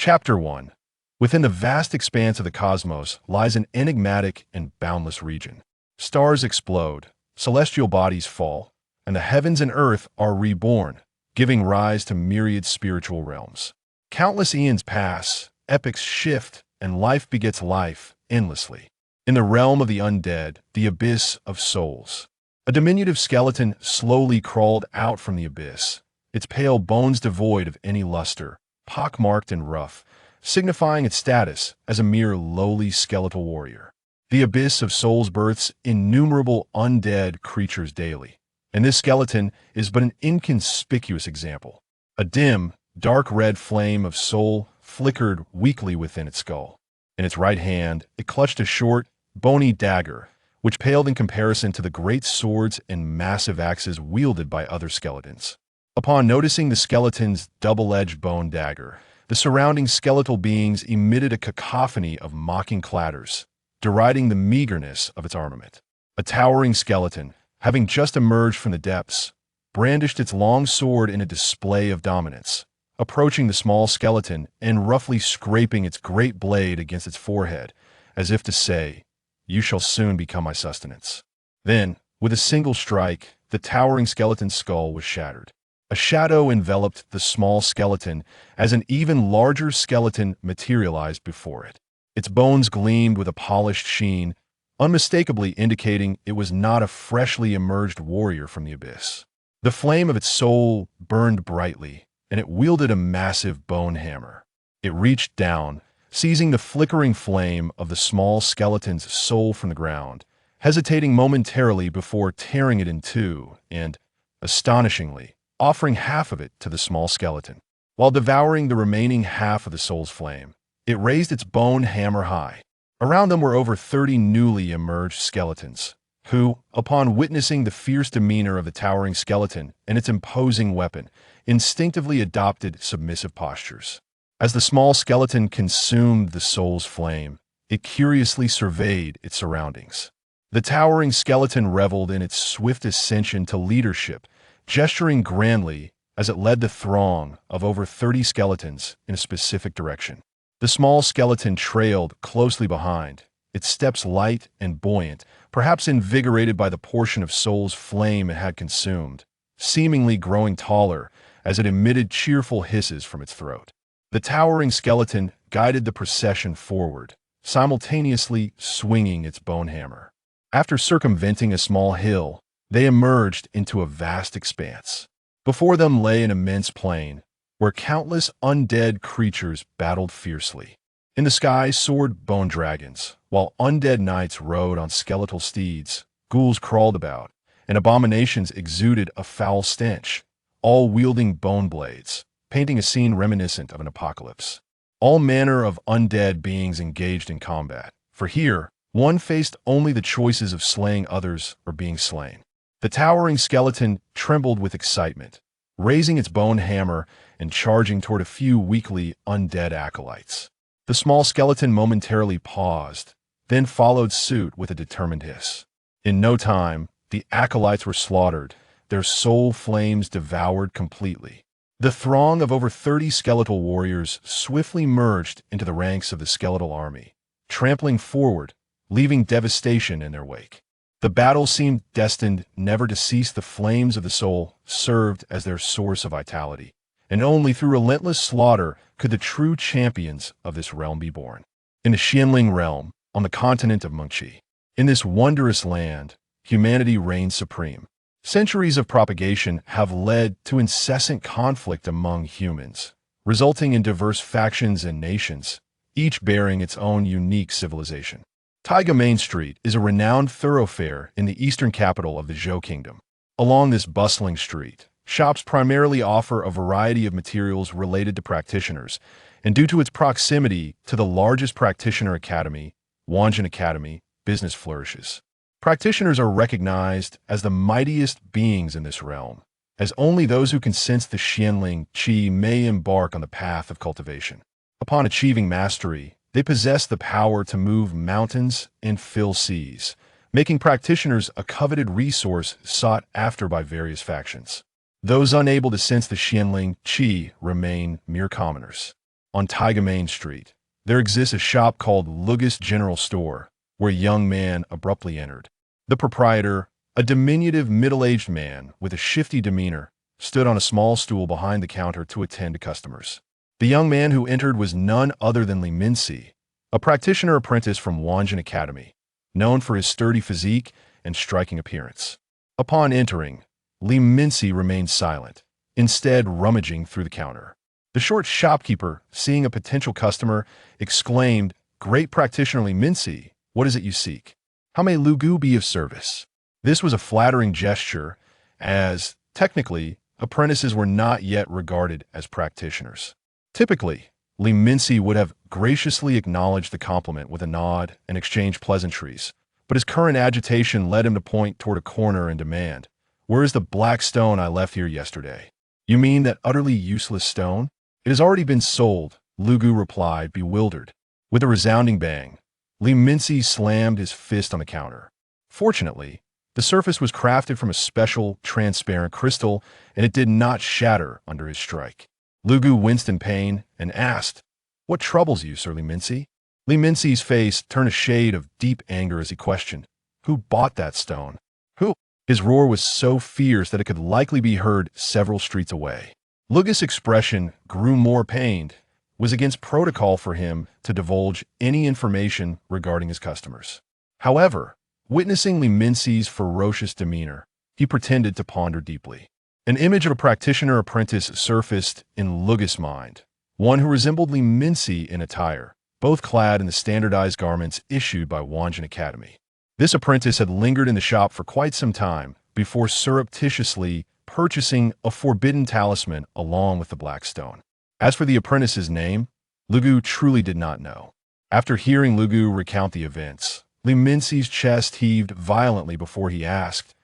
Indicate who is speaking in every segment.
Speaker 1: Chapter 1. Within the vast expanse of the cosmos lies an enigmatic and boundless region. Stars explode, celestial bodies fall, and the heavens and earth are reborn, giving rise to myriad spiritual realms. Countless eons pass, epochs shift, and life begets life endlessly. In the realm of the undead, the abyss of souls, a diminutive skeleton slowly crawled out from the abyss, its pale bones devoid of any luster, pockmarked and rough, signifying its status as a mere lowly skeletal warrior. The abyss of souls births innumerable undead creatures daily, and this skeleton is but an inconspicuous example. A dim, dark red flame of soul flickered weakly within its skull. In its right hand, it clutched a short, bony dagger, which paled in comparison to the great swords and massive axes wielded by other skeletons. Upon noticing the skeleton's double-edged bone dagger, the surrounding skeletal beings emitted a cacophony of mocking clatters, deriding the meagerness of its armament. A towering skeleton, having just emerged from the depths, brandished its long sword in a display of dominance, approaching the small skeleton and roughly scraping its great blade against its forehead, as if to say, "You shall soon become my sustenance." Then, with a single strike, the towering skeleton's skull was shattered. A shadow enveloped the small skeleton as an even larger skeleton materialized before it. Its bones gleamed with a polished sheen, unmistakably indicating it was not a freshly emerged warrior from the abyss. The flame of its soul burned brightly, and it wielded a massive bone hammer. It reached down, seizing the flickering flame of the small skeleton's soul from the ground, hesitating momentarily before tearing it in two and, astonishingly, offering half of it to the small skeleton. While devouring the remaining half of the soul's flame, it raised its bone hammer high. Around them were over 30 newly emerged skeletons, who, upon witnessing the fierce demeanor of the towering skeleton and its imposing weapon, instinctively adopted submissive postures. As the small skeleton consumed the soul's flame, it curiously surveyed its surroundings. The towering skeleton reveled in its swift ascension to leadership, gesturing grandly as it led the throng of over 30 skeletons in a specific direction. The small skeleton trailed closely behind, its steps light and buoyant, perhaps invigorated by the portion of soul's flame it had consumed, seemingly growing taller as it emitted cheerful hisses from its throat. The towering skeleton guided the procession forward, simultaneously swinging its bone hammer. After circumventing a small hill, they emerged into a vast expanse. Before them lay an immense plain, where countless undead creatures battled fiercely. In the sky soared bone dragons, while undead knights rode on skeletal steeds, ghouls crawled about, and abominations exuded a foul stench, all wielding bone blades, painting a scene reminiscent of an apocalypse. All manner of undead beings engaged in combat, for here, one faced only the choices of slaying others or being slain. The towering skeleton trembled with excitement, raising its bone hammer and charging toward a few weakly undead acolytes. The small skeleton momentarily paused, then followed suit with a determined hiss. In no time, the acolytes were slaughtered, their soul flames devoured completely. The throng of over 30 skeletal warriors swiftly merged into the ranks of the skeletal army, trampling forward, leaving devastation in their wake. The battle seemed destined never to cease. The flames of the soul served as their source of vitality, and only through relentless slaughter could the true champions of this realm be born. In the Xianling realm, on the continent of Mengqi, in this wondrous land, humanity reigns supreme. Centuries of propagation have led to incessant conflict among humans, resulting in diverse factions and nations, each bearing its own unique civilization. Taiga Main Street is a renowned thoroughfare in the eastern capital of the Zhou Kingdom. Along this bustling street, shops primarily offer a variety of materials related to practitioners, and due to its proximity to the largest practitioner academy, Wanjin Academy, business flourishes. Practitioners are recognized as the mightiest beings in this realm, as only those who can sense the Xianling Qi may embark on the path of cultivation. Upon achieving mastery, they possess the power to move mountains and fill seas, making practitioners a coveted resource sought after by various factions. Those unable to sense the Xianling Qi remain mere commoners. on Taiga Main Street, there exists a shop called Lugus General Store, where a young man abruptly entered. The proprietor, a diminutive middle-aged man with a shifty demeanor, stood on a small stool behind the counter to attend to customers. The young man who entered was none other than Li Minci, a practitioner apprentice from Wanjin Academy, known for his sturdy physique and striking appearance. Upon entering, Li Minci remained silent, instead rummaging through the counter. The short shopkeeper, seeing a potential customer, exclaimed, "Great practitioner Li Minci, what is it you seek? How may Lugu be of service?" This was a flattering gesture, as, technically, apprentices were not yet regarded as practitioners. Typically, Li Minci would have graciously acknowledged the compliment with a nod and exchanged pleasantries, but his current agitation led him to point toward a corner and demand, "Where is the black stone I left here yesterday?" "You mean that utterly useless stone?" "It has already been sold," Lugu replied, bewildered. With a resounding bang, Li Minci slammed his fist on the counter. Fortunately, the surface was crafted from a special, transparent crystal, and it did not shatter under his strike. Lugu winced in pain and asked, "What troubles you, Sir Li Minci?" Li Minci's face turned a shade of deep anger as he questioned, "Who bought that stone?" "Who?" His roar was so fierce that it could likely be heard several streets away. Lugus' expression grew more pained. It was against protocol for him to divulge any information regarding his customers. However, witnessing Li Minci's ferocious demeanor, he pretended to ponder deeply. An image of a practitioner apprentice surfaced in Lugus' mind, one who resembled Li Minci in attire, both clad in the standardized garments issued by Wanjin Academy. This apprentice had lingered in the shop for quite some time before surreptitiously purchasing a forbidden talisman along with the black stone. As for the apprentice's name, Lugu truly did not know. After hearing Lugu recount the events, Li Minci's chest heaved violently before he asked,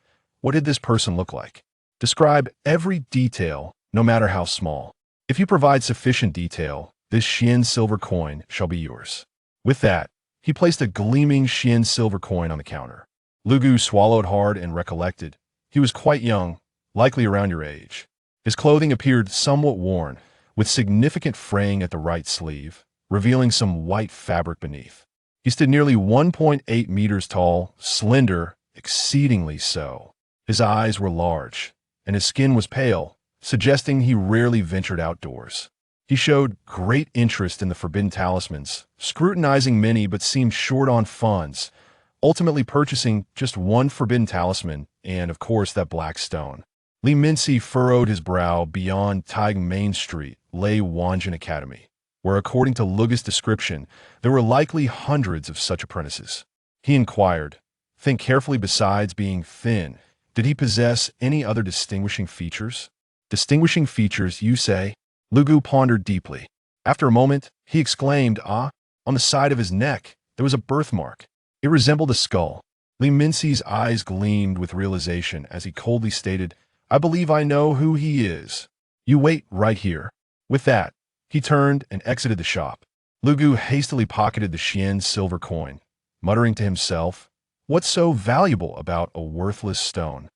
Speaker 1: "What did this person look like? Describe every detail, no matter how small. If you provide sufficient detail, this Xian silver coin shall be yours." With that, he placed a gleaming Xian silver coin on the counter. Lugu swallowed hard and recollected. He was quite young, likely around your age. His clothing appeared somewhat worn, with significant fraying at the right sleeve, revealing some white fabric beneath. He stood nearly 1.8 meters tall, slender, exceedingly so. His eyes were large, and his skin was pale, suggesting he rarely ventured outdoors. He showed great interest in the forbidden talismans, scrutinizing many but seemed short on funds, ultimately purchasing just one forbidden talisman and, of course, that black stone. Li Minci furrowed his brow. Beyond Taiga Main Street lay Wanjin Academy, where, according to Lugus' description, there were likely hundreds of such apprentices. He inquired, "Think carefully. Besides being thin, did he possess any other distinguishing features?" "Distinguishing features, you say?" Lugu pondered deeply. After a moment, he exclaimed, "Ah, on the side of his neck, there was a birthmark. It resembled a skull." Li Minci's eyes gleamed with realization as he coldly stated, "I believe I know who he is. You wait right here." With that, he turned and exited the shop. Lugu hastily pocketed the Xian silver coin, muttering to himself, "What's so valuable about a worthless stone?"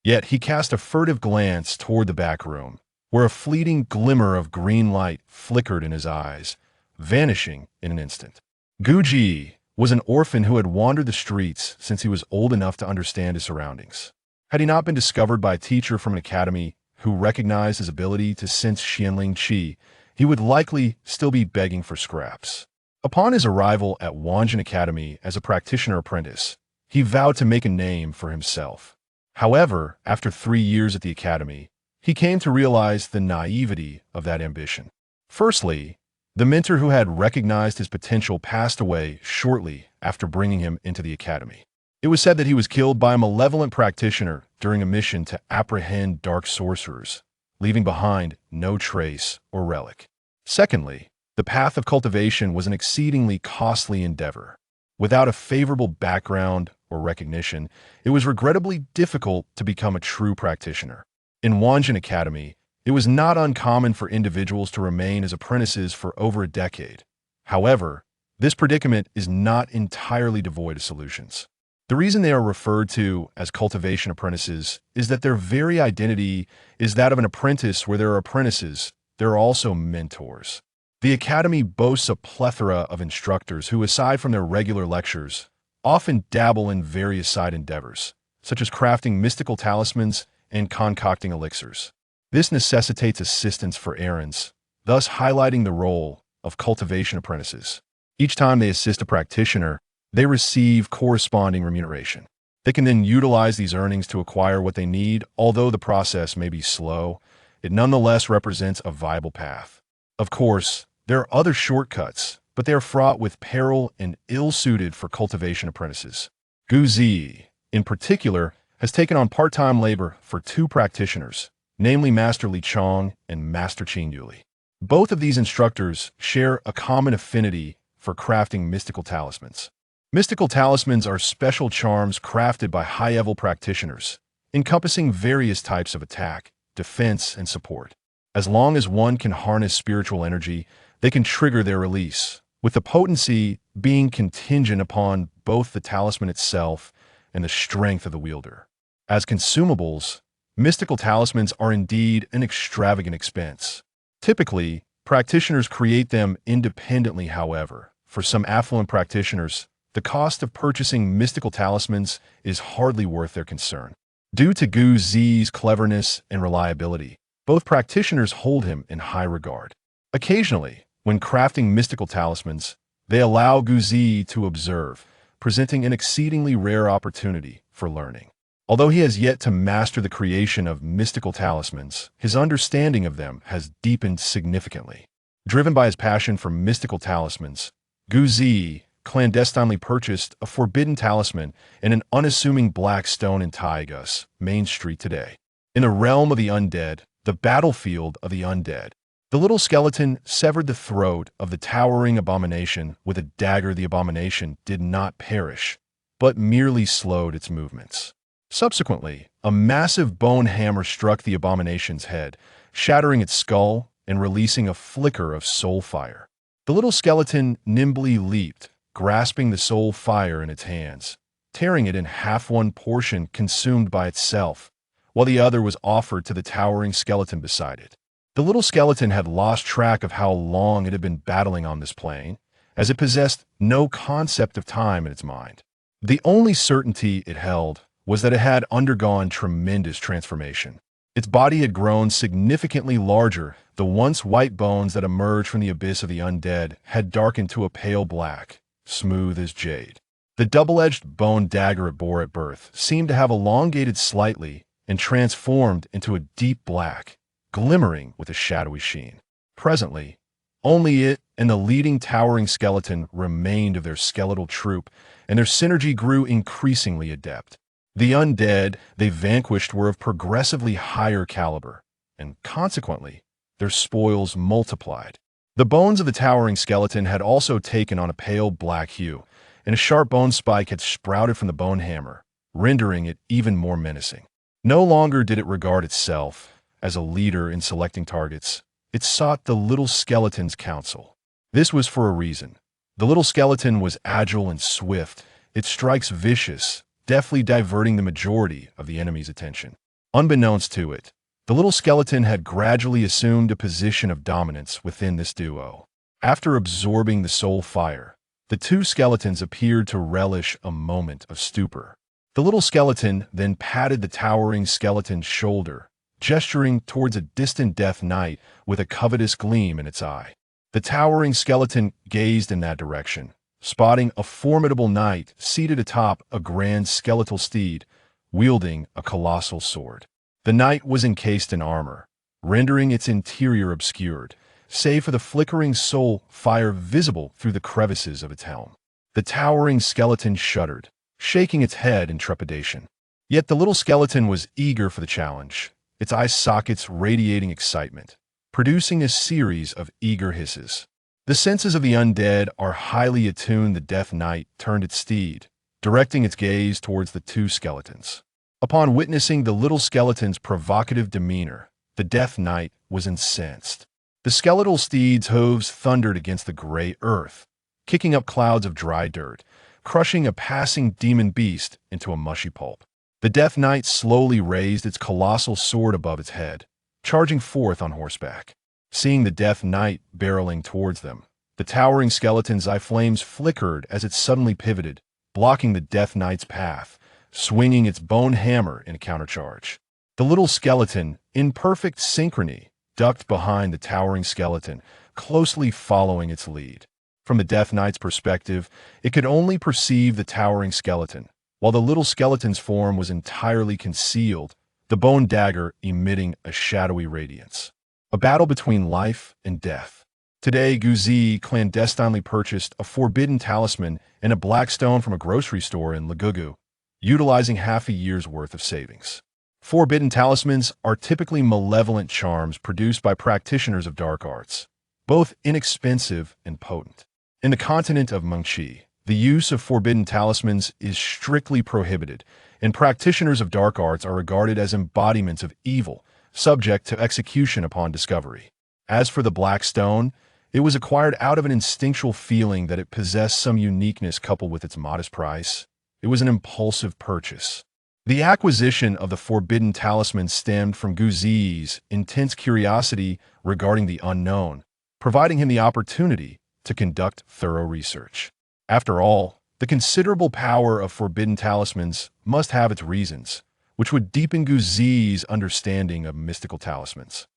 Speaker 1: Yet he cast a furtive glance toward the back room, where a fleeting glimmer of green light flickered in his eyes, vanishing in an instant. Guji was an orphan who had wandered the streets since he was old enough to understand his surroundings. Had he not been discovered by a teacher from an academy who recognized his ability to sense Xianling Qi, he would likely still be begging for scraps. Upon his arrival at Wanjin Academy as a practitioner apprentice, he vowed to make a name for himself. However, after 3 years at the academy, he came to realize the naivety of that ambition. Firstly, the mentor who had recognized his potential passed away shortly after bringing him into the academy. It was said that he was killed by a malevolent practitioner during a mission to apprehend dark sorcerers, leaving behind no trace or relic. Secondly, the path of cultivation was an exceedingly costly endeavor. Without a favorable background or recognition, it was regrettably difficult to become a true practitioner. In Wanjin Academy, it was not uncommon for individuals to remain as apprentices for over a decade. However, this predicament is not entirely devoid of solutions. The reason they are referred to as cultivation apprentices is that their very identity is that of an apprentice. Where there are apprentices, there are also mentors. The Academy boasts a plethora of instructors who, aside from their regular lectures, often dabble in various side endeavors, such as crafting mystical talismans and concocting elixirs. This necessitates assistance for errands, thus highlighting the role of cultivation apprentices. Each time they assist a practitioner, they receive corresponding remuneration. They can then utilize these earnings to acquire what they need. Although the process may be slow, it nonetheless represents a viable path. Of course, there are other shortcuts, but they are fraught with peril and ill-suited for cultivation apprentices. Gu Zi, in particular, has taken on part-time labor for two practitioners, namely Master Li Chong and Master Qin Yuli. Both of these instructors share a common affinity for crafting mystical talismans. Mystical talismans are special charms crafted by high-level practitioners, encompassing various types of attack, defense, and support. As long as one can harness spiritual energy, they can trigger their release, with the potency being contingent upon both the talisman itself and the strength of the wielder. As consumables, mystical talismans are indeed an extravagant expense. Typically, practitioners create them independently. However, for some affluent practitioners, the cost of purchasing mystical talismans is hardly worth their concern. Due to Gu Zi's cleverness and reliability, both practitioners hold him in high regard. Occasionally, when crafting mystical talismans, they allow Gu Zi to observe, presenting an exceedingly rare opportunity for learning. Although he has yet to master the creation of mystical talismans, his understanding of them has deepened significantly. Driven by his passion for mystical talismans, Gu Zi clandestinely purchased a forbidden talisman in an unassuming black stone in Taiga's Main Street today. In the realm of the undead, the battlefield of the undead, the little skeleton severed the throat of the towering abomination with a dagger. The abomination did not perish, but merely slowed its movements. Subsequently, a massive bone hammer struck the abomination's head, shattering its skull and releasing a flicker of soul fire. The little skeleton nimbly leaped, grasping the soul fire in its hands, tearing it in half. One portion consumed by itself, while the other was offered to the towering skeleton beside it. The little skeleton had lost track of how long it had been battling on this plane, as it possessed no concept of time in its mind. The only certainty it held was that it had undergone tremendous transformation. Its body had grown significantly larger. The once white bones that emerged from the abyss of the undead had darkened to a pale black, smooth as jade. The double-edged bone dagger it bore at birth seemed to have elongated slightly and transformed into a deep black, glimmering with a shadowy sheen. Presently, only it and the leading towering skeleton remained of their skeletal troop, and their synergy grew increasingly adept. The undead they vanquished were of progressively higher caliber, and consequently, their spoils multiplied. The bones of the towering skeleton had also taken on a pale black hue, and a sharp bone spike had sprouted from the bone hammer, rendering it even more menacing. No longer did it regard itself as a leader in selecting targets. It sought the little skeleton's counsel. This was for a reason. The little skeleton was agile and swift, its strikes vicious, deftly diverting the majority of the enemy's attention. Unbeknownst to it, the little skeleton had gradually assumed a position of dominance within this duo. After absorbing the soul fire, the two skeletons appeared to relish a moment of stupor. The little skeleton then patted the towering skeleton's shoulder, gesturing towards a distant death knight with a covetous gleam in its eye. The towering skeleton gazed in that direction, spotting a formidable knight seated atop a grand skeletal steed, wielding a colossal sword. The knight was encased in armor, rendering its interior obscured, save for the flickering soul fire visible through the crevices of its helm. The towering skeleton shuddered, shaking its head in trepidation. Yet the little skeleton was eager for the challenge, its eye sockets radiating excitement, producing a series of eager hisses. The senses of the undead are highly attuned. The Death Knight turned its steed, directing its gaze towards the two skeletons. Upon witnessing the little skeleton's provocative demeanor, the Death Knight was incensed. The skeletal steed's hooves thundered against the gray earth, kicking up clouds of dry dirt, crushing a passing demon beast into a mushy pulp. The Death Knight slowly raised its colossal sword above its head, charging forth on horseback. Seeing the Death Knight barreling towards them, the towering skeleton's eye flames flickered as it suddenly pivoted, blocking the Death Knight's path, swinging its bone hammer in a countercharge. The little skeleton, in perfect synchrony, ducked behind the towering skeleton, closely following its lead. From the Death Knight's perspective, it could only perceive the towering skeleton, while the little skeleton's form was entirely concealed, the bone dagger emitting a shadowy radiance. A battle between life and death. Today, Guzi clandestinely purchased a forbidden talisman and a black stone from a grocery store in Lagugu, utilizing half a year's worth of savings. Forbidden talismans are typically malevolent charms produced by practitioners of dark arts, both inexpensive and potent. In the continent of Mengqi, the use of forbidden talismans is strictly prohibited, and practitioners of dark arts are regarded as embodiments of evil, subject to execution upon discovery. As for the black stone, it was acquired out of an instinctual feeling that it possessed some uniqueness coupled with its modest price. It was an impulsive purchase. The acquisition of the forbidden talisman stemmed from Guzi's intense curiosity regarding the unknown, providing him the opportunity to conduct thorough research. After all, the considerable power of forbidden talismans must have its reasons, which would deepen Guzi's understanding of mystical talismans.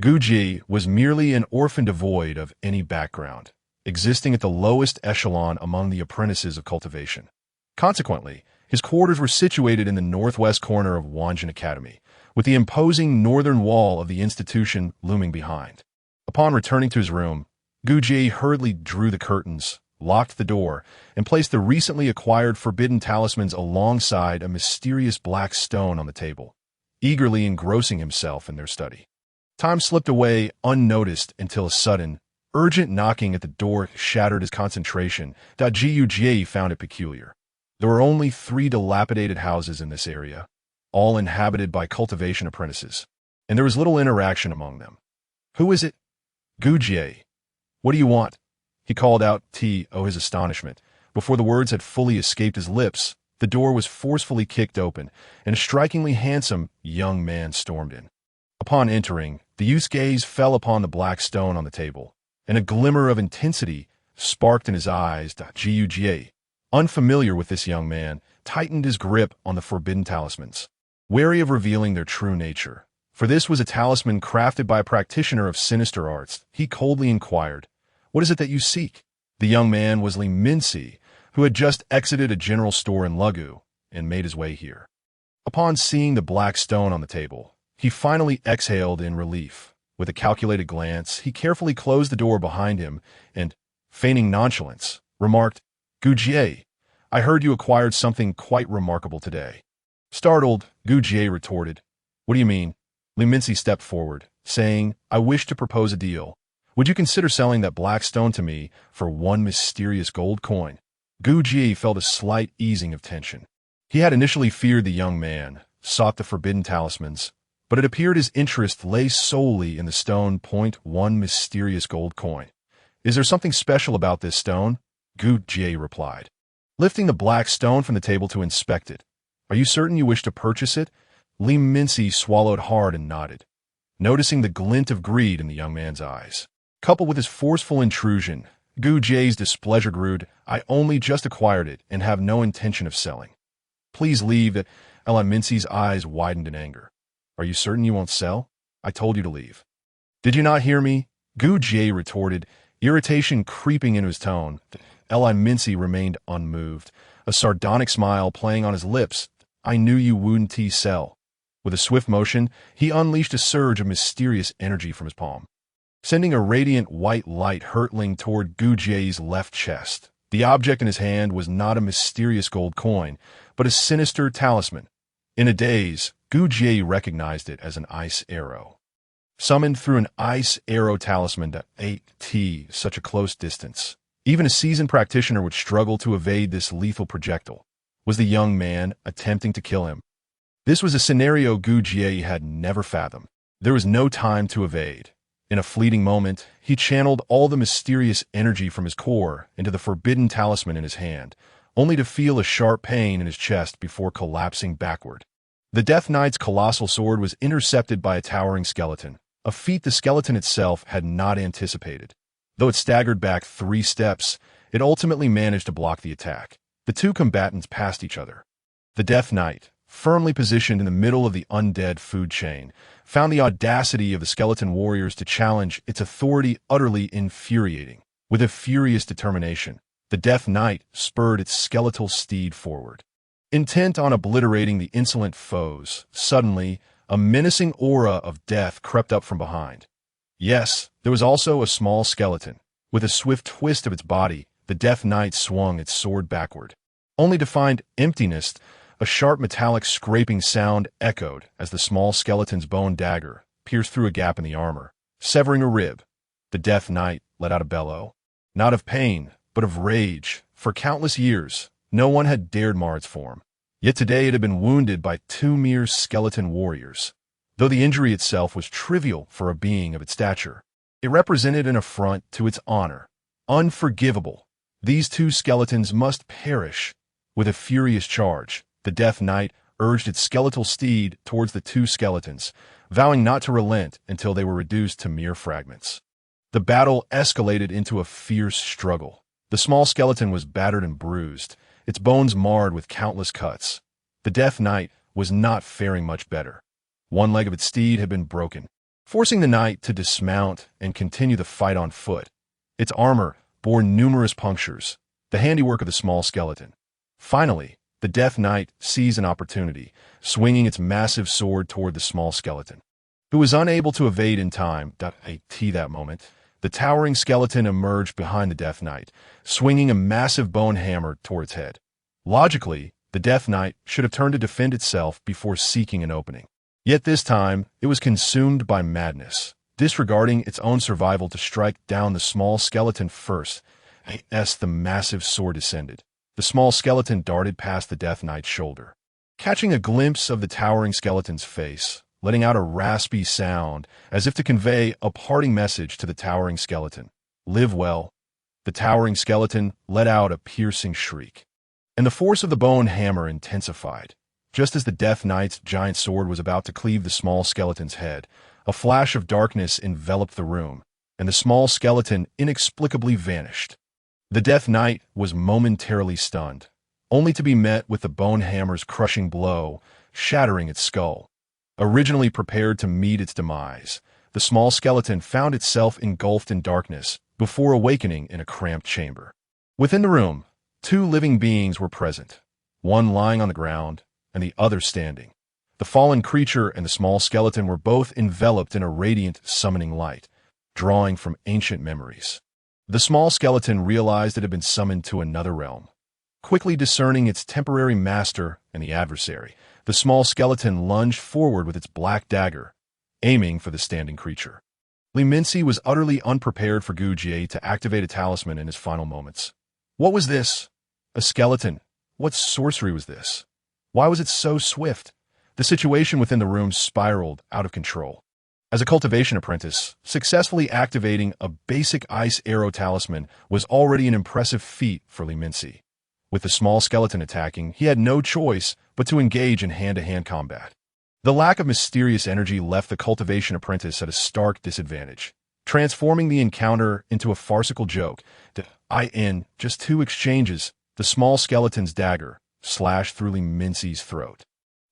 Speaker 1: Guji was merely an orphan devoid of any background, existing at the lowest echelon among the apprentices of cultivation. Consequently, his quarters were situated in the northwest corner of Wanjin Academy, with the imposing northern wall of the institution looming behind. Upon returning to his room, Guji hurriedly drew the curtains, locked the door, and placed the recently acquired forbidden talismans alongside a mysterious black stone on the table, eagerly engrossing himself in their study. Time slipped away unnoticed until a sudden, urgent knocking at the door shattered his concentration. Jie found it peculiar. There were only 3 dilapidated houses in this area, all inhabited by cultivation apprentices, and there was little interaction among them. "Who is it?" "Gujie. What do you want?" He called out his astonishment. Before the words had fully escaped his lips, the door was forcefully kicked open, and a strikingly handsome young man stormed in. Upon entering, the youth's gaze fell upon the black stone on the table, and a glimmer of intensity sparked in his eyes. Jie, unfamiliar with this young man, tightened his grip on the forbidden talismans, wary of revealing their true nature. For this was a talisman crafted by a practitioner of sinister arts. He coldly inquired, "What is it that you seek?" The young man was Li Minci, who had just exited a general store in Lugu and made his way here. Upon seeing the black stone on the table, he finally exhaled in relief. With a calculated glance, he carefully closed the door behind him and, feigning nonchalance, remarked, "Gujie, I heard you acquired something quite remarkable today." Startled, Gujie retorted, "What do you mean?" Li Minci stepped forward, saying, "I wish to propose a deal. Would you consider selling that black stone to me for 1 mysterious gold coin?" Gujie felt a slight easing of tension. He had initially feared the young man, sought the forbidden talismans, but it appeared his interest lay solely in the stone. 1 mysterious gold coin. "Is there something special about this stone?" Gujie replied, lifting the black stone from the table to inspect it. "Are you certain you wish to purchase it?" Li Minci swallowed hard and nodded, noticing the glint of greed in the young man's eyes. Coupled with his forceful intrusion, Gujie's displeasure grew. "I only just acquired it and have no intention of selling. Please leave." Li Minci's eyes widened in anger. "Are you certain you won't sell? I told you to leave." "Did you not hear me?" Gujie retorted, irritation creeping into his tone. Li Minci remained unmoved, a sardonic smile playing on his lips. "I knew you wouldn't sell." With a swift motion, he unleashed a surge of mysterious energy from his palm, sending a radiant white light hurtling toward Gujie's left chest. The object in his hand was not a mysterious gold coin, but a sinister talisman. In a daze, Gujie recognized it as an ice arrow. Summoned through an ice arrow talisman at such a close distance, even a seasoned practitioner would struggle to evade this lethal projectile. Was the young man attempting to kill him? This was a scenario Gujie had never fathomed. There was no time to evade. In a fleeting moment, he channeled all the mysterious energy from his core into the forbidden talisman in his hand, only to feel a sharp pain in his chest before collapsing backward. The Death Knight's colossal sword was intercepted by a towering skeleton, a feat the skeleton itself had not anticipated. Though it staggered back 3 steps, it ultimately managed to block the attack. The two combatants passed each other. The Death Knight, firmly positioned in the middle of the undead food chain, found the audacity of the skeleton warriors to challenge its authority utterly infuriating. With a furious determination, the Death Knight spurred its skeletal steed forward. Intent on obliterating the insolent foes, suddenly, a menacing aura of death crept up from behind. Yes, there was also a small skeleton. With a swift twist of its body, the Death Knight swung its sword backward. Only to find emptiness, a sharp metallic scraping sound echoed as the small skeleton's bone dagger pierced through a gap in the armor, severing a rib. The Death Knight let out a bellow. Not of pain, but of rage. For countless years, no one had dared mar its form. Yet today it had been wounded by 2 mere skeleton warriors. Though the injury itself was trivial for a being of its stature, it represented an affront to its honor. Unforgivable. These 2 skeletons must perish. With a furious charge, the Death Knight urged its skeletal steed towards the 2 skeletons, vowing not to relent until they were reduced to mere fragments. The battle escalated into a fierce struggle. The small skeleton was battered and bruised, its bones marred with countless cuts. The Death Knight was not faring much better. One leg of its steed had been broken, forcing the knight to dismount and continue the fight on foot. Its armor bore numerous punctures, the handiwork of the small skeleton. Finally, the Death Knight seized an opportunity, swinging its massive sword toward the small skeleton, who was unable to evade in time. At that moment, the towering skeleton emerged behind the Death Knight, swinging a massive bone hammer toward its head. Logically, the Death Knight should have turned to defend itself before seeking an opening. Yet this time, it was consumed by madness, disregarding its own survival to strike down the small skeleton first. As the massive sword descended, the small skeleton darted past the Death Knight's shoulder, catching a glimpse of the towering skeleton's face, letting out a raspy sound as if to convey a parting message to the towering skeleton. Live well. The towering skeleton let out a piercing shriek, and the force of the bone hammer intensified. Just as the Death Knight's giant sword was about to cleave the small skeleton's head, a flash of darkness enveloped the room, and the small skeleton inexplicably vanished. The Death Knight was momentarily stunned, only to be met with the bone hammer's crushing blow, shattering its skull. Originally prepared to meet its demise, the small skeleton found itself engulfed in darkness before awakening in a cramped chamber. Within the room, 2 living beings were present, one lying on the ground and the other standing. The fallen creature and the small skeleton were both enveloped in a radiant, summoning light, drawing from ancient memories. The small skeleton realized it had been summoned to another realm. Quickly discerning its temporary master and the adversary, the small skeleton lunged forward with its black dagger, aiming for the standing creature. Li Minci was utterly unprepared for Gu Jie to activate a talisman in his final moments. What was this? A skeleton? What sorcery was this? Why was it so swift? The situation within the room spiraled out of control. As a cultivation apprentice, successfully activating a basic ice arrow talisman was already an impressive feat for Li Minci. With the small skeleton attacking, he had no choice but to engage in hand-to-hand combat. The lack of mysterious energy left the cultivation apprentice at a stark disadvantage, transforming the encounter into a farcical joke. In just 2 exchanges, the small skeleton's dagger slashed through Li Minci's throat.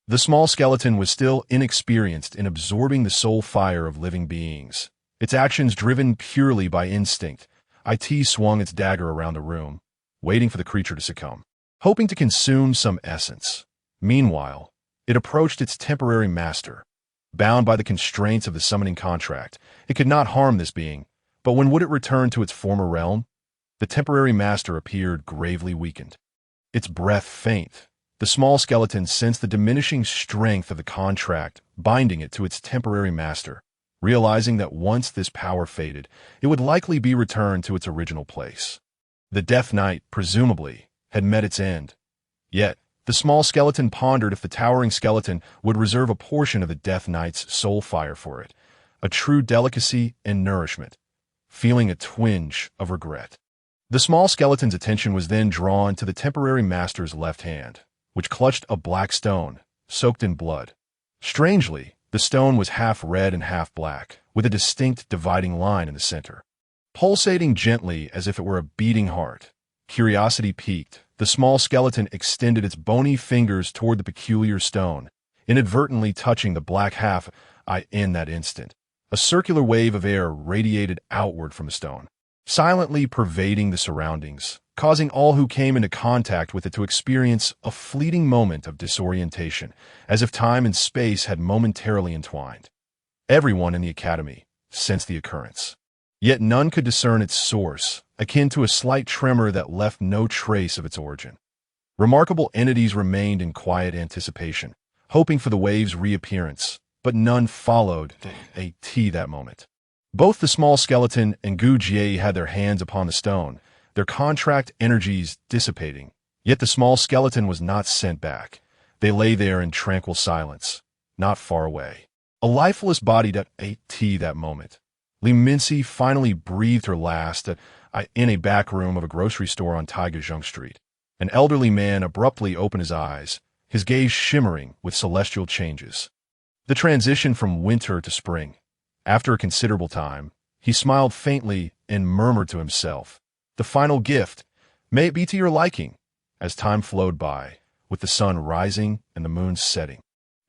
Speaker 1: The small skeleton was still inexperienced in absorbing the soul fire of living beings, its actions driven purely by instinct. It swung its dagger around the room, waiting for the creature to succumb, hoping to consume some essence. Meanwhile, it approached its temporary master. Bound by the constraints of the summoning contract, it could not harm this being, but when would it return to its former realm? The temporary master appeared gravely weakened, its breath faint. The small skeleton sensed the diminishing strength of the contract binding it to its temporary master, realizing that once this power faded, it would likely be returned to its original place. The Death Knight, presumably, had met its end. Yet, the small skeleton pondered if the towering skeleton would reserve a portion of the Death Knight's soul fire for it, a true delicacy and nourishment, feeling a twinge of regret. The small skeleton's attention was then drawn to the temporary master's left hand, which clutched a black stone, soaked in blood. Strangely, The stone was half red and half black, with a distinct dividing line in the center, pulsating gently as if it were a beating heart. Curiosity piqued. The small skeleton extended its bony fingers toward the peculiar stone, inadvertently touching the black half. In that instant, a circular wave of air radiated outward from the stone, silently pervading the surroundings, causing all who came into contact with it to experience a fleeting moment of disorientation, as if time and space had momentarily entwined. Everyone in the academy sensed the occurrence, yet none could discern its source, akin to a slight tremor that left no trace of its origin. Remarkable entities remained in quiet anticipation, hoping for the wave's reappearance, but none followed that moment. Both the small skeleton and Gu Jie had their hands upon the stone, their contract energies dissipating. Yet the small skeleton was not sent back. They lay there in tranquil silence, not far away. A lifeless body that moment. Li Minci finally breathed her last in a back room of a grocery store on Taigazheng Street. An elderly man abruptly opened his eyes, his gaze shimmering with celestial changes. The transition from winter to spring. After a considerable time, he smiled faintly and murmured to himself, "The final gift, may it be to your liking," as time flowed by, with the sun rising and the moon setting.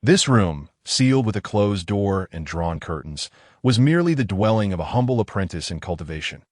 Speaker 1: This room, sealed with a closed door and drawn curtains, was merely the dwelling of a humble apprentice in cultivation.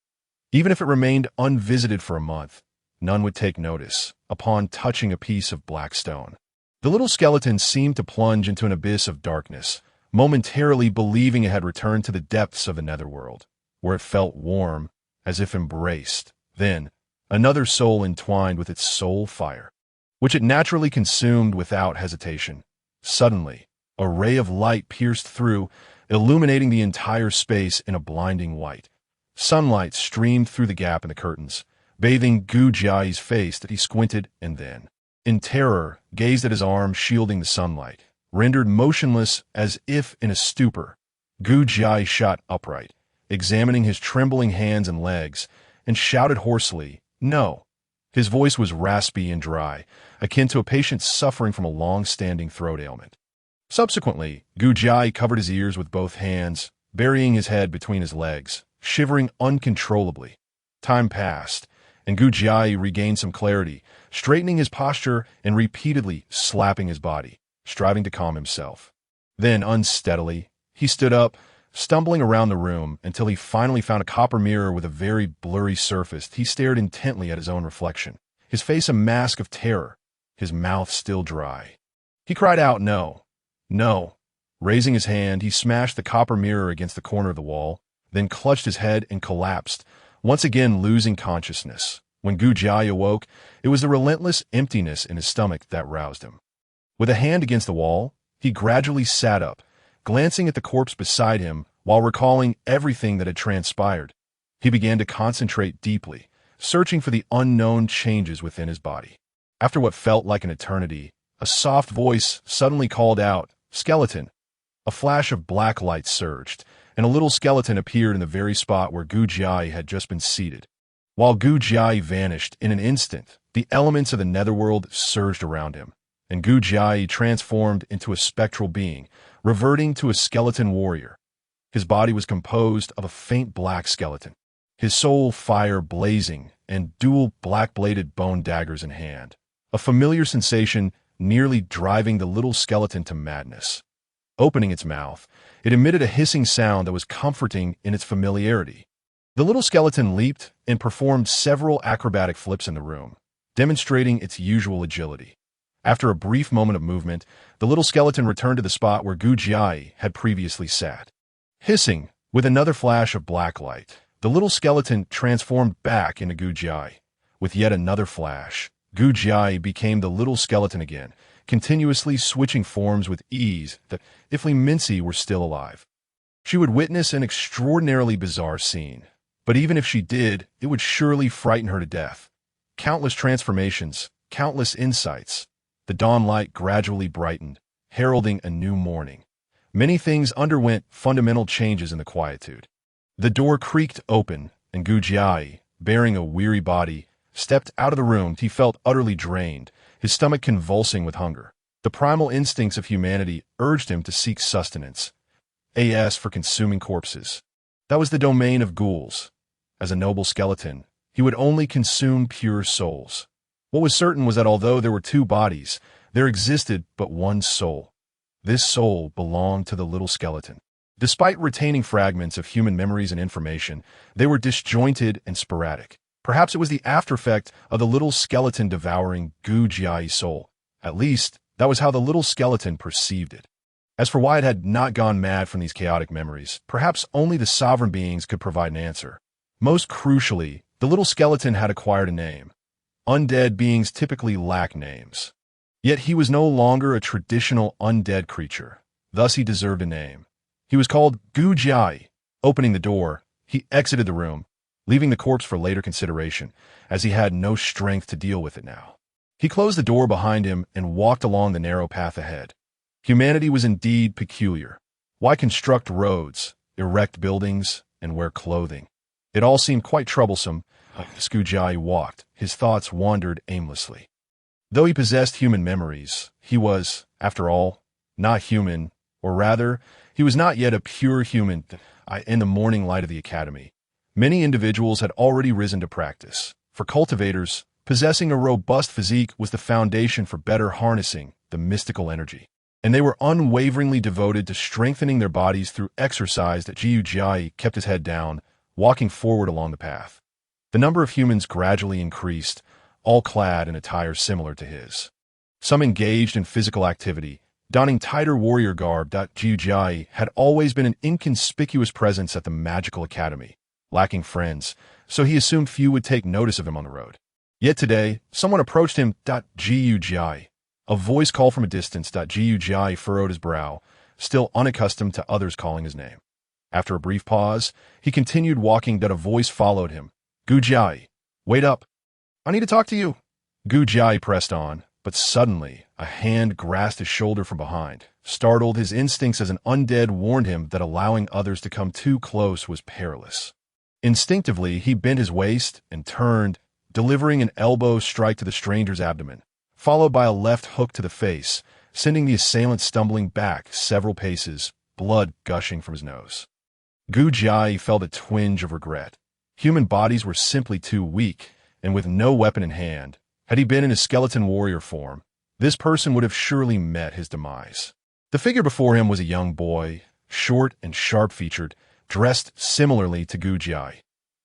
Speaker 1: Even if it remained unvisited for a month, none would take notice upon touching a piece of black stone. The little skeleton seemed to plunge into an abyss of darkness, momentarily believing it had returned to the depths of the netherworld, where it felt warm, as if embraced. Then, another soul entwined with its soul fire, which it naturally consumed without hesitation. Suddenly, a ray of light pierced through, illuminating the entire space in a blinding white. Sunlight streamed through the gap in the curtains, bathing Gu Jiai's face that he squinted and then, in terror, gazed at his arm shielding the sunlight. Rendered motionless as if in a stupor, Gu Jai shot upright, examining his trembling hands and legs, and shouted hoarsely, "No." His voice was raspy and dry, akin to a patient suffering from a long-standing throat ailment. Subsequently, Gu Jai covered his ears with both hands, burying his head between his legs, shivering uncontrollably. Time passed, and Gu Jai regained some clarity, straightening his posture and repeatedly slapping his body, striving to calm himself. Then, unsteadily, he stood up, stumbling around the room until he finally found a copper mirror with a very blurry surface. He stared intently at his own reflection, his face a mask of terror, his mouth still dry. He cried out, "No, no." Raising his hand, he smashed the copper mirror against the corner of the wall, then clutched his head and collapsed, once again losing consciousness. When Gu Jai awoke, it was the relentless emptiness in his stomach that roused him. With a hand against the wall, he gradually sat up, glancing at the corpse beside him while recalling everything that had transpired. He began to concentrate deeply, searching for the unknown changes within his body. After what felt like an eternity, a soft voice suddenly called out, "Skeleton." A flash of black light surged, and a little skeleton appeared in the very spot where Gu Jai had just been seated. While Gu Jai vanished in an instant, the elements of the netherworld surged around him, and Gu Jai transformed into a spectral being, reverting to a skeleton warrior. His body was composed of a faint black skeleton, his soul fire blazing and dual black-bladed bone daggers in hand, a familiar sensation nearly driving the little skeleton to madness. Opening its mouth, it emitted a hissing sound that was comforting in its familiarity. The little skeleton leaped and performed several acrobatic flips in the room, demonstrating its usual agility. After a brief moment of movement, the little skeleton returned to the spot where Gu Jai had previously sat. Hissing, with another flash of black light, the little skeleton transformed back into Gu Jai. With yet another flash, Gu Jai became the little skeleton again, continuously switching forms with ease that, if Li Minci were still alive, she would witness an extraordinarily bizarre scene. But even if she did, it would surely frighten her to death. Countless transformations, countless insights. The dawn light gradually brightened, heralding a new morning. Many things underwent fundamental changes in the quietude. The door creaked open, and Gu Jai, bearing a weary body, stepped out of the room. He felt utterly drained, his stomach convulsing with hunger. The primal instincts of humanity urged him to seek sustenance. As for consuming corpses, that was the domain of ghouls. As a noble skeleton, he would only consume pure souls. What was certain was that although there were two bodies, there existed but one soul. This soul belonged to the little skeleton. Despite retaining fragments of human memories and information, they were disjointed and sporadic. Perhaps it was the aftereffect of the little skeleton devouring Gu Jiai's soul. At least, that was how the little skeleton perceived it. As for why it had not gone mad from these chaotic memories, perhaps only the sovereign beings could provide an answer. Most crucially, the little skeleton had acquired a name. Undead beings typically lack names. Yet he was no longer a traditional undead creature. Thus he deserved a name. He was called Gu Jiai. Opening the door, he exited the room, leaving the corpse for later consideration, as he had no strength to deal with it now. He closed the door behind him and walked along the narrow path ahead. Humanity was indeed peculiar. Why construct roads, erect buildings, and wear clothing? It all seemed quite troublesome. As Gu Jiai walked, his thoughts wandered aimlessly. Though he possessed human memories, he was, after all, not human, or rather, he was not yet a pure human. In the morning light of the academy, many individuals had already risen to practice. For cultivators, possessing a robust physique was the foundation for better harnessing the mystical energy, and they were unwaveringly devoted to strengthening their bodies through exercise. That Gu Jiai kept his head down, walking forward along the path. The number of humans gradually increased, all clad in attire similar to his. Some engaged in physical activity, donning tighter warrior garb. Gu Jiai had always been an inconspicuous presence at the magical academy, lacking friends, so he assumed few would take notice of him on the road. Yet today, someone approached him. Gu Jiai. A voice called from a distance. Gu Jiai furrowed his brow, still unaccustomed to others calling his name. After a brief pause, he continued walking. A voice followed him. Gu Jiai, wait up. I need to talk to you. Gu Jiai pressed on, but suddenly a hand grasped his shoulder from behind. Startled, his instincts as an undead warned him that allowing others to come too close was perilous. Instinctively, he bent his waist and turned, delivering an elbow strike to the stranger's abdomen, followed by a left hook to the face, sending the assailant stumbling back several paces, blood gushing from his nose. Gu Jiai felt a twinge of regret. Human bodies were simply too weak, and with no weapon in hand, had he been in his skeleton warrior form, this person would have surely met his demise. The figure before him was a young boy, short and sharp-featured, dressed similarly to Gu Jiai.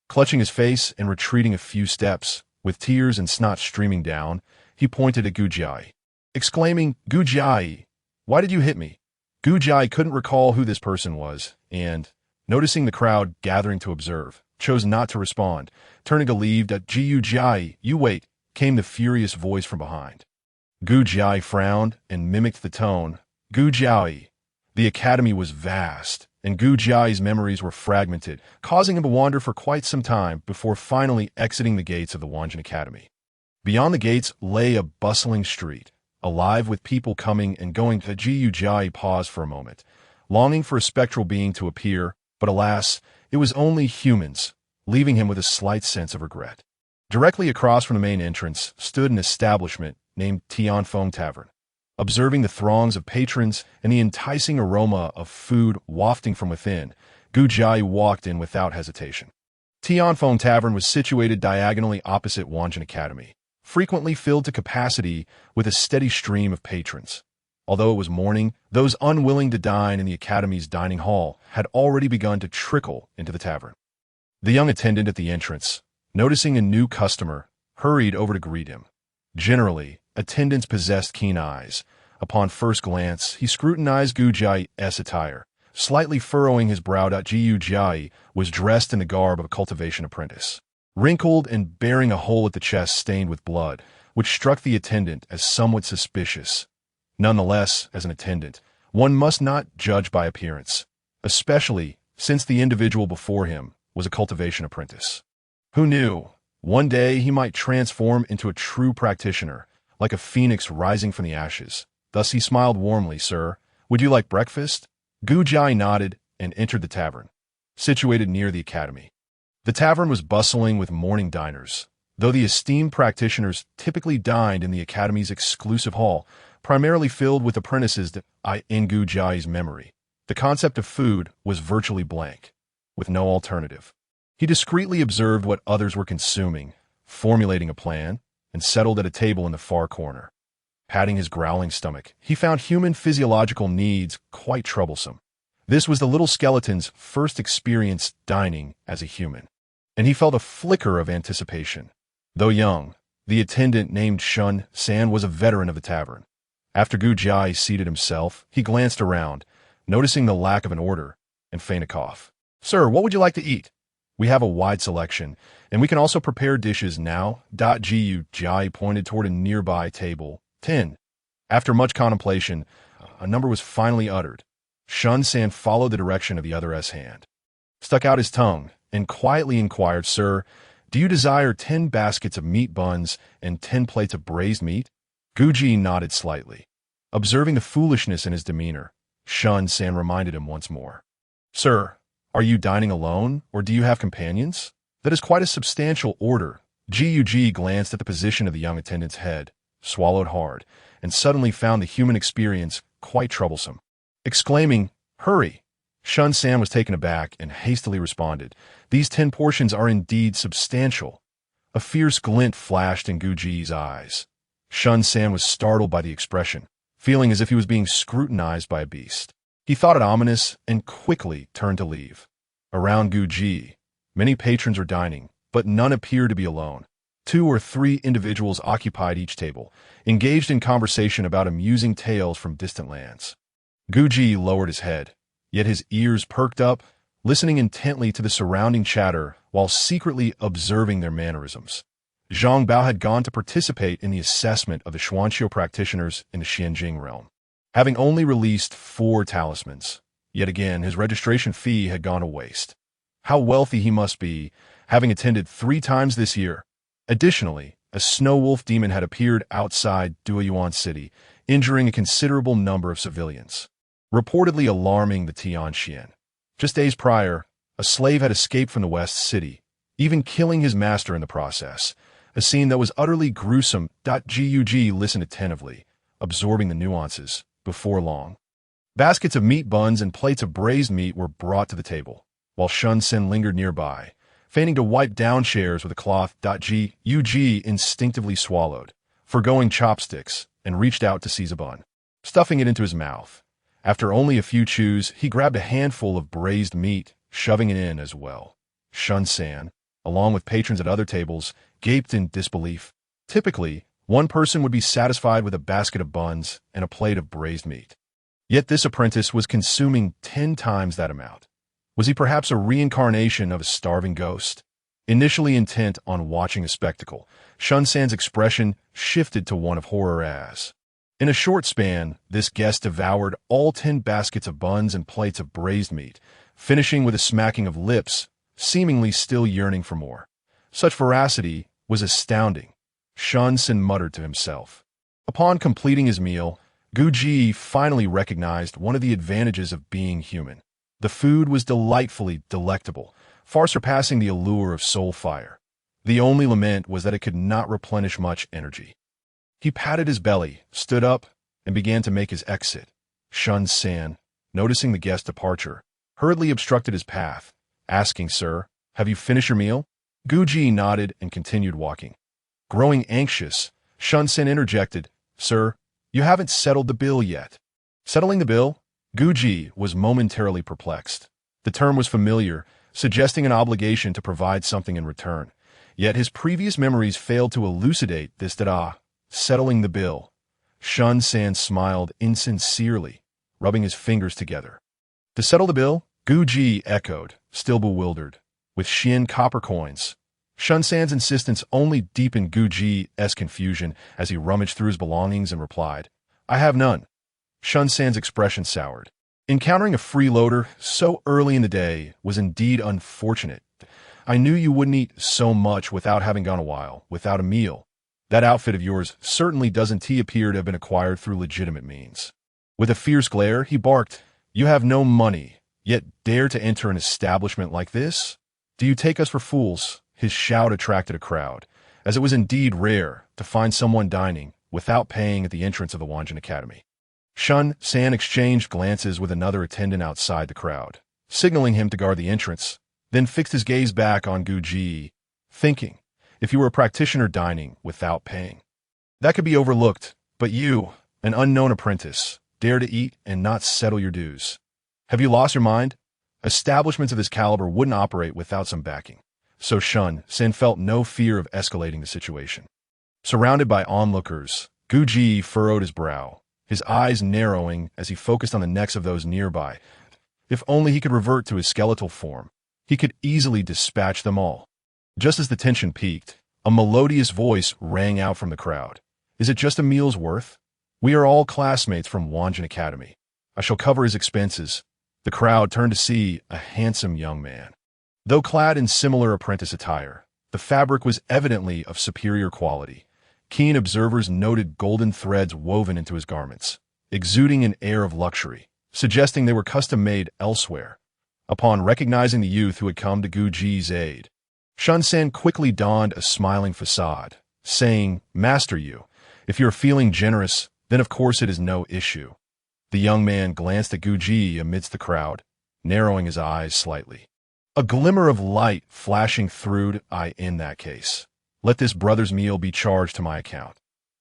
Speaker 1: Clutching his face and retreating a few steps, with tears and snot streaming down, he pointed at Gu Jiai, exclaiming, "Gu Jiai, why did you hit me?" Gu Jiai couldn't recall who this person was, and, noticing the crowd gathering to observe, chose not to respond. Turning to leave. Gu Jiai, you wait, came the furious voice from behind. Gu Jiai frowned and mimicked the tone. Gu Jiai. The academy was vast, and Gu Jiai's memories were fragmented, causing him to wander for quite some time before finally exiting the gates of the Wanjin Academy. Beyond the gates lay a bustling street, alive with people coming and going. Gu Jiai paused for a moment, longing for a spectral being to appear, but alas, it was only humans, leaving him with a slight sense of regret. Directly across from the main entrance stood an establishment named Tianfeng Tavern. Observing the throngs of patrons and the enticing aroma of food wafting from within, Gu Jiai walked in without hesitation. Tianfeng Tavern was situated diagonally opposite Wanjin Academy, frequently filled to capacity with a steady stream of patrons. Although it was morning, those unwilling to dine in the Academy's dining hall had already begun to trickle into the tavern. The young attendant at the entrance, noticing a new customer, hurried over to greet him. Generally, attendants possessed keen eyes. Upon first glance, he scrutinized Gu Jiai's attire, slightly furrowing his brow. Gu Jiai was dressed in the garb of a cultivation apprentice, wrinkled and bearing a hole at the chest stained with blood, which struck the attendant as somewhat suspicious. Nonetheless, as an attendant, one must not judge by appearance, especially since the individual before him was a cultivation apprentice. Who knew? One day he might transform into a true practitioner, like a phoenix rising from the ashes. Thus he smiled warmly. "Sir, would you like breakfast?" Gu Jiai nodded and entered the tavern, situated near the academy. The tavern was bustling with morning diners. Though the esteemed practitioners typically dined in the Academy's exclusive hall, primarily filled with apprentices in Gu Jiai's memory, the concept of food was virtually blank, with no alternative. He discreetly observed what others were consuming, formulating a plan, and settled at a table in the far corner. Patting his growling stomach, he found human physiological needs quite troublesome. This was the little skeleton's first experience dining as a human, and he felt a flicker of anticipation. Though young, the attendant named Shun San was a veteran of the tavern. After Gu Jai seated himself, he glanced around, noticing the lack of an order, and feigned a cough. "Sir, what would you like to eat? We have a wide selection, and we can also prepare dishes now." Gu Jai pointed toward a nearby table. 10. After much contemplation, a number was finally uttered. Shun San followed the direction of the other's hand, stuck out his tongue, and quietly inquired, "Sir, do you desire 10 baskets of meat buns and 10 plates of braised meat?" Guji nodded slightly. Observing the foolishness in his demeanor, Shun San reminded him once more. "Sir, are you dining alone, or do you have companions? That is quite a substantial order." Gug glanced at the position of the young attendant's head, swallowed hard, and suddenly found the human experience quite troublesome. Exclaiming, "Hurry!" Shun San was taken aback and hastily responded, "These 10 portions are indeed substantial." A fierce glint flashed in Guji's eyes. Shun San was startled by the expression, feeling as if he was being scrutinized by a beast. He thought it ominous and quickly turned to leave. Around Guji, many patrons were dining, but none appeared to be alone. 2 or 3 individuals occupied each table, engaged in conversation about amusing tales from distant lands. Guji lowered his head, yet his ears perked up, listening intently to the surrounding chatter while secretly observing their mannerisms. Zhang Bao had gone to participate in the assessment of the Xuanqiu practitioners in the Xianjing realm, having only released 4 talismans. Yet again, his registration fee had gone to waste. How wealthy he must be, having attended 3 times this year. Additionally, a snow wolf demon had appeared outside Duoyuan City, injuring a considerable number of civilians, reportedly alarming the Tianxian. Just days prior, a slave had escaped from the West City, even killing his master in the process, a scene that was utterly gruesome. Gug listened attentively, absorbing the nuances. Before long, baskets of meat buns and plates of braised meat were brought to the table, while Shun Sen lingered nearby, feigning to wipe down chairs with a cloth. Gug instinctively swallowed, forgoing chopsticks, and reached out to seize a bun, stuffing it into his mouth. After only a few chews, he grabbed a handful of braised meat, shoving it in as well. Shun San, along with patrons at other tables, gaped in disbelief. Typically, one person would be satisfied with a basket of buns and a plate of braised meat. Yet this apprentice was consuming 10 times that amount. Was he perhaps a reincarnation of a starving ghost? Initially intent on watching a spectacle, Shun San's expression shifted to one of horror as, in a short span, this guest devoured all 10 baskets of buns and plates of braised meat, finishing with a smacking of lips, seemingly still yearning for more. Such voracity was astounding, Shun San muttered to himself. Upon completing his meal, Guji finally recognized one of the advantages of being human. The food was delightfully delectable, far surpassing the allure of soul fire. The only lament was that it could not replenish much energy. He patted his belly, stood up, and began to make his exit. Shun San, noticing the guest's departure, hurriedly obstructed his path, asking, "Sir, have you finished your meal?" Guji nodded and continued walking. Growing anxious, Shun San interjected, "Sir, you haven't settled the bill yet." Settling the bill? Guji was momentarily perplexed. The term was familiar, suggesting an obligation to provide something in return. Yet his previous memories failed to elucidate this. Settling the bill. Shun San smiled insincerely, rubbing his fingers together. "To settle the bill?" Guji echoed, still bewildered. "With Xian copper coins." Shun San's insistence only deepened Guji's confusion as he rummaged through his belongings and replied, "I have none." Shun San's expression soured. Encountering a freeloader so early in the day was indeed unfortunate. "I knew you wouldn't eat so much without having gone a while without a meal. That outfit of yours certainly doesn't appear to have been acquired through legitimate means." With a fierce glare, he barked, "You have no money, yet dare to enter an establishment like this? Do you take us for fools?" His shout attracted a crowd, as it was indeed rare to find someone dining without paying at the entrance of the Wanjin Academy. Shun San exchanged glances with another attendant outside the crowd, signaling him to guard the entrance, then fixed his gaze back on Gu Ji, thinking, if you were a practitioner dining without paying, that could be overlooked, but you, an unknown apprentice, dare to eat and not settle your dues. Have you lost your mind? Establishments of this caliber wouldn't operate without some backing, so Shun San felt no fear of escalating the situation. Surrounded by onlookers, Gu Ji furrowed his brow, his eyes narrowing as he focused on the necks of those nearby. If only he could revert to his skeletal form, he could easily dispatch them all. Just as the tension peaked, a melodious voice rang out from the crowd. Is it just a meal's worth? We are all classmates from Wanjin Academy. I shall cover his expenses. The crowd turned to see a handsome young man. Though clad in similar apprentice attire, the fabric was evidently of superior quality. Keen observers noted golden threads woven into his garments, exuding an air of luxury, suggesting they were custom-made elsewhere. Upon recognizing the youth who had come to Gu Ji's aid, Shun San quickly donned a smiling facade, saying, Master Yu, if you're feeling generous, then of course it is no issue. The young man glanced at Gu Ji amidst the crowd, narrowing his eyes slightly. A glimmer of light flashing through in that case. Let this brother's meal be charged to my account.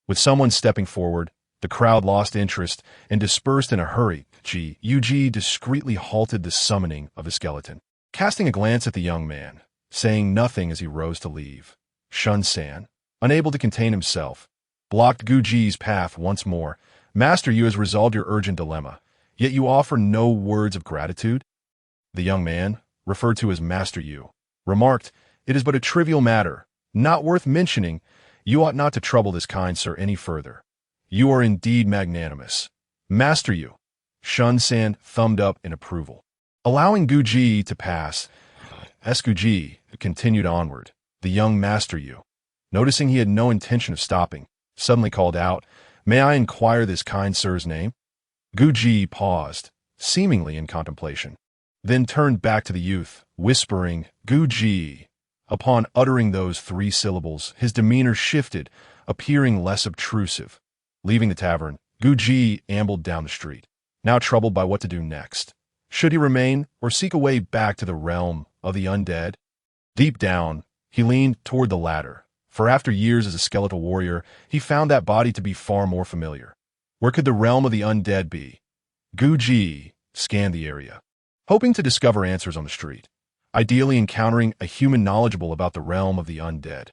Speaker 1: With someone stepping forward, the crowd lost interest and dispersed in a hurry. Yu Ji discreetly halted the summoning of a skeleton, casting a glance at the young man, saying nothing as he rose to leave. Shun San, unable to contain himself, blocked Gu Ji's path once more. Master Yu has resolved your urgent dilemma, yet you offer no words of gratitude? The young man, referred to as Master Yu, remarked, It is but a trivial matter, not worth mentioning. You ought not to trouble this kind sir any further. You are indeed magnanimous. Master Yu. Shun San thumbed up in approval. Allowing Gu Ji to pass, Gu Ji continued onward. The young Master Yu, noticing he had no intention of stopping, suddenly called out, May I inquire this kind sir's name? Gu Ji paused, seemingly in contemplation, then turned back to the youth, whispering, Gu Ji. Upon uttering those 3 syllables, his demeanor shifted, appearing less obtrusive. Leaving the tavern, Gu Ji ambled down the street, now troubled by what to do next. Should he remain or seek a way back to the realm of the undead? Deep down, he leaned toward the latter, for after years as a skeletal warrior, he found that body to be far more familiar. Where could the realm of the undead be? Gu Ji scanned the area, hoping to discover answers on the street, ideally encountering a human knowledgeable about the realm of the undead.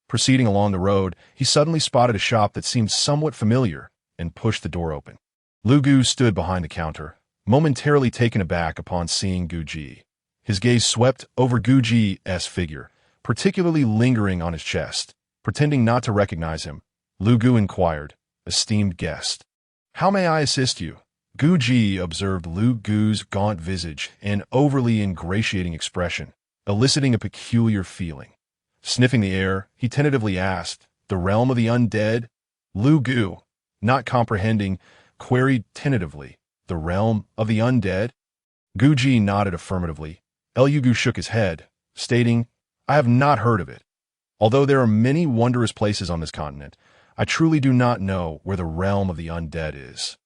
Speaker 1: Proceeding along the road, he suddenly spotted a shop that seemed somewhat familiar and pushed the door open. Lu Gu stood behind the counter, momentarily taken aback upon seeing Gu Ji. His gaze swept over Gu Ji's figure, particularly lingering on his chest. Pretending not to recognize him, Lu Gu inquired, Esteemed guest, how may I assist you? Gu Ji observed Lu Gu's gaunt visage and overly ingratiating expression, eliciting a peculiar feeling. Sniffing the air, he tentatively asked, The realm of the undead? Lu Gu, not comprehending, queried tentatively, The realm of the undead? Gu Ji nodded affirmatively. Lu Gu shook his head, stating, I have not heard of it. Although there are many wondrous places on this continent, I truly do not know where the realm of the undead is.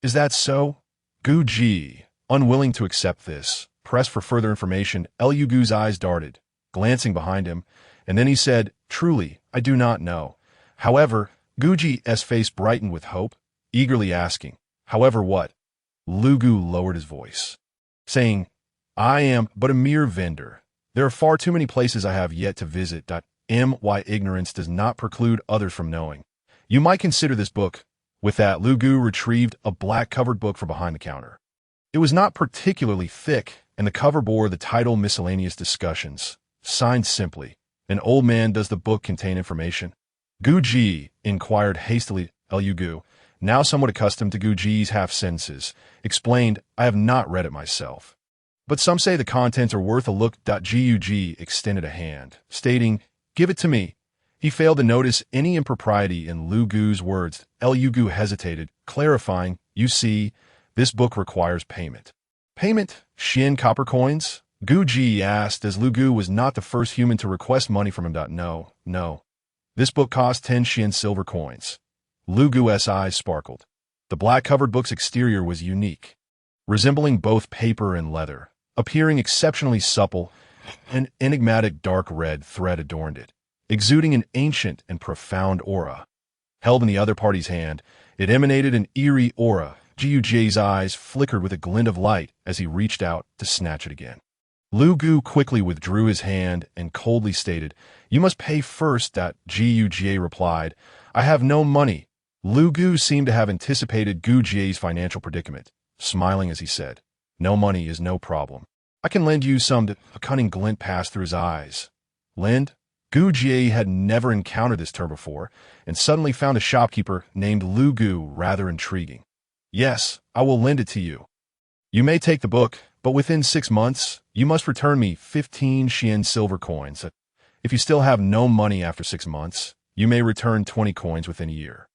Speaker 1: Is that so? Gu Ji, unwilling to accept this, pressed for further information. Lu Gu's eyes darted, glancing behind him, and then he said, Truly, I do not know. However, Gu Ji's face brightened with hope, eagerly asking, However what? Lu Gu lowered his voice, saying, I am but a mere vendor. There are far too many places I have yet to visit. My ignorance does not preclude others from knowing. You might consider this book. With that, Lu Gu retrieved a black-covered book from behind the counter. It was not particularly thick, and the cover bore the title Miscellaneous Discussions, signed simply, An old man, does the book contain information? Gu Ji inquired hastily. Lu Gu, now somewhat accustomed to Gu Ji's half-sentences, explained, I have not read it myself. But some say the contents are worth a look. Gu Ji extended a hand, stating, Give it to me. He failed to notice any impropriety in Lu Gu's words. Lu Gu hesitated, clarifying, You see, this book requires payment. Payment? Xin copper coins? Gu Ji asked, as Lu Gu was not the first human to request money from him. No. This book cost 10 Xian silver coins. Lu Gu's eyes sparkled. The black-covered book's exterior was unique, resembling both paper and leather. Appearing exceptionally supple, an enigmatic dark red thread adorned it, exuding an ancient and profound aura. Held in the other party's hand, it emanated an eerie aura. Gu's eyes flickered with a glint of light as he reached out to snatch it again. Lu Gu quickly withdrew his hand and coldly stated, "You must pay first." That Gu replied, "I have no money." Lu Gu seemed to have anticipated Gu Jie's financial predicament, smiling as he said, "No money is no problem. I can lend you some." A cunning glint passed through his eyes. Lend? Gu Jie had never encountered this term before, and suddenly found a shopkeeper named Lu Gu rather intriguing. "Yes, I will lend it to you. You may take the book, but within 6 months, you must return me 15 Xian silver coins. If you still have no money after 6 months, you may return 20 coins within a year."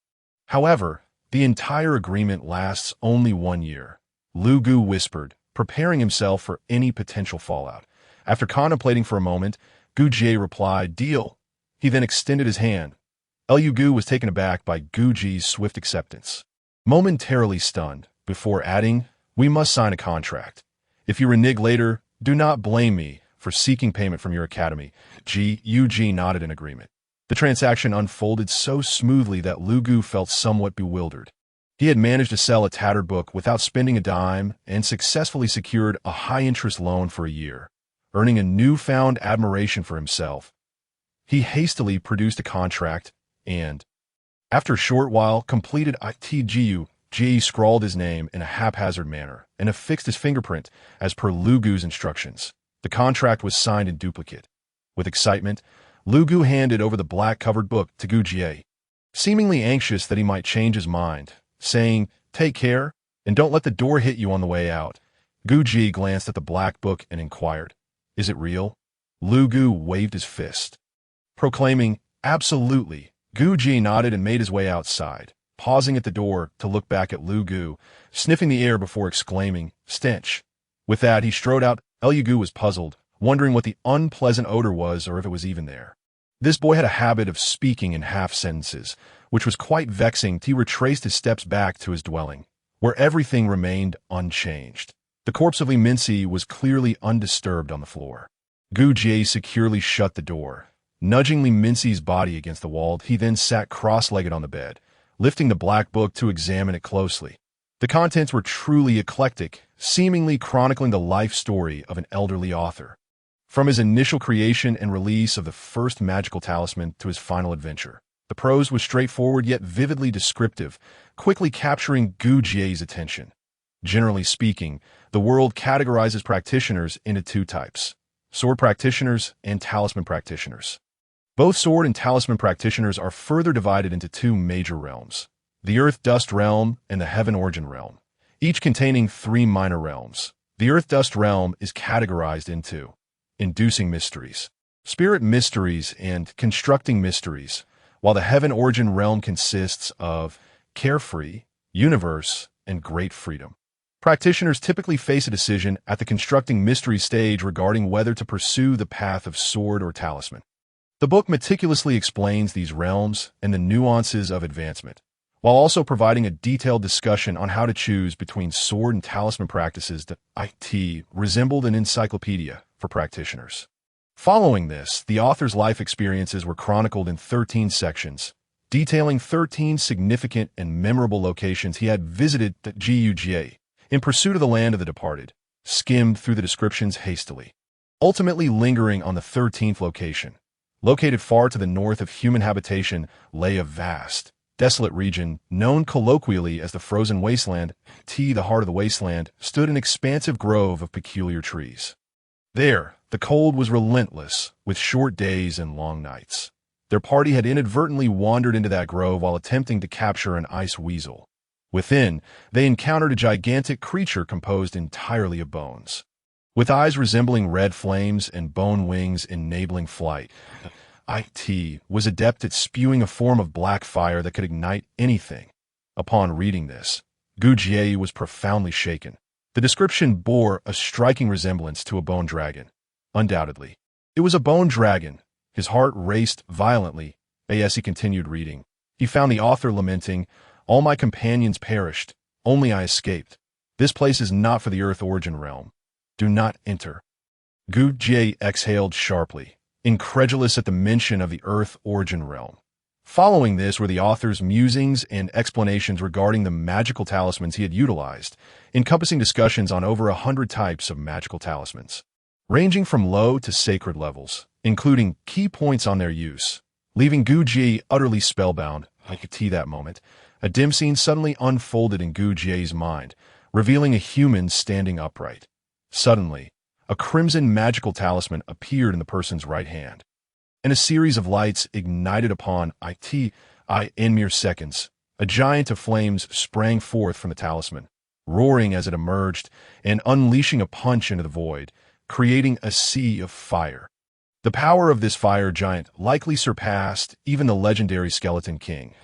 Speaker 1: However, the entire agreement lasts only 1 year, Lu Gu whispered, preparing himself for any potential fallout. After contemplating for a moment, Gu Jie replied, "Deal." He then extended his hand. Lu Gu was taken aback by Gu Jie's swift acceptance, momentarily stunned, before adding, "We must sign a contract. If you renege later, do not blame me for seeking payment from your academy." Gu nodded in agreement. The transaction unfolded so smoothly that Lu Gu felt somewhat bewildered. He had managed to sell a tattered book without spending a dime and successfully secured a high-interest loan for a year, earning a newfound admiration for himself. He hastily produced a contract and, after a short while, completed it. Gu scrawled his name in a haphazard manner and affixed his fingerprint as per Lu Gu's instructions. The contract was signed in duplicate. With excitement, Lu Gu handed over the black-covered book to Gu Jie, seemingly anxious that he might change his mind, saying, "Take care, and don't let the door hit you on the way out." Gu Jie glanced at the black book and inquired, "Is it real?" Lu Gu waved his fist, proclaiming, "Absolutely." Gu Jie nodded and made his way outside, pausing at the door to look back at Lu Gu, sniffing the air before exclaiming, "Stench." With that, he strode out. Lu Gu was puzzled, wondering what the unpleasant odor was or if it was even there. This boy had a habit of speaking in half-sentences, which was quite vexing. He retraced his steps back to his dwelling, where everything remained unchanged. The corpse of Li Minci was clearly undisturbed on the floor. Gu Jie securely shut the door. Nudging Li Minci's body against the wall, he then sat cross-legged on the bed, lifting the black book to examine it closely. The contents were truly eclectic, seemingly chronicling the life story of an elderly author, from his initial creation and release of the first magical talisman to his final adventure. The prose was straightforward yet vividly descriptive, quickly capturing Gu Jie's attention. Generally speaking, the world categorizes practitioners into 2 types: sword practitioners and talisman practitioners. Both sword and talisman practitioners are further divided into 2 major realms: the Earth-Dust realm and the Heaven-Origin realm, each containing 3 minor realms. The Earth-Dust realm is categorized into inducing mysteries, spirit mysteries, and constructing mysteries, while the Heaven-Origin realm consists of carefree, universe, and great freedom. Practitioners typically face a decision at the constructing mystery stage regarding whether to pursue the path of sword or talisman. The book meticulously explains these realms and the nuances of advancement, while also providing a detailed discussion on how to choose between sword and talisman practices. It resembled an encyclopedia for practitioners. Following this, the author's life experiences were chronicled in 13 sections, detailing 13 significant and memorable locations he had visited. Gu Jie, in pursuit of the land of the departed, skimmed through the descriptions hastily, ultimately lingering on the 13th location. Located far to the north of human habitation lay a vast, desolate region known colloquially as the Frozen Wasteland. The heart of the wasteland stood an expansive grove of peculiar trees. There, the cold was relentless, with short days and long nights. Their party had inadvertently wandered into that grove while attempting to capture an ice weasel. Within, they encountered a gigantic creature composed entirely of bones, with eyes resembling red flames and bone wings enabling flight. It was adept at spewing a form of black fire that could ignite anything. Upon reading this, Gu Jie was profoundly shaken. The description bore a striking resemblance to a bone dragon. Undoubtedly, it was a bone dragon. His heart raced violently As he continued reading, he found the author lamenting, "All my companions perished, only I escaped. This place is not for the Earth Origin realm. Do not enter." Gu Jie exhaled sharply, incredulous at the mention of the Earth Origin realm. Following this were the author's musings and explanations regarding the magical talismans he had utilized, encompassing discussions on over 100 types of magical talismans, ranging from low to sacred levels, including key points on their use. Leaving Gu Jie utterly spellbound, I could see that moment, a dim scene suddenly unfolded in Gu Jie's mind, revealing a human standing upright. Suddenly, a crimson magical talisman appeared in the person's right hand, and a series of lights ignited upon it. In mere seconds, a giant of flames sprang forth from the talisman, roaring as it emerged and unleashing a punch into the void, creating a sea of fire. The power of this fire giant likely surpassed even the legendary Skeleton King.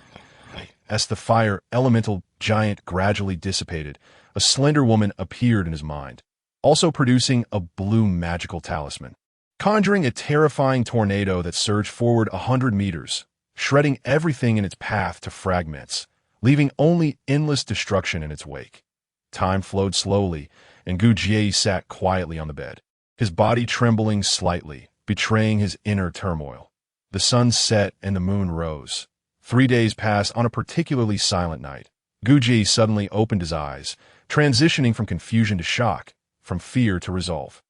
Speaker 1: As the fire elemental giant gradually dissipated, a slender woman appeared in his mind, also producing a blue magical talisman, conjuring a terrifying tornado that surged forward 100 meters, shredding everything in its path to fragments, leaving only endless destruction in its wake. Time flowed slowly, and Gu Jie sat quietly on the bed, his body trembling slightly, betraying his inner turmoil. The sun set and the moon rose. 3 days passed on a particularly silent night. Gu Jie suddenly opened his eyes, transitioning from confusion to shock, from fear to resolve.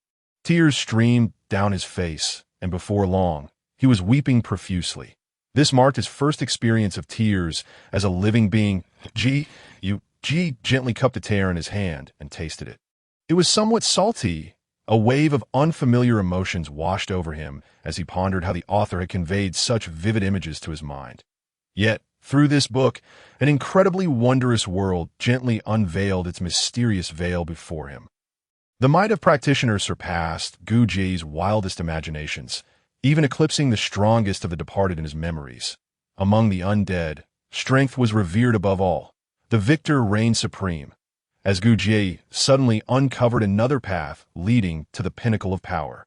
Speaker 1: Tears streamed down his face, and before long, he was weeping profusely. This marked his first experience of tears as a living being. Ji gently cupped a tear in his hand and tasted it. It was somewhat salty. A wave of unfamiliar emotions washed over him as he pondered how the author had conveyed such vivid images to his mind. Yet, through this book, an incredibly wondrous world gently unveiled its mysterious veil before him. The might of practitioner surpassed Gu Jie's wildest imaginations, even eclipsing the strongest of the departed in his memories. Among the undead, strength was revered above all. The victor reigned supreme, as Gu Jie suddenly uncovered another path leading to the pinnacle of power.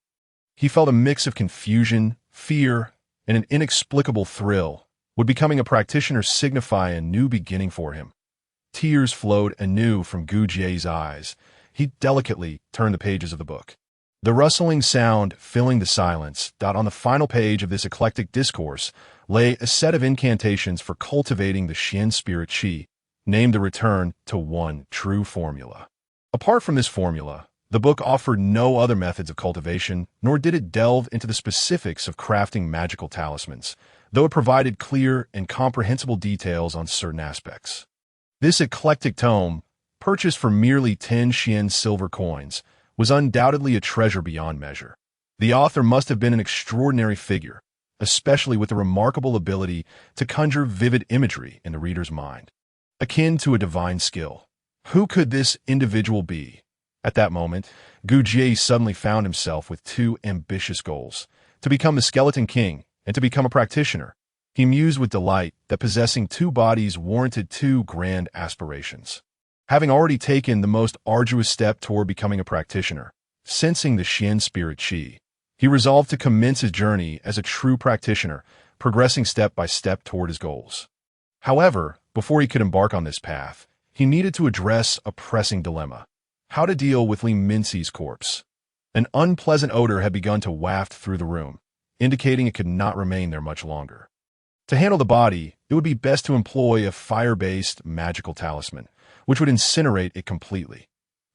Speaker 1: He felt a mix of confusion, fear, and an inexplicable thrill. Would becoming a practitioner signify a new beginning for him? Tears flowed anew from Gu Jie's eyes. He delicately turned the pages of the book, the rustling sound filling the silence. On the final page of this eclectic discourse lay a set of incantations for cultivating the Xian spirit qi, named the Return to One True Formula. Apart from this formula, the book offered no other methods of cultivation, nor did it delve into the specifics of crafting magical talismans, though it provided clear and comprehensible details on certain aspects. This eclectic tome, purchased for merely 10 Xian silver coins, was undoubtedly a treasure beyond measure. The author must have been an extraordinary figure, especially with the remarkable ability to conjure vivid imagery in the reader's mind, akin to a divine skill. Who could this individual be? At that moment, Gu Jie suddenly found himself with two ambitious goals: to become the Skeleton King and to become a practitioner. He mused with delight that possessing two bodies warranted two grand aspirations. Having already taken the most arduous step toward becoming a practitioner, sensing the Xian spirit qi, he resolved to commence his journey as a true practitioner, progressing step by step toward his goals. However, before he could embark on this path, he needed to address a pressing dilemma: how to deal with Li Minxi's corpse. An unpleasant odor had begun to waft through the room, indicating it could not remain there much longer. To handle the body, it would be best to employ a fire-based magical talisman, which would incinerate it completely.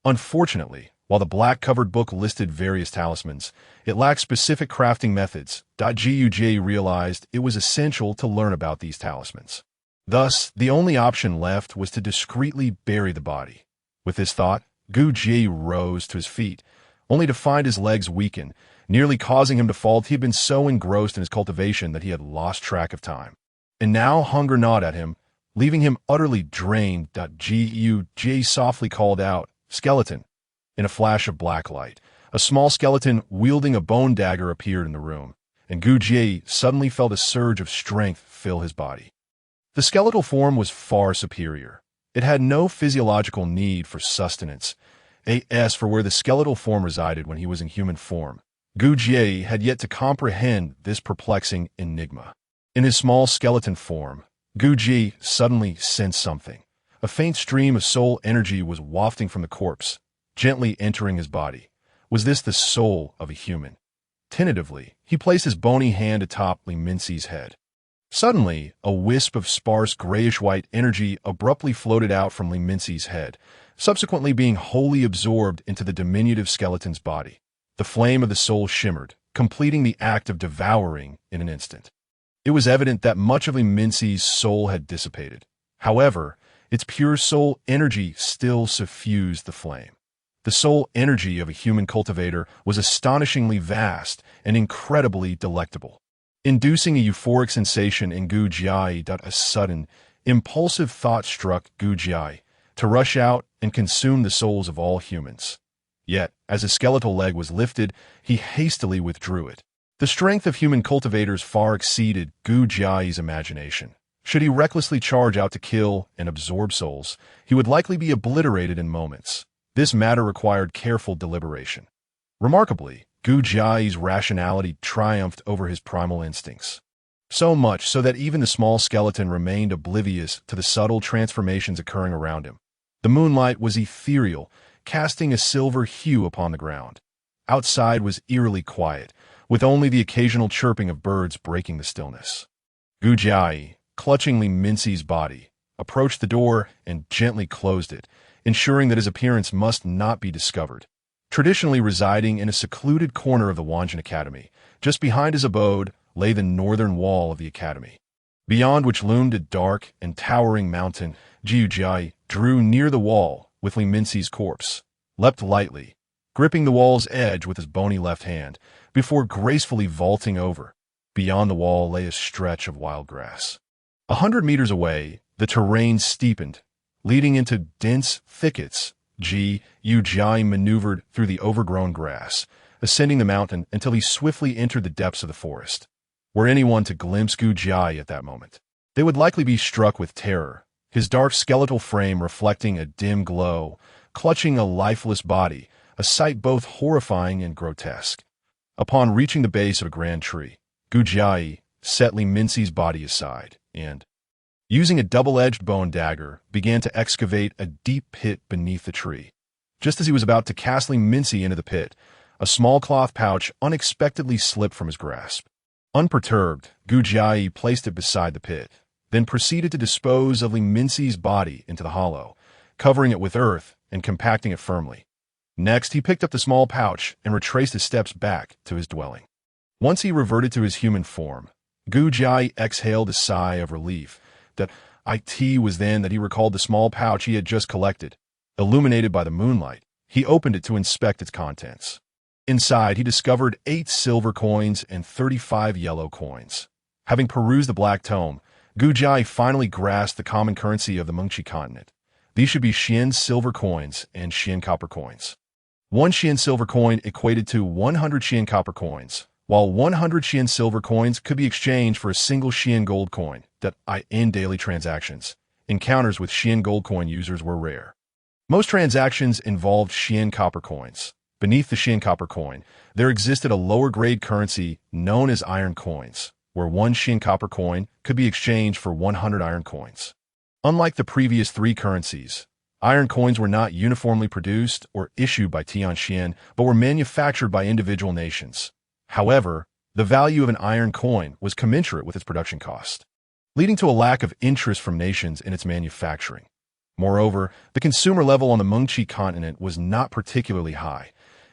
Speaker 1: Unfortunately, while the black-covered book listed various talismans, it lacked specific crafting methods. Gu Jie realized it was essential to learn about these talismans. Thus, the only option left was to discreetly bury the body. With this thought, Gu Jie rose to his feet, only to find his legs weaken, nearly causing him to fall. He had been so engrossed in his cultivation that he had lost track of time. And now hunger gnawed at him, leaving him utterly drained. Gu Jie softly called out, "Skeleton." In a flash of black light, a small skeleton wielding a bone dagger appeared in the room, and Gu Jie suddenly felt a surge of strength fill his body. The skeletal form was far superior. It had no physiological need for sustenance. As for where the skeletal form resided when he was in human form, Gu Jie had yet to comprehend this perplexing enigma. In his small skeleton form, Guji suddenly sensed something. A faint stream of soul energy was wafting from the corpse, gently entering his body. Was this the soul of a human? Tentatively, he placed his bony hand atop Li Minxi's head. Suddenly, a wisp of sparse grayish-white energy abruptly floated out from Li Minxi's head, subsequently being wholly absorbed into the diminutive skeleton's body. The flame of the soul shimmered, completing the act of devouring in an instant. It was evident that much of Li Minxi's soul had dissipated. However, its pure soul energy still suffused the flame. The soul energy of a human cultivator was astonishingly vast and incredibly delectable, inducing a euphoric sensation in Gu Jiai. A sudden, impulsive thought struck Gu Jiai to rush out and consume the souls of all humans. Yet, as his skeletal leg was lifted, he hastily withdrew it. The strength of human cultivators far exceeded Gu Jiai's imagination. Should he recklessly charge out to kill and absorb souls, he would likely be obliterated in moments. This matter required careful deliberation. Remarkably, Gu Jiai's rationality triumphed over his primal instincts. So much so that even the small skeleton remained oblivious to the subtle transformations occurring around him. The moonlight was ethereal, casting a silver hue upon the ground. Outside was eerily quiet, with only the occasional chirping of birds breaking the stillness. Gu Jiai, clutching Li Minxi's body, approached the door and gently closed it, ensuring that his appearance must not be discovered. Traditionally residing in a secluded corner of the Wanjin Academy, just behind his abode lay the northern wall of the academy, beyond which loomed a dark and towering mountain. Jiu Jiai drew near the wall with Li Minxi's corpse, leapt lightly, gripping the wall's edge with his bony left hand, before gracefully vaulting over. Beyond the wall lay a stretch of wild grass. 100 meters away, the terrain steepened, leading into dense thickets. Jiu Jiai maneuvered through the overgrown grass, ascending the mountain until he swiftly entered the depths of the forest. Were anyone to glimpse Gu Jiai at that moment, they would likely be struck with terror, his dark skeletal frame reflecting a dim glow, clutching a lifeless body, a sight both horrifying and grotesque. Upon reaching the base of a grand tree, Gu Jiai set Li Minxi's body aside and, using a double-edged bone dagger, began to excavate a deep pit beneath the tree. Just as he was about to cast Li Minxi into the pit, a small cloth pouch unexpectedly slipped from his grasp. Unperturbed, Gu Jiai placed it beside the pit, then proceeded to dispose of Li Minxi's body into the hollow, covering it with earth and compacting it firmly. Next, he picked up the small pouch and retraced his steps back to his dwelling. Once he reverted to his human form, Gu Jiai exhaled a sigh of relief. That it was then that he recalled the small pouch he had just collected. Illuminated by the moonlight, he opened it to inspect its contents. Inside, he discovered 8 silver coins and 35 yellow coins. Having perused the black tome, Gu Jiai finally grasped the common currency of the Mengqi continent. These should be Xian silver coins and Xian copper coins. 1 Xian silver coin equated to 100 Xian copper coins, while 100 Xian silver coins could be exchanged for a single Xian gold coin. In daily transactions, encounters with Xian gold coin users were rare. Most transactions involved Xian copper coins. Beneath the Xian copper coin, there existed a lower-grade currency known as iron coins, where 1 Xian copper coin could be exchanged for 100 iron coins. Unlike the previous 3 currencies, iron coins were not uniformly produced or issued by Tianxian, but were manufactured by individual nations. However, the value of an iron coin was commensurate with its production cost, leading to a lack of interest from nations in its manufacturing. Moreover, the consumer level on the Mengqi continent was not particularly high.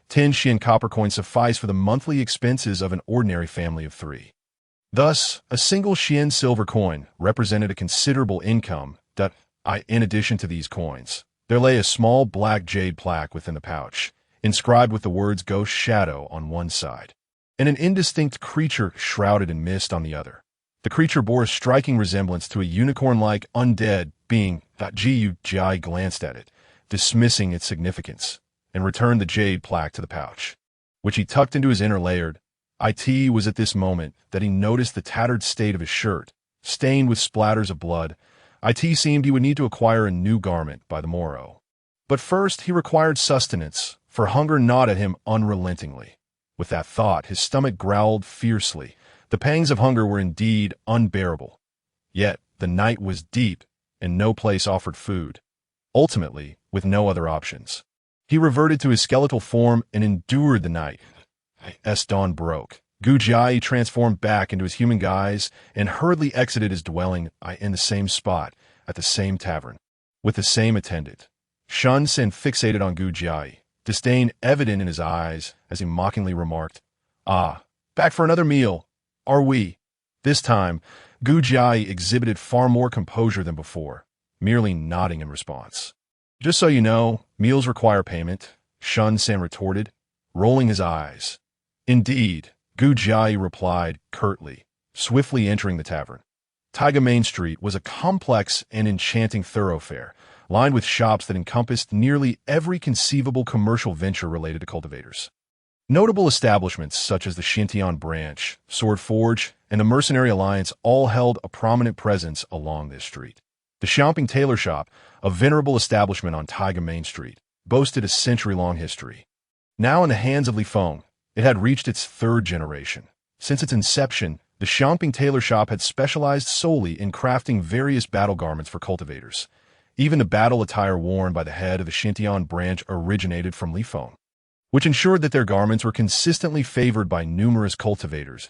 Speaker 1: 10 Xian copper coins sufficed for the monthly expenses of an ordinary family of 3. Thus, a single Xian silver coin represented a considerable income. In addition to these coins, there lay a small black jade plaque within the pouch, inscribed with the words Ghost Shadow on one side, and an indistinct creature shrouded in mist on the other. The creature bore a striking resemblance to a unicorn-like undead being. Jiu Jiai glanced at it, dismissing its significance, and returned the jade plaque to the pouch, which he tucked into his inner layered. It was at this moment that he noticed the tattered state of his shirt, stained with splatters of blood. It seemed he would need to acquire a new garment by the morrow. But first he required sustenance, for hunger gnawed at him unrelentingly. With that thought, his stomach growled fiercely. The pangs of hunger were indeed unbearable. Yet, the night was deep, and no place offered food. Ultimately, with no other options, he reverted to his skeletal form and endured the night. As dawn broke, Gujai transformed back into his human guise and hurriedly exited his dwelling in the same spot, at the same tavern, with the same attendant. Shun Sen fixated on Gujai, disdain evident in his eyes as he mockingly remarked, "Ah, back for another meal, are we?" This time, Gujai exhibited far more composure than before, merely nodding in response. "Just so you know, meals require payment," Shun Sen retorted, rolling his eyes. "Indeed," Gujai replied curtly, swiftly entering the tavern. Taiga Main Street was a complex and enchanting thoroughfare, lined with shops that encompassed nearly every conceivable commercial venture related to cultivators. Notable establishments such as the Xintian Branch, Sword Forge, and the Mercenary Alliance all held a prominent presence along this street. The Xiaoping Tailor Shop, a venerable establishment on Taiga Main Street, boasted a century-long history. Now in the hands of Li Feng, it had reached its third generation. Since its inception, the Xiaoping Tailor Shop had specialized solely in crafting various battle garments for cultivators. Even the battle attire worn by the head of the Xintian branch originated from Li Feng, which ensured that their garments were consistently favored by numerous cultivators.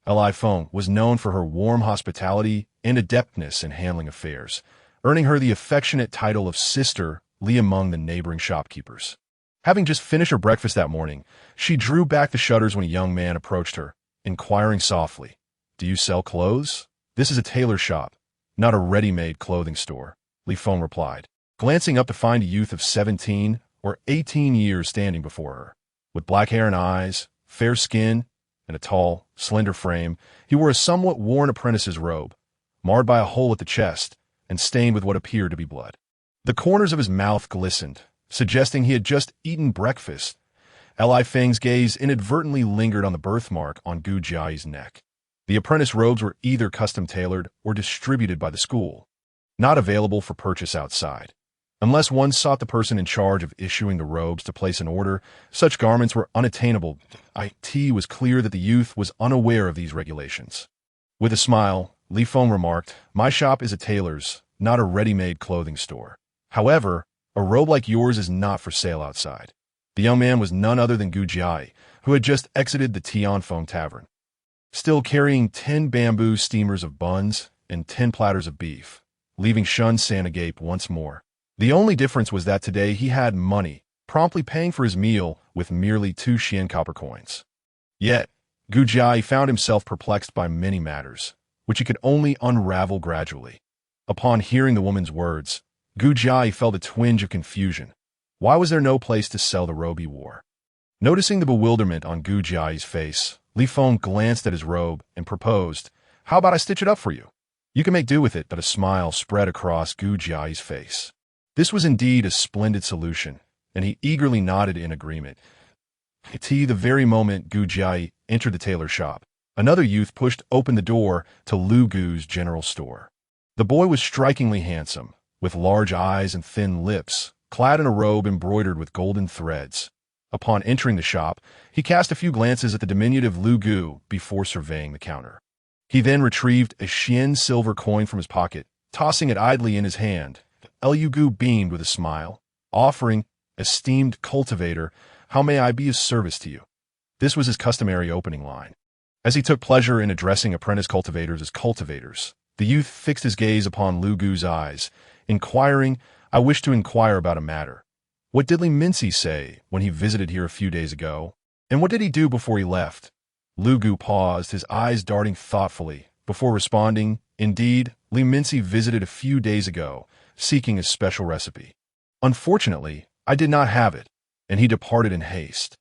Speaker 1: Li Feng was known for her warm hospitality and adeptness in handling affairs, earning her the affectionate title of Sister Li among the neighboring shopkeepers. Having just finished her breakfast that morning, she drew back the shutters when a young man approached her, inquiring softly, "Do you sell clothes?" "This is a tailor shop, not a ready-made clothing store," Li Feng replied, glancing up to find a youth of 17 or 18 years standing before her. With black hair and eyes, fair skin, and a tall, slender frame, he wore a somewhat worn apprentice's robe, marred by a hole at the chest and stained with what appeared to be blood. The corners of his mouth glistened, suggesting he had just eaten breakfast. Li Feng's gaze inadvertently lingered on the birthmark on Gu Jiai's neck. The apprentice robes were either custom-tailored or distributed by the school, not available for purchase outside. Unless one sought the person in charge of issuing the robes to place an order, such garments were unattainable. It was clear that the youth was unaware of these regulations. With a smile, Li Feng remarked, "My shop is a tailor's, not a ready-made clothing store. However, a robe like yours is not for sale outside." The young man was none other than Gu Jai, who had just exited the Tianfeng Tavern, still carrying 10 bamboo steamers of buns and 10 platters of beef, leaving Shun San agape once more. The only difference was that today he had money, promptly paying for his meal with merely 2 Xian copper coins. Yet, Gu Jai found himself perplexed by many matters, which he could only unravel gradually. Upon hearing the woman's words, Gu Jai felt a twinge of confusion. Why was there no place to sell the robe he wore? Noticing the bewilderment on Gu Jai's face, Li Feng glanced at his robe and proposed, "How about I stitch it up for you? You can make do with it," but a smile spread across Gu Jai's face. This was indeed a splendid solution, and he eagerly nodded in agreement. The very moment Gu Jai entered the tailor shop, another youth pushed open the door to Lu Gu's general store. The boy was strikingly handsome, with large eyes and thin lips, clad in a robe embroidered with golden threads. Upon entering the shop, he cast a few glances at the diminutive Lu Gu before surveying the counter. He then retrieved a Xian silver coin from his pocket, tossing it idly in his hand. Lu Gu beamed with a smile, offering, "Esteemed cultivator, how may I be of service to you?" This was his customary opening line. As he took pleasure in addressing apprentice cultivators as cultivators, the youth fixed his gaze upon Lu Gu's eyes, inquiring, "I wish to inquire about a matter. What did Li Minci say when he visited here a few days ago? And what did he do before he left?" Lu Gu paused, his eyes darting thoughtfully, before responding, "Indeed, Li Minci visited a few days ago, seeking a special recipe. Unfortunately, I did not have it, and he departed in haste."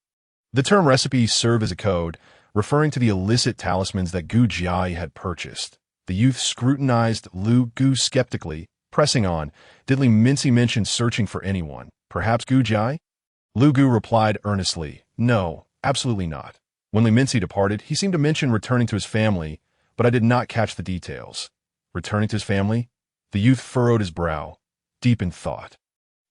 Speaker 1: The term recipe served as a code, referring to the illicit talismans that Gu Jai had purchased. The youth scrutinized Lu Gu skeptically, pressing on, "Did Li Minci mention searching for anyone, perhaps Gu Jai?" Lu Gu replied earnestly, "No, absolutely not. When Li Minci departed, he seemed to mention returning to his family, but I did not catch the details." Returning to his family? The youth furrowed his brow, deep in thought.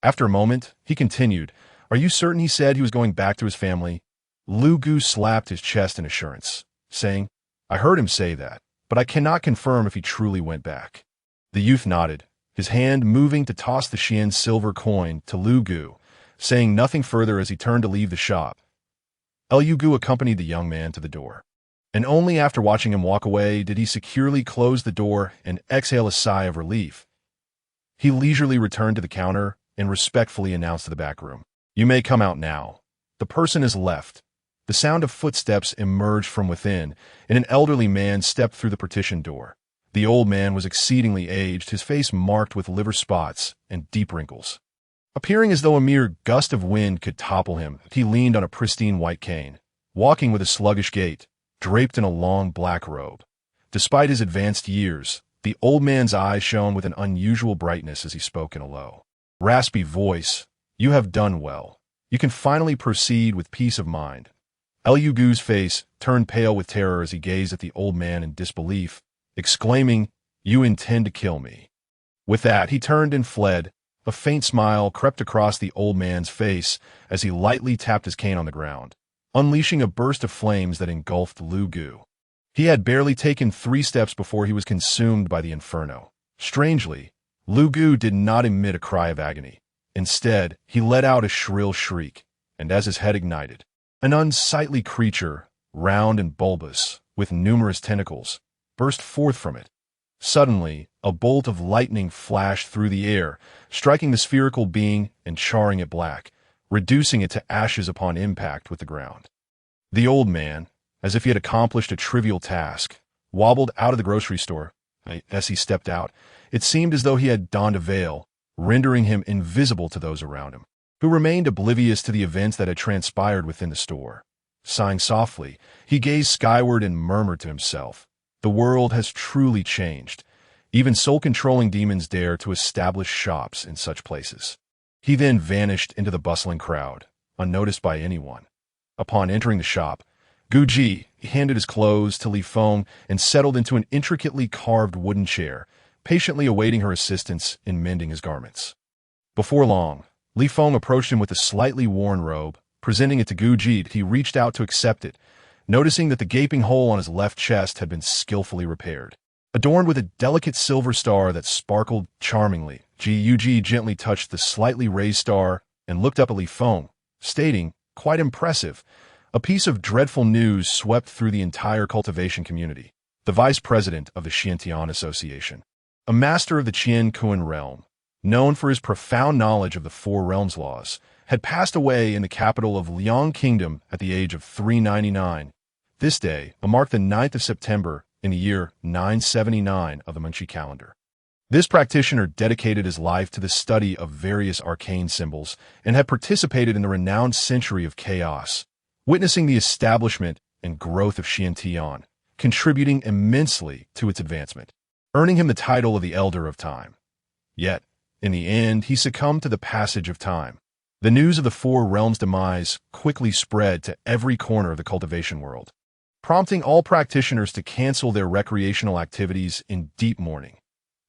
Speaker 1: After a moment, he continued, "Are you certain he said he was going back to his family?" Lu Gu slapped his chest in assurance, saying, I heard him say that, but I cannot confirm if he truly went back. The youth nodded, his hand moving to toss the Xian silver coin to Lu Gu, saying nothing further as he turned to leave the shop. Lu Gu accompanied the young man to the door, and only after watching him walk away did he securely close the door and exhale a sigh of relief. He leisurely returned to the counter and respectfully announced to the back room, "You may come out now. The person has left." The sound of footsteps emerged from within, and an elderly man stepped through the partition door. The old man was exceedingly aged, his face marked with liver spots and deep wrinkles. Appearing as though a mere gust of wind could topple him, he leaned on a pristine white cane, walking with a sluggish gait, draped in a long black robe. Despite his advanced years, the old man's eyes shone with an unusual brightness as he spoke in a low, raspy voice. "You have done well. You can finally proceed with peace of mind." Lu Gu's face turned pale with terror as he gazed at the old man in disbelief, exclaiming, "You intend to kill me." With that, he turned and fled. A faint smile crept across the old man's face as he lightly tapped his cane on the ground, unleashing a burst of flames that engulfed Lu Gu. He had barely taken 3 steps before he was consumed by the inferno. Strangely, Lu Gu did not emit a cry of agony. Instead, he let out a shrill shriek, and as his head ignited, an unsightly creature, round and bulbous, with numerous tentacles, burst forth from it. Suddenly, a bolt of lightning flashed through the air, striking the spherical being and charring it black, reducing it to ashes upon impact with the ground. The old man, as if he had accomplished a trivial task, wobbled out of the grocery store. As he stepped out, it seemed as though he had donned a veil, rendering him invisible to those around him, who remained oblivious to the events that had transpired within the store. Sighing softly, he gazed skyward and murmured to himself, "The world has truly changed. Even soul-controlling demons dare to establish shops in such places." He then vanished into the bustling crowd, unnoticed by anyone. Upon entering the shop, Guji handed his clothes to Li Feng and settled into an intricately carved wooden chair, patiently awaiting her assistance in mending his garments. Before long, Li Feng approached him with a slightly worn robe. Presenting it to Guji, he reached out to accept it, noticing that the gaping hole on his left chest had been skillfully repaired. Adorned with a delicate silver star that sparkled charmingly, Guji gently touched the slightly raised star and looked up at Li Feng, stating, "Quite impressive." A piece of dreadful news swept through the entire cultivation community. The vice president of the Xiantian Association, a master of the Qian Kuan realm, known for his profound knowledge of the Four Realms laws, had passed away in the capital of Liang Kingdom at the age of 399. This day marked the 9th of September in the year 979 of the Manchi calendar. This practitioner dedicated his life to the study of various arcane symbols and had participated in the renowned Century of Chaos, witnessing the establishment and growth of Xiantian, contributing immensely to its advancement, earning him the title of the Elder of Time. Yet, in the end, he succumbed to the passage of time. The news of the Four Realms' demise quickly spread to every corner of the cultivation world, prompting all practitioners to cancel their recreational activities in deep mourning.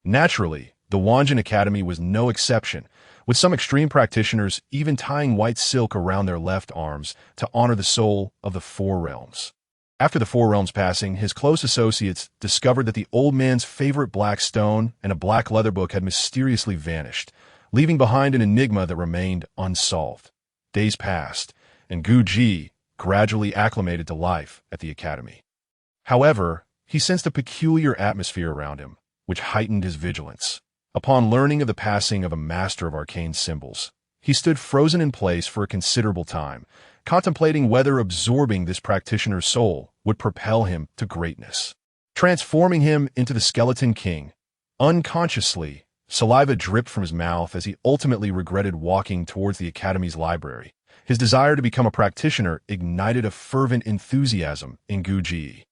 Speaker 1: Naturally, the Wanjin Academy was no exception, with some extreme practitioners even tying white silk around their left arms to honor the soul of the Four Realms. After the Four Realms' passing, his close associates discovered that the old man's favorite black stone and a black leather book had mysteriously vanished, leaving behind an enigma that remained unsolved. Days passed, and Guji gradually acclimated to life at the academy. However, he sensed a peculiar atmosphere around him, which heightened his vigilance. Upon learning of the passing of a master of arcane symbols, he stood frozen in place for a considerable time, contemplating whether absorbing this practitioner's soul would propel him to greatness, transforming him into the Skeleton King. Unconsciously, saliva dripped from his mouth as he ultimately regretted walking towards the academy's library. His desire to become a practitioner ignited a fervent enthusiasm in Guji,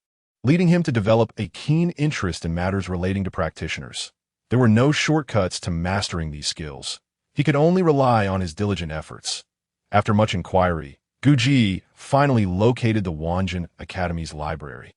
Speaker 1: leading him to develop a keen interest in matters relating to practitioners. There were no shortcuts to mastering these skills. He could only rely on his diligent efforts. After much inquiry, Guji finally located the Wanjin Academy's library.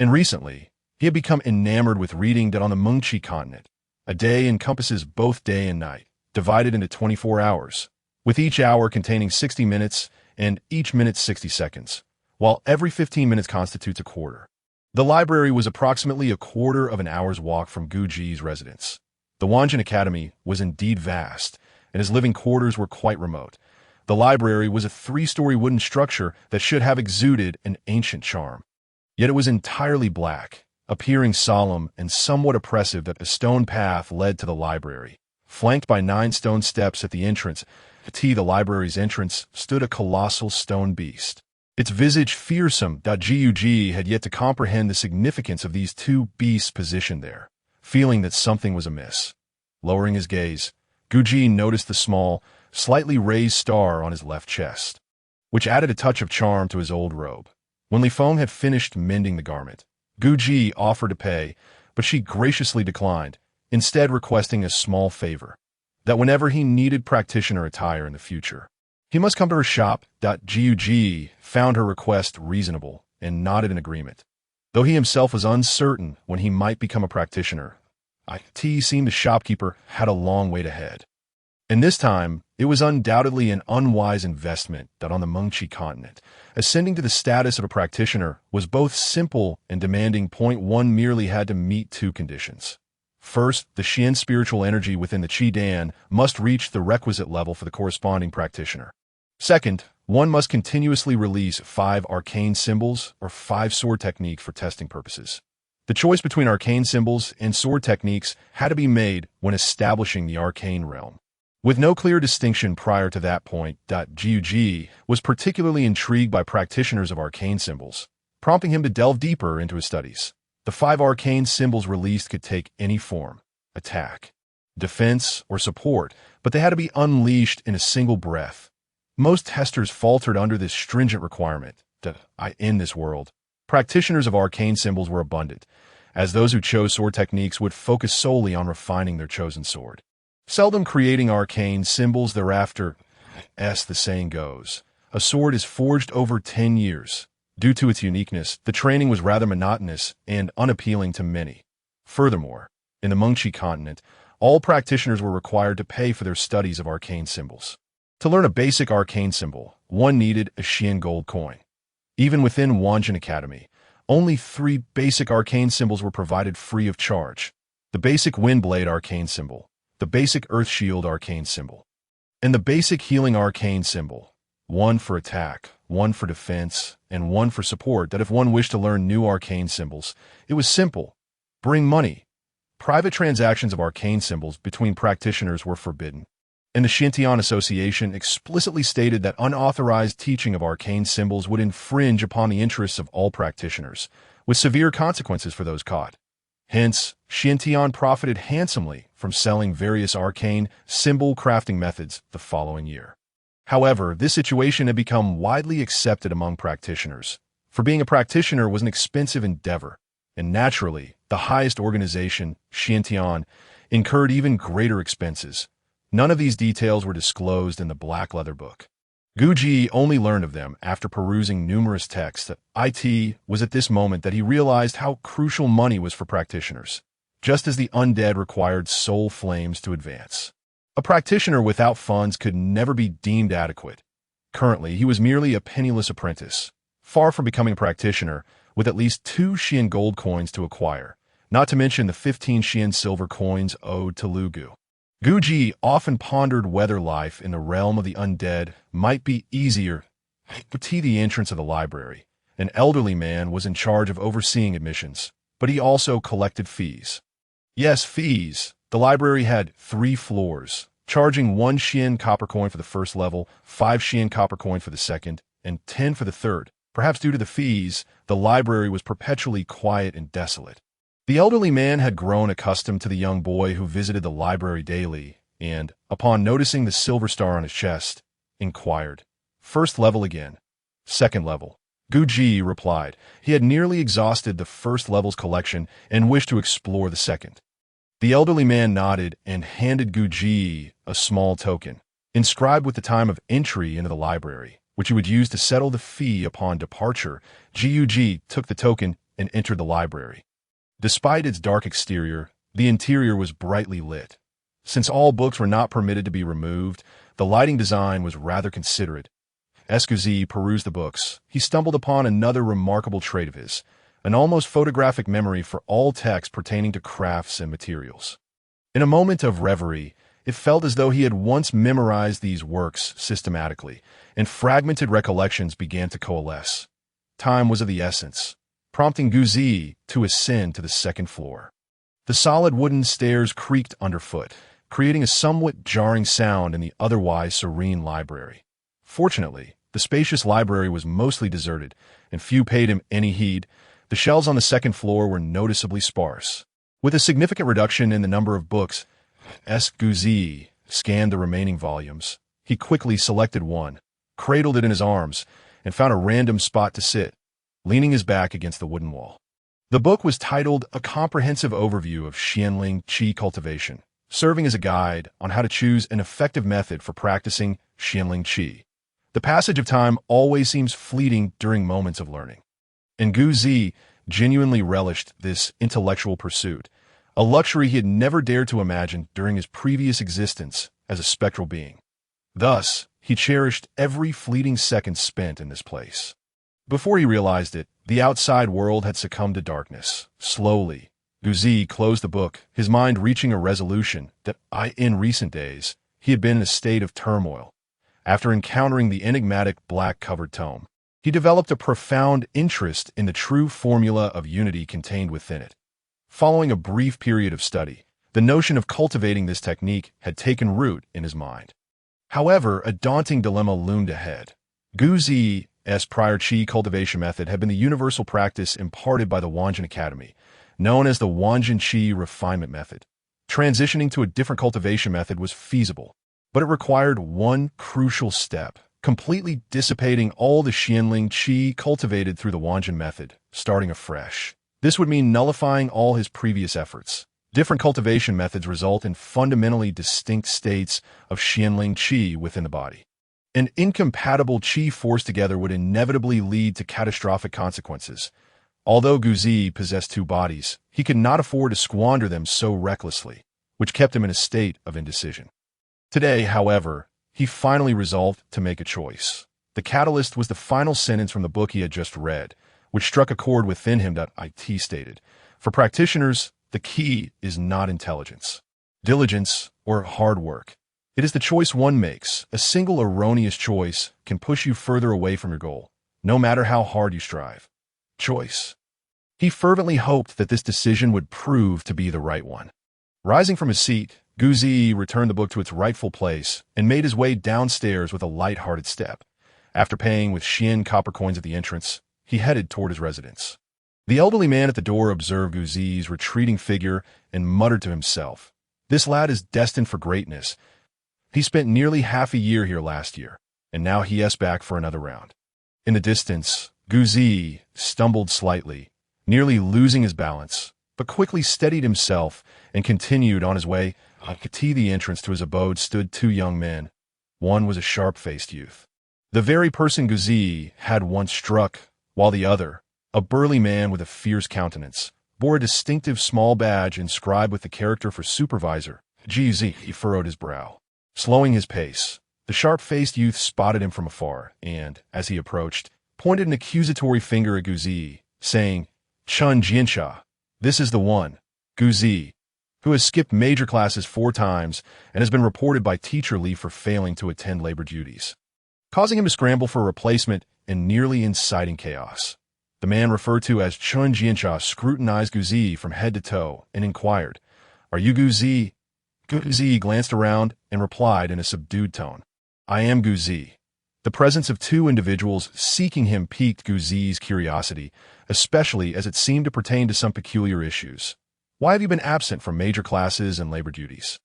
Speaker 1: And recently, he had become enamored with reading that on the Mengqi continent, a day encompasses both day and night, divided into 24 hours, with each hour containing 60 minutes and each minute 60 seconds, while every 15 minutes constitutes a quarter. The library was approximately a quarter of an hour's walk from Guji's residence. The Wanjin Academy was indeed vast, and his living quarters were quite remote. The library was a three-story wooden structure that should have exuded an ancient charm. Yet it was entirely black, appearing solemn and somewhat oppressive that a stone path led to the library. Flanked by 9 stone steps at the entrance, to the library's entrance stood a colossal stone beast. Its visage fearsome. Gug had yet to comprehend the significance of these 2 beasts positioned there, feeling that something was amiss. Lowering his gaze, Guji noticed the small, slightly raised star on his left chest, which added a touch of charm to his old robe. When Li Feng had finished mending the garment, Guji offered to pay, but she graciously declined, instead requesting a small favor, that whenever he needed practitioner attire in the future, he must come to her shop. Gug found her request reasonable and nodded in agreement. Though he himself was uncertain when he might become a practitioner, it seemed the shopkeeper had a long wait ahead. And this time, it was undoubtedly an unwise investment that on the Mengqi continent, ascending to the status of a practitioner was both simple and demanding. Point 1 merely had to meet 2 conditions. First, the Xian spiritual energy within the Qi Dan must reach the requisite level for the corresponding practitioner. Second, one must continuously release 5 arcane symbols or 5 sword techniques for testing purposes. The choice between arcane symbols and sword techniques had to be made when establishing the arcane realm. With no clear distinction prior to that point, Gug was particularly intrigued by practitioners of arcane symbols, prompting him to delve deeper into his studies. The 5 arcane symbols released could take any form: attack, defense, or support, but they had to be unleashed in a single breath. Most testers faltered under this stringent requirement. In this world, practitioners of arcane symbols were abundant, as those who chose sword techniques would focus solely on refining their chosen sword, seldom creating arcane symbols thereafter. As the saying goes, a sword is forged over 10 years. Due to its uniqueness, the training was rather monotonous and unappealing to many. Furthermore, in the Mengqi continent, all practitioners were required to pay for their studies of arcane symbols. To learn a basic arcane symbol, one needed a Xian gold coin. Even within Wanjin Academy, only 3 basic arcane symbols were provided free of charge: the basic wind blade arcane symbol, the basic earth shield arcane symbol, and the basic healing arcane symbol. 1 for attack, 1 for defense, and 1 for support. That if one wished to learn new arcane symbols, it was simple: bring money. Private transactions of arcane symbols between practitioners were forbidden, and the Xintian Association explicitly stated that unauthorized teaching of arcane symbols would infringe upon the interests of all practitioners, with severe consequences for those caught. Hence, Xintian profited handsomely from selling various arcane symbol crafting methods the following year. However, this situation had become widely accepted among practitioners, for being a practitioner was an expensive endeavor, and naturally, the highest organization, Xintian, incurred even greater expenses. None of these details were disclosed in the black leather book. Guji only learned of them after perusing numerous texts. It was at this moment that he realized how crucial money was for practitioners, just as the undead required soul flames to advance. A practitioner without funds could never be deemed adequate. Currently, he was merely a penniless apprentice, far from becoming a practitioner, with at least 2 Xian gold coins to acquire, not to mention the 15 Xian silver coins owed to Lugu. Guji often pondered whether life in the realm of the undead might be easier. At the entrance of the library, an elderly man was in charge of overseeing admissions, but he also collected fees. Yes, fees. The library had 3 floors, charging 1 Xian copper coin for the first level, 5 Xian copper coin for the second, and 10 for the third. Perhaps due to the fees, the library was perpetually quiet and desolate. The elderly man had grown accustomed to the young boy who visited the library daily, and, upon noticing the silver star on his chest, inquired, "First level again?" "Second level." Guji replied. He had nearly exhausted the first level's collection and wished to explore the second. The elderly man nodded and handed Guji a small token, inscribed with the time of entry into the library, which he would use to settle the fee upon departure. Gug took the token and entered the library. Despite its dark exterior, the interior was brightly lit. Since all books were not permitted to be removed, the lighting design was rather considerate. As Guzi perused the books, he stumbled upon another remarkable trait of his, an almost photographic memory for all text pertaining to crafts and materials. In a moment of reverie, it felt as though he had once memorized these works systematically, and fragmented recollections began to coalesce. Time was of the essence, prompting Guzi to ascend to the second floor. The solid wooden stairs creaked underfoot, creating a somewhat jarring sound in the otherwise serene library. Fortunately, the spacious library was mostly deserted, and few paid him any heed. The shelves on the second floor were noticeably sparse. With a significant reduction in the number of books, Guzi scanned the remaining volumes. He quickly selected one, cradled it in his arms, and found a random spot to sit, leaning his back against the wooden wall. The book was titled A Comprehensive Overview of Xianling Qi Cultivation, serving as a guide on how to choose an effective method for practicing Xianling Qi. The passage of time always seems fleeting during moments of learning, and Guzi genuinely relished this intellectual pursuit, a luxury he had never dared to imagine during his previous existence as a spectral being. Thus, he cherished every fleeting second spent in this place. Before he realized it, the outside world had succumbed to darkness. Slowly, Guzi closed the book, his mind reaching a resolution that in recent days, he had been in a state of turmoil. After encountering the enigmatic black-covered tome, he developed a profound interest in the true formula of unity contained within it. Following a brief period of study, the notion of cultivating this technique had taken root in his mind. However, a daunting dilemma loomed ahead. Guzi's prior Qi cultivation method had been the universal practice imparted by the Wanjin Academy, known as the Wanjin Qi refinement method. Transitioning to a different cultivation method was feasible, but it required one crucial step: completely dissipating all the Xianling Qi cultivated through the Wanjin method, starting afresh. This would mean nullifying all his previous efforts. Different cultivation methods result in fundamentally distinct states of Xianling Qi within the body. An incompatible Qi forced together would inevitably lead to catastrophic consequences. Although Guzi possessed two bodies, he could not afford to squander them so recklessly, which kept him in a state of indecision. Today, however, he finally resolved to make a choice. The catalyst was the final sentence from the book he had just read, which struck a chord within him. It stated, "For practitioners, the key is not intelligence, diligence, or hard work. It is the choice one makes. A single erroneous choice can push you further away from your goal, no matter how hard you strive. Choice." He fervently hoped that this decision would prove to be the right one. Rising from his seat, Guzi returned the book to its rightful place and made his way downstairs with a light-hearted step. After paying with Xian copper coins at the entrance, he headed toward his residence. The elderly man at the door observed Guzi's retreating figure and muttered to himself, "This lad is destined for greatness. He spent nearly half a year here last year, and now he is back for another round." In the distance, Guzi stumbled slightly, nearly losing his balance, but quickly steadied himself and continued on his way. At the entrance to his abode stood two young men. One was a sharp-faced youth, the very person Guzi had once struck, while the other, a burly man with a fierce countenance, bore a distinctive small badge inscribed with the character for supervisor. Guzi furrowed his brow. Slowing his pace, the sharp-faced youth spotted him from afar and, as he approached, pointed an accusatory finger at Guzi, saying, "Chun Jiansha, this is the one, Guzi, who has skipped major classes 4 times and has been reported by Teacher Li for failing to attend labor duties," causing him to scramble for a replacement and nearly inciting chaos. The man referred to as Chun Jiansha scrutinized Guzi from head to toe and inquired, "Are you Guzi?" Guzi glanced around and replied in a subdued tone, "I am Guzi." The presence of two individuals seeking him piqued Guzi's curiosity, especially as it seemed to pertain to some peculiar issues. "Why have you been absent from major classes and labor duties?"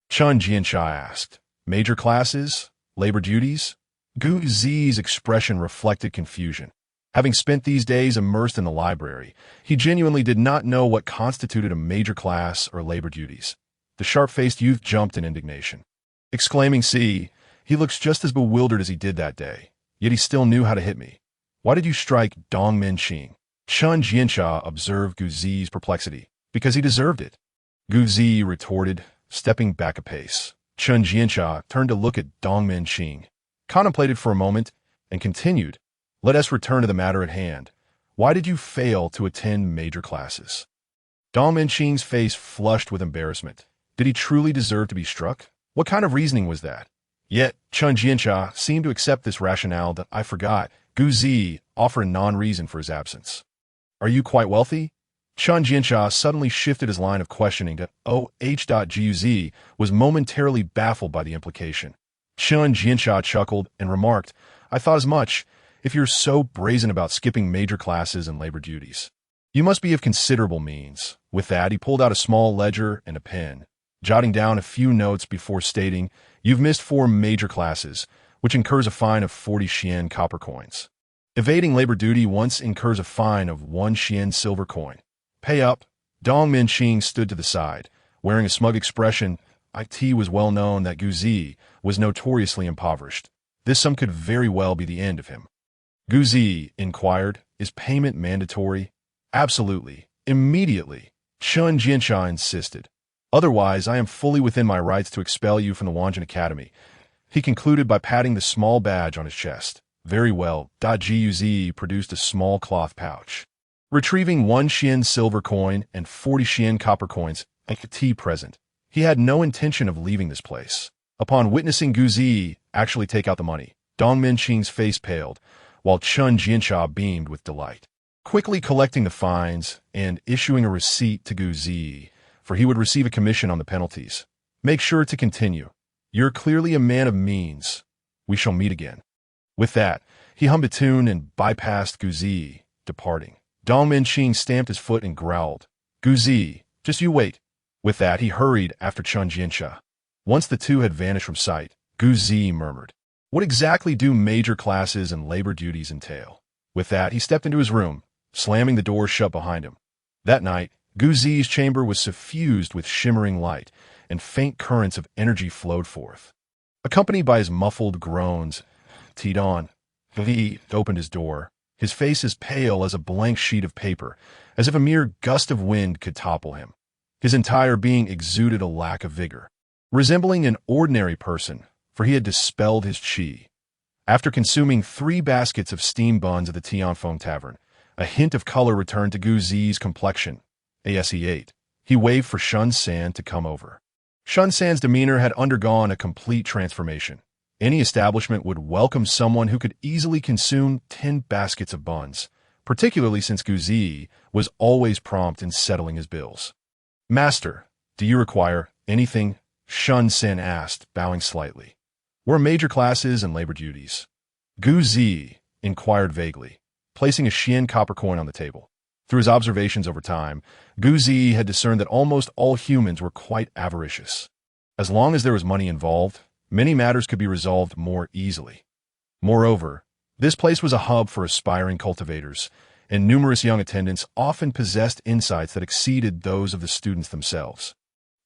Speaker 1: Chun Jiansha asked. "Major classes? Labor duties?" Guzi's expression reflected confusion. Having spent these days immersed in the library, he genuinely did not know what constituted a major class or labor duties. The sharp-faced youth jumped in indignation, exclaiming, "See, he looks just as bewildered as he did that day, yet he still knew how to hit me. Why did you strike Dongmen Qing?" Chun Jiansha observed Guzi's perplexity. "Because he deserved it," Guzi retorted, stepping back a pace. Chun Jiansha turned to look at Dongmen Qing, contemplated for a moment, and continued, "Let us return to the matter at hand. Why did you fail to attend major classes? Dong Menqing's face flushed with embarrassment. Did he truly deserve to be struck? What kind of reasoning was that? Yet, Chun Jianxia seemed to accept this rationale that I forgot. Gu Zi offered a non-reason for his absence. Are you quite wealthy? Chun Jianxia suddenly shifted his line of questioning to Guz was momentarily baffled by the implication. Chun Jianxia chuckled and remarked, I thought as much, if you're so brazen about skipping major classes and labor duties. You must be of considerable means. With that, he pulled out a small ledger and a pen, jotting down a few notes before stating, You've missed 4 major classes, which incurs a fine of 40 Xian copper coins. Evading labor duty once incurs a fine of 1 Xian silver coin. Pay up. Dong Menqing stood to the side, wearing a smug expression. It was well known that Gu Zi was notoriously impoverished. This sum could very well be the end of him. Gu Zi inquired, Is payment mandatory? Absolutely. Immediately. Chun Jianxia insisted. Otherwise, I am fully within my rights to expel you from the Wanjin Academy. He concluded by patting the small badge on his chest. Very well. Guz produced a small cloth pouch. Retrieving 1 Xian silver coin and 40 Xian copper coins, It present. He had no intention of leaving this place. Upon witnessing Gu Zi actually take out the money, Dong Menqing's face paled, while Chun Jianxia beamed with delight. Quickly collecting the fines and issuing a receipt to Gu Zi, for he would receive a commission on the penalties. Make sure to continue. You're clearly a man of means. We shall meet again. With that, he hummed a tune and bypassed Gu Zi, departing. Dong Menqing stamped his foot and growled, Gu Zi, just you wait. With that, he hurried after Chun Jianxia. Once the two had vanished from sight, Gu Zi murmured, What exactly do major classes and labor duties entail? With that, he stepped into his room, slamming the door shut behind him. That night, Gu Zi's chamber was suffused with shimmering light, and faint currents of energy flowed forth. Accompanied by his muffled groans, Tidon, he opened his door, his face as pale as a blank sheet of paper, as if a mere gust of wind could topple him. His entire being exuded a lack of vigor. Resembling an ordinary person, for he had dispelled his qi. After consuming 3 baskets of steamed buns at the Tianfeng Tavern, a hint of color returned to Gu Zi's complexion. As he ate, he waved for Shun San to come over. Shun San's demeanor had undergone a complete transformation. Any establishment would welcome someone who could easily consume 10 baskets of buns, particularly since Gu Zi was always prompt in settling his bills. Master, do you require anything? Shun San asked, bowing slightly. What are major classes and labor duties? Gu Zi inquired vaguely, placing a Xian copper coin on the table. Through his observations over time, Gu Zi had discerned that almost all humans were quite avaricious. As long as there was money involved, many matters could be resolved more easily. Moreover, this place was a hub for aspiring cultivators, and numerous young attendants often possessed insights that exceeded those of the students themselves.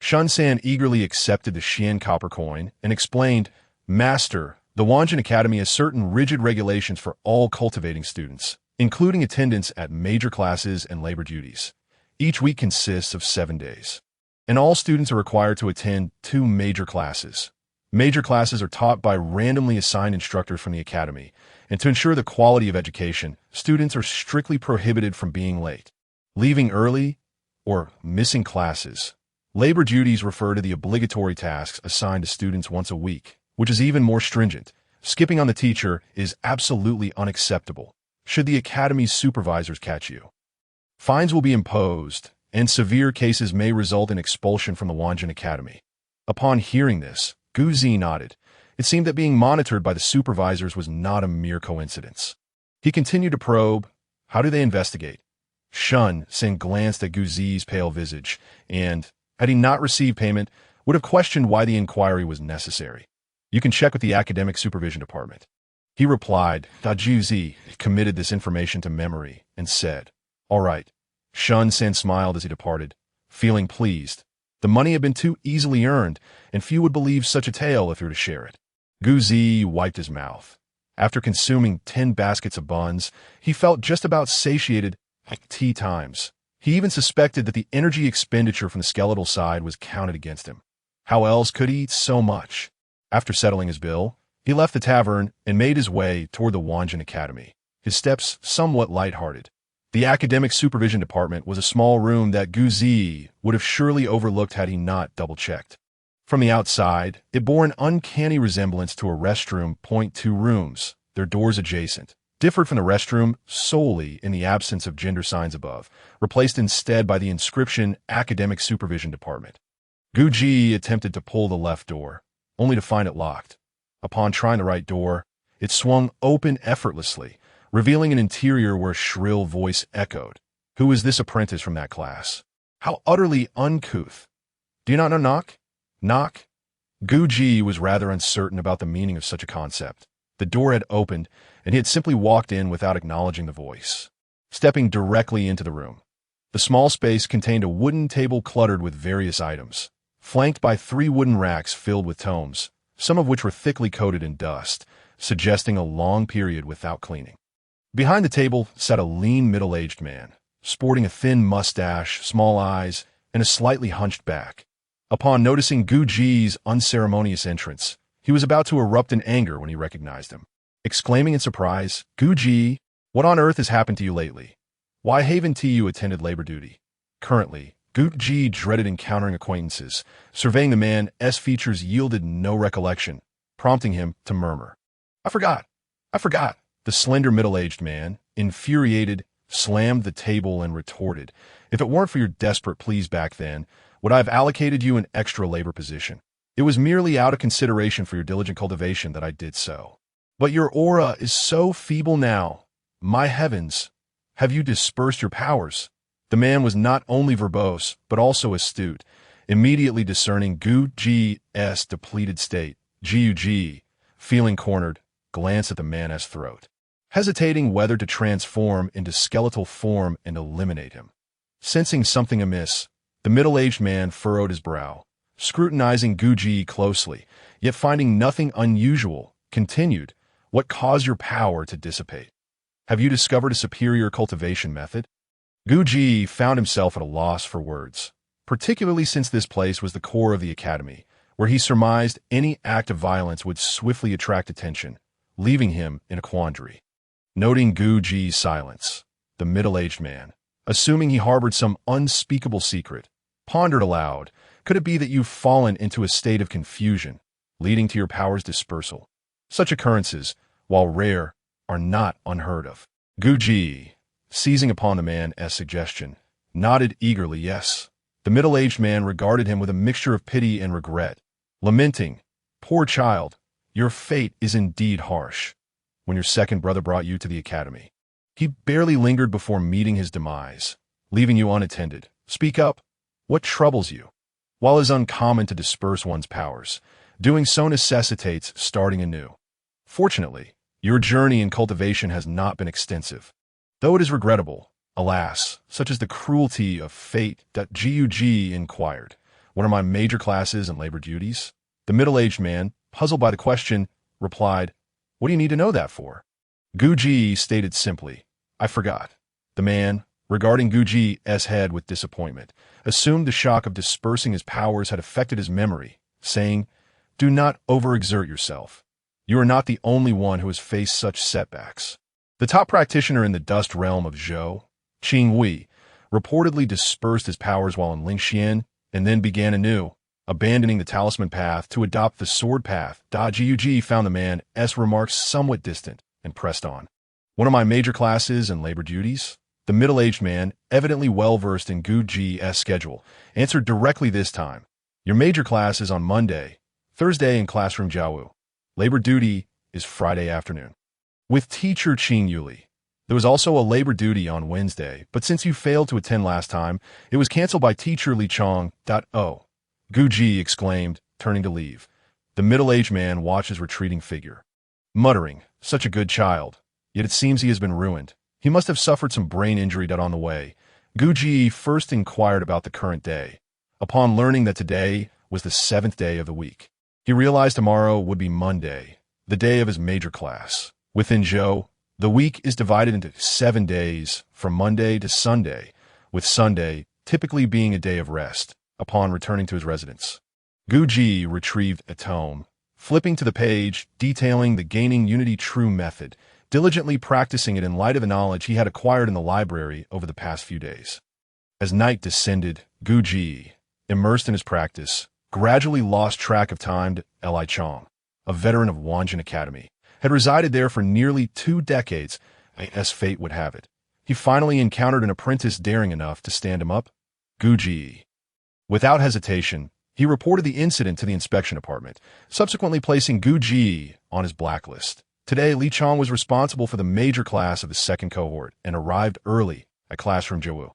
Speaker 1: Shun San eagerly accepted the Xian copper coin and explained, Master, the Wanjin Academy has certain rigid regulations for all cultivating students, including attendance at major classes and labor duties. Each week consists of 7 days, and all students are required to attend 2 major classes. Major classes are taught by randomly assigned instructors from the academy, and to ensure the quality of education, students are strictly prohibited from being late, leaving early, or missing classes. Labor duties refer to the obligatory tasks assigned to students once a week, which is even more stringent. Skipping on the teacher is absolutely unacceptable. Should the academy's supervisors catch you, fines will be imposed, and severe cases may result in expulsion from the Wanjin Academy. Upon hearing this, Gu Zi nodded. It seemed that being monitored by the supervisors was not a mere coincidence. He continued to probe. How do they investigate? Shun San glanced at Gu Zi's pale visage, and, had he not received payment, would have questioned why the inquiry was necessary. You can check with the academic supervision department. He replied. Gu Zi committed this information to memory and said, All right. Shun San smiled as he departed, feeling pleased. The money had been too easily earned, and few would believe such a tale if he were to share it. Gu Zi wiped his mouth. After consuming 10 baskets of buns, he felt just about satiated at tea times. He even suspected that the energy expenditure from the skeletal side was counted against him. How else could he eat so much? After settling his bill, he left the tavern and made his way toward the Wanjin Academy, his steps somewhat light-hearted. The academic supervision department was a small room that Gu Zi would have surely overlooked had he not double-checked. From the outside, it bore an uncanny resemblance to a restroom. Two rooms, their doors adjacent, differed from the restroom solely in the absence of gender signs above, replaced instead by the inscription Academic Supervision Department. Gu Ji attempted to pull the left door, only to find it locked. Upon trying the right door, it swung open effortlessly, revealing an interior where a shrill voice echoed. Who is this apprentice from that class? How utterly uncouth. Do you not know knock? Knock? Gu Ji was rather uncertain about the meaning of such a concept. The door had opened, and he had simply walked in without acknowledging the voice. Stepping directly into the room, the small space contained a wooden table cluttered with various items, flanked by 3 wooden racks filled with tomes, some of which were thickly coated in dust, suggesting a long period without cleaning. Behind the table sat a lean middle-aged man, sporting a thin mustache, small eyes, and a slightly hunched back. Upon noticing Gu Ji's unceremonious entrance, he was about to erupt in anger when he recognized him. Exclaiming in surprise, "Gu Ji, what on earth has happened to you lately? Why haven't you attended labor duty?" Currently, Gu Ji dreaded encountering acquaintances. Surveying the man's features yielded no recollection, prompting him to murmur, I forgot. The slender middle-aged man, infuriated, slammed the table and retorted, "If it weren't for your desperate pleas back then, would I have allocated you an extra labor position? It was merely out of consideration for your diligent cultivation that I did so. But your aura is so feeble now. My heavens, have you dispersed your powers?" The man was not only verbose, but also astute, immediately discerning Gu Ji's depleted state. Gu Ji, feeling cornered, glanced at the man's throat, hesitating whether to transform into skeletal form and eliminate him. Sensing something amiss, the middle-aged man furrowed his brow, scrutinizing Gu Ji closely, yet finding nothing unusual, continued, "What caused your power to dissipate? Have you discovered a superior cultivation method?" Gu Ji found himself at a loss for words, particularly since this place was the core of the academy, where he surmised any act of violence would swiftly attract attention, leaving him in a quandary. Noting Gu Ji's silence, the middle-aged man, assuming he harbored some unspeakable secret, pondered aloud, "Could it be that you've fallen into a state of confusion, leading to your power's dispersal? Such occurrences, while rare, are not unheard of." Gu Ji, seizing upon the man's suggestion, nodded eagerly yes. The middle-aged man regarded him with a mixture of pity and regret, lamenting, "Poor child, your fate is indeed harsh. When your second brother brought you to the academy, he barely lingered before meeting his demise, leaving you unattended. Speak up. What troubles you? While it is uncommon to disperse one's powers, doing so necessitates starting anew. Fortunately, your journey in cultivation has not been extensive, though it is regrettable. Alas, such is the cruelty of fate. Gug inquired, "What are my major classes and labor duties?" The middle-aged man, puzzled by the question, replied, "What do you need to know that for?" Gu Ji stated simply, "I forgot." The man, regarding Gu Ji's head with disappointment, assumed the shock of dispersing his powers had affected his memory, saying, "Do not overexert yourself. You are not the only one who has faced such setbacks." The top practitioner in the dust realm of Zhou, Qing Wei, reportedly dispersed his powers while in Lingxian and then began anew, abandoning the talisman path to adopt the sword path. Gug found the man's remarks somewhat distant and pressed on. "One of my major classes and labor duties?" The middle-aged man, evidently well-versed in Gu Ji's schedule, answered directly this time. "Your major class is on Monday, Thursday in classroom Jiawu. Labor duty is Friday afternoon, with teacher Qing Yuli. There was also a labor duty on Wednesday, but since you failed to attend last time, it was canceled by teacher Li Chong. Oh, Gu Ji exclaimed, turning to leave. The middle-aged man watched his retreating figure, muttering, "Such a good child, yet it seems he has been ruined. He must have suffered some brain injury on the way." Gu Ji first inquired about the current day. Upon learning that today was the 7th day of the week, he realized tomorrow would be Monday, the day of his major class. Within Zhou, the week is divided into 7 days, from Monday to Sunday, with Sunday typically being a day of rest. Upon returning to his residence, Gu Ji retrieved a tome, flipping to the page detailing the Gaining Unity True method. diligently practicing it in light of the knowledge he had acquired in the library over the past few days. As night descended, Gu Ji, immersed in his practice, gradually lost track of time. Li Chong, a veteran of Wanjin Academy, had resided there for nearly 2 decades, as fate would have it. He finally encountered an apprentice daring enough to stand him up. Gu Ji. Without hesitation, he reported the incident to the inspection department, subsequently placing Gu Ji on his blacklist. Today, Li Chong was responsible for the major class of the second cohort and arrived early at classroom Jiwu.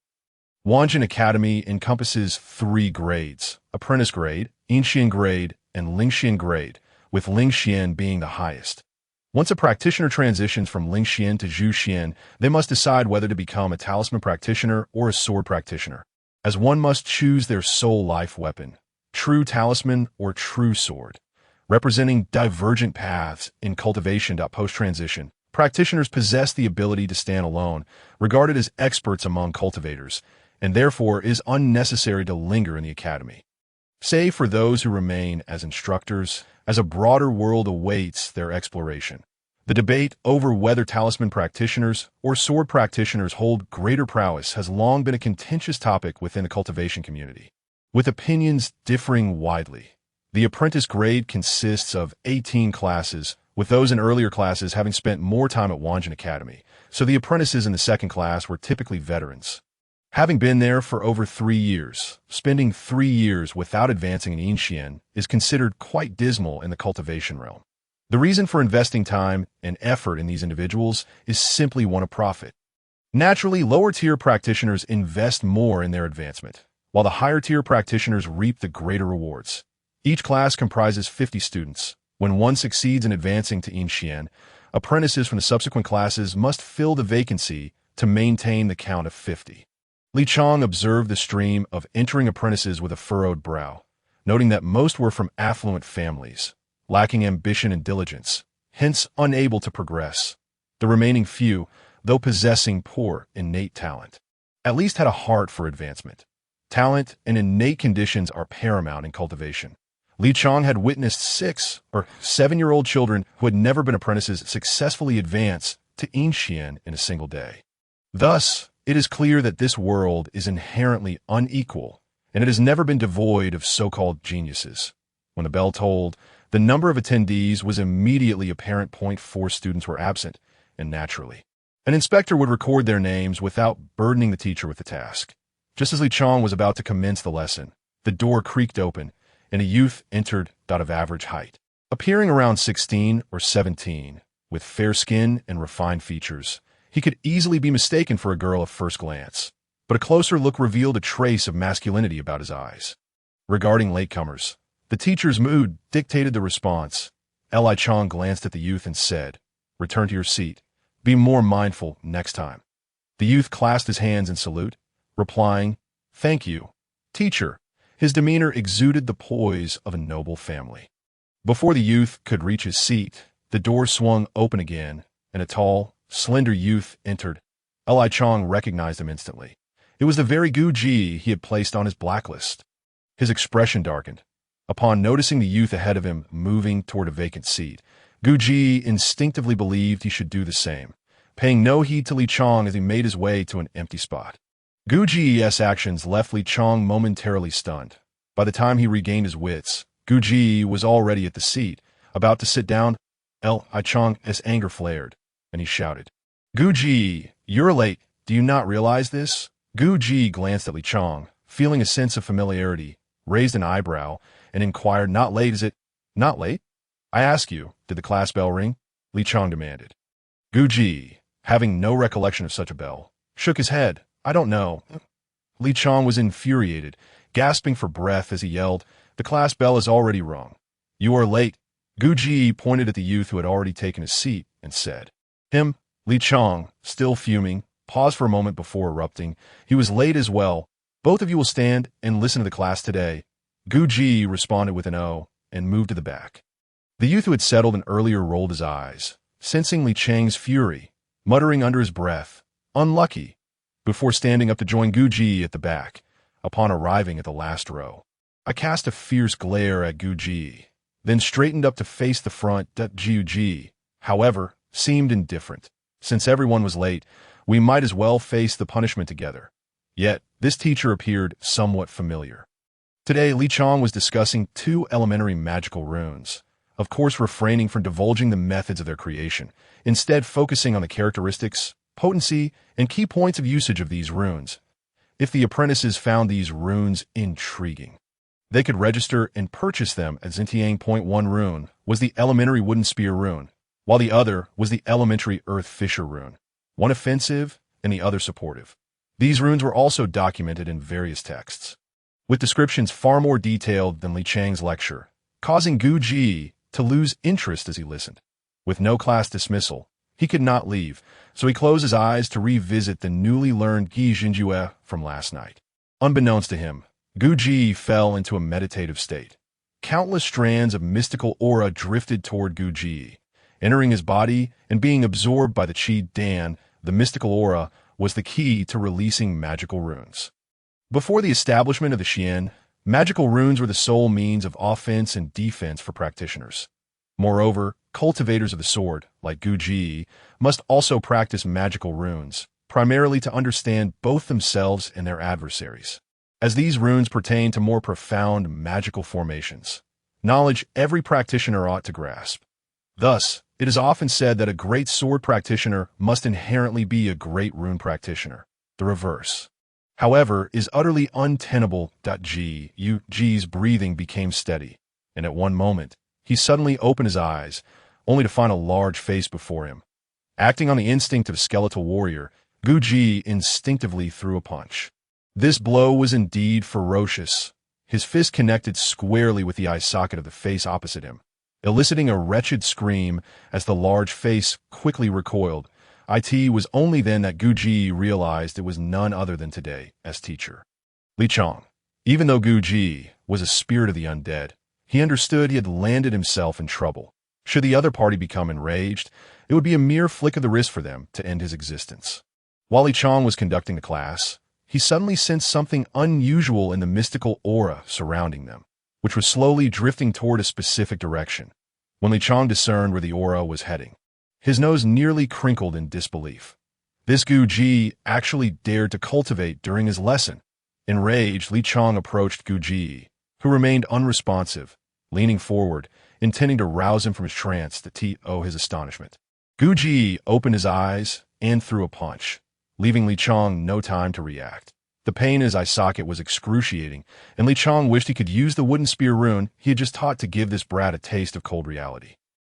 Speaker 1: Wanjin Academy encompasses 3 grades: apprentice grade, Yinxian grade, and Lingxian grade, with Lingxian being the highest. Once a practitioner transitions from Lingxian to Zhuxian, they must decide whether to become a talisman practitioner or a sword practitioner, as one must choose their sole life weapon, true talisman or true sword. Representing divergent paths in cultivation. Post-transition, practitioners possess the ability to stand alone, regarded as experts among cultivators, and therefore is unnecessary to linger in the academy. Save for those who remain as instructors, as a broader world awaits their exploration. The debate over whether talisman practitioners or sword practitioners hold greater prowess has long been a contentious topic within the cultivation community, with opinions differing widely. The apprentice grade consists of 18 classes, with those in earlier classes having spent more time at Wanjin Academy, so the apprentices in the second class were typically veterans. Having been there for over 3 years, spending 3 years without advancing in Yinxian is considered quite dismal in the cultivation realm. The reason for investing time and effort in these individuals is simply one of profit. Naturally, lower-tier practitioners invest more in their advancement, while the higher-tier practitioners reap the greater rewards. Each class comprises 50 students. When one succeeds in advancing to Yinxian, apprentices from the subsequent classes must fill the vacancy to maintain the count of 50. Li Chong observed the stream of entering apprentices with a furrowed brow, noting that most were from affluent families, lacking ambition and diligence, hence unable to progress. The remaining few, though possessing poor innate talent, at least had a heart for advancement. Talent and innate conditions are paramount in cultivation. Li Chong had witnessed 6 or 7-year-old children who had never been apprentices successfully advance to Yinxian in a single day. Thus, it is clear that this world is inherently unequal, and it has never been devoid of so-called geniuses. When the bell tolled, the number of attendees was immediately apparent. 4 students were absent, and naturally, an inspector would record their names without burdening the teacher with the task. Just as Li Chong was about to commence the lesson, the door creaked open, and a youth entered. Of average height, appearing around 16 or 17, with fair skin and refined features. He could easily be mistaken for a girl at first glance, but a closer look revealed a trace of masculinity about his eyes. Regarding latecomers, the teacher's mood dictated the response. Li Chong glanced at the youth and said, "Return to your seat. Be more mindful next time." The youth clasped his hands in salute, replying, "Thank you, teacher." His demeanor exuded the poise of a noble family. Before the youth could reach his seat, the door swung open again, and a tall, slender youth entered. Li Chong recognized him instantly. It was the very Gu Ji he had placed on his blacklist. His expression darkened. Upon noticing the youth ahead of him moving toward a vacant seat, Gu Ji instinctively believed he should do the same, paying no heed to Li Chong as he made his way to an empty spot. Gu Ji's actions left Li Chong momentarily stunned. By the time he regained his wits, Gu Ji was already at the seat, about to sit down. Li Chong's anger flared, and he shouted, "Gu Ji, you're late. Do you not realize this?" Gu Ji glanced at Li Chong, feeling a sense of familiarity, raised an eyebrow, and inquired, "Not late, is it?" "Not late? I ask you, did the class bell ring?" Li Chong demanded. Gu Ji, having no recollection of such a bell, shook his head. "I don't know." Li Chong was infuriated, gasping for breath as he yelled, "The class bell is already rung. You are late." Gu Ji pointed at the youth who had already taken his seat and said, "Him." Li Chong, still fuming, paused for a moment before erupting. "He was late as well. Both of you will stand and listen to the class today." Gu Ji responded with an "O" and moved to the back. The youth who had settled in earlier rolled his eyes, sensing Li Chang's fury, muttering under his breath, "Unlucky," before standing up to join Gu Ji at the back. Upon arriving at the last row, I cast a fierce glare at Gu Ji, then straightened up to face the front. Gu Ji, however, seemed indifferent. Since everyone was late, we might as well face the punishment together. Yet, this teacher appeared somewhat familiar. Today, Li Chong was discussing 2 elementary magical runes, of course refraining from divulging the methods of their creation, instead focusing on the characteristics, potency, and key points of usage of these runes. If the apprentices found these runes intriguing, they could register and purchase them, as Xintiang Point 1 rune was the elementary wooden spear rune, while the other was the elementary earth fissure rune, one offensive and the other supportive. These runes were also documented in various texts, with descriptions far more detailed than Li Chang's lecture, causing Gu Ji to lose interest as he listened. With no class dismissal, he could not leave, so he closed his eyes to revisit the newly learned Gi Jinjue from last night. Unbeknownst to him, Gu Ji fell into a meditative state. Countless strands of mystical aura drifted toward Gu Ji, entering his body and being absorbed by the Qi Dan. The mystical aura was the key to releasing magical runes. Before the establishment of the Xian, magical runes were the sole means of offense and defense for practitioners. Moreover, cultivators of the sword, like Gu Ji, must also practice magical runes, primarily to understand both themselves and their adversaries, as these runes pertain to more profound magical formations, knowledge every practitioner ought to grasp. Thus, it is often said that a great sword practitioner must inherently be a great rune practitioner. The reverse, however, is utterly untenable. Ji's breathing became steady, and at one moment, he suddenly opened his eyes, only to find a large face before him. Acting on the instinct of a skeletal warrior, Gu Ji instinctively threw a punch. This blow was indeed ferocious. His fist connected squarely with the eye socket of the face opposite him, eliciting a wretched scream as the large face quickly recoiled. It was only then that Gu Ji realized it was none other than today's teacher, Li Chong. Even though Gu Ji was a spirit of the undead, he understood he had landed himself in trouble. Should the other party become enraged, it would be a mere flick of the wrist for them to end his existence. While Li Chong was conducting the class, he suddenly sensed something unusual in the mystical aura surrounding them, which was slowly drifting toward a specific direction. When Li Chong discerned where the aura was heading, his nose nearly crinkled in disbelief. This Gu Ji actually dared to cultivate during his lesson. Enraged, Li Chong approached Gu Ji, who remained unresponsive, leaning forward, intending to rouse him from his trance to his astonishment. Gu Ji opened his eyes and threw a punch, leaving Li Chong no time to react. The pain in his eye socket was excruciating, and Li Chong wished he could use the wooden spear rune he had just taught to give this brat a taste of cold reality.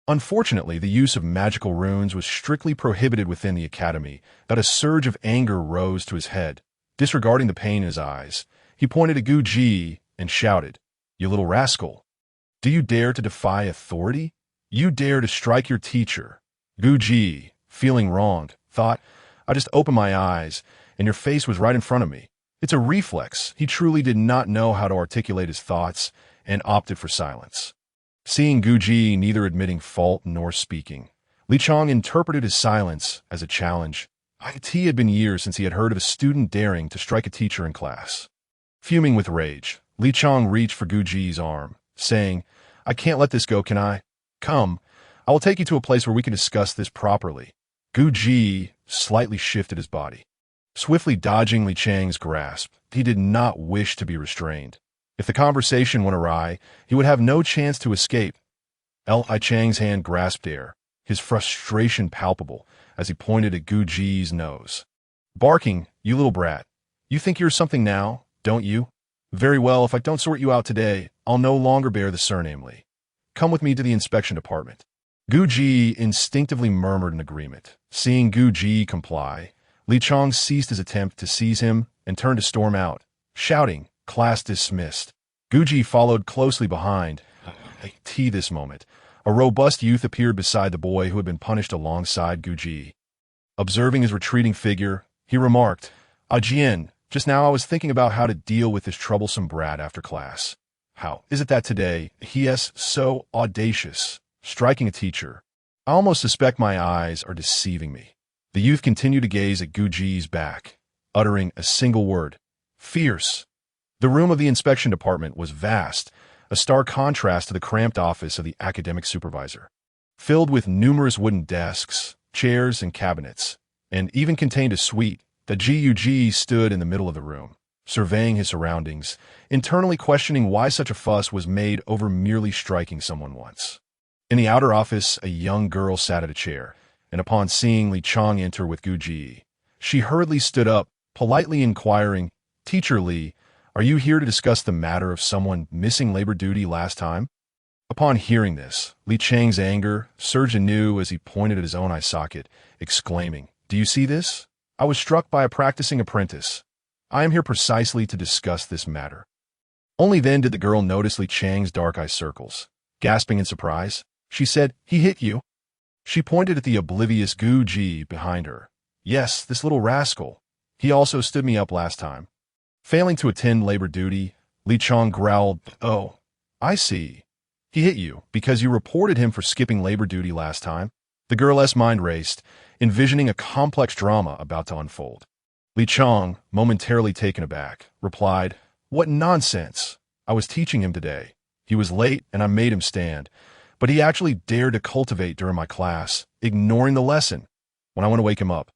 Speaker 1: Unfortunately, the use of magical runes was strictly prohibited within the academy. That a surge of anger rose to his head. Disregarding the pain in his eyes, he pointed at Gu Ji and shouted, "You little rascal! Do you dare to defy authority? You dare to strike your teacher?" Gu Ji, feeling wronged, thought, "I just opened my eyes, and your face was right in front of me." It's a reflex. He truly did not know how to articulate his thoughts and opted for silence. Seeing Gu Ji neither admitting fault nor speaking, Li Chong interpreted his silence as a challenge. It had been years since he had heard of a student daring to strike a teacher in class. Fuming with rage, Li Chong reached for Gu Ji's arm, saying, "I can't let this go, can I? Come, I will take you to a place where we can discuss this properly." Gu Ji slightly shifted his body, swiftly dodging Li Chang's grasp. He did not wish to be restrained. If the conversation went awry, he would have no chance to escape. Li Chang's hand grasped air, his frustration palpable as he pointed at Gu Ji's nose. Barking, "You little brat. You think you're something now, don't you? Very well, if I don't sort you out today, I'll no longer bear the surname Li. Come with me to the inspection department." Gu Ji instinctively murmured in agreement. Seeing Gu Ji comply, Li Chong ceased his attempt to seize him and turned to storm out, shouting, "Class dismissed." Gu Ji followed closely behind. This moment, a robust youth appeared beside the boy who had been punished alongside Gu Ji. Observing his retreating figure, he remarked, "Jian, just now I was thinking about how to deal with this troublesome brat after class. How is it that today he is so audacious, striking a teacher? I almost suspect my eyes are deceiving me." The youth continued to gaze at Gu Ji's back, uttering a single word, "Fierce." The room of the inspection department was vast, a stark contrast to the cramped office of the academic supervisor. filled with numerous wooden desks, chairs, and cabinets, and even contained a suite. The GUG stood in the middle of the room, surveying his surroundings, internally questioning why such a fuss was made over merely striking someone once. In the outer office, a young girl sat at a chair, and upon seeing Li Chong enter with Guji, she hurriedly stood up, politely inquiring, "Teacher Li, are you here to discuss the matter of someone missing labor duty last time?" Upon hearing this, Li Chang's anger surged anew as he pointed at his own eye socket, exclaiming, "Do you see this? I was struck by a practicing apprentice. I am here precisely to discuss this matter." Only then did the girl notice Li Chang's dark eye circles. Gasping in surprise, she said, "He hit you?" She pointed at the oblivious Gu Ji behind her. "Yes, this little rascal. He also stood me up last time." Failing to attend labor duty, Li Chong growled, "Oh, I see. He hit you because you reported him for skipping labor duty last time." The girl's mind raced, envisioning a complex drama about to unfold. Li Chong, momentarily taken aback, replied, "What nonsense! I was teaching him today. He was late and I made him stand, but he actually dared to cultivate during my class, ignoring the lesson. When I went to wake him up,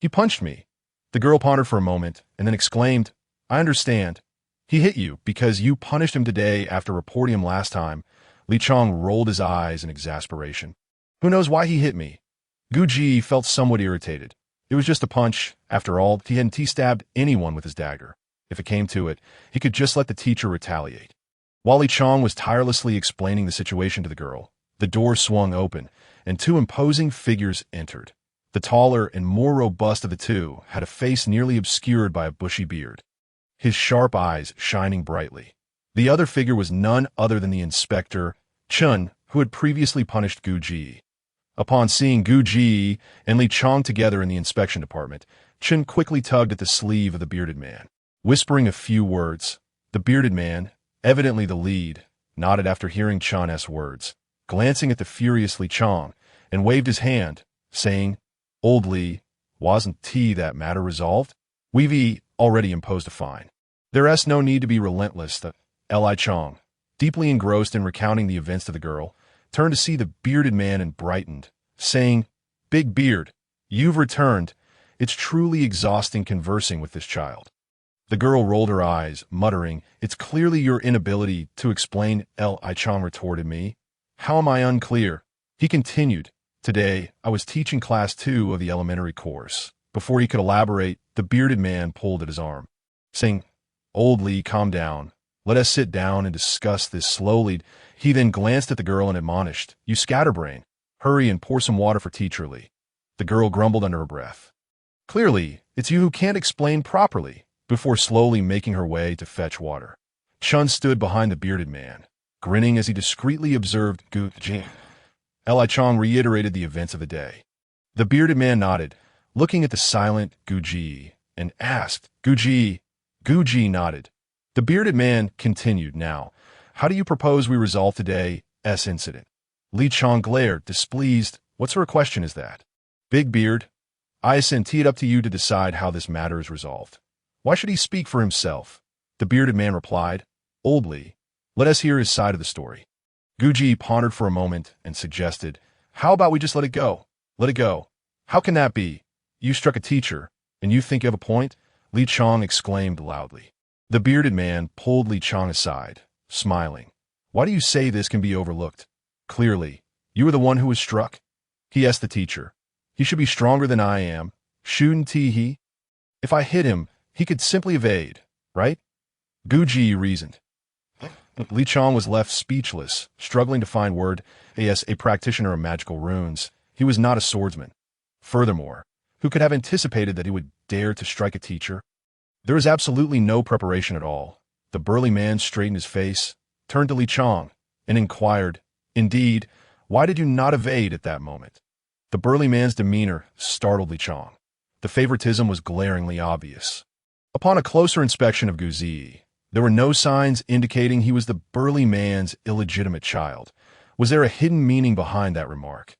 Speaker 1: he punched me." The girl pondered for a moment and then exclaimed, "I understand. He hit you because you punished him today after reporting him last time." Li Chong rolled his eyes in exasperation. "Who knows why he hit me?" Gu Ji felt somewhat irritated. It was just a punch. After all, he hadn't stabbed anyone with his dagger. If it came to it, he could just let the teacher retaliate. While Li Chong was tirelessly explaining the situation to the girl, the door swung open, and two imposing figures entered. The taller and more robust of the two had a face nearly obscured by a bushy beard, his sharp eyes shining brightly. The other figure was none other than the inspector, Chun, who had previously punished Gu Ji. Upon seeing Gu Ji and Li Chong together in the inspection department, Chun quickly tugged at the sleeve of the bearded man. Whispering a few words, the bearded man, evidently the lead, nodded after hearing Chun's words, glancing at the furious Li Chong, and waved his hand, saying, "Old Li, wasn't that matter resolved? We've already imposed a fine. There's no need to be relentless." The Li Chong, deeply engrossed in recounting the events to the girl, turned to see the bearded man and brightened, saying, "Big Beard, you've returned. It's truly exhausting conversing with this child." The girl rolled her eyes, muttering, "It's clearly your inability to explain." Li Chong retorted me. "How am I unclear?" He continued, "Today, I was teaching class 2 of the elementary course." Before he could elaborate, the bearded man pulled at his arm, saying, "Old Li, calm down. Let us sit down and discuss this slowly." He then glanced at the girl and admonished, "You scatterbrain. Hurry and pour some water for Teacher Li." The girl grumbled under her breath, "Clearly, it's you who can't explain properly," before slowly making her way to fetch water. Chun stood behind the bearded man, grinning as he discreetly observed Gu Ji. Li Chong reiterated the events of the day. The bearded man nodded, looking at the silent Gu Ji, and asked, "Gu Ji?" Gu Ji nodded. The bearded man continued, "Now, how do you propose we resolve today's incident?" Li Chong glared, displeased. "What sort of question is that?" "Big Beard, I tee it up to you to decide how this matter is resolved." "Why should he speak for himself?" The bearded man replied, "Old Li, let us hear his side of the story." Gu Ji pondered for a moment and suggested, "How about we just let it go? Let it go." "How can that be? You struck a teacher, and you think you have a point?" Li Chong exclaimed loudly. The bearded man pulled Li Chong aside, smiling. "Why do you say this can be overlooked? Clearly, you were the one who was struck." He asked the teacher, "He should be stronger than I am, shouldn't he? If I hit him, he could simply evade, right?" Gu Ji reasoned. Li Chong was left speechless, struggling to find word. As a practitioner of magical runes, he was not a swordsman. Furthermore, who could have anticipated that he would dare to strike a teacher? There was absolutely no preparation at all. The burly man straightened his face, turned to Li Chong, and inquired, "Indeed, why did you not evade at that moment?" The burly man's demeanor startled Li Chong. The favoritism was glaringly obvious. Upon a closer inspection of Guzi, there were no signs indicating he was the burly man's illegitimate child. Was there a hidden meaning behind that remark?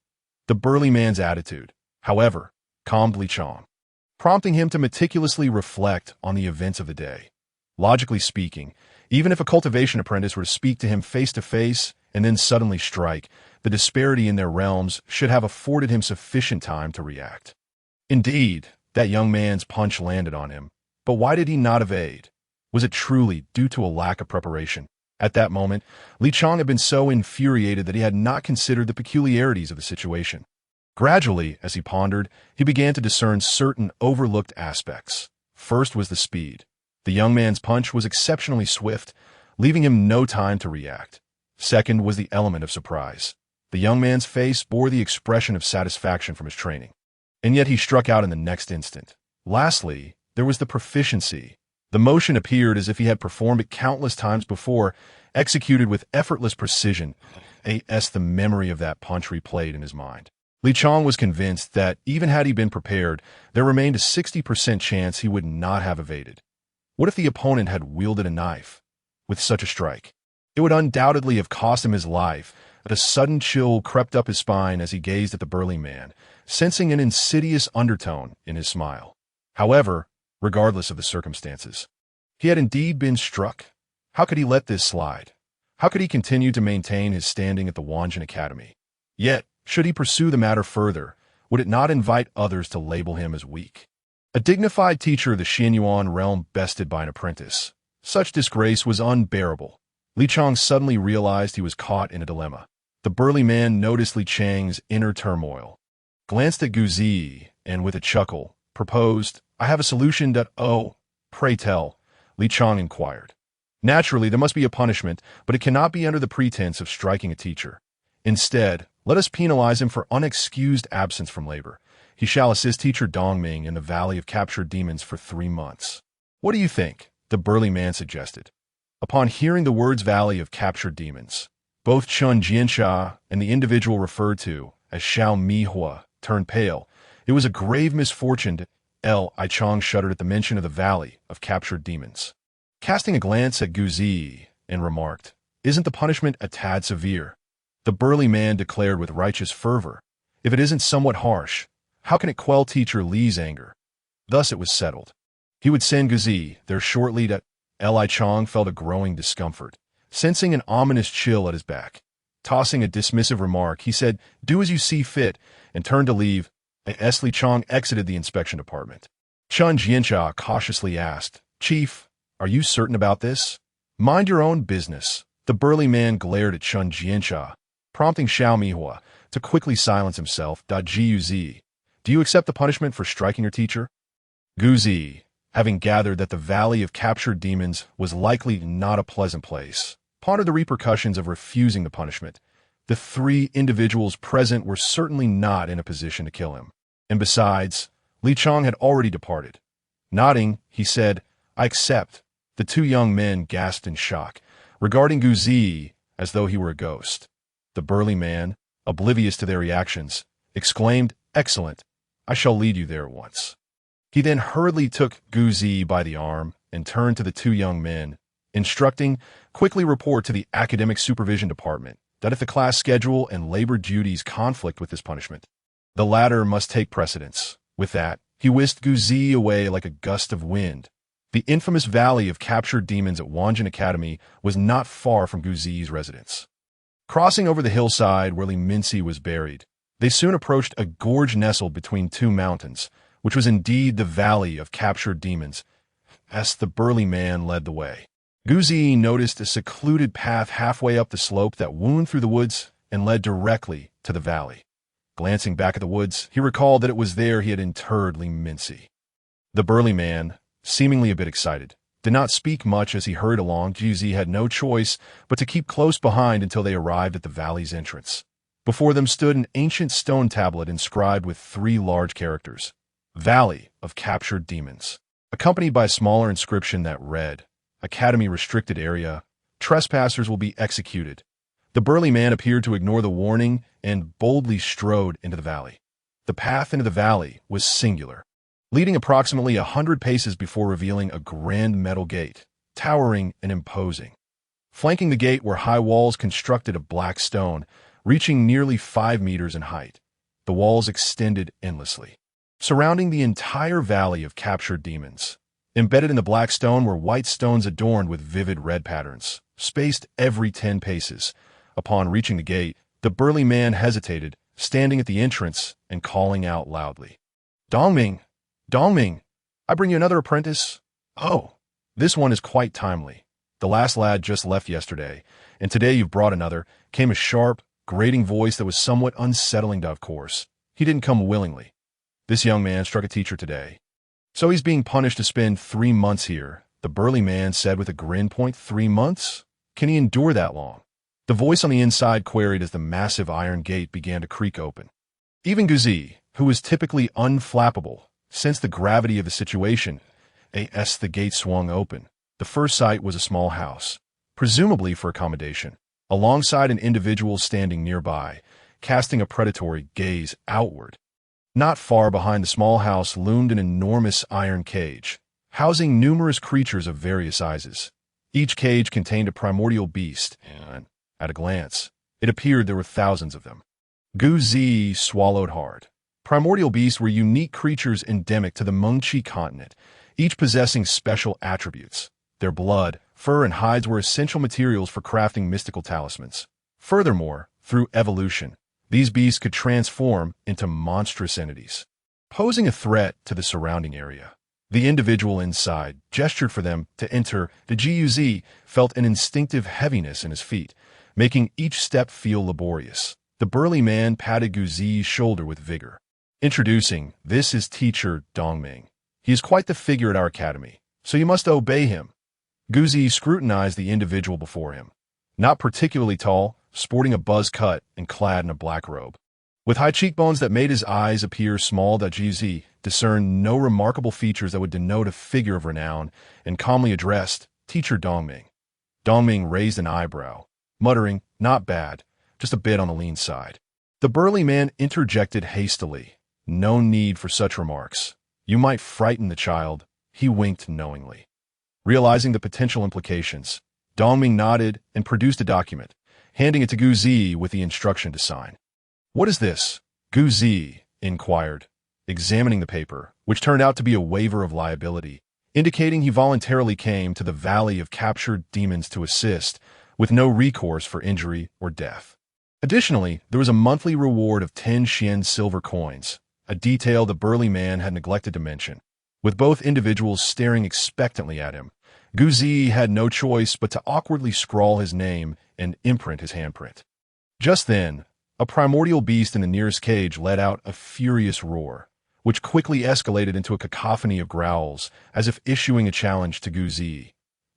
Speaker 1: The burly man's attitude, however, calmed Li Chong, prompting him to meticulously reflect on the events of the day. Logically speaking, even if a cultivation apprentice were to speak to him face to face and then suddenly strike, The disparity in their realms should have afforded him sufficient time to react. Indeed, that young man's punch landed on him. But why did he not evade? Was it truly due to a lack of preparation? At that moment, Li Chang had been so infuriated that he had not considered the peculiarities of the situation. Gradually, as he pondered, he began to discern certain overlooked aspects. First was the speed. The young man's punch was exceptionally swift, leaving him no time to react. Second was the element of surprise. The young man's face bore the expression of satisfaction from his training, and yet he struck out in the next instant. Lastly, there was the proficiency. The motion appeared as if he had performed it countless times before, executed with effortless precision. The memory of that punch replayed in his mind. Li Chang was convinced that, even had he been prepared, there remained a 60% chance he would not have evaded. What if the opponent had wielded a knife? With such a strike, it would undoubtedly have cost him his life. A sudden chill crept up his spine as he gazed at the burly man, sensing an insidious undertone in his smile. However, regardless of the circumstances, he had indeed been struck. How could he let this slide? How could he continue to maintain his standing at the Wanjin Academy? Yet, should he pursue the matter further, would it not invite others to label him as weak? A dignified teacher of the Xianyuan realm bested by an apprentice. Such disgrace was unbearable. Li Chang suddenly realized he was caught in a dilemma. The burly man noticed Li Chang's inner turmoil, glanced at Gu Zi, and with a chuckle, proposed, "I have a solution that—" "Oh, pray tell," Li Chang inquired. "Naturally, there must be a punishment, but it cannot be under the pretense of striking a teacher. Instead, let us penalize him for unexcused absence from labor. He shall assist teacher Dongming in the Valley of Captured Demons for 3 months. What do you think?" the burly man suggested. Upon hearing the words Valley of Captured Demons, both Chun Jiansha and the individual referred to as Xiao Mihua turned pale. It was a grave misfortune. Li Chang shuddered at the mention of the Valley of Captured Demons. Casting a glance at Gu Zi, and remarked, "Isn't the punishment a tad severe?" The burly man declared with righteous fervor, "If it isn't somewhat harsh, how can it quell teacher Li's anger?" Thus it was settled. He would send Gu Zi there shortly. Li Chang felt a growing discomfort, sensing an ominous chill at his back. Tossing a dismissive remark, he said, "Do as you see fit," and turned to leave. As Li Chang exited the inspection department, Chun Jiansha cautiously asked, "Chief, are you certain about this?" "Mind your own business." The burly man glared at Chun Jiansha, prompting Xiao Mihua to quickly silence himself. Gu Zi, do you accept the punishment for striking your teacher? Gu Zi, having gathered that the Valley of Captured Demons was likely not a pleasant place, pondered the repercussions of refusing the punishment. The 3 individuals present were certainly not in a position to kill him. And besides, Li Chang had already departed. Nodding, he said, "I accept." The 2 young men gasped in shock, regarding Gu Zi as though he were a ghost. The burly man, oblivious to their reactions, exclaimed, "Excellent. I shall lead you there at once." He then hurriedly took Gu Zi by the arm and turned to the 2 young men, instructing, "Quickly report to the Academic Supervision Department that if the class schedule and labor duties conflict with this punishment, the latter must take precedence." With that, he whisked Gu Zi away like a gust of wind. The infamous Valley of Captured Demons at Wanjin Academy was not far from Gu Zi's residence. Crossing over the hillside where Li Minci was buried, they soon approached a gorge nestled between 2 mountains, which was indeed the Valley of Captured Demons. As the burly man led the way, Gu Zi noticed a secluded path halfway up the slope that wound through the woods and led directly to the valley. Glancing back at the woods, he recalled that it was there he had interred Li Minci. The burly man, seemingly a bit excited, did not speak much as he hurried along. Gu Zi had no choice but to keep close behind until they arrived at the valley's entrance. Before them stood an ancient stone tablet inscribed with 3 large characters, "Valley of Captured Demons," accompanied by a smaller inscription that read, "Academy Restricted Area. Trespassers will be executed." The burly man appeared to ignore the warning and boldly strode into the valley. The path into the valley was singular, leading approximately 100 paces before revealing a grand metal gate, towering and imposing. Flanking the gate were high walls constructed of black stone, reaching nearly 5 meters in height. The walls extended endlessly, surrounding the entire Valley of Captured Demons. Embedded in the black stone were white stones adorned with vivid red patterns, spaced every 10 paces. Upon reaching the gate, The burly man hesitated, standing at the entrance and calling out loudly. Dongming! Dongming! I bring you another apprentice? Oh, this one is quite timely. The last lad just left yesterday, and today you've brought another, came a sharp, grating voice that was somewhat unsettling to, of course. He didn't come willingly. This young man struck a teacher today. So he's being punished to spend 3 months here, the burly man said with a grin. 3 months? Can he endure that long? The voice on the inside queried as the massive iron gate began to creak open. Even Guzi, who was typically unflappable, sensed the gravity of the situation. As the gate swung open, the first sight was a small house, presumably for accommodation, alongside an individual standing nearby, casting a predatory gaze outward. Not far behind the small house loomed an enormous iron cage, housing numerous creatures of various sizes. Each cage contained a primordial beast, and, at a glance, it appeared there were thousands of them. Guzi swallowed hard. Primordial beasts were unique creatures endemic to the Mengqi continent, each possessing special attributes. Their blood, fur, and hides were essential materials for crafting mystical talismans. Furthermore, through evolution, these beasts could transform into monstrous entities, posing a threat to the surrounding area. The individual inside gestured for them to enter. The Guz felt an instinctive heaviness in his feet, making each step feel laborious. The burly man patted Guzi's shoulder with vigor. Introducing, this is teacher Dongming. He is quite the figure at our academy, so you must obey him. Guzi scrutinized the individual before him. Not particularly tall, sporting a buzz cut and clad in a black robe. With high cheekbones that made his eyes appear small, Guzi discerned no remarkable features that would denote a figure of renown, and calmly addressed teacher Dongming. Dongming raised an eyebrow, muttering, not bad, just a bit on the lean side. The burly man interjected hastily. No need for such remarks. You might frighten the child. He winked knowingly. Realizing the potential implications, Dongming nodded and produced a document, handing it to Guzi with the instruction to sign. What is this? Guzi inquired, examining the paper, which turned out to be a waiver of liability, indicating he voluntarily came to the Valley of Captured Demons to assist, with no recourse for injury or death. Additionally, there was a monthly reward of 10 Xian silver coins, a detail the burly man had neglected to mention. With both individuals staring expectantly at him, Guzi had no choice but to awkwardly scrawl his name and imprint his handprint. Just then, a primordial beast in the nearest cage let out a furious roar, which quickly escalated into a cacophony of growls, as if issuing a challenge to Guzi.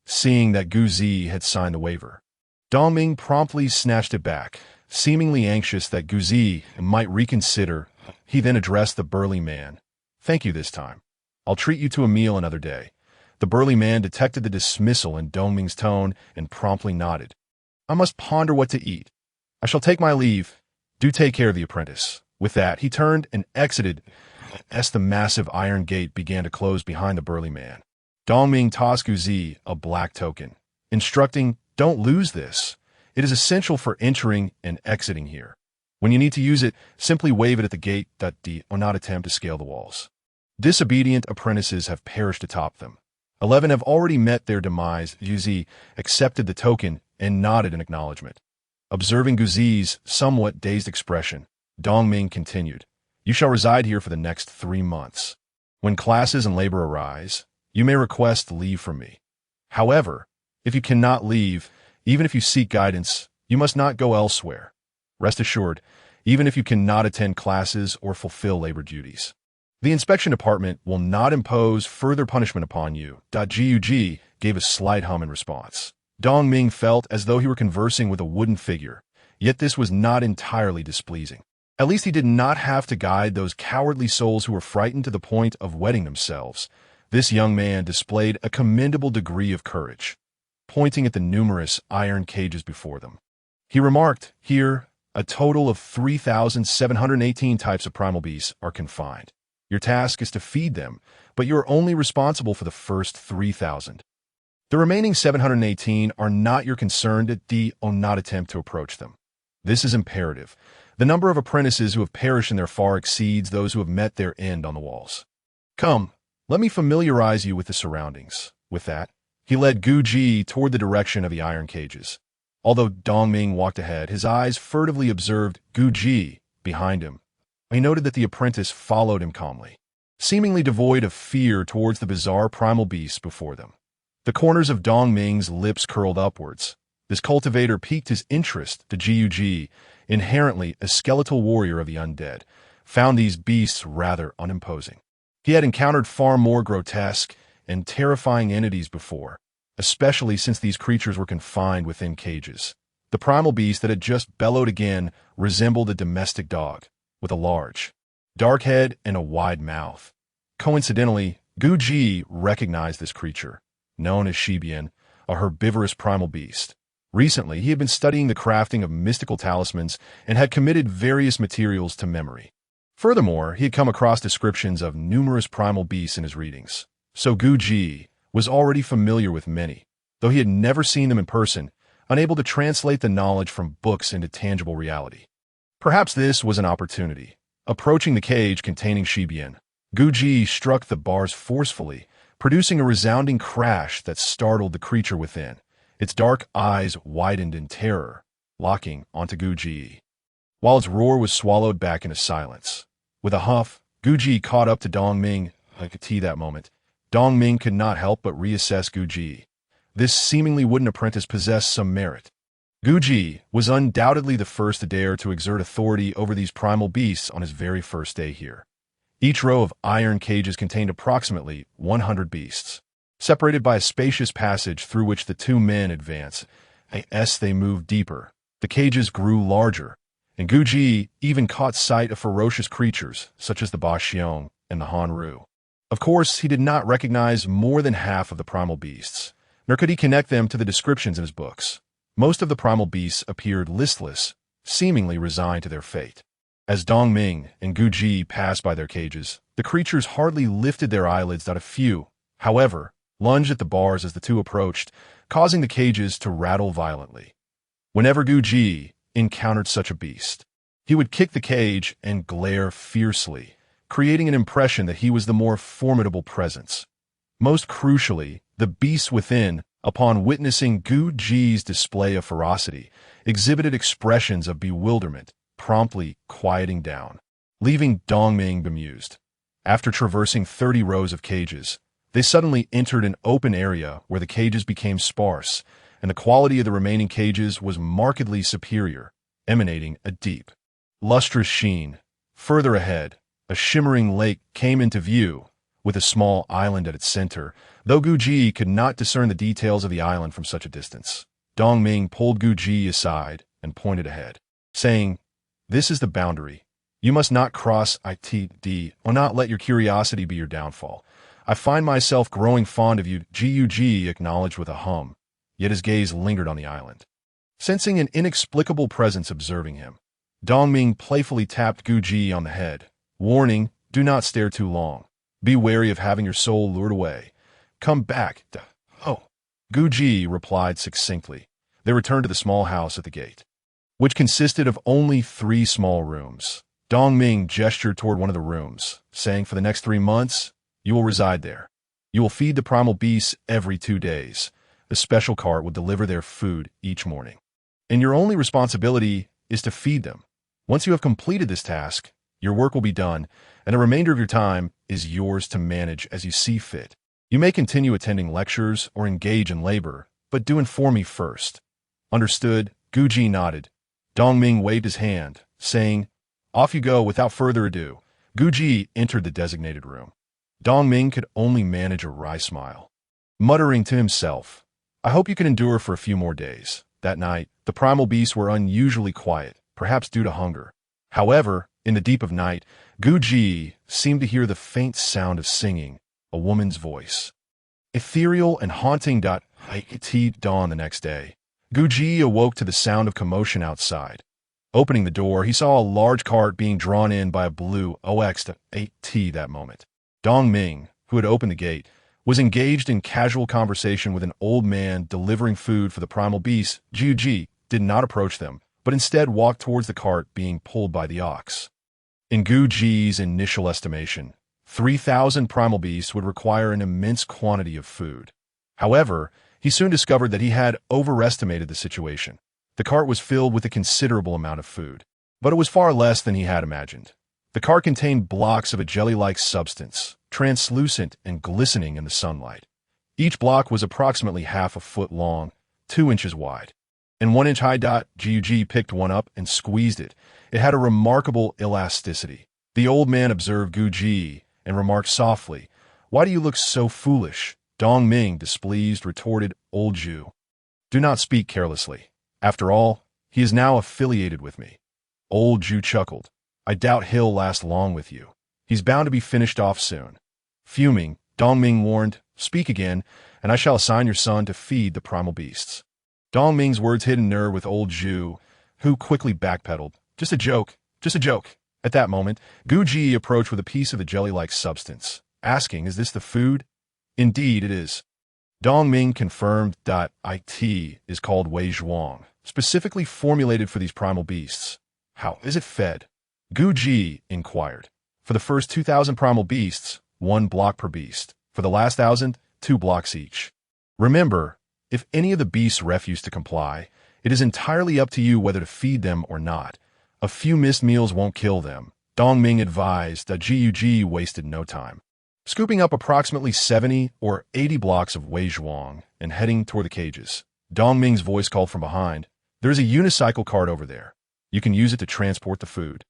Speaker 1: Seeing that Guzi had signed the waiver, Dongming promptly snatched it back, seemingly anxious that Guzi might reconsider. He then addressed the burly man. Thank you this time. I'll treat you to a meal another day. The burly man detected the dismissal in Dongming's tone and promptly nodded. I must ponder what to eat. I shall take my leave. Do take care of the apprentice. With that, he turned and exited as the massive iron gate began to close behind the burly man. Dongming tossed Guzi a black token, instructing, don't lose this. It is essential for entering and exiting here. When you need to use it, simply wave it at the gate. Do not attempt to scale the walls. Disobedient apprentices have perished atop them. 11 have already met their demise. Guzi accepted the token and nodded in acknowledgement. Observing Guzi's somewhat dazed expression, Dongming continued, you shall reside here for the next 3 months. When classes and labor arise, you may request leave from me. However, if you cannot leave, even if you seek guidance, you must not go elsewhere. Rest assured, even if you cannot attend classes or fulfill labor duties, the inspection department will not impose further punishment upon you. Gug gave a slight hum in response. Dongming felt as though he were conversing with a wooden figure, yet this was not entirely displeasing. At least he did not have to guide those cowardly souls who were frightened to the point of wetting themselves. This young man displayed a commendable degree of courage, pointing at the numerous iron cages before them. He remarked, here, a total of 3,718 types of primal beasts are confined. Your task is to feed them, but you are only responsible for the first 3,000. The remaining 718 are not your concern. Do not attempt to approach them. This is imperative. The number of apprentices who have perished in there far exceeds those who have met their end on the walls. Come, let me familiarize you with the surroundings. With that, he led Guji toward the direction of the iron cages. Although Dongming walked ahead, his eyes furtively observed Gu Ji behind him. He noted that the apprentice followed him calmly, seemingly devoid of fear towards the bizarre primal beasts before them. The corners of Dongming's lips curled upwards. This cultivator piqued his interest. The Ji, inherently a skeletal warrior of the undead, found these beasts rather unimposing. He had encountered far more grotesque and terrifying entities before, especially since these creatures were confined within cages. The primal beast that had just bellowed again resembled a domestic dog, with a large, dark head and a wide mouth. Coincidentally, Gu Ji recognized this creature, known as Shibian, a herbivorous primal beast. Recently, he had been studying the crafting of mystical talismans and had committed various materials to memory. Furthermore, he had come across descriptions of numerous primal beasts in his readings, so Gu Ji was already familiar with many, though he had never seen them in person, unable to translate the knowledge from books into tangible reality. Perhaps this was an opportunity. Approaching the cage containing Shibian, Gu Ji struck the bars forcefully, producing a resounding crash that startled the creature within. Its dark eyes widened in terror, locking onto Gu Ji, while its roar was swallowed back into silence. With a huff, Gu Ji caught up to Dongming. I could see that moment. Dongming could not help but reassess Gu Ji. This seemingly wooden apprentice possessed some merit. Gu Ji was undoubtedly the first to dare to exert authority over these primal beasts on his very first day here. Each row of iron cages contained approximately 100 beasts, separated by a spacious passage through which the two men advanced. As they moved deeper, the cages grew larger, and Gu Ji even caught sight of ferocious creatures such as the Ba Xiong and the Hanru. Of course, he did not recognize more than half of the primal beasts, nor could he connect them to the descriptions in his books. Most of the primal beasts appeared listless, seemingly resigned to their fate. As Dongming and Gu Ji passed by their cages, the creatures hardly lifted their eyelids. A few, however, lunged at the bars as the two approached, causing the cages to rattle violently. Whenever Gu Ji encountered such a beast, he would kick the cage and glare fiercely, creating an impression that he was the more formidable presence. Most crucially, the beasts within, upon witnessing Gu Ji's display of ferocity, exhibited expressions of bewilderment, promptly quieting down, leaving Dongming bemused. After traversing 30 rows of cages, they suddenly entered an open area where the cages became sparse, and the quality of the remaining cages was markedly superior, emanating a deep, lustrous sheen. Further ahead, a shimmering lake came into view, with a small island at its center, though Gu Ji could not discern the details of the island from such a distance. Dongming pulled Gu Ji aside and pointed ahead, saying, "This is the boundary. You must not cross it, or not let your curiosity be your downfall. I find myself growing fond of you," Ji acknowledged with a hum, yet his gaze lingered on the island. Sensing an inexplicable presence observing him, Dongming playfully tapped Gu Ji on the head, warning, "Do not stare too long. Be wary of having your soul lured away. Come back." "Oh," Gu Ji replied succinctly. They returned to the small house at the gate, which consisted of only 3 small rooms. Dongming gestured toward one of the rooms, saying, "For the next 3 months, you will reside there. You will feed the primal beasts every 2 days. A special cart will deliver their food each morning, and your only responsibility is to feed them. Once you have completed this task, your work will be done, and the remainder of your time is yours to manage as you see fit. You may continue attending lectures or engage in labor, but do inform me first." "Understood," Gu Ji nodded. Dongming waved his hand, saying, "Off you go." Without further ado, Gu Ji entered the designated room. Dongming could only manage a wry smile, muttering to himself, "I hope you can endure for a few more days." That night, the primal beasts were unusually quiet, perhaps due to hunger. However, in the deep of night, Gu Ji seemed to hear the faint sound of singing, a woman's voice. Ethereal and haunting. It dawned the next day. Gu Ji awoke to the sound of commotion outside. Opening the door, he saw a large cart being drawn in by a blue OX-8T that moment. Dongming, who had opened the gate, was engaged in casual conversation with an old man delivering food for the primal beasts. Gu Ji did not approach them, but instead walked towards the cart being pulled by the ox. In Gu Ji's initial estimation, 3,000 primal beasts would require an immense quantity of food. However, he soon discovered that he had overestimated the situation. The cart was filled with a considerable amount of food, but it was far less than he had imagined. The cart contained blocks of a jelly-like substance, translucent and glistening in the sunlight. Each block was approximately half a foot long, 2 inches wide, and 1 inch high. Gug picked one up and squeezed it. It had a remarkable elasticity. The old man observed Gug and remarked softly, "Why do you look so foolish?" Dong Ming, displeased, retorted, "Old Jew, do not speak carelessly. After all, he is now affiliated with me." Old Jew chuckled, "I doubt he'll last long with you. He's bound to be finished off soon." Fuming, Dong Ming warned, "Speak again, and I shall assign your son to feed the primal beasts." Dong Ming's words hit a nerve with old Jew, who quickly backpedaled. "Just a joke, just a joke." At that moment, Gug approached with a piece of the jelly-like substance, asking, "Is this the food?" "Indeed it is." Dong Ming confirmed. It is called Wei Zhuang, specifically formulated for these primal beasts. "How is it fed?" Gug inquired. "For the first 2,000 primal beasts, 1 block per beast. For the last 1,000, 2 blocks each. Remember, if any of the beasts refuse to comply, it is entirely up to you whether to feed them or not. A few missed meals won't kill them," Dong Ming advised. Gug wasted no time. Scooping up approximately 70 or 80 blocks of Wei Zhuang and heading toward the cages, Dong Ming's voice called from behind, "There is a unicycle cart over there. You can use it to transport the food."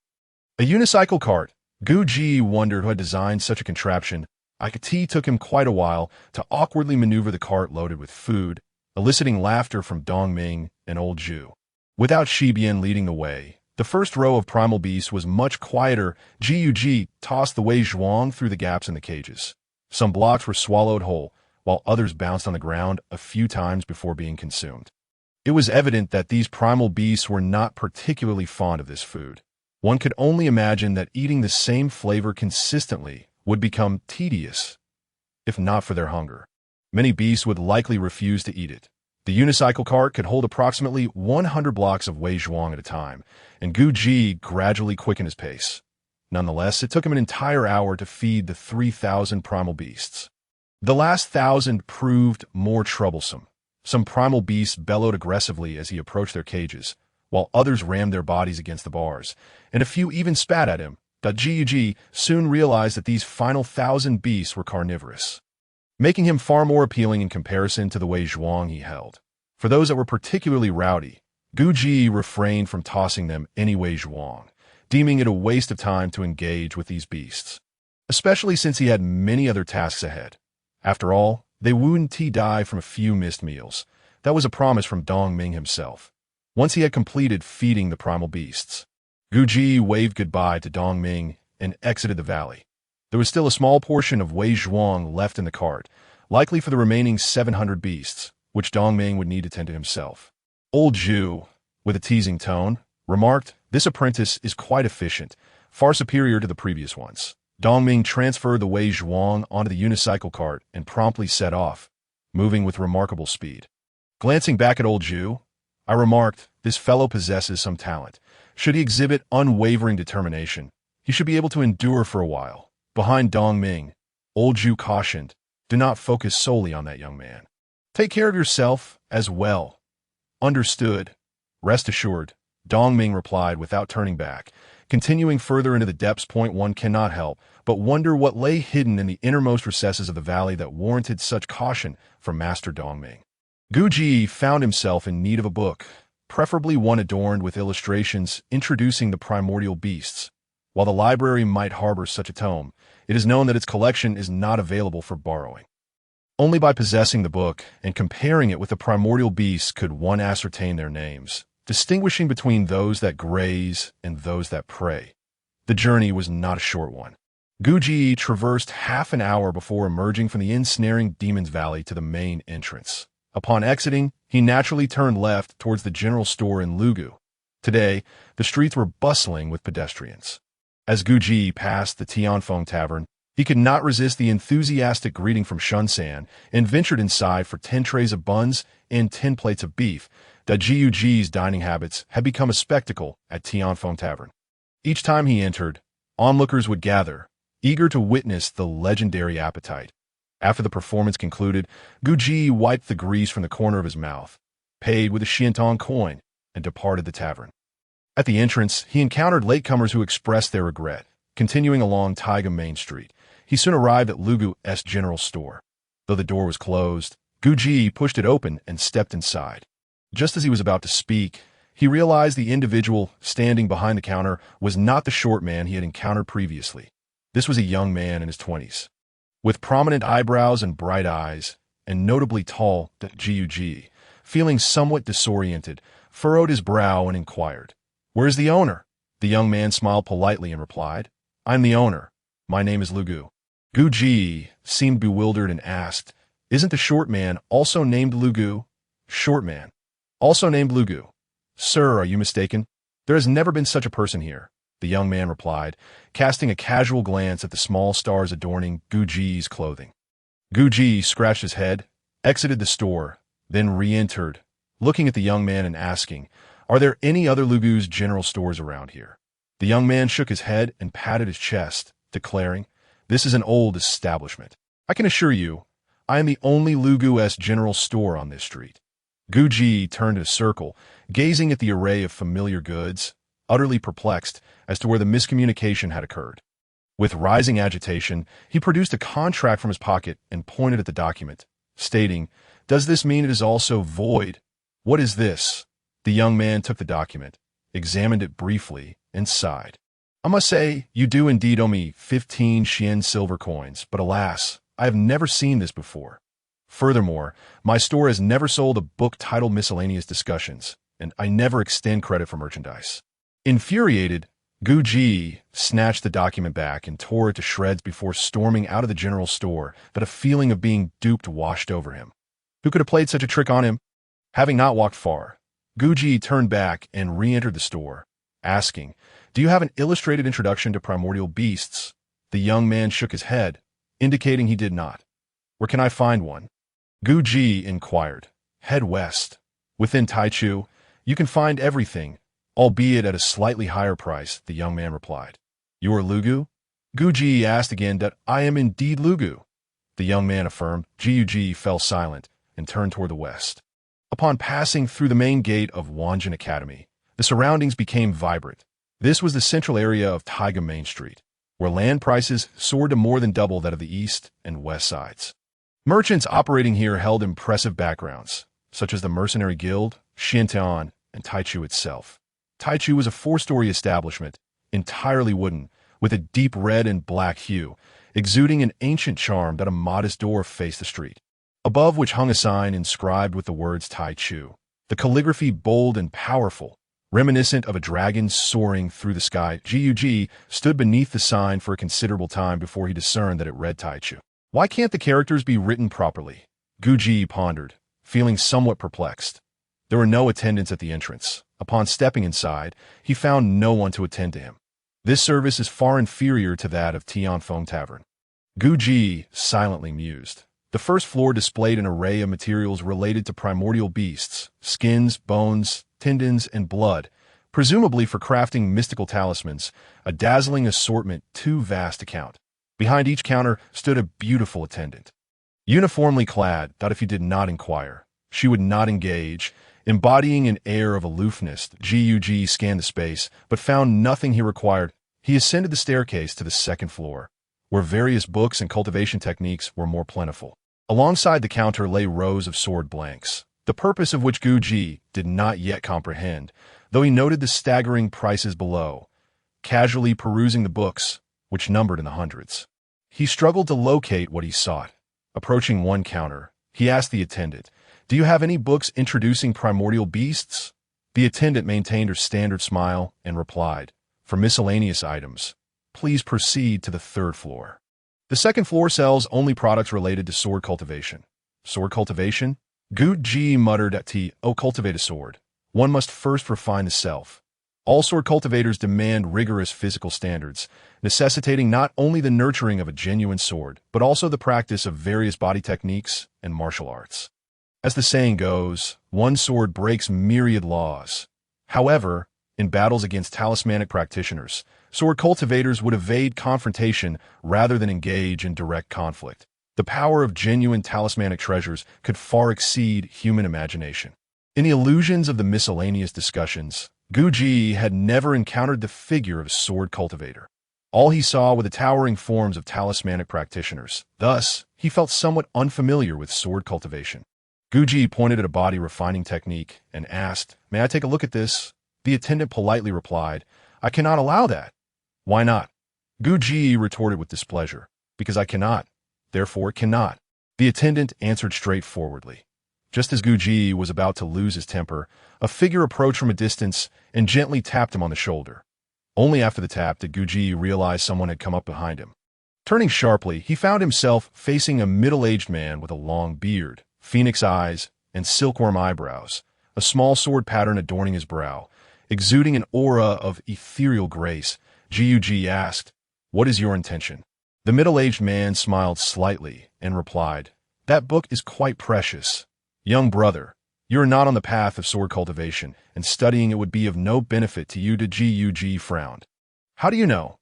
Speaker 1: A unicycle cart? Gug wondered who had designed such a contraption. It took him quite a while to awkwardly maneuver the cart loaded with food, eliciting laughter from Dong Ming and old Jew. Without Shibian leading the way, the first row of primal beasts was much quieter. Gug tossed the Wei Zhuang through the gaps in the cages. Some blocks were swallowed whole, while others bounced on the ground a few times before being consumed. It was evident that these primal beasts were not particularly fond of this food. One could only imagine that eating the same flavor consistently would become tedious, if not for their hunger. Many beasts would likely refuse to eat it. The unicycle cart could hold approximately 100 blocks of Wei Zhuang at a time, and Gug gradually quickened his pace. Nonetheless, it took him an entire hour to feed the 3,000 primal beasts. The last 1,000 proved more troublesome. Some primal beasts bellowed aggressively as he approached their cages, while others rammed their bodies against the bars, and a few even spat at him. Gug soon realized that these final 1,000 beasts were carnivorous, making him far more appealing in comparison to the Wei Zhuang he held. For those that were particularly rowdy, Gug refrained from tossing them any Wei Zhuang, deeming it a waste of time to engage with these beasts, especially since he had many other tasks ahead. After all, they wouldn't die from a few missed meals. That was a promise from Dong Ming himself. Once he had completed feeding the primal beasts, Gug waved goodbye to Dong Ming and exited the valley. There was still a small portion of Wei Zhuang left in the cart, likely for the remaining 700 beasts, which Dong Ming would need to tend to himself. Old Jew, with a teasing tone, remarked, "This apprentice is quite efficient, far superior to the previous ones." Dong Ming transferred the Wei Zhuang onto the unicycle cart and promptly set off, moving with remarkable speed. Glancing back at old Jew, I remarked, "This fellow possesses some talent. Should he exhibit unwavering determination, he should be able to endure for a while." Behind Dong Ming, old Jew cautioned, "Do not focus solely on that young man. Take care of yourself as well." "Understood. Rest assured," Dong Ming replied without turning back. Continuing further into the depths, one cannot help but wonder what lay hidden in the innermost recesses of the valley that warranted such caution from Master Dong Ming. Gug found himself in need of a book, preferably one adorned with illustrations introducing the primordial beasts. While the library might harbor such a tome, it is known that its collection is not available for borrowing. Only by possessing the book and comparing it with the primordial beasts could one ascertain their names, distinguishing between those that graze and those that prey. The journey was not a short one. Gug traversed half an hour before emerging from the ensnaring Demon's Valley to the main entrance. Upon exiting, he naturally turned left towards the general store in Lugu. Today, the streets were bustling with pedestrians. As Gug passed the Tianfeng Tavern, he could not resist the enthusiastic greeting from Shunsan and ventured inside for 10 trays of buns and 10 plates of beef. Gug's dining habits had become a spectacle at Tianfeng Tavern. Each time he entered, onlookers would gather, eager to witness the legendary appetite. After the performance concluded, Gug wiped the grease from the corner of his mouth, paid with a Xiantong coin, and departed the tavern. At the entrance, he encountered latecomers who expressed their regret. Continuing along Taiga Main Street, he soon arrived at Lugu's general store. Though the door was closed, Guji pushed it open and stepped inside. Just as he was about to speak, he realized the individual standing behind the counter was not the short man he had encountered previously. This was a young man in his 20s. With prominent eyebrows and bright eyes, and notably tall, Guji, feeling somewhat disoriented, furrowed his brow and inquired, "Where's the owner?" The young man smiled politely and replied, "I'm the owner. My name is Lugu." Guji seemed bewildered and asked, "Isn't the short man also named Lugu?" "Short man. Also named Lugu. Sir, are you mistaken? There has never been such a person here," the young man replied, casting a casual glance at the small stars adorning Guji's clothing. Guji scratched his head, exited the store, then re-entered, looking at the young man and asking, "Are there any other Lugu's general stores around here?" The young man shook his head and patted his chest, declaring, "This is an old establishment. I can assure you, I am the only Lugu's general store on this street." Guji turned in a circle, gazing at the array of familiar goods, utterly perplexed as to where the miscommunication had occurred. With rising agitation, he produced a contract from his pocket and pointed at the document, stating, "Does this mean it is also void? What is this?" The young man took the document, examined it briefly, and sighed. "I must say, you do indeed owe me 15 Xian silver coins, but alas, I have never seen this before. Furthermore, my store has never sold a book titled Miscellaneous Discussions, and I never extend credit for merchandise." Infuriated, Guji snatched the document back and tore it to shreds before storming out of the general store, but a feeling of being duped washed over him. Who could have played such a trick on him? Having not walked far, Guji turned back and re-entered the store, asking, "Do you have an illustrated introduction to primordial beasts?" The young man shook his head, indicating he did not. "Where can I find one?" Guji inquired. "Head west. Within Taichu, you can find everything, albeit at a slightly higher price," the young man replied. "You are Lugu?" Guji asked again that I am indeed Lugu. The young man affirmed. Guji fell silent and turned toward the west. Upon passing through the main gate of Wanjin Academy, the surroundings became vibrant. This was the central area of Taiga Main Street, where land prices soared to more than double that of the east and west sides. Merchants operating here held impressive backgrounds, such as the Mercenary Guild, Xintian, and Taichu itself. Taichu was a 4-story establishment, entirely wooden, with a deep red and black hue, exuding an ancient charm that a modest door faced the street, above which hung a sign inscribed with the words Taichu, the calligraphy bold and powerful, reminiscent of a dragon soaring through the sky. Guji stood beneath the sign for a considerable time before he discerned that it read Taichu. Why can't the characters be written properly? Guji pondered, feeling somewhat perplexed. There were no attendants at the entrance. Upon stepping inside, he found no one to attend to him. This service is far inferior to that of Tianfeng Tavern. Guji silently mused. The first floor displayed an array of materials related to primordial beasts, skins, bones, tendons, and blood, presumably for crafting mystical talismans, a dazzling assortment too vast to count. Behind each counter stood a beautiful attendant, uniformly clad, that if he did not inquire, she would not engage, embodying an air of aloofness. Guji scanned the space, but found nothing he required. He ascended the staircase to the second floor, where various books and cultivation techniques were more plentiful. Alongside the counter lay rows of sword blanks, the purpose of which Guji did not yet comprehend, though he noted the staggering prices below, casually perusing the books, which numbered in the hundreds. He struggled to locate what he sought. Approaching one counter, he asked the attendant, "Do you have any books introducing primordial beasts?" The attendant maintained her standard smile and replied, "For miscellaneous items, please proceed to the third floor. The second floor sells only products related to sword cultivation." "Sword cultivation?" Guji muttered at cultivate a sword. One must first refine the self. All sword cultivators demand rigorous physical standards, necessitating not only the nurturing of a genuine sword, but also the practice of various body techniques and martial arts. As the saying goes, one sword breaks myriad laws. However, in battles against talismanic practitioners, sword cultivators would evade confrontation rather than engage in direct conflict. The power of genuine talismanic treasures could far exceed human imagination. In the illusions of the miscellaneous discussions, Guji had never encountered the figure of a sword cultivator. All he saw were the towering forms of talismanic practitioners. Thus, he felt somewhat unfamiliar with sword cultivation. Guji pointed at a body refining technique and asked, "May I take a look at this?" The attendant politely replied, "I cannot allow that." "Why not?" Guji retorted with displeasure. "Because I cannot. Therefore, cannot." The attendant answered straightforwardly. Just as Guji was about to lose his temper, a figure approached from a distance and gently tapped him on the shoulder. Only after the tap did Guji realize someone had come up behind him. Turning sharply, he found himself facing a middle-aged man with a long beard, phoenix eyes, and silkworm eyebrows, a small sword pattern adorning his brow. Exuding an aura of ethereal grace, Guji asked, "What is your intention?" The middle-aged man smiled slightly and replied, "That book is quite precious. Young brother, you are not on the path of sword cultivation, and studying it would be of no benefit to you." Guji frowned. "How do you know?"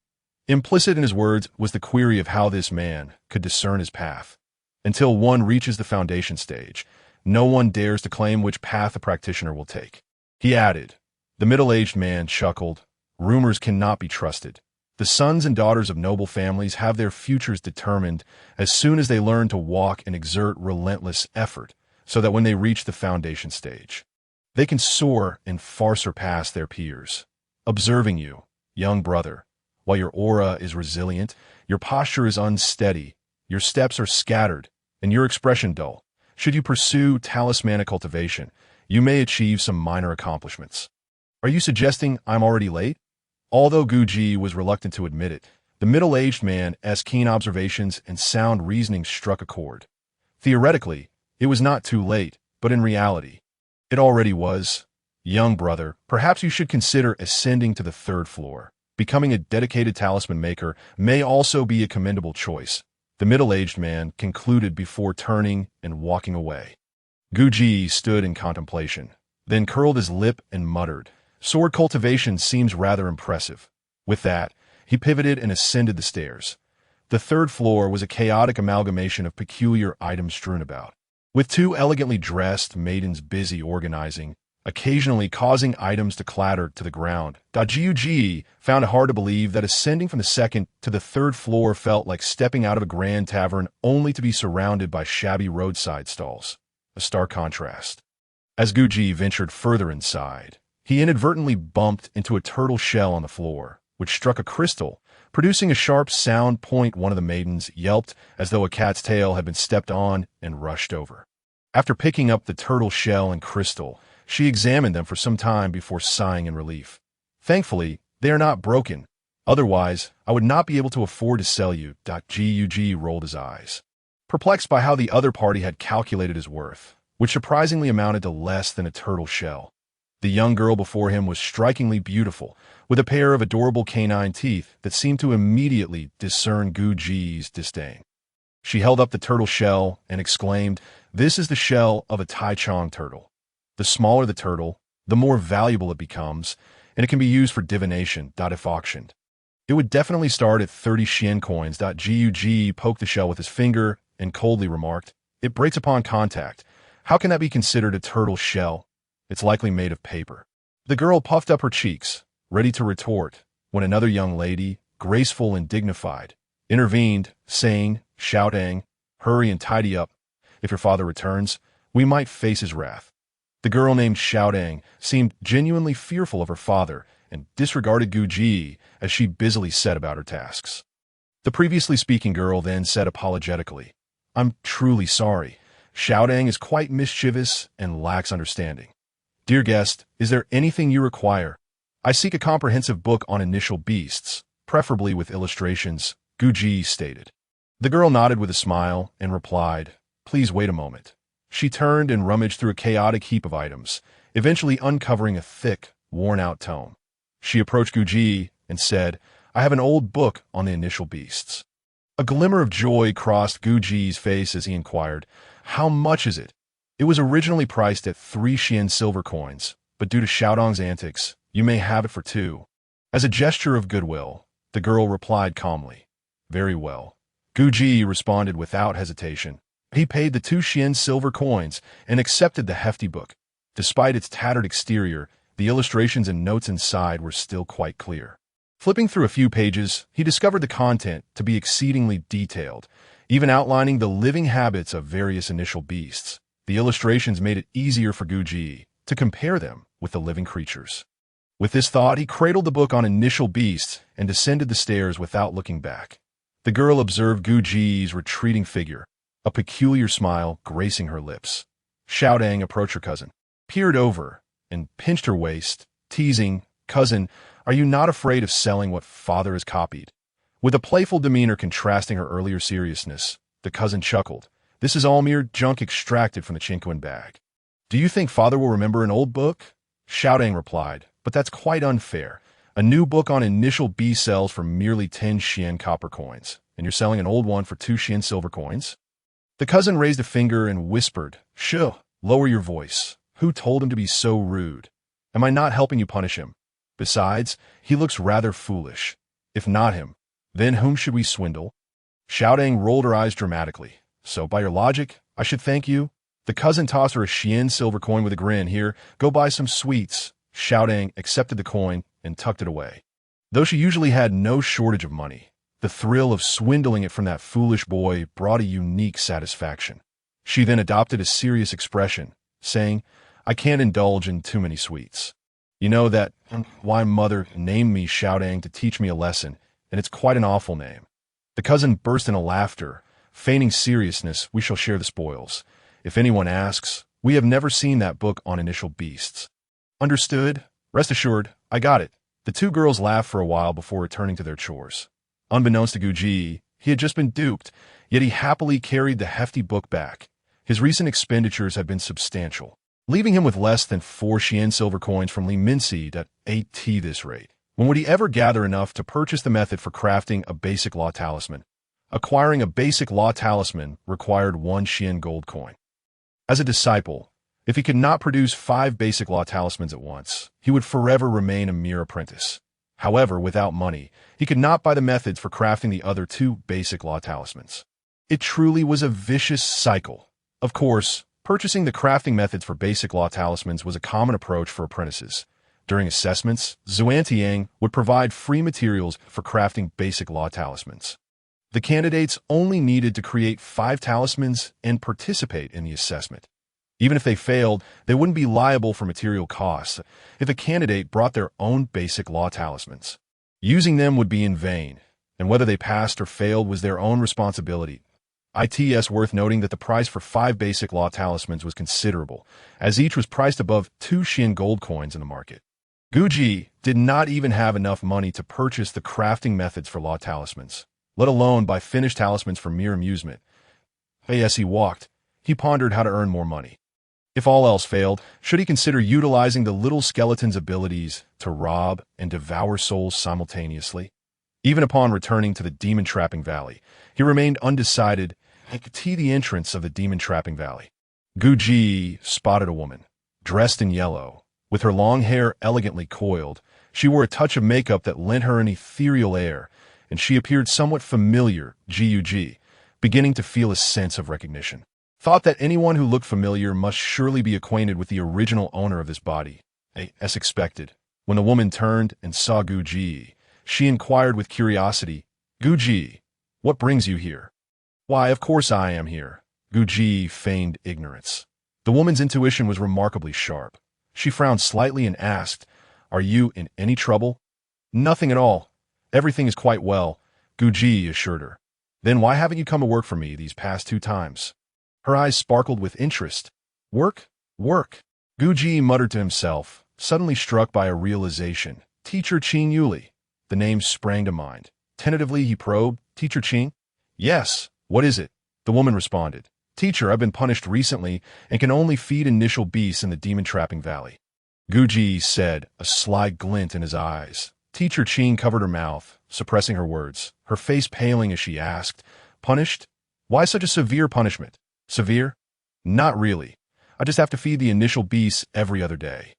Speaker 1: Implicit in his words was the query of how this man could discern his path. Until one reaches the foundation stage, no one dares to claim which path a practitioner will take. He added. The middle-aged man chuckled. "Rumors cannot be trusted. The sons and daughters of noble families have their futures determined as soon as they learn to walk and exert relentless effort, so that when they reach the foundation stage, they can soar and far surpass their peers. Observing you, young brother, while your aura is resilient, your posture is unsteady, your steps are scattered, and your expression dull. Should you pursue talismanic cultivation, you may achieve some minor accomplishments." "Are you suggesting I'm already late?" Although Guji was reluctant to admit it, the middle-aged man's keen observations and sound reasoning struck a chord. Theoretically, it was not too late, but in reality, it already was. "Young brother, perhaps you should consider ascending to the third floor. Becoming a dedicated talisman maker may also be a commendable choice," the middle-aged man concluded before turning and walking away. Guji stood in contemplation, then curled his lip and muttered, "Sword cultivation seems rather impressive." With that, he pivoted and ascended the stairs. The third floor was a chaotic amalgamation of peculiar items strewn about, with two elegantly dressed maidens busy organizing, occasionally causing items to clatter to the ground. Guji found it hard to believe that ascending from the second to the third floor felt like stepping out of a grand tavern only to be surrounded by shabby roadside stalls. A stark contrast. As Guji ventured further inside, he inadvertently bumped into a turtle shell on the floor, which struck a crystal, producing a sharp sound. One of the maidens yelped as though a cat's tail had been stepped on and rushed over. After picking up the turtle shell and crystal, she examined them for some time before sighing in relief. "Thankfully, they are not broken. Otherwise, I would not be able to afford to sell you." Guji rolled his eyes, perplexed by how the other party had calculated his worth, which surprisingly amounted to less than a turtle shell. The young girl before him was strikingly beautiful, with a pair of adorable canine teeth that seemed to immediately discern Guji's disdain. She held up the turtle shell and exclaimed, "This is the shell of a Taichung turtle. The smaller the turtle, the more valuable it becomes, and it can be used for divination. If auctioned, it would definitely start at 30 Xian coins." Guji poked the shell with his finger and coldly remarked, "It breaks upon contact. How can that be considered a turtle shell? It's likely made of paper." The girl puffed up her cheeks, ready to retort, when another young lady, graceful and dignified, intervened, saying, "Xiaodang, hurry and tidy up. If your father returns, we might face his wrath." The girl named Xiaodang seemed genuinely fearful of her father and disregarded Guji as she busily set about her tasks. The previously speaking girl then said apologetically, "I'm truly sorry. Xiaodang is quite mischievous and lacks understanding. Dear guest, is there anything you require? I seek a comprehensive book on initial beasts, preferably with illustrations," Guji stated. The girl nodded with a smile and replied, "Please wait a moment." She turned and rummaged through a chaotic heap of items, eventually uncovering a thick, worn-out tome. She approached Guji and said, "I have an old book on the initial beasts." A glimmer of joy crossed Guji's face as he inquired, "How much is it?" It was originally priced at 3 Xian silver coins, but due to Xiaodong's antics, you may have it for 2. As a gesture of goodwill, the girl replied calmly, "Very well." Guji responded without hesitation. He paid the 2 Xian silver coins and accepted the hefty book. Despite its tattered exterior, the illustrations and notes inside were still quite clear. Flipping through a few pages, he discovered the content to be exceedingly detailed, even outlining the living habits of various initial beasts. The illustrations made it easier for Guji to compare them with the living creatures. With this thought, he cradled the book on initial beasts and descended the stairs without looking back. The girl observed Guji's retreating figure, a peculiar smile gracing her lips. Xiaodang approached her cousin, peered over, and pinched her waist, teasing, "Cousin, are you not afraid of selling what father has copied?" With a playful demeanor contrasting her earlier seriousness, the cousin chuckled. "This is all mere junk extracted from the Chinquan bag." "Do you think father will remember an old book?" Xiaodang replied, "But that's quite unfair. A new book on initial B sells for merely 10 Xian copper coins, and you're selling an old one for 2 Xian silver coins?" The cousin raised a finger and whispered, "Shh, lower your voice. Who told him to be so rude? Am I not helping you punish him? Besides, he looks rather foolish. If not him, then whom should we swindle?" Xiaodang rolled her eyes dramatically. "So by your logic, I should thank you?" The cousin tossed her a Xian silver coin with a grin. "Here, go buy some sweets." Xiaodang accepted the coin and tucked it away. Though she usually had no shortage of money, the thrill of swindling it from that foolish boy brought a unique satisfaction. She then adopted a serious expression, saying, "I can't indulge in too many sweets. You know that why mother named me Xiaodang to teach me a lesson, and it's quite an awful name." The cousin burst into laughter. Feigning seriousness, "We shall share the spoils. If anyone asks, we have never seen that book on initial beasts." "Understood. Rest assured, I got it." The two girls laughed for a while before returning to their chores. Unbeknownst to Guji, he had just been duped, yet he happily carried the hefty book back. His recent expenditures had been substantial, leaving him with less than 4 Xian silver coins from Li Minseed at 8T this rate. When would he ever gather enough to purchase the method for crafting a basic law talisman? Acquiring a basic law talisman required 1 Xian gold coin. As a disciple, if he could not produce 5 basic law talismans at once, he would forever remain a mere apprentice. However, without money, he could not buy the methods for crafting the other 2 basic law talismans. It truly was a vicious cycle. Of course, purchasing the crafting methods for basic law talismans was a common approach for apprentices. During assessments, Xuantiang would provide free materials for crafting basic law talismans. The candidates only needed to create 5 talismans and participate in the assessment. Even if they failed, they wouldn't be liable for material costs if a candidate brought their own basic law talismans. Using them would be in vain, and whether they passed or failed was their own responsibility. It's worth noting that the price for 5 basic law talismans was considerable, as each was priced above 2 Xian gold coins in the market. Guji did not even have enough money to purchase the crafting methods for law talismans, let alone buy finished talismans for mere amusement. As he walked, he pondered how to earn more money. If all else failed, should he consider utilizing the little skeleton's abilities to rob and devour souls simultaneously? Even upon returning to the demon-trapping valley, he remained undecided and could see the entrance of the demon-trapping valley. Guji spotted a woman, dressed in yellow. With her long hair elegantly coiled, she wore a touch of makeup that lent her an ethereal air, and she appeared somewhat familiar. Gug, beginning to feel a sense of recognition. Thought that anyone who looked familiar must surely be acquainted with the original owner of this body. As expected, when the woman turned and saw Guji, she inquired with curiosity, "Guji, what brings you here?" "Why, of course I am here." Guji feigned ignorance. The woman's intuition was remarkably sharp. She frowned slightly and asked, "Are you in any trouble?" "Nothing at all. Everything is quite well," Guji assured her. "Then why haven't you come to work for me these past 2 times?" Her eyes sparkled with interest. "Work? Work?" Guji muttered to himself, suddenly struck by a realization. Teacher Qing Yuli. The name sprang to mind. Tentatively he probed, "Teacher Qing?" "Yes. What is it?" The woman responded. "Teacher, I've been punished recently and can only feed initial beasts in the demon-trapping valley." Guji said, a sly glint in his eyes. Teacher Qing covered her mouth, suppressing her words, her face paling as she asked, "Punished? Why such a severe punishment?" "Severe? Not really. I just have to feed the initial beasts every other day."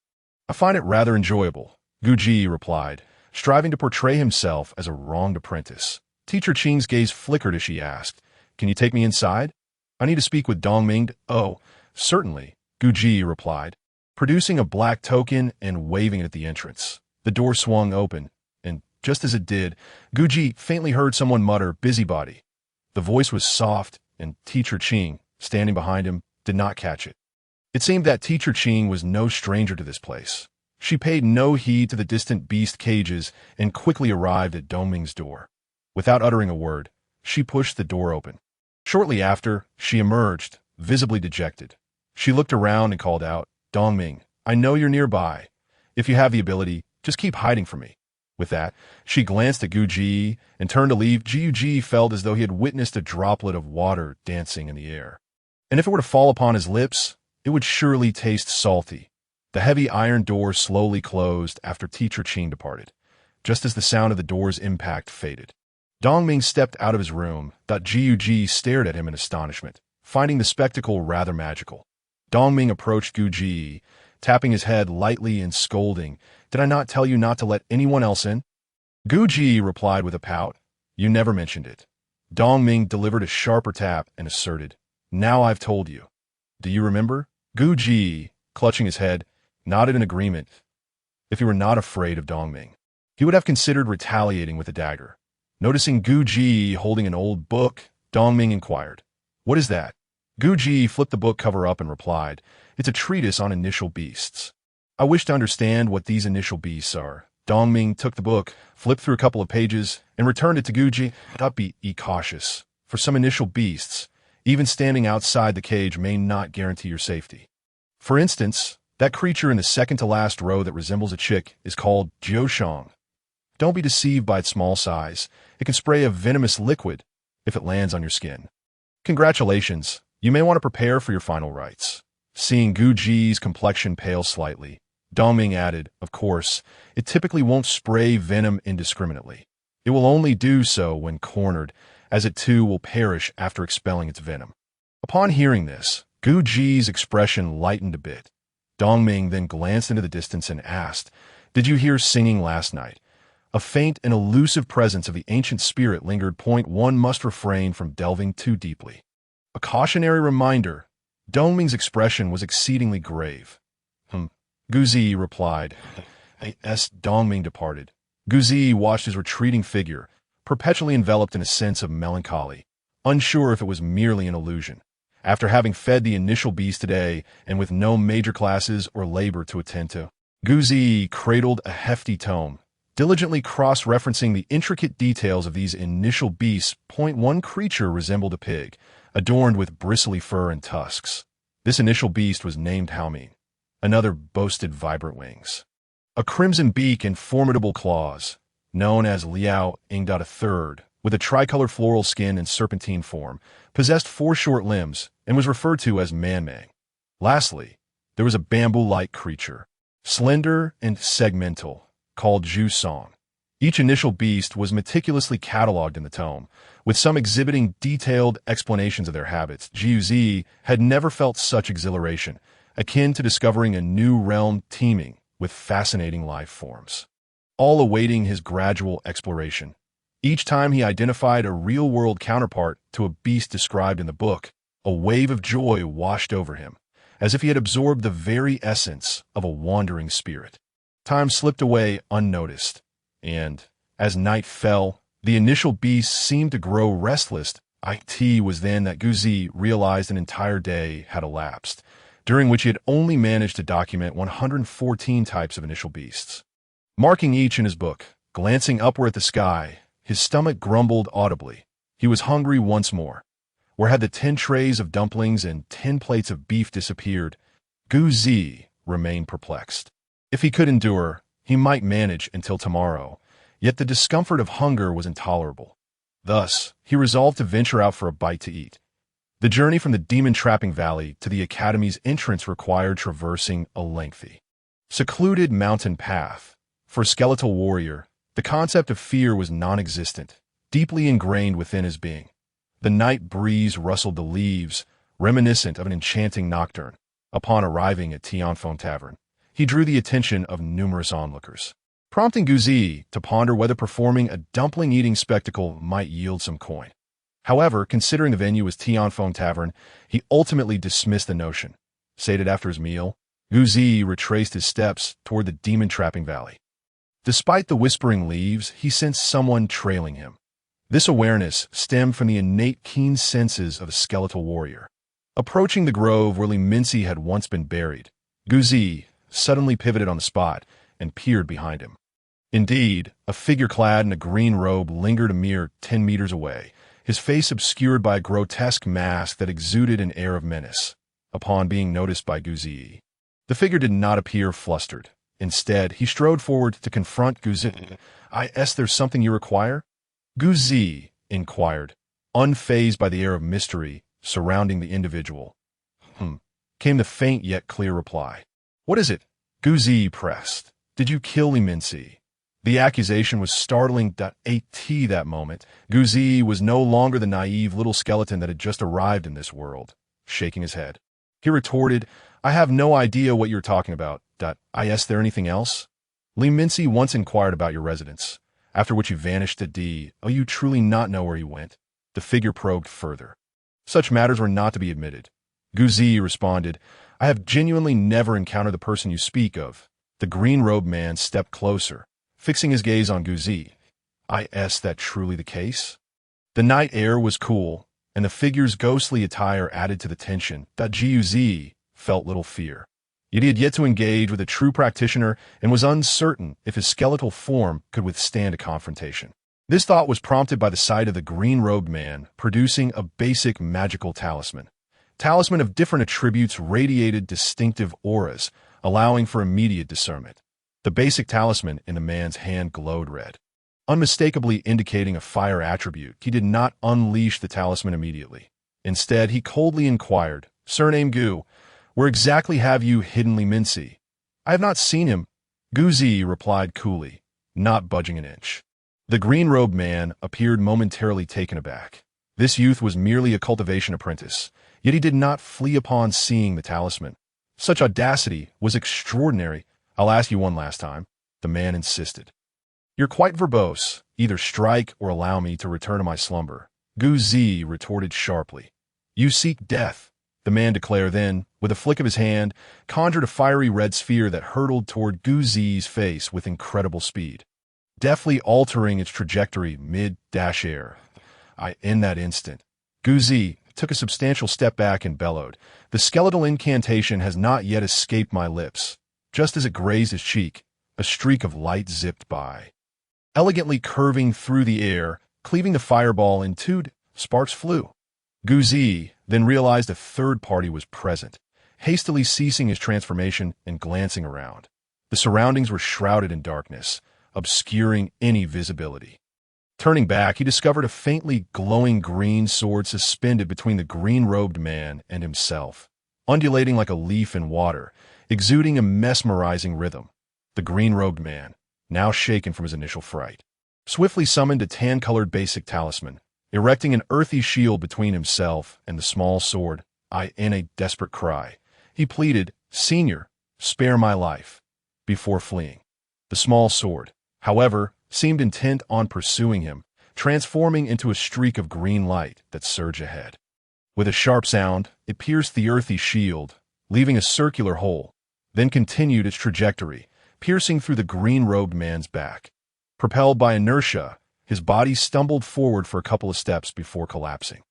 Speaker 1: "I find it rather enjoyable," Guji replied, striving to portray himself as a wronged apprentice. Teacher Qing's gaze flickered as she asked, "Can you take me inside? I need to speak with Dongming." "Oh, certainly," Guji replied. producing a black token and waving it at the entrance. The door swung open, and just as it did, Guji faintly heard someone mutter, "Busybody." The voice was soft, and Teacher Ching, standing behind him, did not catch it. It seemed that Teacher Ching was no stranger to this place. She paid no heed to the distant beast cages and quickly arrived at Dongming's door. Without uttering a word, she pushed the door open. Shortly after, she emerged, visibly dejected. She looked around and called out, "Dongming, I know you're nearby. If you have the ability, just keep hiding from me." With that, she glanced at Guji and turned to leave. Guji felt as though he had witnessed a droplet of water dancing in the air. And if it were to fall upon his lips, it would surely taste salty. The heavy iron door slowly closed after Teacher Ching departed, just as the sound of the door's impact faded. Dongming stepped out of his room. Guji stared at him in astonishment, finding the spectacle rather magical. Dongming approached Guji, tapping his head lightly and scolding, "Did I not tell you not to let anyone else in?" Guji replied with a pout, "You never mentioned it." Dongming delivered a sharper tap and asserted, "Now I've told you. Do you remember?" Guji, clutching his head, nodded in agreement. If he were not afraid of Dongming, he would have considered retaliating with a dagger. Noticing Guji holding an old book, Dongming inquired, "What is that?" Guji flipped the book cover up and replied, "It's a treatise on initial beasts." "I wish to understand what these initial beasts are." Dongming took the book, flipped through a couple of pages, and returned it to Guji. "Be cautious. For some initial beasts, even standing outside the cage may not guarantee your safety. For instance, that creature in the second-to-last row that resembles a chick is called Jiushang. Don't be deceived by its small size. It can spray a venomous liquid if it lands on your skin. Congratulations. You may want to prepare for your final rites." Seeing Guji's complexion pale slightly, Dongming added, "Of course, it typically won't spray venom indiscriminately. It will only do so when cornered, as it too will perish after expelling its venom." Upon hearing this, Guji's expression lightened a bit. Dongming then glanced into the distance and asked, "Did you hear singing last night?" A faint and elusive presence of the ancient spirit lingered. One must refrain from delving too deeply. A cautionary reminder. Dongming's expression was exceedingly grave. Guzi replied. As Dongming departed, Guzi watched his retreating figure, perpetually enveloped in a sense of melancholy, unsure if it was merely an illusion. After having fed the initial beast today, and with no major classes or labor to attend to, Guzi cradled a hefty tome, diligently cross-referencing the intricate details of these initial beasts. One creature resembled a pig, adorned with bristly fur and tusks. This initial beast was named Haomin. Another boasted vibrant wings, a crimson beak and formidable claws, known as Liao Ingda III, with a tricolored floral skin and serpentine form, possessed 4 short limbs and was referred to as Manmang. Lastly, there was a bamboo-like creature, slender and segmental, called Zhu Song. Each initial beast was meticulously catalogued in the tome, with some exhibiting detailed explanations of their habits. Jiu Zi had never felt such exhilaration, akin to discovering a new realm teeming with fascinating life forms, all awaiting his gradual exploration. Each time he identified a real-world counterpart to a beast described in the book, a wave of joy washed over him, as if he had absorbed the very essence of a wandering spirit. Time slipped away unnoticed, and, as night fell, the initial beast seemed to grow restless. It was then that Guzi realized an entire day had elapsed, during which he had only managed to document 114 types of initial beasts. Marking each in his book, glancing upward at the sky, his stomach grumbled audibly. He was hungry once more. Where had the 10 trays of dumplings and 10 plates of beef disappeared? Guzi remained perplexed. If he could endure, he might manage until tomorrow, yet the discomfort of hunger was intolerable. Thus, he resolved to venture out for a bite to eat. The journey from the demon-trapping valley to the academy's entrance required traversing a lengthy, secluded mountain path. For a skeletal warrior, the concept of fear was non-existent, deeply ingrained within his being. The night breeze rustled the leaves, reminiscent of an enchanting nocturne. Upon arriving at Tianfeng Tavern, he drew the attention of numerous onlookers, prompting Guzi to ponder whether performing a dumpling-eating spectacle might yield some coin. However, considering the venue was Tianfeng Tavern, he ultimately dismissed the notion. Sated after his meal, Guzi retraced his steps toward the demon-trapping valley. Despite the whispering leaves, he sensed someone trailing him. This awareness stemmed from the innate keen senses of a skeletal warrior. Approaching the grove where Mincy had once been buried, Guzi suddenly pivoted on the spot and peered behind him. Indeed, a figure clad in a green robe lingered a mere 10 meters away, his face obscured by a grotesque mask that exuded an air of menace. Upon being noticed by Guzi, the figure did not appear flustered. Instead, he strode forward to confront Guzi. There's something you require? Guzi inquired, unfazed by the air of mystery surrounding the individual. Came the faint yet clear reply. What is it? Guzi pressed. Did you kill Mincy? The accusation was startling. At that moment, Guzi was no longer the naive little skeleton that had just arrived in this world. Shaking his head, he retorted, I have no idea what you're talking about. Is there anything else? Mincy once inquired about your residence, after which you vanished at D. Oh, you truly not know where he went? The figure probed further. Such matters were not to be admitted. Guzi responded, I have genuinely never encountered the person you speak of. The green-robed man stepped closer, fixing his gaze on Guzi. Is that truly the case? The night air was cool, and the figure's ghostly attire added to the tension. Guzi felt little fear. Yet he had yet to engage with a true practitioner and was uncertain if his skeletal form could withstand a confrontation. This thought was prompted by the sight of the green-robed man producing a basic magical talisman. Talisman of different attributes radiated distinctive auras, allowing for immediate discernment. The basic talisman in the man's hand glowed red, unmistakably indicating a fire attribute. He did not unleash the talisman immediately. Instead, he coldly inquired, Surname Gu, where exactly have you hidden Mincy? I have not seen him. Guzi replied coolly, not budging an inch. The green-robed man appeared momentarily taken aback. This youth was merely a cultivation apprentice, yet he did not flee upon seeing the talisman. Such audacity was extraordinary. I'll ask you one last time, the man insisted. You're quite verbose. Either strike or allow me to return to my slumber. Guzi retorted sharply. You seek death, the man declared, then, with a flick of his hand, conjured a fiery red sphere that hurtled toward Guzi's face with incredible speed, deftly altering its trajectory mid-air. In that instant, Guzi took a substantial step back and bellowed, the skeletal incantation has not yet escaped my lips. Just as it grazed his cheek, a streak of light zipped by, elegantly curving through the air, cleaving the fireball in two. Sparks flew. Guzi then realized a third party was present, hastily ceasing his transformation and glancing around. The surroundings were shrouded in darkness, obscuring any visibility. Turning back, he discovered a faintly glowing green sword suspended between the green-robed man and himself, undulating like a leaf in water, exuding a mesmerizing rhythm. The green-robed man, now shaken from his initial fright, swiftly summoned a tan-colored basic talisman, erecting an earthy shield between himself and the small sword. In a desperate cry, he pleaded, Senior, spare my life, before fleeing. The small sword, however, seemed intent on pursuing him, transforming into a streak of green light that surged ahead. With a sharp sound, it pierced the earthy shield, leaving a circular hole, then continued its trajectory, piercing through the green-robed man's back. Propelled by inertia, his body stumbled forward for a couple of steps before collapsing.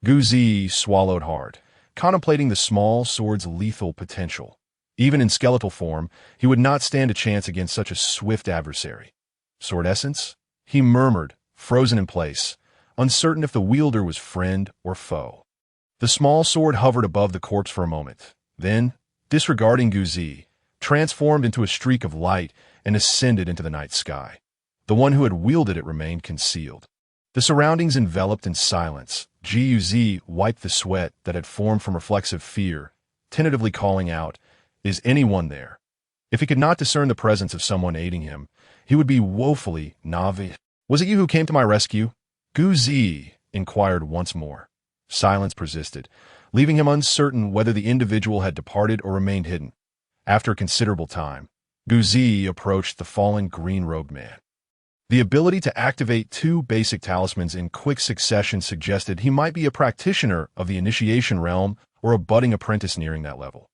Speaker 1: Guzi swallowed hard, contemplating the small sword's lethal potential. Even in skeletal form, he would not stand a chance against such a swift adversary. Sword essence? He murmured, frozen in place, uncertain if the wielder was friend or foe. The small sword hovered above the corpse for a moment, then, disregarding Guzi, transformed into a streak of light and ascended into the night sky. The one who had wielded it remained concealed. The surroundings enveloped in silence. Guzi wiped the sweat that had formed from reflexive fear, tentatively calling out, Is anyone there? If he could not discern the presence of someone aiding him, he would be woefully navi. Was it you who came to my rescue? Guzi inquired once more. Silence persisted, leaving him uncertain whether the individual had departed or remained hidden. After a considerable time, Guzi approached the fallen green-robed man. The ability to activate two basic talismans in quick succession suggested he might be a practitioner of the initiation realm or a budding apprentice nearing that level.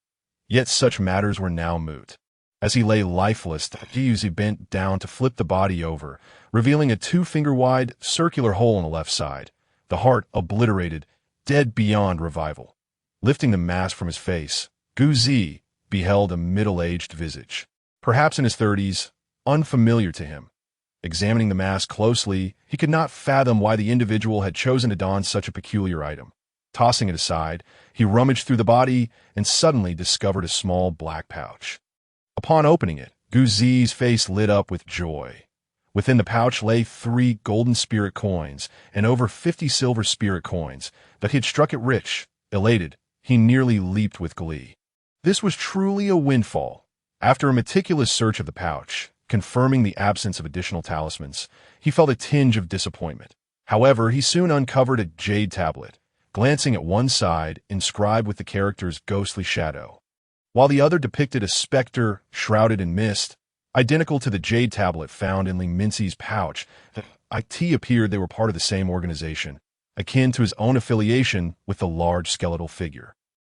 Speaker 1: Yet such matters were now moot. As he lay lifeless, he bent down to flip the body over, revealing a 2-finger-wide circular hole in the left side, the heart obliterated, dead beyond revival. Lifting the mask from his face, Guzi beheld a middle-aged visage, perhaps in his 30s, unfamiliar to him. Examining the mask closely, he could not fathom why the individual had chosen to don such a peculiar item. Tossing it aside, he rummaged through the body and suddenly discovered a small black pouch. Upon opening it, Guzi's face lit up with joy. Within the pouch lay 3 golden spirit coins and over 50 silver spirit coins that he had struck it rich. Elated, he nearly leaped with glee. This was truly a windfall. After a meticulous search of the pouch, confirming the absence of additional talismans, he felt a tinge of disappointment. However, he soon uncovered a jade tablet, glancing at one side, inscribed with the characters ghostly shadow, while the other depicted a specter shrouded in mist, identical to the jade tablet found in Li Minxi's pouch. It appeared they were part of the same organization, akin to his own affiliation with the large skeletal figure.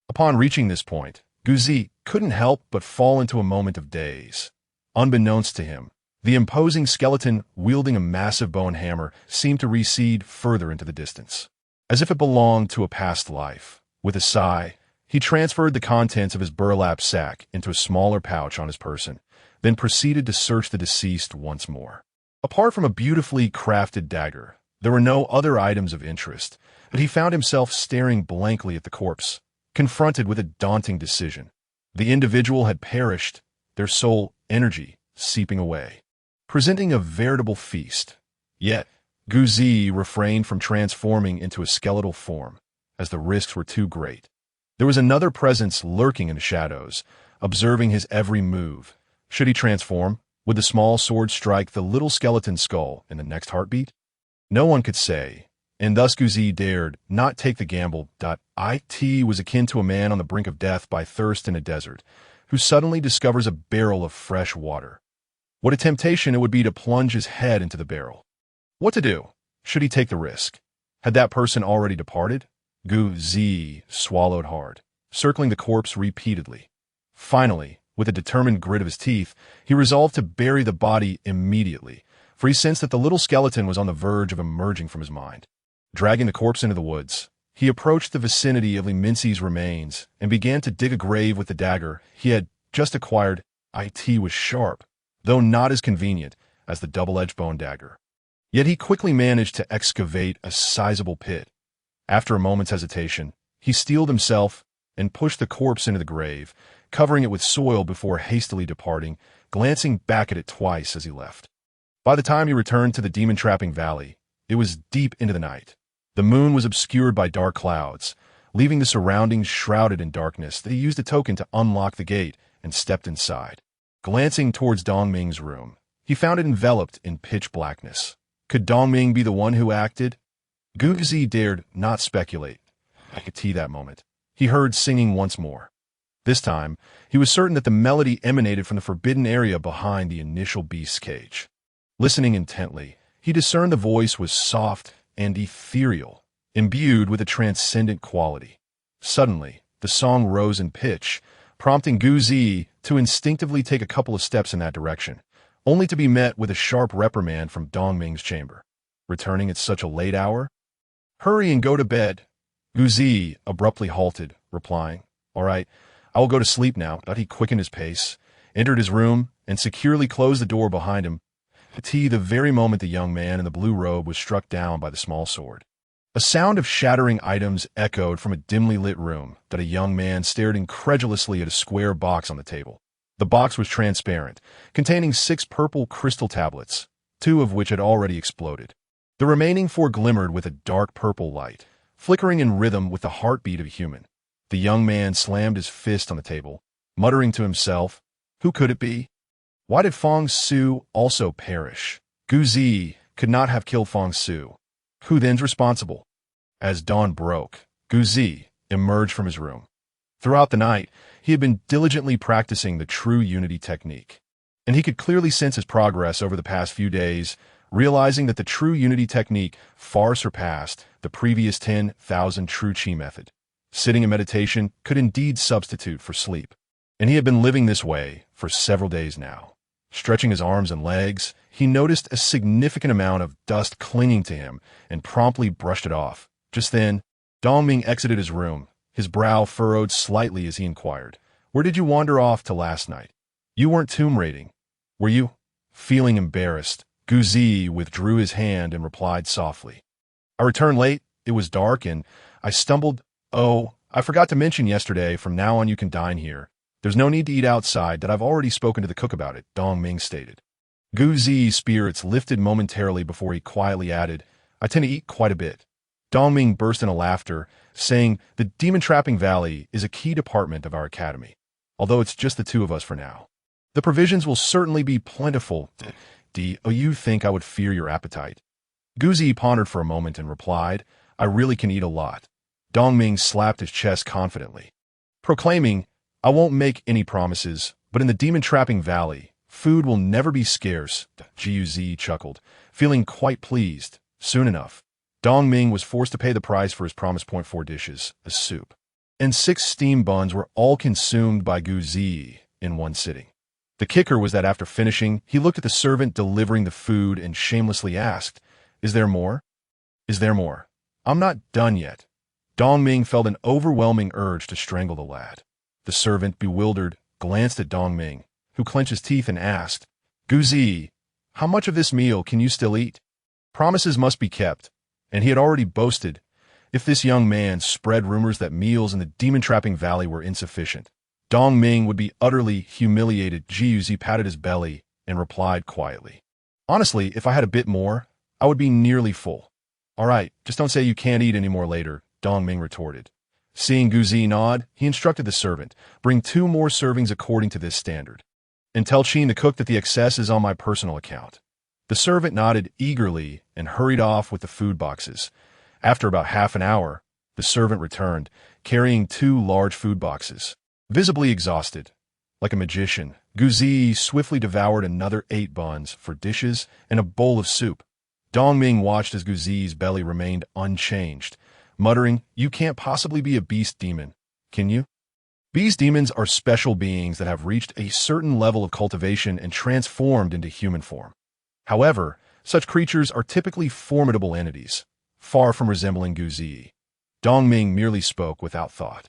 Speaker 1: Upon reaching this point, Guzi couldn't help but fall into a moment of daze. Unbeknownst to him, the imposing skeleton wielding a massive bone hammer seemed to recede further into the distance, as if it belonged to a past life. With a sigh, he transferred the contents of his burlap sack into a smaller pouch on his person, then proceeded to search the deceased once more. Apart from a beautifully crafted dagger, there were no other items of interest, but he found himself staring blankly at the corpse, confronted with a daunting decision. The individual had perished, their soul energy seeping away, presenting a veritable feast. Yet, Guzi refrained from transforming into a skeletal form, as the risks were too great. There was another presence lurking in the shadows, observing his every move. Should he transform? Would the small sword strike the little skeleton skull in the next heartbeat? No one could say, and thus Guzi dared not take the gamble. It was akin to a man on the brink of death by thirst in a desert, who suddenly discovers a barrel of fresh water. What a temptation it would be to plunge his head into the barrel. What to do? Should he take the risk? Had that person already departed? Guzi swallowed hard, circling the corpse repeatedly. Finally, with a determined grit of his teeth, he resolved to bury the body immediately, for he sensed that the little skeleton was on the verge of emerging from his mind. Dragging the corpse into the woods, he approached the vicinity of Li Minxi's remains and began to dig a grave with the dagger he had just acquired. It was sharp, though not as convenient as the double-edged bone dagger. Yet he quickly managed to excavate a sizable pit. After a moment's hesitation, he steeled himself and pushed the corpse into the grave, covering it with soil before hastily departing, glancing back at it twice as he left. By the time he returned to the demon-trapping valley, it was deep into the night. The moon was obscured by dark clouds, leaving the surroundings shrouded in darkness. He used a token to unlock the gate and stepped inside. Glancing towards Dongming's room, he found it enveloped in pitch blackness. Could Dongming be the one who acted? Guzi dared not speculate. That moment, he heard singing once more. This time, he was certain that the melody emanated from the forbidden area behind the initial beast's cage. Listening intently, he discerned the voice was soft and ethereal, imbued with a transcendent quality. Suddenly, the song rose in pitch, prompting Guzi to instinctively take a couple of steps in that direction, only to be met with a sharp reprimand from Dongming's chamber. Returning at such a late hour? Hurry and go to bed. Guzi abruptly halted, replying, "All right, I will go to sleep now." He quickened his pace, entered his room, and securely closed the door behind him. The very moment the young man in the blue robe was struck down by the small sword. A sound of shattering items echoed from a dimly lit room. A young man stared incredulously at a square box on the table. The box was transparent, containing 6 purple crystal tablets, 2 of which had already exploded. The remaining 4 glimmered with a dark purple light, flickering in rhythm with the heartbeat of a human. The young man slammed his fist on the table, muttering to himself, "Who could it be? Why did Feng Su also perish? Guzi could not have killed Feng Su. Who then's responsible?" As dawn broke, Guzi emerged from his room. Throughout the night, he had been diligently practicing the true unity technique, and he could clearly sense his progress over the past few days, realizing that the true unity technique far surpassed the previous 10,000 true chi method. Sitting in meditation could indeed substitute for sleep. And he had been living this way for several days now. Stretching his arms and legs, he noticed a significant amount of dust clinging to him and promptly brushed it off. Just then, Dongming exited his room, his brow furrowed slightly as he inquired, "Where did you wander off to last night? You weren't tomb raiding, were you?" Feeling embarrassed, Guzi withdrew his hand and replied softly, "I returned late, it was dark, and I stumbled. Oh, I forgot to mention yesterday, from now on you can dine here. There's no need to eat outside, that I've already spoken to the cook about it," Dongming stated. Guzi's spirits lifted momentarily before he quietly added, "I tend to eat quite a bit." Dongming burst into laughter, saying, "The Demon Trapping Valley is a key department of our academy, although it's just the two of us for now. The provisions will certainly be plentiful. Oh, you think I would fear your appetite?" Guzi pondered for a moment and replied, "I really can eat a lot." Dongming slapped his chest confidently, proclaiming, "I won't make any promises, but in the Demon Trapping Valley, food will never be scarce." Guzi chuckled, feeling quite pleased. Soon enough, Dongming was forced to pay the price for his promised 4 dishes, a soup, and 6 steamed buns were all consumed by Guzi in one sitting. The kicker was that after finishing, he looked at the servant delivering the food and shamelessly asked, "Is there more? Is there more? I'm not done yet." Dongming felt an overwhelming urge to strangle the lad. The servant, bewildered, glanced at Dongming, who clenched his teeth and asked, "Guzi, how much of this meal can you still eat?" Promises must be kept, and he had already boasted. If this young man spread rumors that meals in the Demon Trapping Valley were insufficient, Dongming would be utterly humiliated. Guzi patted his belly and replied quietly, "Honestly, if I had a bit more, I would be nearly full." "All right, just don't say you can't eat any more later," Dongming retorted. Seeing Guzi nod, he instructed the servant, "Bring 2 more servings according to this standard. And tell Qin the cook that the excess is on my personal account." The servant nodded eagerly and hurried off with the food boxes. After about half an hour, the servant returned, carrying 2 large food boxes. Visibly exhausted, like a magician, Guzi swiftly devoured another 8 buns, 4 dishes, and a bowl of soup. Dongming watched as Guzi's belly remained unchanged, muttering, "You can't possibly be a beast demon, can you?" Beast demons are special beings that have reached a certain level of cultivation and transformed into human form. However, such creatures are typically formidable entities, far from resembling Guzi. Dongming merely spoke without thought.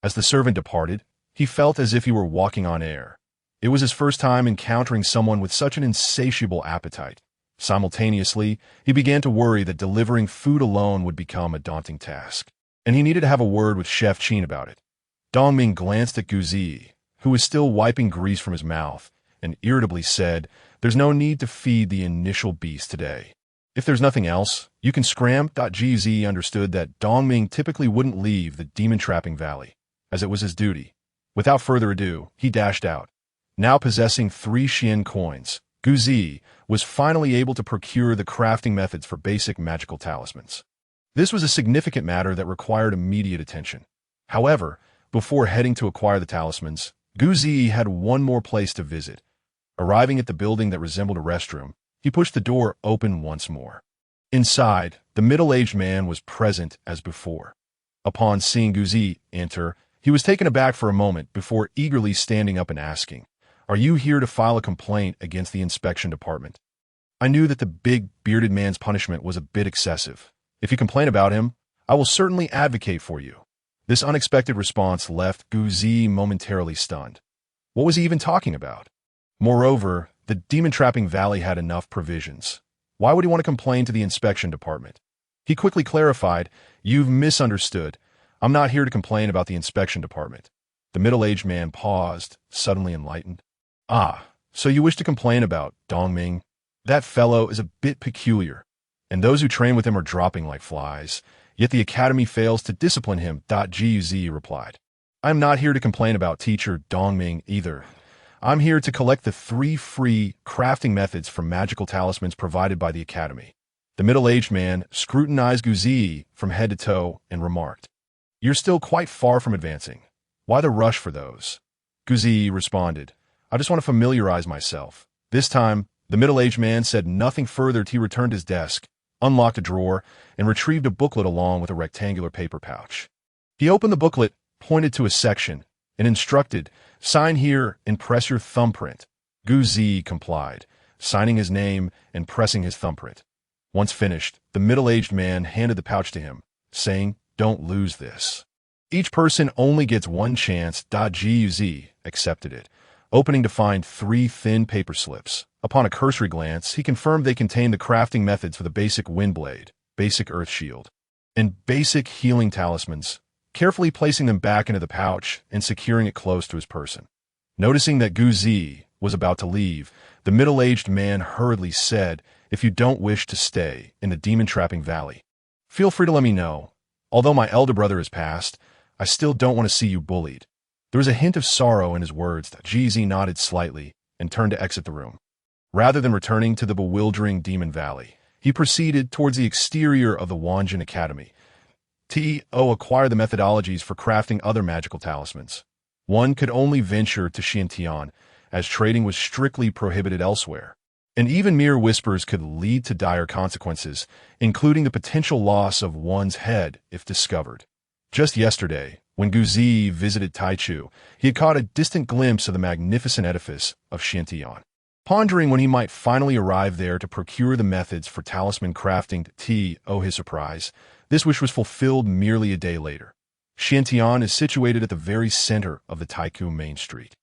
Speaker 1: As the servant departed, he felt as if he were walking on air. It was his first time encountering someone with such an insatiable appetite. Simultaneously, he began to worry that delivering food alone would become a daunting task, and he needed to have a word with Chef Qin about it. Dongming glanced at Guzi, who was still wiping grease from his mouth, and irritably said, "There's no need to feed the initial beast today. If there's nothing else, you can scram." Guzi understood that Dongming typically wouldn't leave the Demon Trapping Valley, as it was his duty. Without further ado, he dashed out. Now possessing 3 Xian coins, Guzi was finally able to procure the crafting methods for basic magical talismans. This was a significant matter that required immediate attention. However, before heading to acquire the talismans, Guzi had one more place to visit. Arriving at the building that resembled a restroom, he pushed the door open once more. Inside, the middle-aged man was present as before. Upon seeing Guzi enter, he was taken aback for a moment before eagerly standing up and asking, "Are you here to file a complaint against the inspection department?" I knew that the big, bearded man's punishment was a bit excessive. "If you complain about him, I will certainly advocate for you." This unexpected response left Guzi momentarily stunned. What was he even talking about? Moreover, the Demon Trapping Valley had enough provisions. Why would he want to complain to the inspection department? He quickly clarified, "You've misunderstood. I'm not here to complain about the inspection department." The middle-aged man paused, suddenly enlightened. "Ah, so you wish to complain about Dongming? That fellow is a bit peculiar, and those who train with him are dropping like flies, yet the academy fails to discipline him." Guzi replied, "I am not here to complain about teacher Dongming either. I'm here to collect the 3 free crafting methods for magical talismans provided by the academy." The middle-aged man scrutinized Guzi from head to toe and remarked, "You're still quite far from advancing. Why the rush for those?" Guzi responded, "I just want to familiarize myself." This time, the middle-aged man said nothing further till he returned to his desk, unlocked a drawer, and retrieved a booklet along with a rectangular paper pouch. He opened the booklet, pointed to a section, and instructed, "Sign here and press your thumbprint." Gu Zi complied, signing his name and pressing his thumbprint. Once finished, the middle-aged man handed the pouch to him, saying, "Don't lose this. Each person only gets one chance." Gu Zi accepted it, opening to find 3 thin paper slips. Upon a cursory glance, he confirmed they contained the crafting methods for the basic wind blade, basic earth shield, and basic healing talismans, carefully placing them back into the pouch and securing it close to his person. Noticing that Gu Zi was about to leave, the middle-aged man hurriedly said, "If you don't wish to stay in the demon-trapping valley, feel free to let me know. Although my elder brother has passed, I still don't want to see you bullied." There was a hint of sorrow in his words. Gu Zi nodded slightly and turned to exit the room. Rather than returning to the bewildering demon valley, he proceeded towards the exterior of the Wanjin Academy to acquire the methodologies for crafting other magical talismans. One could only venture to Xiantian, as trading was strictly prohibited elsewhere, and even mere whispers could lead to dire consequences, including the potential loss of one's head if discovered. Just yesterday, when Gu Zi visited Taichu, he had caught a distant glimpse of the magnificent edifice of Xiantian. Pondering when he might finally arrive there to procure the methods for talisman crafting, to his surprise, this wish was fulfilled merely a day later. Xiantian is situated at the very center of the Taichu main street.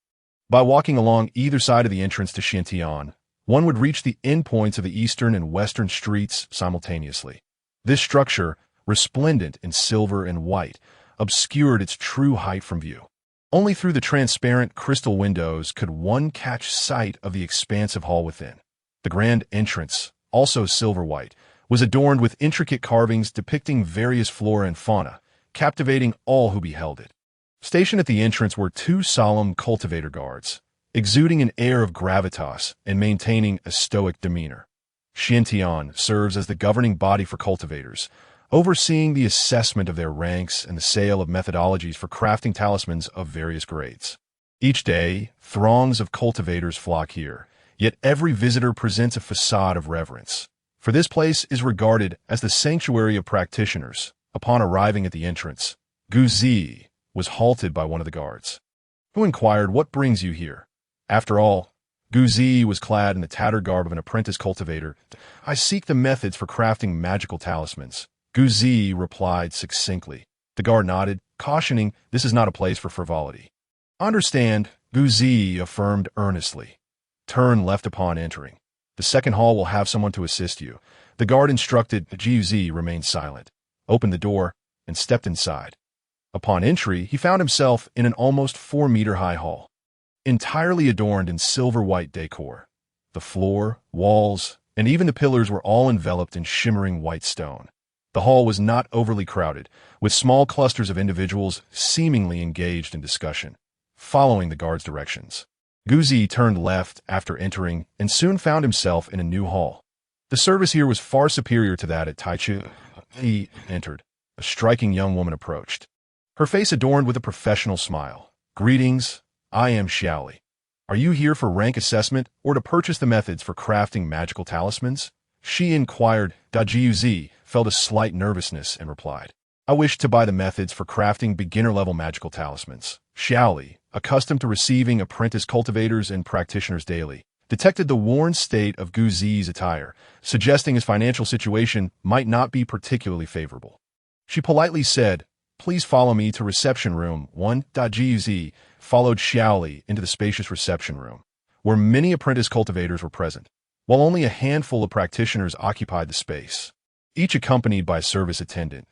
Speaker 1: By walking along either side of the entrance to Xiantian, one would reach the endpoints of the eastern and western streets simultaneously. This structure, resplendent in silver and white, obscured its true height from view. Only through the transparent crystal windows could one catch sight of the expansive hall within. The grand entrance, also silver-white, was adorned with intricate carvings depicting various flora and fauna, captivating all who beheld it. Stationed at the entrance were 2 solemn cultivator guards, exuding an air of gravitas and maintaining a stoic demeanor. Xiantian serves as the governing body for cultivators, overseeing the assessment of their ranks and the sale of methodologies for crafting talismans of various grades. Each day, throngs of cultivators flock here, yet every visitor presents a facade of reverence, for this place is regarded as the sanctuary of practitioners. Upon arriving at the entrance, Gu Zi was halted by one of the guards, who inquired, "What brings you here?" After all, Gu Zi was clad in the tattered garb of an apprentice cultivator. "I seek the methods for crafting magical talismans," Gu Zi replied succinctly. The guard nodded, cautioning, "This is not a place for frivolity." "Understand," Gu Zi affirmed earnestly. Turn left upon entering. The second hall will have someone to assist you. The guard instructed. Gu Zi remained silent, opened the door, and stepped inside. Upon entry, he found himself in an almost 4-meter-high hall, entirely adorned in silver-white decor. The floor, walls, and even the pillars were all enveloped in shimmering white stone. The hall was not overly crowded, with small clusters of individuals seemingly engaged in discussion, following the guard's directions. Gu Zi turned left after entering and soon found himself in a new hall. The service here was far superior to that at Taichu. He entered. A striking young woman approached, her face adorned with a professional smile. "Greetings, I am Xiaoli. Are you here for rank assessment or to purchase the methods for crafting magical talismans?" She inquired. Gu Zi felt a slight nervousness and replied, "I wish to buy the methods for crafting beginner-level magical talismans." Xiaoli, accustomed to receiving apprentice cultivators and practitioners daily, detected the worn state of Gu Zi's attire, suggesting his financial situation might not be particularly favorable. She politely said, "Please follow me to reception room 1. Gu Zi followed Xiaoli into the spacious reception room, where many apprentice cultivators were present, while only a handful of practitioners occupied the space, each accompanied by a service attendant.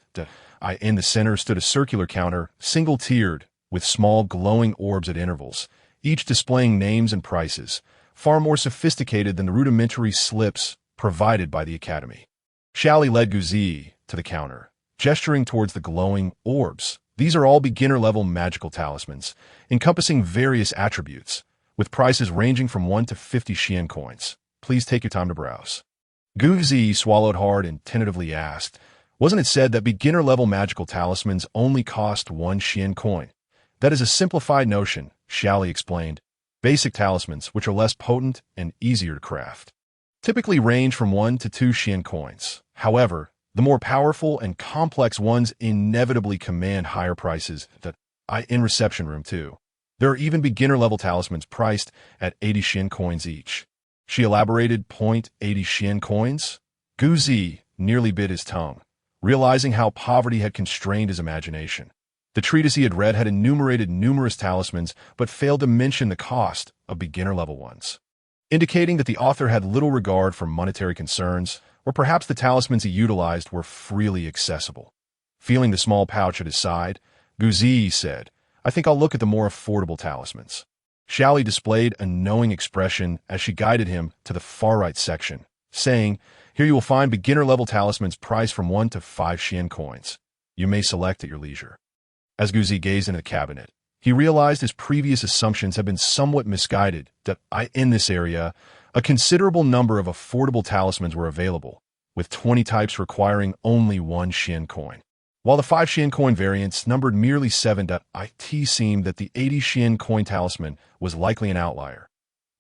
Speaker 1: In the center stood a circular counter, single-tiered, with small glowing orbs at intervals, each displaying names and prices, far more sophisticated than the rudimentary slips provided by the academy. Xiaoli led Gu Zi to the counter, gesturing towards the glowing orbs. These are all beginner-level magical talismans, encompassing various attributes, with prices ranging from 1 to 50 Xian coins. Please take your time to browse. Gu Zi swallowed hard and tentatively asked, "Wasn't it said that beginner-level magical talismans only cost 1 Xian coin?" "That is a simplified notion," Xiaoli explained. "Basic talismans, which are less potent and easier to craft, typically range from 1 to 2 Xian coins. However, the more powerful and complex ones inevitably command higher prices." In reception room 2, There are even beginner-level talismans priced at 80 Xian coins each. She elaborated, point 80 Xian coins? Gu Zi nearly bit his tongue, realizing how poverty had constrained his imagination. The treatise he had read had enumerated numerous talismans, but failed to mention the cost of beginner-level ones, indicating that the author had little regard for monetary concerns, or perhaps the talismans he utilized were freely accessible. Feeling the small pouch at his side, Gu Zi said, "I think I'll look at the more affordable talismans." Xiaoli displayed a knowing expression as she guided him to the far-right section, saying, "Here you will find beginner-level talismans priced from 1 to 5 Xian coins. You may select at your leisure." As Gu Zi gazed into the cabinet, he realized his previous assumptions had been somewhat misguided, that in this area, a considerable number of affordable talismans were available, with 20 types requiring only 1 Xian coin. While the 5 Xian coin variants numbered merely 7. It seemed that the 80 Xian coin talisman was likely an outlier.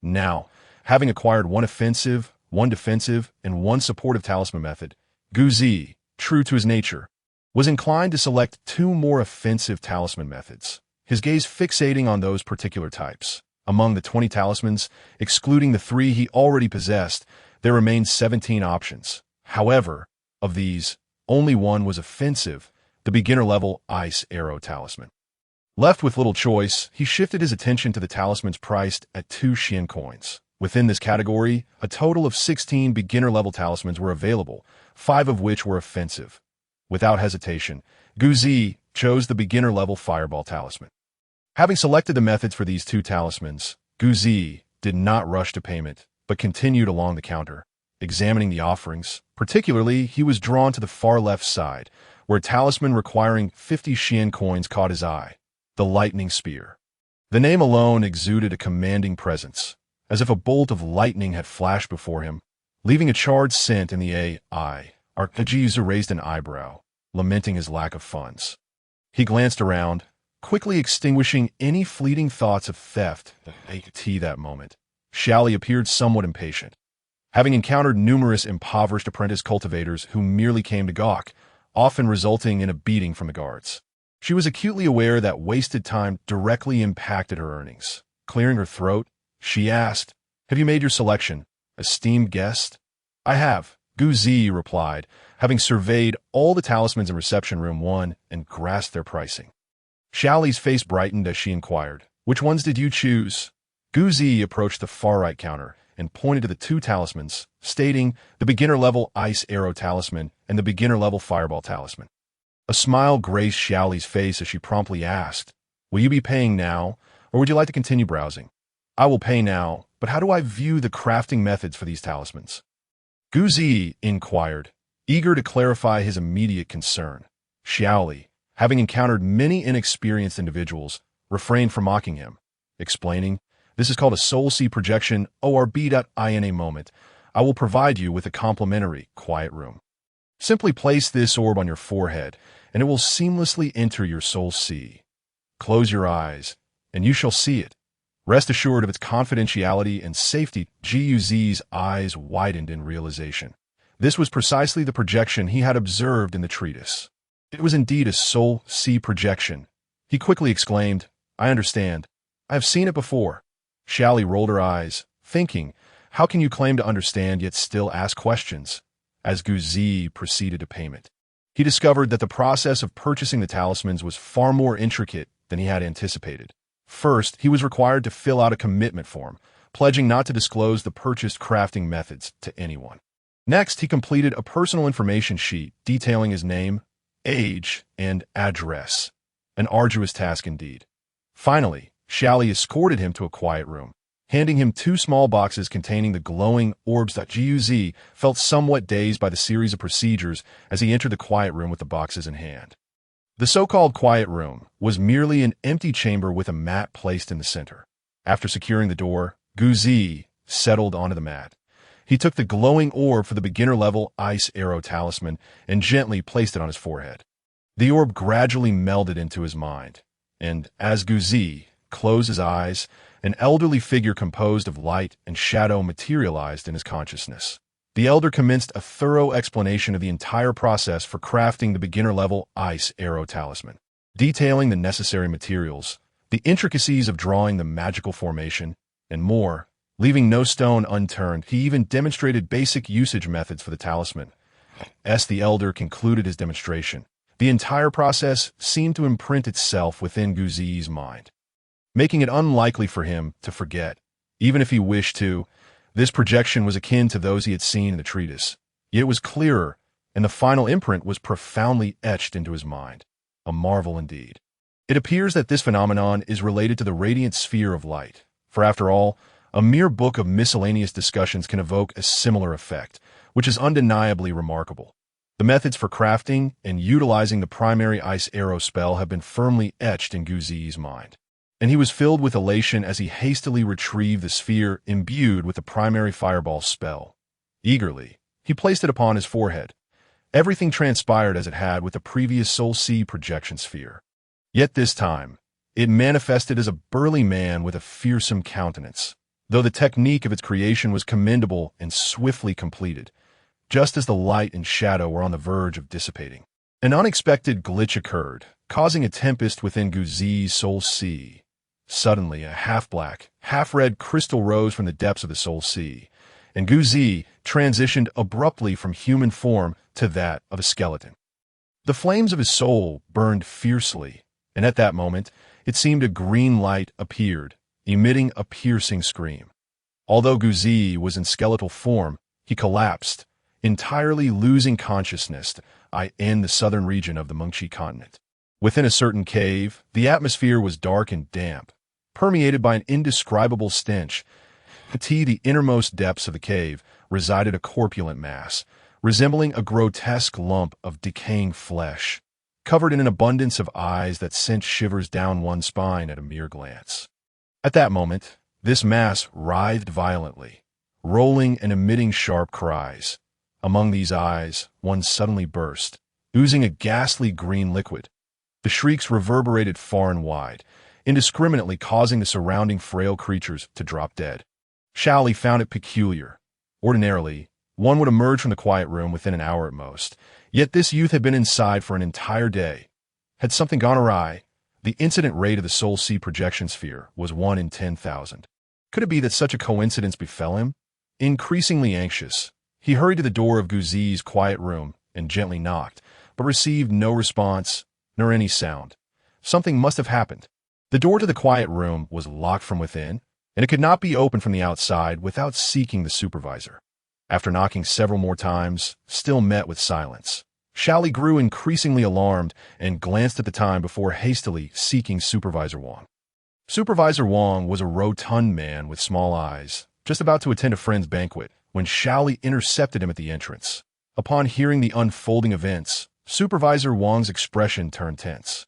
Speaker 1: Now, having acquired 1 offensive, 1 defensive, and 1 supportive talisman method, Gu Zi, true to his nature, was inclined to select 2 more offensive talisman methods, his gaze fixating on those particular types. Among the 20 talismans, excluding the 3 he already possessed, there remained 17 options. However, of these, only 1 was offensive, the beginner-level Ice Arrow talisman. Left with little choice, he shifted his attention to the talismans priced at 2 Xian coins. Within this category, a total of 16 beginner-level talismans were available, 5 of which were offensive. Without hesitation, Gu Zi chose the beginner-level Fireball talisman. Having selected the methods for these 2 talismans, Gu Zi did not rush to payment, but continued along the counter, examining the offerings. Particularly, he was drawn to the far left side, where a talisman requiring 50 Xian coins caught his eye, the Lightning Spear. The name alone exuded a commanding presence, as if a bolt of lightning had flashed before him, leaving a charred scent in the air. Arkajizu raised an eyebrow, lamenting his lack of funds. He glanced around, quickly extinguishing any fleeting thoughts of theft that moment. Xiaoli appeared somewhat impatient. Having encountered numerous impoverished apprentice cultivators who merely came to gawk, often resulting in a beating from the guards, she was acutely aware that wasted time directly impacted her earnings. Clearing her throat, she asked, "Have you made your selection, esteemed guest?" "I have," Gu Zi replied, having surveyed all the talismans in Reception Room 1 and grasped their pricing. Xiaoli's face brightened as she inquired, "Which ones did you choose?" Gu Zi approached the far-right counter and pointed to the 2 talismans, stating the beginner-level Ice Arrow talisman and the beginner-level Fireball talisman. A smile graced Xiaoli's face as she promptly asked, "Will you be paying now, or would you like to continue browsing?" "I will pay now, but how do I view the crafting methods for these talismans?" Gu Zi inquired, eager to clarify his immediate concern. Xiaoli, having encountered many inexperienced individuals, refrained from mocking him, explaining, "This is called a Soul Sea Projection in a moment. I will provide you with a complimentary quiet room. Simply place this orb on your forehead, and it will seamlessly enter your soul sea. Close your eyes, and you shall see it. Rest assured of its confidentiality and safety." Guz's eyes widened in realization. This was precisely the projection he had observed in the treatise. It was indeed a soul sea projection. He quickly exclaimed, "I understand. I have seen it before." Xiaoli rolled her eyes, thinking, how can you claim to understand yet still ask questions? As Gu Zi proceeded to payment, he discovered that the process of purchasing the talismans was far more intricate than he had anticipated. First, he was required to fill out a commitment form, pledging not to disclose the purchased crafting methods to anyone. Next, he completed a personal information sheet detailing his name, age, and address. An arduous task indeed. Finally, Xiaoli escorted him to a quiet room, handing him 2 small boxes containing the glowing orbs. Guz felt somewhat dazed by the series of procedures as he entered the quiet room with the boxes in hand. The so-called quiet room was merely an empty chamber with a mat placed in the center. After securing the door, Gu Zi settled onto the mat. He took the glowing orb for the beginner-level Ice Arrow talisman and gently placed it on his forehead. The orb gradually melded into his mind, and as Gu Zi closed his eyes, an elderly figure composed of light and shadow materialized in his consciousness. The elder commenced a thorough explanation of the entire process for crafting the beginner-level Ice Arrow talisman. Detailing the necessary materials, the intricacies of drawing the magical formation, and more. Leaving no stone unturned, he even demonstrated basic usage methods for the talisman. As the elder concluded his demonstration, the entire process seemed to imprint itself within Guzi's mind, making it unlikely for him to forget. Even if he wished to, this projection was akin to those he had seen in the treatise. Yet it was clearer, and the final imprint was profoundly etched into his mind. A marvel indeed. It appears that this phenomenon is related to the radiant sphere of light, for after all, a mere book of miscellaneous discussions can evoke a similar effect, which is undeniably remarkable. The methods for crafting and utilizing the primary ice arrow spell have been firmly etched in Guzi's mind, and he was filled with elation as he hastily retrieved the sphere imbued with the primary fireball spell. Eagerly, he placed it upon his forehead. Everything transpired as it had with the previous Soul Sea projection sphere. Yet this time, it manifested as a burly man with a fearsome countenance, though the technique of its creation was commendable and swiftly completed, just as the light and shadow were on the verge of dissipating. An unexpected glitch occurred, causing a tempest within Guzi's Soul Sea. Suddenly, a half-black, half-red crystal rose from the depths of the Soul Sea, and Guzi transitioned abruptly from human form to that of a skeleton. The flames of his soul burned fiercely, and at that moment, it seemed a green light appeared, emitting a piercing scream. Although Guzi was in skeletal form, he collapsed, entirely losing consciousness in the southern region of the Mengchi continent. Within a certain cave, the atmosphere was dark and damp, permeated by an indescribable stench. At the innermost depths of the cave resided a corpulent mass, resembling a grotesque lump of decaying flesh, covered in an abundance of eyes that sent shivers down one's spine at a mere glance. At that moment, this mass writhed violently, rolling and emitting sharp cries. Among these eyes, one suddenly burst, oozing a ghastly green liquid. The shrieks reverberated far and wide, indiscriminately causing the surrounding frail creatures to drop dead. Shaoli found it peculiar. Ordinarily, one would emerge from the quiet room within an hour at most, yet this youth had been inside for an entire day. Had something gone awry? The incident rate of the Soul Sea projection sphere was 1 in 10,000. Could it be that such a coincidence befell him? Increasingly anxious, he hurried to the door of Guzi's quiet room and gently knocked, but received no response nor any sound. Something must have happened. The door to the quiet room was locked from within, and it could not be opened from the outside without seeking the supervisor. After knocking several more times, still met with silence. Shaoli grew increasingly alarmed and glanced at the time before hastily seeking Supervisor Wang. Supervisor Wang was a rotund man with small eyes, just about to attend a friend's banquet, when Shaoli intercepted him at the entrance. Upon hearing the unfolding events, Supervisor Wang's expression turned tense.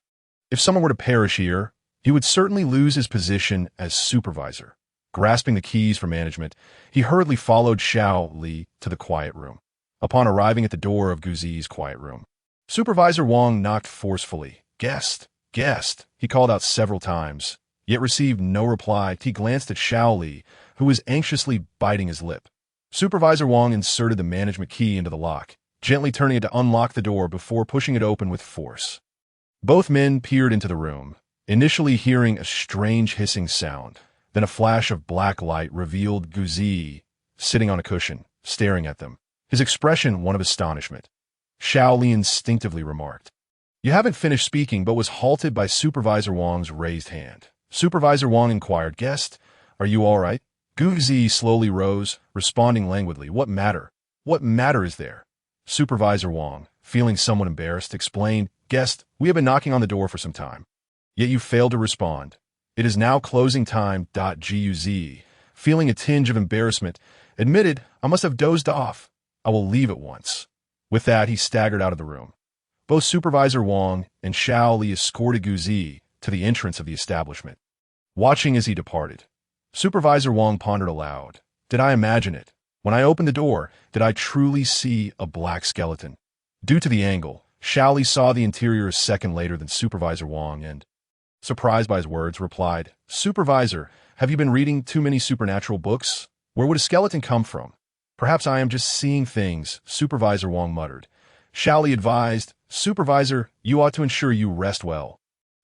Speaker 1: If someone were to perish here, he would certainly lose his position as supervisor. Grasping the keys for management, he hurriedly followed Shaoli to the quiet room. Upon arriving at the door of Guzi's quiet room, Supervisor Wang knocked forcefully. "Guest, guest," he called out several times, yet received no reply. He glanced at Shaoli, who was anxiously biting his lip. Supervisor Wang inserted the management key into the lock, gently turning it to unlock the door before pushing it open with force. Both men peered into the room, initially hearing a strange hissing sound. Then a flash of black light revealed Guzi sitting on a cushion, staring at them, his expression one of astonishment. Shaoli instinctively remarked, "You haven't finished speaking," but was halted by Supervisor Wang's raised hand. Supervisor Wang inquired, "Guest, are you all right?" Guzi slowly rose, responding languidly, "What matter? What matter is there?" Supervisor Wang, feeling somewhat embarrassed, explained, "Guest, we have been knocking on the door for some time. Yet you failed to respond. It is now closing time. Guz, feeling a tinge of embarrassment, admitted, "I must have dozed off. I will leave at once." With that, he staggered out of the room. Both Supervisor Wang and Shaoli escorted Guzi to the entrance of the establishment. Watching as he departed, Supervisor Wang pondered aloud, "Did I imagine it? When I opened the door, did I truly see a black skeleton?" Due to the angle, Shaoli saw the interior a second later than Supervisor Wang and, surprised by his words, replied, "Supervisor, have you been reading too many supernatural books? Where would a skeleton come from?" "Perhaps I am just seeing things," Supervisor Wang muttered. Shaoli advised, "Supervisor, you ought to ensure you rest well."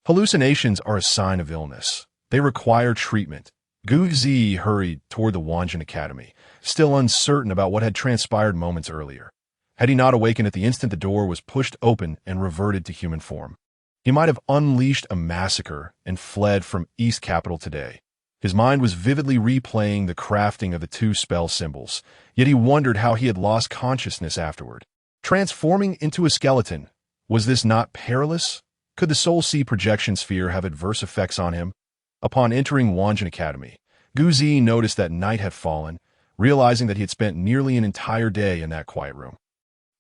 Speaker 1: Hallucinations are a sign of illness. They require treatment. Gu Zi hurried toward the Wanjin Academy, still uncertain about what had transpired moments earlier. Had he not awakened at the instant the door was pushed open and reverted to human form, he might have unleashed a massacre and fled from East Capital today. His mind was vividly replaying the crafting of the two spell symbols, yet he wondered how he had lost consciousness afterward. Transforming into a skeleton, was this not perilous? Could the Soul Sea projection sphere have adverse effects on him? Upon entering Wanjin Academy, Gu Zi noticed that night had fallen, realizing that he had spent nearly an entire day in that quiet room.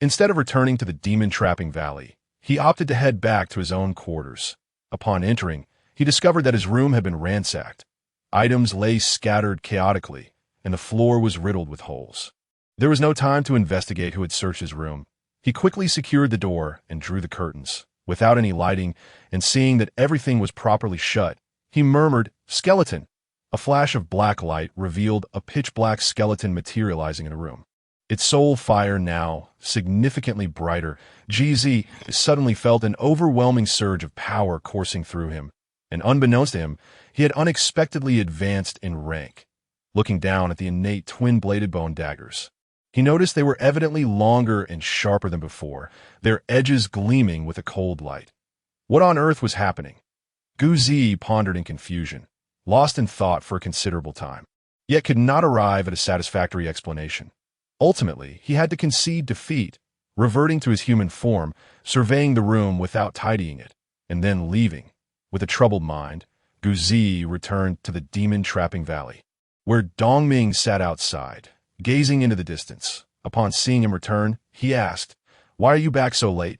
Speaker 1: Instead of returning to the demon-trapping valley, he opted to head back to his own quarters. Upon entering, he discovered that his room had been ransacked. Items lay scattered chaotically, and the floor was riddled with holes. There was no time to investigate who had searched his room. He quickly secured the door and drew the curtains. Without any lighting, and seeing that everything was properly shut, he murmured, "Skeleton." A flash of black light revealed a pitch-black skeleton materializing in a room. Its soul fire now, significantly brighter, GZ suddenly felt an overwhelming surge of power coursing through him, and unbeknownst to him, he had unexpectedly advanced in rank. Looking down at the innate twin-bladed bone daggers, he noticed they were evidently longer and sharper than before, their edges gleaming with a cold light. What on earth was happening? Gu Zi pondered in confusion, lost in thought for a considerable time, yet could not arrive at a satisfactory explanation. Ultimately, he had to concede defeat, reverting to his human form, surveying the room without tidying it, and then leaving. With a troubled mind, Gu Zi returned to the demon-trapping valley, where Dongming sat outside, gazing into the distance. Upon seeing him return, he asked, "Why are you back so late?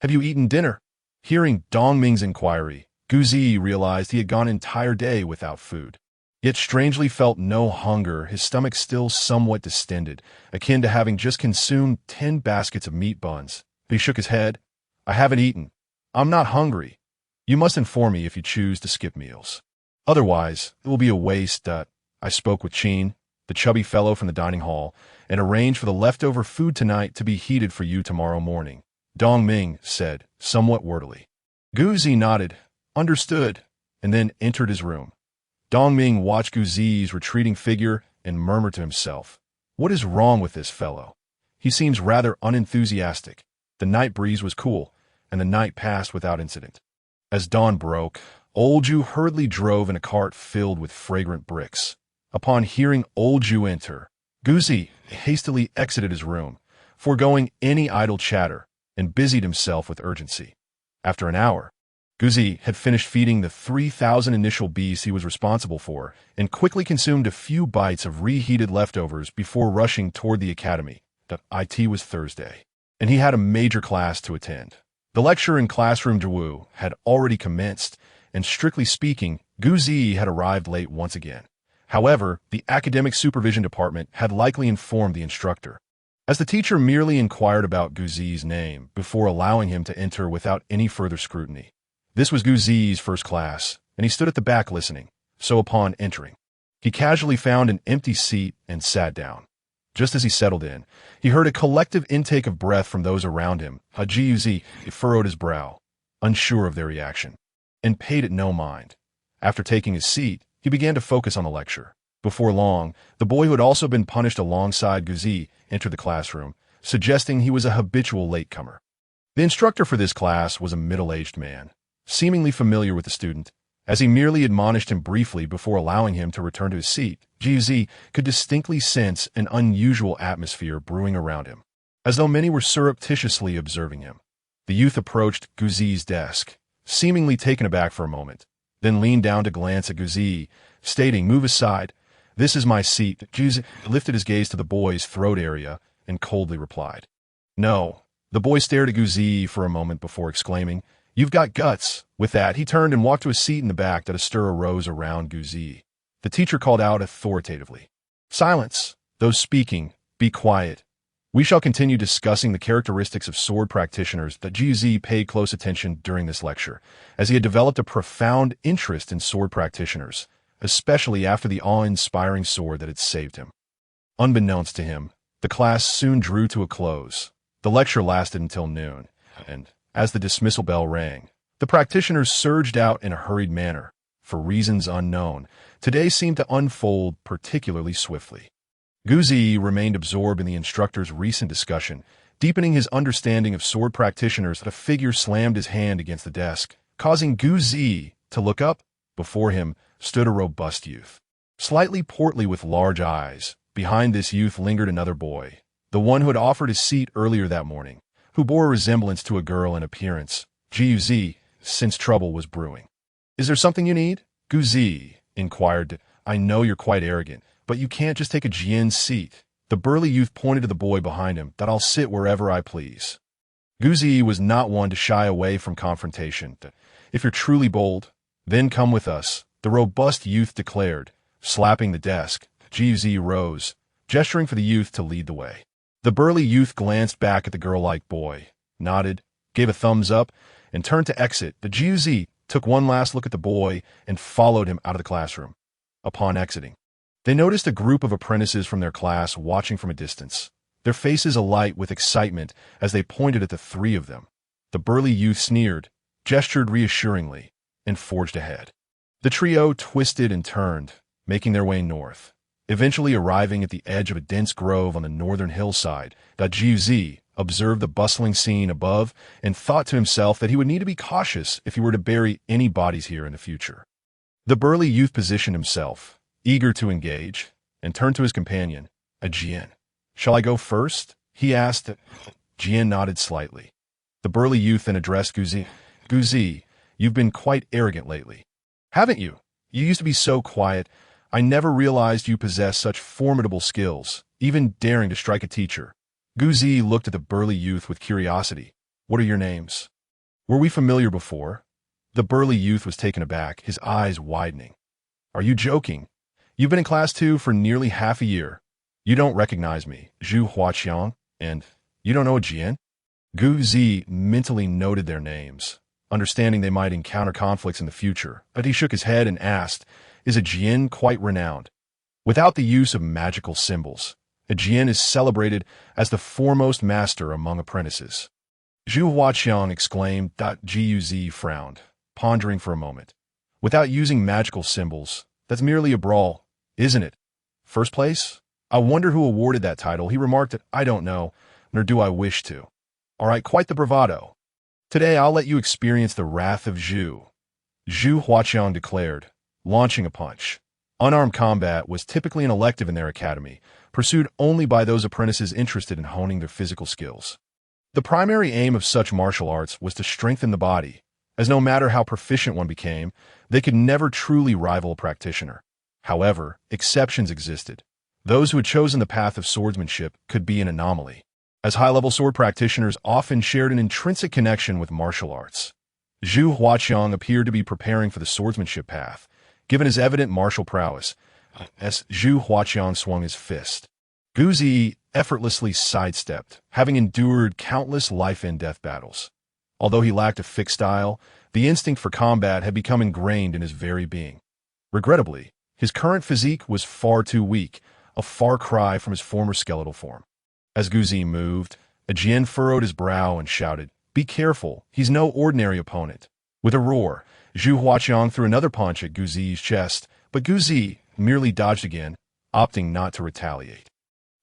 Speaker 1: Have you eaten dinner?" Hearing Dongming's inquiry, Gu Zi realized he had gone an entire day without food. Yet strangely felt no hunger, his stomach still somewhat distended, akin to having just consumed 10 baskets of meat buns. He shook his head. "I haven't eaten. I'm not hungry. You must inform me if you choose to skip meals. Otherwise, it will be a waste." I spoke with Qin, the chubby fellow from the dining hall, and arranged for the leftover food tonight to be heated for you tomorrow morning, Dongming said, somewhat wordily. Gu Zi nodded, understood, and then entered his room. Dongming watched Gu Zi's retreating figure and murmured to himself, "What is wrong with this fellow? He seems rather unenthusiastic." The night breeze was cool, and the night passed without incident. As dawn broke, Old Ju hurriedly drove in a cart filled with fragrant bricks. Upon hearing Old Ju enter, Gu Zi hastily exited his room, foregoing any idle chatter, and busied himself with urgency. After an hour, Gu Zi had finished feeding the 3,000 initial beasts he was responsible for and quickly consumed a few bites of reheated leftovers before rushing toward the academy. It was Thursday, and he had a major class to attend. The lecture in classroom Zhiwu had already commenced, and strictly speaking, Gu Zi had arrived late once again. However, the academic supervision department had likely informed the instructor, as the teacher merely inquired about Gu Zi's name before allowing him to enter without any further scrutiny. This was Gu Zi's first class, and he stood at the back listening, so upon entering, he casually found an empty seat and sat down. Just as he settled in, he heard a collective intake of breath from those around him. Gu Zi furrowed his brow, unsure of their reaction, and paid it no mind. After taking his seat, he began to focus on the lecture. Before long, the boy who had also been punished alongside Gu Zi entered the classroom, suggesting he was a habitual latecomer. The instructor for this class was a middle-aged man, seemingly familiar with the student. As he merely admonished him briefly before allowing him to return to his seat, Gu Zi could distinctly sense an unusual atmosphere brewing around him, as though many were surreptitiously observing him. The youth approached Gu Zi's desk, seemingly taken aback for a moment, then leaned down to glance at Gu Zi, stating, "Move aside. This is my seat." Gu Zi lifted his gaze to the boy's throat area and coldly replied, "No." The boy stared at Gu Zi for a moment before exclaiming, "You've got guts." With that, he turned and walked to a seat in the back that a stir arose around Gu Zi. The teacher called out authoritatively, "Silence! Those speaking, be quiet. We shall continue discussing the characteristics of sword practitioners." That Gu Zi paid close attention during this lecture, as he had developed a profound interest in sword practitioners, especially after the awe-inspiring sword that had saved him. Unbeknownst to him, the class soon drew to a close. The lecture lasted until noon, and as the dismissal bell rang, The practitioners surged out in a hurried manner. For reasons unknown, today seemed to unfold particularly swiftly. Guzi remained absorbed in the instructor's recent discussion, deepening his understanding of sword practitioners. A figure slammed his hand against the desk, causing Guzi to look up. Before him stood a robust youth, slightly portly with large eyes. Behind this youth lingered another boy, the one who had offered his seat earlier that morning, who bore a resemblance to a girl in appearance. Guzi, since trouble was brewing. "Is there something you need?" Guzi inquired. "I know you're quite arrogant, but you can't just take a Jian's seat." The burly youth pointed to the boy behind him. "That I'll sit wherever I please." Guzi was not one to shy away from confrontation. "If you're truly bold, then come with us," the robust youth declared. Slapping the desk, Guzi rose, gesturing for the youth to lead the way. The burly youth glanced back at the girl-like boy, nodded, gave a thumbs up, and turned to exit. The Guzi took one last look at the boy and followed him out of the classroom. Upon exiting, they noticed a group of apprentices from their class watching from a distance, their faces alight with excitement as they pointed at the three of them. The burly youth sneered, gestured reassuringly, and forged ahead. The trio twisted and turned, making their way north, eventually arriving at the edge of a dense grove on the northern hillside. Guzi observed the bustling scene above and thought to himself that he would need to be cautious if he were to bury any bodies here in the future. The burly youth positioned himself, eager to engage, and turned to his companion, a Jian. "Shall I go first?" he asked. Jian nodded slightly. The burly youth then addressed Guzi. "Guzi, you've been quite arrogant lately, haven't you? You used to be so quiet. I never realized you possessed such formidable skills, even daring to strike a teacher." Guzi looked at the burly youth with curiosity. "What are your names? Were we familiar before?" The burly youth was taken aback, his eyes widening. "Are you joking? You've been in class 2 for nearly half a year. You don't recognize me, Zhu Huaqiang, and you don't know a Jian?" Guzi mentally noted their names, understanding they might encounter conflicts in the future, but he shook his head and asked, "Is a Jian quite renowned?" Without the use of magical symbols, a Jian is celebrated as the foremost master among apprentices. Zhu Huaqiang exclaimed. Guzi frowned, pondering for a moment. "Without using magical symbols, that's merely a brawl, isn't it? First place? I wonder who awarded that title," he remarked. "I don't know, nor do I wish to." "All right, quite the bravado. Today I'll let you experience the wrath of Zhu Huaqiang declared, launching a punch. Unarmed combat was typically an elective in their academy, pursued only by those apprentices interested in honing their physical skills. The primary aim of such martial arts was to strengthen the body, as no matter how proficient one became, they could never truly rival a practitioner. However, exceptions existed. Those who had chosen the path of swordsmanship could be an anomaly, as high-level sword practitioners often shared an intrinsic connection with martial arts. Zhu Huaqiang appeared to be preparing for the swordsmanship path, given his evident martial prowess. As Zhu Huaqiang swung his fist, Guzi effortlessly sidestepped, having endured countless life-and-death battles. Although he lacked a fixed style, the instinct for combat had become ingrained in his very being. Regrettably, his current physique was far too weak, a far cry from his former skeletal form. As Guzi moved, a Jian furrowed his brow and shouted, "Be careful, he's no ordinary opponent." With a roar, Zhu Huaqiang threw another punch at Guzi's chest, but Guzi merely dodged again, opting not to retaliate.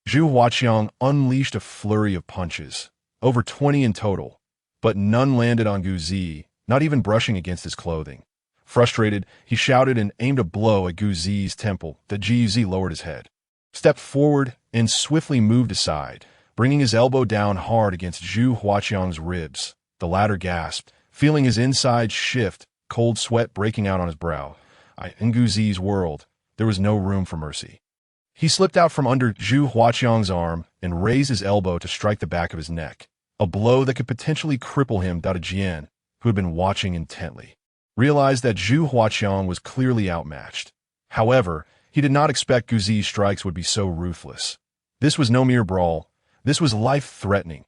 Speaker 1: Zhu Huaqiang unleashed a flurry of punches, over 20 in total, but none landed on Guzi, not even brushing against his clothing. Frustrated, he shouted and aimed a blow at Guzi's temple. Guzi lowered his head, stepped forward, and swiftly moved aside, bringing his elbow down hard against Zhu Huaqiang's ribs. The latter gasped, feeling his insides shift, cold sweat breaking out on his brow. In Guzi's world, there was no room for mercy. He slipped out from under Zhu Huaqiang's arm and raised his elbow to strike the back of his neck, a blow that could potentially cripple him. Jian, who had been watching intently, realized that Zhu Huaqiang was clearly outmatched. However, he did not expect Guzi's strikes would be so ruthless. This was no mere brawl. This was life-threatening,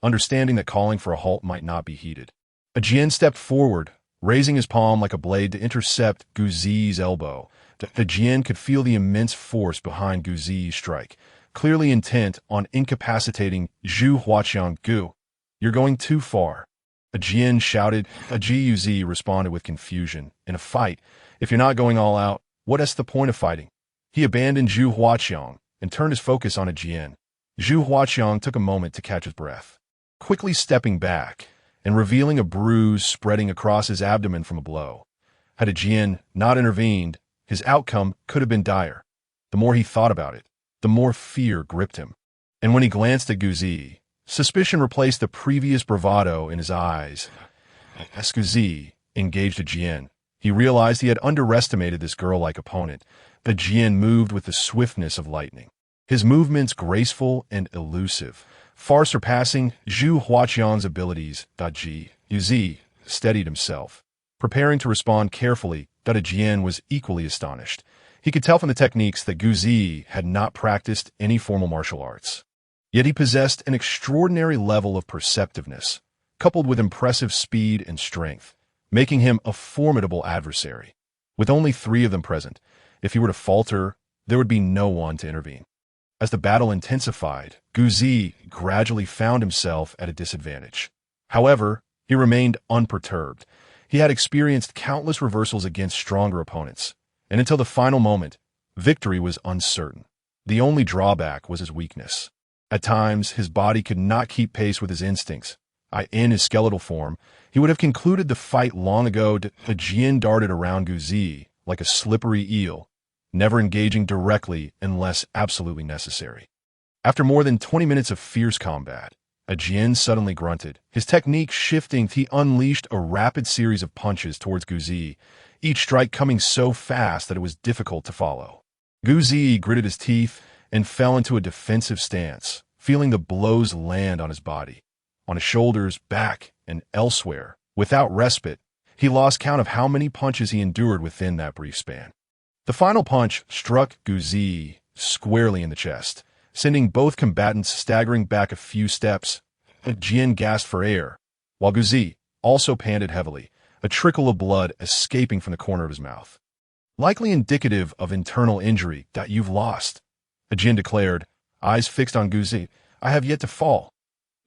Speaker 1: understanding that calling for a halt might not be heeded. A Jian stepped forward, raising his palm like a blade to intercept Guzi's elbow. The Jian could feel the immense force behind Guzi's strike, clearly intent on incapacitating Zhu Huaqiang. "Gu, you're going too far." A Jian shouted. A Guz responded with confusion. In a fight, if you're not going all out, what's the point of fighting? He abandoned Zhu Huaqiang and turned his focus on a Jian. Zhu Huaqiang took a moment to catch his breath, quickly stepping back and revealing a bruise spreading across his abdomen from a blow. Had a Jian not intervened, his outcome could have been dire. The more he thought about it, the more fear gripped him. And when he glanced at Guzi, suspicion replaced the previous bravado in his eyes. As Guzi engaged a Jian, he realized he had underestimated this girl-like opponent. The Jian moved with the swiftness of lightning, his movements graceful and elusive, far surpassing Zhu Huaqiang's abilities. Guzi steadied himself, preparing to respond carefully. Jian was equally astonished. He could tell from the techniques that Guzi had not practiced any formal martial arts. Yet he possessed an extraordinary level of perceptiveness, coupled with impressive speed and strength, making him a formidable adversary. With only 3 of them present, if he were to falter, there would be no one to intervene. As the battle intensified, Guzi gradually found himself at a disadvantage. However, he remained unperturbed. He had experienced countless reversals against stronger opponents, and until the final moment, victory was uncertain. The only drawback was his weakness. At times, his body could not keep pace with his instincts. In his skeletal form, he would have concluded the fight long ago. A Jian darted around Guzi like a slippery eel, never engaging directly unless absolutely necessary. After more than 20 minutes of fierce combat, a Jian suddenly grunted. His technique shifting, he unleashed a rapid series of punches towards Guzi, each strike coming so fast that it was difficult to follow. Guzi gritted his teeth and fell into a defensive stance, feeling the blows land on his body, on his shoulders, back, and elsewhere. Without respite, he lost count of how many punches he endured within that brief span. The final punch struck Guzi squarely in the chest, sending both combatants staggering back a few steps. Jian gasped for air, while Guzi also panted heavily, a trickle of blood escaping from the corner of his mouth. Likely indicative of internal injury. You've lost, Jian declared, eyes fixed on Guzi. I have yet to fall.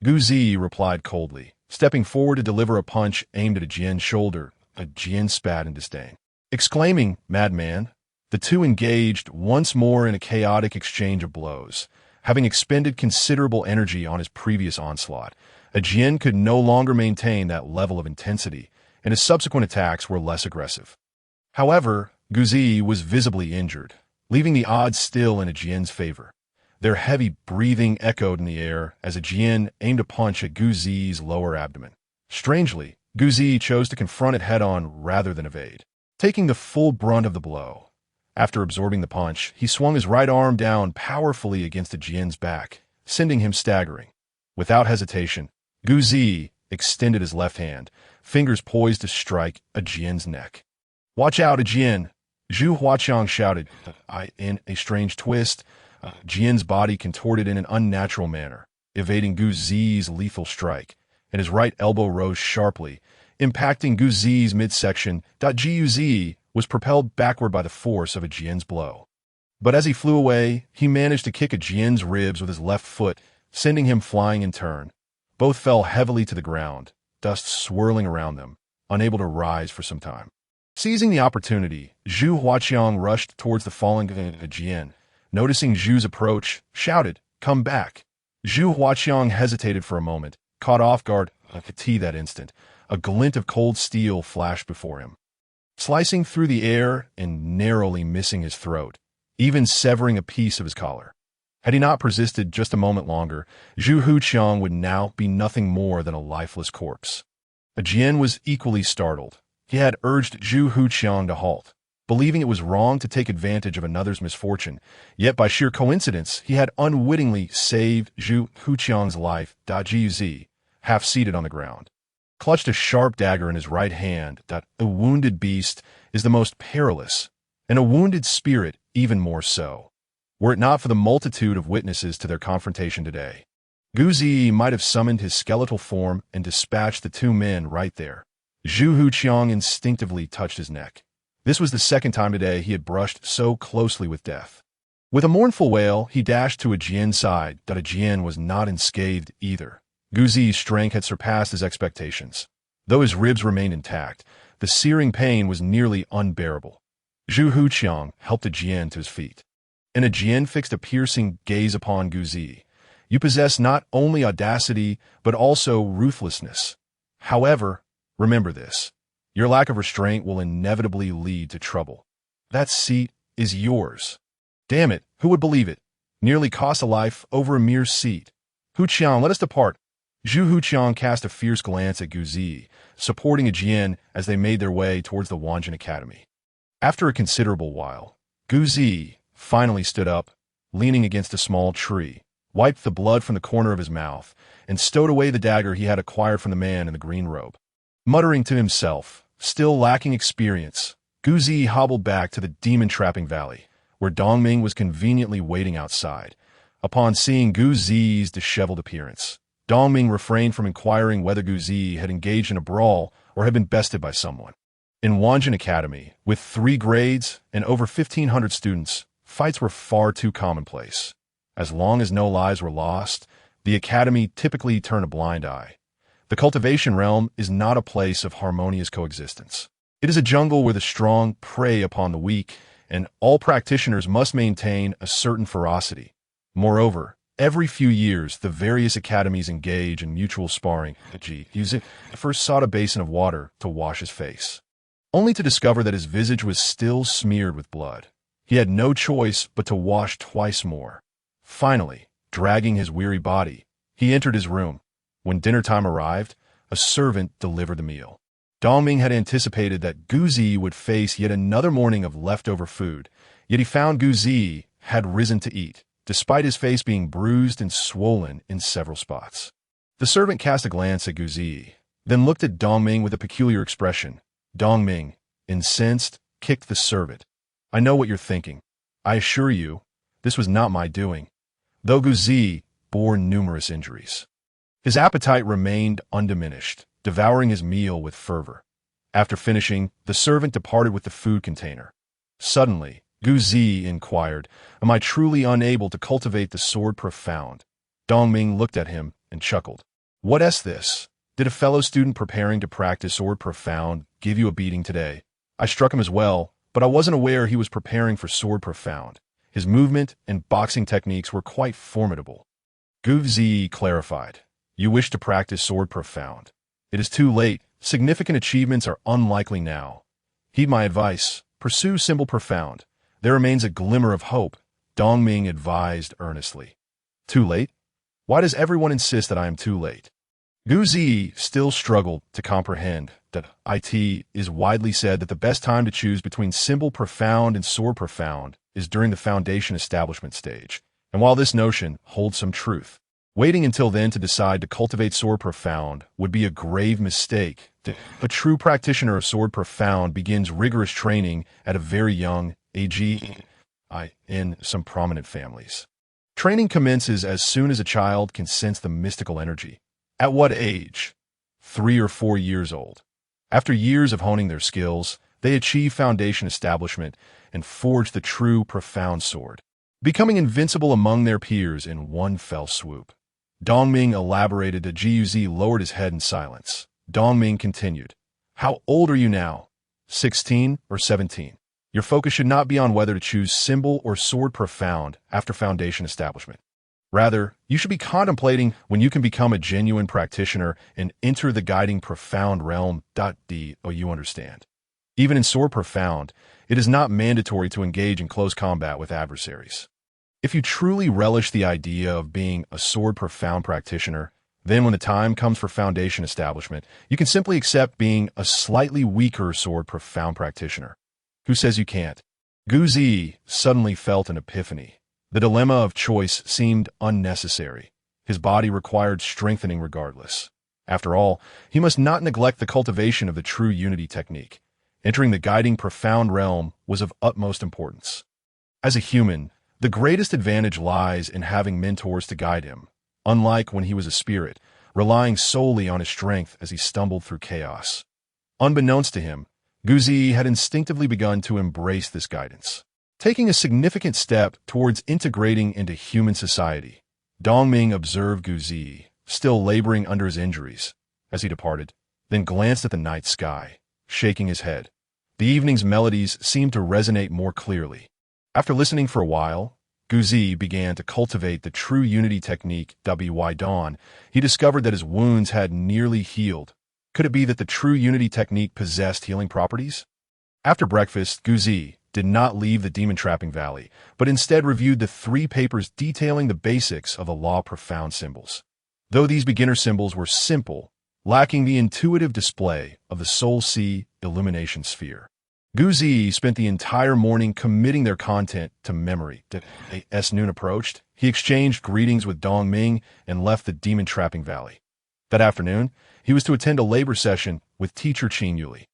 Speaker 1: Guzi replied coldly, stepping forward to deliver a punch aimed at a Jian's shoulder. A Jian spat in disdain, exclaiming, "Madman!" The two engaged once more in a chaotic exchange of blows. Having expended considerable energy on his previous onslaught, a Jian could no longer maintain that level of intensity, and his subsequent attacks were less aggressive. However, Guzi was visibly injured, leaving the odds still in a Jian's favor. Their heavy breathing echoed in the air as a Jian aimed a punch at Guzi's lower abdomen. Strangely, Guzi chose to confront it head-on rather than evade, taking the full brunt of the blow. After absorbing the punch, he swung his right arm down powerfully against the Jian's back, sending him staggering. Without hesitation, Guzi extended his left hand, fingers poised to strike a Jian's neck. "Watch out, a Jian!" Zhu Huaqiang shouted. In a strange twist, Jian's body contorted in an unnatural manner, evading Guzi's lethal strike, and his right elbow rose sharply, impacting Guzi's midsection. Guzi was propelled backward by the force of a Jian's blow. But as he flew away, he managed to kick a Jian's ribs with his left foot, sending him flying in turn. Both fell heavily to the ground, dust swirling around them, unable to rise for some time. Seizing the opportunity, Zhu Huaqiang rushed towards the fallen Jian. Noticing Zhu's approach, shouted, "Come back!" Zhu Huaqiang hesitated for a moment, caught off guard. That instant, a glint of cold steel flashed before him, slicing through the air and narrowly missing his throat, even severing a piece of his collar. Had he not persisted just a moment longer, Zhu Huqiang would now be nothing more than a lifeless corpse. A Jian was equally startled. He had urged Zhu Huqiang to halt, believing it was wrong to take advantage of another's misfortune, yet by sheer coincidence, he had unwittingly saved Zhu Huqiang's life. Guzi, half-seated on the ground, clutched a sharp dagger in his right hand. A wounded beast is the most perilous, and a wounded spirit even more so. Were it not for the multitude of witnesses to their confrontation today, Guzi might have summoned his skeletal form and dispatched the two men right there. Zhu Huqiang instinctively touched his neck. This was the second time today he had brushed so closely with death. With a mournful wail, he dashed to a Jian's side. A Jian was not unscathed either. Gu Zi's strength had surpassed his expectations. Though his ribs remained intact, the searing pain was nearly unbearable. Zhu Huqiang helped a Jian to his feet, and a Jian fixed a piercing gaze upon Gu Zi. You possess not only audacity, but also ruthlessness. However, remember this. Your lack of restraint will inevitably lead to trouble. That seat is yours. Damn it, who would believe it? Nearly cost a life over a mere seat. Huqiang, let us depart. Zhu Huqiang cast a fierce glance at Gu Zi, supporting a Jian as they made their way towards the Wanjin Academy. After a considerable while, Gu Zi finally stood up, leaning against a small tree, wiped the blood from the corner of his mouth, and stowed away the dagger he had acquired from the man in the green robe. Muttering to himself, still lacking experience, Gu Zi hobbled back to the demon-trapping valley, where Dongming was conveniently waiting outside. Upon seeing Gu Zi's disheveled appearance, Dongming refrained from inquiring whether Gu Zi had engaged in a brawl or had been bested by someone. In Wanjin Academy, with 3 grades and over 1,500 students, fights were far too commonplace. As long as no lives were lost, the academy typically turned a blind eye. The cultivation realm is not a place of harmonious coexistence. It is a jungle where the strong prey upon the weak, and all practitioners must maintain a certain ferocity. Moreover, every few years, the various academies engage in mutual sparring. Gu first sought a basin of water to wash his face, only to discover that his visage was still smeared with blood. He had no choice but to wash twice more. Finally, dragging his weary body, he entered his room. When dinner time arrived, a servant delivered the meal. Dongming had anticipated that Gu Zi would face yet another morning of leftover food, yet he found Gu Zi had risen to eat, despite his face being bruised and swollen in several spots. The servant cast a glance at Gu Zi, then looked at Dongming with a peculiar expression. Dongming, incensed, kicked the servant. I know what you're thinking. I assure you, this was not my doing, though Gu Zi bore numerous injuries. His appetite remained undiminished, devouring his meal with fervor. After finishing, the servant departed with the food container. Suddenly, Gu Zi inquired, Am I truly unable to cultivate the sword profound? Dongming looked at him and chuckled. What's this? Did a fellow student preparing to practice sword profound give you a beating today? I struck him as well, but I wasn't aware he was preparing for sword profound. His movement and boxing techniques were quite formidable. Gu Zi clarified. You wish to practice sword profound. It is too late. Significant achievements are unlikely now. Heed my advice. Pursue symbol profound. There remains a glimmer of hope, Dongming advised earnestly. Too late? Why does everyone insist that I am too late? Gu Zi still struggled to comprehend that it is widely said that the best time to choose between symbol profound and sword profound is during the foundation establishment stage, and while this notion holds some truth, waiting until then to decide to cultivate sword profound would be a grave mistake. A true practitioner of sword profound begins rigorous training at a very young age in some prominent families. Training commences as soon as a child can sense the mystical energy. At what age? 3 or 4 years old. After years of honing their skills, they achieve foundation establishment and forge the true profound sword, becoming invincible among their peers in one fell swoop. Dongming elaborated as Gu Zi lowered his head in silence. Dongming continued. How old are you now? 16 or 17? Your focus should not be on whether to choose symbol or sword profound after foundation establishment. Rather, you should be contemplating when you can become a genuine practitioner and enter the guiding profound realm. You understand. Even in sword profound, it is not mandatory to engage in close combat with adversaries. If you truly relish the idea of being a sword profound practitioner, then when the time comes for foundation establishment, you can simply accept being a slightly weaker sword profound practitioner. Who says you can't? Gu Zi suddenly felt an epiphany. The dilemma of choice seemed unnecessary. His body required strengthening regardless. After all, he must not neglect the cultivation of the true unity technique. Entering the guiding profound realm was of utmost importance. As a human, the greatest advantage lies in having mentors to guide him, unlike when he was a spirit, relying solely on his strength as he stumbled through chaos. Unbeknownst to him, Gu Zi had instinctively begun to embrace this guidance, taking a significant step towards integrating into human society. Dongming observed Gu Zi, still laboring under his injuries, as he departed, then glanced at the night sky, shaking his head. The evening's melodies seemed to resonate more clearly. After listening for a while, Guzi began to cultivate the true unity technique. By dawn, he discovered that his wounds had nearly healed. Could it be that the true unity technique possessed healing properties? After breakfast, Guzi did not leave the demon-trapping valley, but instead reviewed the 3 papers detailing the basics of the law profound symbols. Though these beginner symbols were simple, lacking the intuitive display of the Soul Sea illumination sphere, Guzi spent the entire morning committing their content to memory. As noon approached, he exchanged greetings with Dong Ming and left the demon-trapping valley. That afternoon, he was to attend a labor session with teacher Qing Yuli.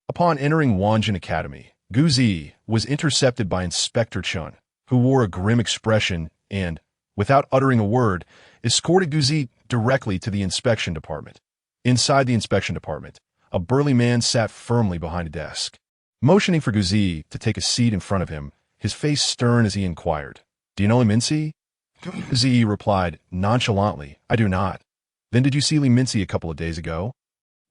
Speaker 1: Upon entering Wanjin Academy, Guzi was intercepted by Inspector Chun, who wore a grim expression and, without uttering a word, escorted Guzi directly to the inspection department. Inside the inspection department, a burly man sat firmly behind a desk. Motioning for Guzi to take a seat in front of him, his face stern as he inquired, "Do you know Li Minci?" Guzi replied nonchalantly, "I do not." "Then did you see Li Minci a couple of days ago?"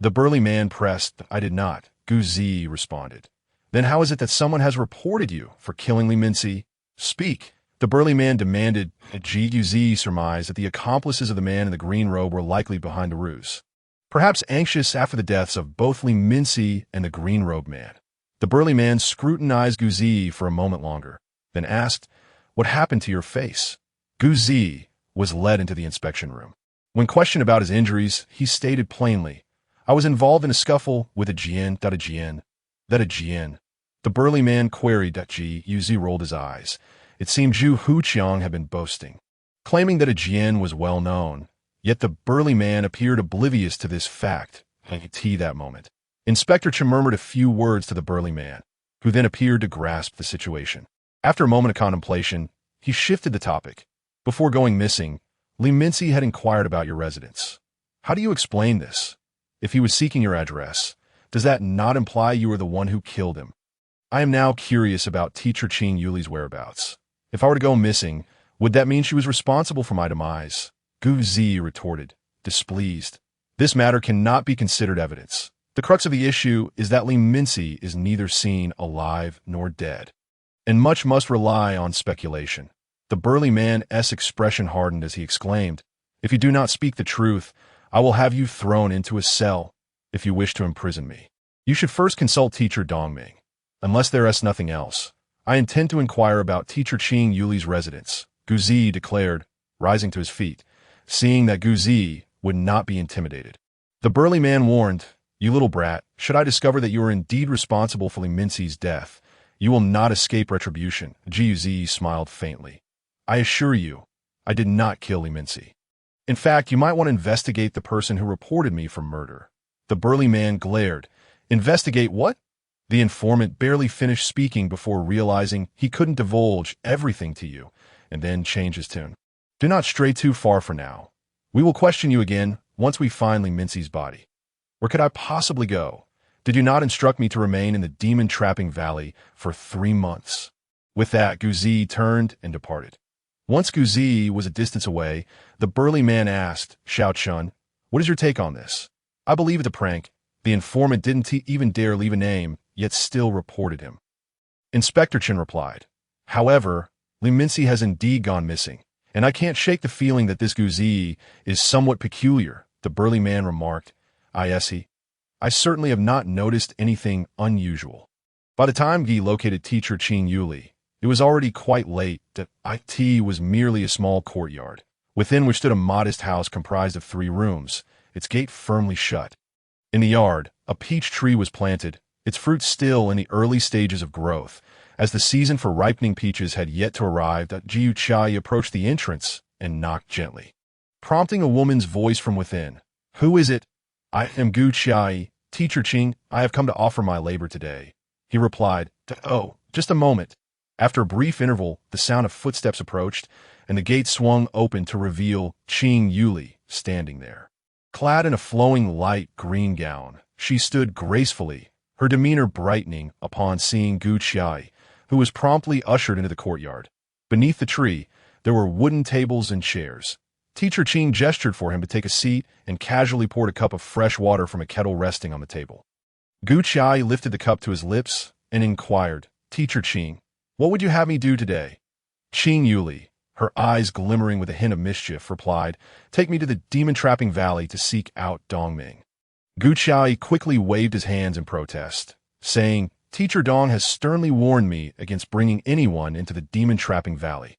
Speaker 1: The burly man pressed, "I did not," Guzi responded. "Then how is it that someone has reported you for killing Li Minci? Speak." The burly man demanded. Guzi surmised that the accomplices of the man in the green robe were likely behind the ruse, perhaps anxious after the deaths of both Li Minci and the green robe man. The burly man scrutinized Guzi for a moment longer, then asked, "What happened to your face?" Guzi was led into the inspection room. When questioned about his injuries, he stated plainly, "I was involved in a scuffle with a Jian. A Jian. That a Jian." The burly man queried. Guzi rolled his eyes. It seemed Zhu Huqiang had been boasting, claiming that a Jian was well known, yet the burly man appeared oblivious to this fact that moment. Inspector Chen murmured a few words to the burly man, who then appeared to grasp the situation. After a moment of contemplation, he shifted the topic. "Before going missing, Li Minci had inquired about your residence. How do you explain this? If he was seeking your address, does that not imply you were the one who killed him? I am now curious about teacher Qing Yuli's whereabouts. If I were to go missing, would that mean she was responsible for my demise?" Guzi retorted, displeased. "This matter cannot be considered evidence. The crux of the issue is that Li Minci is neither seen alive nor dead, and much must rely on speculation." The burly man's expression hardened as he exclaimed, "If you do not speak the truth, I will have you thrown into a cell. If you wish to imprison me, you should first consult teacher Dongming. Unless there is nothing else, I intend to inquire about teacher Qing Yuli's residence," Guzi declared, rising to his feet, seeing that Guzi would not be intimidated. The burly man warned, "You little brat, should I discover that you are indeed responsible for Li Minci's death, you will not escape retribution." Guzi smiled faintly. "I assure you, I did not kill Li Minci. In fact, you might want to investigate the person who reported me for murder." The burly man glared. "Investigate what?" The informant barely finished speaking before realizing he couldn't divulge everything to you, and then changed his tune. "Do not stray too far for now. We will question you again once we find Li Minci's body. Where could I possibly go? Did you not instruct me to remain in the demon-trapping valley for 3 months?" With that, Guzi turned and departed. Once Guzi was a distance away, the burly man asked, "Xiao Chun, what is your take on this?" "I believe it's a prank. The informant didn't even dare leave a name, yet still reported him." Inspector Chen replied, "However, Li Minci has indeed gone missing, and I can't shake the feeling that this Guzi is somewhat peculiar." The burly man remarked, I certainly have not noticed anything unusual." By the time Guy located teacher Qing Yuli, it was already quite late. It was merely a small courtyard, within which stood a modest house comprised of 3 rooms, its gate firmly shut. In the yard, a peach tree was planted, its fruit still in the early stages of growth, as the season for ripening peaches had yet to arrive. Jiu Chai approached the entrance and knocked gently, prompting a woman's voice from within. "Who is it?" "I am Gu Chai, teacher Qing. I have come to offer my labor today," he replied. "Oh, just a moment." After a brief interval, the sound of footsteps approached, and the gate swung open to reveal Qing Yuli standing there. Clad in a flowing light green gown, she stood gracefully, her demeanor brightening upon seeing Gu Chai, who was promptly ushered into the courtyard. Beneath the tree, there were wooden tables and chairs. Teacher Qing gestured for him to take a seat and casually poured a cup of fresh water from a kettle resting on the table. Gu Qiai lifted the cup to his lips and inquired, "Teacher Qing, what would you have me do today?" Qing Yuli, her eyes glimmering with a hint of mischief, replied, "Take me to the demon-trapping valley to seek out Dongming." Gu Qiai quickly waved his hands in protest, saying, "Teacher Dong has sternly warned me against bringing anyone into the demon-trapping valley.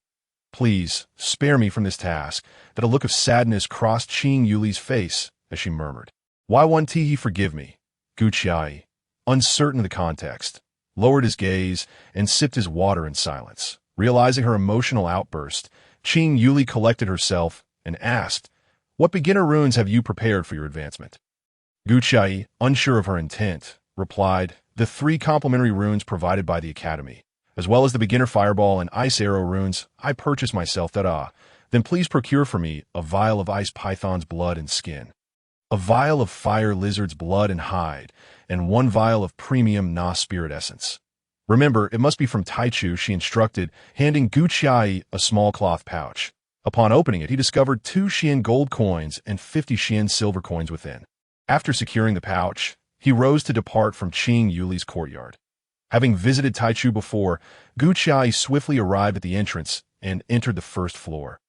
Speaker 1: Please, spare me from this task." That a look of sadness crossed Qing Yuli's face as she murmured, "Why won't he forgive me?" Gu Qiai, uncertain of the context, lowered his gaze and sipped his water in silence. Realizing her emotional outburst, Qing Yuli collected herself and asked, "What beginner runes have you prepared for your advancement?" Gu Qiai, unsure of her intent, replied, "The 3 complementary runes provided by the Academy, as well as the beginner fireball and ice arrow runes I purchased myself. Then please procure for me a vial of ice python's blood and skin, a vial of fire lizard's blood and hide, and 1 vial of premium Na spirit essence. Remember, it must be from Taichu," she instructed, handing Gu Qiai a small cloth pouch. Upon opening it, he discovered 2 Xian gold coins and 50 Xian silver coins within. After securing the pouch, he rose to depart from Qing Yuli's courtyard. Having visited Taichu before, Gu Qiai swiftly arrived at the entrance and entered the first floor.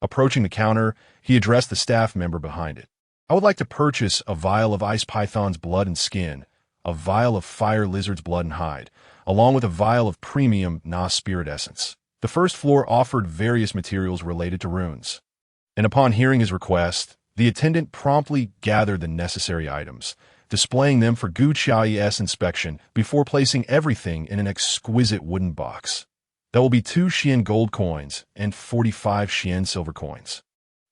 Speaker 1: Approaching the counter, he addressed the staff member behind it. "I would like to purchase a vial of ice python's blood and skin, a vial of fire lizard's blood and hide, along with a vial of premium Na spirit essence." The first floor offered various materials related to runes, and upon hearing his request, the attendant promptly gathered the necessary items, displaying them for Gu Qiai's inspection before placing everything in an exquisite wooden box. "That will be 2 Xian gold coins and 45 Xian silver coins."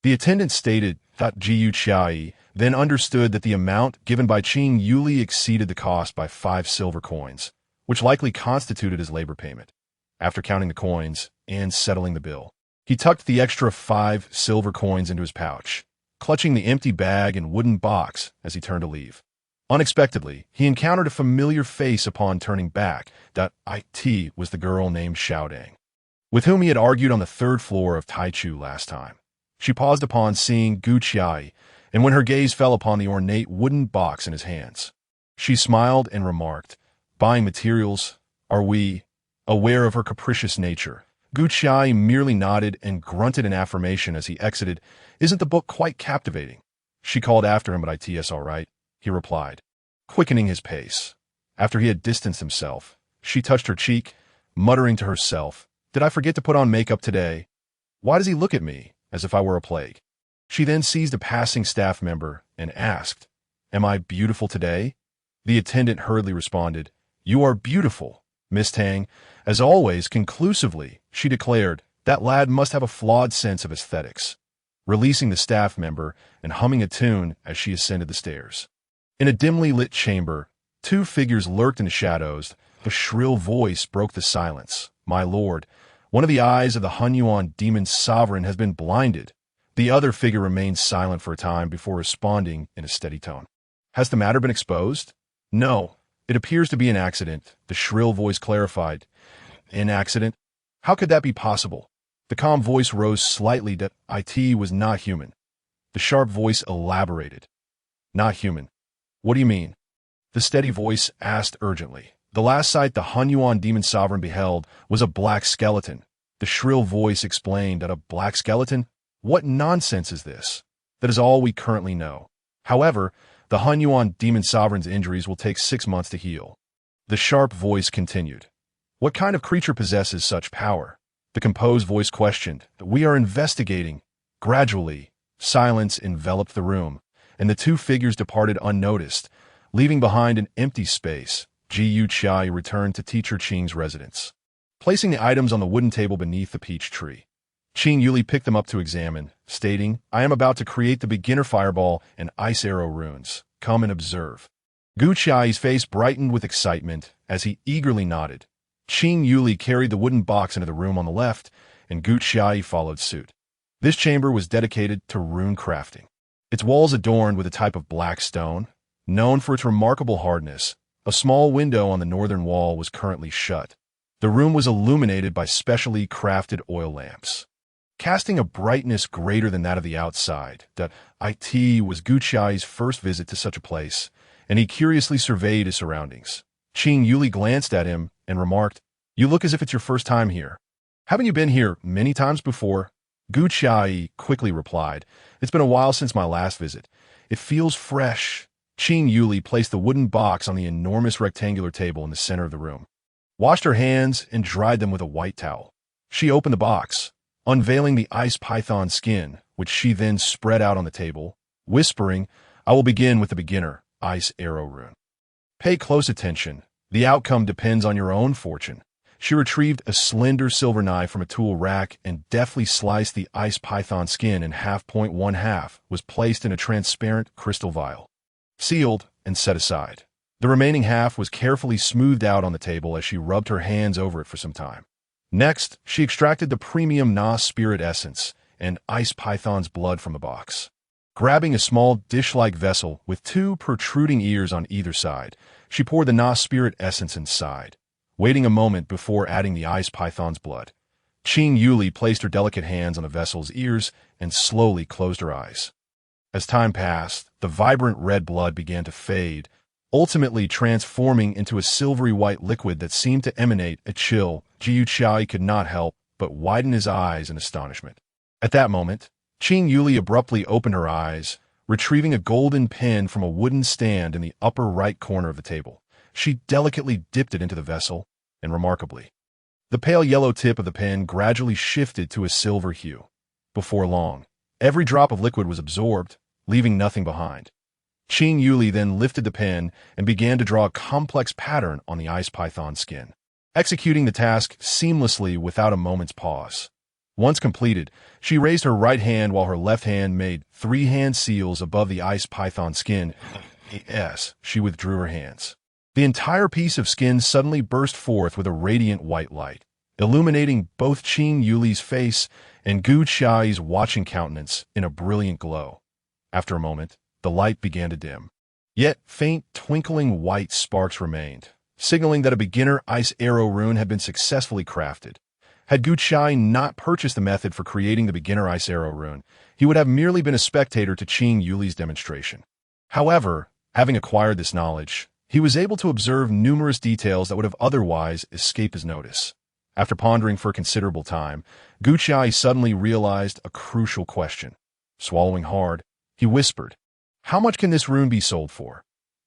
Speaker 1: The attendant stated that Gu Qiai then understood that the amount given by Qing Yuli exceeded the cost by 5 silver coins, which likely constituted his labor payment. After counting the coins and settling the bill, he tucked the extra 5 silver coins into his pouch, clutching the empty bag and wooden box as he turned to leave. Unexpectedly, he encountered a familiar face upon turning back. That it was the girl named Xiaodang, with whom he had argued on the 3rd floor of Taichu last time. She paused upon seeing Gu Qiai, and when her gaze fell upon the ornate wooden box in his hands, she smiled and remarked, "Buying materials, are we aware of her capricious nature?" Gu Qiai merely nodded and grunted in affirmation as he exited. "Isn't the book quite captivating?" She called after him, "But it's all right," he replied, quickening his pace. After he had distanced himself, she touched her cheek, muttering to herself, "Did I forget to put on makeup today? Why does he look at me as if I were a plague?" She then seized a passing staff member and asked, "Am I beautiful today?" The attendant hurriedly responded, "You are beautiful, Miss Tang." As always, conclusively, she declared, "That lad must have a flawed sense of aesthetics," releasing the staff member and humming a tune as she ascended the stairs. In a dimly lit chamber, 2 figures lurked in the shadows. A shrill voice broke the silence. "My lord, one of the eyes of the Hunyuan demon sovereign has been blinded." The other figure remained silent for a time before responding in a steady tone. "Has the matter been exposed?" "No, it appears to be an accident," the shrill voice clarified. "An accident? How could that be possible?" The calm voice rose slightly. That it was not human. The sharp voice elaborated. "Not human? What do you mean?" The steady voice asked urgently. "The last sight the Hunyuan demon sovereign beheld was a black skeleton." The shrill voice explained. "That a black skeleton? What nonsense is this? That is all we currently know. However, the Hunyuan demon sovereign's injuries will take 6 months to heal." The sharp voice continued. "What kind of creature possesses such power?" The composed voice questioned. "We are investigating." Gradually, silence enveloped the room, and the 2 figures departed unnoticed, leaving behind an empty space. Gu Qiai returned to Teacher Qing's residence, placing the items on the wooden table beneath the peach tree. Qing Yuli picked them up to examine, stating, "I am about to create the beginner fireball and ice arrow runes. Come and observe." Gu Qiai's face brightened with excitement as he eagerly nodded. Qing Yuli carried the wooden box into the room on the left, and Gu Qiai followed suit. This chamber was dedicated to rune crafting. Its walls adorned with a type of black stone, known for its remarkable hardness. A small window on the northern wall was currently shut. The room was illuminated by specially crafted oil lamps. casting a brightness greater than that of the outside. It was Guqi's first visit to such a place, and he curiously surveyed his surroundings. Qing Yuli glanced at him and remarked, "You look as if it's your first time here. Haven't you been here many times before?" Guqi quickly replied, "It's been a while since my last visit. It feels fresh." Qing Yuli placed the wooden box on the enormous rectangular table in the center of the room, washed her hands, and dried them with a white towel. She opened the box, unveiling the ice python skin, which she then spread out on the table, whispering, "I will begin with the beginner ice arrow rune. Pay close attention. The outcome depends on your own fortune." She retrieved a slender silver knife from a tool rack and deftly sliced the ice python skin in half. One half was placed in a transparent crystal vial, sealed and set aside. The remaining half was carefully smoothed out on the table as she rubbed her hands over it for some time. Next, she extracted the premium Na spirit essence and ice python's blood from the box. Grabbing a small dish-like vessel with two protruding ears on either side, she poured the Na spirit essence inside, waiting a moment before adding the ice python's blood. Qing Yuli placed her delicate hands on the vessel's ears and slowly closed her eyes. As time passed, the vibrant red blood began to fade, ultimately transforming into a silvery white liquid that seemed to emanate a chill. Jiu Chai could not help but widen his eyes in astonishment. At that moment, Qing Yuli abruptly opened her eyes, retrieving a golden pen from a wooden stand in the upper right corner of the table. She delicately dipped it into the vessel, and remarkably, the pale yellow tip of the pen gradually shifted to a silver hue. Before long, every drop of liquid was absorbed, leaving nothing behind. Qing Yuli then lifted the pen and began to draw a complex pattern on the ice python skin, executing the task seamlessly without a moment's pause. Once completed, she raised her right hand while her left hand made 3 hand seals above the ice python skin. As she withdrew her hands, the entire piece of skin suddenly burst forth with a radiant white light, illuminating both Qing Yuli's face and Gu Qi's watching countenance in a brilliant glow. After a moment, the light began to dim. Yet faint twinkling white sparks remained, signaling that a beginner ice arrow rune had been successfully crafted. Had Gu Qi not purchased the method for creating the beginner ice arrow rune, he would have merely been a spectator to Qing Yuli's demonstration. However, having acquired this knowledge, he was able to observe numerous details that would have otherwise escaped his notice. After pondering for a considerable time, Gu Qi suddenly realized a crucial question. Swallowing hard, he whispered, "How much can this rune be sold for?"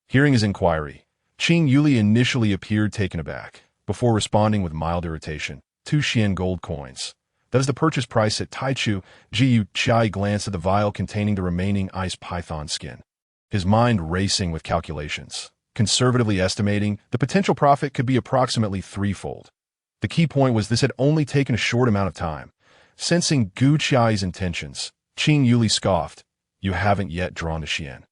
Speaker 1: Hearing his inquiry, Qing Yuli initially appeared taken aback, before responding with mild irritation. 2 Xian gold coins. That is the purchase price at Taichu. Jiu Chai glanced at the vial containing the remaining ice python skin, his mind racing with calculations, conservatively estimating the potential profit could be approximately threefold. The key point was this had only taken a short amount of time. Sensing Gu Qi's intentions, Qing Yuli scoffed, "You haven't yet drawn the Xian.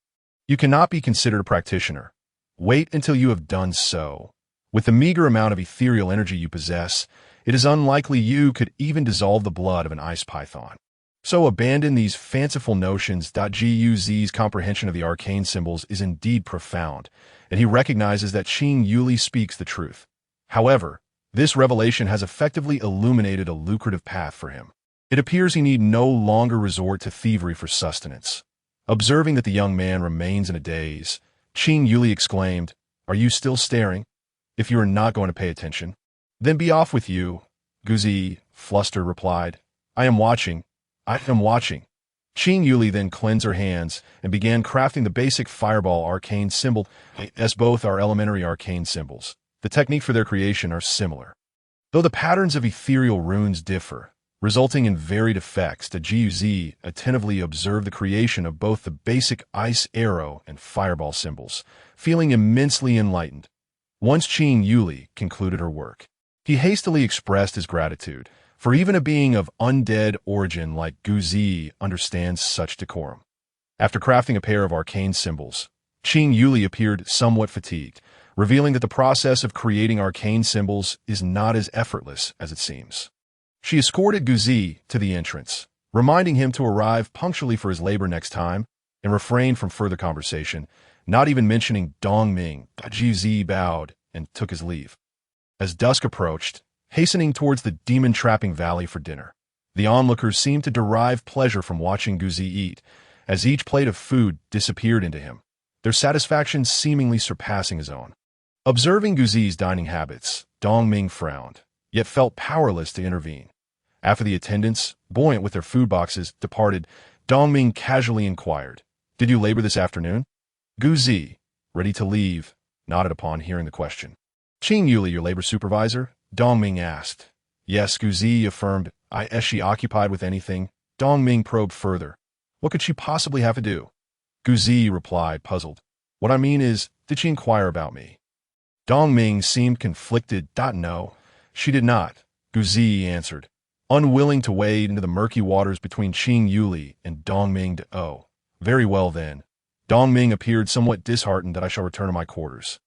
Speaker 1: You cannot be considered a practitioner. Wait until you have done so. With the meager amount of ethereal energy you possess, it is unlikely you could even dissolve the blood of an ice python. So abandon these fanciful notions." Guz's comprehension of the arcane symbols is indeed profound, and he recognizes that Qing Yuli speaks the truth. However, this revelation has effectively illuminated a lucrative path for him. It appears he need no longer resort to thievery for sustenance. Observing that the young man remains in a daze, Qing Yuli exclaimed, "Are you still staring? If you are not going to pay attention, then be off with you." Guzi, flustered, replied, I am watching. I am watching." Qing Yuli then cleansed her hands and began crafting the basic fireball arcane symbol, as both are elementary arcane symbols. The technique for their creation are similar, though the patterns of ethereal runes differ, resulting in varied effects. The Guz attentively observed the creation of both the basic ice arrow and fireball symbols, feeling immensely enlightened. Once Qing Yuli concluded her work, he hastily expressed his gratitude, for even a being of undead origin like Guzi understands such decorum. After crafting a pair of arcane symbols, Qing Yuli appeared somewhat fatigued, revealing that the process of creating arcane symbols is not as effortless as it seems. She escorted Guzi to the entrance, reminding him to arrive punctually for his labor next time, and refrained from further conversation, not even mentioning Dongming. Guzi bowed and took his leave. As dusk approached, hastening towards the demon-trapping valley for dinner, The onlookers seemed to derive pleasure from watching Guzi eat, as each plate of food disappeared into him, their satisfaction seemingly surpassing his own. Observing Guzi's dining habits, Dongming frowned, yet felt powerless to intervene. After the attendants, buoyant with their food boxes, departed, Dongming casually inquired, "Did you labor this afternoon?" Guzi, ready to leave, nodded upon hearing the question. "Qing Yuli, your labor supervisor?" Dongming asked. "Yes," Guzi affirmed. "Is she occupied with anything?" Dongming probed further. "What could she possibly have to do?" Guzi replied, puzzled. "What I mean is, did she inquire about me?" Dongming seemed conflicted. "No, she did not," Guzi answered, unwilling to wade into the murky waters between Qing Yuli and Dongming. "Oh, very well then." Dongming appeared somewhat disheartened. "That I shall return to my quarters,"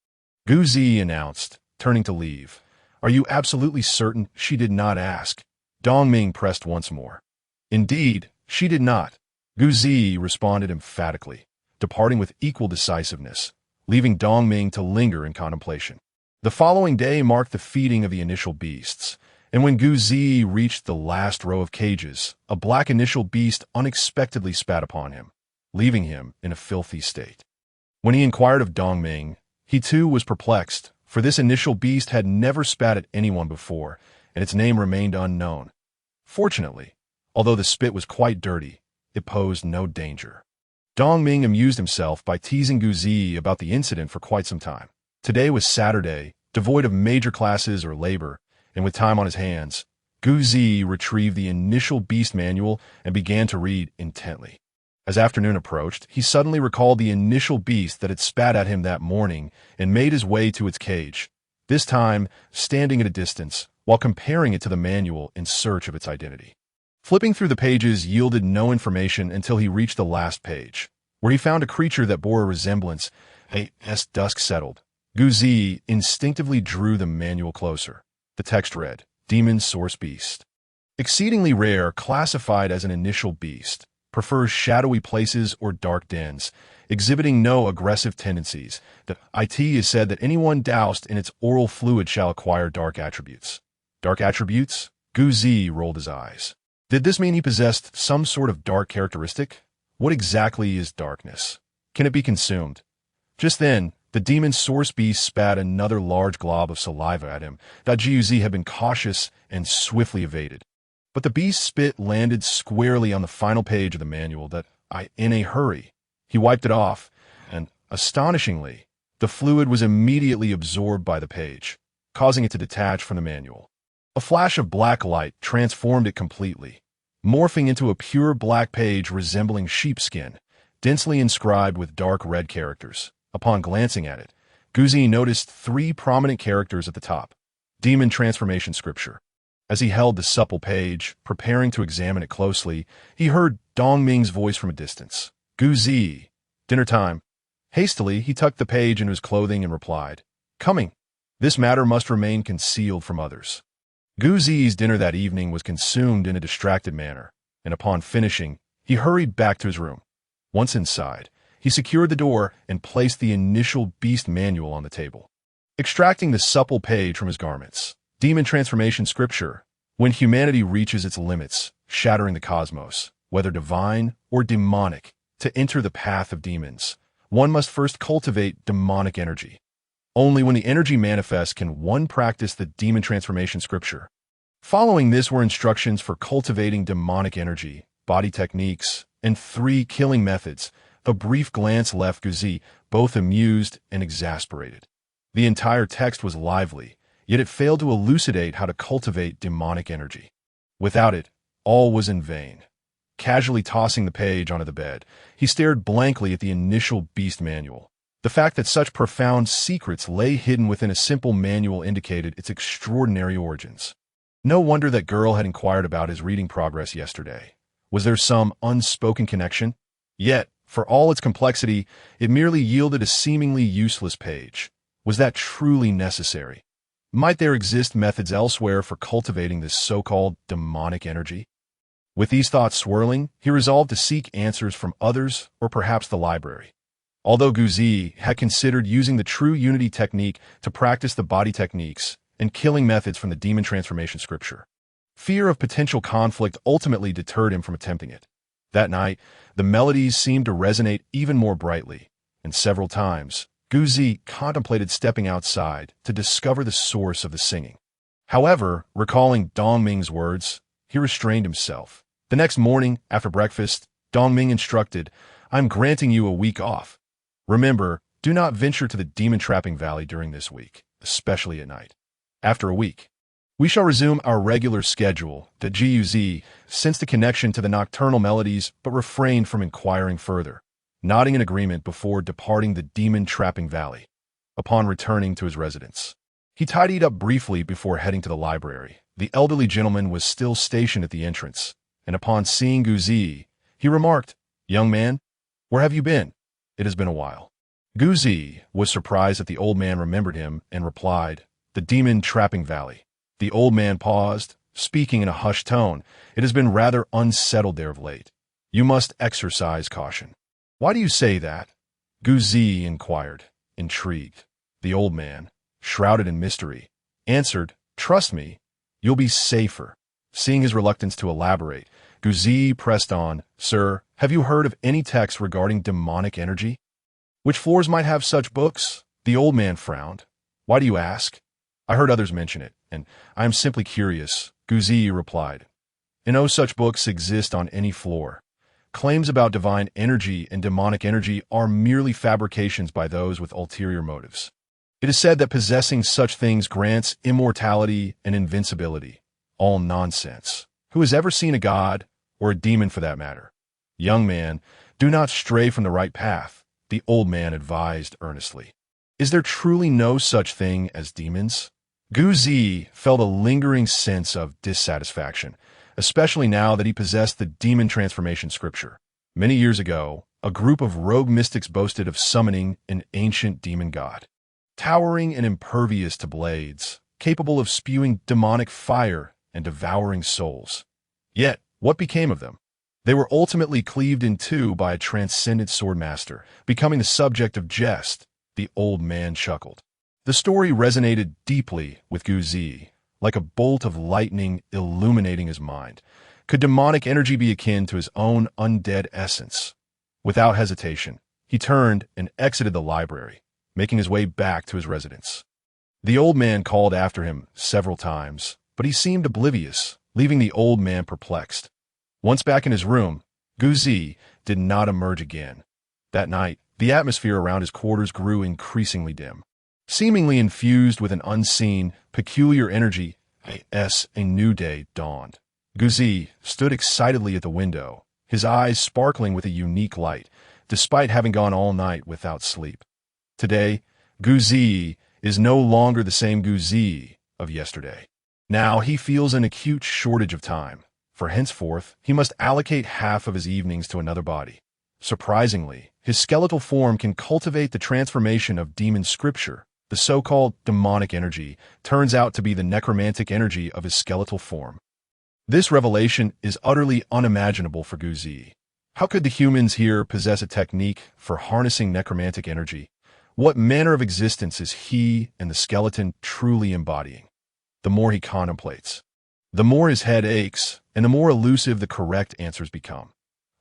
Speaker 1: Guzi announced, turning to leave. "Are you absolutely certain she did not ask?" Dongming pressed once more. "Indeed, she did not," Guzi responded emphatically, departing with equal decisiveness, leaving Dongming to linger in contemplation. The following day marked the feeding of the initial beasts, and when Guzi reached the last row of cages, a black initial beast unexpectedly spat upon him, leaving him in a filthy state. When he inquired of Dongming, he too was perplexed, for this initial beast had never spat at anyone before, and its name remained unknown. Fortunately, although the spit was quite dirty, it posed no danger. Dongming amused himself by teasing Guzi about the incident for quite some time. Today was Saturday, devoid of major classes or labor, and with time on his hands, Guzi retrieved the initial beast manual and began to read intently. As afternoon approached, he suddenly recalled the initial beast that had spat at him that morning and made his way to its cage, this time standing at a distance, while comparing it to the manual in search of its identity. Flipping through the pages yielded no information until he reached the last page, where he found a creature that bore a resemblance. As dusk settled, Guzi instinctively drew the manual closer. The text read, "Demon Source Beast. Exceedingly rare, classified as an initial beast. Prefers shadowy places or dark dens, exhibiting no aggressive tendencies. The IT is said that anyone doused in its oral fluid shall acquire dark attributes." Dark attributes? Guzi rolled his eyes. Did this mean he possessed some sort of dark characteristic? What exactly is darkness? Can it be consumed? Just then, the demon source beast spat another large glob of saliva at him. Guzi had been cautious and swiftly evaded. But the beast's spit landed squarely on the final page of the manual. In a hurry, he wiped it off, and, astonishingly, the fluid was immediately absorbed by the page, causing it to detach from the manual. A flash of black light transformed it completely, morphing into a pure black page resembling sheepskin, densely inscribed with dark red characters. Upon glancing at it, Guzi noticed 3 prominent characters at the top. Demon Transformation Scripture. As he held the supple page, preparing to examine it closely, he heard Dongming's voice from a distance. "Guzi, dinner time." Hastily, he tucked the page into his clothing and replied, "Coming." This matter must remain concealed from others. Guzi's dinner that evening was consumed in a distracted manner, and upon finishing, he hurried back to his room. Once inside, he secured the door and placed the initial beast manual on the table. Extracting the supple page from his garments, Demon Transformation Scripture. When humanity reaches its limits, shattering the cosmos, whether divine or demonic, to enter the path of demons, one must first cultivate demonic energy. Only when the energy manifests can one practice the Demon Transformation Scripture. Following this were instructions for cultivating demonic energy, body techniques, and 3 killing methods. A brief glance left Guzi both amused and exasperated. The entire text was lively, yet it failed to elucidate how to cultivate demonic energy. Without it, all was in vain. Casually tossing the page onto the bed, he stared blankly at the initial beast manual. The fact that such profound secrets lay hidden within a simple manual indicated its extraordinary origins. No wonder that girl had inquired about his reading progress yesterday. Was there some unspoken connection? Yet, for all its complexity, it merely yielded a seemingly useless page. Was that truly necessary? Might there exist methods elsewhere for cultivating this so-called demonic energy? With these thoughts swirling, he resolved to seek answers from others or perhaps the library. Although Guzi had considered using the true unity technique to practice the body techniques and killing methods from the Demon Transformation Scripture. Fear of potential conflict ultimately deterred him from attempting it. That night, the melodies seemed to resonate even more brightly, and several times, Guzi contemplated stepping outside to discover the source of the singing. However, recalling Dongming's words, he restrained himself. The next morning, after breakfast, Dongming instructed, "I'm granting you a week off. Remember, do not venture to the demon-trapping valley during this week, especially at night. After a week, we shall resume our regular schedule, the GUZ, sense the connection to the nocturnal melodies but refrained from inquiring further, nodding in agreement before departing the demon-trapping valley. Upon returning to his residence, he tidied up briefly before heading to the library. The elderly gentleman was still stationed at the entrance, and upon seeing Guzi, he remarked, "Young man, where have you been? It has been a while." Guzi was surprised that the old man remembered him and replied, "The demon-trapping valley." The old man paused, speaking in a hushed tone. "It has been rather unsettled there of late. You must exercise caution." "Why do you say that?" Guzi inquired, intrigued. The old man, shrouded in mystery, answered, "Trust me, you'll be safer." Seeing his reluctance to elaborate, Guzi pressed on, "Sir, have you heard of any texts regarding demonic energy? Which floors might have such books?" The old man frowned. "Why do you ask?" "I heard others mention it, and I am simply curious," Guzi replied. "No such books exist on any floor. Claims about divine energy and demonic energy are merely fabrications by those with ulterior motives. It is said that possessing such things grants immortality and invincibility. All nonsense. Who has ever seen a god, or a demon for that matter? Young man, do not stray from the right path," the old man advised earnestly. "Is there truly no such thing as demons?" Guzi felt a lingering sense of dissatisfaction, especially now that he possessed the demon transformation scripture. Many years ago, a group of rogue mystics boasted of summoning an ancient demon god, towering and impervious to blades, capable of spewing demonic fire and devouring souls. Yet, what became of them? They were ultimately cleaved in two by a transcendent swordmaster, becoming the subject of jest. The old man chuckled. The story resonated deeply with Guzi, like a bolt of lightning illuminating his mind. Could demonic energy be akin to his own undead essence? Without hesitation, he turned and exited the library, making his way back to his residence. The old man called after him several times, but he seemed oblivious, leaving the old man perplexed. Once back in his room, Guzi did not emerge again. That night, the atmosphere around his quarters grew increasingly dim. Seemingly infused with an unseen, peculiar energy, a new day dawned. Guzi stood excitedly at the window, his eyes sparkling with a unique light, despite having gone all night without sleep. Today, Guzi is no longer the same Guzi of yesterday. Now he feels an acute shortage of time, for henceforth he must allocate half of his evenings to another body. Surprisingly, his skeletal form can cultivate the transformation of demon scripture. The so-called demonic energy turns out to be the necromantic energy of his skeletal form. This revelation is utterly unimaginable for Guzi. How could the humans here possess a technique for harnessing necromantic energy? What manner of existence is he and the skeleton truly embodying? The more he contemplates, the more his head aches, and the more elusive the correct answers become.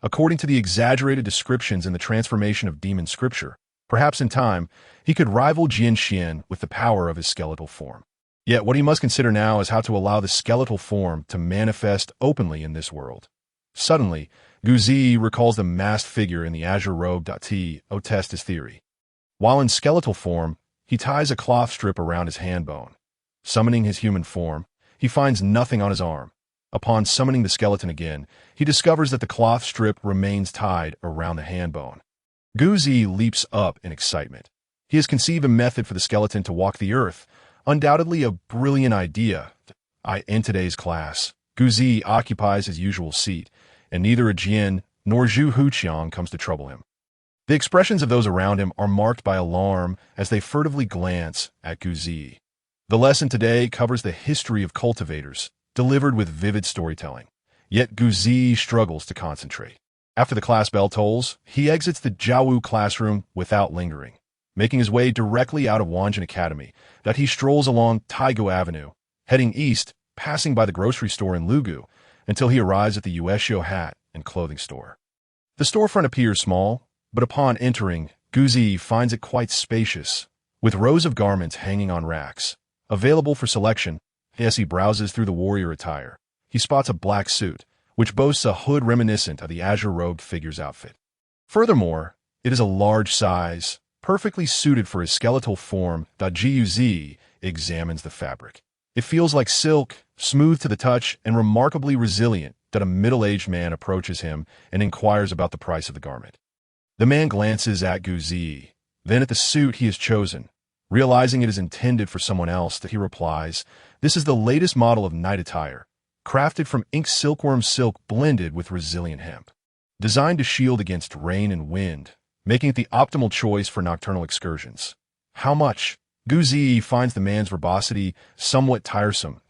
Speaker 1: According to the exaggerated descriptions in the transformation of demon scripture, perhaps in time, he could rival Jian Xian with the power of his skeletal form. Yet what he must consider now is how to allow the skeletal form to manifest openly in this world. Suddenly, Guzi recalls the masked figure in the azure robe to test his theory. While in skeletal form, he ties a cloth strip around his hand bone. Summoning his human form, he finds nothing on his arm. Upon summoning the skeleton again, he discovers that the cloth strip remains tied around the hand bone. Guzi leaps up in excitement. He has conceived a method for the skeleton to walk the earth, undoubtedly a brilliant idea. In today's class, Guzi occupies his usual seat, and neither a Jian nor Zhu Huqiang comes to trouble him. The expressions of those around him are marked by alarm as they furtively glance at Guzi. The lesson today covers the history of cultivators, delivered with vivid storytelling. Yet Guzi struggles to concentrate. After the class bell tolls, he exits the Jiawu classroom without lingering. Making his way directly out of Wanjin Academy, that he strolls along Taigo Avenue, heading east passing by the grocery store in Lugu until he arrives at the Uesho hat and clothing store. The storefront appears small, but upon entering, Guzi finds it quite spacious, with rows of garments hanging on racks, available for selection. As he browses through the warrior attire, he spots a black suit, which boasts a hood reminiscent of the azure-robed figure's outfit. Furthermore, it is a large size, perfectly suited for his skeletal form. Guz examines the fabric. It feels like silk, smooth to the touch, and remarkably resilient. A middle-aged man approaches him and inquires about the price of the garment. The man glances at Guzi, then at the suit he has chosen. Realizing it is intended for someone else, that he replies, "This is the latest model of night attire, crafted from ink silkworm silk blended with resilient hemp. Designed to shield against rain and wind, making it the optimal choice for nocturnal excursions." "How much?" Guzi finds the man's verbosity somewhat tiresome.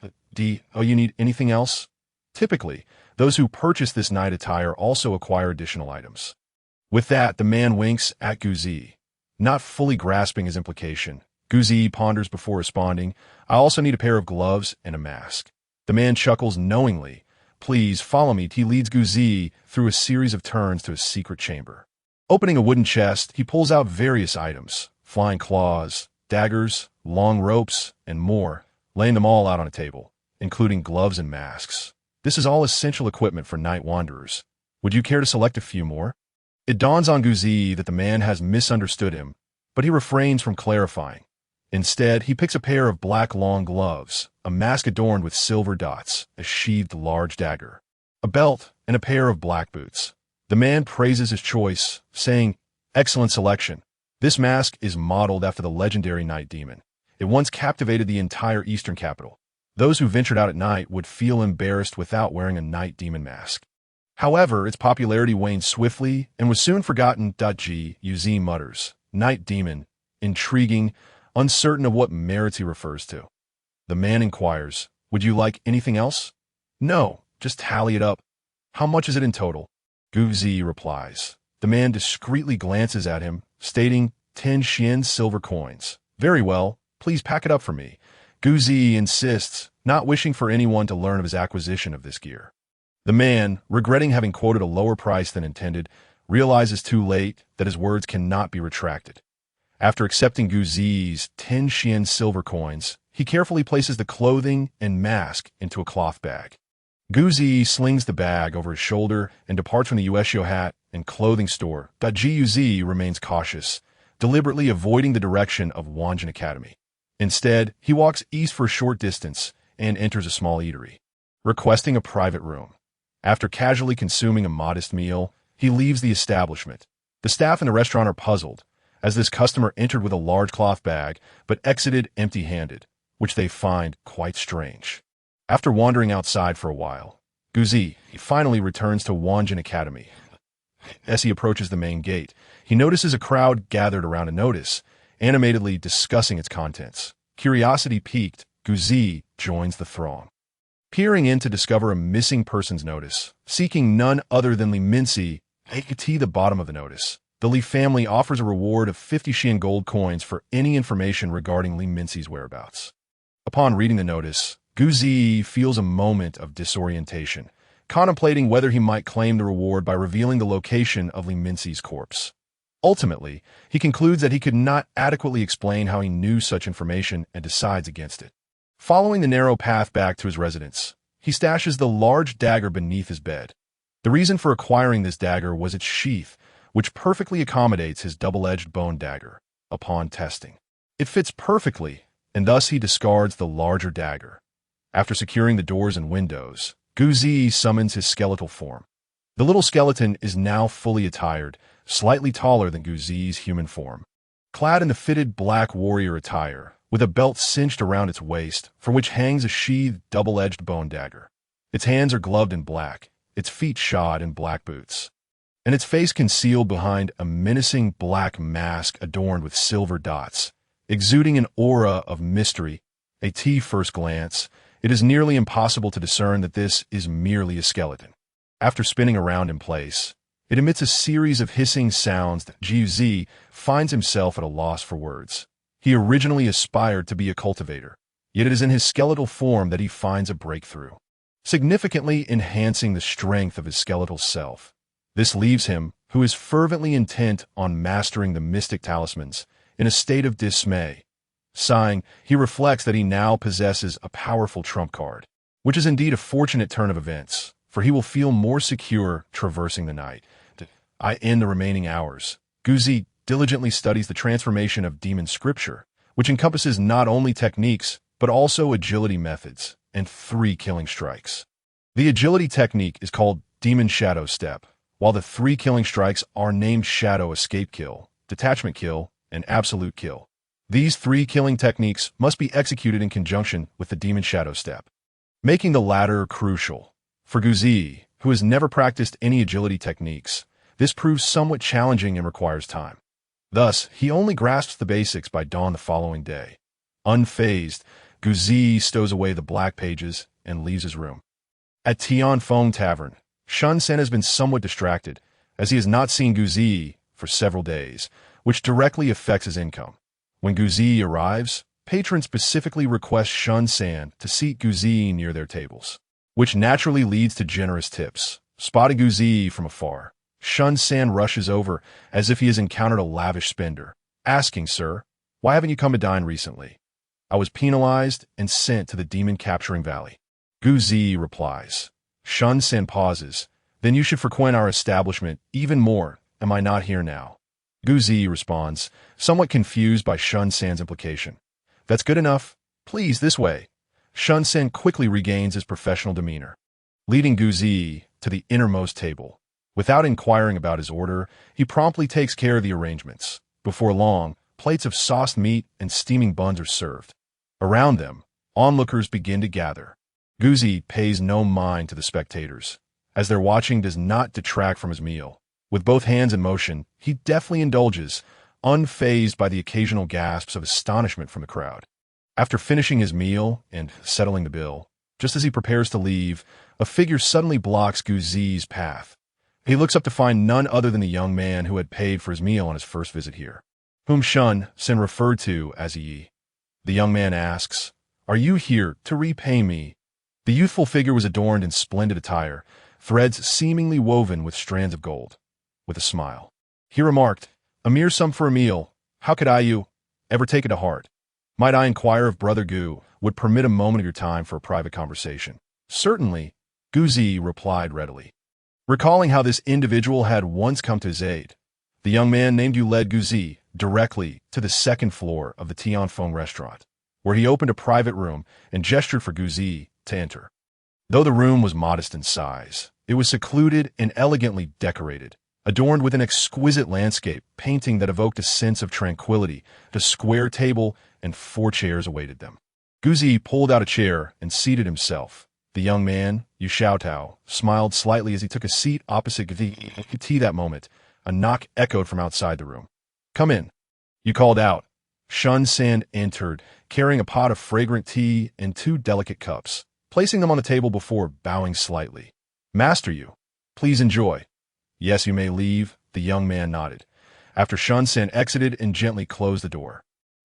Speaker 1: "Oh, you need anything else?" Typically, those who purchase this night attire also acquire additional items. With that, the man winks at Guzi. Not fully grasping his implication, Guzi ponders before responding, "I also need a pair of gloves and a mask." The man chuckles knowingly. "Please follow me." He leads Guzi through a series of turns to a secret chamber. Opening a wooden chest, he pulls out various items, flying claws, daggers, long ropes, and more, laying them all out on a table, including gloves and masks. This is all essential equipment for night wanderers. Would you care to select a few more? It dawns on Guzi that the man has misunderstood him, but he refrains from clarifying. Instead, he picks a pair of black long gloves, a mask adorned with silver dots, a sheathed large dagger, a belt, and a pair of black boots. The man praises his choice, saying, "Excellent selection. This mask is modeled after the legendary night demon. It once captivated the entire eastern capital. Those who ventured out at night would feel embarrassed without wearing a night demon mask." However, its popularity waned swiftly and was soon forgotten. Guz mutters, "Night demon, intriguing, uncertain of what merits he refers to." The man inquires, "Would you like anything else?" "No, just tally it up." "How much is it in total?" Guzi replies. The man discreetly glances at him, stating 10 Xian silver coins. "Very well, please pack it up for me." Guzi insists, not wishing for anyone to learn of his acquisition of this gear. The man, regretting having quoted a lower price than intended, realizes too late that his words cannot be retracted. After accepting Guzi's 10 Xian silver coins, he carefully places the clothing and mask into a cloth bag. Guzi slings the bag over his shoulder and departs from the Uesho hat and clothing store. Guz remains cautious, deliberately avoiding the direction of Wanjin Academy. Instead, he walks east for a short distance and enters a small eatery, requesting a private room. After casually consuming a modest meal, he leaves the establishment. The staff in the restaurant are puzzled, as this customer entered with a large cloth bag but exited empty-handed, which they find quite strange. After wandering outside for a while, Guzi finally returns to Wanjin Academy. As he approaches the main gate, he notices a crowd gathered around a notice, animatedly discussing its contents. Curiosity piqued, Guzi joins the throng. Peering in to discover a missing persons notice, seeking none other than Li Minci, at the bottom of the notice. The Li family offers a reward of 50 Xian gold coins for any information regarding Li Minci's whereabouts. Upon reading the notice, Guzi feels a moment of disorientation, contemplating whether he might claim the reward by revealing the location of Li Minci's corpse. Ultimately, he concludes that he could not adequately explain how he knew such information and decides against it. Following the narrow path back to his residence, he stashes the large dagger beneath his bed. The reason for acquiring this dagger was its sheath, which perfectly accommodates his double-edged bone dagger. Upon testing, it fits perfectly, and thus he discards the larger dagger. After securing the doors and windows, Guzi summons his skeletal form. The little skeleton is now fully attired, slightly taller than Guzi's human form. Clad in the fitted black warrior attire, with a belt cinched around its waist, for which hangs a sheathed double-edged bone dagger. Its hands are gloved in black, its feet shod in black boots, and its face concealed behind a menacing black mask adorned with silver dots, exuding an aura of mystery. At first glance, it is nearly impossible to discern that this is merely a skeleton. After spinning around in place, it emits a series of hissing sounds that Guz finds himself at a loss for words. He originally aspired to be a cultivator, Yet it is in his skeletal form that he finds a breakthrough, significantly enhancing the strength of his skeletal self. This leaves him, who is fervently intent on mastering the mystic talismans, in a state of dismay. Sighing, he reflects that he now possesses a powerful trump card, which is indeed a fortunate turn of events, for he will feel more secure traversing the night. In the remaining hours, Guzi diligently studies the transformation of demon scripture, which encompasses not only techniques, but also agility methods and 3 killing strikes. The agility technique is called Demon Shadow Step, while the 3 killing strikes are named Shadow Escape Kill, Detachment Kill, and Absolute Kill. These 3 killing techniques must be executed in conjunction with the Demon Shadow Step, making the latter crucial. For Guzi, who has never practiced any agility techniques, this proves somewhat challenging and requires time. Thus, he only grasps the basics by dawn the following day. Unfazed, Guzi stows away the black pages and leaves his room. At Tian Feng Tavern, Shun Sen has been somewhat distracted, as he has not seen Guzi for several days, which directly affects his income. When Guzi arrives, patrons specifically request Shun San to seat Guzi near their tables, which naturally leads to generous tips. Spotting Guzi from afar, Shun San rushes over as if he has encountered a lavish spender, asking, "Sir, why haven't you come to dine recently?" "I was penalized and sent to the demon-capturing valley." Guzi replies. Shun San pauses. "Then you should frequent our establishment even more. Am I not here now?" Guzi responds, somewhat confused by Shun San's implication. "That's good enough. Please, this way." Shun San quickly regains his professional demeanor, leading Guzi to the innermost table. Without inquiring about his order, he promptly takes care of the arrangements. Before long, plates of sauced meat and steaming buns are served. Around them, onlookers begin to gather. Guzi pays no mind to the spectators, as their watching does not detract from his meal. With both hands in motion, he deftly indulges, unfazed by the occasional gasps of astonishment from the crowd. After finishing his meal and settling the bill, just as he prepares to leave, a figure suddenly blocks Guzi's path. He looks up to find none other than the young man who had paid for his meal on his first visit here, whom Shun Sen referred to as Yi. The young man asks, "Are you here to repay me?" The youthful figure was adorned in splendid attire, threads seemingly woven with strands of gold. With a smile, he remarked, "A mere sum for a meal. How could you ever take it to heart? Might I inquire if Brother Gu would permit a moment of your time for a private conversation?" "Certainly," Guzi replied readily, recalling how this individual had once come to his aid. The young man named Yu led Guzi directly to the 2nd floor of the Tianfeng restaurant, where he opened a private room and gestured for Guzi to enter. Though the room was modest in size, it was secluded and elegantly decorated, adorned with an exquisite landscape painting that evoked a sense of tranquility. The square table and 4 chairs awaited them. Guzi pulled out a chair and seated himself. The young man, Yu Xiaotao, smiled slightly as he took a seat opposite Guzi. That moment, a knock echoed from outside the room. "Come in," Yu called out. Shun San entered, carrying a pot of fragrant tea and 2 delicate cups, placing them on the table before bowing slightly. "Master Yu, please enjoy." "Yes, you may leave," the young man nodded, after Shun San exited and gently closed the door.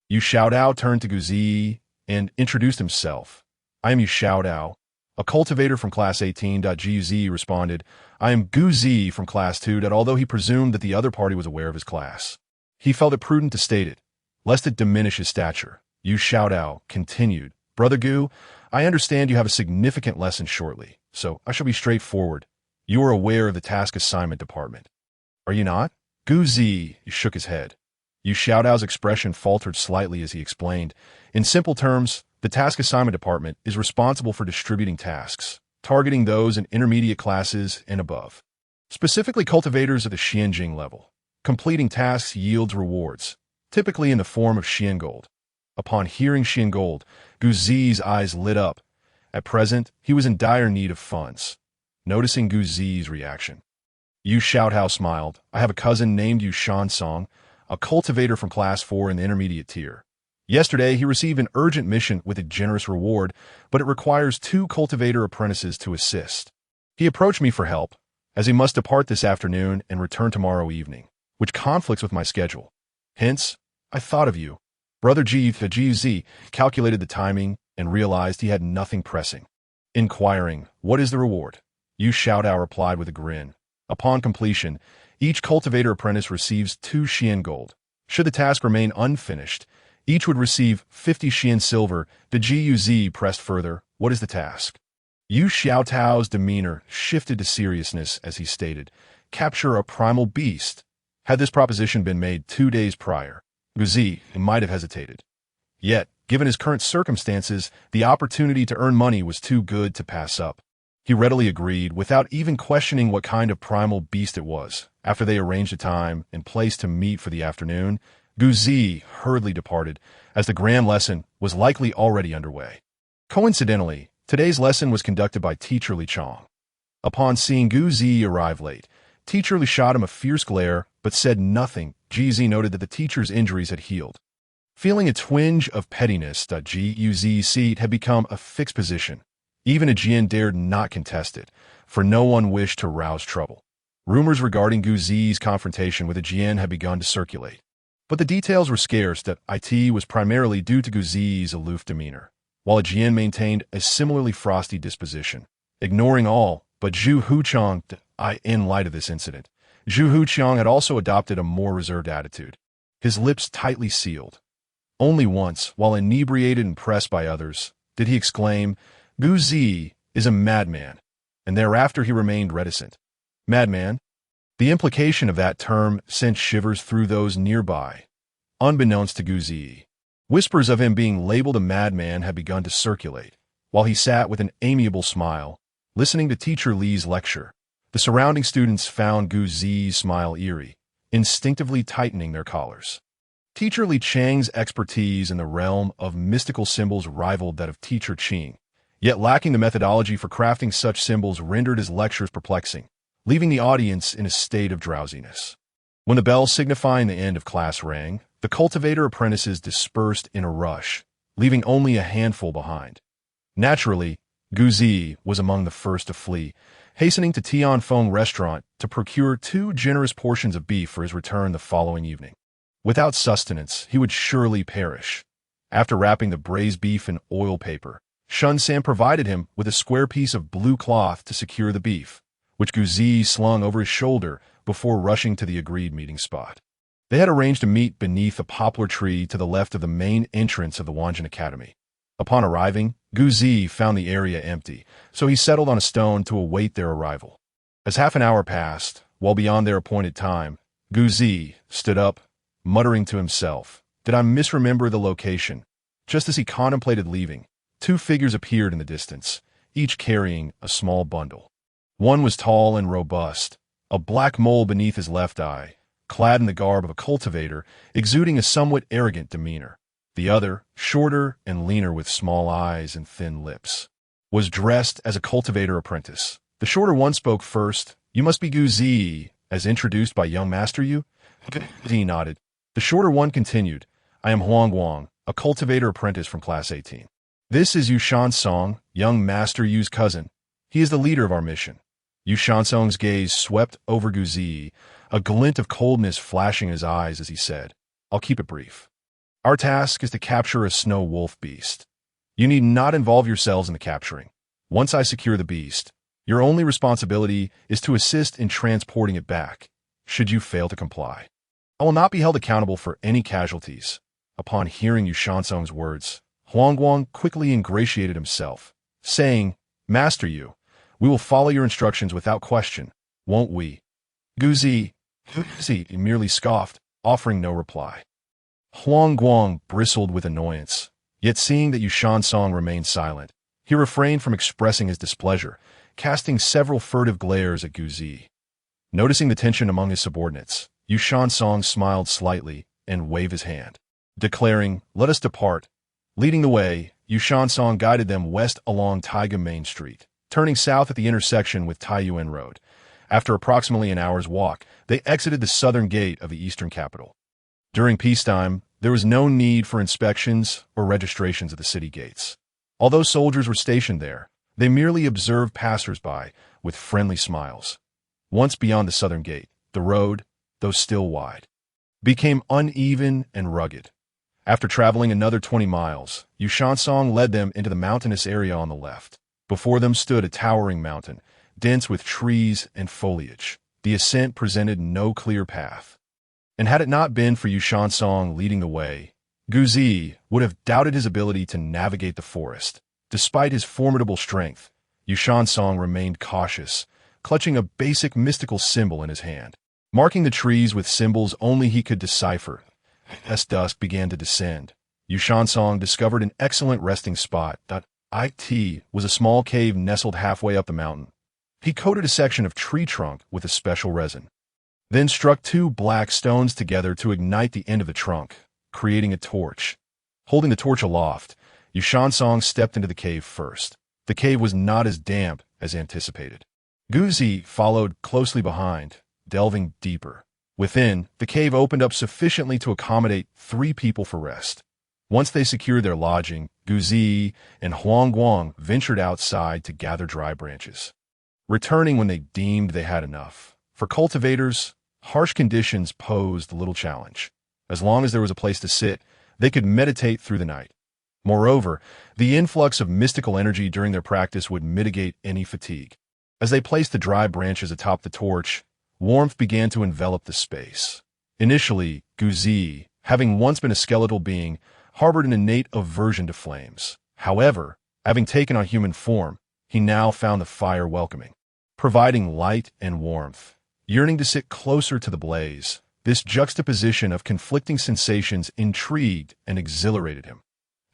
Speaker 1: Yu Xiaotao turned to Guzi and introduced himself. "I am Yu Xiaotao, a cultivator from Class 18. Guzi responded, "I am Guzi from Class 2. Although he presumed that the other party was aware of his class, he felt it prudent to state it, lest it diminish his stature. Yu Xiaotao continued, "Brother Gu, I understand you have a significant lesson shortly, so I shall be straightforward. You are aware of the task assignment department, are you not?" Guzi shook his head. Yu Xiaotao's expression faltered slightly as he explained. In simple terms, the task assignment department is responsible for distributing tasks, targeting those in intermediate classes and above, specifically cultivators at the Xianjing level. Completing tasks yields rewards, typically in the form of Xian gold. Upon hearing Xian gold, Guzi's eyes lit up. At present, he was in dire need of funds. Noticing Guzi's reaction, Yu Xiaotao smiled. "I have a cousin named Yu Shansong, a cultivator from Class 4 in the intermediate tier. Yesterday, he received an urgent mission with a generous reward, but it requires 2 cultivator apprentices to assist. He approached me for help, as he must depart this afternoon and return tomorrow evening, which conflicts with my schedule. Hence, I thought of you." Brother Guzi calculated the timing and realized he had nothing pressing. Inquiring, "What is the reward?" Yu Xiaotao replied with a grin. "Upon completion, each cultivator apprentice receives 2 Xian gold. Should the task remain unfinished, each would receive 50 Xian silver." The Guz pressed further, "What is the task?" Yu Xiaotao's demeanor shifted to seriousness as he stated, "Capture a primal beast." Had this proposition been made 2 days prior, Guzi might have hesitated. Yet, given his current circumstances, the opportunity to earn money was too good to pass up. He readily agreed, without even questioning what kind of primal beast it was. After they arranged a time and place to meet for the afternoon, Guzi hurriedly departed, as the grand lesson was likely already underway. Coincidentally, today's lesson was conducted by Teacher Li Chong. Upon seeing Guzi arrive late, Teacher Li shot him a fierce glare, but said nothing. Guzi noted that the teacher's injuries had healed. Feeling a twinge of pettiness, Guz's seat had become a fixed position. Even a Jian dared not contest it, for no one wished to rouse trouble. Rumors regarding Guz's confrontation with a Jian had begun to circulate. But the details were scarce. That it was primarily due to Guz's aloof demeanor, while a Jian maintained a similarly frosty disposition. Ignoring all but Zhu Huchang, in light of this incident, Zhu Huchang had also adopted a more reserved attitude, his lips tightly sealed. Only once, while inebriated and pressed by others, did he exclaim, "Guzi is a madman," and thereafter he remained reticent. Madman? The implication of that term sent shivers through those nearby. Unbeknownst to Guzi, whispers of him being labeled a madman had begun to circulate, while he sat with an amiable smile, listening to Teacher Li's lecture. The surrounding students found Guzi's smile eerie, instinctively tightening their collars. Teacher Li Chang's expertise in the realm of mystical symbols rivaled that of Teacher Qing, yet lacking the methodology for crafting such symbols rendered his lectures perplexing, leaving the audience in a state of drowsiness. When the bell signifying the end of class rang, the cultivator apprentices dispersed in a rush, leaving only a handful behind. Naturally, Guzi was among the first to flee, hastening to Tianfeng restaurant to procure 2 generous portions of beef for his return the following evening. Without sustenance, he would surely perish. After wrapping the braised beef in oil paper, Shun San provided him with a square piece of blue cloth to secure the beef, which Guzi slung over his shoulder before rushing to the agreed meeting spot. They had arranged to meet beneath a poplar tree to the left of the main entrance of the Wanjin Academy. Upon arriving, Guzi found the area empty, so he settled on a stone to await their arrival. As half an hour passed, well beyond their appointed time, Guzi stood up, muttering to himself, "Did I misremember the location?" Just as he contemplated leaving, 2 figures appeared in the distance, each carrying a small bundle. One was tall and robust, a black mole beneath his left eye, clad in the garb of a cultivator, exuding a somewhat arrogant demeanor. The other, shorter and leaner with small eyes and thin lips, was dressed as a cultivator apprentice. The shorter one spoke first. "You must be Guzi, as introduced by young master Yu?" He nodded. The shorter one continued, "I am Huang Guang, a cultivator apprentice from Class 18. This is Yu Shansong, young Master Yu's cousin. He is the leader of our mission." Yu Shansong's gaze swept over Guzi, a glint of coldness flashing in his eyes as he said, "I'll keep it brief. Our task is to capture a snow wolf beast. You need not involve yourselves in the capturing. Once I secure the beast, your only responsibility is to assist in transporting it back, should you fail to comply. I will not be held accountable for any casualties." Upon hearing Yu Shansong's words, Huang Guang quickly ingratiated himself, saying, "Master Yu, we will follow your instructions without question, won't we?" Guzi merely scoffed, offering no reply. Huang Guang bristled with annoyance, yet seeing that Yu Shansong remained silent, he refrained from expressing his displeasure, casting several furtive glares at Guzi. Noticing the tension among his subordinates, Yu Shansong smiled slightly and waved his hand, declaring, "Let us depart." Leading the way, Yu Shansong guided them west along Taiga Main Street, turning south at the intersection with Taiyuan Road. After approximately an hour's walk, they exited the southern gate of the eastern capital. During peacetime, there was no need for inspections or registrations at the city gates. Although soldiers were stationed there, they merely observed passers-by with friendly smiles. Once beyond the southern gate, the road, though still wide, became uneven and rugged. After traveling another 20 miles, Yushansong led them into the mountainous area on the left. Before them stood a towering mountain, dense with trees and foliage. The ascent presented no clear path. And had it not been for Yushansong leading the way, Guzi would have doubted his ability to navigate the forest. Despite his formidable strength, Yushansong remained cautious, clutching a basic mystical symbol in his hand. Marking the trees with symbols only he could decipher, as dusk began to descend, Yushansong discovered an excellent resting spot. It was a small cave nestled halfway up the mountain. He coated a section of tree trunk with a special resin, then struck two black stones together to ignite the end of the trunk, creating a torch. Holding the torch aloft, Yushansong stepped into the cave first. The cave was not as damp as anticipated. Guzi followed closely behind, delving deeper. Within, the cave opened up sufficiently to accommodate 3 people for rest. Once they secured their lodging, Guzi and Huangguang ventured outside to gather dry branches, returning when they deemed they had enough. For cultivators, harsh conditions posed little challenge. As long as there was a place to sit, they could meditate through the night. Moreover, the influx of mystical energy during their practice would mitigate any fatigue. As they placed the dry branches atop the torch, warmth began to envelop the space. Initially, Guzi, having once been a skeletal being, harbored an innate aversion to flames. However, having taken on human form, he now found the fire welcoming, providing light and warmth. Yearning to sit closer to the blaze, this juxtaposition of conflicting sensations intrigued and exhilarated him.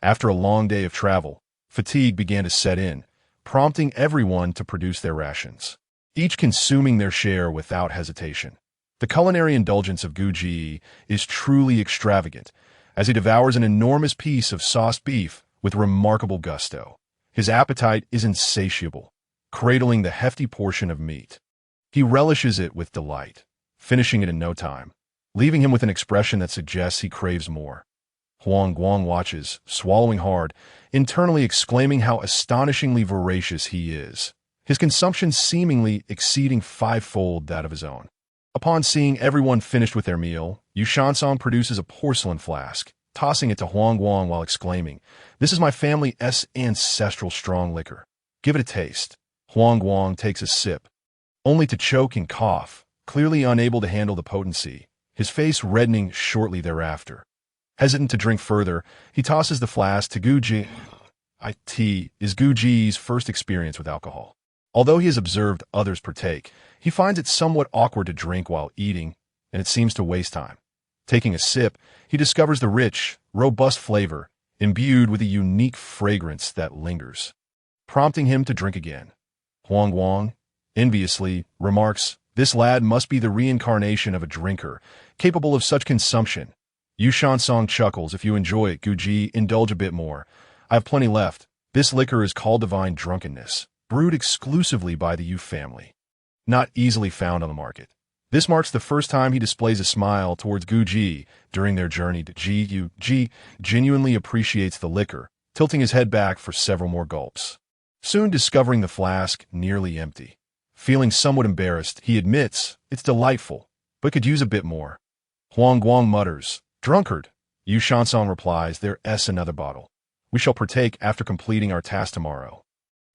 Speaker 1: After a long day of travel, fatigue began to set in, prompting everyone to produce their rations, each consuming their share without hesitation. The culinary indulgence of Guji is truly extravagant, as he devours an enormous piece of sauced beef with remarkable gusto. His appetite is insatiable, cradling the hefty portion of meat. He relishes it with delight, finishing it in no time, leaving him with an expression that suggests he craves more. Huangguang watches, swallowing hard, internally exclaiming how astonishingly voracious he is, his consumption seemingly exceeding 5-fold that of his own. Upon seeing everyone finished with their meal, Yushansong produces a porcelain flask, tossing it to Huangguang while exclaiming, "This is my family's ancestral strong liquor. Give it a taste." Huangguang takes a sip, only to choke and cough, clearly unable to handle the potency, his face reddening shortly thereafter. Hesitant to drink further, he tosses the flask to Guji. It is Guji's first experience with alcohol. Although he has observed others partake, he finds it somewhat awkward to drink while eating, and it seems to waste time. Taking a sip, he discovers the rich, robust flavor, imbued with a unique fragrance that lingers, prompting him to drink again. Huangguang, enviously, remarks, "This lad must be the reincarnation of a drinker, capable of such consumption." Yushansong chuckles, "If you enjoy it, Guji, indulge a bit more. I have plenty left. This liquor is called divine drunkenness, brewed exclusively by the Yu family, not easily found on the market." This marks the first time he displays a smile towards Guji during their journey to Gu. Ji genuinely appreciates the liquor, tilting his head back for several more gulps. Soon discovering the flask nearly empty. Feeling somewhat embarrassed, he admits, "It's delightful, but could use a bit more." Huangguang mutters, "Drunkard." Yushansong replies, "There's another bottle. We shall partake after completing our task tomorrow."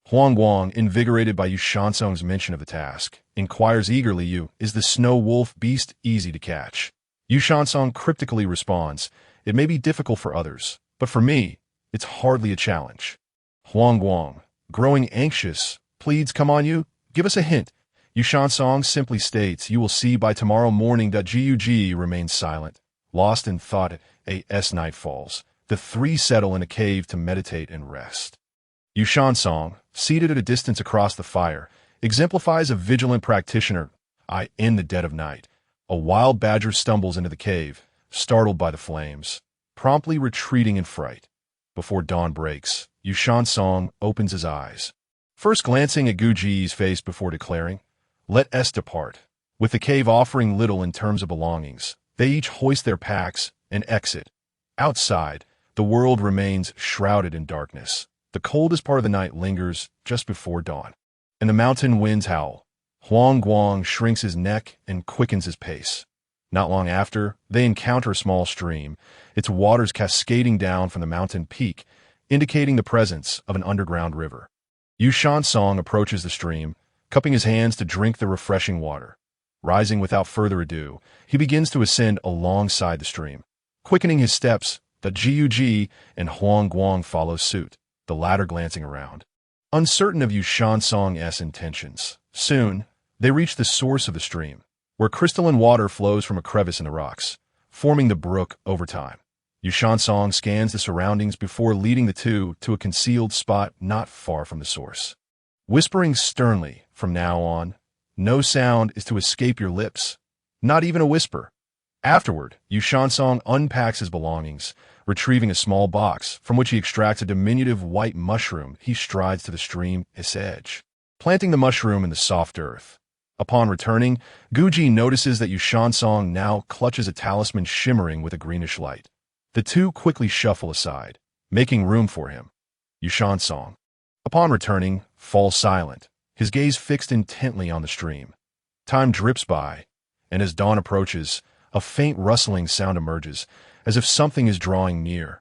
Speaker 1: Huangguang, invigorated by Yushansong's mention of the task, inquires eagerly, "Is the snow wolf beast easy to catch?" Yushansong cryptically responds, "It may be difficult for others, but for me, it's hardly a challenge." Huangguang, growing anxious, pleads, "Come on, you, give us a hint." Yushansong simply states, "You will see by tomorrow morning." Gug remains silent, lost in thought. As night falls, the 3 settle in a cave to meditate and rest. Yushansong, seated at a distance across the fire, exemplifies a vigilant practitioner. In the dead of night, a wild badger stumbles into the cave, startled by the flames, promptly retreating in fright. Before dawn breaks, Yushansong opens his eyes, first glancing at Guji's face before declaring, "Let us depart." With the cave offering little in terms of belongings, they each hoist their packs and exit. Outside, the world remains shrouded in darkness. The coldest part of the night lingers just before dawn, and the mountain winds howl. Huangguang shrinks his neck and quickens his pace, Not long after, they encounter a small stream, its waters cascading down from the mountain peak, indicating the presence of an underground river. Yu Shansong approaches the stream, cupping his hands to drink the refreshing water. Rising without further ado, he begins to ascend alongside the stream. Quickening his steps, the Jiuji and Huang Guang follow suit, the latter glancing around, uncertain of Yu Shansong's intentions. Soon, they reach the source of the stream, where crystalline water flows from a crevice in the rocks, forming the brook over time. Yu Shansong scans the surroundings before leading the two to a concealed spot not far from the source. Whispering sternly, "From now on, no sound is to escape your lips, not even a whisper." Afterward, Yu Shansong unpacks his belongings, retrieving a small box from which he extracts a diminutive white mushroom. He strides to the stream's edge, planting the mushroom in the soft earth. Upon returning, Guji notices that Yu Shansong now clutches a talisman shimmering with a greenish light. The two quickly shuffle aside, making room for him. Yu Shansong, upon returning, falls silent, his gaze fixed intently on the stream. Time drips by, and as dawn approaches, a faint rustling sound emerges, as if something is drawing near.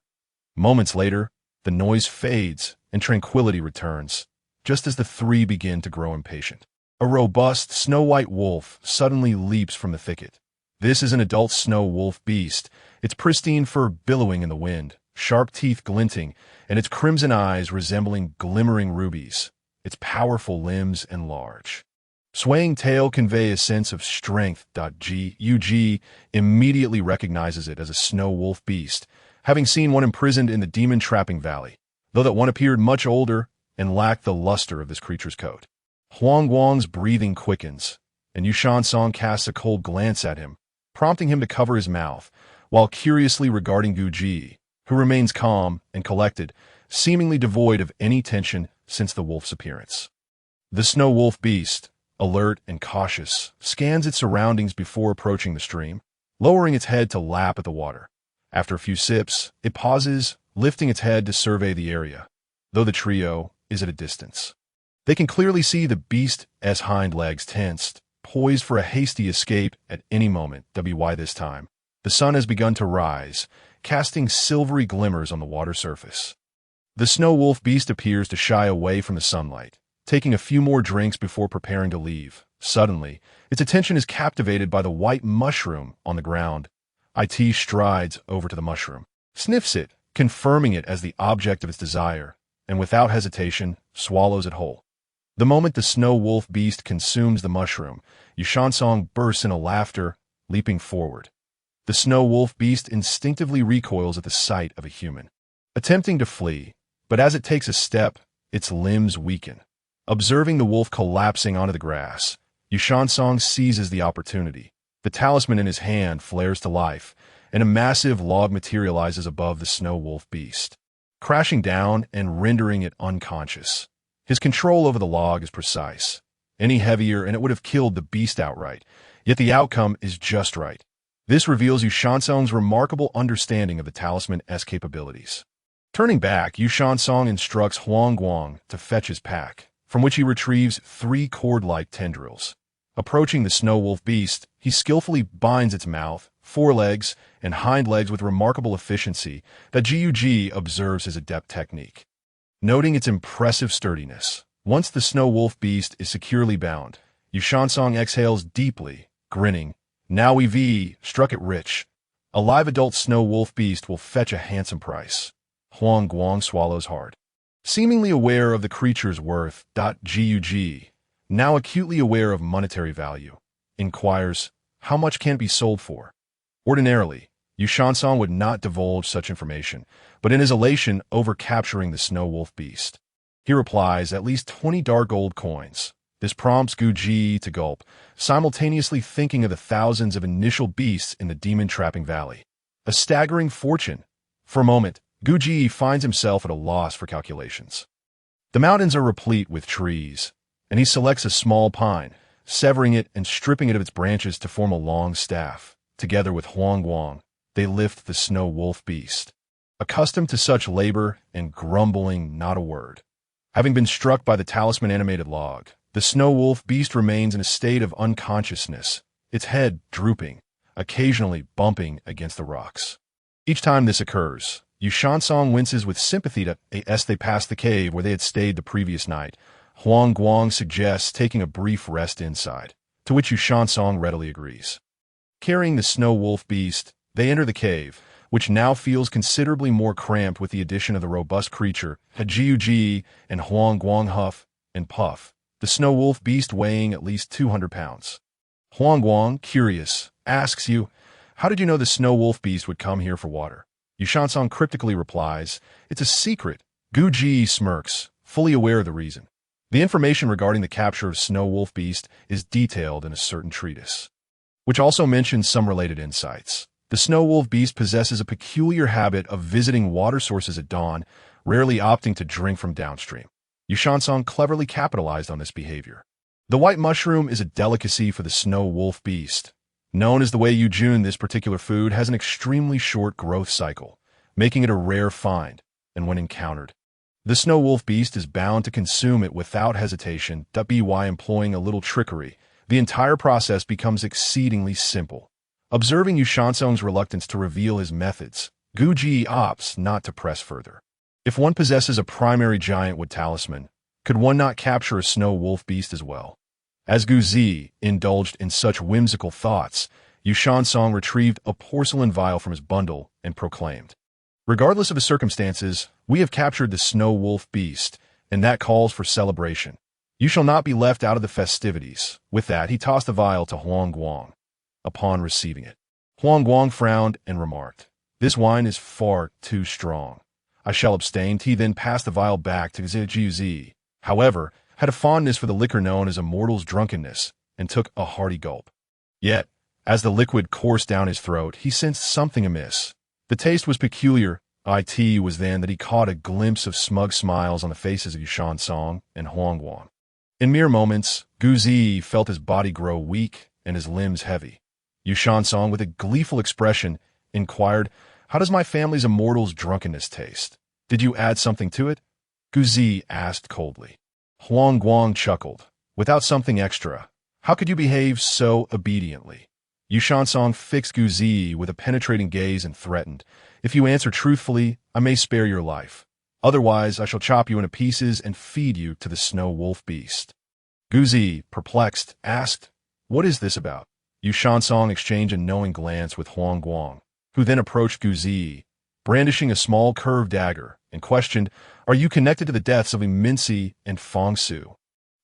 Speaker 1: Moments later, the noise fades and tranquility returns, just as the three begin to grow impatient. A robust, snow-white wolf suddenly leaps from the thicket. This is an adult snow wolf beast, its pristine fur billowing in the wind, sharp teeth glinting, and its crimson eyes resembling glimmering rubies, its powerful limbs enlarge. Swaying tail convey a sense of strength. Ug immediately recognizes it as a snow wolf beast, having seen one imprisoned in the demon-trapping valley, though that one appeared much older and lacked the luster of this creature's coat. Huang Guang's breathing quickens, and Yu Shansong casts a cold glance at him, prompting him to cover his mouth, while curiously regarding Guji, who remains calm and collected, seemingly devoid of any tension since the wolf's appearance. The snow wolf beast, alert and cautious, scans its surroundings before approaching the stream, lowering its head to lap at the water. After a few sips, it pauses, lifting its head to survey the area, though the trio is at a distance. They can clearly see the beast's hind legs tensed, poised for a hasty escape at any moment. This time, the sun has begun to rise, casting silvery glimmers on the water surface. The snow wolf beast appears to shy away from the sunlight, taking a few more drinks before preparing to leave. Suddenly, its attention is captivated by the white mushroom on the ground. It strides over to the mushroom, sniffs it, confirming it as the object of its desire, and without hesitation, swallows it whole. The moment the snow wolf beast consumes the mushroom, Yu Shansong bursts into laughter, leaping forward. The snow wolf beast instinctively recoils at the sight of a human, attempting to flee, but as it takes a step, its limbs weaken. Observing the wolf collapsing onto the grass, Yu Shansong seizes the opportunity. The talisman in his hand flares to life, and a massive log materializes above the snow wolf beast, crashing down and rendering it unconscious. His control over the log is precise. Any heavier and it would have killed the beast outright, yet the outcome is just right. This reveals Yu Shansong's remarkable understanding of the talisman's capabilities. Turning back, Yu Shansong instructs Huang Guang to fetch his pack, from which he retrieves 3 cord-like tendrils. Approaching the snow wolf beast, he skillfully binds its mouth, forelegs, and hind legs with remarkable efficiency that Jiuji observes as adept technique. Noting its impressive sturdiness, once the snow wolf beast is securely bound, Yu Shansong exhales deeply, grinning. Now we've struck it rich. A live adult snow wolf beast will fetch a handsome price. Huang Guang swallows hard. Seemingly aware of the creature's worth, Gug, now acutely aware of monetary value, inquires, how much can it be sold for? Ordinarily, Yu Shansong would not divulge such information, but in his elation over capturing the snow wolf beast, he replies, at least 20 dark gold coins. This prompts Guji to gulp, simultaneously thinking of the thousands of initial beasts in the demon-trapping valley. A staggering fortune. For a moment, Guji finds himself at a loss for calculations. The mountains are replete with trees, and he selects a small pine, severing it and stripping it of its branches to form a long staff. Together with Huang Guang, they lift the snow wolf beast. Accustomed to such labor and grumbling not a word. Having been struck by the talisman animated log, the snow wolf beast remains in a state of unconsciousness, its head drooping, occasionally bumping against the rocks. Each time this occurs, Yu Shansong winces with sympathy as they pass the cave where they had stayed the previous night. Huang Guang suggests taking a brief rest inside, to which Yu Shansong readily agrees. Carrying the snow wolf beast, they enter the cave, which now feels considerably more cramped with the addition of the robust creature, Jiu Ji and Huang Guang huff and puff, the snow wolf beast weighing at least 200 pounds. Huang Guang, curious, asks you, "How did you know the snow wolf beast would come here for water?" Yu Shansong cryptically replies, "It's a secret." Gu Ji smirks, fully aware of the reason. The information regarding the capture of snow wolf beast is detailed in a certain treatise, which also mentions some related insights. The snow wolf beast possesses a peculiar habit of visiting water sources at dawn, rarely opting to drink from downstream. Yu Shansong cleverly capitalized on this behavior. The white mushroom is a delicacy for the snow wolf beast. Known as the Wei Yu Jun, this particular food has an extremely short growth cycle, making it a rare find, and when encountered, the snow wolf beast is bound to consume it without hesitation. By employing a little trickery, the entire process becomes exceedingly simple. Observing Yu Shansong's reluctance to reveal his methods, Gu Ji opts not to press further. If one possesses a primary giant wood talisman, could one not capture a snow wolf beast as well? As Gu Zi indulged in such whimsical thoughts, Yu Shansong retrieved a porcelain vial from his bundle and proclaimed, "Regardless of the circumstances, we have captured the snow wolf beast, and that calls for celebration. You shall not be left out of the festivities." With that, he tossed the vial to Huang Guang. Upon receiving it, Huang Guang frowned and remarked, "This wine is far too strong. I shall abstain." He then passed the vial back to Jiu Zi, however, had a fondness for the liquor known as a mortal's drunkenness, and took a hearty gulp. Yet, as the liquid coursed down his throat, he sensed something amiss. The taste was peculiar. It was then that he caught a glimpse of smug smiles on the faces of Yu Shansong and Huang Guang. In mere moments, Gu Zi felt his body grow weak and his limbs heavy. Yu Shansong, with a gleeful expression, inquired, "How does my family's immortal's drunkenness taste? Did you add something to it?" Gu Zi asked coldly. Huang Guang chuckled. "Without something extra, how could you behave so obediently?" Yu Shansong fixed Gu Zi with a penetrating gaze and threatened, "If you answer truthfully, I may spare your life. Otherwise, I shall chop you into pieces and feed you to the snow wolf beast." Gu Zi, perplexed, asked, "What is this about?" Yu Shansong exchanged a knowing glance with Huang Guang, who then approached Gu Zi, brandishing a small curved dagger, and questioned, "Are you connected to the deaths of Minci and Fong Su?"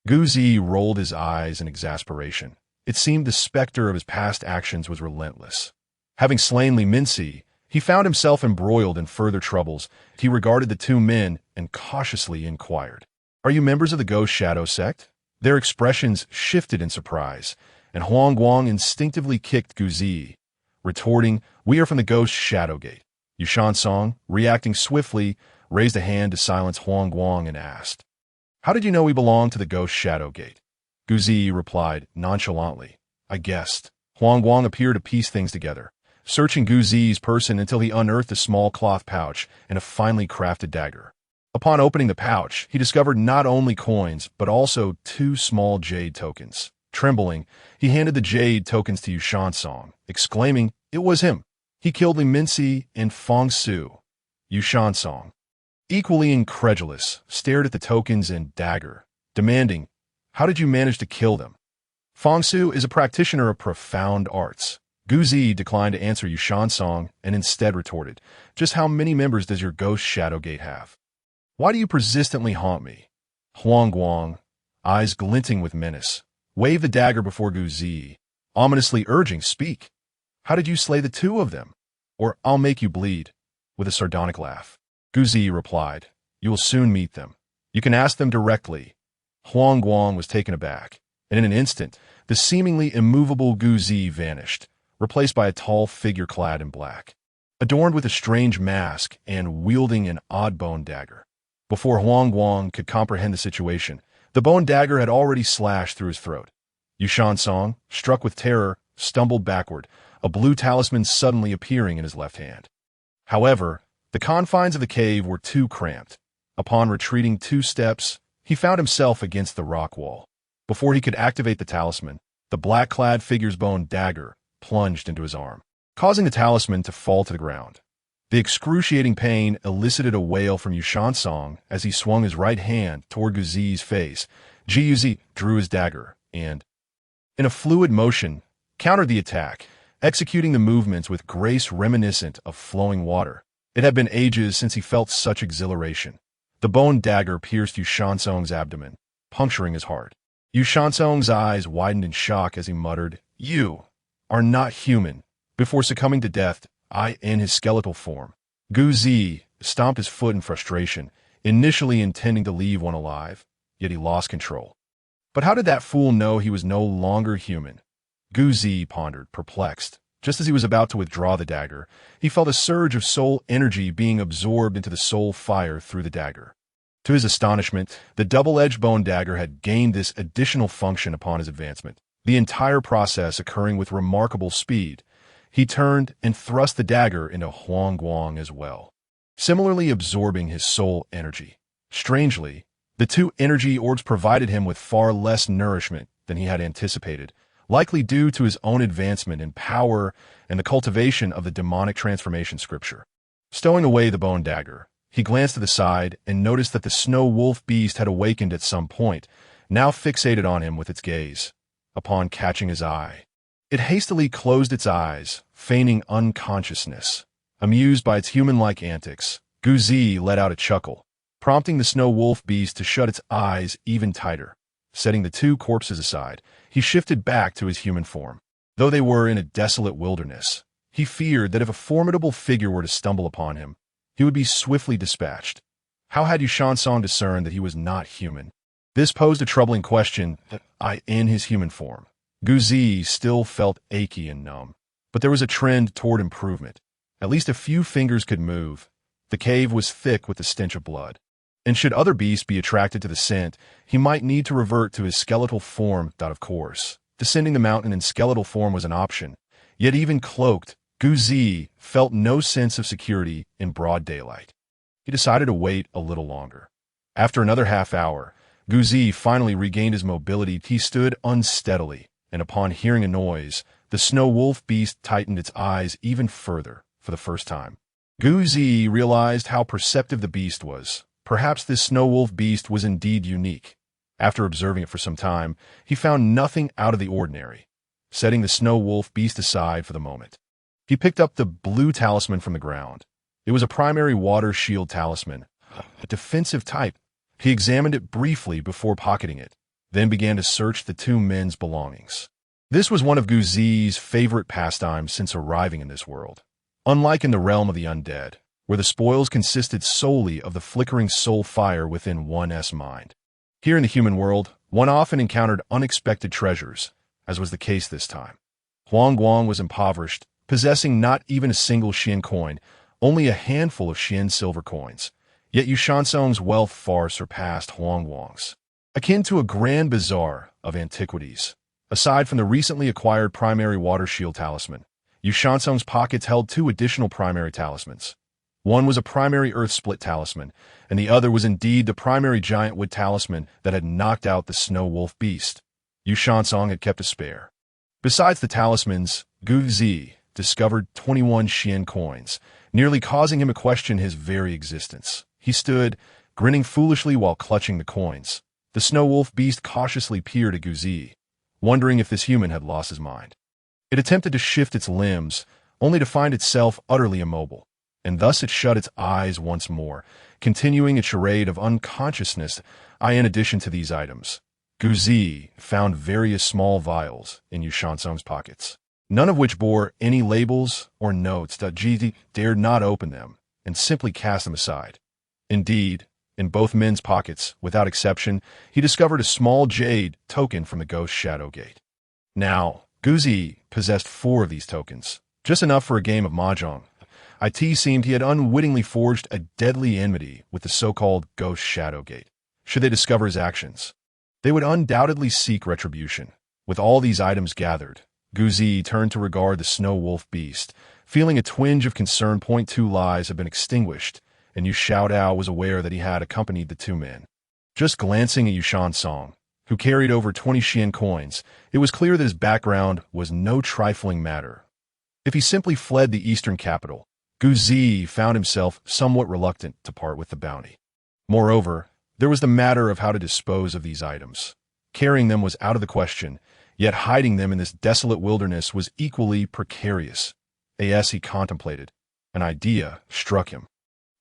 Speaker 1: Gu Zi rolled his eyes in exasperation. It seemed the specter of his past actions was relentless. Having slain Li Minci, he found himself embroiled in further troubles. He regarded the two men and cautiously inquired, "Are you members of the Ghost Shadow sect?" Their expressions shifted in surprise, and Huang Guang instinctively kicked Gu Zi, retorting, "We are from the Ghost Shadow Gate." Yu Shansong, reacting swiftly, raised a hand to silence Huang Guang and asked, "How did you know we belong to the Ghost Shadow Gate?" Gu Zi replied nonchalantly, "I guessed." Huang Guang appeared to piece things together, searching Gu Zi's person until he unearthed a small cloth pouch and a finely crafted dagger. Upon opening the pouch, he discovered not only coins, but also 2 small jade tokens. Trembling, he handed the jade tokens to Yu Shansong, exclaiming, "It was him. He killed Li Minci and Fong Su." Yu Shansong, equally incredulous, stared at the tokens and dagger, demanding, "How did you manage to kill them?" "Fong Su is a practitioner of profound arts." Gu Zi declined to answer Yu Shansong and instead retorted, "Just how many members does your Ghost Shadow Gate have? Why do you persistently haunt me?" Huang Guang, eyes glinting with menace, waved the dagger before Gu Zi, ominously urging, "Speak. How did you slay the 2 of them? Or I'll make you bleed." With a sardonic laugh, Gu Zi replied, "You will soon meet them. You can ask them directly." Huang Guang was taken aback, and in an instant, the seemingly immovable Gu Zi vanished, replaced by a tall figure clad in black, adorned with a strange mask and wielding an odd bone dagger. Before Huang Guang could comprehend the situation, the bone dagger had already slashed through his throat. Yu Shansong, struck with terror, stumbled backward, a blue talisman suddenly appearing in his left hand. However, the confines of the cave were too cramped. Upon retreating 2 steps, he found himself against the rock wall. Before he could activate the talisman, the black-clad figure's bone dagger, plunged into his arm, causing the talisman to fall to the ground. The excruciating pain elicited a wail from Yushansong as he swung his right hand toward Guzi's face. Guzi drew his dagger and, in a fluid motion, countered the attack, executing the movements with grace reminiscent of flowing water. It had been ages since he felt such exhilaration. The bone dagger pierced Yushansong's abdomen, puncturing his heart. Yushansong's eyes widened in shock as he muttered, "You are not human." Before succumbing to death, in his skeletal form, Guzi stomped his foot in frustration, initially intending to leave one alive, yet he lost control. But how did that fool know he was no longer human? Guzi pondered, perplexed. Just as he was about to withdraw the dagger, he felt a surge of soul energy being absorbed into the soul fire through the dagger. To his astonishment, the double-edged bone dagger had gained this additional function upon his advancement, the entire process occurring with remarkable speed. He turned and thrust the dagger into Huangguang as well, similarly absorbing his soul energy. Strangely, the two energy orbs provided him with far less nourishment than he had anticipated, likely due to his own advancement in power and the cultivation of the demonic transformation scripture. Stowing away the bone dagger, he glanced to the side and noticed that the snow wolf beast had awakened at some point, now fixated on him with its gaze. Upon catching his eye, it hastily closed its eyes, feigning unconsciousness. Amused by its human-like antics, Guzi let out a chuckle, prompting the snow wolf beast to shut its eyes even tighter. Setting the two corpses aside, he shifted back to his human form. Though they were in a desolate wilderness, he feared that if a formidable figure were to stumble upon him, he would be swiftly dispatched. How had Yushansong discerned that he was not human? This posed a troubling question. In his human form, Guzi still felt achy and numb, but there was a trend toward improvement. At least a few fingers could move. The cave was thick with the stench of blood, and should other beasts be attracted to the scent, he might need to revert to his skeletal form. Of course, descending the mountain in skeletal form was an option. Yet even cloaked, Guzi felt no sense of security in broad daylight. He decided to wait a little longer. After another half hour, Guzi finally regained his mobility. He stood unsteadily, and upon hearing a noise, the snow wolf beast tightened its eyes even further for the first time. Guzi realized how perceptive the beast was. Perhaps this snow wolf beast was indeed unique. After observing it for some time, he found nothing out of the ordinary. Setting the snow wolf beast aside for the moment, he picked up the blue talisman from the ground. It was a primary water shield talisman, a defensive type. He examined it briefly before pocketing it, then began to search the two men's belongings. This was one of Guzi's favorite pastimes since arriving in this world. Unlike in the realm of the undead, where the spoils consisted solely of the flickering soul fire within one's mind, here in the human world, one often encountered unexpected treasures, as was the case this time. Huangguang was impoverished, possessing not even a single Xian coin, only a handful of Xian silver coins. Yet Yushansong's wealth far surpassed Huangguang's, akin to a grand bazaar of antiquities. Aside from the recently acquired primary water shield talisman, Yushansong's pockets held two additional primary talismans. One was a primary earth split talisman, and the other was indeed the primary giant wood talisman that had knocked out the snow wolf beast. Yushansong had kept a spare. Besides the talismans, Guzi discovered 21 Xian coins, nearly causing him to question his very existence. He stood, grinning foolishly while clutching the coins. The snow wolf beast cautiously peered at Guzi, wondering if this human had lost his mind. It attempted to shift its limbs, only to find itself utterly immobile, and thus it shut its eyes once more, continuing its charade of unconsciousness. In addition to these items, Guzi found various small vials in Yushansong's pockets, none of which bore any labels or notes. Guzi dared not open them and simply cast them aside. Indeed, in both men's pockets, without exception, he discovered a small jade token from the ghost shadow gate. Now, Guzi possessed 4 of these tokens, just enough for a game of mahjong. It seemed he had unwittingly forged a deadly enmity with the so-called ghost shadow gate. Should they discover his actions, they would undoubtedly seek retribution. With all these items gathered, Guzi turned to regard the snow wolf beast, feeling a twinge of concern. 2 lies had been extinguished, and Yu Xiaodao was aware that he had accompanied the 2 men. Just glancing at Yushansong, who carried over 20 Xian coins, it was clear that his background was no trifling matter. If he simply fled the eastern capital, Gu Zi found himself somewhat reluctant to part with the bounty. Moreover, there was the matter of how to dispose of these items. Carrying them was out of the question, yet hiding them in this desolate wilderness was equally precarious. As he contemplated, an idea struck him.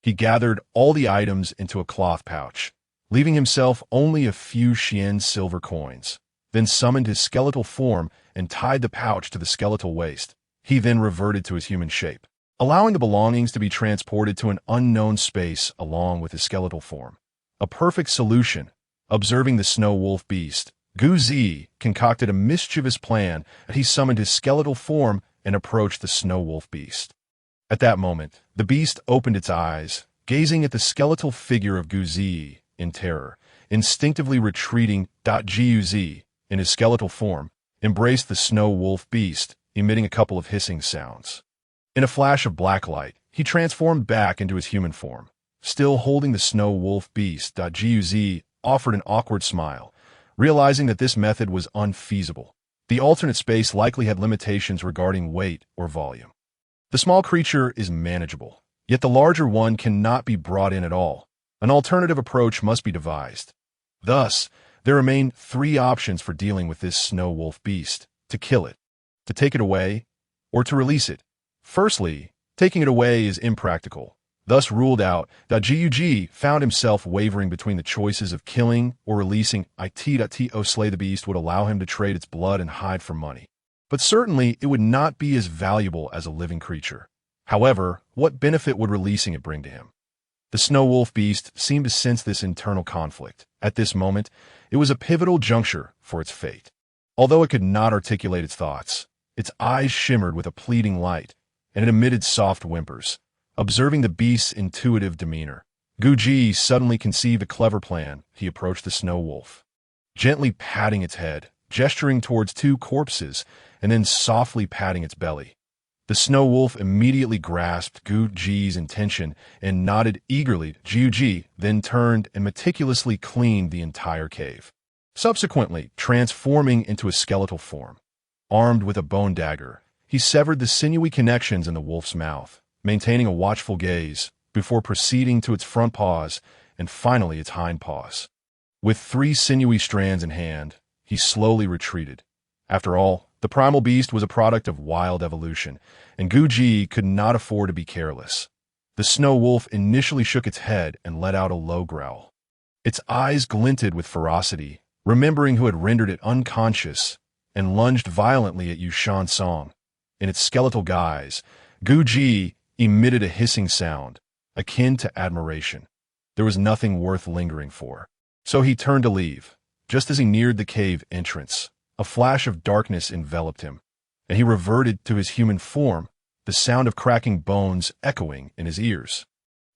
Speaker 1: He gathered all the items into a cloth pouch, leaving himself only a few Xian silver coins, then summoned his skeletal form and tied the pouch to the skeletal waist. He then reverted to his human shape, allowing the belongings to be transported to an unknown space along with his skeletal form. A perfect solution. Observing the snow wolf beast, Gu Zi concocted a mischievous plan as he summoned his skeletal form and approached the snow wolf beast. At that moment, the beast opened its eyes, gazing at the skeletal figure of Gu Zi in terror. Instinctively retreating, Gu Zi, in his skeletal form, embraced the snow wolf beast, emitting a couple of hissing sounds. In a flash of black light, he transformed back into his human form. Still holding the snow wolf beast, Gu Zi offered an awkward smile, realizing that this method was unfeasible. The alternate space likely had limitations regarding weight or volume. The small creature is manageable, yet the larger one cannot be brought in at all. An alternative approach must be devised. Thus, there remain three options for dealing with this snow wolf beast: to kill it, to take it away, or to release it. Firstly, taking it away is impractical. Thus ruled out, Gu found himself wavering between the choices of killing or releasing. To slay the beast would allow him to trade its blood and hide for money. But certainly it would not be as valuable as a living creature. However, what benefit would releasing it bring to him? The snow wolf beast seemed to sense this internal conflict. At this moment, it was a pivotal juncture for its fate. Although it could not articulate its thoughts, its eyes shimmered with a pleading light, and it emitted soft whimpers. Observing the beast's intuitive demeanor, Gu Zi suddenly conceived a clever plan. He approached the snow wolf, gently patting its head, gesturing towards two corpses, and then softly patting its belly. The snow wolf immediately grasped Gu Zi's intention and nodded eagerly. Gu Zi then turned and meticulously cleaned the entire cave, subsequently transforming into a skeletal form. Armed with a bone dagger, he severed the sinewy connections in the wolf's mouth, maintaining a watchful gaze, before proceeding to its front paws and finally its hind paws. With 3 sinewy strands in hand, he slowly retreated. After all, the primal beast was a product of wild evolution, and Gu Zi could not afford to be careless. The snow wolf initially shook its head and let out a low growl. Its eyes glinted with ferocity, remembering who had rendered it unconscious, and lunged violently at Yushan Song. In its skeletal guise, Gu Zi emitted a hissing sound, akin to admiration. There was nothing worth lingering for, so he turned to leave. Just as he neared the cave entrance, a flash of darkness enveloped him, and he reverted to his human form, the sound of cracking bones echoing in his ears.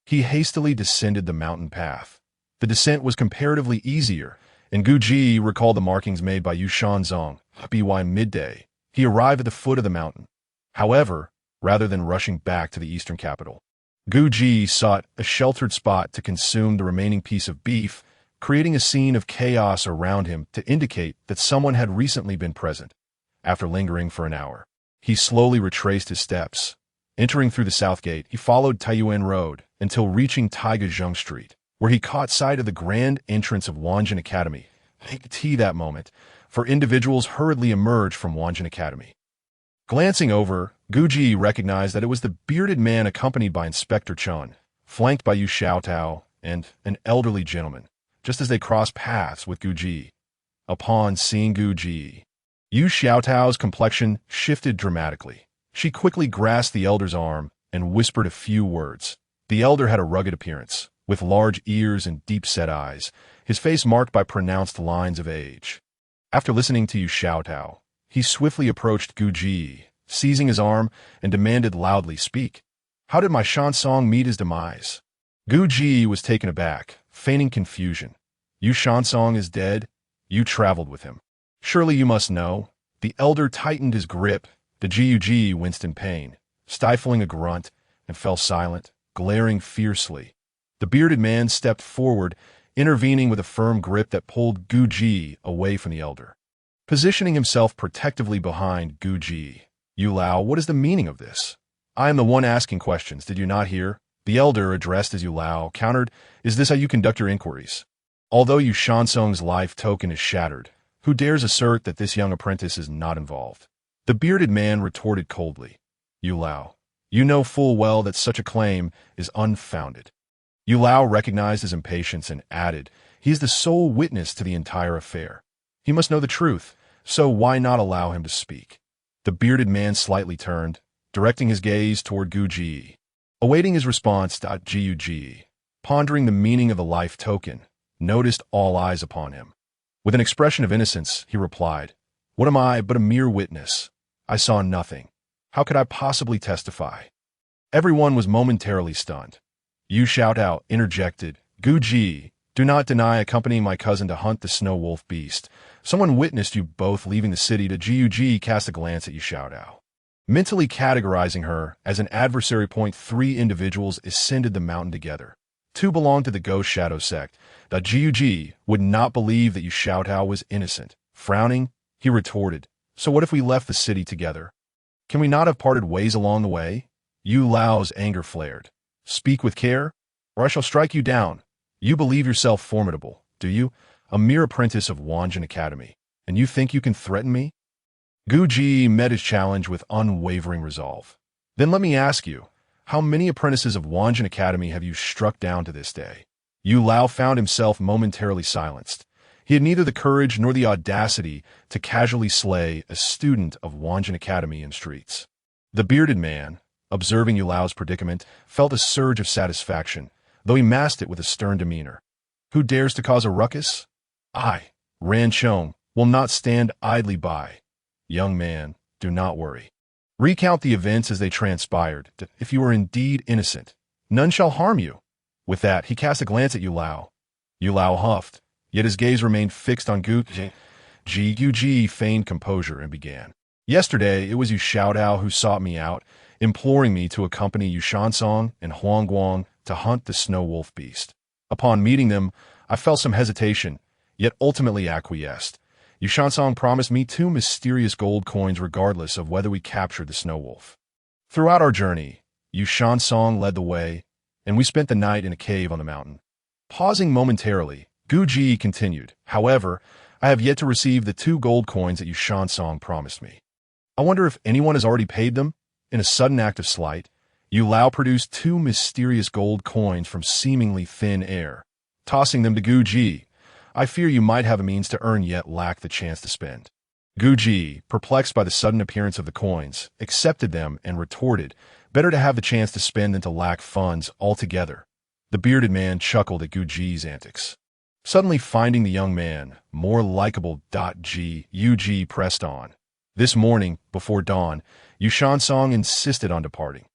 Speaker 1: He hastily descended the mountain path. The descent was comparatively easier, and Gu Zi recalled the markings made by Yushan Zong. By midday, he arrived at the foot of the mountain. However, rather than rushing back to the eastern capital, Gu Zi sought a sheltered spot to consume the remaining piece of beef, creating a scene of chaos around him to indicate that someone had recently been present. After lingering for an hour, he slowly retraced his steps. Entering through the south gate, he followed Taiyuan Road until reaching Taigazheng Street, where he caught sight of the grand entrance of Wanjin Academy. That moment, for individuals hurriedly emerged from Wanjin Academy. Glancing over, Gu Zi recognized that it was the bearded man accompanied by Inspector Chun, flanked by Yu Xiaotao and an elderly gentleman, just as they crossed paths with Gu Zi. Upon seeing Gu Zi, Yu Xiaotao's complexion shifted dramatically. She quickly grasped the elder's arm and whispered a few words. The elder had a rugged appearance, with large ears and deep-set eyes, his face marked by pronounced lines of age. After listening to Yu Xiaotao, he swiftly approached Gu Zi, seizing his arm, and demanded loudly, "Speak. How did my Shansong meet his demise?" Gu Zi was taken aback, feigning confusion. "Yu Shansong is dead? You traveled with him. Surely you must know." The elder tightened his grip. The Gu winced in pain, stifling a grunt, and fell silent, glaring fiercely. The bearded man stepped forward, intervening with a firm grip that pulled Guji away from the elder. Positioning himself protectively behind Guji. "You Lao, what is the meaning of this? I am the one asking questions, did you not hear?" The elder, addressed as Yu Lao, countered, "Is this how you conduct your inquiries? Although Yu Shansong's life token is shattered, who dares assert that this young apprentice is not involved?" The bearded man retorted coldly, "Yu Lao, you know full well that such a claim is unfounded." Yu Lao recognized his impatience and added, "He is the sole witness to the entire affair. He must know the truth, so why not allow him to speak?" The bearded man slightly turned, directing his gaze toward Guji. Awaiting his response, Guji, pondering the meaning of the life token, noticed all eyes upon him. With an expression of innocence, he replied, "What am I but a mere witness? I saw nothing. How could I possibly testify?" Everyone was momentarily stunned. Yu Xiaotao interjected, "Guji, do not deny accompanying my cousin to hunt the snow wolf beast. Someone witnessed you both leaving the city." To Guji cast a glance at Yu Xiaotao. Mentally categorizing her as an adversary. 3 individuals ascended the mountain together. 2 belonged to the Ghost Shadow sect. Guji would not believe that Yu Xiaotao was innocent. Frowning, he retorted, "So what if we left the city together? Can we not have parted ways along the way?" Yu Lao's anger flared. "Speak with care, or I shall strike you down. You believe yourself formidable, do you? A mere apprentice of Wanjin Academy, and you think you can threaten me?" Guji met his challenge with unwavering resolve. "Then let me ask you, how many apprentices of Wanjin Academy have you struck down to this day?" Yu Lao found himself momentarily silenced. He had neither the courage nor the audacity to casually slay a student of Wanjin Academy in streets. The bearded man, observing Yu Lao's predicament, felt a surge of satisfaction, though he masked it with a stern demeanor. "Who dares to cause a ruckus? I, Ran Chong, will not stand idly by. Young man, do not worry. Recount the events as they transpired. If you are indeed innocent, none shall harm you." With that, he cast a glance at Yu Lao. Yu Lao huffed, yet his gaze remained fixed on Guji. Guji feigned composure and began. "Yesterday, it was Yu Xiaotao who sought me out, imploring me to accompany Yu Shansong and Huangguang to hunt the snow wolf beast. Upon meeting them, I felt some hesitation, yet ultimately acquiesced. Yu Shansong promised me 2 mysterious gold coins regardless of whether we captured the snow wolf. Throughout our journey, Yu Shansong led the way, and we spent the night in a cave on the mountain." Pausing momentarily, Guji continued, "However, I have yet to receive the 2 gold coins that Yu Shansong promised me. I wonder if anyone has already paid them?" In a sudden act of slight, Yu Lao produced 2 mysterious gold coins from seemingly thin air. Tossing them to Guji, "I fear you might have a means to earn yet lack the chance to spend." Guji, perplexed by the sudden appearance of the coins, accepted them and retorted, "Better to have the chance to spend than to lack funds altogether." The bearded man chuckled at Guji's antics. Suddenly finding the young man more likable, Yuji pressed on. "This morning, before dawn, Yu Shansong insisted on departing.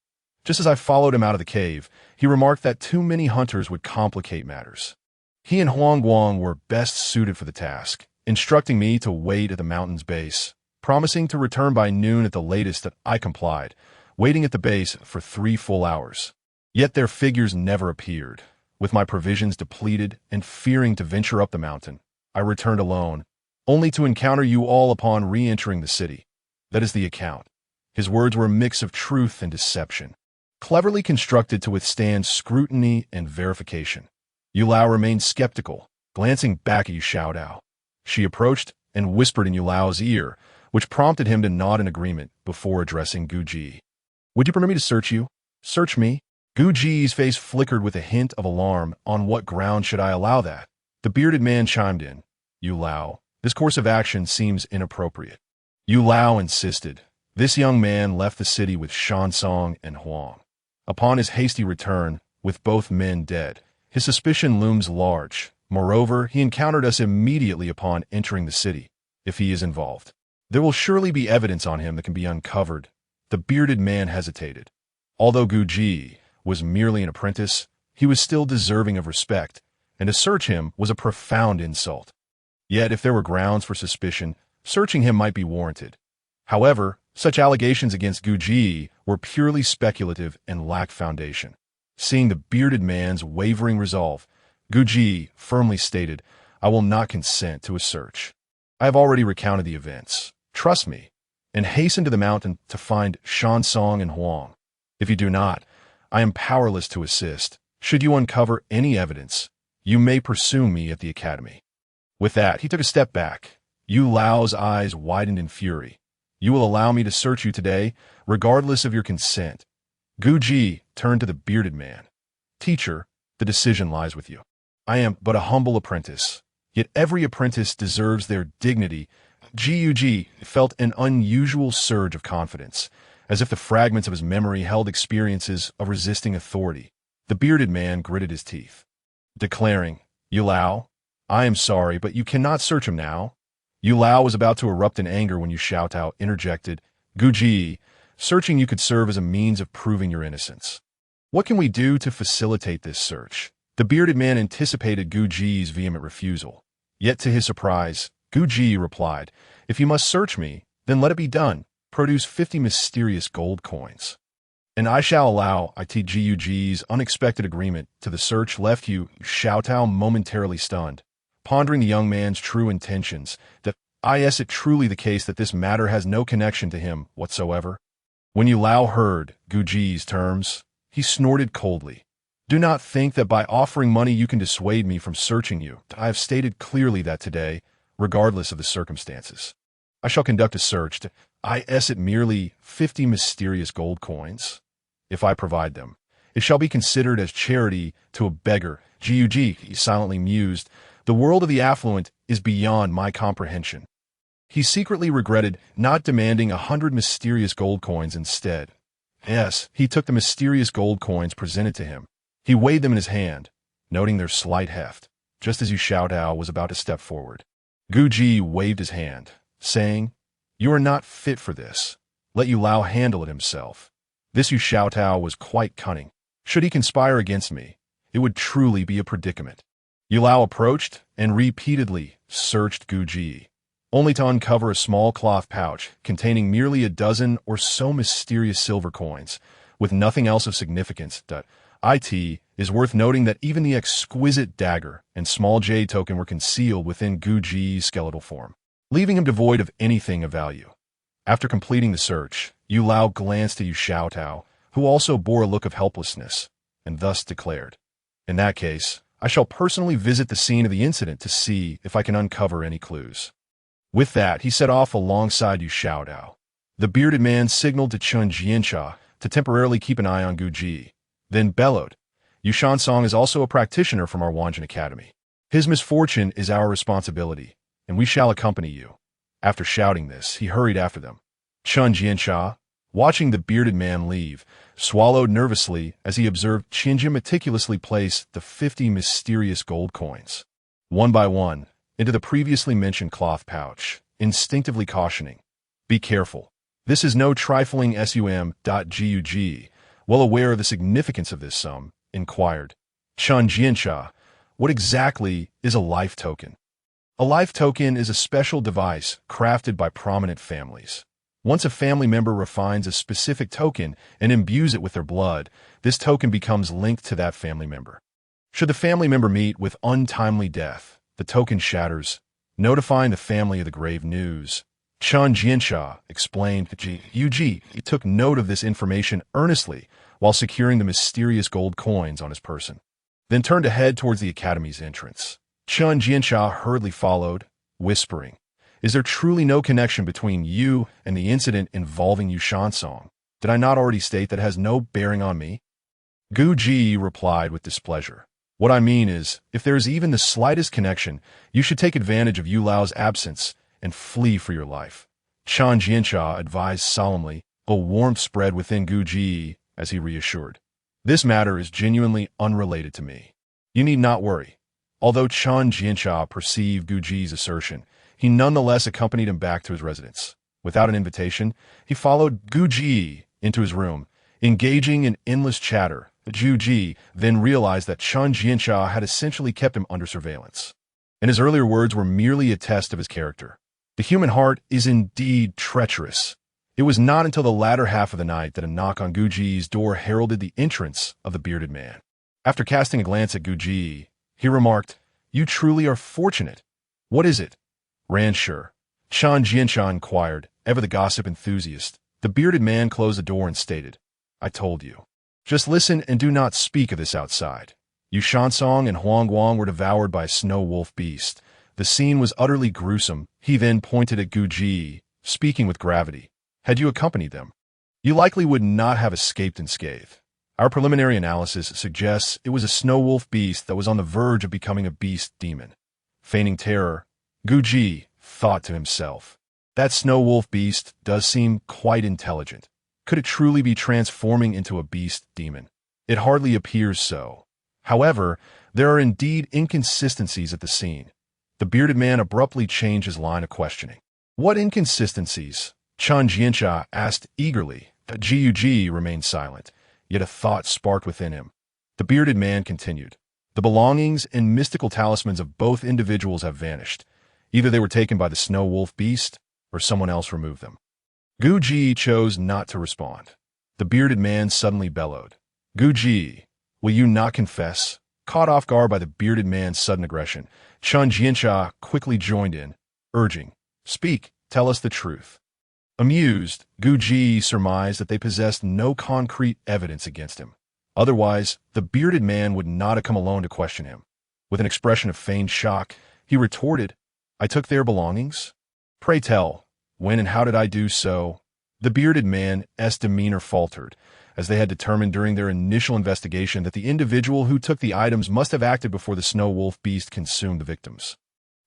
Speaker 1: Just as I followed him out of the cave, he remarked that too many hunters would complicate matters. He and Huangguang were best suited for the task, instructing me to wait at the mountain's base, promising to return by noon at the latest. That I complied, waiting at the base for 3 full hours. Yet their figures never appeared. With my provisions depleted and fearing to venture up the mountain, I returned alone, only to encounter you all upon re-entering the city. That is the account." His words were a mix of truth and deception, cleverly constructed to withstand scrutiny and verification. Yu Lao remained skeptical, glancing back at Yu Xiaotao. She approached and whispered in Yu Lao's ear, which prompted him to nod in agreement before addressing Guji. "Would you permit me to search you?" "Search me?" Guji's face flickered with a hint of alarm. "On what ground should I allow that?" The bearded man chimed in, "Yu Lao, this course of action seems inappropriate." Yu Lao insisted. This young man left the city with Shansong and Huang. Upon his hasty return, with both men dead, his suspicion looms large. Moreover, he encountered us immediately upon entering the city. If he is involved, there will surely be evidence on him that can be uncovered. The bearded man hesitated. Although Guji was merely an apprentice, he was still deserving of respect, and to search him was a profound insult. Yet if there were grounds for suspicion, searching him might be warranted. However, such allegations against Guji were purely speculative and lacked foundation. Seeing the bearded man's wavering resolve, Guji firmly stated, "I will not consent to a search. I have already recounted the events. Trust me, and hasten to the mountain to find Shansong and Huang. If you do not, I am powerless to assist. Should you uncover any evidence, you may pursue me at the academy." With that, he took a step back. Yu Lao's eyes widened in fury. "You will allow me to search you today, regardless of your consent." Guji turned to the bearded man. "Teacher, the decision lies with you. I am but a humble apprentice, yet every apprentice deserves their dignity." Guji felt an unusual surge of confidence, as if the fragments of his memory held experiences of resisting authority. The bearded man gritted his teeth, declaring, "Yu Lao, I am sorry, but you cannot search him now." Yu Lao was about to erupt in anger when Yu Xiaotao interjected, "Guji, searching you could serve as a means of proving your innocence. What can we do to facilitate this search?" The bearded man anticipated Guji's vehement refusal. Yet to his surprise, Guji replied, "If you must search me, then let it be done. Produce 50 mysterious gold coins, and I shall allow Guji's unexpected agreement to the search left Yu Xiaotao momentarily stunned, pondering the young man's true intentions. Is it truly the case that this matter has no connection to him whatsoever? When Yu Lao heard Guji's terms, he snorted coldly. "Do not think that by offering money you can dissuade me from searching you. I have stated clearly that today, regardless of the circumstances, I shall conduct a search. Is it merely 50 mysterious gold coins? If I provide them, it shall be considered as charity to a beggar." Guji silently mused, "The world of the affluent is beyond my comprehension." He secretly regretted not demanding 100 mysterious gold coins instead. Yes, he took the mysterious gold coins presented to him. He weighed them in his hand, noting their slight heft, just as Yu Xiaotao was about to step forward. Guji waved his hand, saying, "You are not fit for this. Let Yu Lao handle it himself." This Yu Xiaotao was quite cunning. Should he conspire against me, it would truly be a predicament. Yu Lao approached and repeatedly searched Guji, only to uncover a small cloth pouch containing merely a dozen or so mysterious silver coins, with nothing else of significance. It is worth noting that even the exquisite dagger and small jade token were concealed within Guji's skeletal form, leaving him devoid of anything of value. After completing the search, Yu Lao glanced at Yu Xiaotao, who also bore a look of helplessness, and thus declared, "In that case, I shall personally visit the scene of the incident to see if I can uncover any clues." With that, he set off alongside Yu Xiaotao. The bearded man signaled to Chun Jianxia to temporarily keep an eye on Guji, then bellowed, "Yu Shansong is also a practitioner from our Wanjin Academy. His misfortune is our responsibility, and we shall accompany you." After shouting this, he hurried after them. Chun Jianxia, watching the bearded man leave, swallowed nervously as he observed Qinjia meticulously place the 50 mysterious gold coins, one by one, into the previously mentioned cloth pouch, instinctively cautioning, "Be careful. This is no trifling sum. Gug, well aware of the significance of this sum, inquired, "Chun Jianxia, what exactly is a life token?" A life token is a special device crafted by prominent families. Once a family member refines a specific token and imbues it with their blood, this token becomes linked to that family member. Should the family member meet with untimely death, the token shatters, notifying the family of the grave news. Chun Jianxia explained to Guji. He took note of this information earnestly while securing the mysterious gold coins on his person, then turned to head towards the academy's entrance. Chun Jianxia hurriedly followed, whispering, "Is there truly no connection between you and the incident involving Yu Shansong? Did I not already state that it has no bearing on me?" Guji replied with displeasure, "What I mean is, if there is even the slightest connection, you should take advantage of Yu Lao's absence and flee for your life." Chun Jianxia advised solemnly, a warmth spread within Guji as he reassured, "This matter is genuinely unrelated to me. You need not worry." Although Chun Jianxia perceived Guji's assertion, he nonetheless accompanied him back to his residence. Without an invitation, he followed Guji into his room, engaging in endless chatter. Guji then realized that Chun Jianxia had essentially kept him under surveillance, and his earlier words were merely a test of his character. The human heart is indeed treacherous. It was not until the latter half of the night that a knock on Guji's door heralded the entrance of the bearded man. After casting a glance at Guji, He remarked, "You truly are fortunate. What is it?" Ranshur. Chan Jiansha inquired, ever the gossip enthusiast. The bearded man closed the door and stated, "I told you. Just listen and do not speak of this outside." Yu Shansong and Huang Guang were devoured by a snow wolf beast. The scene was utterly gruesome. He then pointed at Gu Ji, speaking with gravity. "Had you accompanied them, you likely would not have escaped unscathed. Our preliminary analysis suggests it was a snow wolf beast that was on the verge of becoming a beast demon." Feigning terror, Gu Ji thought to himself, "That snow wolf beast does seem quite intelligent. Could it truly be transforming into a beast demon? It hardly appears so. However, there are indeed inconsistencies at the scene." The bearded man abruptly changed his line of questioning. "What inconsistencies?" Chan Jiansha asked eagerly. Ji remained silent, yet a thought sparked within him. The bearded man continued, "The belongings and mystical talismans of both individuals have vanished. Either they were taken by the snow wolf beast, or someone else removed them." Gu Ji chose not to respond. The bearded man suddenly bellowed, "Gu Ji, will you not confess?" Caught off guard by the bearded man's sudden aggression, Chan Jiansha quickly joined in, urging, "Speak, tell us the truth." Amused, Gu Ji surmised that they possessed no concrete evidence against him. Otherwise, the bearded man would not have come alone to question him. With an expression of feigned shock, he retorted, "I took their belongings? Pray tell, when and how did I do so?" The bearded man's demeanor faltered, as they had determined during their initial investigation that the individual who took the items must have acted before the snow wolf beast consumed the victims.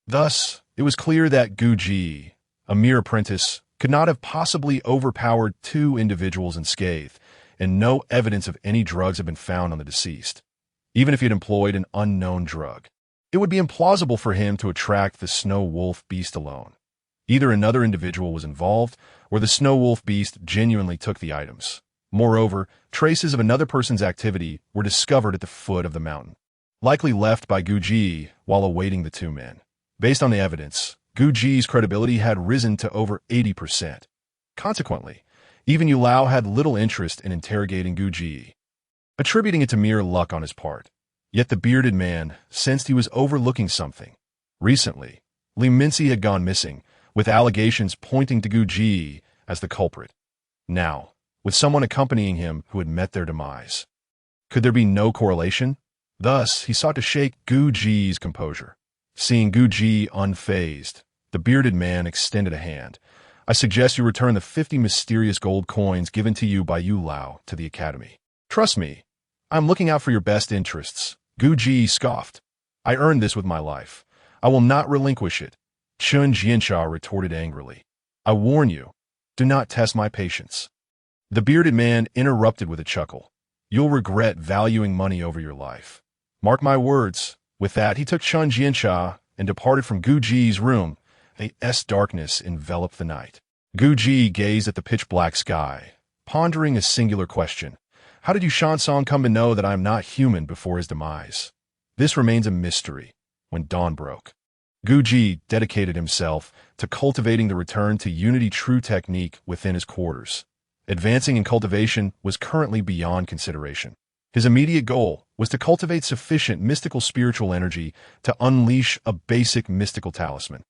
Speaker 1: Thus, it was clear that Gu Ji, a mere apprentice, could not have possibly overpowered two individuals unscathed, and no evidence of any drugs had been found on the deceased. Even if he had employed an unknown drug, it would be implausible for him to attract the snow wolf beast alone. Either another individual was involved, or the snow wolf beast genuinely took the items. Moreover, traces of another person's activity were discovered at the foot of the mountain, likely left by Gu Ji while awaiting the two men. Based on the evidence, Gu Ji's credibility had risen to over 80%. Consequently, even Yu Lao had little interest in interrogating Gu Ji, attributing it to mere luck on his part. Yet the bearded man sensed he was overlooking something. Recently, Li Minci had gone missing, with allegations pointing to Gu Ji as the culprit. Now, with someone accompanying him who had met their demise, could there be no correlation? Thus, he sought to shake Gu Ji's composure. Seeing Gu Ji unfazed, the bearded man extended a hand. "I suggest you return the 50 mysterious gold coins given to you by Yu Lao to the academy. Trust me, I'm looking out for your best interests." Gu Ji scoffed. "I earned this with my life. I will not relinquish it." Chun Jiansha retorted angrily. "I warn you, do not test my patience." The bearded man interrupted with a chuckle. "You'll regret valuing money over your life. Mark my words." With that, he took Chun Jiansha and departed from Gu Ji's room. A darkness enveloped the night. Gu Ji gazed at the pitch-black sky, pondering a singular question. How did Yu Shansong come to know that I am not human before his demise? This remains a mystery. When dawn broke, Gu Ji dedicated himself to cultivating the return to unity true technique within his quarters. Advancing in cultivation was currently beyond consideration. His immediate goal was to cultivate sufficient mystical spiritual energy to unleash a basic mystical talisman,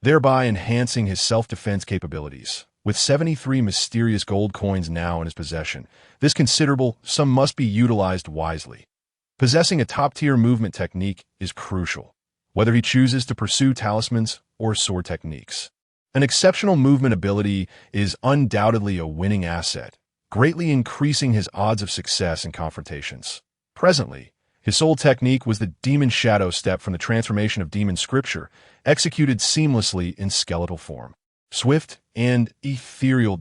Speaker 1: thereby enhancing his self-defense capabilities. With 73 mysterious gold coins now in his possession, this considerable sum must be utilized wisely. Possessing a top-tier movement technique is crucial, whether he chooses to pursue talismans or sword techniques. An exceptional movement ability is undoubtedly a winning asset, greatly increasing his odds of success in confrontations. Presently, his sole technique was the Demon Shadow Step from the transformation of Demon Scripture, executed seamlessly in skeletal form. Swift and ethereal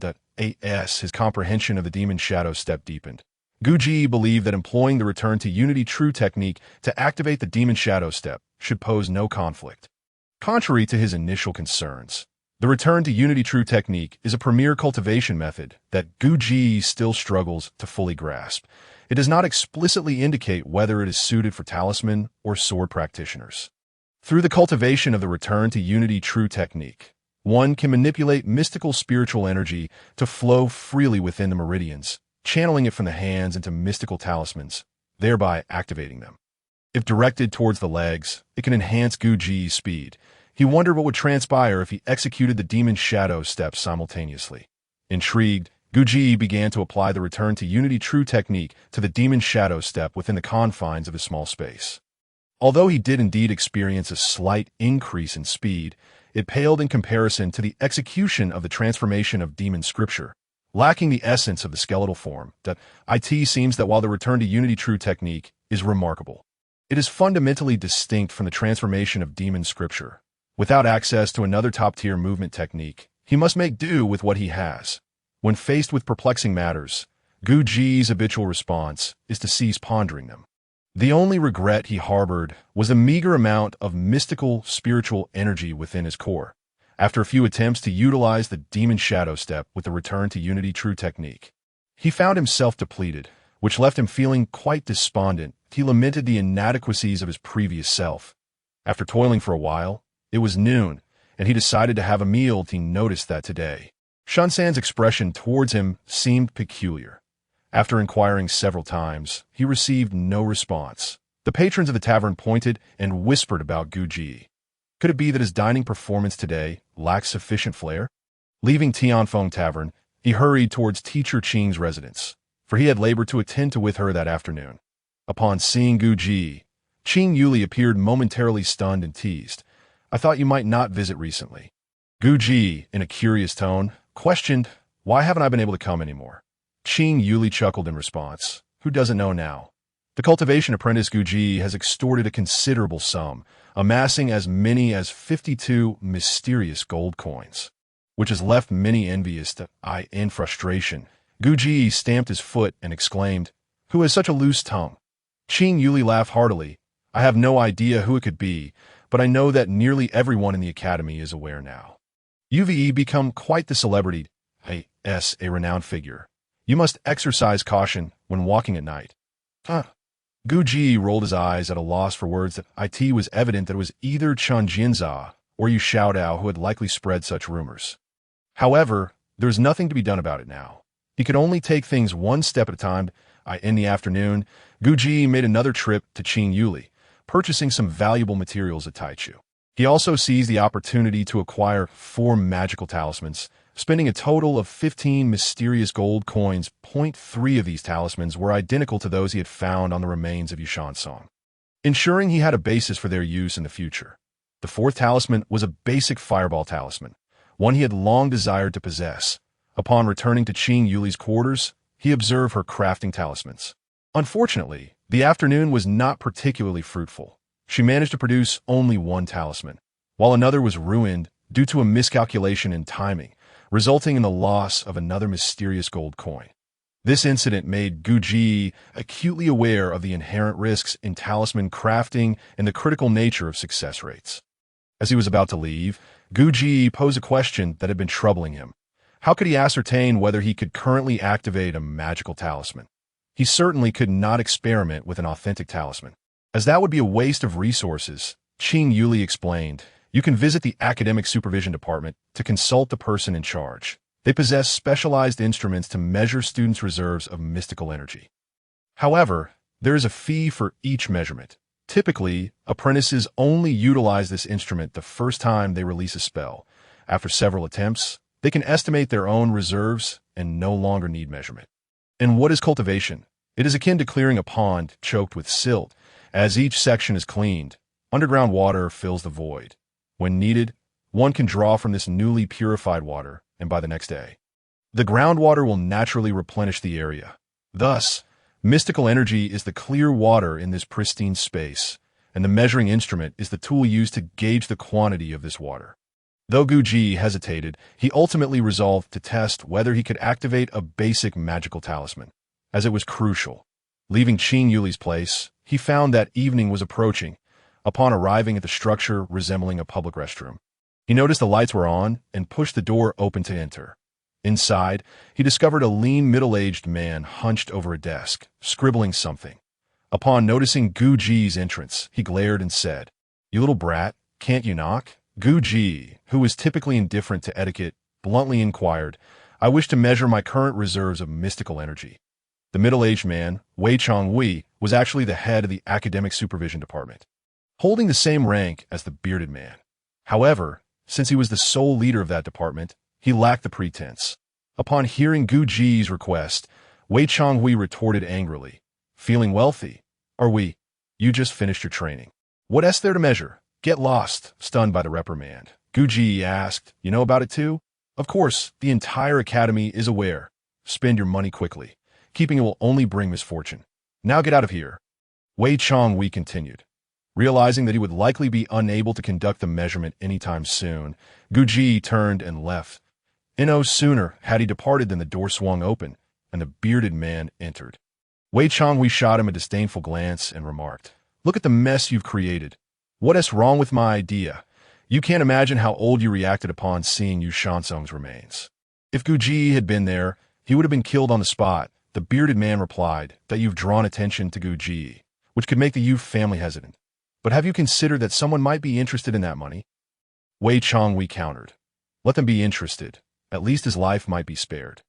Speaker 1: as his comprehension of the Demon Shadow Step deepened. Gu Ji believed that employing the return to unity true technique to activate the Demon Shadow Step should pose no conflict. Contrary to his initial concerns, the return to unity true technique is a premier cultivation method that Gu Ji still struggles to fully grasp. It does not explicitly indicate whether it is suited for talisman or sword practitioners. Through the cultivation of the return to unity true technique, one can manipulate mystical spiritual energy to flow freely within the meridians, channeling it from the hands into mystical talismans, thereby activating them. If directed towards the legs, it can enhance Guji's speed. He wondered what would transpire if he executed the demon shadow steps simultaneously. Intrigued, Guji began to apply the return to unity true technique to the demon shadow step within the confines of his small space. Although he did indeed experience a slight increase in speed, it paled in comparison to the execution of the transformation of demon scripture. Lacking the essence of the skeletal form, it seems that while the return to unity true technique is remarkable, it is fundamentally distinct from the transformation of demon scripture. Without access to another top-tier movement technique, he must make do with what he has. When faced with perplexing matters, Guji's habitual response is to cease pondering them. The only regret he harbored was a meager amount of mystical, spiritual energy within his core. After a few attempts to utilize the demon shadow step with the return to unity true technique, he found himself depleted, which left him feeling quite despondent. He lamented the inadequacies of his previous self. After toiling for a while, it was noon, and he decided to have a meal. He noticed that today, Shunsan's expression towards him seemed peculiar. After inquiring several times, he received no response. The patrons of the tavern pointed and whispered about Guji. Could it be that his dining performance today lacked sufficient flair? Leaving Tianfeng Tavern, he hurried towards Teacher Qing's residence, for he had labored to attend to with her that afternoon. Upon seeing Guji, Qing Yuli appeared momentarily stunned and teased. "I thought you might not visit recently." Guji, in a curious tone, questioned, "Why haven't I been able to come anymore?" Qing Yuli chuckled in response. "Who doesn't know now? The cultivation apprentice Guji has extorted a considerable sum, amassing as many as 52 mysterious gold coins, which has left many envious. In frustration, Guji stamped his foot and exclaimed, "Who has such a loose tongue?" Qing Yuli laughed heartily. "I have no idea who it could be, but I know that nearly everyone in the academy is aware now. You've become quite the celebrity, a renowned figure. You must exercise caution when walking at night." Guji rolled his eyes at a loss for words. It was evident that it was either Chen Jinza or Yu Xiaodao who had likely spread such rumors. However, there was nothing to be done about it now. He could only take things one step at a time. In the afternoon, Guji made another trip to Qing Yuli, purchasing some valuable materials at Taichu. He also seized the opportunity to acquire 4 magical talismans, spending a total of 15 mysterious gold coins. 3 of these talismans were identical to those he had found on the remains of Yushansong, ensuring he had a basis for their use in the future. The 4th talisman was a basic fireball talisman, one he had long desired to possess. Upon returning to Qing Yuli's quarters, he observed her crafting talismans. Unfortunately, the afternoon was not particularly fruitful. She managed to produce only 1 talisman, while another was ruined due to a miscalculation in timing, resulting in the loss of another mysterious gold coin. This incident made Guji acutely aware of the inherent risks in talisman crafting and the critical nature of success rates. As he was about to leave, Guji posed a question that had been troubling him. How could he ascertain whether he could currently activate a magical talisman? He certainly could not experiment with an authentic talisman, as that would be a waste of resources. Qing Yuli explained, "You can visit the academic supervision department to consult the person in charge. They possess specialized instruments to measure students' reserves of mystical energy. However, there is a fee for each measurement. Typically, apprentices only utilize this instrument the first time they release a spell. After several attempts, they can estimate their own reserves and no longer need measurement." And what is cultivation? It is akin to clearing a pond choked with silt. As each section is cleaned, underground water fills the void. When needed, one can draw from this newly purified water, and by the next day, the groundwater will naturally replenish the area. Thus, mystical energy is the clear water in this pristine space, and the measuring instrument is the tool used to gauge the quantity of this water. Though Guji hesitated, he ultimately resolved to test whether he could activate a basic magical talisman, as it was crucial. Leaving Qing Yuli's place, he found that evening was approaching. Upon arriving at the structure resembling a public restroom, he noticed the lights were on and pushed the door open to enter. Inside, he discovered a lean middle-aged man hunched over a desk, scribbling something. Upon noticing Guji's entrance, he glared and said, "You little brat, can't you knock?" Guji, who was typically indifferent to etiquette, bluntly inquired, "I wish to measure my current reserves of mystical energy." The middle-aged man, Wei Chonghui, was actually the head of the academic supervision department, holding the same rank as the bearded man. However, since he was the sole leader of that department, he lacked the pretense. Upon hearing Gu Ji's request, Wei Chonghui retorted angrily, "Feeling wealthy? Are we? You just finished your training. What's there to measure? Get lost." Stunned by the reprimand, Gu Ji asked, "You know about it too?" "Of course, the entire academy is aware. Spend your money quickly. Keeping it will only bring misfortune. Now get out of here." Wei Chonghui continued. Realizing that he would likely be unable to conduct the measurement anytime soon, Gu Ji turned and left. No sooner had he departed than the door swung open, and the bearded man entered. Wei Chonghui shot him a disdainful glance and remarked, "Look at the mess you've created. What's wrong with my idea? You can't imagine how old you reacted upon seeing Yu Shansong's remains." "If Gu Ji had been there, he would have been killed on the spot." The bearded man replied, "That you've drawn attention to Gu Ji, which could make the Yu family hesitant. But have you considered that someone might be interested in that money?" Wei Chonghui countered, "Let them be interested. At least his life might be spared.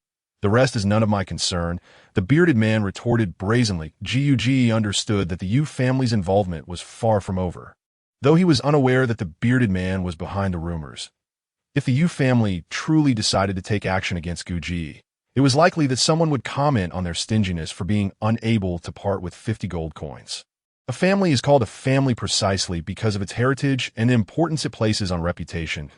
Speaker 1: The rest is none of my concern." The bearded man retorted brazenly. Ji understood that the Yu family's involvement was far from over, though he was unaware that the bearded man was behind the rumors. If the Yu family truly decided to take action against Gu Ji, it was likely that someone would comment on their stinginess for being unable to part with 50 gold coins. A family is called a family precisely because of its heritage and the importance it places on reputation.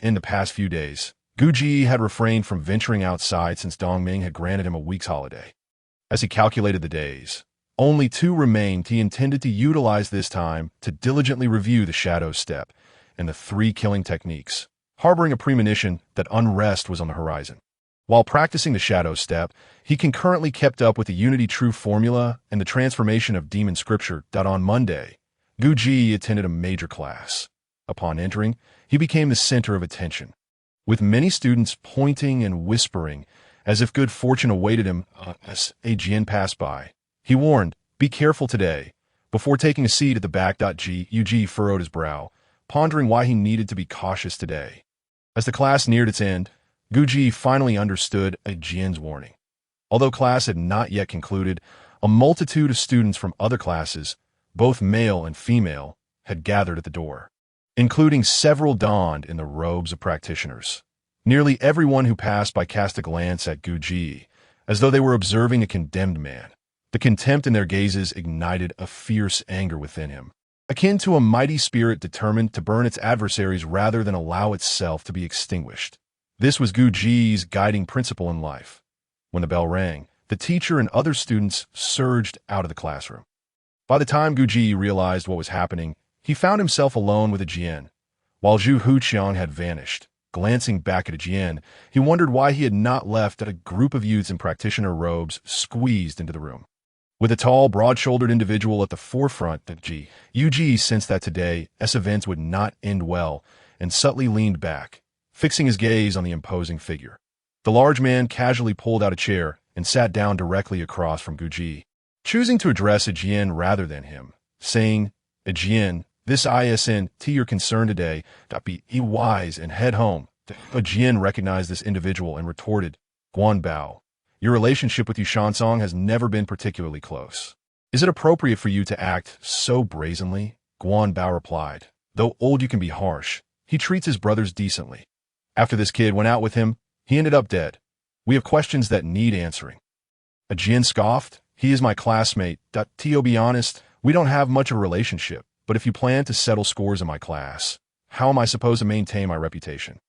Speaker 1: In the past few days, Gu Ji had refrained from venturing outside since Dongming had granted him a week's holiday. As he calculated the days, only 2 remained. He intended to utilize this time to diligently review the shadow step and the 3 killing techniques, harboring a premonition that unrest was on the horizon. While practicing the shadow step, he concurrently kept up with the Unity True formula and the transformation of demon scripture. On Monday, Gu Ji attended a major class. Upon entering, he became the center of attention, with many students pointing and whispering as if good fortune awaited him. As a Jian passed by, he warned, "Be careful today." Before taking a seat at the back, Ji furrowed his brow, pondering why he needed to be cautious today. As the class neared its end, Gu Ji finally understood a Jian's warning. Although class had not yet concluded, a multitude of students from other classes, both male and female, had gathered at the door, including several donned in the robes of practitioners. Nearly everyone who passed by cast a glance at Gu Ji, as though they were observing a condemned man. The contempt in their gazes ignited a fierce anger within him, akin to a mighty spirit determined to burn its adversaries rather than allow itself to be extinguished. This was Gu Ji's guiding principle in life. When the bell rang, the teacher and other students surged out of the classroom. By the time Gu Ji realized what was happening, he found himself alone with a Jian. While Zhu Huqiang had vanished, glancing back at a Jian, he wondered why he had not left at a group of youths in practitioner robes squeezed into the room. With a tall, broad-shouldered individual at the forefront, Yu Ji sensed that today's events would not end well, and subtly leaned back, fixing his gaze on the imposing figure. The large man casually pulled out a chair and sat down directly across from Gu Ji, choosing to address a Jian rather than him, saying, "A Jian, this isn't your concern today. Be wise and head home." A Jian recognized this individual and retorted, "Guan Bao, your relationship with Yu Shansong has never been particularly close. Is it appropriate for you to act so brazenly?" Guan Bao replied, "Though old you can be harsh, he treats his brothers decently. After this kid went out with him, he ended up dead. We have questions that need answering." A Jian scoffed, "He is my classmate. To be honest, we don't have much of a relationship, but if you plan to settle scores in my class, how am I supposed to maintain my reputation?"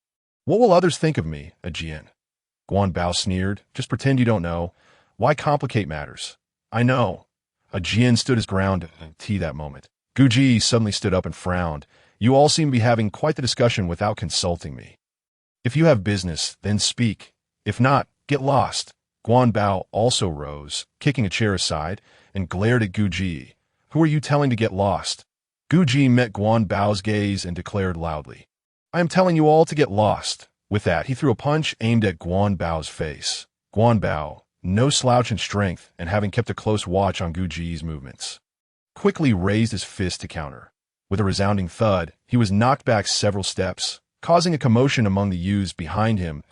Speaker 1: "What will others think of me?" a Jian. Guan Bao sneered, "Just pretend you don't know. Why complicate matters?" "I know." A Jian stood his ground at that moment. Gu Ji suddenly stood up and frowned. "You all seem to be having quite the discussion without consulting me. If you have business, then speak. If not, get lost." Guan Bao also rose, kicking a chair aside, and glared at Gu Ji. "Who are you telling to get lost?" Gu Ji met Guan Bao's gaze and declared loudly, "I am telling you all to get lost." With that, he threw a punch aimed at Guan Bao's face. Guan Bao, no slouch in strength and having kept a close watch on Gu Ji's movements, quickly raised his fist to counter. With a resounding thud, he was knocked back several steps, causing a commotion among the youths behind him.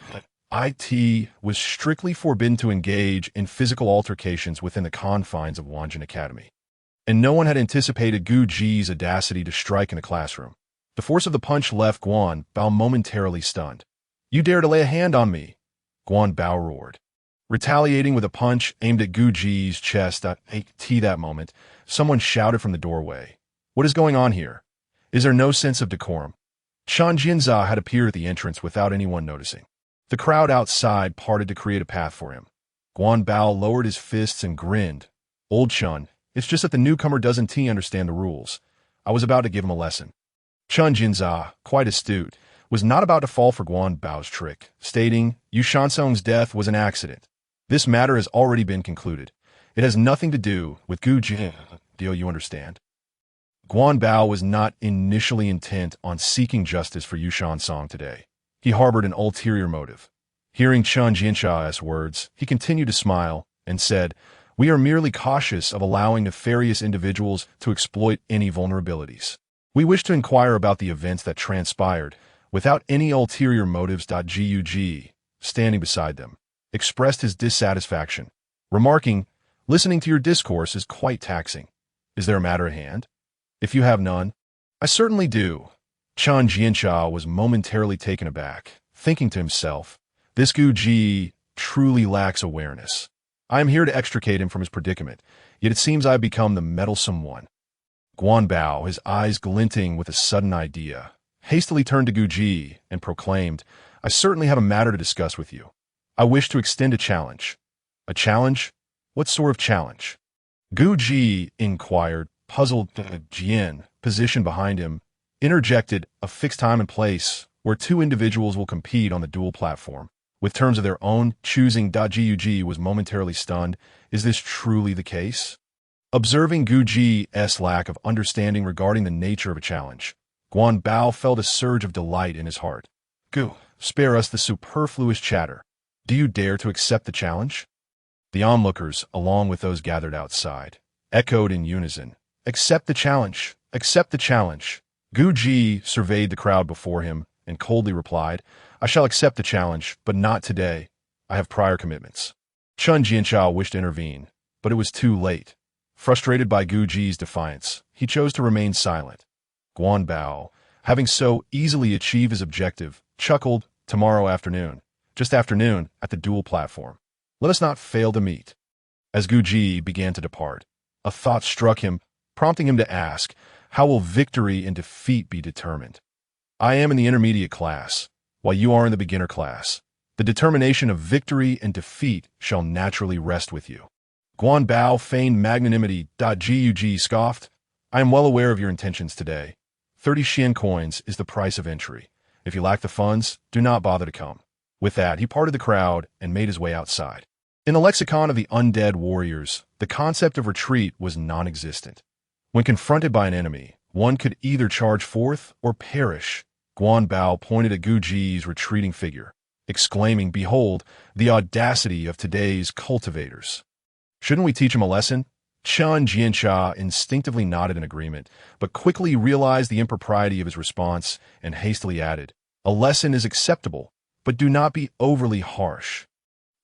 Speaker 1: IT was strictly forbidden to engage in physical altercations within the confines of Wanjin Academy. And no one had anticipated Gu Ji's audacity to strike in a classroom. The force of the punch left Guan Bao momentarily stunned. "You dare to lay a hand on me!" Guan Bao roared, retaliating with a punch aimed at Gu Ji's chest. At that moment, someone shouted from the doorway, "What is going on here? Is there no sense of decorum?" Chan Jianza had appeared at the entrance without anyone noticing. The crowd outside parted to create a path for him. Guan Bao lowered his fists and grinned. "Old Chun, it's just that the newcomer doesn't understand the rules. I was about to give him a lesson." Chun Jinza, quite astute, was not about to fall for Guan Bao's trick, stating, "Yu Shansong's death was an accident. This matter has already been concluded. It has nothing to do with Gu Jin. Do you understand?" Guan Bao was not initially intent on seeking justice for Yu Shansong today. He harbored an ulterior motive. Hearing Chun Jinsha's words, he continued to smile and said, "We are merely cautious of allowing nefarious individuals to exploit any vulnerabilities. We wish to inquire about the events that transpired without any ulterior motives." Gug, standing beside them, expressed his dissatisfaction, remarking, "Listening to your discourse is quite taxing. Is there a matter at hand?" "If you have none." "I certainly do." Chan Jiansha was momentarily taken aback, thinking to himself, "This Gu Ji truly lacks awareness. I am here to extricate him from his predicament, yet it seems I have become the meddlesome one." Guan Bao, his eyes glinting with a sudden idea, hastily turned to Gu Ji and proclaimed, "I certainly have a matter to discuss with you. I wish to extend a challenge." "A challenge? What sort of challenge?" Gu Ji inquired, puzzled. Jian, positioned behind him, interjected, "A fixed time and place where two individuals will compete on the dual platform, with terms of their own choosing." Gug was momentarily stunned. Is this truly the case? Observing Gu Ji's lack of understanding regarding the nature of a challenge, Guan Bao felt a surge of delight in his heart. "Gu, spare us the superfluous chatter. Do you dare to accept the challenge?" The onlookers, along with those gathered outside, echoed in unison, "Accept the challenge! Accept the challenge!" Gu Ji surveyed the crowd before him and coldly replied, "I shall accept the challenge, but not today. I have prior commitments." Chun Jianchao wished to intervene, but it was too late. Frustrated by Gu Ji's defiance, he chose to remain silent. Guan Bao, having so easily achieved his objective, chuckled, "Tomorrow afternoon, just afternoon, at the dual platform. Let us not fail to meet." As Gu Ji began to depart, a thought struck him, prompting him to ask, "How will victory and defeat be determined? I am in the intermediate class, while you are in the beginner class. The determination of victory and defeat shall naturally rest with you." Guan Bao feigned magnanimity. Gug scoffed, "I am well aware of your intentions today. 30 Xian coins is the price of entry. If you lack the funds, do not bother to come." With that, he parted the crowd and made his way outside. In the lexicon of the undead warriors, the concept of retreat was non-existent. When confronted by an enemy, one could either charge forth or perish. Guan Bao pointed at Gu Ji's retreating figure, exclaiming, "Behold, the audacity of today's cultivators. Shouldn't we teach him a lesson?" Chun Jiansha instinctively nodded in agreement, but quickly realized the impropriety of his response and hastily added, "A lesson is acceptable, but do not be overly harsh."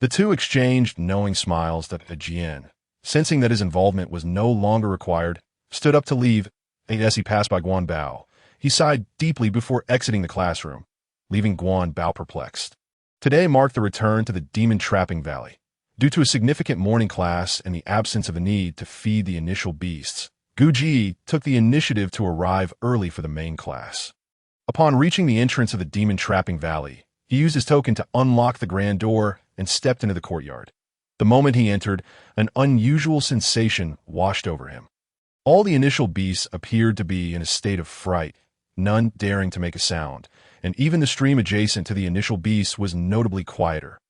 Speaker 1: The two exchanged knowing smiles. Jian, sensing that his involvement was no longer required, stood up to leave. As he passed by Guan Bao, he sighed deeply before exiting the classroom, leaving Guan Bao perplexed. Today marked the return to the Demon Trapping Valley. Due to a significant morning class and the absence of a need to feed the initial beasts, Gu Ji took the initiative to arrive early for the main class. Upon reaching the entrance of the Demon Trapping Valley, he used his token to unlock the grand door and stepped into the courtyard. The moment he entered, an unusual sensation washed over him. All the initial beasts appeared to be in a state of fright, none daring to make a sound, and even the stream adjacent to the initial beasts was notably quieter.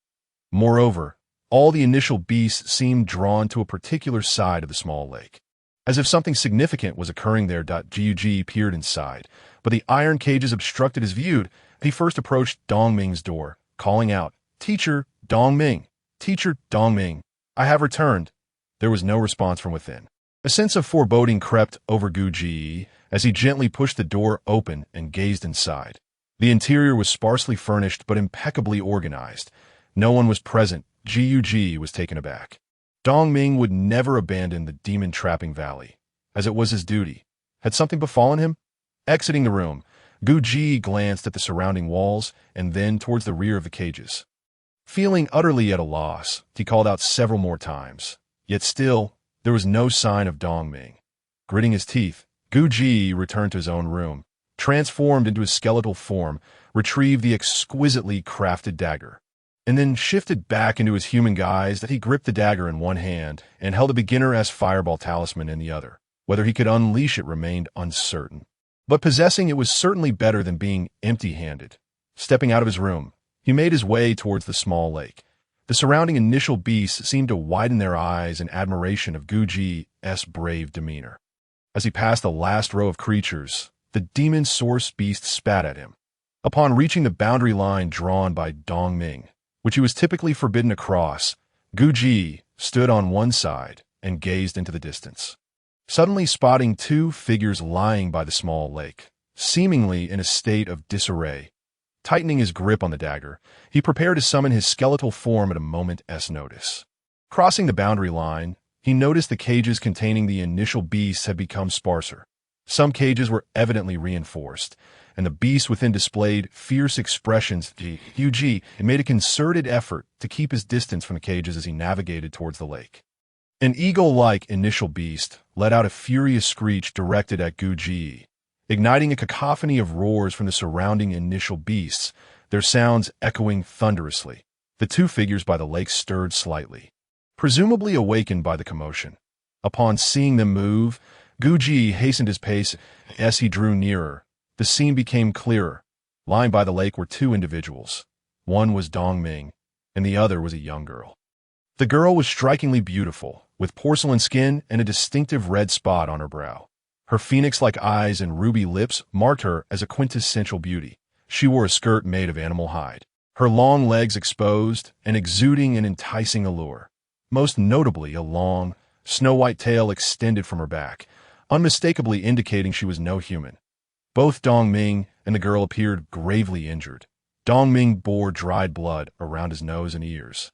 Speaker 1: Moreover, all the initial beasts seemed drawn to a particular side of the small lake. As if something significant was occurring there. Gug peered inside, but the iron cages obstructed his view. He first approached Dongming's door, calling out, "Teacher Dongming! Teacher Dongming! I have returned." There was no response from within. A sense of foreboding crept over Gu Ji as he gently pushed the door open and gazed inside. The interior was sparsely furnished but impeccably organized. No one was present. Gug was taken aback. Dongming would never abandon the demon-trapping valley, as it was his duty. Had something befallen him? Exiting the room, Guji glanced at the surrounding walls and then towards the rear of the cages. Feeling utterly at a loss, he called out several more times. Yet still, there was no sign of Dongming. Gritting his teeth, Guji returned to his own room, transformed into his skeletal form, retrieved the exquisitely crafted dagger, and then shifted back into his human guise that he gripped the dagger in one hand and held a beginner-esque fireball talisman in the other. Whether he could unleash it remained uncertain. But possessing it was certainly better than being empty-handed. Stepping out of his room, he made his way towards the small lake. The surrounding initial beasts seemed to widen their eyes in admiration of Guji's brave demeanor. As he passed the last row of creatures, the demon source beast spat at him. Upon reaching the boundary line drawn by Dongming, which he was typically forbidden to cross, Guji stood on one side and gazed into the distance. Suddenly spotting two figures lying by the small lake, seemingly in a state of disarray. Tightening his grip on the dagger, he prepared to summon his skeletal form at a moment's notice. Crossing the boundary line, he noticed the cages containing the initial beasts had become sparser. Some cages were evidently reinforced, and the beasts within displayed fierce expressions. Gug made a concerted effort to keep his distance from the cages as he navigated towards the lake. An eagle-like initial beast let out a furious screech directed at Guji, igniting a cacophony of roars from the surrounding initial beasts, their sounds echoing thunderously. The two figures by the lake stirred slightly, presumably awakened by the commotion. Upon seeing them move, Guji hastened his pace. As he drew nearer, the scene became clearer. Lying by the lake were two individuals. One was Dongming, and the other was a young girl. The girl was strikingly beautiful, with porcelain skin and a distinctive red spot on her brow. Her phoenix-like eyes and ruby lips marked her as a quintessential beauty. She wore a skirt made of animal hide, her long legs exposed and exuding an enticing allure. Most notably, a long, snow-white tail extended from her back, unmistakably indicating she was no human. Both Dongming and the girl appeared gravely injured. Dongming bore dried blood around his nose and ears,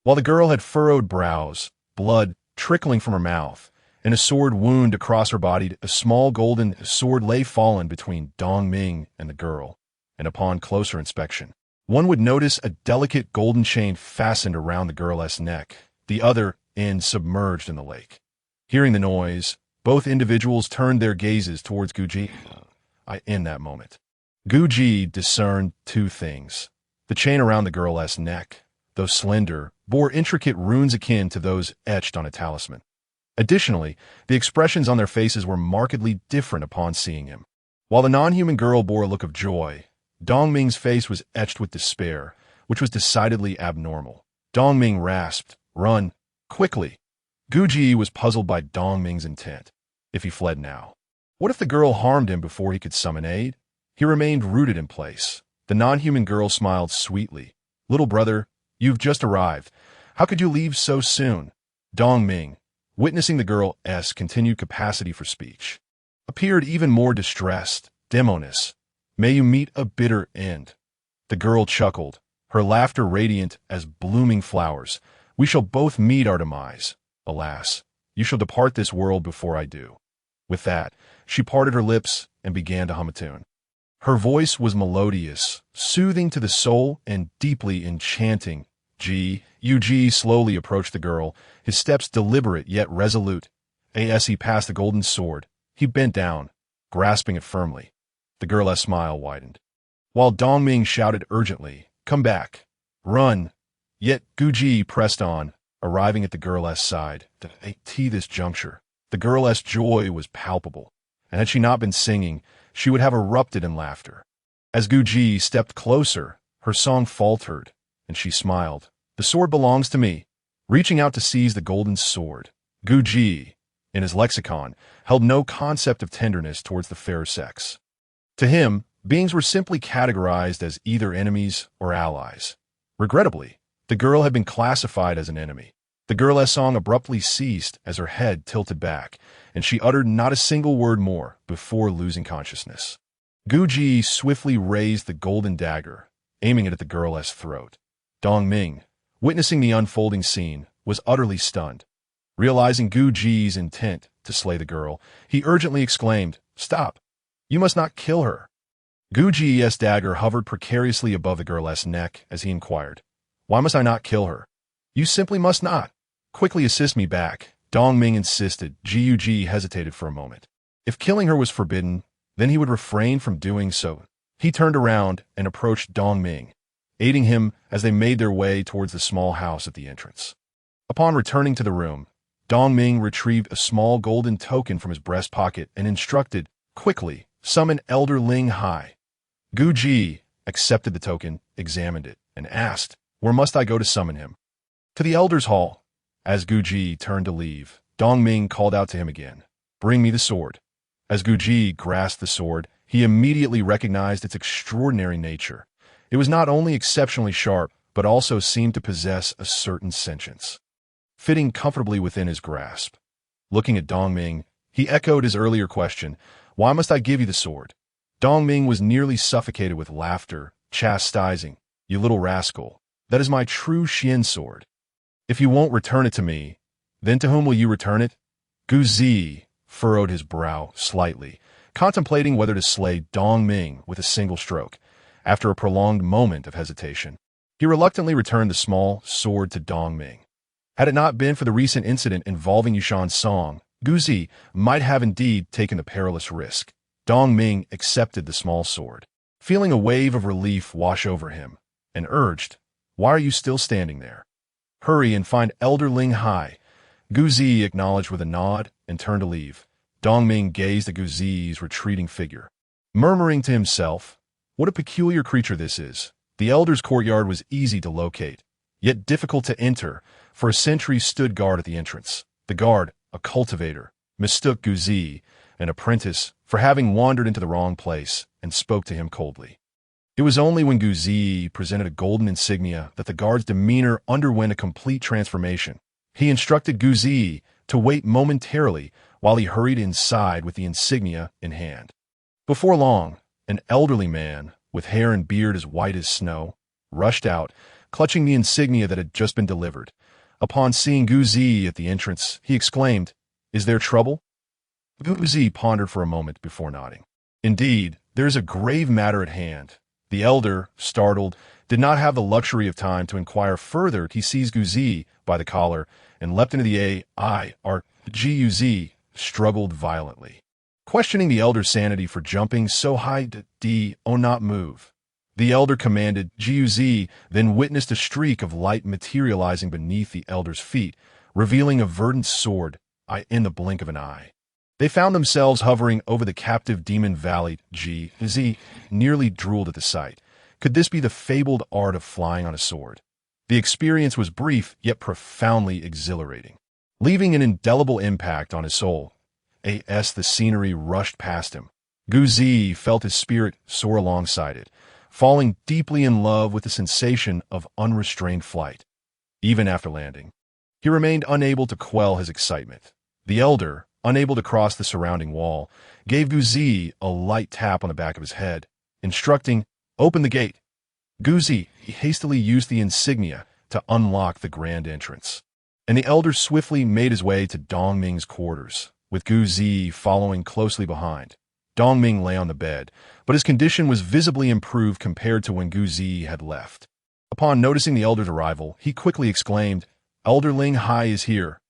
Speaker 1: while the girl had furrowed brows, blood trickling from her mouth, and a sword wound across her body. A small golden sword lay fallen between Dongming and the girl, and upon closer inspection, one would notice a delicate golden chain fastened around the girl's neck, the other end submerged in the lake. Hearing the noise, both individuals turned their gazes towards Guji. In that moment, Guji discerned two things. The chain around the girl's neck, though slender, bore intricate runes akin to those etched on a talisman. Additionally, the expressions on their faces were markedly different upon seeing him. While the non-human girl bore a look of joy, Dongming's face was etched with despair, which was decidedly abnormal. Dongming rasped, "Run, quickly!" Guji was puzzled by Dongming's intent. If he fled now, what if the girl harmed him before he could summon aid? He remained rooted in place. The non-human girl smiled sweetly. "Little brother, you've just arrived. How could you leave so soon?" Dongming, witnessing the girl's continued capacity for speech, appeared even more distressed. "Demoness, may you meet a bitter end." The girl chuckled, her laughter radiant as blooming flowers. "We shall both meet our demise. Alas, you shall depart this world before I do." With that, she parted her lips and began to hum a tune. Her voice was melodious, soothing to the soul, and deeply enchanting. Gug slowly approached the girl, his steps deliberate yet resolute. As he passed the golden sword, he bent down, grasping it firmly. The girl's smile widened, while Dongming shouted urgently, "Come back! Run!" Yet Guji pressed on, arriving at the girl's side. At this juncture, the girl's joy was palpable, and had she not been singing, she would have erupted in laughter. As Guji stepped closer, her song faltered, and she smiled. "The sword belongs to me." Reaching out to seize the golden sword, Guji, in his lexicon, held no concept of tenderness towards the fair sex. To him, beings were simply categorized as either enemies or allies. Regrettably, the girl had been classified as an enemy. The girl's song abruptly ceased as her head tilted back, and she uttered not a single word more before losing consciousness. Gu Ji swiftly raised the golden dagger, aiming it at the girl's throat. Dong Ming, witnessing the unfolding scene, was utterly stunned. Realizing Gu Ji's intent to slay the girl, he urgently exclaimed, "Stop! You must not kill her." Gu Ji's dagger hovered precariously above the girl's neck as he inquired, "Why must I not kill her?" "You simply must not. Quickly assist me back," Dong Ming insisted. Gu Ji hesitated for a moment. If killing her was forbidden, then he would refrain from doing so. He turned around and approached Dong Ming, aiding him as they made their way towards the small house at the entrance. Upon returning to the room, Dong Ming retrieved a small golden token from his breast pocket and instructed, "Quickly, summon Elder Ling Hai." Gu Ji accepted the token, examined it, and asked, "Where must I go to summon him?" "To the Elder's Hall." As Gu Ji turned to leave, Dong Ming called out to him again, "Bring me the sword." As Gu Ji grasped the sword, he immediately recognized its extraordinary nature. It was not only exceptionally sharp, but also seemed to possess a certain sentience, fitting comfortably within his grasp. Looking at Dong Ming, he echoed his earlier question, "Why must I give you the sword?" Dong Ming was nearly suffocated with laughter, chastising, "You little rascal, that is my true Xian sword. If you won't return it to me, then to whom will you return it?" Gu Ji furrowed his brow slightly, contemplating whether to slay Dong Ming with a single stroke. After a prolonged moment of hesitation, he reluctantly returned the small sword to Dong Ming. Had it not been for the recent incident involving Yushan's song, Gu Ji might have indeed taken the perilous risk. Dong Ming accepted the small sword, feeling a wave of relief wash over him, and urged, "Why are you still standing there? Hurry and find Elder Ling Hai." Gu Ji acknowledged with a nod and turned to leave. Dong Ming gazed at Gu Ji's retreating figure, murmuring to himself, "What a peculiar creature this is." The elder's courtyard was easy to locate, yet difficult to enter, for a sentry stood guard at the entrance. The guard, a cultivator, mistook Gu Ji, an apprentice, for having wandered into the wrong place, and spoke to him coldly. It was only when Gu Ji presented a golden insignia that the guard's demeanor underwent a complete transformation. He instructed Gu Ji to wait momentarily while he hurried inside with the insignia in hand. Before long, an elderly man, with hair and beard as white as snow, rushed out, clutching the insignia that had just been delivered. Upon seeing Gu Ji at the entrance, he exclaimed, "Is there trouble?" Gu Ji pondered for a moment before nodding. "Indeed, there is a grave matter at hand." The elder, startled, did not have the luxury of time to inquire further. He seized Gu Ji by the collar and leapt into the air. Gu Ji struggled violently, questioning the elder's sanity for jumping so high. "Do not move," the elder commanded. Gu Ji then witnessed a streak of light materializing beneath the elder's feet, revealing a verdant sword in the blink of an eye. They found themselves hovering over the captive demon valley. Gu Ji nearly drooled at the sight. Could this be the fabled art of flying on a sword? The experience was brief, yet profoundly exhilarating, leaving an indelible impact on his soul. As the scenery rushed past him, Gu Ji felt his spirit soar alongside it, falling deeply in love with the sensation of unrestrained flight. Even after landing, he remained unable to quell his excitement. The elder, unable to cross the surrounding wall, gave Gu Ji a light tap on the back of his head, instructing, "Open the gate." Gu Ji hastily used the insignia to unlock the grand entrance, and the elder swiftly made his way to Dong Ming's quarters, with Gu Ji following closely behind. Dong Ming lay on the bed, but his condition was visibly improved compared to when Gu Ji had left. Upon noticing the elder's arrival, he quickly exclaimed, "Elder Ling Hai is here.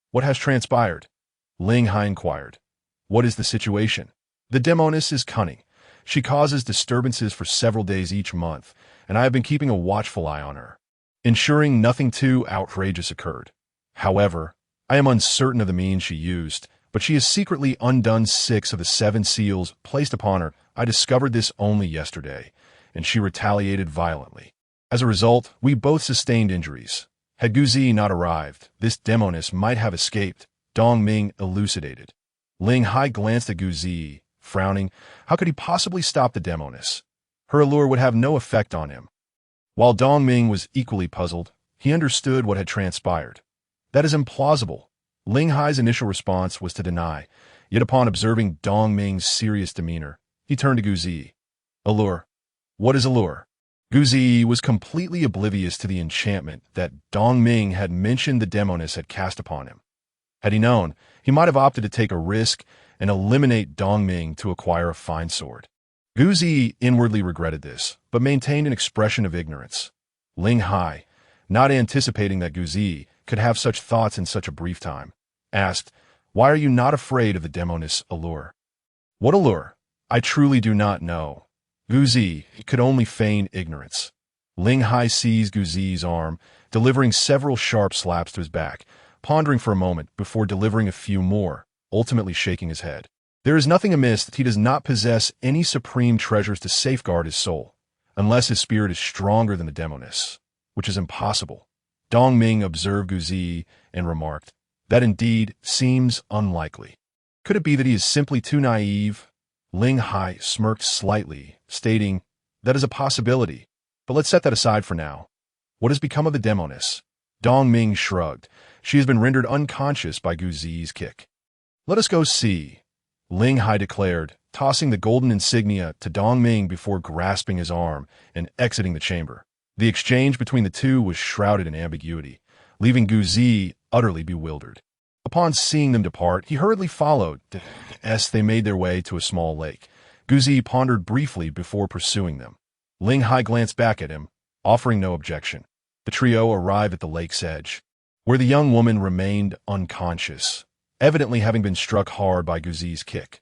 Speaker 1: What has transpired?" Ling Hai inquired, "What is the situation?" "The demoness is cunning. She causes disturbances for several days each month, and I have been keeping a watchful eye on her, ensuring nothing too outrageous occurred. However, I am uncertain of the means she used, but she has secretly undone 6 of the 7 seals placed upon her. I discovered this only yesterday, and she retaliated violently. As a result, we both sustained injuries. Had Gu Ji not arrived, this demoness might have escaped," Dong Ming elucidated. Ling Hai glanced at Gu Ji, frowning. How could he possibly stop the demoness? Her allure would have no effect on him. While Dong Ming was equally puzzled, he understood what had transpired. "That is implausible." Ling Hai's initial response was to deny, yet upon observing Dong Ming's serious demeanor, He turned to Guzi. Allure. What is allure? Guzi was completely oblivious to the enchantment that Dongming had mentioned the demoness had cast upon him. Had he known, he might have opted to take a risk and eliminate Dongming to acquire a fine sword. Guzi inwardly regretted this, but maintained an expression of ignorance. Ling Hai, not anticipating that Guzi could have such thoughts in such a brief time, asked, "Why are you not afraid of the demoness allure?" "What allure? I truly do not know." Guzi could only feign ignorance. Ling Hai seized Guzi's arm, delivering several sharp slaps to his back, pondering for a moment before delivering a few more, ultimately shaking his head. There is nothing amiss that he does not possess any supreme treasures to safeguard his soul, unless his spirit is stronger than the demoness, which is impossible. Dongming observed Guzi and remarked, "That indeed seems unlikely. Could it be that he is simply too naive?" Ling Hai smirked slightly, stating, "That is a possibility, but let's set that aside for now. What has become of the demoness?" Dongming shrugged. "She has been rendered unconscious by Guzi's kick." "Let us go see," Ling Hai declared, tossing the golden insignia to Dongming before grasping his arm and exiting the chamber. The exchange between the two was shrouded in ambiguity, leaving Guzi utterly bewildered. Upon seeing them depart, he hurriedly followed as they made their way to a small lake. Guzi pondered briefly before pursuing them. Ling Hai glanced back at him, offering no objection. The trio arrived at the lake's edge, where the young woman remained unconscious, evidently having been struck hard by Guzi's kick.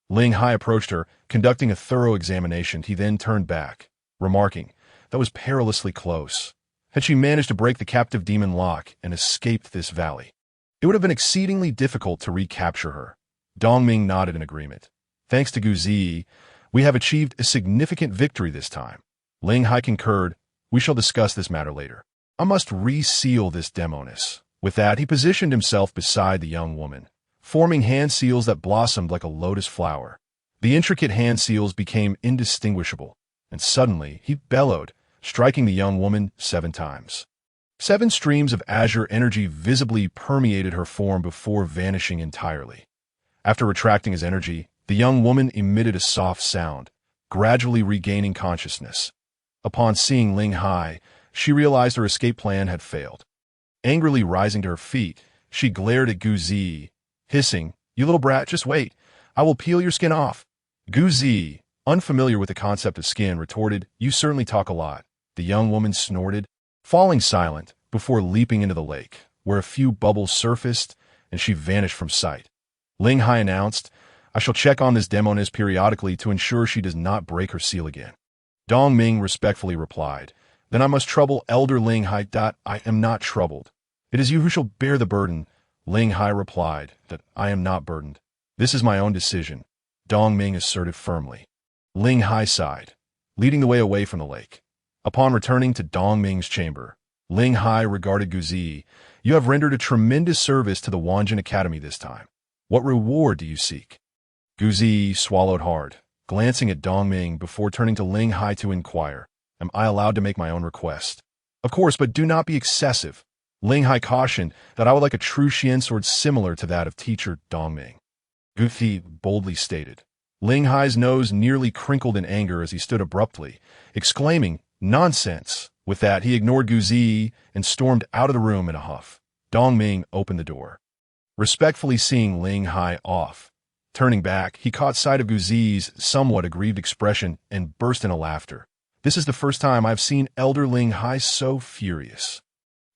Speaker 1: Ling Hai approached her, conducting a thorough examination. He then turned back, remarking, "That was perilously close. Had she managed to break the captive demon lock and escaped this valley, it would have been exceedingly difficult to recapture her." Dongming nodded in agreement. "Thanks to Guzi, we have achieved a significant victory this time." Ling Hai concurred. "We shall discuss this matter later. I must reseal this demoness." With that, he positioned himself beside the young woman, forming hand seals that blossomed like a lotus flower. The intricate hand seals became indistinguishable, and suddenly he bellowed, striking the young woman 7 times. 7 streams of azure energy visibly permeated her form before vanishing entirely. After retracting his energy, the young woman emitted a soft sound, gradually regaining consciousness. Upon seeing Ling Hai, she realized her escape plan had failed. Angrily rising to her feet, she glared at Guzi, hissing, "You little brat, just wait. I will peel your skin off." Guzi, unfamiliar with the concept of skin, retorted, "You certainly talk a lot." The young woman snorted, falling silent before leaping into the lake, where a few bubbles surfaced and she vanished from sight. Ling Hai announced, "I shall check on this demoness periodically to ensure she does not break her seal again." Dongming respectfully replied, "Then I must trouble Elder Ling Hai. I am not troubled. It is you who shall bear the burden." Ling Hai replied, "That I am not burdened. This is my own decision," Dongming asserted firmly. Ling Hai sighed, leading the way away from the lake. Upon returning to Dongming's chamber, Ling Hai regarded Guzi. "You have rendered a tremendous service to the Wanjin Academy this time. What reward do you seek?" Guzi swallowed hard, glancing at Dongming before turning to Ling Hai to inquire, "Am I allowed to make my own request?" "Of course, but do not be excessive." Ling Hai cautioned that I would like a true Xian sword similar to that of teacher Dongming. Guzi boldly stated. Ling Hai's nose nearly crinkled in anger as he stood abruptly, exclaiming, "Nonsense!" With that, he ignored Guzi and stormed out of the room in a huff. Dongming opened the door, respectfully seeing Ling Hai off. Turning back, he caught sight of Guzi's somewhat aggrieved expression and burst into laughter. "This is the first time I've seen Elder Ling Hai so furious."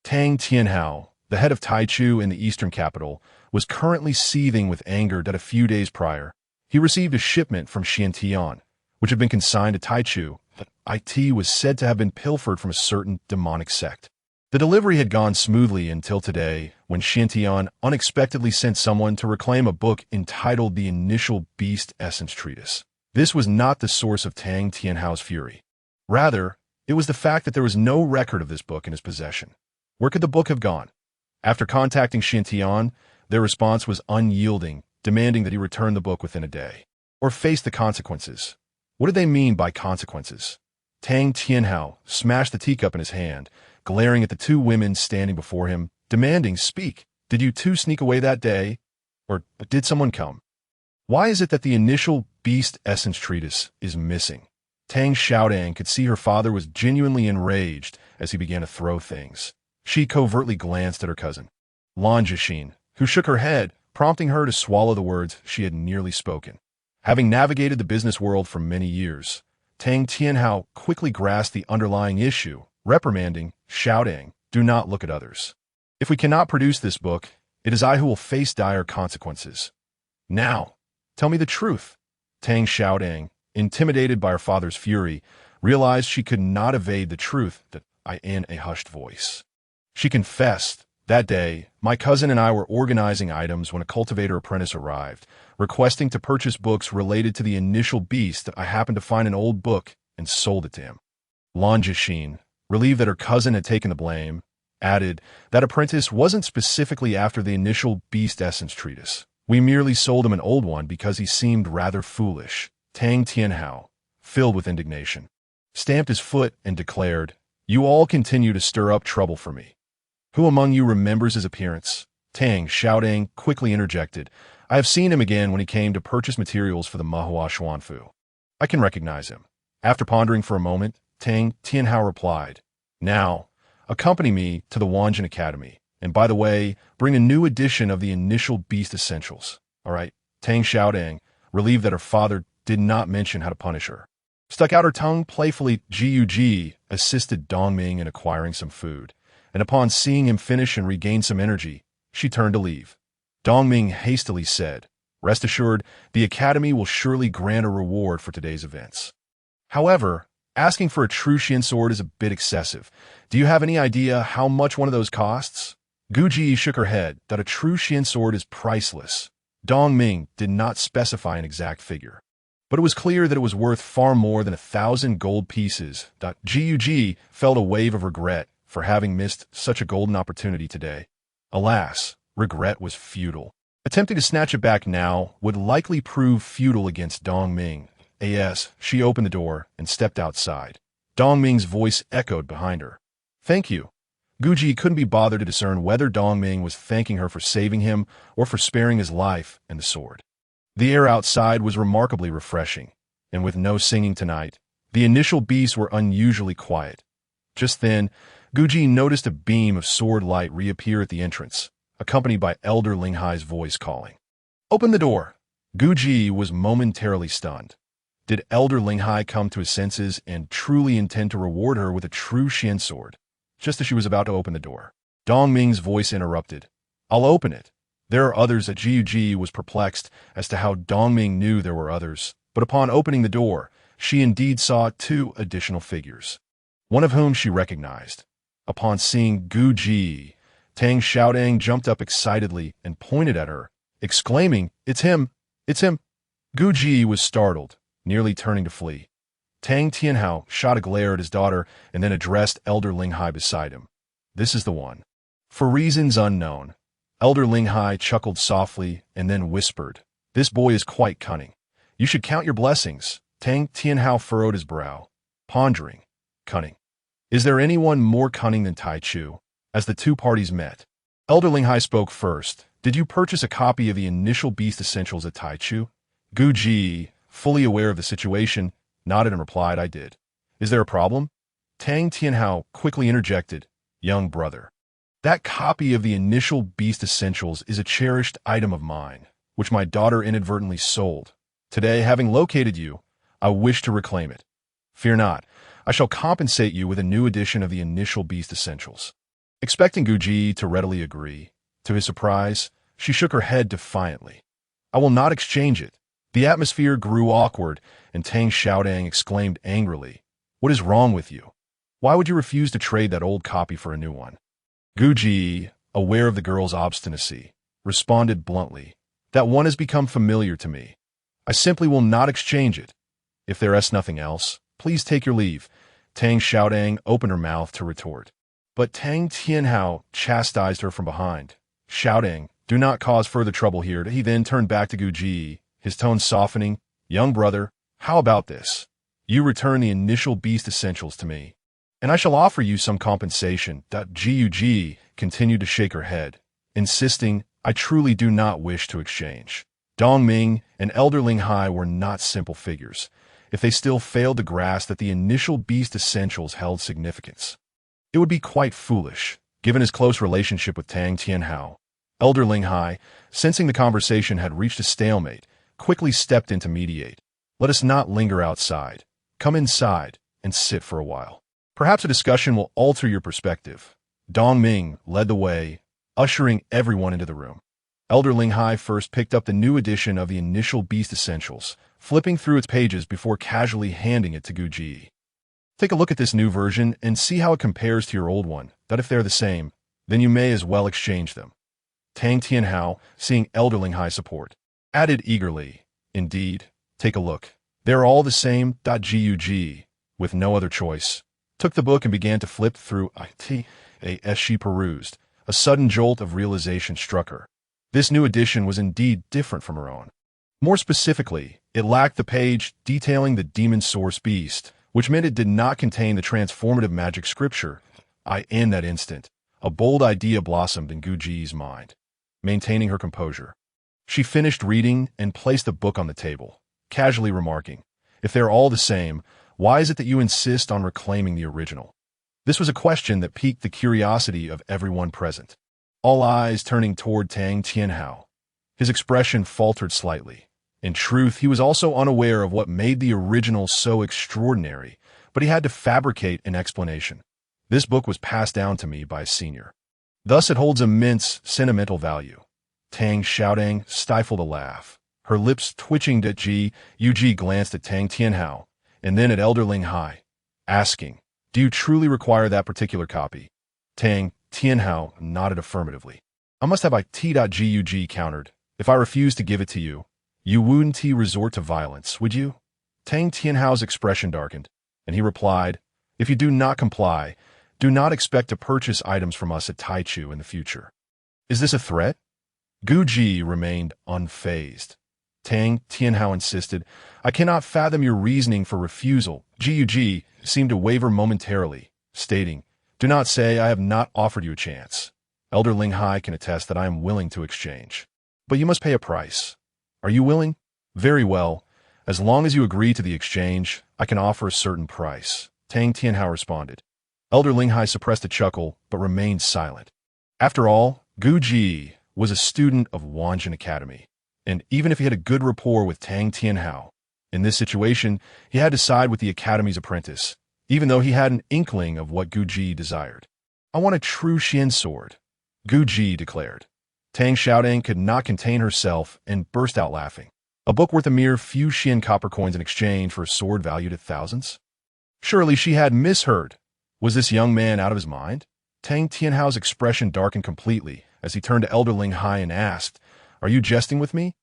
Speaker 1: Tang Tianhao, the head of Taichu in the eastern capital, was currently seething with anger that a few days prior, he received a shipment from Xiantian, which had been consigned to Taichu, that IT was said to have been pilfered from a certain demonic sect. The delivery had gone smoothly until today, when Xiantian unexpectedly sent someone to reclaim a book entitled The Initial Beast Essence Treatise. This was not the source of Tang Tianhao's fury. Rather, it was the fact that there was no record of this book in his possession. Where could the book have gone? After contacting Xiantian, their response was unyielding, demanding that he return the book within a day, or face the consequences. What did they mean by consequences? Tang Tianhao smashed the teacup in his hand, glaring at the 2 women standing before him, demanding, "Speak, did you 2 sneak away that day? Or did someone come? Why is it that the initial Beast Essence Treatise is missing. Tang Xiaodang could see her father was genuinely enraged as he began to throw things. She covertly glanced at her cousin, Lanjixin, who shook her head, prompting her to swallow the words she had nearly spoken. Having navigated the business world for many years, Tang Tianhao quickly grasped the underlying issue, reprimanding, shouting, "Do not look at others. If we cannot produce this book, it is I who will face dire consequences. Now, tell me the truth." Tang Xiaodang, intimidated by her father's fury, realized she could not evade the truth in a hushed voice. She confessed, "That day, my cousin and I were organizing items when a cultivator apprentice arrived, requesting to purchase books related to the initial beast. I happened to find an old book and sold it to him." Lanjixin, relieved that her cousin had taken the blame, added, "That apprentice wasn't specifically after the initial Beast Essence Treatise. We merely sold him an old one because he seemed rather foolish." Tang Tianhao, filled with indignation, stamped his foot and declared, "You all continue to stir up trouble for me. Who among you remembers his appearance?" Tang Xiaodang quickly interjected, "I have seen him again when he came to purchase materials for the Mahua Xuanfu. I can recognize him." After pondering for a moment, Tang Tianhao replied, "Now, accompany me to the Wanjin Academy, and by the way, bring a new edition of the initial Beast Essentials." All right. Tang Xiaodang, relieved that her father did not mention how to punish her, stuck out her tongue playfully. Gug assisted Dongming in acquiring some food, and upon seeing him finish and regain some energy, she turned to leave. Dongming hastily said, "Rest assured, the Academy will surely grant a reward for today's events. However, asking for a true Xian sword is a bit excessive. Do you have any idea how much one of those costs?" Guji shook her head that a true Xian sword is priceless. Dongming did not specify an exact figure, but it was clear that it was worth far more than 1,000 gold pieces. Gug felt a wave of regret for having missed such a golden opportunity today. Alas, regret was futile. Attempting to snatch it back now would likely prove futile against Dongming. She opened the door and stepped outside. Dongming's voice echoed behind her. "Thank you." Guji couldn't be bothered to discern whether Dongming was thanking her for saving him or for sparing his life and the sword. The air outside was remarkably refreshing, and with no singing tonight, the initial beasts were unusually quiet. Just then, Guji noticed a beam of sword light reappear at the entrance, accompanied by Elder Linghai's voice calling, "Open the door." Guji was momentarily stunned. Did Elder Linghai come to his senses and truly intend to reward her with a true Xian sword? Just as she was about to open the door, Dongming's voice interrupted, "I'll open it." There are others. That Gug was perplexed as to how Dongming knew there were others, but upon opening the door, she indeed saw 2 additional figures, one of whom she recognized. Upon seeing Guji, Tang Xiaodang jumped up excitedly and pointed at her, exclaiming, "It's him! It's him!" Guji was startled, nearly turning to flee. Tang Tianhao shot a glare at his daughter and then addressed Elder Linghai beside him. "This is the one." For reasons unknown, Elder Linghai chuckled softly and then whispered, "This boy is quite cunning. You should count your blessings." Tang Tianhao furrowed his brow, pondering. Cunning. Is there anyone more cunning than Tai Chu? As the 2 parties met, Elder Linghai spoke first. "Did you purchase a copy of the initial Beast Essentials at Tai Chu?" Guji, fully aware of the situation, nodded and replied, "I did." "Is there a problem?" Tang Tianhao quickly interjected, "Young brother, that copy of the initial Beast Essentials is a cherished item of mine, which my daughter inadvertently sold. Today, having located you, I wish to reclaim it. Fear not, I shall compensate you with a new edition of the initial Beast Essentials." Expecting Guji to readily agree, to his surprise, she shook her head defiantly. "I will not exchange it." The atmosphere grew awkward, and Tang Xiaodang exclaimed angrily, "What is wrong with you? Why would you refuse to trade that old copy for a new one?" Guji, aware of the girl's obstinacy, responded bluntly, "That one has become familiar to me. I simply will not exchange it. If there is nothing else, please take your leave." Tang Xiaodang opened her mouth to retort, but Tang Tianhao chastised her from behind, shouting, "Do not cause further trouble here." He then turned back to Guji, his tone softening, "Young brother, how about this? You return the initial Beast Essentials to me, and I shall offer you some compensation." Gug continued to shake her head, insisting, "I truly do not wish to exchange." Dong Ming and Elder Ling Hai were not simple figures, if they still failed to grasp that the initial beast essentials held significance. It would be quite foolish, given his close relationship with Tang Tianhao. Elder Ling Hai, sensing the conversation had reached a stalemate, quickly stepped in to mediate. Let us not linger outside. Come inside and sit for a while. Perhaps a discussion will alter your perspective. Dong Ming led the way, ushering everyone into the room. Elder Ling Hai first picked up the new edition of the initial Beast Essentials, flipping through its pages before casually handing it to Gu Ji. Take a look at this new version and see how it compares to your old one, that if they're the same, then you may as well exchange them. Tang Tianhao, seeing Elder Ling Hai support, added eagerly, Indeed, take a look. They're all the same. Gug, with no other choice, took the book and began to flip through it. As she perused, a sudden jolt of realization struck her. This new edition was indeed different from her own. More specifically, it lacked the page detailing the demon source beast, which meant it did not contain the transformative magic scripture. In that instant, a bold idea blossomed in Gu Ji's mind. Maintaining her composure, she finished reading and placed the book on the table, casually remarking, If they're all the same, why is it that you insist on reclaiming the original? This was a question that piqued the curiosity of everyone present, all eyes turning toward Tang Tianhao. His expression faltered slightly. In truth, he was also unaware of what made the original so extraordinary, but he had to fabricate an explanation. This book was passed down to me by a senior. Thus it holds immense sentimental value. Tang Xiaodang stifled a laugh, her lips twitching. Yu glanced at Tang Tianhao, and then at Elder Ling Hai, asking, Do you truly require that particular copy? Tang Tianhao nodded affirmatively. I must have Gug countered. If I refuse to give it to you, you wouldn't resort to violence, would you? Tang Tianhao's expression darkened, and he replied, If you do not comply, do not expect to purchase items from us at Taichu in the future. Is this a threat? Gu Ji remained unfazed. Tang Tianhao insisted, I cannot fathom your reasoning for refusal. Gug seemed to waver momentarily, stating, Do not say I have not offered you a chance. Elder Ling Hai can attest that I am willing to exchange. But you must pay a price. Are you willing? Very well. As long as you agree to the exchange, I can offer a certain price. Tang Tianhao responded. Elder Ling Hai suppressed a chuckle, but remained silent. After all, Gu Ji was a student of Wanjin Academy, and even if he had a good rapport with Tang Tianhao, in this situation, he had to side with the Academy's apprentice, even though he had an inkling of what Gu Ji desired. I want a true Xian sword, Gu Ji declared. Tang Xiaodang could not contain herself and burst out laughing. A book worth a mere few Xian copper coins in exchange for a sword valued at thousands? Surely she had misheard. Was this young man out of his mind? Tang Tianhao's expression darkened completely as he turned to Elder Ling Hai and asked, Are you jesting with me?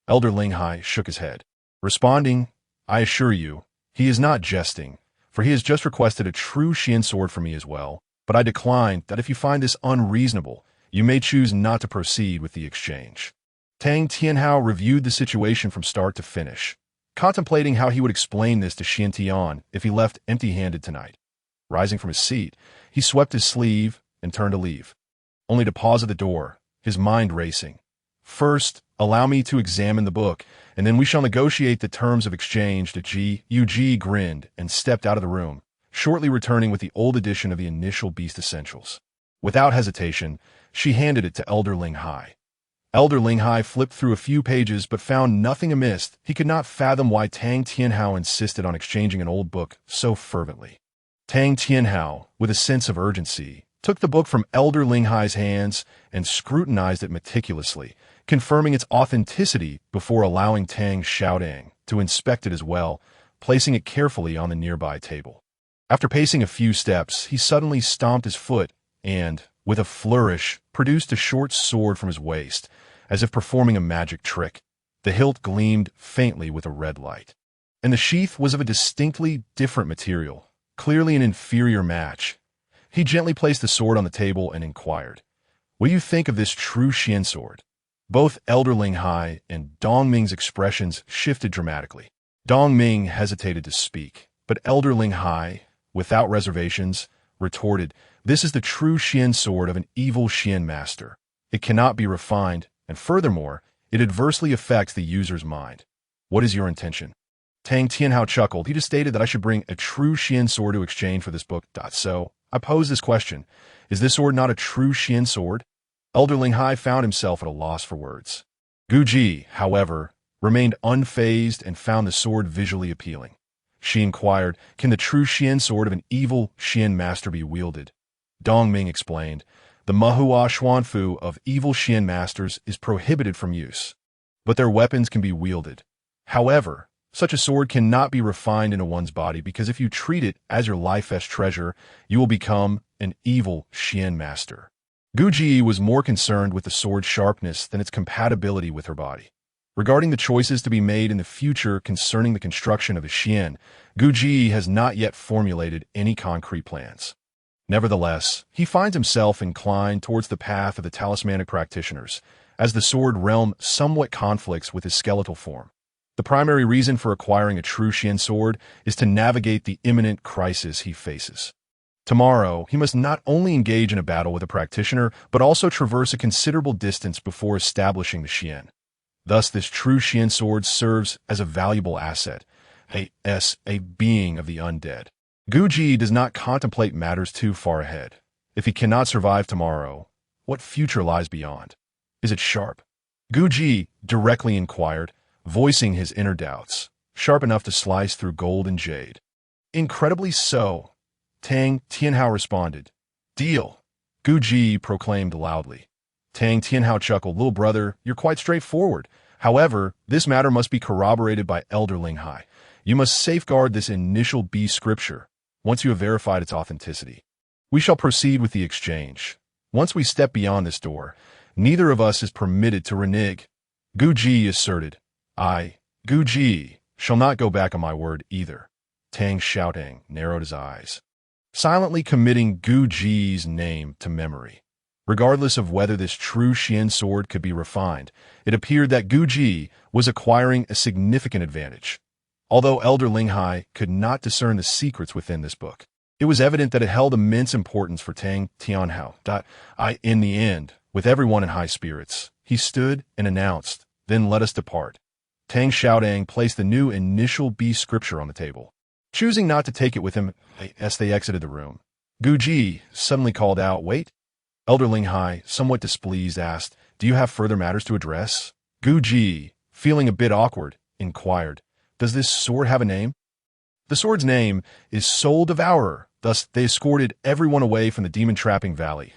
Speaker 1: Elder Ling Hai shook his head, responding, I assure you, he is not jesting, for he has just requested a true Xian sword from me as well, but I decline that if you find this unreasonable, you may choose not to proceed with the exchange. Tang Tianhao reviewed the situation from start to finish, contemplating how he would explain this to Xian Tian if he left empty-handed tonight. Rising from his seat, he swept his sleeve and turned to leave, only to pause at the door, his mind racing. First, allow me to examine the book, and then we shall negotiate the terms of exchange. Yu grinned and stepped out of the room, shortly returning with the old edition of the initial Beast Essentials. Without hesitation, she handed it to Elder Ling Hai. Elder Ling Hai flipped through a few pages but found nothing amiss. He could not fathom why Tang Tianhao insisted on exchanging an old book so fervently. Tang Tianhao, with a sense of urgency, took the book from Elder Ling Hai's hands and scrutinized it meticulously, confirming its authenticity before allowing Tang Xiaodang to inspect it as well, placing it carefully on the nearby table. After pacing a few steps, he suddenly stomped his foot and, with a flourish, produced a short sword from his waist, as if performing a magic trick. The hilt gleamed faintly with a red light, and the sheath was of a distinctly different material, clearly an inferior match. He gently placed the sword on the table and inquired, What do you think of this true Xian sword? Both Elder Ling Hai and Dong Ming's expressions shifted dramatically. Dong Ming hesitated to speak, but Elder Ling Hai, without reservations, retorted, This is the true Xian sword of an evil Xian master. It cannot be refined, and furthermore, It adversely affects the user's mind. What is your intention? Tang Tianhao chuckled. He just stated that I should bring a true Xian sword to exchange for this book. So, I posed this question. Is this sword not a true Xian sword? Elder Ling Hai found himself at a loss for words. Gu Ji, however, remained unfazed and found the sword visually appealing. She inquired, can the true Xian sword of an evil Xian master be wielded? Dong Ming explained, the Mahua Xuanfu of evil Xian masters is prohibited from use, but their weapons can be wielded. However, such a sword cannot be refined into one's body because if you treat it as your life-esque treasure, you will become an evil Xian master. Gu Ji was more concerned with the sword's sharpness than its compatibility with her body. Regarding the choices to be made in the future concerning the construction of a Xian, Gu Ji has not yet formulated any concrete plans. Nevertheless, he finds himself inclined towards the path of the talismanic practitioners, as the sword realm somewhat conflicts with his skeletal form. The primary reason for acquiring a true Xian sword is to navigate the imminent crisis he faces. Tomorrow, he must not only engage in a battle with a practitioner, but also traverse a considerable distance before establishing the Xian. Thus, this true Xian sword serves as a valuable asset, a being of the undead. Gu Ji does not contemplate matters too far ahead. If he cannot survive tomorrow, what future lies beyond? Is it sharp? Gu Ji directly inquired, voicing his inner doubts, sharp enough to slice through gold and jade. Incredibly so, Tang Tianhao responded. Deal, Gu Ji proclaimed loudly. Tang Tianhao chuckled, little brother, you're quite straightforward. However, this matter must be corroborated by Elder Ling Hai. You must safeguard this initial B scripture, once you have verified its authenticity. We shall proceed with the exchange. Once we step beyond this door, neither of us is permitted to renege. Gu Ji asserted. I, Gu Ji, shall not go back on my word either. Tang Xiaotang narrowed his eyes, silently committing Gu Ji's name to memory. Regardless of whether this true Xian sword could be refined, it appeared that Gu Ji was acquiring a significant advantage. Although Elder Ling Hai could not discern the secrets within this book, it was evident that it held immense importance for Tang Tianhao. In the end, with everyone in high spirits, he stood and announced, then let us depart. Tang Xiaodang placed the new initial B scripture on the table. Choosing not to take it with him as they exited the room, Gu Ji suddenly called out, wait. Elder Ling Hai, somewhat displeased, asked, do you have further matters to address? Gu Ji, feeling a bit awkward, inquired, does this sword have a name? The sword's name is Soul Devourer. Thus, they escorted everyone away from the demon-trapping valley.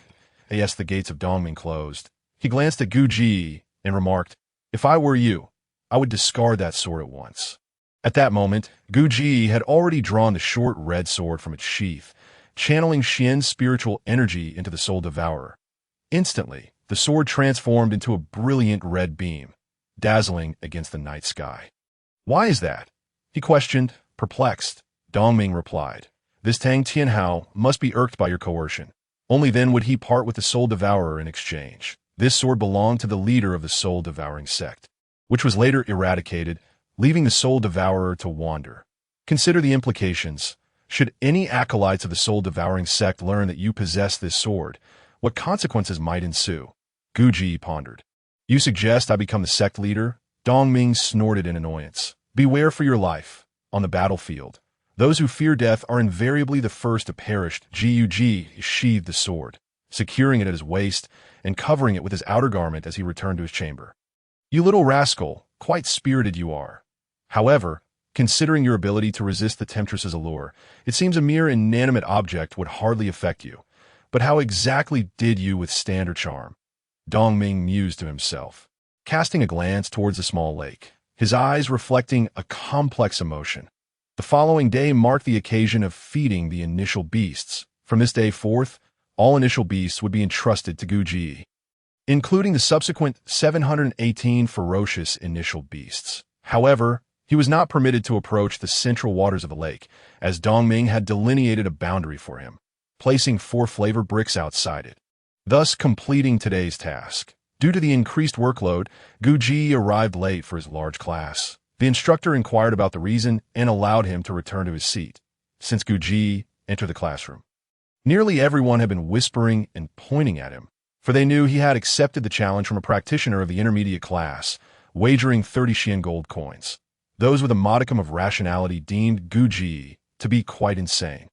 Speaker 1: As the gates of Dongming closed, he glanced at Gu Ji and remarked, if I were you, I would discard that sword at once. At that moment, Gu Ji had already drawn the short red sword from its sheath, channeling Xian's spiritual energy into the Soul Devourer. Instantly, the sword transformed into a brilliant red beam, dazzling against the night sky. Why is that? He questioned, perplexed. Dongming replied, this Tang Tianhao must be irked by your coercion. Only then would he part with the Soul Devourer in exchange. This sword belonged to the leader of the Soul Devouring sect, which was later eradicated, leaving the Soul Devourer to wander. Consider the implications. Should any acolytes of the Soul Devouring sect learn that you possess this sword, what consequences might ensue? Gu Ji pondered. You suggest I become the sect leader? Dongming snorted in annoyance. Beware for your life. On the battlefield, those who fear death are invariably the first to perish. Gu sheathed the sword, securing it at his waist and covering it with his outer garment as he returned to his chamber. You little rascal, quite spirited you are. However, considering your ability to resist the temptress's allure, it seems a mere inanimate object would hardly affect you. But how exactly did you withstand her charm? Dongming mused to himself, casting a glance towards the small lake, his eyes reflecting a complex emotion. The following day marked the occasion of feeding the initial beasts. From this day forth, all initial beasts would be entrusted to Gu Ji, including the subsequent 718 ferocious initial beasts. However, he was not permitted to approach the central waters of the lake, as Dongming had delineated a boundary for him, placing 4 flavor bricks outside it, thus completing today's task. Due to the increased workload, Gu Ji arrived late for his large class. The instructor inquired about the reason and allowed him to return to his seat. Since Gu Ji entered the classroom, nearly everyone had been whispering and pointing at him. For for they knew he had accepted the challenge from a practitioner of the intermediate class, wagering 30 Xian gold coins. Those with a modicum of rationality deemed Gu Ji to be quite insane.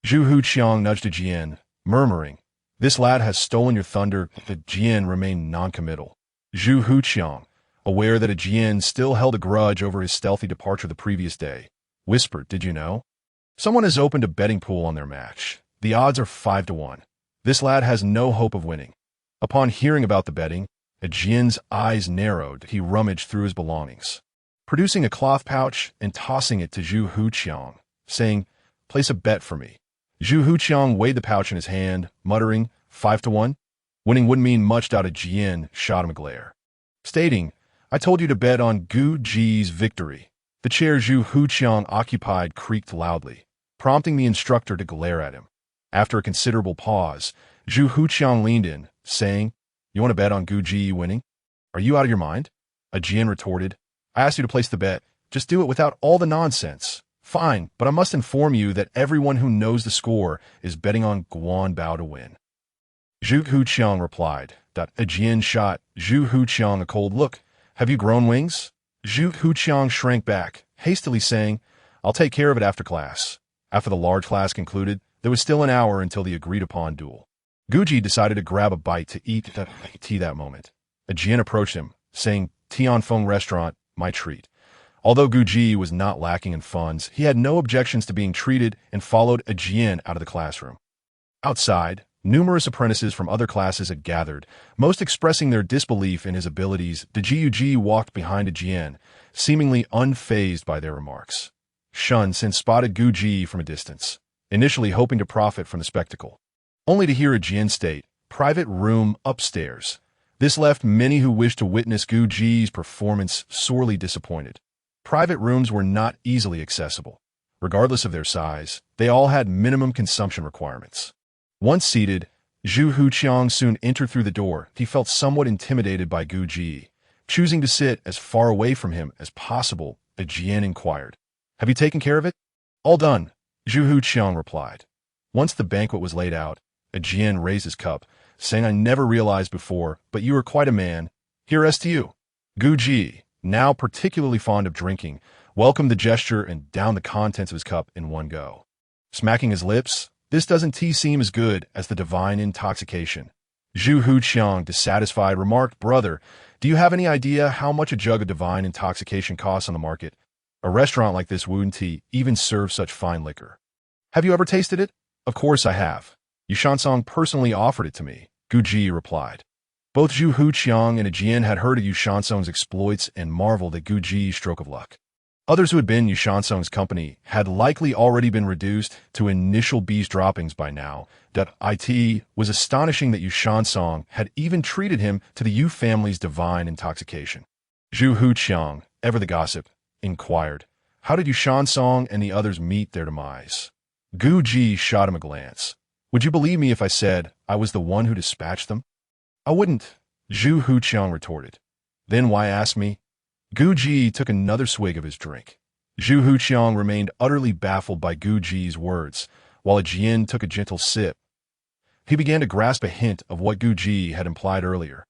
Speaker 1: Zhu Huqiang nudged Jian, murmuring, "This lad has stolen your thunder." But Jian remained noncommittal. Zhu Huqiang, aware that Jian still held a grudge over his stealthy departure the previous day, whispered, "Did you know? Someone has opened a betting pool on their match. The odds are 5-1. This lad has no hope of winning." Upon hearing about the betting, Jian's eyes narrowed. He rummaged through his belongings, producing a cloth pouch and tossing it to Zhu Huqiang, saying, "Place a bet for me." Zhu Huqiang weighed the pouch in his hand, muttering, 5-1? Winning wouldn't mean much. Jian shot him a glare, stating, "I told you to bet on Gu Ji's victory." The chair Zhu Huqiang occupied creaked loudly, prompting the instructor to glare at him. After a considerable pause, Zhu Huqiang leaned in, saying, "You want to bet on Gu Ji winning? Are you out of your mind?" Jian retorted, "I asked you to place the bet. Just do it without all the nonsense." "Fine, but I must inform you that everyone who knows the score is betting on Guan Bao to win." Zhu Huqiang replied. Jian shot Zhu Huqiang a cold look. "Have you grown wings?" Zhu Huqiang shrank back, hastily saying, "I'll take care of it after class." After the large class concluded, there was still an hour until the agreed-upon duel. Gu Ji decided to grab a bite to eat tea that moment. Jian approached him, saying, "Tianfeng restaurant, my treat." Although Gu Ji was not lacking in funds, he had no objections to being treated and followed Jian out of the classroom. Outside, numerous apprentices from other classes had gathered, most expressing their disbelief in his abilities. Ji walked behind Jian, seemingly unfazed by their remarks. Shun since spotted Gu Ji from a distance, initially hoping to profit from the spectacle, only to hear Jian state, "Private room upstairs." This left many who wished to witness Gu Ji's performance sorely disappointed. Private rooms were not easily accessible. Regardless of their size, they all had minimum consumption requirements. Once seated, Zhu Huqiang soon entered through the door. He felt somewhat intimidated by Gu Ji. Choosing to sit as far away from him as possible, Jian inquired, "Have you taken care of it?" "All done," Zhu Huqiang replied. Once the banquet was laid out, Jian raised his cup, saying, "I never realized before, but you are quite a man. Here's to you." Gu Ji, now particularly fond of drinking, welcomed the gesture and downed the contents of his cup in one go. Smacking his lips, "This doesn't seem as good as the divine intoxication." Zhu Huqiang, dissatisfied, remarked, "Brother, do you have any idea how much a jug of divine intoxication costs on the market? A restaurant like this wouldn't even serve such fine liquor." "Have you ever tasted it?" "Of course I have. Yushansong personally offered it to me," Gu Ji replied. Both Zhu Huqiang and Jian had heard of Yushansong's exploits and marveled at Gu Ji's stroke of luck. Others who had been in Yushansong's company had likely already been reduced to initial bees droppings by now. It was astonishing that Yushansong had even treated him to the Yu family's divine intoxication. Zhu Huqiang, ever the gossip, inquired, "How did Yushansong and the others meet their demise?" Gu Ji shot him a glance. "Would you believe me if I said I was the one who dispatched them?" "I wouldn't," Zhu Huqiang retorted. "Then why ask me?" Gu Ji took another swig of his drink. Zhu Huqiang remained utterly baffled by Gu Ji's words, while Jian took a gentle sip. He began to grasp a hint of what Gu Ji had implied earlier,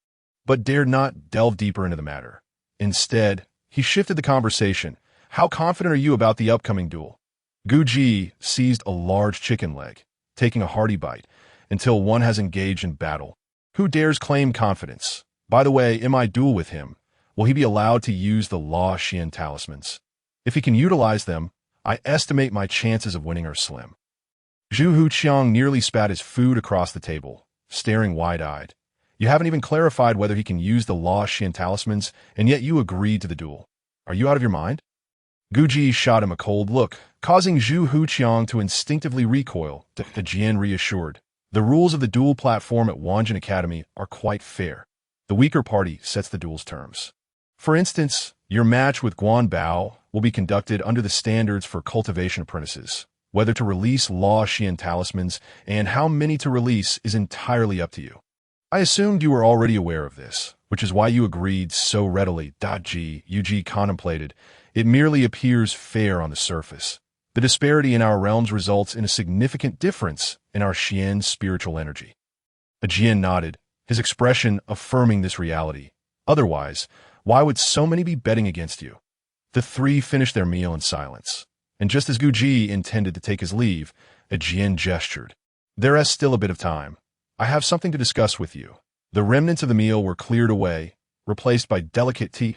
Speaker 1: but dared not delve deeper into the matter. Instead, he shifted the conversation. "How confident are you about the upcoming duel?" Gu Ji seized a large chicken leg, taking a hearty bite, "Until one has engaged in battle. Who dares claim confidence? By the way, in my duel with him, will he be allowed to use the Law Xian talismans? If he can utilize them, I estimate my chances of winning are slim." Zhu Huqiang nearly spat his food across the table, staring wide-eyed. "You haven't even clarified whether he can use the Law Xian talismans, and yet you agreed to the duel. Are you out of your mind?" Gu Ji shot him a cold look, causing Zhu Huqiang to instinctively recoil. Jian reassured, "The rules of the duel platform at Wanjin Academy are quite fair. The weaker party sets the duel's terms. For instance, your match with Guan Bao will be conducted under the standards for cultivation apprentices. Whether to release Law Xian talismans and how many to release is entirely up to you. I assumed you were already aware of this, which is why you agreed so readily." Yu contemplated. "It merely appears fair on the surface. The disparity in our realms results in a significant difference in our Xian spiritual energy." Jian nodded. his expression affirming this reality. Otherwise, why would so many be betting against you? The three finished their meal in silence, and just as Guji intended to take his leave, Jian gestured. There is still a bit of time. I have something to discuss with you. The remnants of the meal were cleared away, replaced by delicate tea.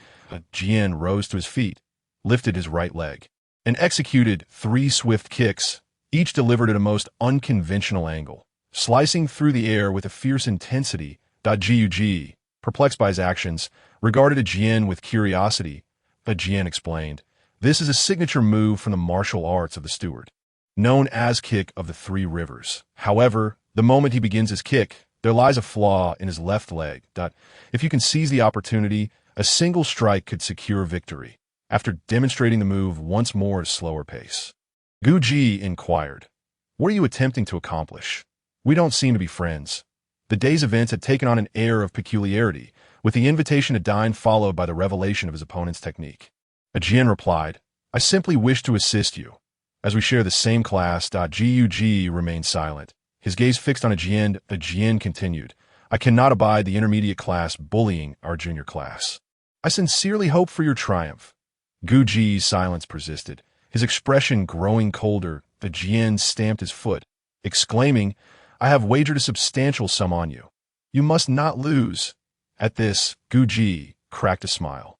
Speaker 1: Jian rose to his feet, lifted his right leg, and executed 3 swift kicks, each delivered at a most unconventional angle, slicing through the air with a fierce intensity. Jiu, perplexed by his actions, regarded Jian with curiosity. Jian explained, "This is a signature move from the martial arts of the steward, known as Kick of the Three Rivers. However, the moment he begins his kick, there lies a flaw in his left leg. If you can seize the opportunity, a single strike could secure victory." After demonstrating the move once more at a slower pace, Guji inquired, "What are you attempting to accomplish? We don't seem to be friends." The day's events had taken on an air of peculiarity, with the invitation to dine followed by the revelation of his opponent's technique. Jian replied, "I simply wish to assist you, as we share the same class." Guji remained silent, his gaze fixed on Jian. Jian continued, "I cannot abide the intermediate class bullying our junior class. I sincerely hope for your triumph." Guji's silence persisted, his expression growing colder. Jian stamped his foot, exclaiming, "I have wagered a substantial sum on you. You must not lose." At this, Guji cracked a smile.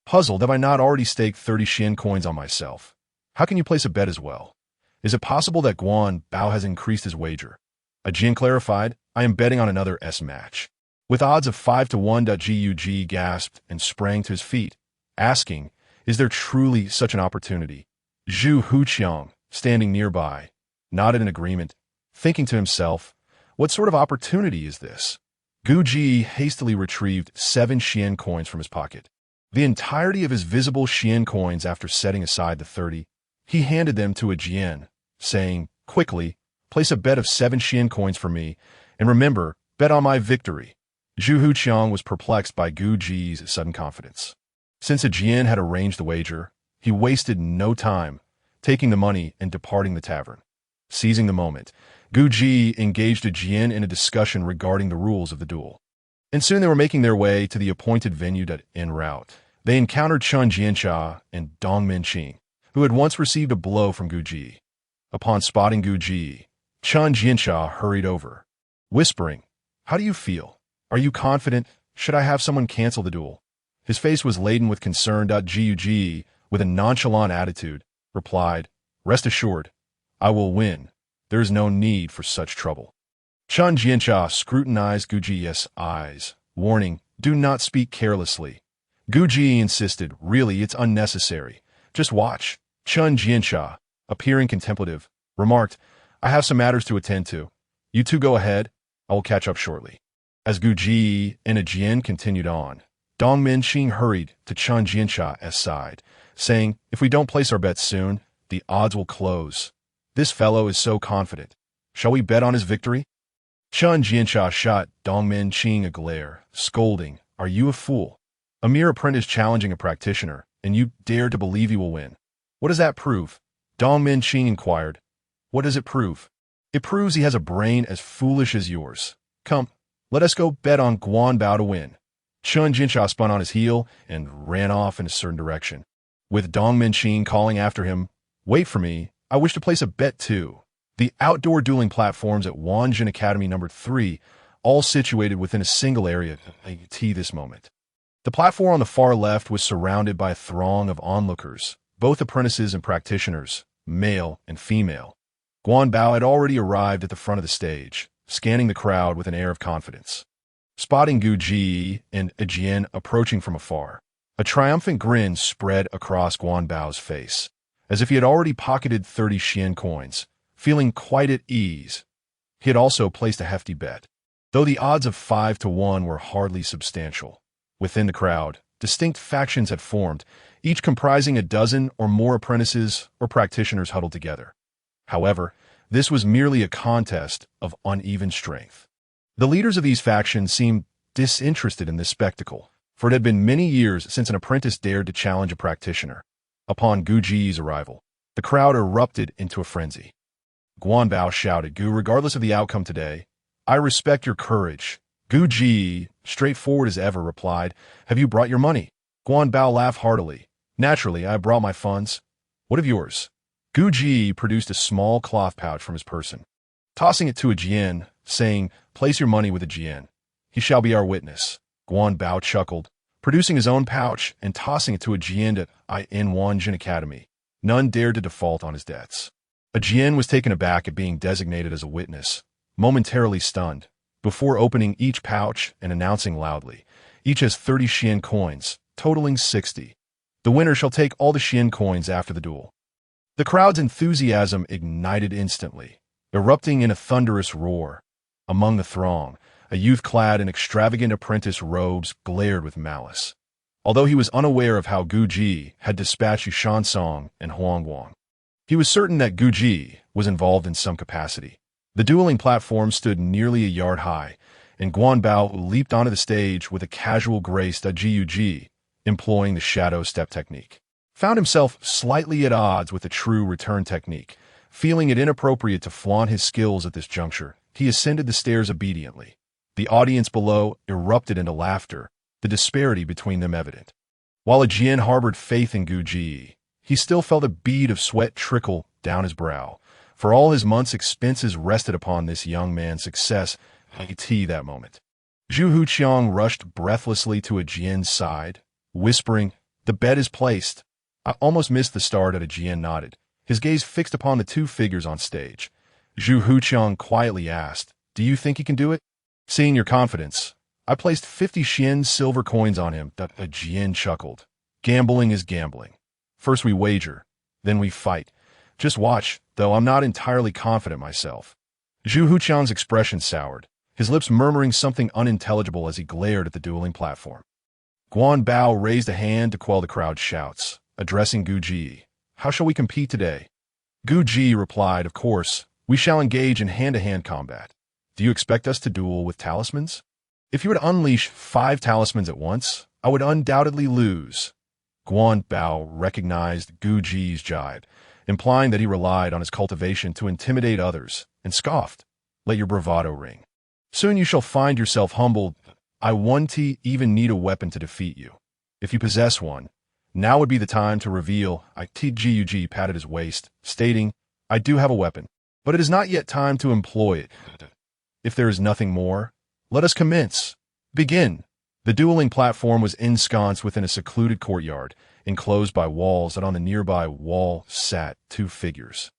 Speaker 1: "Puzzled, have I not already staked 30 Xian coins on myself? How can you place a bet as well? Is it possible that Guan Bao has increased his wager?" Jian clarified, "I am betting on another S match." With odds of 5-1, Guji gasped and sprang to his feet, asking, "Is there truly such an opportunity?" Zhu Huqiang, standing nearby, nodded in agreement, thinking to himself, "What sort of opportunity is this?" Guji hastily retrieved 7 Xian coins from his pocket, the entirety of his visible Xian coins. After setting aside the 30, he handed them to Jian, saying, "Quickly, place a bet of 7 Xian coins for me, and remember, bet on my victory." Zhu Huqiang was perplexed by Guji's sudden confidence. Since Jian had arranged the wager, he wasted no time, taking the money and departing the tavern. Seizing the moment, Guji engaged Jian in a discussion regarding the rules of the duel. And soon they were making their way to the appointed venue. En route, they encountered Chen Jianxia and Dong Minqing, who had once received a blow from Guji. Upon spotting Guji, Chen Jianxia hurried over, whispering, "How do you feel? Are you confident? Should I have someone cancel the duel?" His face was laden with concern. Guji, with a nonchalant attitude, replied, "Rest assured, I will win. There is no need for such trouble." Chen Jianxia scrutinized Guji's eyes, warning, "Do not speak carelessly." Guji insisted, "Really, it's unnecessary. Just watch." Chen Jianxia, appearing contemplative, remarked, "I have some matters to attend to. You two go ahead. I will catch up shortly." As Guji and Jian continued on, Dong Minqing hurried to Chen Jianxia's side, saying, "If we don't place our bets soon, the odds will close. This fellow is so confident. Shall we bet on his victory?" Chen Jianxia shot Dong Minqing a glare, scolding, "Are you a fool? A mere apprentice challenging a practitioner, and you dare to believe he will win? What does that prove?" Dong Minqing inquired. "What does it prove?" "It proves he has a brain as foolish as yours. Come, let us go bet on Guan Bao to win." Chen Jianxia spun on his heel and ran off in a certain direction, with Dong Minqing calling after him, "Wait for me, I wish to place a bet too." The outdoor dueling platforms at Wanjin Academy No. 3, all situated within a single area, this moment. The platform on the far left was surrounded by a throng of onlookers, both apprentices and practitioners, male and female. Guan Bao had already arrived at the front of the stage, scanning the crowd with an air of confidence. Spotting Guji and Jian approaching from afar, a triumphant grin spread across Guan Bao's face, as if he had already pocketed 30 Xian coins, feeling quite at ease. He had also placed a hefty bet, though the odds of 5-1 were hardly substantial. Within the crowd, distinct factions had formed, each comprising a dozen or more apprentices or practitioners huddled together. However, this was merely a contest of uneven strength. The leaders of these factions seemed disinterested in this spectacle, for it had been many years since an apprentice dared to challenge a practitioner. Upon Guji's arrival, the crowd erupted into a frenzy. Guan Bao shouted, "Gu, regardless of the outcome today, I respect your courage. Gu Ji, straightforward as ever, replied, "Have you brought your money?" Guan Bao laughed heartily. "Naturally, I brought my funds. What of yours?" Gu Ji produced a small cloth pouch from his person, tossing it to a Jian, saying, "Place your money with a Jian. He shall be our witness." Guan Bao chuckled, producing his own pouch and tossing it to a Jian at Wanjin Academy. None dared to default on his debts. A Jian was taken aback at being designated as a witness, momentarily stunned, before opening each pouch and announcing loudly, "Each has 30 Xian coins, totaling 60. The winner shall take all the Xian coins after the duel." The crowd's enthusiasm ignited instantly, erupting in a thunderous roar. Among the throng, a youth clad in extravagant apprentice robes glared with malice, although he was unaware of how Gu Ji had dispatched Yushan Song and Huang Guang. He was certain that Gu Ji was involved in some capacity. The dueling platform stood nearly a yard high, and Guan Bao leaped onto the stage with a casual grace that Jiu Ji, employing the shadow step technique, found himself slightly at odds with the true return technique. Feeling it inappropriate to flaunt his skills at this juncture, he ascended the stairs obediently. The audience below erupted into laughter, the disparity between them evident. While a Jian harbored faith in Gu Ji, he still felt a bead of sweat trickle down his brow, for all his month's expenses rested upon this young man's success at that moment. Zhu Huqiang rushed breathlessly to a Jian's side, whispering, "The bet is placed." I almost missed the start at a Jian nodded, his gaze fixed upon the two figures on stage. Zhu Huqiang quietly asked, "Do you think he can do it?" "Seeing your confidence, I placed 50 Xian silver coins on him." A Jian chuckled. "Gambling is gambling. First we wager, then we fight. Just watch, though I'm not entirely confident myself." Zhu Huqiang's expression soured, his lips murmuring something unintelligible as he glared at the dueling platform. Guan Bao raised a hand to quell the crowd's shouts, addressing Gu Ji. "How shall we compete today?" Gu Ji replied, "Of course, we shall engage in hand-to-hand combat. Do you expect us to duel with talismans? If you were to unleash 5 talismans at once, I would undoubtedly lose." Guan Bao recognized Gu Ji's jibe, implying that he relied on his cultivation to intimidate others, and scoffed, "Let your bravado ring. Soon you shall find yourself humbled. I won't even need a weapon to defeat you. If you possess one, now would be the time to reveal." Guji patted his waist, stating, "I do have a weapon, but it is not yet time to employ it. If there is nothing more, let us commence. Begin." The dueling platform was ensconced within a secluded courtyard, enclosed by walls, and on the nearby wall sat 2 figures,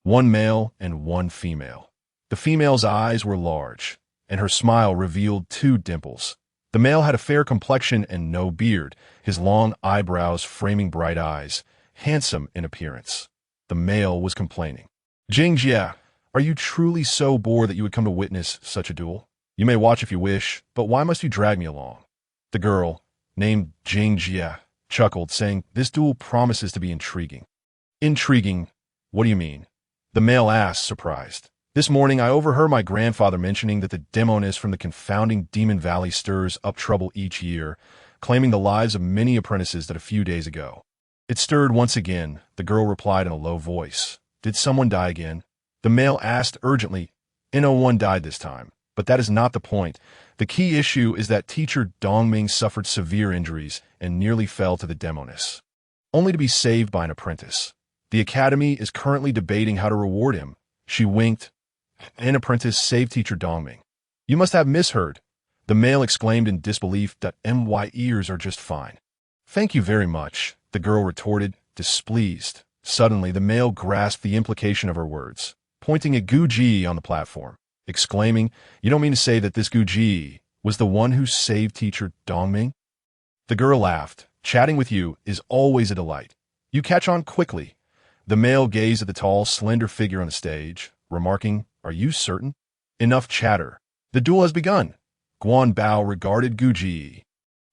Speaker 1: one male and one female. The female's eyes were large, and her smile revealed 2 dimples. The male had a fair complexion and no beard, his long eyebrows framing bright eyes, handsome in appearance. The male was complaining. "Jingjia, are you truly so bored that you would come to witness such a duel? You may watch if you wish, but why must you drag me along?" The girl, named Jingjia, chuckled, saying, "This duel promises to be intriguing." "Intriguing? What do you mean?" the male asked, surprised. "This morning I overheard my grandfather mentioning that the demoness from the confounding Demon Valley stirs up trouble each year, claiming the lives of many apprentices that a few days ago." "It stirred once again," the girl replied in a low voice. "Did someone die again?" The male asked urgently. "No one died this time, but that is not the point. The key issue is that teacher Dongming suffered severe injuries and nearly fell to the demoness, only to be saved by an apprentice. The academy is currently debating how to reward him." She winked. "An apprentice saved teacher Dongming. You must have misheard." The male exclaimed in disbelief. "My ears are just fine." "Thank you very much," the girl retorted, displeased. Suddenly, the male grasped the implication of her words, pointing at Gu Ji on the platform, exclaiming, "You don't mean to say that this Gu Ji was the one who saved teacher Dongming?" The girl laughed. "Chatting with you is always a delight. You catch on quickly." The male gazed at the tall, slender figure on the stage, remarking, "Are you certain?" "Enough chatter. The duel has begun." Guan Bao regarded Gu Ji,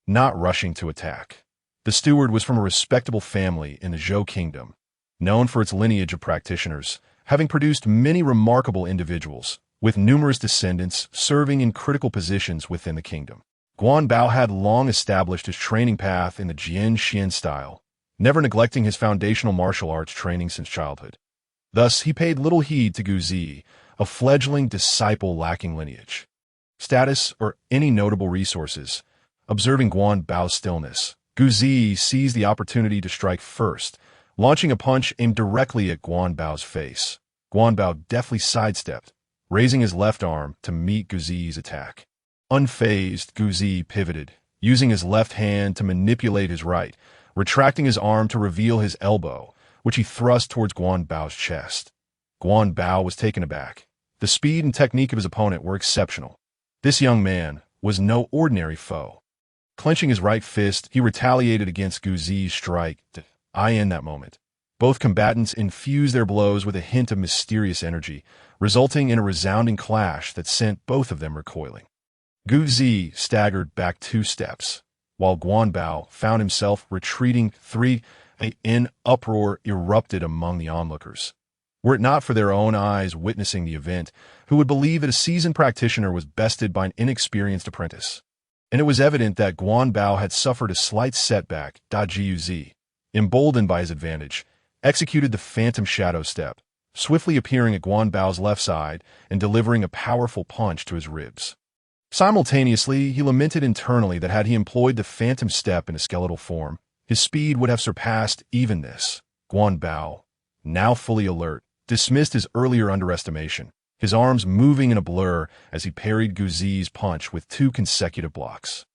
Speaker 1: not rushing to attack. The steward was from a respectable family in the Zhou Kingdom, known for its lineage of practitioners, having produced many remarkable individuals, with numerous descendants serving in critical positions within the kingdom. Guan Bao had long established his training path in the Jian Xian style, never neglecting his foundational martial arts training since childhood. Thus, he paid little heed to Gu Zi, a fledgling disciple lacking lineage. status, or any notable resources. Observing Guan Bao's stillness, Gu Zi seized the opportunity to strike first, launching a punch aimed directly at Guan Bao's face. Guan Bao deftly sidestepped, raising his left arm to meet Gu Zi's attack. Unfazed, Gu Zi pivoted, using his left hand to manipulate his right, retracting his arm to reveal his elbow, which he thrust towards Guan Bao's chest. Guan Bao was taken aback. The speed and technique of his opponent were exceptional. This young man was no ordinary foe. Clenching his right fist, he retaliated against Gu Zi's strike to end that moment. Both combatants infused their blows with a hint of mysterious energy, resulting in a resounding clash that sent both of them recoiling. Gu Zi staggered back 2 steps, while Guan Bao found himself retreating 3. An uproar erupted among the onlookers. Were it not for their own eyes witnessing the event, who would believe that a seasoned practitioner was bested by an inexperienced apprentice? And it was evident that Guan Bao had suffered a slight setback. Jiu Zi, emboldened by his advantage, executed the phantom shadow step, swiftly appearing at Guan Bao's left side and delivering a powerful punch to his ribs. Simultaneously, he lamented internally that had he employed the phantom step in a skeletal form, his speed would have surpassed even this. Guan Bao, now fully alert, dismissed his earlier underestimation, his arms moving in a blur as he parried Gu Zi's punch with 2 consecutive blocks.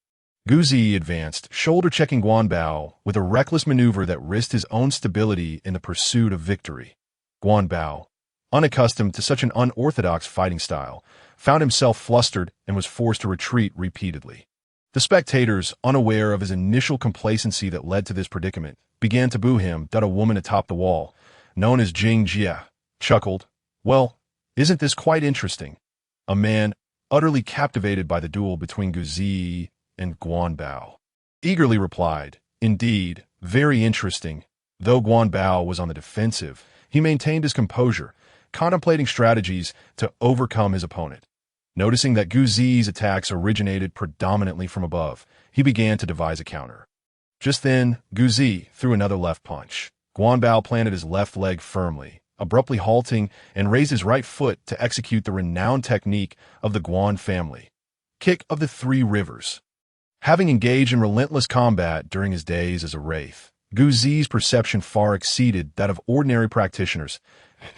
Speaker 1: Gu Zi advanced, shoulder-checking Guan Bao with a reckless maneuver that risked his own stability in the pursuit of victory. Guan Bao, unaccustomed to such an unorthodox fighting style, found himself flustered and was forced to retreat repeatedly. The spectators, unaware of his initial complacency that led to this predicament, began to boo him. A woman atop the wall, known as Jing Jia, chuckled, "Well, isn't this quite interesting?" A man, utterly captivated by the duel between Gu Zi and Guan Bao, eagerly replied, "Indeed, very interesting." Though Guan Bao was on the defensive, he maintained his composure, contemplating strategies to overcome his opponent. Noticing that Gu Zi's attacks originated predominantly from above, he began to devise a counter. Just then, Gu Zi threw another left punch. Guan Bao planted his left leg firmly, abruptly halting and raised his right foot to execute the renowned technique of the Guan family, Kick of the 3 Rivers. Having engaged in relentless combat during his days as a wraith, Gu Zi's perception far exceeded that of ordinary practitioners.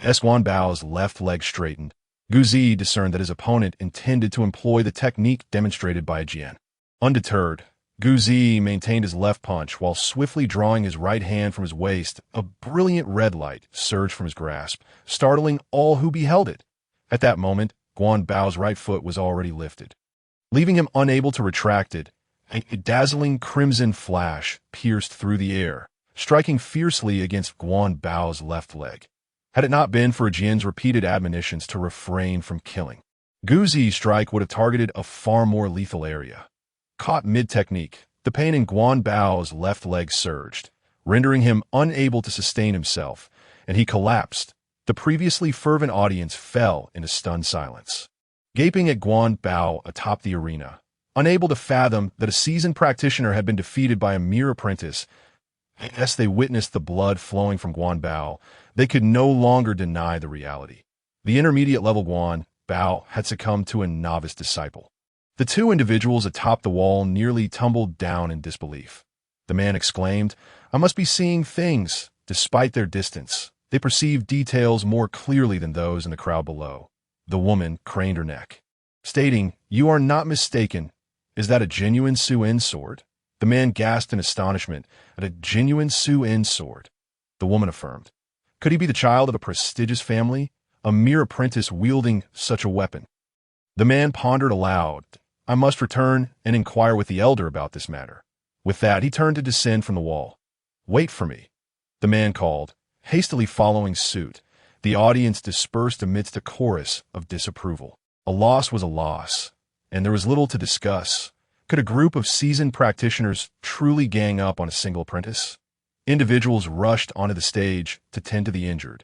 Speaker 1: As Guan Bao's left leg straightened, Gu Zi discerned that his opponent intended to employ the technique demonstrated by Jian. Undeterred, Gu Zi maintained his left punch while swiftly drawing his right hand from his waist. A brilliant red light surged from his grasp, startling all who beheld it. At that moment, Guan Bao's right foot was already lifted. Leaving him unable to retract it, a dazzling crimson flash pierced through the air, striking fiercely against Guan Bao's left leg. Had it not been for Jian's repeated admonitions to refrain from killing, Gu Zi's strike would have targeted a far more lethal area. Caught mid-technique, the pain in Guan Bao's left leg surged, rendering him unable to sustain himself, and he collapsed. The previously fervent audience fell into stunned silence, gaping at Guan Bao atop the arena, unable to fathom that a seasoned practitioner had been defeated by a mere apprentice. As they witnessed the blood flowing from Guan Bao, they could no longer deny the reality. The intermediate-level Guan Bao had succumbed to a novice disciple. The 2 individuals atop the wall nearly tumbled down in disbelief. The man exclaimed, "I must be seeing things." Despite their distance, they perceived details more clearly than those in the crowd below. The woman craned her neck, stating, "You are not mistaken. Is that a genuine Su-En sword?" The man gasped in astonishment at a genuine Su-En sword. The woman affirmed. Could he be the child of a prestigious family, a mere apprentice wielding such a weapon? The man pondered aloud. "I must return and inquire with the elder about this matter." With that, he turned to descend from the wall. "Wait for me," the man called, hastily following suit. The audience dispersed amidst a chorus of disapproval. A loss was a loss, and there was little to discuss. Could a group of seasoned practitioners truly gang up on a single apprentice? Individuals rushed onto the stage to tend to the injured.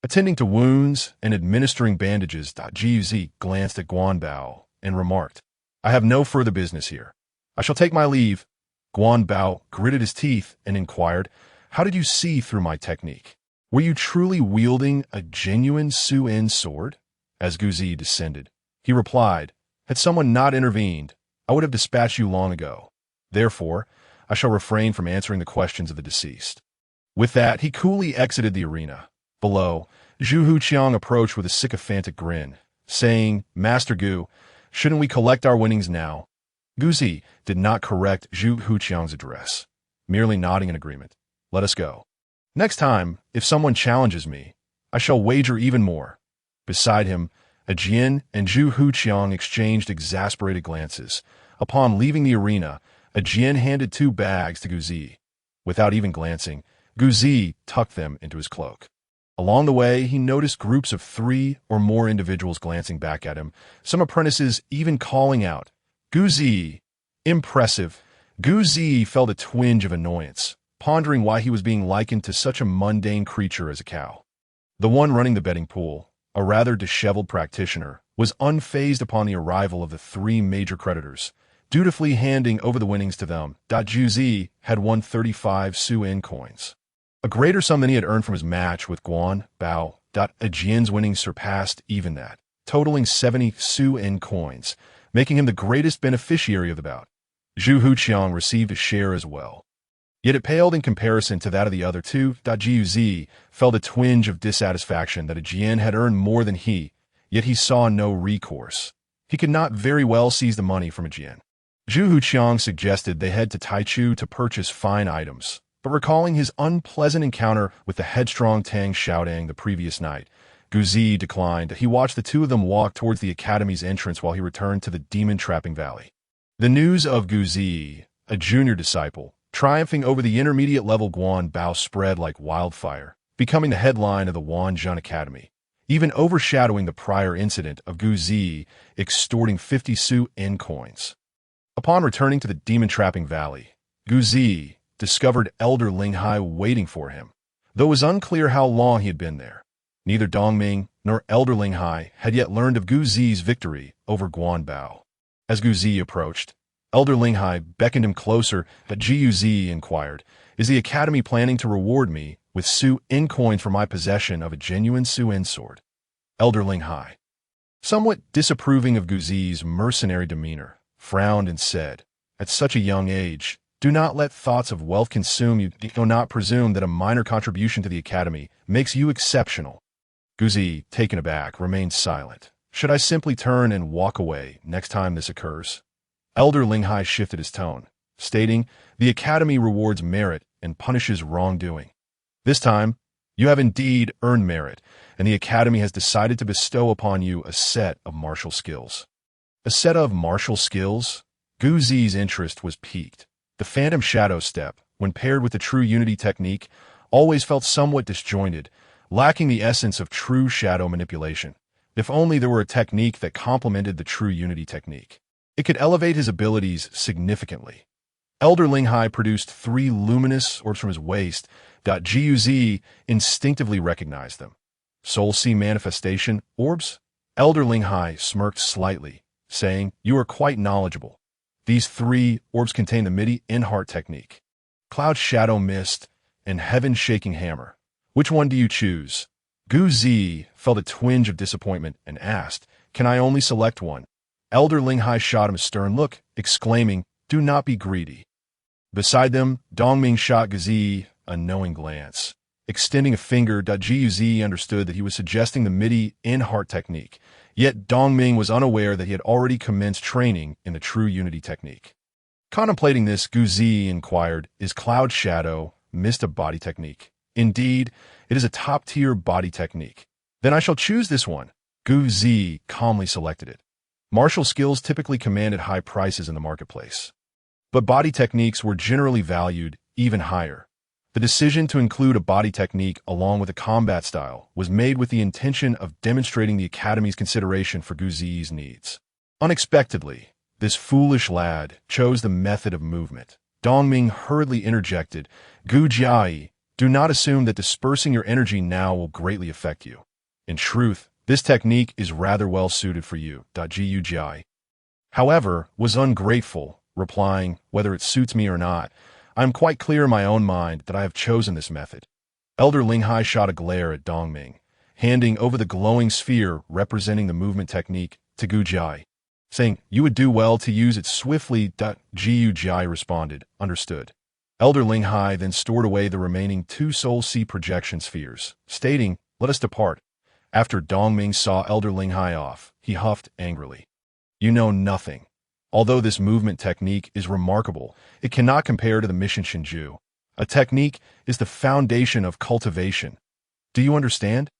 Speaker 1: Attending to wounds and administering bandages, Jiu Zi glanced at Guan Bao and remarked, "I have no further business here. I shall take my leave." Guan Bao gritted his teeth and inquired, "How did you see through my technique? Were you truly wielding a genuine Su-En sword?" As Gu Zi descended, he replied, Had someone not intervened, I would have dispatched you long ago. Therefore, I shall refrain from answering the questions of the deceased." With that, he coolly exited the arena. Below, Zhu Huqiang approached with a sycophantic grin, saying, "Master Gu, shouldn't we collect our winnings now?" Gu Zi did not correct Zhu Huqiang's address, merely nodding in agreement. "Let us go. Next time, if someone challenges me, I shall wager even more." Beside him, Ajin and Zhu Huqiang exchanged exasperated glances. Upon leaving the arena, Ajin handed 2 bags to Gu Zi. Without even glancing, Gu Zi tucked them into his cloak. Along the way, he noticed groups of 3 or more individuals glancing back at him, some apprentices even calling out, "Gu Zi!" Impressive. Gu Zi felt a twinge of annoyance, pondering why he was being likened to such a mundane creature as a cow. The one running the betting pool, a rather disheveled practitioner, was unfazed upon the arrival of the 3 major creditors, dutifully handing over the winnings to them. Zhu Zi had won 35 Su-in coins, a greater sum than he had earned from his match with Guan Bao. Ajin's winnings surpassed even that, totaling 70 Su-in coins, making him the greatest beneficiary of the bout. Zhu Huqiang received a share as well. Yet it paled in comparison to that of the other 2. Zhu Zi felt a twinge of dissatisfaction that Ajin had earned more than he, yet he saw no recourse. He could not very well seize the money from Ajin. Zhu Huqiang suggested they head to Taichu to purchase fine items, but recalling his unpleasant encounter with the headstrong Tang Xiaodang the previous night, Gu Zi declined. He watched the 2 of them walk towards the academy's entrance while he returned to the demon-trapping valley. The news of Gu Zi, a junior disciple, triumphing over the intermediate-level Guan Bao spread like wildfire, becoming the headline of the Wanzhun Academy, even overshadowing the prior incident of Gu Zi extorting 50 Su-in coins. Upon returning to the demon-trapping valley, Gu Zi discovered Elder Linghai waiting for him, though it was unclear how long he had been there. Neither Dongming nor Elder Linghai had yet learned of Gu Zi's victory over Guan Bao. As Gu Zi approached, Elder Linghai beckoned him closer. Gu Zi inquired, "Is the academy planning to reward me with Su-in coins for my possession of a genuine Su-in sword?" Elder Linghai, somewhat disapproving of Gu Zi's mercenary demeanor, frowned and said, "At such a young age, do not let thoughts of wealth consume you. Do not presume that a minor contribution to the academy makes you exceptional." Gu Zi, taken aback, remained silent. "Should I simply turn and walk away next time this occurs?" Elder Linghai shifted his tone, stating, "The academy rewards merit and punishes wrongdoing. This time, you have indeed earned merit, and the academy has decided to bestow upon you a set of martial skills." A set of martial skills? Gu Zi's interest was piqued. The Phantom Shadow Step, when paired with the True Unity technique, always felt somewhat disjointed, lacking the essence of true shadow manipulation. If only there were a technique that complemented the True Unity technique, it could elevate his abilities significantly. Elder Linghai produced 3 luminous orbs from his waist. Gu Zi instinctively recognized them. Soul Sea Manifestation orbs? Elder Linghai smirked slightly, saying, "You are quite knowledgeable. These 3 orbs contain the Midi-in-Heart technique, Cloud Shadow Mist, and Heaven Shaking Hammer. Which one do you choose?" Gu Zi felt a twinge of disappointment and asked, "Can I only select one?" Elder Linghai shot him a stern look, exclaiming, "Do not be greedy." Beside them, Dongming shot Gu Zi a knowing glance. Extending a finger, Gu Zi understood that he was suggesting the Midi-in-Heart technique, yet Dongming was unaware that he had already commenced training in the True Unity technique. Contemplating this, Gu Zi inquired, "Is Cloud Shadow Mist a body technique?" "Indeed, it is a top-tier body technique." "Then I shall choose this one." Gu Zi calmly selected it. Martial skills typically commanded high prices in the marketplace, but body techniques were generally valued even higher. The decision to include a body technique along with a combat style was made with the intention of demonstrating the Academy's consideration for Gu Zi's needs. Unexpectedly, this foolish lad chose the method of movement. Dongming hurriedly interjected, "Gu Jiai, do not assume that dispersing your energy now will greatly affect you. In truth, this technique is rather well suited for you." Gu Jiai, however, was ungrateful, replying, "Whether it suits me or not, I am quite clear in my own mind that I have chosen this method." Elder Linghai shot a glare at Dongming, handing over the glowing sphere representing the movement technique to Gu Jiai. saying, "You would do well to use it swiftly." Gu Jai responded, "Understood." Elder Linghai then stored away the remaining 2 Soul Sea projection spheres, stating, "Let us depart." After Dongming saw Elder Linghai off, he huffed angrily. "You know nothing. Although this movement technique is remarkable, it cannot compare to the Mission Shinju. A technique is the foundation of cultivation. Do you understand?"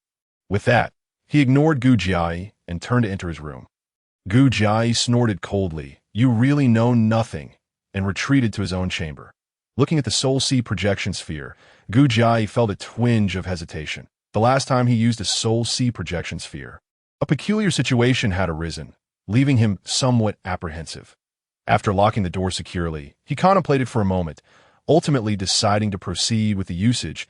Speaker 1: With that, he ignored Gu Jai and turned to enter his room. Gu Jai snorted coldly, "You really know nothing," and retreated to his own chamber. Looking at the Soul Sea projection sphere, Gu Jai felt a twinge of hesitation. The last time he used a Soul Sea projection sphere, a peculiar situation had arisen, leaving him somewhat apprehensive. After locking the door securely, he contemplated for a moment, ultimately deciding to proceed with the usage.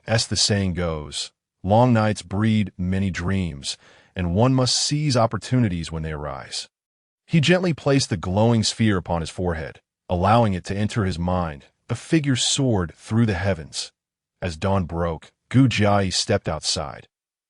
Speaker 1: As the saying goes, long nights breed many dreams, and one must seize opportunities when they arise. He gently placed the glowing sphere upon his forehead, allowing it to enter his mind. A figure soared through the heavens. As dawn broke, Gu Jai stepped outside.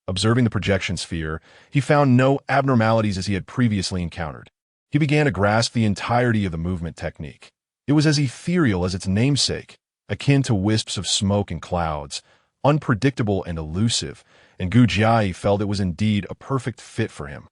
Speaker 1: Observing the projection sphere, he found no abnormalities as he had previously encountered. He began to grasp the entirety of the movement technique. It was as ethereal as its namesake, akin to wisps of smoke and clouds, unpredictable and elusive, and Gu Jai felt it was indeed a perfect fit for him.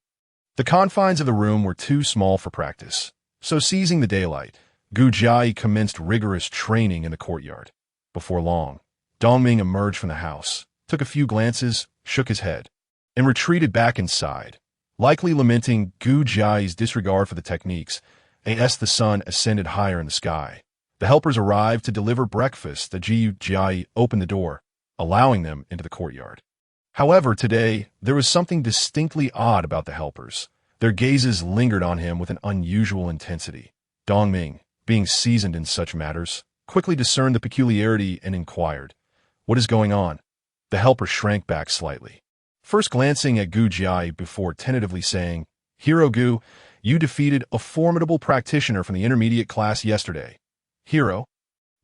Speaker 1: The confines of the room were too small for practice, so seizing the daylight, Gu Jai commenced rigorous training in the courtyard. Before long, Dongming emerged from the house, took a few glances, shook his head, and retreated back inside, likely lamenting Gu Jai's disregard for the techniques. As the sun ascended higher in the sky, the helpers arrived to deliver breakfast. The Gu Jai opened the door, allowing them into the courtyard. However, today, there was something distinctly odd about the helpers. Their gazes lingered on him with an unusual intensity. Dongming, being seasoned in such matters, quickly discerned the peculiarity and inquired, "What is going on?" The helper shrank back slightly, first glancing at Gu Jai before tentatively saying, "Hero Gu, you defeated a formidable practitioner from the intermediate class yesterday." "Hero?"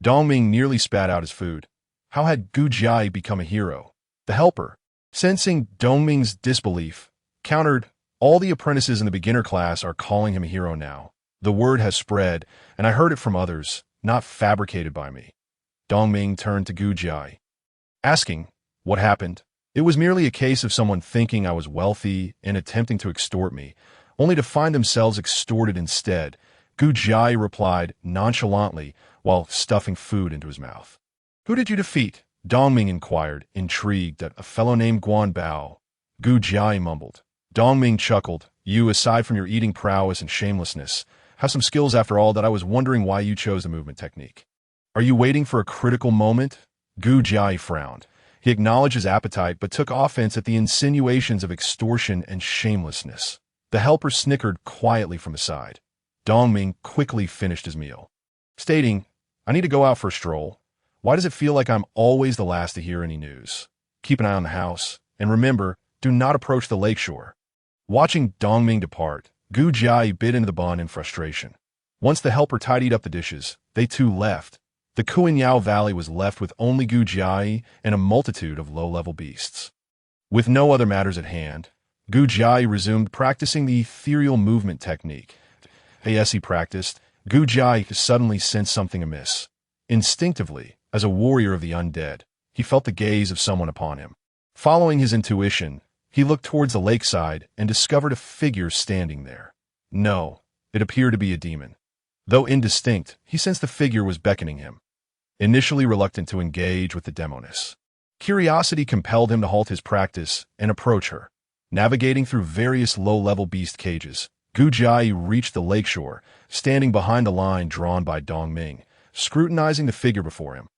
Speaker 1: Dongming nearly spat out his food. How had Gu Jai become a hero? The helper, sensing Dongming's disbelief, countered, "All the apprentices in the beginner class are calling him a hero now. The word has spread, and I heard it from others, not fabricated by me." Dongming turned to Gu Jai, asking, "What happened?" "It was merely a case of someone thinking I was wealthy and attempting to extort me, only to find themselves extorted instead," Gu Jai replied nonchalantly while stuffing food into his mouth. "Who did you defeat?" Dongming inquired, intrigued. "A fellow named Guan Bao," Gu Jai mumbled. Dongming chuckled, "You, aside from your eating prowess and shamelessness, have some skills after all. That I was wondering why you chose the movement technique." "Are you waiting for a critical moment?" Gu Jai frowned. He acknowledged his appetite but took offense at the insinuations of extortion and shamelessness. The helper snickered quietly from his side. Dongming quickly finished his meal, stating, "I need to go out for a stroll. Why does it feel like I'm always the last to hear any news? Keep an eye on the house, and remember, do not approach the lakeshore." Watching Dongming depart, Gu Jai bit into the bun in frustration. Once the helper tidied up the dishes, they too left. The Kuinyao Valley was left with only Gu Jai and a multitude of low-level beasts. With no other matters at hand, Gu Jai resumed practicing the ethereal movement technique. As he practiced, Gu Jai suddenly sensed something amiss. Instinctively, as a warrior of the undead, he felt the gaze of someone upon him. Following his intuition, he looked towards the lakeside and discovered a figure standing there. No, it appeared to be a demon. Though indistinct, he sensed the figure was beckoning him. Initially reluctant to engage with the demoness, curiosity compelled him to halt his practice and approach her. Navigating through various low-level beast cages, Gu Jai reached the lakeshore, standing behind the line drawn by Dongming, scrutinizing the figure before him.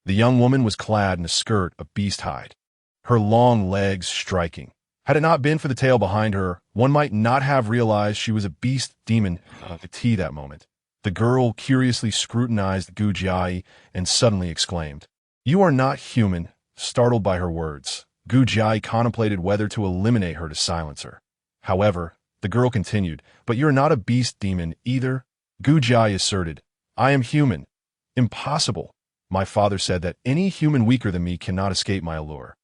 Speaker 1: The young woman was clad in a skirt of beast hide, her long legs striking. Had it not been for the tail behind her, one might not have realized she was a beast demon that moment. The girl curiously scrutinized Gu Jai and suddenly exclaimed, "You are not human." Startled by her words, Gu Jai contemplated whether to eliminate her to silence her. However, the girl continued, "But you're not a beast demon either." Gu Jai asserted, "I am human." "Impossible. My father said that any human weaker than me cannot escape my allure."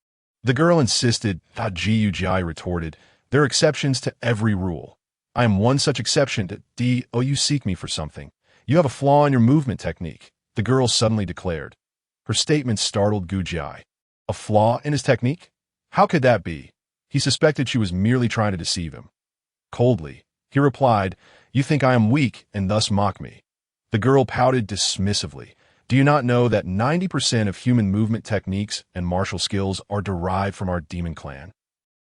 Speaker 1: The girl insisted. Gu Jai retorted, "There are exceptions to every rule. I am one such exception to D.O. You seek me for something. You have a flaw in your movement technique, the girl suddenly declared. Her statement startled Gu Jai. A flaw in his technique? How could that be? He suspected she was merely trying to deceive him. Coldly, he replied, You think I am weak and thus mock me. The girl pouted dismissively. Do you not know that 90% of human movement techniques and martial skills are derived from our demon clan?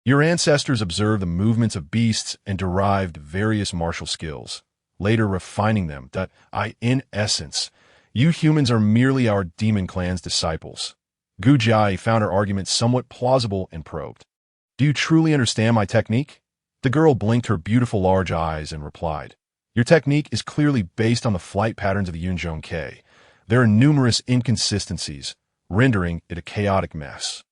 Speaker 1: Your ancestors observed the movements of beasts and derived various martial skills, later refining them. In essence, you humans are merely our demon clan's disciples. Gu Jai found her argument somewhat plausible and probed. Do you truly understand my technique? The girl blinked her beautiful large eyes and replied, Your technique is clearly based on the flight patterns of the Yunzhong Ke. There are numerous inconsistencies, rendering it a chaotic mess.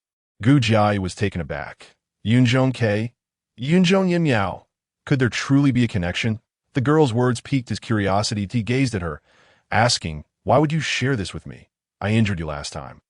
Speaker 1: Gu Jai was taken aback. Yunzhong Ke? Yunzhong Yin Miao? Could there truly be a connection? The girl's words piqued his curiosity. He gazed at her, asking, Why would you share this with me? I injured you last time.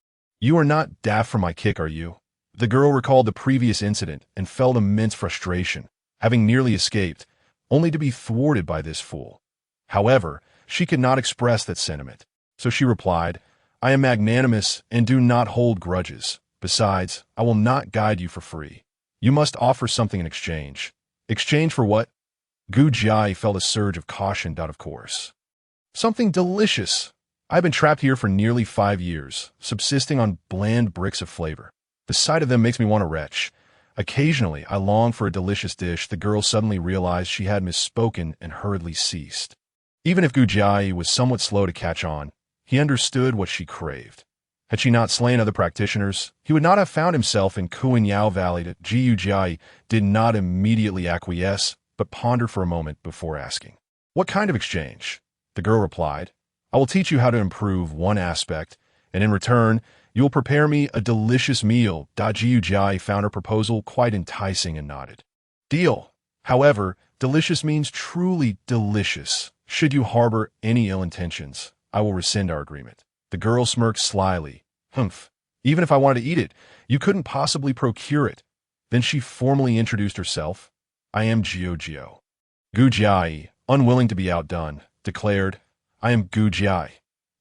Speaker 1: You are not daft from my kick, are you? The girl recalled the previous incident and felt immense frustration, having nearly escaped, only to be thwarted by this fool. However, she could not express that sentiment, so she replied, I am magnanimous and do not hold grudges. Besides, I will not guide you for free. You must offer something in exchange. Exchange for what? Gu Jai felt a surge of caution. Of course. Something delicious. I've been trapped here for nearly 5 years, subsisting on bland bricks of flavor. The sight of them makes me want to retch. Occasionally, I long for a delicious dish. The girl suddenly realized she had misspoken and hurriedly ceased. Even if Gu Jai was somewhat slow to catch on, he understood what she craved. Had she not slain other practitioners, he would not have found himself in Kuanyao Valley. Gu Jai did not immediately acquiesce, but pondered for a moment before asking, What kind of exchange? The girl replied, I will teach you how to improve one aspect, and in return, you will prepare me a delicious meal. Gu Jai found her proposal quite enticing and nodded. Deal. However, delicious means truly delicious. Should you harbor any ill intentions, I will rescind our agreement. The girl smirked slyly. Humph. Even if I wanted to eat it, you couldn't possibly procure it. Then she formally introduced herself. I am Gio. Gu Jai, unwilling to be outdone, declared, I am Gu Jai.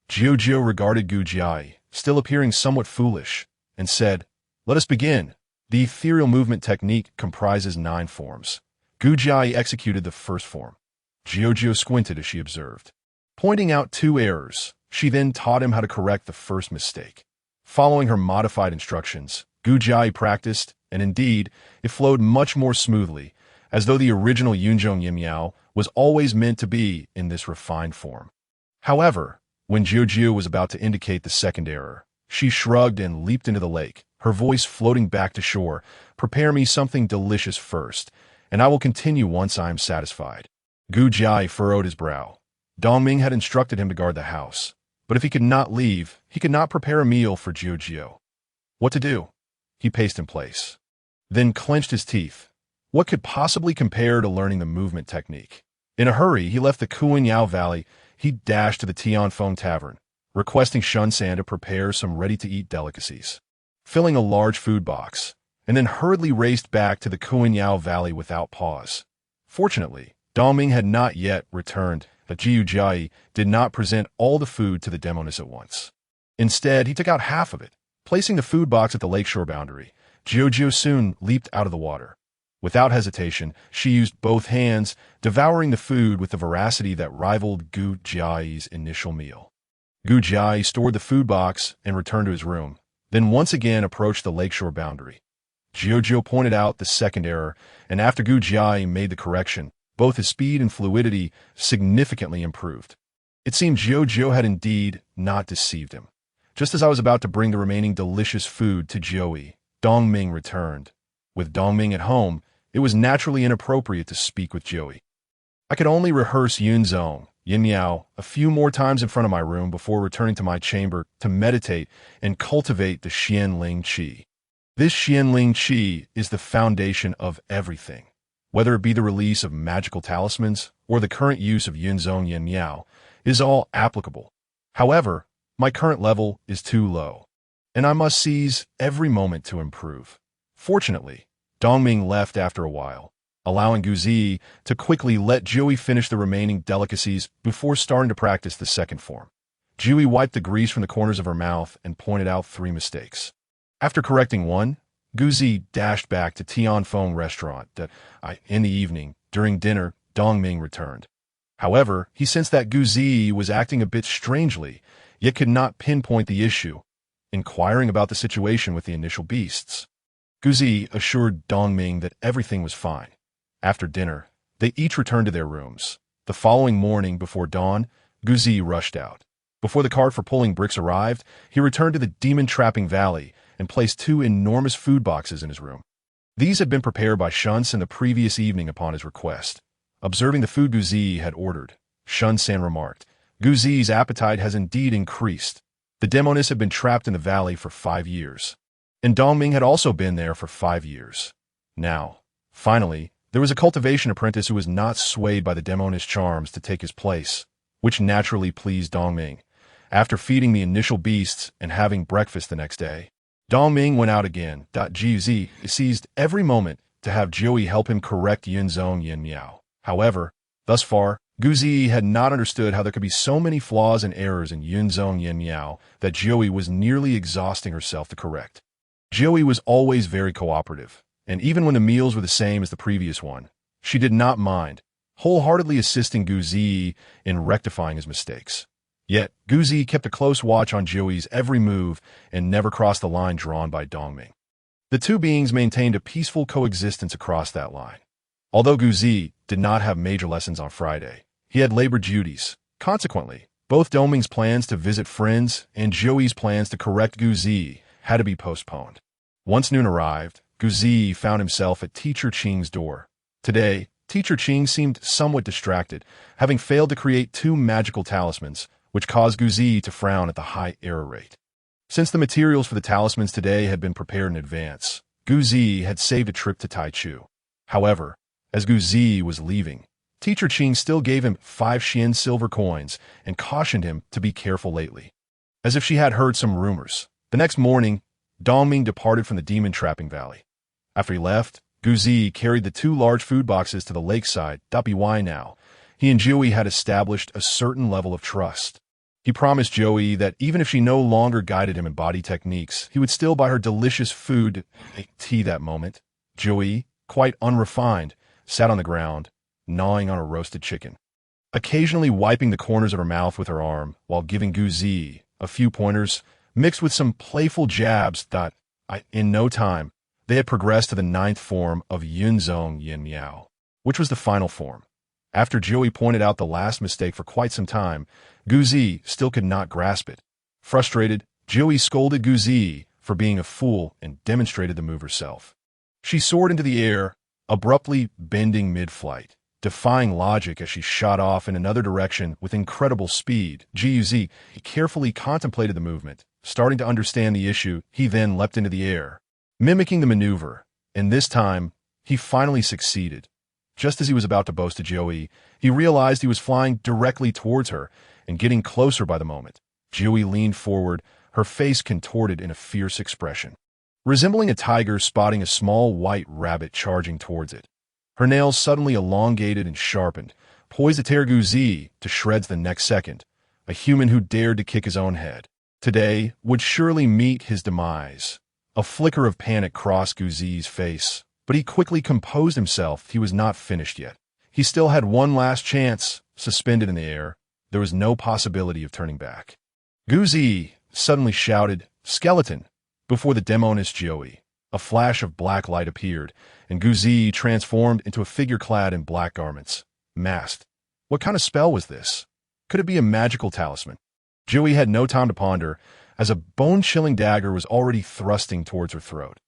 Speaker 1: Gio regarded Gu Jai, still appearing somewhat foolish, and said, Let us begin. The ethereal movement technique comprises 9 forms. Gu Jai executed the first form. Gio squinted as she observed. Pointing out 2 errors, she then taught him how to correct the first mistake. Following her modified instructions, Gu Jai practiced, and indeed, it flowed much more smoothly, as though the original Yunzhong Yin Miao was always meant to be in this refined form. However, when Gio was about to indicate the second error, she shrugged and leaped into the lake, her voice floating back to shore. Prepare me something delicious first, and I will continue once I am satisfied. Gu Jai furrowed his brow. Dongming had instructed him to guard the house, but if he could not leave, he could not prepare a meal for Gio. What to do? He paced in place, then clenched his teeth. What could possibly compare to learning the movement technique? In a hurry, he left the Kuanyao Valley. He dashed to the Tianfeng Tavern, requesting Shunsan to prepare some ready-to-eat delicacies. Filling a large food box, and then hurriedly raced back to the Kuanyao Valley without pause. Fortunately, Dongming had not yet returned. Gu Jai did not present all the food to the demoness at once. Instead, he took out half of it, placing the food box at the lakeshore boundary. Gio soon leaped out of the water. Without hesitation, she used both hands, devouring the food with a voracity that rivaled Gu Jai's initial meal. Gu Jai stored the food box and returned to his room, then once again approached the lakeshore boundary. Gio pointed out the second error, and after Gu Jai made the correction, both his speed and fluidity significantly improved. It seemed Gio had indeed not deceived him. Just as I was about to bring the remaining delicious food to Jioi, Dongming returned. With Dongming at home, it was naturally inappropriate to speak with Jioi. I could only rehearse Yunzhong Yin Miao a few more times in front of my room before returning to my chamber to meditate and cultivate the Xianling Qi. This Xianling Qi is the foundation of everything. Whether it be the release of magical talismans or the current use of Yunzhong Yin Miao, is all applicable. However, my current level is too low, and I must seize every moment to improve. Fortunately, Dongming left after a while. allowing Guzi to quickly let Jiui finish the remaining delicacies before starting to practice the second form. Jiui wiped the grease from the corners of her mouth and pointed out 3 mistakes. After correcting one, Guzi dashed back to Tianfeng restaurant in the evening. During dinner, Dongming returned. However, he sensed that Guzi was acting a bit strangely, yet could not pinpoint the issue, inquiring about the situation with the initial beasts. Guzi assured Dongming that everything was fine. After dinner, they each returned to their rooms. The following morning, before dawn, Guzi rushed out. Before the cart for pulling bricks arrived, he returned to the demon-trapping valley and placed 2 enormous food boxes in his room. These had been prepared by Shun-san the previous evening upon his request. Observing the food Guzi had ordered, Shun-san remarked, "Guzi's appetite has indeed increased. The demoness had been trapped in the valley for 5 years. And Dongming had also been there for 5 years. Now, finally, there was a cultivation apprentice who was not swayed by the demoness charms to take his place, which naturally pleased Dongming. After feeding the initial beasts and having breakfast the next day, Dongming went out again. Guzi seized every moment to have Jiui help him correct Yunzong Yin Miao. However, thus far, Guzi had not understood how there could be so many flaws and errors in Yunzong Yin Miao that Jiui was nearly exhausting herself to correct. Jiui was always very cooperative, and even when the meals were the same as the previous one, she did not mind, wholeheartedly assisting Guzi in rectifying his mistakes. Yet, Guzi kept a close watch on Jiui's every move and never crossed the line drawn by Dongming. The 2 beings maintained a peaceful coexistence across that line. Although Guzi did not have major lessons on Friday, he had labor duties. Consequently, both Dongming's plans to visit friends and Jiui's plans to correct Guzi had to be postponed. Once noon arrived, Guzi found himself at Teacher Qing's door. Today, Teacher Qing seemed somewhat distracted, having failed to create 2 magical talismans, which caused Guzi to frown at the high error rate. Since the materials for the talismans today had been prepared in advance, Guzi had saved a trip to Taichu. However, as Guzi was leaving, Teacher Qing still gave him 5 Xian silver coins and cautioned him to be careful lately. As if she had heard some rumors, the next morning, Dongming departed from the demon-trapping valley. After he left, Guzi carried the 2 large food boxes to the lakeside. Now, he and Jiui had established a certain level of trust. He promised Jiui that even if she no longer guided him in body techniques, he would still buy her delicious food tea that moment. Jiui, quite unrefined, sat on the ground, gnawing on a roasted chicken, occasionally wiping the corners of her mouth with her arm while giving Guzi a few pointers, mixed with some playful jabs. In no time, they had progressed to the 9th form of Yunzong Yin Miao, which was the final form. After Jiui pointed out the last mistake for quite some time, Guzi still could not grasp it. Frustrated, Jiui scolded Guzi for being a fool and demonstrated the move herself. She soared into the air, abruptly bending mid-flight, defying logic as she shot off in another direction with incredible speed. Guzi carefully contemplated the movement. Starting to understand the issue, he then leapt into the air, mimicking the maneuver, and this time, he finally succeeded. Just as he was about to boast to Jiui, he realized he was flying directly towards her and getting closer by the moment. Jiui leaned forward, her face contorted in a fierce expression, resembling a tiger spotting a small white rabbit charging towards it. Her nails suddenly elongated and sharpened, poised to tear Guzi to shreds the next second, a human who dared to kick his own head. Today would surely meet his demise. A flicker of panic crossed Guzi's face, but he quickly composed himself. He was not finished yet. He still had one last chance, suspended in the air. There was no possibility of turning back. Guzi suddenly shouted, "Skeleton!" before the demoness Jiui. A flash of black light appeared, and Guzi transformed into a figure clad in black garments, masked. What kind of spell was this? Could it be a magical talisman? Jiui had no time to ponder, as a bone-chilling dagger was already thrusting towards her throat.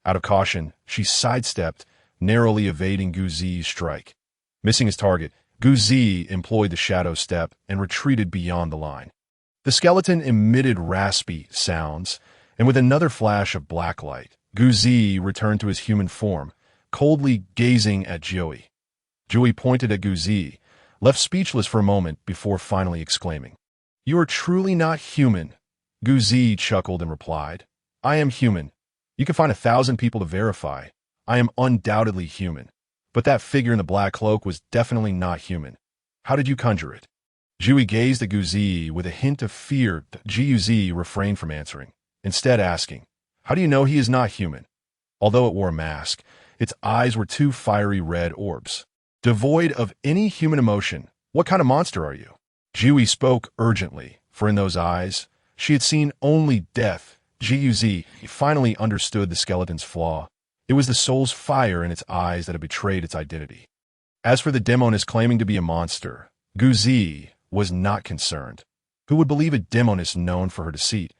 Speaker 1: Out of caution, she sidestepped, narrowly evading Guzi's strike. Missing his target, Guzi employed the shadow step and retreated beyond the line. The skeleton emitted raspy sounds, and with another flash of black light, Guzi returned to his human form, coldly gazing at Jiui. Jiui pointed at Guzi, left speechless for a moment before finally exclaiming, "You are truly not human." Guzi chuckled and replied, "I am human. You can find 1,000 people to verify. I am undoubtedly human. but that figure in the black cloak was definitely not human. How did you conjure it? Jiuyi gazed at Guzi with a hint of fear. Guzi refrained from answering, instead asking, "How do you know he is not human?" Although it wore a mask, its eyes were two fiery red orbs. Devoid of any human emotion, what kind of monster are you? Jiuyi spoke urgently, for in those eyes, she had seen only death. Guzi finally understood the skeleton's flaw. It was the soul's fire in its eyes that had betrayed its identity. As for the demoness claiming to be a monster, Guzi was not concerned. Who would believe a demoness known for her deceit?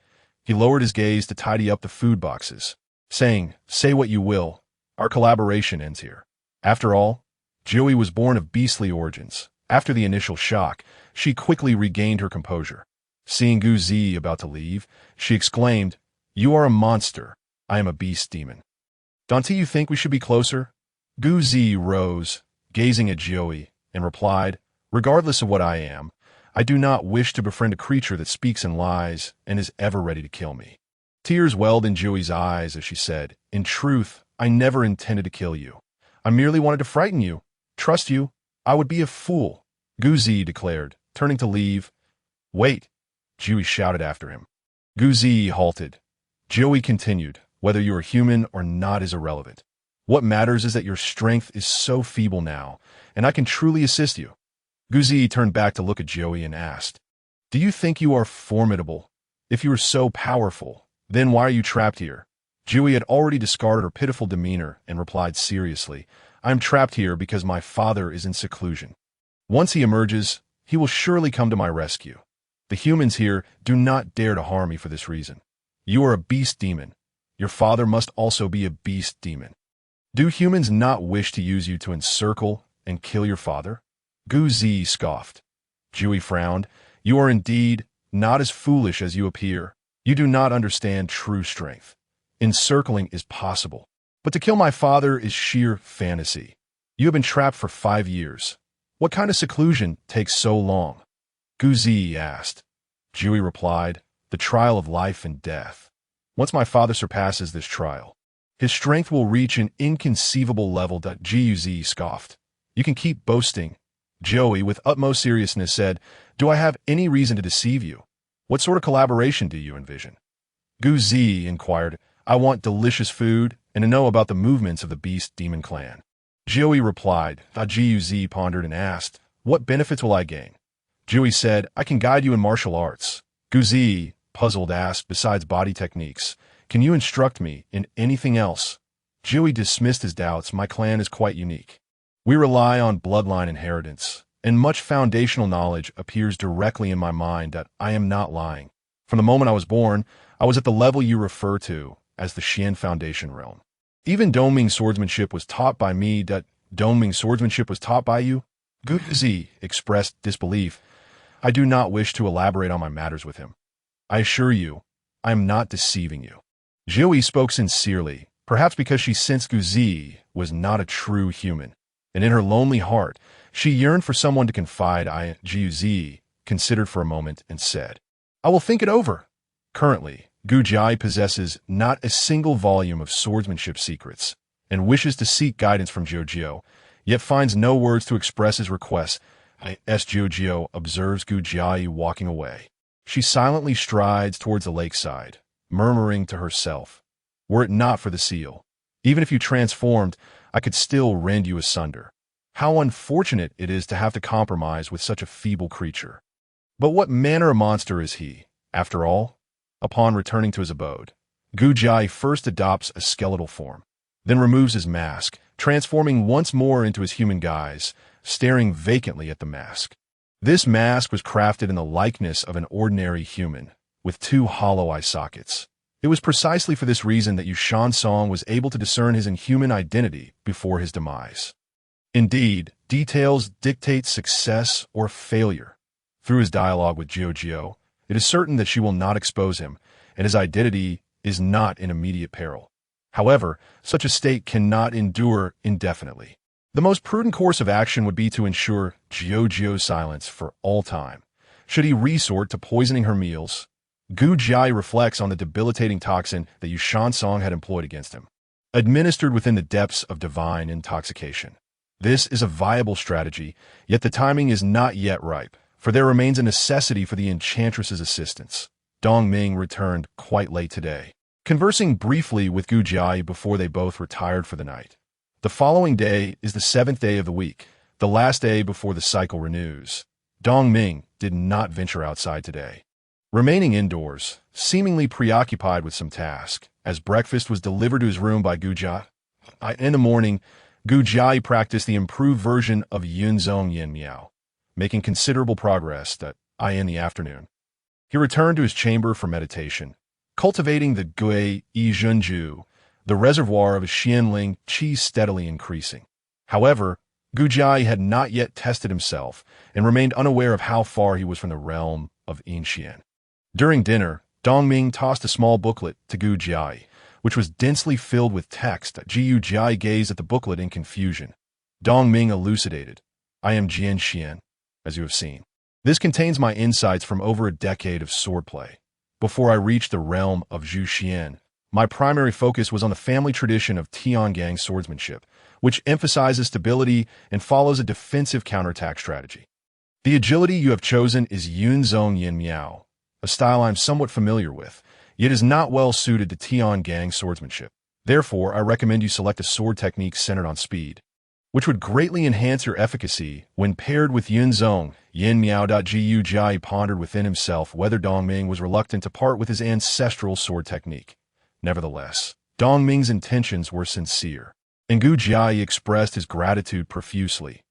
Speaker 1: He lowered his gaze to tidy up the food boxes, saying, "Say what you will, our collaboration ends here." After all, Jiuyi was born of beastly origins. After the initial shock, she quickly regained her composure. Seeing Guzi about to leave, she exclaimed, "You are a monster. I am a beast demon. Don't you think we should be closer?" Guzi rose, gazing at Jiuyi, and replied, "Regardless of what I am, I do not wish to befriend a creature that speaks in lies and is ever ready to kill me." Tears welled in Jiuyi's eyes as she said, "In truth, I never intended to kill you. I merely wanted to frighten you. Trust you. I would be a fool," Guzi declared, turning to leave. "Wait," Jiuyi shouted after him. Guzi halted. Jiuyi continued, "Whether you are human or not is irrelevant. What matters is that your strength is so feeble now, and I can truly assist you." Guzi turned back to look at Jiuyi and asked, "Do you think you are formidable? If you are so powerful, then why are you trapped here?" Jiuyi had already discarded her pitiful demeanor and replied seriously, "I am trapped here because my father is in seclusion. Once he emerges, he will surely come to my rescue. The humans here do not dare to harm me for this reason. You are a beast demon. Your father must also be a beast demon. Do humans not wish to use you to encircle and kill your father?" Guzi scoffed. Jiuyi frowned. "You are indeed not as foolish as you appear. You do not understand true strength. Encircling is possible, but to kill my father is sheer fantasy. You have been trapped for 5 years. What kind of seclusion takes so long?" Guzi asked. Jiuyi replied, "The trial of life and death. Once my father surpasses this trial, his strength will reach an inconceivable level." Guzi scoffed. "You can keep boasting." Jiuyi, with utmost seriousness, said, "Do I have any reason to deceive you? What sort of collaboration do you envision?" Guzi inquired, "I want delicious food and to know about the movements of the Beast Demon clan." Jiuyi replied. Guzi pondered and asked, "What benefits will I gain?" Jiuyi said, "I can guide you in martial arts." Guzi, puzzled, asked, "Besides body techniques, can you instruct me in anything else?" Jiuyi dismissed his doubts. "My clan is quite unique. We rely on bloodline inheritance, and much foundational knowledge appears directly in my mind that I am not lying. From the moment I was born, I was at the level you refer to as the Xian Foundation realm. Even Dongming swordsmanship was taught by me." Dongming swordsmanship was taught by you?" Guzi expressed disbelief. "I do not wish to elaborate on my matters with him. I assure you, I am not deceiving you." Jiuyi spoke sincerely, perhaps because she sensed Guzi was not a true human, and in her lonely heart, she yearned for someone to confide. Guzi considered for a moment and said, "I will think it over." Currently, Guzi possesses not a single volume of swordsmanship secrets and wishes to seek guidance from Jiujiu, yet finds no words to express his requests. Jiujiu observes Guzi walking away. She silently strides towards the lakeside, murmuring to herself, "Were it not for the seal, even if you transformed, I could still rend you asunder. How unfortunate it is to have to compromise with such a feeble creature. But what manner of monster is he, after all?" Upon returning to his abode, Guzi first adopts a skeletal form, then removes his mask, transforming once more into his human guise, staring vacantly at the mask. This mask was crafted in the likeness of an ordinary human, with 2 hollow eye sockets. It was precisely for this reason that Yushan Song was able to discern his inhuman identity before his demise. Indeed, details dictate success or failure. Through his dialogue with Jiujiu, it is certain that she will not expose him, and his identity is not in immediate peril. However, such a state cannot endure indefinitely. The most prudent course of action would be to ensure Jiujiu's silence for all time. Should he resort to poisoning her meals, Guzi reflects on the debilitating toxin that Yushan Song had employed against him, administered within the depths of divine intoxication. This is a viable strategy, yet the timing is not yet ripe, for there remains a necessity for the enchantress's assistance. Dong Ming returned quite late today, conversing briefly with Gu Jiai before they both retired for the night. The following day is the 7th day of the week, the last day before the cycle renews. Dong Ming did not venture outside today, remaining indoors, seemingly preoccupied with some task, as breakfast was delivered to his room by Gu Jiai. In the morning, Gu Jiai practiced the improved version of Yun Zong Yin Miao, making considerable progress in the afternoon. He returned to his chamber for meditation, cultivating the Gui Yi Zhenju, the reservoir of his Xianling qi steadily increasing. However, Gu Jiai had not yet tested himself and remained unaware of how far he was from the realm of Yin Xian. During dinner, Dong Ming tossed a small booklet to Gu Jiai, which was densely filled with text. Gu Jiai gazed at the booklet in confusion. Dong Ming elucidated, "I am Jian Xian, as you have seen. This contains my insights from over a decade of swordplay. Before I reached the realm of Zhu Xian, my primary focus was on the family tradition of Tiangang swordsmanship, which emphasizes stability and follows a defensive counterattack strategy. The agility you have chosen is Yun Zong Yin Miao, a style I'm somewhat familiar with, yet is not well suited to Tiangang swordsmanship. Therefore, I recommend you select a sword technique centered on speed, which would greatly enhance your efficacy when paired with Yun Zong Yin Miao. Gu Jiai pondered within himself whether Dong Ming was reluctant to part with his ancestral sword technique. Nevertheless, Dong Ming's intentions were sincere, and Gu Jiai expressed his gratitude profusely.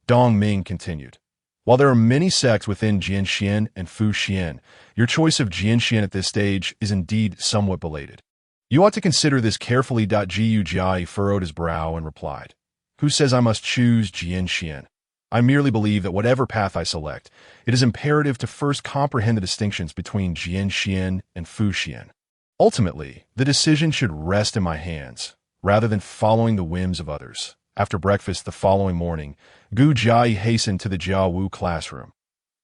Speaker 1: Dong Ming continued, "While there are many sects within Jian Xian and Fu Xian, your choice of Jian Xian at this stage is indeed somewhat belated. You ought to consider this carefully." Gu Jiai furrowed his brow and replied, "Who says I must choose Jian Xian? I merely believe that whatever path I select, it is imperative to first comprehend the distinctions between Jian Xian and Fu Xian. Ultimately, the decision should rest in my hands, rather than following the whims of others." After breakfast the following morning, Gu Jiai hastened to the Jiawu classroom.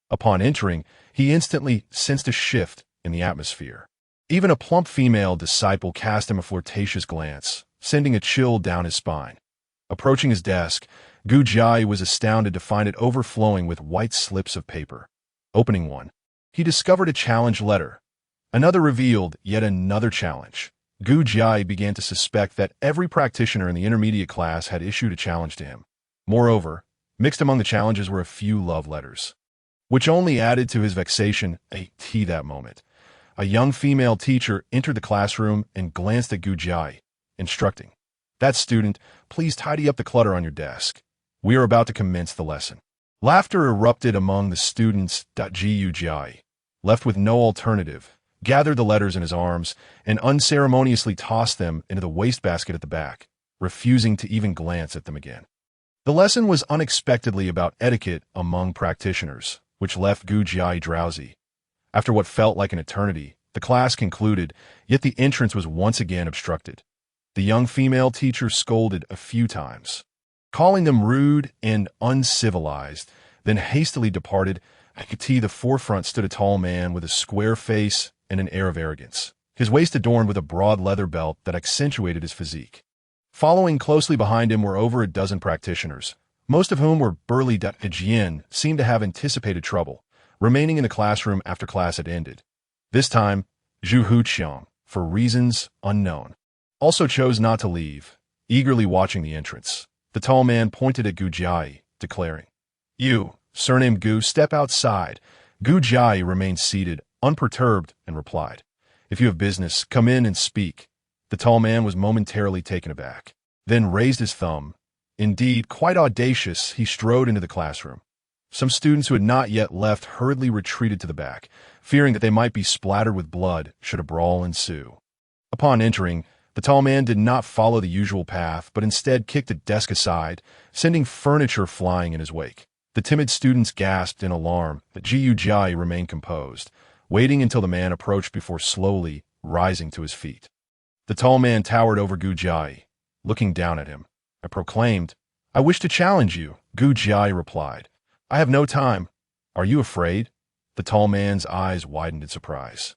Speaker 1: Upon entering, he instantly sensed a shift in the atmosphere. Even a plump female disciple cast him a flirtatious glance, sending a chill down his spine. Approaching his desk, Gu Jiai was astounded to find it overflowing with white slips of paper. Opening one, he discovered a challenge letter. Another revealed yet another challenge. Gu Jiai began to suspect that every practitioner in the intermediate class had issued a challenge to him. Moreover, mixed among the challenges were a few love letters, which only added to his vexation. That moment, a young female teacher entered the classroom and glanced at Gu Jiai, instructing, "That student, please tidy up the clutter on your desk. We are about to commence the lesson." Laughter erupted among the students. Gu Jiai, left with no alternative, gathered the letters in his arms and unceremoniously tossed them into the wastebasket at the back, refusing to even glance at them again. The lesson was unexpectedly about etiquette among practitioners, which left Gu Jiai drowsy. After what felt like an eternity, the class concluded, yet the entrance was once again obstructed. The young female teacher scolded a few times, calling them rude and uncivilized, then hastily departed. At the forefront stood a tall man with a square face and an air of arrogance, his waist adorned with a broad leather belt that accentuated his physique. Following closely behind him were over a dozen practitioners, most of whom were burly. Jian seemed to have anticipated trouble, remaining in the classroom after class had ended. This time, Zhu Huqiang, for reasons unknown, also chose not to leave, eagerly watching the entrance. The tall man pointed at Gu Jiai, declaring, "You, surnamed Gu, step outside." Gu Jiai remained seated, unperturbed, and replied, "If you have business, come in and speak." The tall man was momentarily taken aback, then raised his thumb. Indeed, quite audacious, he strode into the classroom. Some students who had not yet left hurriedly retreated to the back, fearing that they might be splattered with blood should a brawl ensue. Upon entering, the tall man did not follow the usual path, but instead kicked a desk aside, sending furniture flying in his wake. The timid students gasped in alarm, but Gu Jiai remained composed, waiting until the man approached before slowly rising to his feet. The tall man towered over Gu Jiai, looking down at him. I proclaimed, "I wish to challenge you." Gu Jiai replied, "I have no time." "Are you afraid?" The tall man's eyes widened in surprise.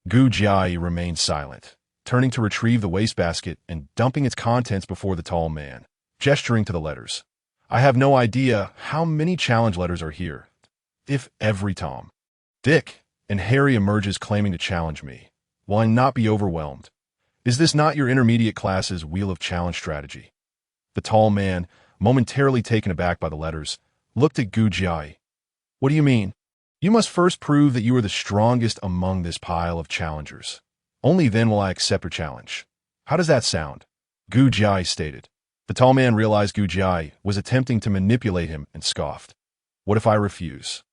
Speaker 1: Gu Jiai remained silent, turning to retrieve the wastebasket and dumping its contents before the tall man, gesturing to the letters. I have no idea how many challenge letters are here. If every Tom, Dick, and Harry emerges claiming to challenge me, will I not be overwhelmed? Is this not your intermediate class's wheel of challenge strategy? The tall man, momentarily taken aback by the letters, looked at Gu Jai. What do you mean? You must first prove that you are the strongest among this pile of challengers. Only then will I accept your challenge. How does that sound? Gu Jai stated. The tall man realized Gu Jai was attempting to manipulate him and scoffed. What if I refuse?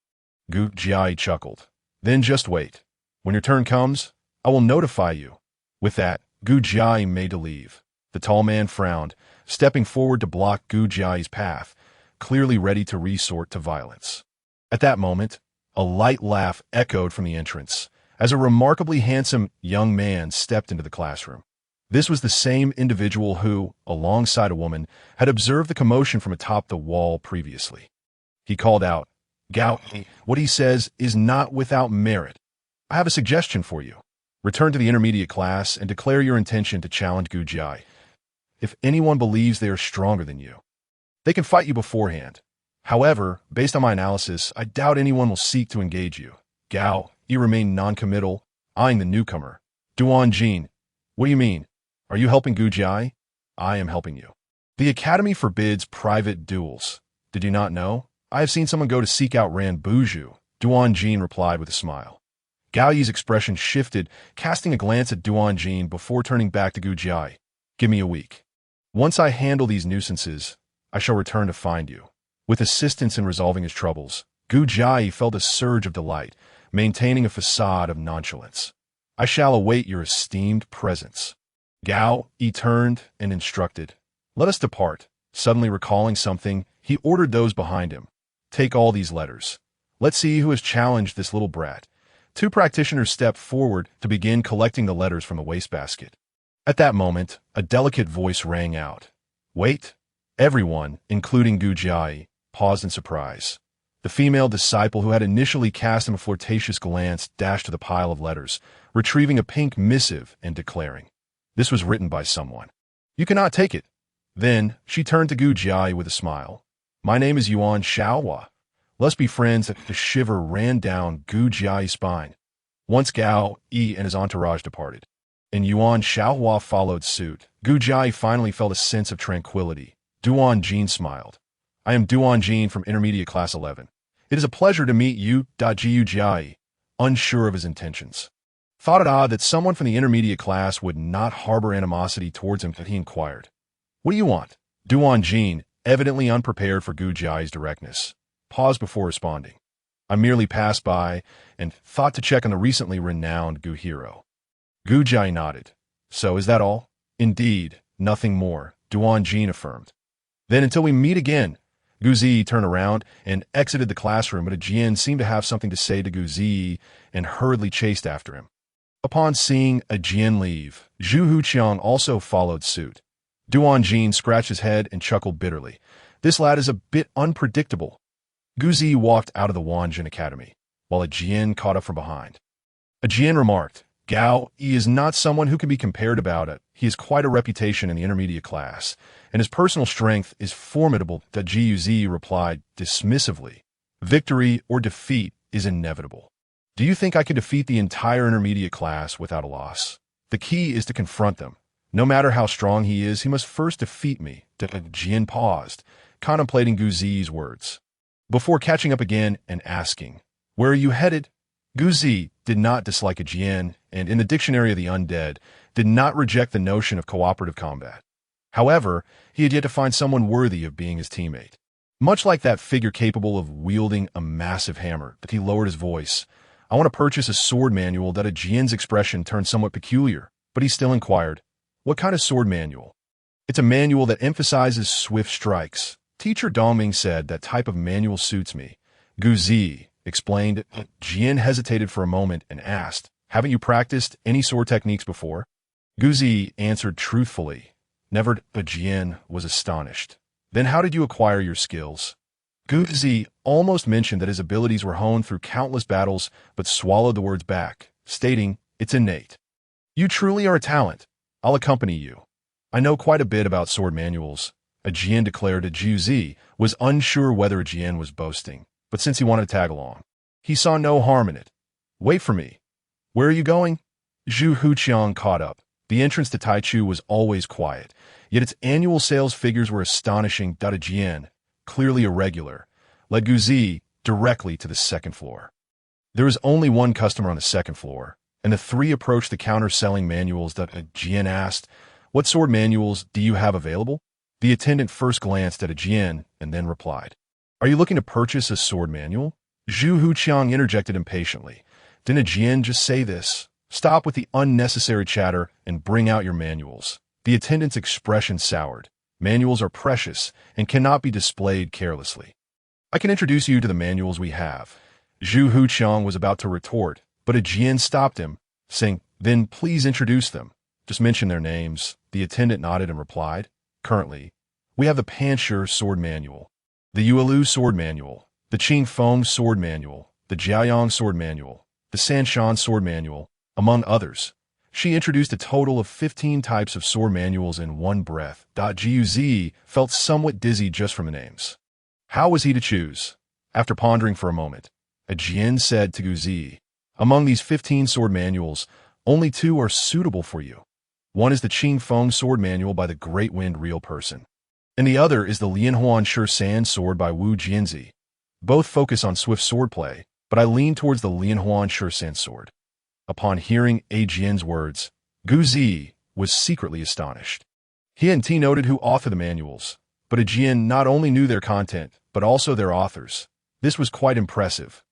Speaker 1: Gu Jai chuckled. Then just wait. When your turn comes, I will notify you. With that, Gu Jai made to leave. The tall man frowned, stepping forward to block Gu Jai's path, clearly ready to resort to violence. At that moment, a light laugh echoed from the entrance, as a remarkably handsome young man stepped into the classroom. This was the same individual who, alongside a woman, had observed the commotion from atop the wall previously. He called out, Gao, what he says is not without merit. I have a suggestion for you. Return to the intermediate class and declare your intention to challenge Gu Jai. If anyone believes they are stronger than you, they can fight you beforehand. However, based on my analysis, I doubt anyone will seek to engage you. Gao, you remain non-committal, eyeing the newcomer. Duan Jin, what do you mean? Are you helping Gu Jai? I am helping you. The Academy forbids private duels. Did you not know? I have seen someone go to seek out Ran Buju, Duan Jin replied with a smile. Gao Yi's expression shifted, casting a glance at Duan Jin before turning back to Gu Jai. Give me a week. Once I handle these nuisances, I shall return to find you. With assistance in resolving his troubles, Gu Jai felt a surge of delight, maintaining a facade of nonchalance. I shall await your esteemed presence. Gao Yi turned and instructed. Let us depart. Suddenly recalling something, he ordered those behind him. Take all these letters. Let's see who has challenged this little brat. Two practitioners stepped forward to begin collecting the letters from the wastebasket. At that moment, a delicate voice rang out. Wait. Everyone, including Gu Jai, paused in surprise. The female disciple who had initially cast him a flirtatious glance dashed to the pile of letters, retrieving a pink missive and declaring, this was written by someone. You cannot take it. Then, she turned to Gu Jai with a smile. My name is Yuan Shaohua. Let's be friends. A shiver ran down Gu Jai's spine. Once Gao Yi and his entourage departed, and Yuan Shaohua followed suit, Gu Jai finally felt a sense of tranquility. Duan Jin smiled. I am Duan Jin from Intermediate Class 11. It is a pleasure to meet you, Gu Jai, unsure of his intentions. Thought it odd that someone from the intermediate class would not harbor animosity towards him, but he inquired. What do you want? Duan Jin, evidently unprepared for Gu Jai's directness, paused before responding. I merely passed by and thought to check on the recently renowned Gu hero. Gu Jai nodded. So is that all? Indeed, nothing more, Duan Jin affirmed. Then until we meet again. Gu Zi turned around and exited the classroom, but a Jian seemed to have something to say to Gu Zi and hurriedly chased after him. Upon seeing a Jian leave, Zhu Huqiang also followed suit. Duan Jin scratched his head and chuckled bitterly. This lad is a bit unpredictable. Gu Zi walked out of the Wanjin Academy, while a Jian caught up from behind. A Jian remarked, Gao Yi is not someone who can be compared about it. He has quite a reputation in the intermediate class, and his personal strength is formidable. That Gu Zi replied dismissively. Victory or defeat is inevitable. Do you think I can defeat the entire intermediate class without a loss? The key is to confront them. No matter how strong he is, he must first defeat me. Jian paused, contemplating Gu Zi's words, before catching up again and asking, where are you headed? Gu Zi did not dislike a Jian, and in the Dictionary of the Undead, did not reject the notion of cooperative combat. However, he had yet to find someone worthy of being his teammate. Much like that figure capable of wielding a massive hammer, that he lowered his voice. I want to purchase a sword manual. That a Jian's expression turned somewhat peculiar, but he still inquired, what kind of sword manual? It's a manual that emphasizes swift strikes. Teacher Dongming said that type of manual suits me. Gu Zi explained. Jian hesitated for a moment and asked, haven't you practiced any sword techniques before? Gu Zi answered truthfully. Never. But Jian was astonished. Then how did you acquire your skills? Gu Zi almost mentioned that his abilities were honed through countless battles, but swallowed the words back, stating, it's innate. You truly are a talent. I'll accompany you. I know quite a bit about sword manuals. Jian declared that Zhu Zi was unsure whether Jian was boasting, but since he wanted to tag along, he saw no harm in it. Wait for me. Where are you going? Zhu Huqiang caught up. The entrance to Taichu was always quiet, yet its annual sales figures were astonishing. Jian, clearly irregular, led Guzi directly to the second floor. There was only one customer on the second floor, and the three approached the counter selling manuals. Jian asked, "What sword manuals do you have available?" The attendant first glanced at Jian and then replied, "Are you looking to purchase a sword manual?" Zhu Huqiang interjected impatiently. "Didn't Jian just say this? Stop with the unnecessary chatter and bring out your manuals." The attendant's expression soured. Manuals are precious and cannot be displayed carelessly. "I can introduce you to the manuals we have." Zhu Huqiang was about to retort, but Jian stopped him, saying, "Then please introduce them. Just mention their names." The attendant nodded and replied, "Currently, we have the Panshur sword manual, the Yuelu sword manual, the Qingfeng sword manual, the Jiaoyang sword manual, the Sanshan sword manual, among others." She introduced a total of 15 types of sword manuals in one breath. Guzi felt somewhat dizzy just from the names. How was he to choose? After pondering for a moment, Jian said to Guzi, "Among these 15 sword manuals, only 2 are suitable for you. One is the Qingfeng sword manual by the Great Wind Real Person, and the other is the Lianhuan Shan sword by Wu Jianzi. Both focus on swift swordplay, but I lean towards the Lianhuan Shan sword." Upon hearing Jian's words, Guzi was secretly astonished. He and T noted who authored the manuals, but Jian not only knew their content, but also their authors. This was quite impressive.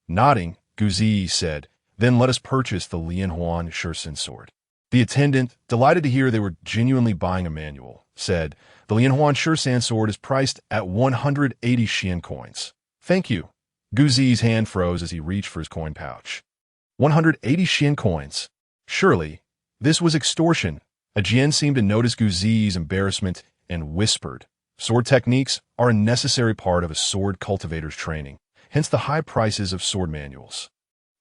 Speaker 1: Nodding, Guzi said, "Then let us purchase the Lianhuan Shan sword." The attendant, delighted to hear they were genuinely buying a manual, said, "The Lianhuan Shan sword is priced at 180 Xian coins." "Thank you." Guzi's hand froze as he reached for his coin pouch. 180 Xian coins. Surely, this was extortion. Jian seemed to notice Guzi's embarrassment and whispered, "Sword techniques are a necessary part of a sword cultivator's training, hence the high prices of sword manuals.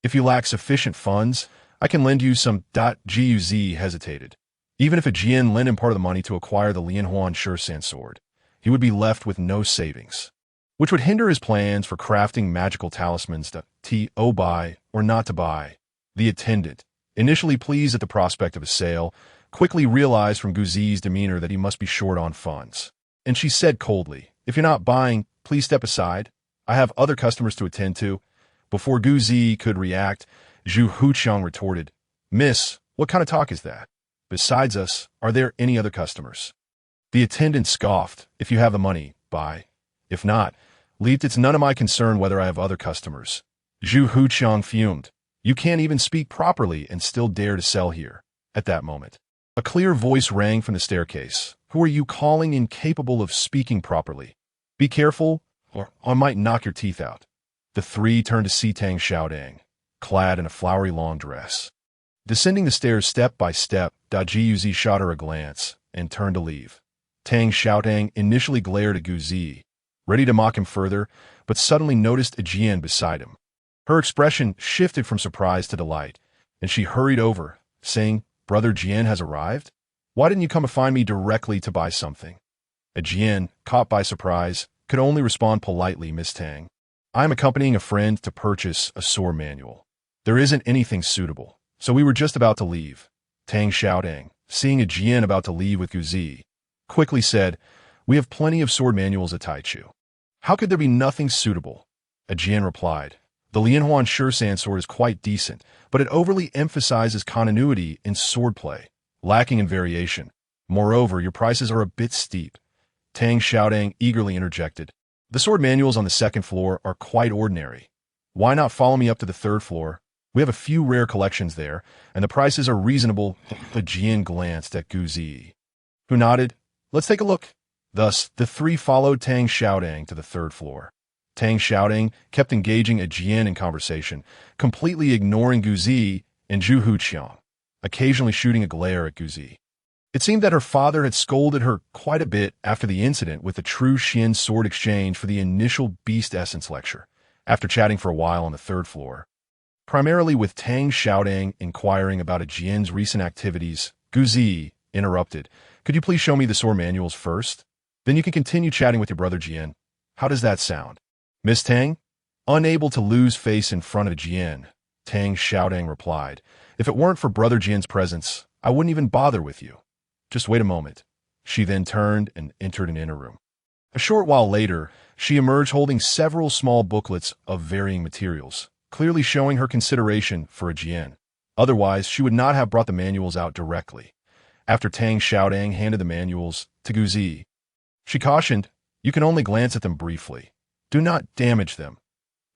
Speaker 1: If you lack sufficient funds, I can lend you some." Guzi hesitated. Even if Jian lent him part of the money to acquire the Lianhuan Shan sword, he would be left with no savings, which would hinder his plans for crafting magical talismans to buy or not to buy. The attendant, initially pleased at the prospect of a sale, quickly realized from Guzi's demeanor that he must be short on funds, and she said coldly, "If you're not buying, please step aside. I have other customers to attend to." Before Guzi could react, Zhu Huqiang retorted, "Miss, what kind of talk is that? Besides us, are there any other customers?" The attendant scoffed, "If you have the money, buy. If not, leave. It's none of my concern whether I have other customers." Zhu Huqiang fumed. "You can't even speak properly and still dare to sell here." At that moment, a clear voice rang from the staircase. "Who are you calling incapable of speaking properly? Be careful, or I might knock your teeth out." The three turned to see Tang Xiaodang, clad in a flowery long dress. Descending the stairs step by step, Guzi shot her a glance and turned to leave. Tang Xiaodang initially glared at Guzi, ready to mock him further, but suddenly noticed Jian beside him. Her expression shifted from surprise to delight, and she hurried over, saying, "Brother Jian has arrived? Why didn't you come to find me directly to buy something?" Jian, caught by surprise, could only respond politely, "Miss Tang, I am accompanying a friend to purchase a sword manual. There isn't anything suitable, so we were just about to leave." Tang Xiaodang, seeing Jian about to leave with Guzi, quickly said, "We have plenty of sword manuals at Taichu. How could there be nothing suitable?" Jian replied, "The Lianhuan Shan sword is quite decent, but it overly emphasizes continuity in swordplay, lacking in variation. Moreover, your prices are a bit steep." Tang Xiaodang eagerly interjected, "The sword manuals on the second floor are quite ordinary. Why not follow me up to the third floor? We have a few rare collections there, and the prices are reasonable." Jian glanced at Guzi, who nodded, "Let's take a look." Thus, the three followed Tang Xiaodang to the third floor. Tang Xiaodang kept engaging Jian in conversation, completely ignoring Guzi and Zhu Huqiang, occasionally shooting a glare at Guzi. It seemed that her father had scolded her quite a bit after the incident with the True Xian sword exchange for the initial Beast Essence lecture. After chatting for a while on the third floor, primarily with Tang Xiaodang inquiring about Jian's recent activities, Guzi interrupted, "Could you please show me the sword manuals first?" Then you can continue chatting with your brother Jian. How does that sound? Miss Tang? Unable to lose face in front of Jian, Tang Xiaodang replied, if it weren't for brother Jian's presence, I wouldn't even bother with you. Just wait a moment. She then turned and entered an inner room. A short while later, she emerged holding several small booklets of varying materials, clearly showing her consideration for a Jian. Otherwise, she would not have brought the manuals out directly. After Tang Xiaodang handed the manuals to Guzi, she cautioned, you can only glance at them briefly. Do not damage them.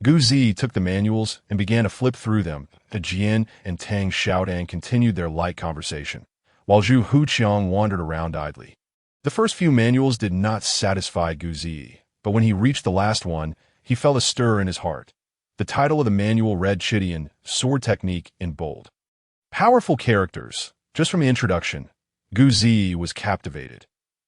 Speaker 1: Guzi took the manuals and began to flip through them. The Jian and Tang Xiaodang continued their light conversation, while Zhu Huqiang wandered around idly. The first few manuals did not satisfy Guzi, but when he reached the last one, he felt a stir in his heart. The title of the manual read Chidian, Sword Technique in bold. Powerful characters. Just from the introduction, Guzi was captivated.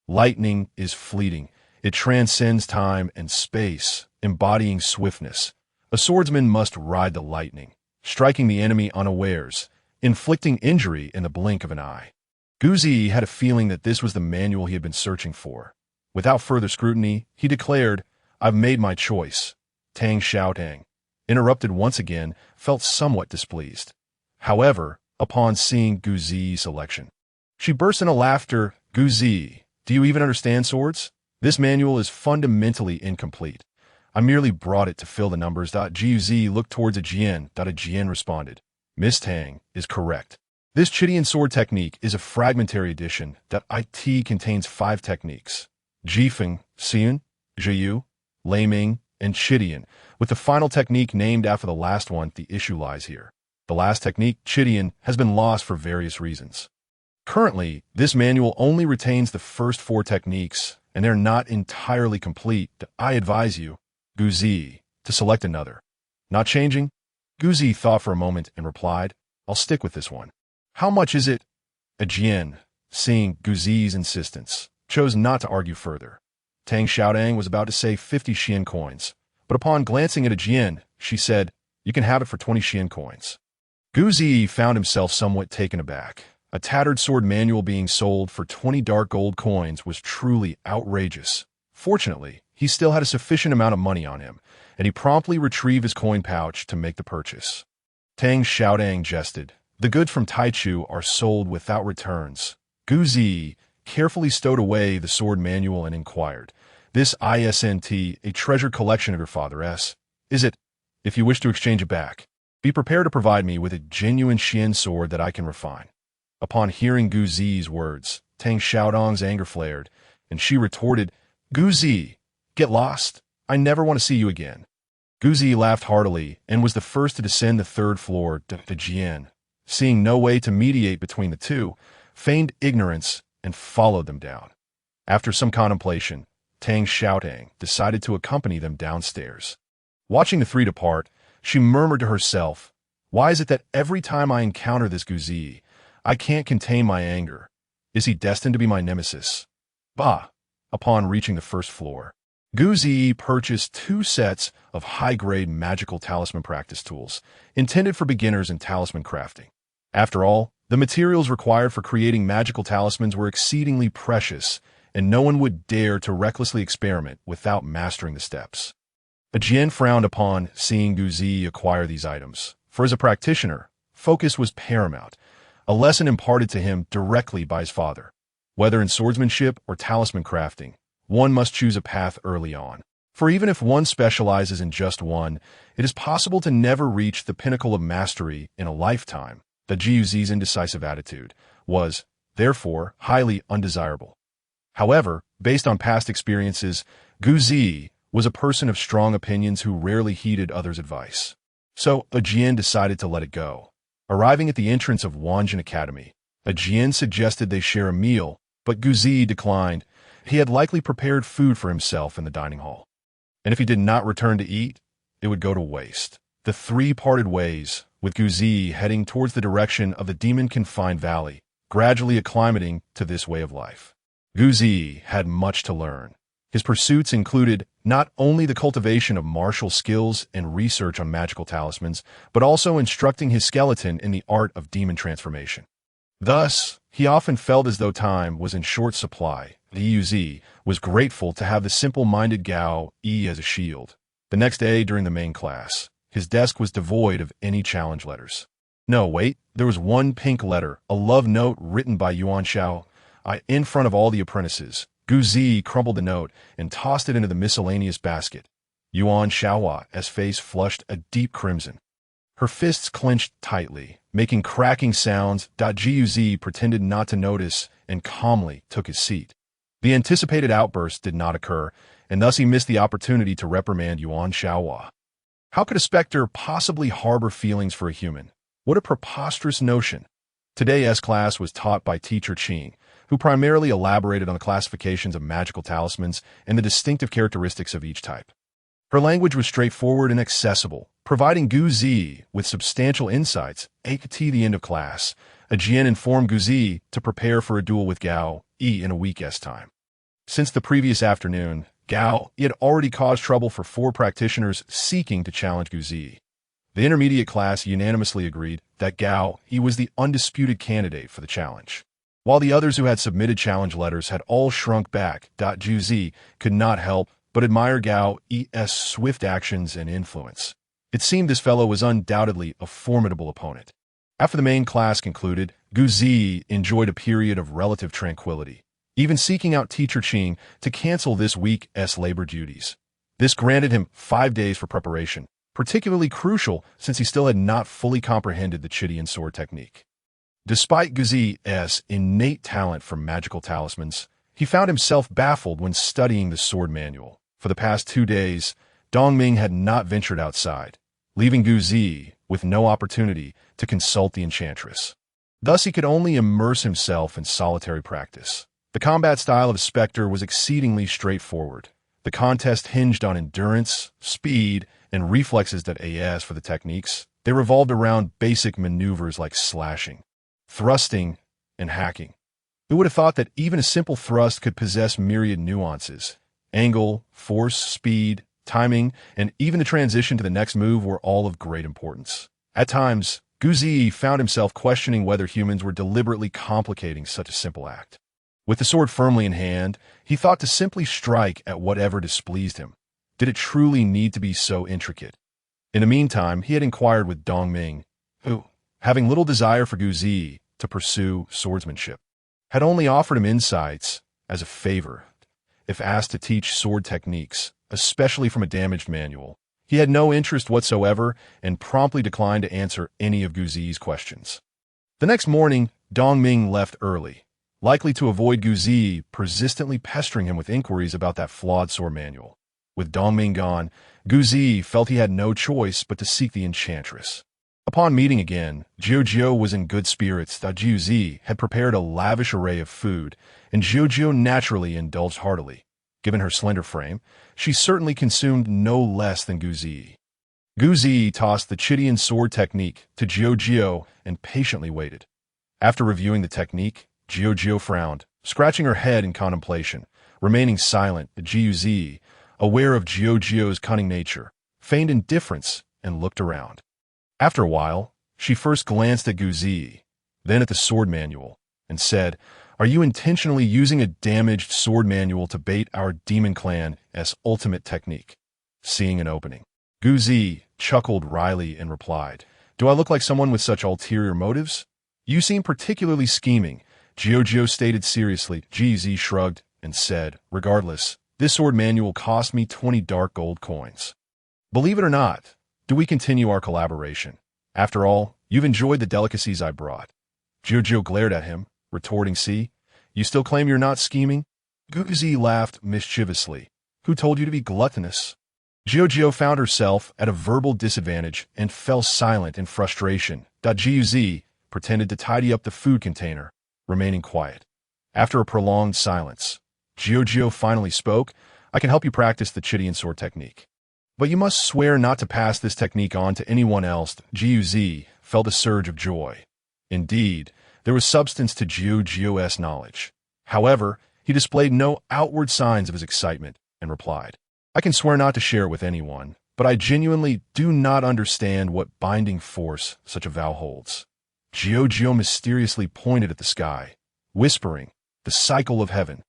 Speaker 1: Lightning is fleeting. It transcends time and space, embodying swiftness. A swordsman must ride the lightning, striking the enemy unawares, inflicting injury in the blink of an eye. Guzi had a feeling that this was the manual he had been searching for. Without further scrutiny, he declared, I've made my choice. Tang Xiaotang, interrupted once again, felt somewhat displeased. However, upon seeing Guzi's selection, she burst into laughter. Guzi, do you even understand swords? This manual is fundamentally incomplete. I merely brought it to fill the numbers. Guzi looked towards a Jian. A Jian responded, Miss Tang is correct. This Chidian sword technique is a fragmentary edition. It contains 5 techniques: Jifeng, Xian, Zhiyu, Leiming, and Chidian, with the final technique named after the last one. The issue lies here. The last technique, Chidian, has been lost for various reasons. Currently, this manual only retains the first 4 techniques, and they're not entirely complete. I advise you, Guzi, to select another. Not changing? Guzi thought for a moment and replied, I'll stick with this one. How much is it? A Jian, seeing Guzi's insistence, chose not to argue further. Tang Xiaodang was about to say 50 Xian coins, but upon glancing at a Jian, she said, you can have it for 20 Xian coins. Guzi found himself somewhat taken aback. A tattered sword manual being sold for 20 dark gold coins was truly outrageous. Fortunately, he still had a sufficient amount of money on him, and he promptly retrieved his coin pouch to make the purchase. Tang Xiaodang jested, the goods from Taichu are sold without returns. Guzi carefully stowed away the sword manual and inquired, this isn't a treasured collection of your father's, is it? If you wish to exchange it back, be prepared to provide me with a genuine Xian sword that I can refine. Upon hearing Guzi's words, Tang Xiaodang's anger flared, and she retorted, Guzi, get lost. I never want to see you again. Guzi laughed heartily and was the first to descend the 3rd floor. The Jian, seeing no way to mediate between the two, feigned ignorance and followed them down. After some contemplation, Tang Xiaodang decided to accompany them downstairs. Watching the 3 depart, she murmured to herself, why is it that every time I encounter this Guzi, I can't contain my anger? Is he destined to be my nemesis? Bah! Upon reaching the 1st floor, Guzi purchased 2 sets of high-grade magical talisman practice tools, intended for beginners in talisman crafting. After all, the materials required for creating magical talismans were exceedingly precious, and no one would dare to recklessly experiment without mastering the steps. A Jian frowned upon seeing Guzi acquire these items, for as a practitioner, focus was paramount, a lesson imparted to him directly by his father. Whether in swordsmanship or talisman crafting, one must choose a path early on. For even if one specializes in just one, it is possible to never reach the pinnacle of mastery in a lifetime. The Guzi's indecisive attitude was, therefore, highly undesirable. However, based on past experiences, Guzi was a person of strong opinions who rarely heeded others' advice. So, a Jian decided to let it go. Arriving at the entrance of Wanjin Academy, a Jian suggested they share a meal, but Guzi declined. He had likely prepared food for himself in the dining hall. And if he did not return to eat, it would go to waste. The 3 parted ways, with Guzi heading towards the direction of the demon-confined valley, gradually acclimating to this way of life. Guzi had much to learn. His pursuits included not only the cultivation of martial skills and research on magical talismans, but also instructing his skeleton in the art of demon transformation. Thus, he often felt as though time was in short supply. The Uz was grateful to have the simple-minded Gao Yi as a shield. The next day, during the main class, his desk was devoid of any challenge letters. No, wait, there was one pink letter, a love note written by Yuan Shao. In front of all the apprentices, Gu Zi crumpled the note and tossed it into the miscellaneous basket. Yuan Shao's face flushed a deep crimson. Her fists clenched tightly, making cracking sounds. Jiu Zi pretended not to notice and calmly took his seat. The anticipated outburst did not occur, and thus he missed the opportunity to reprimand Yuan Shao. How could a specter possibly harbor feelings for a human? What a preposterous notion. Today's class was taught by teacher Qing, who primarily elaborated on the classifications of magical talismans and the distinctive characteristics of each type. Her language was straightforward and accessible, providing Gu Zi with substantial insights. At the end of class, a Jian informed Gu Zi to prepare for a duel with Gao Yi in a week's time. Since the previous afternoon, Gao Yi had already caused trouble for 4 practitioners seeking to challenge Gu Zi. The intermediate class unanimously agreed that Gao Yi was the undisputed candidate for the challenge. While the others who had submitted challenge letters had all shrunk back, Jiu Zi could not help but admire Gao Yi's swift actions and influence. It seemed this fellow was undoubtedly a formidable opponent. After the main class concluded, Gu Zi enjoyed a period of relative tranquility, even seeking out teacher Qing to cancel this week's labor duties. This granted him 5 days for preparation, particularly crucial since he still had not fully comprehended the Chidian sword technique. Despite Gu Zi's innate talent for magical talismans, he found himself baffled when studying the sword manual. For the past 2 days, Dongming had not ventured outside, leaving Gu Zi with no opportunity to consult the enchantress. Thus he could only immerse himself in solitary practice. The combat style of Spectre was exceedingly straightforward. The contest hinged on endurance, speed, and reflexes. As for the techniques, they revolved around basic maneuvers like slashing, thrusting, and hacking. Who would have thought that even a simple thrust could possess myriad nuances? Angle, force, speed, timing, and even the transition to the next move were all of great importance. At times, Gu Zi found himself questioning whether humans were deliberately complicating such a simple act. With the sword firmly in hand, he thought to simply strike at whatever displeased him. Did it truly need to be so intricate? In the meantime, he had inquired with Dongming, who, having little desire for Gu Zi to pursue swordsmanship, had only offered him insights as a favor. If asked to teach sword techniques, especially from a damaged manual, he had no interest whatsoever and promptly declined to answer any of Gu Zi's questions. The next morning, Dongming left early, likely to avoid Gu Zi persistently pestering him with inquiries about that flawed sword manual. With Dongming gone, Gu Zi felt he had no choice but to seek the enchantress. Upon meeting again, Jiu was in good spirits. Jiu Zi had prepared a lavish array of food, and Jiu naturally indulged heartily. Given her slender frame, she certainly consumed no less than Gu Zi. Gu Zi tossed the Chidian sword technique to Jiu and patiently waited. After reviewing the technique, Jiu frowned, scratching her head in contemplation. Remaining silent, Jiu Zi, aware of Jiu's cunning nature, feigned indifference and looked around. After a while, she first glanced at Gu Zi, then at the sword manual, and said, "Are you intentionally using a damaged sword manual to bait our demon clan's ultimate technique?" Seeing an opening, Gu Zi chuckled wryly and replied, "Do I look like someone with such ulterior motives? You seem particularly scheming," Jiu stated seriously. Gu Zi shrugged and said, "Regardless, this sword manual cost me 20 dark gold coins. Believe it or not, do we continue our collaboration? After all, you've enjoyed the delicacies I brought." Jiu glared at him, retorting, "See, you still claim you're not scheming?" Gu Zi laughed mischievously. "Who told you to be gluttonous?" Jiu found herself at a verbal disadvantage and fell silent in frustration. Jiu Zi pretended to tidy up the food container, remaining quiet. After a prolonged silence, Jiu finally spoke. "I can help you practice the Chidian sword technique, but you must swear not to pass this technique on to anyone else." Jiu felt a surge of joy. Indeed, there was substance to Jiu's knowledge. However, he displayed no outward signs of his excitement and replied, "I can swear not to share it with anyone, but I genuinely do not understand what binding force such a vow holds." Jiu mysteriously pointed at the sky, whispering, "The cycle of heaven."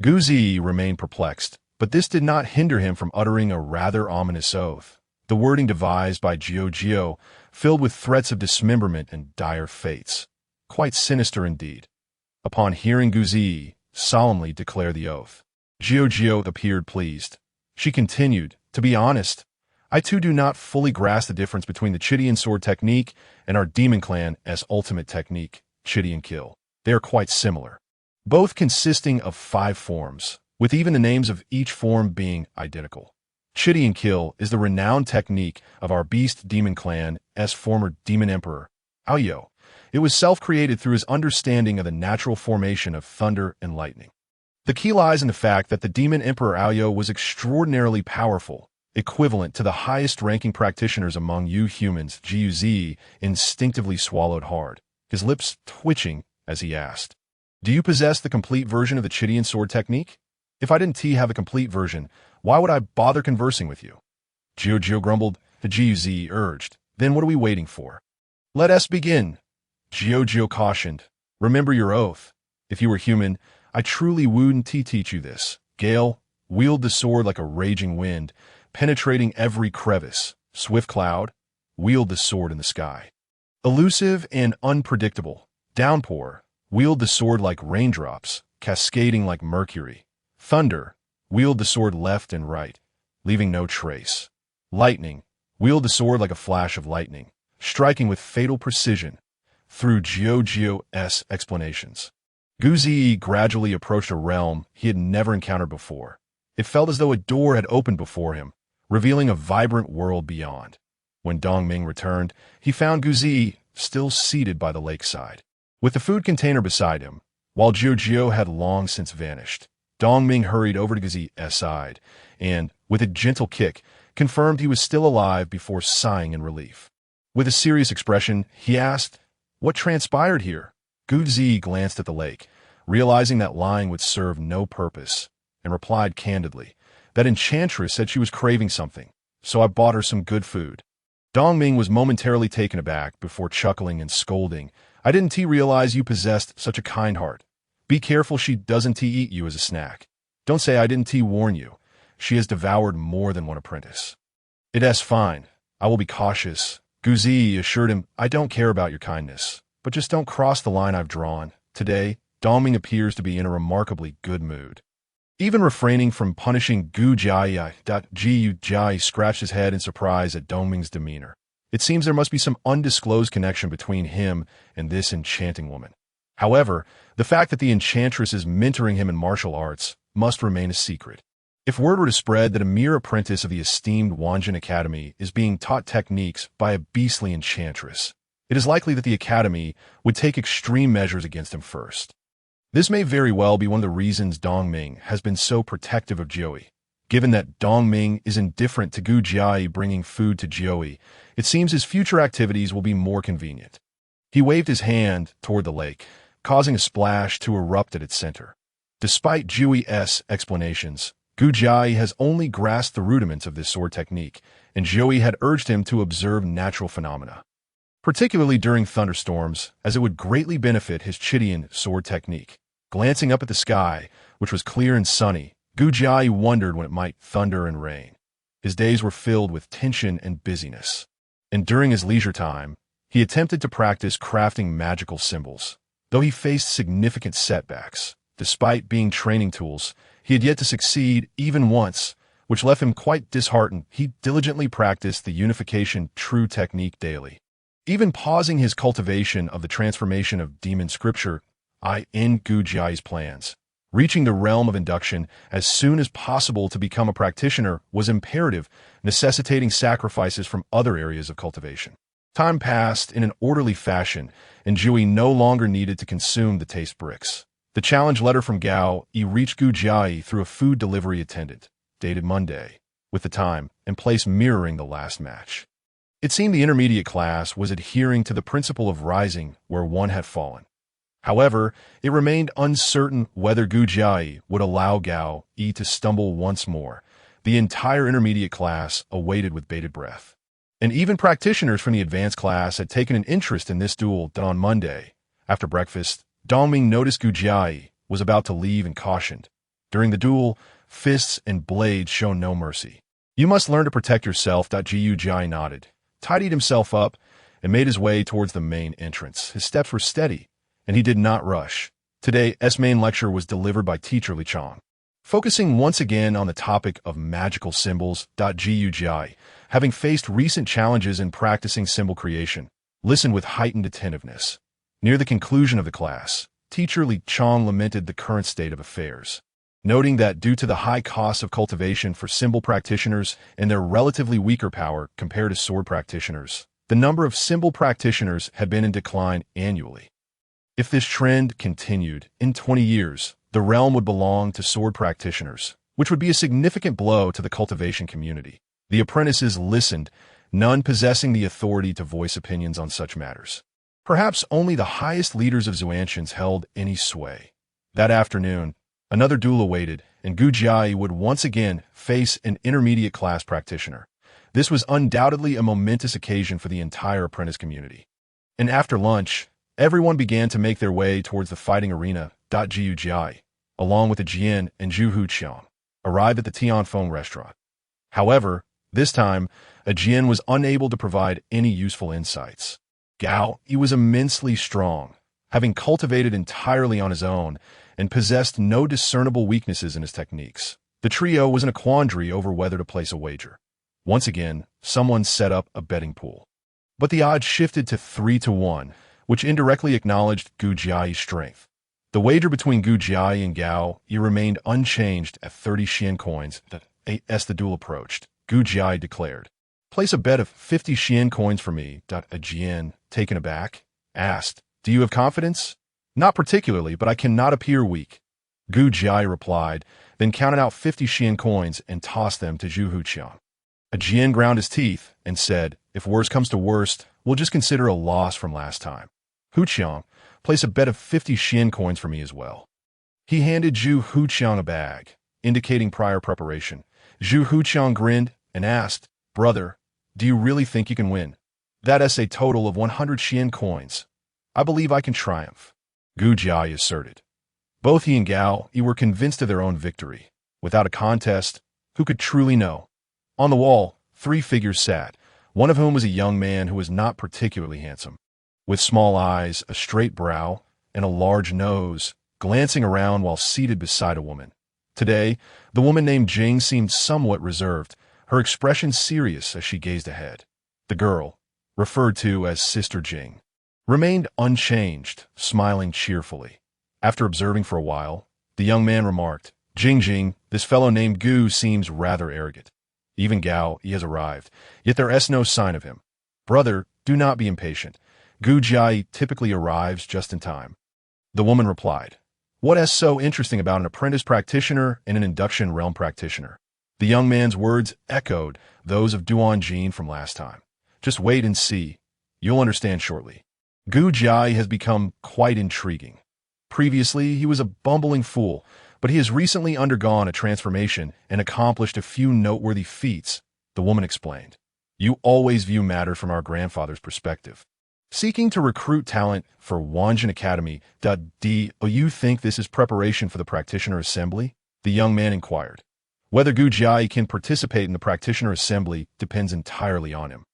Speaker 1: Gu Zi remained perplexed, but this did not hinder him from uttering a rather ominous oath. The wording devised by Jiao filled with threats of dismemberment and dire fates. Quite sinister indeed. Upon hearing Gu Zi solemnly declare the oath, Jiao appeared pleased. She continued, "To be honest, I too do not fully grasp the difference between the Chidian sword technique and our demon clan's ultimate technique, Chidian kill. They are quite similar, both consisting of 5 forms, with even the names of each form being identical. Chidian kill is the renowned technique of our beast demon clan's former demon emperor, Aoyao. It was self-created through his understanding of the natural formation of thunder and lightning. The key lies in the fact that the demon emperor Aoyao was extraordinarily powerful, equivalent to the highest-ranking practitioners among you humans. Jiu Zi instinctively swallowed hard, his lips twitching as he asked, "Do you possess the complete version of the Chidian sword technique? If I didn't have a complete version, why would I bother conversing with you?" Jiao grumbled. Jiu Zi urged, "Then what are we waiting for? Let us begin." Jiao cautioned, "Remember your oath. If you were human, I truly wouldn't teach you this." Gale wield the sword like a raging wind, penetrating every crevice. Swift cloud wield the sword in the sky. Elusive and unpredictable. Downpour wield the sword like raindrops, cascading like mercury. Thunder wield the sword left and right, leaving no trace. Lightning wield the sword like a flash of lightning, striking with fatal precision. Through Jiao's explanations, Gu Zi gradually approached a realm he had never encountered before. It felt as though a door had opened before him, revealing a vibrant world beyond. When Dongming returned, he found Gu Zi still seated by the lakeside, with the food container beside him, while Jiao had long since vanished. Dongming hurried over to Gu Zi's side and, with a gentle kick, confirmed he was still alive before sighing in relief. With a serious expression, he asked, "What transpired here?" Gu Zi glanced at the lake, realizing that lying would serve no purpose, and replied candidly, "That enchantress said she was craving something, so I bought her some good food." Dongming was momentarily taken aback before chuckling and scolding, "I didn't realize you possessed such a kind heart. Be careful she doesn't eat you as a snack. Don't say I didn't warn you. She has devoured more than one apprentice." "It's fine. I will be cautious." Gu Zi assured him, "I don't care about your kindness, but just don't cross the line I've drawn." Today, Dongming appears to be in a remarkably good mood. Even refraining from punishing Gu Jai scratched his head in surprise at Dongming's demeanor. It seems there must be some undisclosed connection between him and this enchanting woman. However, the fact that the enchantress is mentoring him in martial arts must remain a secret. If word were to spread that a mere apprentice of the esteemed Wanjin Academy is being taught techniques by a beastly enchantress, it is likely that the academy would take extreme measures against him first. This may very well be one of the reasons Dongming has been so protective of Jiao. Given that Dongming is indifferent to Gu Jai bringing food to Jiao, it seems his future activities will be more convenient. He waved his hand toward the lake, causing a splash to erupt at its center. Despite Jiao's explanations, Gu Jai has only grasped the rudiments of this sword technique, and Jiao had urged him to observe natural phenomena, particularly during thunderstorms, as it would greatly benefit his Chidian sword technique. Glancing up at the sky, which was clear and sunny, Gu Jai wondered when it might thunder and rain. His days were filled with tension and busyness, and during his leisure time, he attempted to practice crafting magical symbols. Though he faced significant setbacks, despite being training tools, he had yet to succeed even once, which left him quite disheartened. He diligently practiced the unification true technique daily, even pausing his cultivation of the transformation of demon scripture in Gu Jai's plans. Reaching the realm of induction as soon as possible to become a practitioner was imperative, necessitating sacrifices from other areas of cultivation. Time passed in an orderly fashion, and Jiao no longer needed to consume the taste bricks. The challenge letter from Gao reached Gu Jai through a food delivery attendant, dated Monday, with the time and place mirroring the last match. It seemed the intermediate class was adhering to the principle of rising where one had fallen. However, it remained uncertain whether Gu Jai would allow Gao to stumble once more. The entire intermediate class awaited with bated breath. And even practitioners from the advanced class had taken an interest in this duel that on Monday, after breakfast, Dongming noticed Gu Jai was about to leave and cautioned, During the duel, fists and blades show no mercy. You must learn to protect yourself. Gu Jai nodded, tidied himself up, and made his way towards the main entrance. His steps were steady, and he did not rush. Today's main lecture was delivered by teacher Li Chang, focusing once again on the topic of magical symbols. Gu Jai, having faced recent challenges in practicing symbol creation, listened with heightened attentiveness. Near the conclusion of the class, teacher Li Chang lamented the current state of affairs, noting that due to the high cost of cultivation for symbol practitioners and their relatively weaker power compared to sword practitioners, the number of symbol practitioners had been in decline annually. If this trend continued, in 20 years, the realm would belong to sword practitioners, which would be a significant blow to the cultivation community. The apprentices listened, none possessing the authority to voice opinions on such matters. Perhaps only the highest leaders of Xuantians held any sway. That afternoon, another duel awaited, and Gu Jai would once again face an intermediate class practitioner. This was undoubtedly a momentous occasion for the entire apprentice community. And after lunch, everyone began to make their way towards the fighting arena. Gu Jai, along with the Jian and Zhu Huqiang, arrived at the Tianfeng restaurant. However, this time, a Jian was unable to provide any useful insights. Gao, he was immensely strong, having cultivated entirely on his own and possessed no discernible weaknesses in his techniques. The trio was in a quandary over whether to place a wager. Once again, someone set up a betting pool. But the odds shifted to 3-1, which indirectly acknowledged Gu Jiai's strength. The wager between Gu Jai and Gao remained unchanged at 30 Xian coins. As the duel approached, Gu Jai declared, "Place a bet of 50 Xian coins for me." A Jian, taken aback, asked, "Do you have confidence?" "Not particularly, but I cannot appear weak." Gu Jai replied, then counted out 50 Xian coins and tossed them to Zhu Huqiang. A Jian ground his teeth and said, "If worst comes to worst, we'll just consider a loss from last time. Huqiang, place a bet of 50 Xian coins for me as well." He handed Zhu Huqiang a bag, indicating prior preparation. Zhu Huqiang grinned and asked, "Brother, do you really think you can win? That's a total of 100 Xian coins. I believe I can triumph." Gu Jai asserted. Both he and Gao were convinced of their own victory. Without a contest, who could truly know? On the wall, 3 figures sat, one of whom was a young man who was not particularly handsome, with small eyes, a straight brow, and a large nose, glancing around while seated beside a woman. Today, the woman named Jing seemed somewhat reserved, her expression serious as she gazed ahead. The girl, referred to as Sister Jing, remained unchanged, smiling cheerfully. After observing for a while, the young man remarked, Jing, this fellow named Gu seems rather arrogant. Even Gao, he has arrived, yet there is no sign of him. Brother, do not be impatient. Gu Jai typically arrives just in time." The woman replied, "What is so interesting about an apprentice practitioner and an induction realm practitioner?" The young man's words echoed those of Duan Jin from last time. "Just wait and see. You'll understand shortly." Gu Jai has become quite intriguing. Previously, he was a bumbling fool, but he has recently undergone a transformation and accomplished a few noteworthy feats, the woman explained. "You always view matters from our grandfather's perspective. Seeking to recruit talent for Wanjin Academy. Do you think this is preparation for the practitioner assembly?" the young man inquired. Whether Gu Jai can participate in the practitioner assembly depends entirely on him.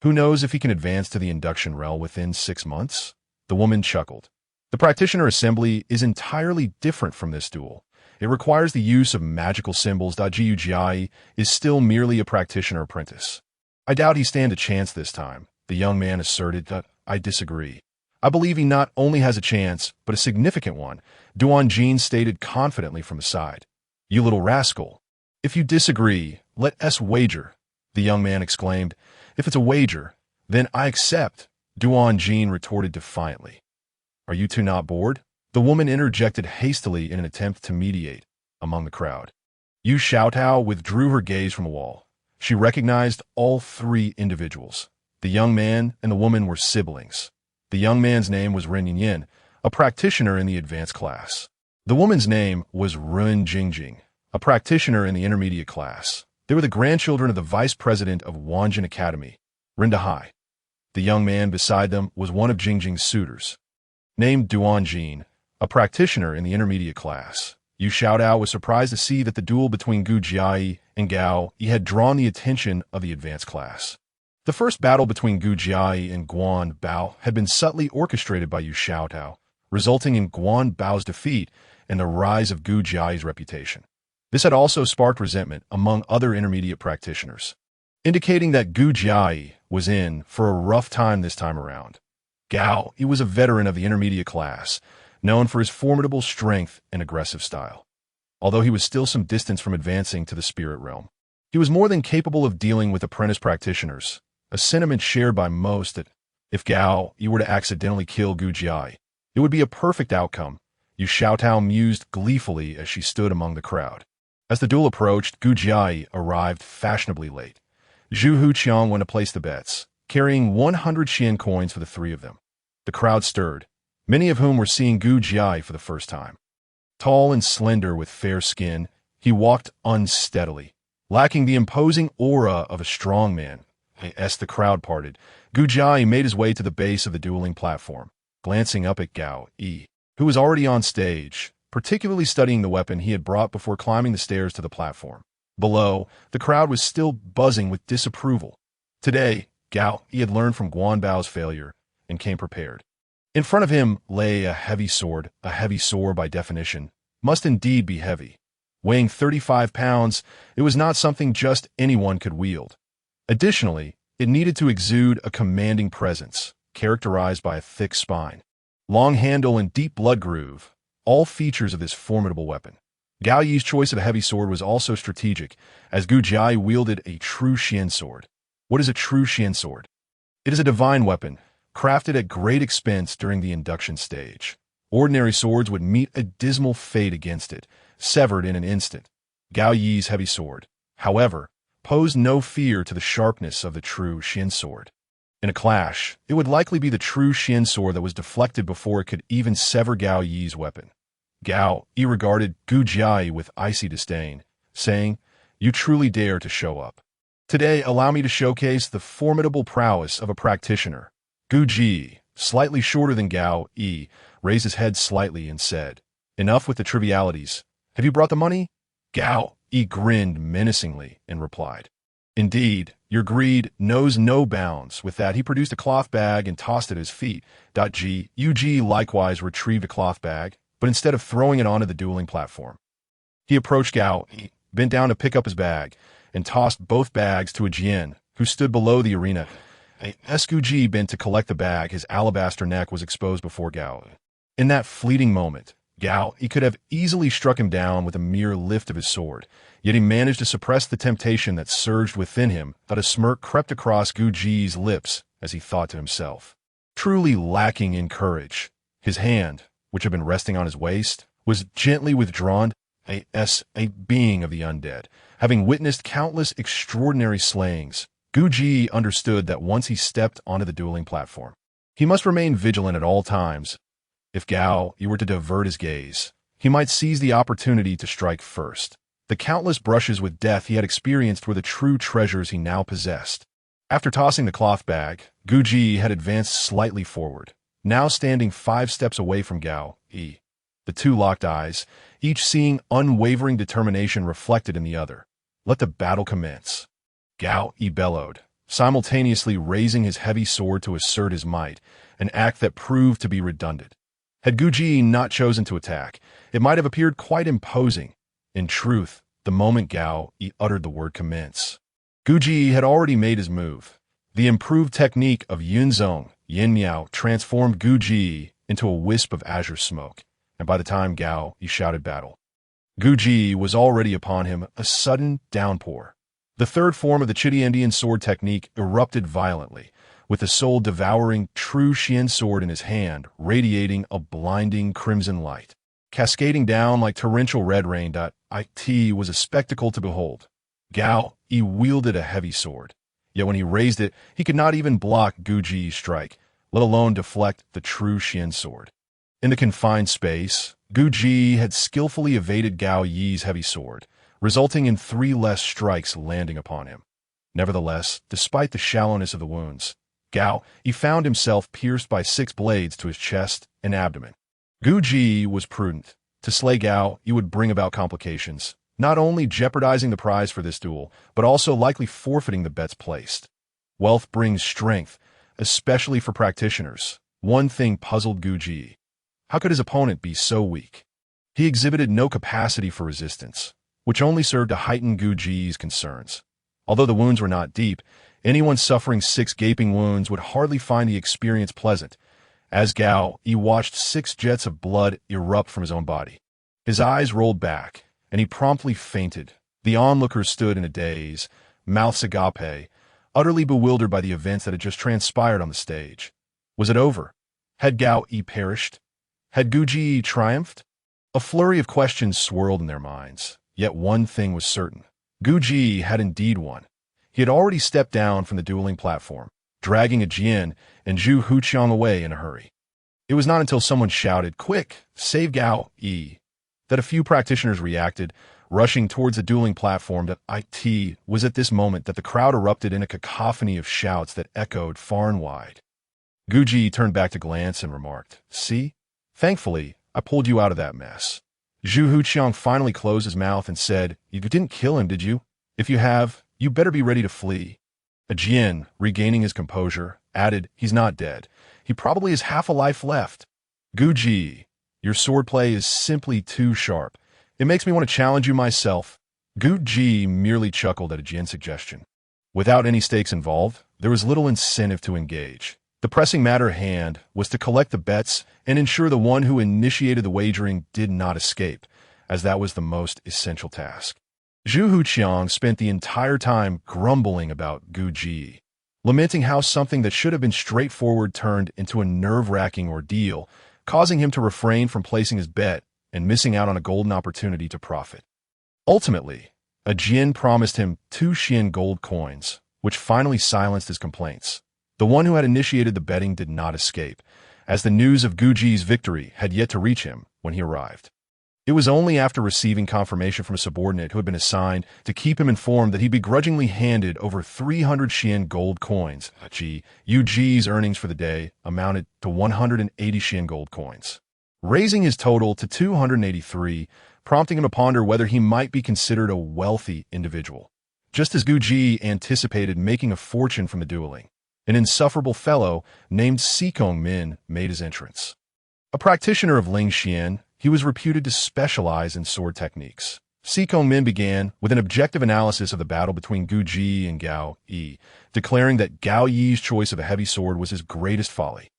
Speaker 1: Who knows if he can advance to the induction realm within 6 months? The woman chuckled. The practitioner assembly is entirely different from this duel. It requires the use of magical symbols. Gu Jai is still merely a practitioner apprentice. "I doubt he stand a chance this time," the young man asserted. "I disagree. I believe he not only has a chance, but a significant one," Duan Jin stated confidently from the side. "You little rascal. If you disagree, let us wager," the young man exclaimed. "If it's a wager, then I accept," Duan Jin retorted defiantly. "Are you two not bored?" the woman interjected hastily in an attempt to mediate among the crowd. Yu Xiaotao withdrew her gaze from the wall. She recognized all 3 individuals. The young man and the woman were siblings. The young man's name was Ren Yin, a practitioner in the advanced class. The woman's name was Run Jingjing, a practitioner in the intermediate class. They were the grandchildren of the vice president of Wanjin Academy, Rinda Hai. The young man beside them was one of Jingjing's suitors, named Duan Jin, a practitioner in the intermediate class. Yu Xiaotao was surprised to see that the duel between Gu Jiayi and Gao Yi had drawn the attention of the advanced class. The first battle between Gu Jiayi and Guan Bao had been subtly orchestrated by Yu Xiaotao, resulting in Guan Bao's defeat and the rise of Gu Jiayi's reputation. This had also sparked resentment among other intermediate practitioners, indicating that Gu Jiayi was in for a rough time this time around. Gao Yi was a veteran of the intermediate class, known for his formidable strength and aggressive style. Although he was still some distance from advancing to the spirit realm, he was more than capable of dealing with apprentice practitioners, a sentiment shared by most that if Gao Yi were to accidentally kill Gu Jiayi, it would be a perfect outcome. Yu Xiaotao mused gleefully as she stood among the crowd. As the duel approached, Gu Jiayi arrived fashionably late. Zhu Huqiang went to place the bets, carrying 100 Xian coins for the three of them. The crowd stirred, many of whom were seeing Gu Jiayi for the first time. Tall and slender with fair skin, he walked unsteadily, lacking the imposing aura of a strong man. As the crowd parted, Gu Jiayi made his way to the base of the dueling platform, glancing up at Gao Yi, who was already on stage, particularly studying the weapon he had brought before climbing the stairs to the platform. Below, the crowd was still buzzing with disapproval. Today, Gao Yi had learned from Guan Bao's failure and came prepared. In front of him lay a heavy sword. A heavy sword, by definition, must indeed be heavy. Weighing 35 pounds, it was not something just anyone could wield. Additionally, it needed to exude a commanding presence, characterized by a thick spine, long handle, and deep blood groove, all features of this formidable weapon. Gao Yi's choice of a heavy sword was also strategic, as Gu Jiayi wielded a true Xian sword. What is a true Xian sword? It is a divine weapon, crafted at great expense during the induction stage. Ordinary swords would meet a dismal fate against it, severed in an instant. Gao Yi's heavy sword, however, posed no fear to the sharpness of the true Xian sword. In a clash, it would likely be the true Xian sword that was deflected before it could even sever Gao Yi's weapon. Gao Yi regarded Gu Jiayi with icy disdain, saying, "You truly dare to show up. Today, allow me to showcase the formidable prowess of a practitioner." Gu Ji, slightly shorter than Gao Yi, raised his head slightly and said, "Enough with the trivialities. Have you brought the money?" Gao Yi grinned menacingly and replied, "Indeed, your greed knows no bounds." With that, he produced a cloth bag and tossed it at his feet. Yu Ji likewise retrieved a cloth bag, but instead of throwing it onto the dueling platform, he approached Gao Yi, bent down to pick up his bag, and tossed both bags to a Jian, who stood below the arena. As Gu Ji bent to collect the bag, his alabaster neck was exposed before Gao. In that fleeting moment, Gao Yi could have easily struck him down with a mere lift of his sword, yet he managed to suppress the temptation that surged within him. That a smirk crept across Gu Ji's lips as he thought to himself, truly lacking in courage. His hand, which had been resting on his waist, was gently withdrawn. A being of the undead, having witnessed countless extraordinary slayings, Gu Ji understood that once he stepped onto the dueling platform, he must remain vigilant at all times. If Gao Yi were to divert his gaze, he might seize the opportunity to strike first. The countless brushes with death he had experienced were the true treasures he now possessed. After tossing the cloth bag, Gu Ji had advanced slightly forward, now standing 5 steps away from Gao Yi. The two locked eyes, each seeing unwavering determination reflected in the other. Let the battle commence. Gao Yi bellowed, simultaneously raising his heavy sword to assert his might, an act that proved to be redundant. Had Gu Ji not chosen to attack, it might have appeared quite imposing. In truth, the moment Gao Yi uttered the word commence, Gu Ji had already made his move. The improved technique of Yunzong, Yin Miao, transformed Gu Ji into a wisp of azure smoke, and by the time Gao Yi shouted battle, Gu Ji was already upon him, a sudden downpour. The third form of the Chitiandian sword technique erupted violently, with the soul-devouring true Xian sword in his hand, radiating a blinding crimson light, cascading down like torrential red rain. It was a spectacle to behold. Gao Yi wielded a heavy sword, yet when he raised it, he could not even block Gu Ji's strike, let alone deflect the true Xian sword. In the confined space, Gu Ji had skillfully evaded Gao Yi's heavy sword, resulting in 3 less strikes landing upon him. Nevertheless, despite the shallowness of the wounds, Gao Yi found himself pierced by 6 blades to his chest and abdomen. Gu Ji was prudent. To slay Gao, you would bring about complications, not only jeopardizing the prize for this duel, but also likely forfeiting the bets placed. Wealth brings strength, especially for practitioners. One thing puzzled Gu Ji. How could his opponent be so weak? He exhibited no capacity for resistance, which only served to heighten Gu Ji's concerns. Although the wounds were not deep, anyone suffering 6 gaping wounds would hardly find the experience pleasant. As Gao, he watched 6 jets of blood erupt from his own body. His eyes rolled back, and he promptly fainted. The onlookers stood in a daze, mouths agape, utterly bewildered by the events that had just transpired on the stage. Was it over? Had Gao Yi perished? Had Gu Ji triumphed? A flurry of questions swirled in their minds, yet one thing was certain. Gu Ji had indeed won. He had already stepped down from the dueling platform, dragging a Jian and Zhu Huqiang away in a hurry. It was not until someone shouted, "Quick, save Gao Yi," that a few practitioners reacted, rushing towards the dueling platform. It was at this moment that the crowd erupted in a cacophony of shouts that echoed far and wide. Gu Ji turned back to glance and remarked, "See? Thankfully, I pulled you out of that mess." Zhu Huqiang finally closed his mouth and said, "You didn't kill him, did you? If you have, you better be ready to flee." A Jian, regaining his composure, added, "He's not dead. He probably has half a life left." Gu Ji, your swordplay is simply too sharp. It makes me want to challenge you myself. Gu Ji merely chuckled at a Jian's suggestion. Without any stakes involved, there was little incentive to engage. The pressing matter at hand was to collect the bets and ensure the one who initiated the wagering did not escape, as that was the most essential task. Zhu Huqiang spent the entire time grumbling about Gu Ji, lamenting how something that should have been straightforward turned into a nerve-wracking ordeal, causing him to refrain from placing his bet and missing out on a golden opportunity to profit. Ultimately, a Jian promised him 2 Xian gold coins, which finally silenced his complaints. The one who had initiated the betting did not escape, as the news of Gu Ji's victory had yet to reach him when he arrived. It was only after receiving confirmation from a subordinate who had been assigned to keep him informed that he begrudgingly handed over 300 Xian gold coins. Yu Ji's earnings for the day amounted to 180 Xian gold coins, raising his total to 283, prompting him to ponder whether he might be considered a wealthy individual. Just as Gu Ji anticipated making a fortune from the dueling, an insufferable fellow named Sikong Min made his entrance. A practitioner of Ling Xian, he was reputed to specialize in sword techniques. Sikong Min began with an objective analysis of the battle between Gu Ji and Gao Yi, declaring that Gao Yi's choice of a heavy sword was his greatest folly.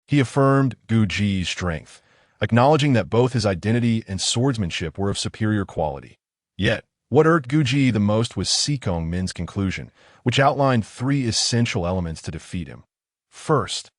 Speaker 1: He affirmed Gu Ji's strength, acknowledging that both his identity and swordsmanship were of superior quality. Yet, what irked Gu Ji the most was Sikong Min's conclusion, which outlined 3 essential elements to defeat him. First,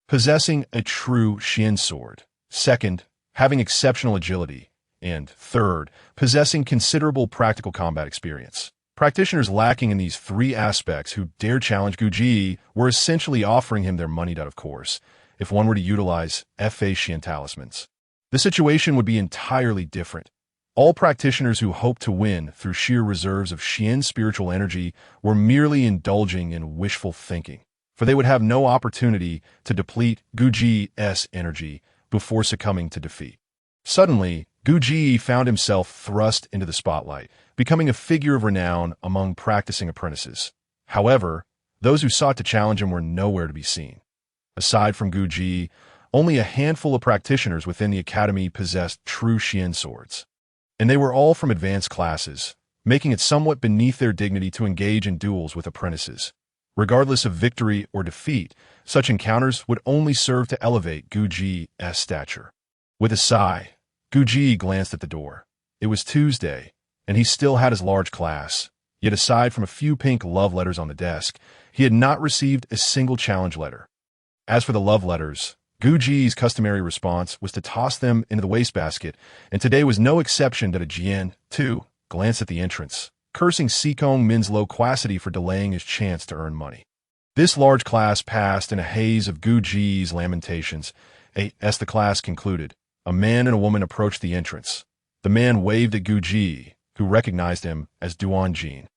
Speaker 1: possessing a true Xian sword. Second, having exceptional agility. And third, possessing considerable practical combat experience. Practitioners lacking in these 3 aspects who dare challenge Gu Ji were essentially offering him their money, of course, if one were to utilize FA Xian talismans. The situation would be entirely different. All practitioners who hoped to win through sheer reserves of Xian spiritual energy were merely indulging in wishful thinking, for they would have no opportunity to deplete Gu Ji's energy before succumbing to defeat. Suddenly, Gu Ji found himself thrust into the spotlight, becoming a figure of renown among practicing apprentices. However, those who sought to challenge him were nowhere to be seen. Aside from Gu Ji, only a handful of practitioners within the academy possessed true Xian swords, and they were all from advanced classes, making it somewhat beneath their dignity to engage in duels with apprentices. Regardless of victory or defeat, such encounters would only serve to elevate Gu Ji's stature. With a sigh, Gu Ji glanced at the door. It was Tuesday, and he still had his large class, yet aside from a few pink love letters on the desk, he had not received a single challenge letter. As for the love letters, Gu Ji's customary response was to toss them into the wastebasket, and today was no exception that a Jian, too, glanced at the entrance, cursing Sikong Min's loquacity for delaying his chance to earn money. This large class passed in a haze of Gu Ji's lamentations. As the class concluded, a man and a woman approached the entrance. The man waved at Gu Ji, who recognized him as Duan Jin,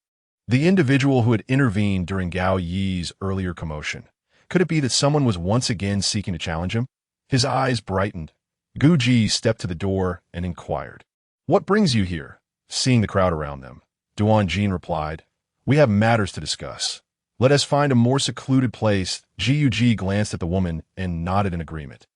Speaker 1: the individual who had intervened during Gao Yi's earlier commotion. Could it be that someone was once again seeking to challenge him? His eyes brightened. Gu Ji stepped to the door and inquired, "What brings you here?" Seeing the crowd around them, Duan Jin replied, "We have matters to discuss. Let us find a more secluded place." Ji glanced at the woman and nodded in agreement.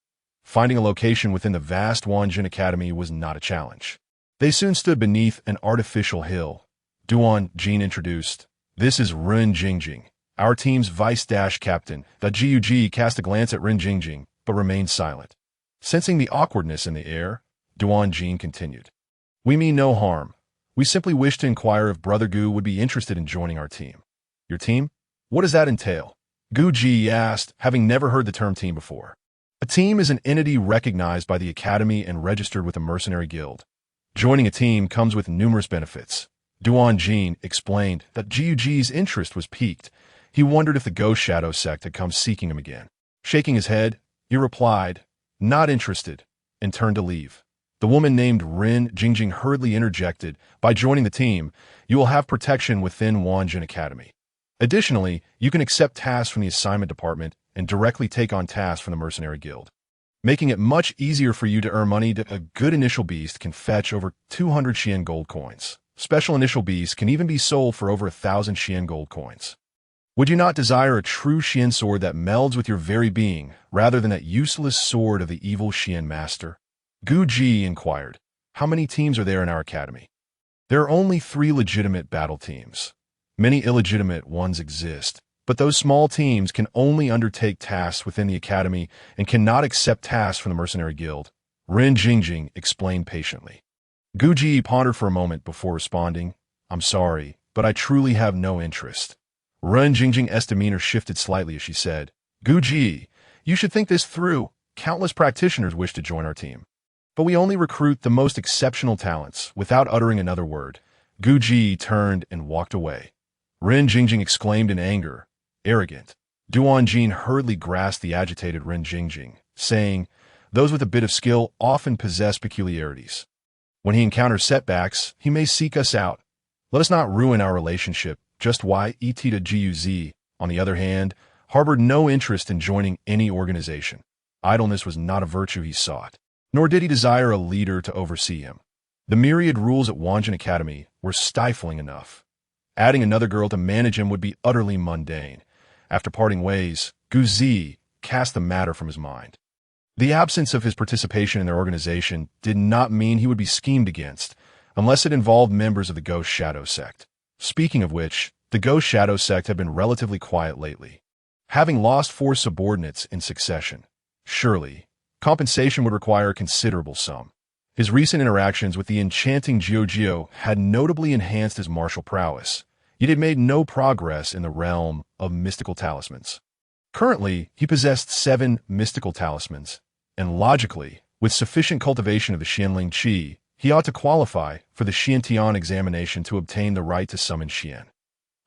Speaker 1: Finding a location within the vast Wanjin Academy was not a challenge. They soon stood beneath an artificial hill. Duan Jin introduced, "This is Ren Jingjing, our team's vice-captain." Ji cast a glance at Ren Jingjing, but remained silent. Sensing the awkwardness in the air, Duan Jin continued, "We mean no harm. We simply wish to inquire if Brother Gu would be interested in joining our team." "Your team? What does that entail?" Gu Ji asked, having never heard the term team before. A team is an entity recognized by the Academy and registered with a mercenary guild. Joining a team comes with numerous benefits. Duan Jin explained that Ji's interest was piqued. He wondered if the Ghost Shadow sect had come seeking him again. Shaking his head, he replied, "Not interested," and turned to leave. The woman named Ren Jingjing hurriedly interjected, "By joining the team, you will have protection within Wanjin Academy. Additionally, you can accept tasks from the assignment department and directly take on tasks from the mercenary guild, making it much easier for you to earn money. A good initial beast can fetch over 200 Xian gold coins. Special initial beasts can even be sold for over 1,000 Xian gold coins. Would you not desire a true Xian sword that melds with your very being, rather than that useless sword of the evil Xian master?" Gu Ji inquired, "How many teams are there in our academy?" "There are only 3 legitimate battle teams. Many illegitimate ones exist, but those small teams can only undertake tasks within the academy and cannot accept tasks from the mercenary guild," Ren Jingjing explained patiently. Gu Ji pondered for a moment before responding, "I'm sorry, but I truly have no interest." Ren Jingjing's demeanor shifted slightly as she said, "Gu Ji, you should think this through. Countless practitioners wish to join our team, but we only recruit the most exceptional talents." Without uttering another word, Gu Ji turned and walked away. Ren Jingjing exclaimed in anger, "Arrogant." Duan Jin hurriedly grasped the agitated Ren Jingjing, saying, "Those with a bit of skill often possess peculiarities. When he encounters setbacks, he may seek us out. Let us not ruin our relationship." Just why Etita Guz, on the other hand, harbored no interest in joining any organization. Idleness was not a virtue he sought, nor did he desire a leader to oversee him. The myriad rules at Wanjin Academy were stifling enough. Adding another girl to manage him would be utterly mundane. After parting ways, Guzi cast the matter from his mind. The absence of his participation in their organization did not mean he would be schemed against, unless it involved members of the Ghost Shadow sect. Speaking of which, the Ghost Shadow sect had been relatively quiet lately, having lost 4 subordinates in succession. Surely, compensation would require a considerable sum. His recent interactions with the enchanting Jiao had notably enhanced his martial prowess, yet he had made no progress in the realm of mystical talismans. Currently, he possessed 7 mystical talismans, and logically, with sufficient cultivation of the Xianling Qi, he ought to qualify for the Xiantian examination to obtain the right to summon Xian.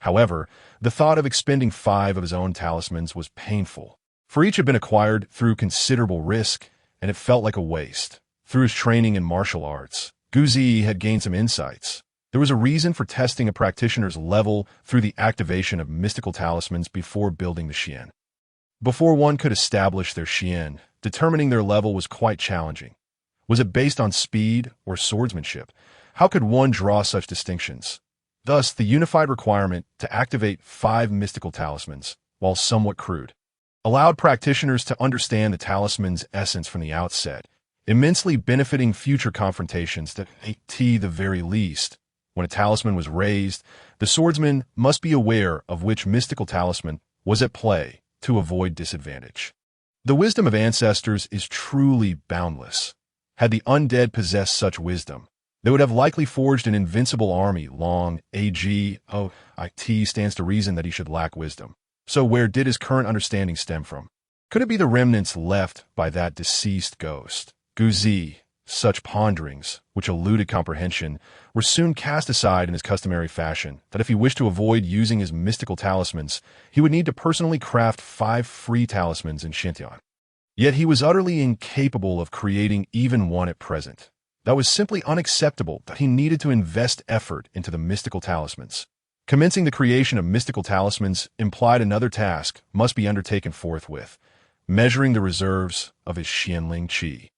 Speaker 1: However, the thought of expending 5 of his own talismans was painful, for each had been acquired through considerable risk, and it felt like a waste. Through his training in martial arts, Guzi had gained some insights. There was a reason for testing a practitioner's level through the activation of mystical talismans before building the Xian. Before one could establish their Xian, determining their level was quite challenging. Was it based on speed or swordsmanship? How could one draw such distinctions? Thus, the unified requirement to activate 5 mystical talismans, while somewhat crude, allowed practitioners to understand the talisman's essence from the outset, immensely benefiting future confrontations that at the very least. When a talisman was raised, the swordsman must be aware of which mystical talisman was at play to avoid disadvantage. The wisdom of ancestors is truly boundless. Had the undead possessed such wisdom, they would have likely forged an invincible army long. It stands to reason that he should lack wisdom. So where did his current understanding stem from? Could it be the remnants left by that deceased ghost? Guzi, such ponderings, which eluded comprehension, were soon cast aside in his customary fashion, that if he wished to avoid using his mystical talismans, he would need to personally craft 5 free talismans in Xintian. Yet he was utterly incapable of creating even one at present. That was simply unacceptable that he needed to invest effort into the mystical talismans. Commencing the creation of mystical talismans implied another task must be undertaken forthwith, measuring the reserves of his Xianling Qi.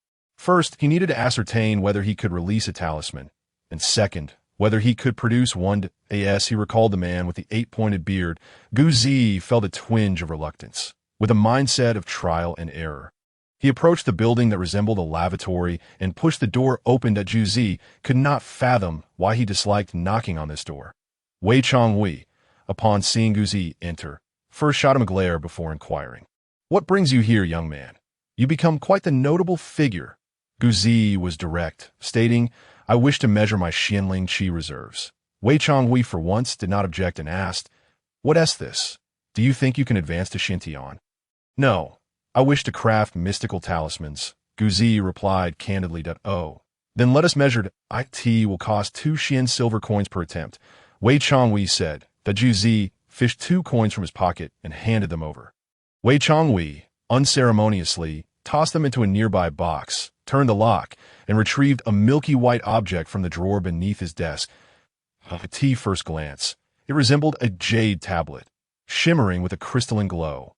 Speaker 1: First, he needed to ascertain whether he could release a talisman, and second, whether he could produce one. As he recalled the man with the 8-pointed beard, Gu Zi felt a twinge of reluctance, with a mindset of trial and error. He approached the building that resembled a lavatory and pushed the door open that Gu Zi could not fathom why he disliked knocking on this door. Wei Chonghui, upon seeing Gu Zi enter, first shot him a glare before inquiring, "What brings you here, young man? You become quite the notable figure." Gu Zi was direct, stating, "I wish to measure my Xianling Qi reserves." Wei Chonghui for once did not object and asked, "What is this? Do you think you can advance to Xintian?" "No, I wish to craft mystical talismans," Gu Zi replied candidly. "Oh, then let us measure it. It will cost 2 Xian silver coins per attempt." Wei Chonghui said that Gu Zi fished 2 coins from his pocket and handed them over. Wei Chonghui unceremoniously tossed them into a nearby box, turned the lock, and retrieved a milky white object from the drawer beneath his desk. At first glance, it resembled a jade tablet, shimmering with a crystalline glow.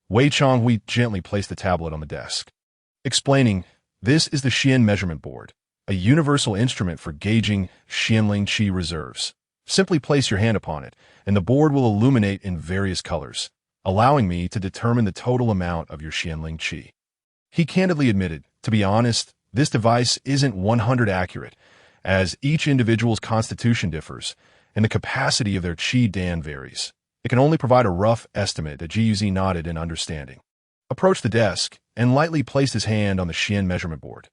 Speaker 1: Wei Chonghui gently placed the tablet on the desk, explaining, "This is the Xian measurement board, a universal instrument for gauging Xianling Qi reserves. Simply place your hand upon it, and the board will illuminate in various colors, allowing me to determine the total amount of your Xianling Qi." He candidly admitted, "To be honest, this device isn't 100 accurate, as each individual's constitution differs, and the capacity of their Qi Dan varies. It can only provide a rough estimate." That Guz nodded in understanding, approached the desk, and lightly placed his hand on the Xian measurement board.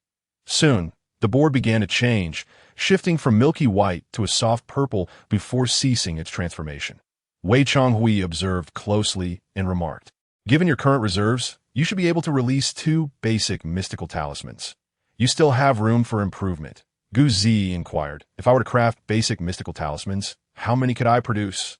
Speaker 1: Soon, the board began to change, shifting from milky white to a soft purple before ceasing its transformation. Wei Chonghui observed closely and remarked, "Given your current reserves, you should be able to release 2 basic mystical talismans. You still have room for improvement." Gu Zi inquired, "If I were to craft basic mystical talismans, how many could I produce?"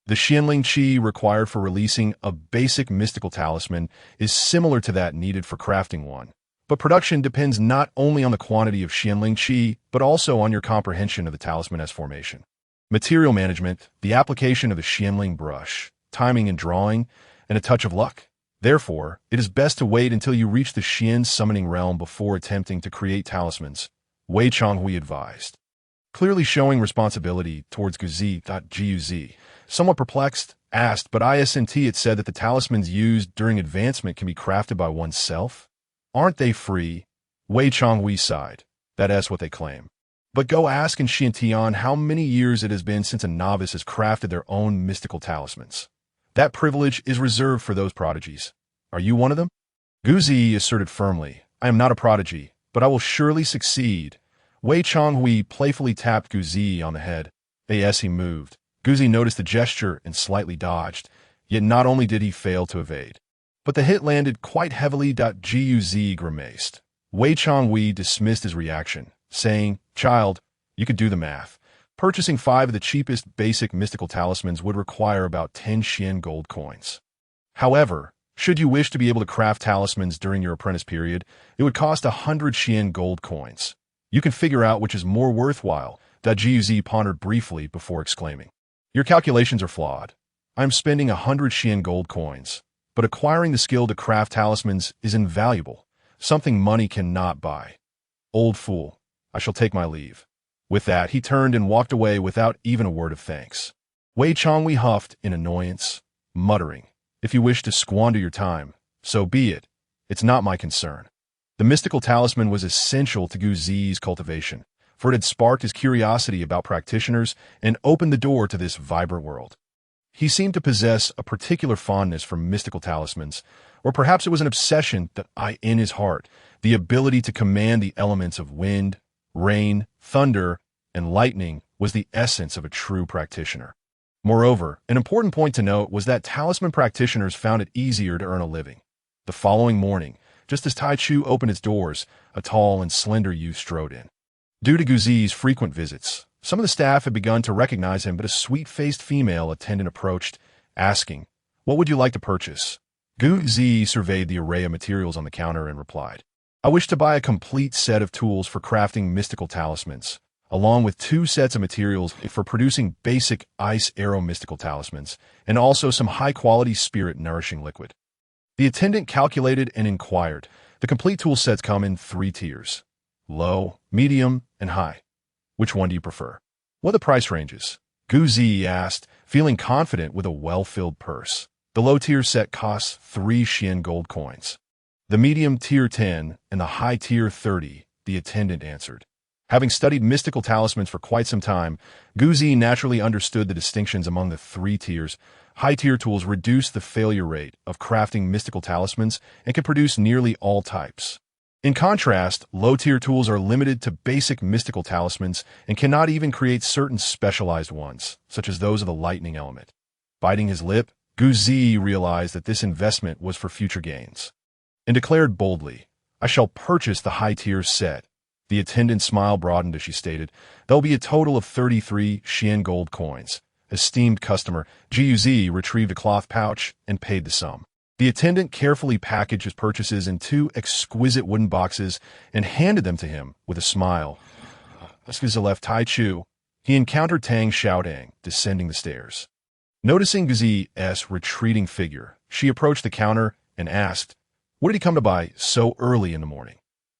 Speaker 1: The Xianling Qi required for releasing a basic mystical talisman is similar to that needed for crafting one, but production depends not only on the quantity of Xianling Qi, but also on your comprehension of the talisman's formation. Material management, the application of the Xianling brush, timing and drawing, and a touch of luck. Therefore, it is best to wait until you reach the Xian summoning realm before attempting to create talismans, Wei Chonghui advised. Clearly showing responsibility towards Gu Zi, somewhat perplexed, asked, "But isn't it said that the talismans used during advancement can be crafted by oneself? Aren't they free?" Wei Chonghui sighed. "That is what they claim. But go ask in Xintian how many years it has been since a novice has crafted their own mystical talismans. That privilege is reserved for those prodigies. Are you one of them?" Gu Zi asserted firmly, "I am not a prodigy, but I will surely succeed." Wei Chonghui playfully tapped Gu Zi on the head. As he moved, Gu Zi noticed the gesture and slightly dodged, yet not only did he fail to evade, but the hit landed quite heavily. Gu Zi grimaced. Wei Chonghui dismissed his reaction, saying, "Child, you could do the math. Purchasing 5 of the cheapest basic mystical talismans would require about 10 Xian gold coins. However, should you wish to be able to craft talismans during your apprentice period, it would cost 100 Xian gold coins. You can figure out which is more worthwhile." Gu Zi pondered briefly before exclaiming, "Your calculations are flawed. I am spending 100 Xian gold coins, but acquiring the skill to craft talismans is invaluable, something money cannot buy. Old fool, I shall take my leave." With that, he turned and walked away without even a word of thanks. Wei Chonghui huffed in annoyance, muttering, "If you wish to squander your time, so be it. It's not my concern." The mystical talisman was essential to Gu Zi's cultivation, for it had sparked his curiosity about practitioners and opened the door to this vibrant world. He seemed to possess a particular fondness for mystical talismans, or perhaps it was an obsession in his heart, the ability to command the elements of wind, rain, thunder, and lightning was the essence of a true practitioner. Moreover, an important point to note was that talisman practitioners found it easier to earn a living. The following morning, just as Tai Chu opened its doors, a tall and slender youth strode in. Due to Gu Zi's frequent visits, some of the staff had begun to recognize him, but a sweet-faced female attendant approached, asking, "What would you like to purchase?" Gu Zi surveyed the array of materials on the counter and replied, "I wish to buy a complete set of tools for crafting mystical talismans, along with 2 sets of materials for producing basic ice arrow mystical talismans, and also some high-quality spirit-nourishing liquid." The attendant calculated and inquired, The complete tool sets come in 3 tiers: low, medium, and high. Which one do you prefer? What are the price ranges? Gu Zi asked, feeling confident with a well-filled purse. The low-tier set costs 3 Xian gold coins. The medium tier 10 and the high tier 30, the attendant answered. Having studied mystical talismans for quite some time, Gu Zi naturally understood the distinctions among the 3 tiers. High-tier tools reduce the failure rate of crafting mystical talismans and can produce nearly all types. In contrast, low-tier tools are limited to basic mystical talismans and cannot even create certain specialized ones, such as those of the lightning element. Biting his lip, Gu Zi realized that this investment was for future gains, and declared boldly, "I shall purchase the high-tier set." The attendant's smile broadened as she stated, "There'll be a total of 33 Xian gold coins." Esteemed customer, Gu Zi retrieved a cloth pouch and paid the sum. The attendant carefully packaged his purchases in 2 exquisite wooden boxes and handed them to him with a smile. As he left Tai Chu, he encountered Tang Xiaodang descending the stairs. Noticing Gu Zi's retreating figure, she approached the counter and asked, "What did he come to buy so early in the morning?"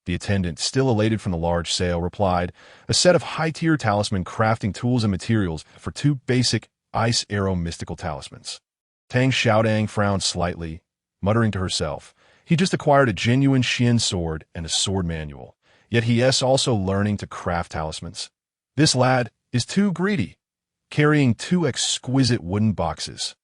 Speaker 1: The attendant, still elated from the large sale, replied, "A set of high-tier talisman crafting tools and materials for 2 basic ice arrow mystical talismans." Tang Xiaodang frowned slightly, muttering to herself, "He just acquired a genuine Xian sword and a sword manual, yet he is also learning to craft talismans. This lad is too greedy." Carrying 2 exquisite wooden boxes,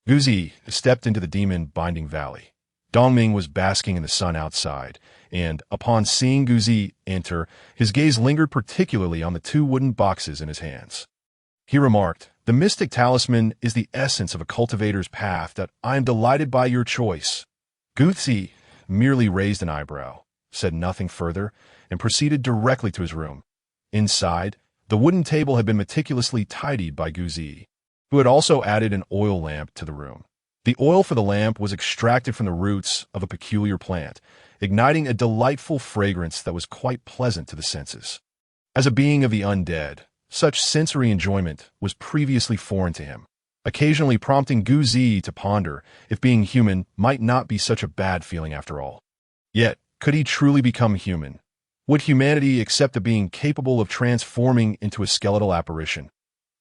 Speaker 1: Gu Zi stepped into the demon binding valley. Dongming was basking in the sun outside, and, upon seeing Gu Zi enter, his gaze lingered particularly on the 2 wooden boxes in his hands. He remarked, "The mystic talisman is the essence of a cultivator's path that I am delighted by your choice." Gu Zi merely raised an eyebrow, said nothing further, and proceeded directly to his room. Inside, the wooden table had been meticulously tidied by Gu Zi, who had also added an oil lamp to the room. The oil for the lamp was extracted from the roots of a peculiar plant, igniting a delightful fragrance that was quite pleasant to the senses. As a being of the undead, such sensory enjoyment was previously foreign to him, occasionally prompting Gu Zi to ponder if being human might not be such a bad feeling after all. Yet, could he truly become human? Would humanity accept a being capable of transforming into a skeletal apparition?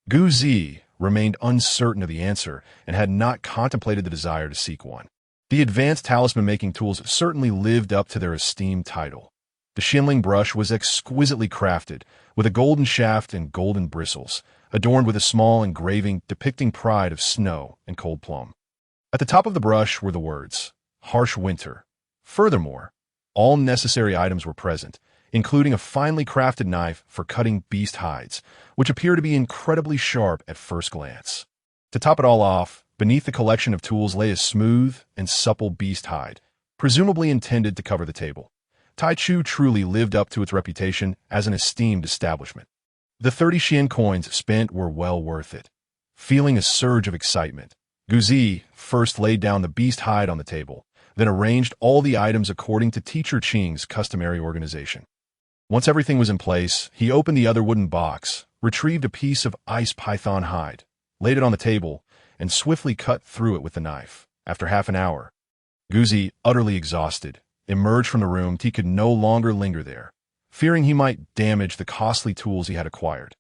Speaker 1: Gu Zi remained uncertain of the answer and had not contemplated the desire to seek one. The advanced talisman-making tools certainly lived up to their esteemed title. The Xinling brush was exquisitely crafted, with a golden shaft and golden bristles, adorned with a small engraving depicting pride of snow and cold plum. At the top of the brush were the words, "Harsh Winter." Furthermore, all necessary items were present, including a finely crafted knife for cutting beast hides, which appeared to be incredibly sharp at first glance. To top it all off, beneath the collection of tools lay a smooth and supple beast hide, presumably intended to cover the table. Tai Chu truly lived up to its reputation as an esteemed establishment. The 30 Xian coins spent were well worth it. Feeling a surge of excitement, Gu Zi first laid down the beast hide on the table, then arranged all the items according to Teacher Qing's customary organization. Once everything was in place, he opened the other wooden box, retrieved a piece of ice python hide, laid it on the table, and swiftly cut through it with the knife. After half an hour, Gu Zi, utterly exhausted, emerged from the room. He could no longer linger there, fearing he might damage the costly tools he had acquired.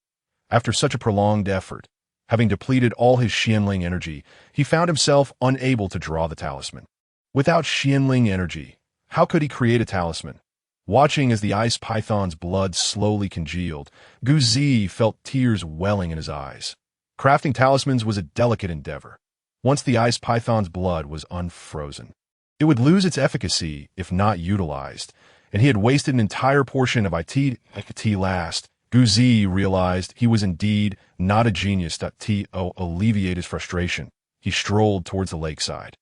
Speaker 1: After such a prolonged effort, having depleted all his Xianling energy, he found himself unable to draw the talisman. Without Xianling energy, how could he create a talisman? Watching as the ice python's blood slowly congealed, Gu Zi felt tears welling in his eyes. Crafting talismans was a delicate endeavor. Once the ice python's blood was unfrozen, it would lose its efficacy if not utilized, and he had wasted an entire portion of it last. Gu Zi realized he was indeed not a genius. To alleviate his frustration, he strolled towards the lakeside.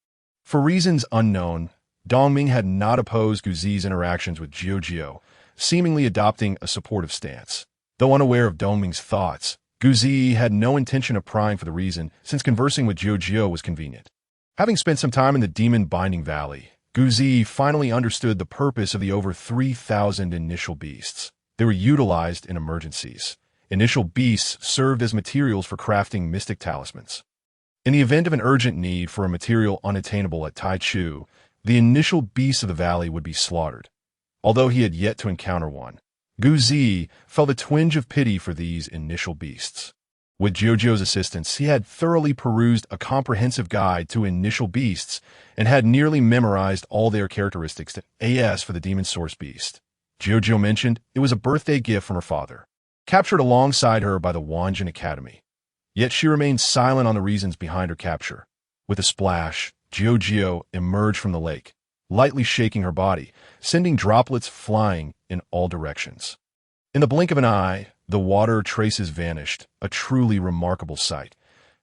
Speaker 1: For reasons unknown, Dongming had not opposed Gu Zi's interactions with Jiao, seemingly adopting a supportive stance. Though unaware of Dongming's thoughts, Gu Zi had no intention of prying for the reason, since conversing with Jiao was convenient. Having spent some time in the demon binding valley, Gu Zi finally understood the purpose of the over 3,000 initial beasts. They were utilized in emergencies. Initial beasts served as materials for crafting mystic talismans. In the event of an urgent need for a material unattainable at Tai Chu, the initial beasts of the valley would be slaughtered. Although he had yet to encounter one, Gu Zi felt a twinge of pity for these initial beasts. With Jiuzhou's assistance, he had thoroughly perused a comprehensive guide to initial beasts and had nearly memorized all their characteristics. As for the demon source beast, Jiuzhou mentioned it was a birthday gift from her father, captured alongside her by the Wanjin Academy. Yet she remained silent on the reasons behind her capture. With a splash, Jiuzhou emerged from the lake, lightly shaking her body, sending droplets flying in all directions. In the blink of an eye, the water traces vanished, a truly remarkable sight.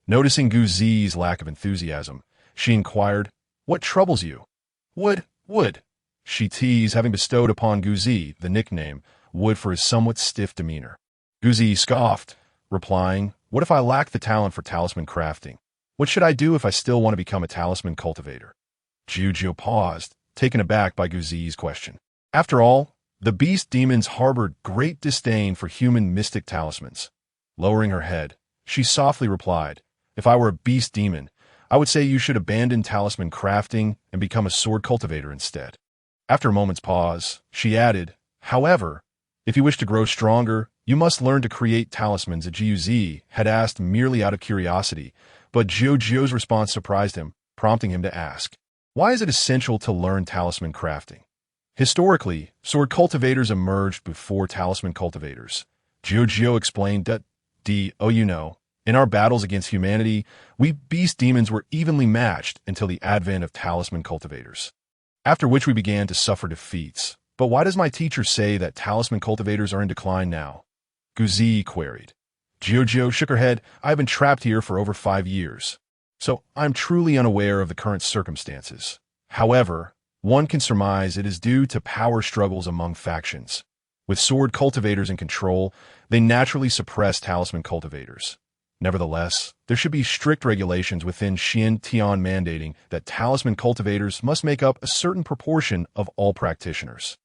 Speaker 1: Noticing Gu Zi's lack of enthusiasm, she inquired, "What troubles you?" Wood, she teased, having bestowed upon Gu Zi the nickname Wood for his somewhat stiff demeanor. Gu Zi scoffed, replying, "What if I lack the talent for talisman crafting? What should I do if I still want to become a talisman cultivator?" Jiuzhou paused, taken aback by Gu Zi's question. After all, the beast demons harbored great disdain for human mystic talismans. Lowering her head, she softly replied, "If I were a beast demon, I would say you should abandon talisman crafting and become a sword cultivator instead." After a moment's pause, she added, "However, if you wish to grow stronger, you must learn to create talismans." Jiu Zi had asked merely out of curiosity, but Jiuzhou's response surprised him, prompting him to ask, "Why is it essential to learn talisman crafting?" Historically, sword cultivators emerged before talisman cultivators. Jiuzhou explained that, in our battles against humanity, we beast demons were evenly matched until the advent of talisman cultivators, after which we began to suffer defeats. "But why does my teacher say that talisman cultivators are in decline now?" Gu Zi queried. Jiuzhou shook her head. "I have been trapped here for over 5 years, so I'm truly unaware of the current circumstances. However, one can surmise it is due to power struggles among factions. With sword cultivators in control, they naturally suppress talisman cultivators. Nevertheless, there should be strict regulations within Xian Tian mandating that talisman cultivators must make up a certain proportion of all practitioners.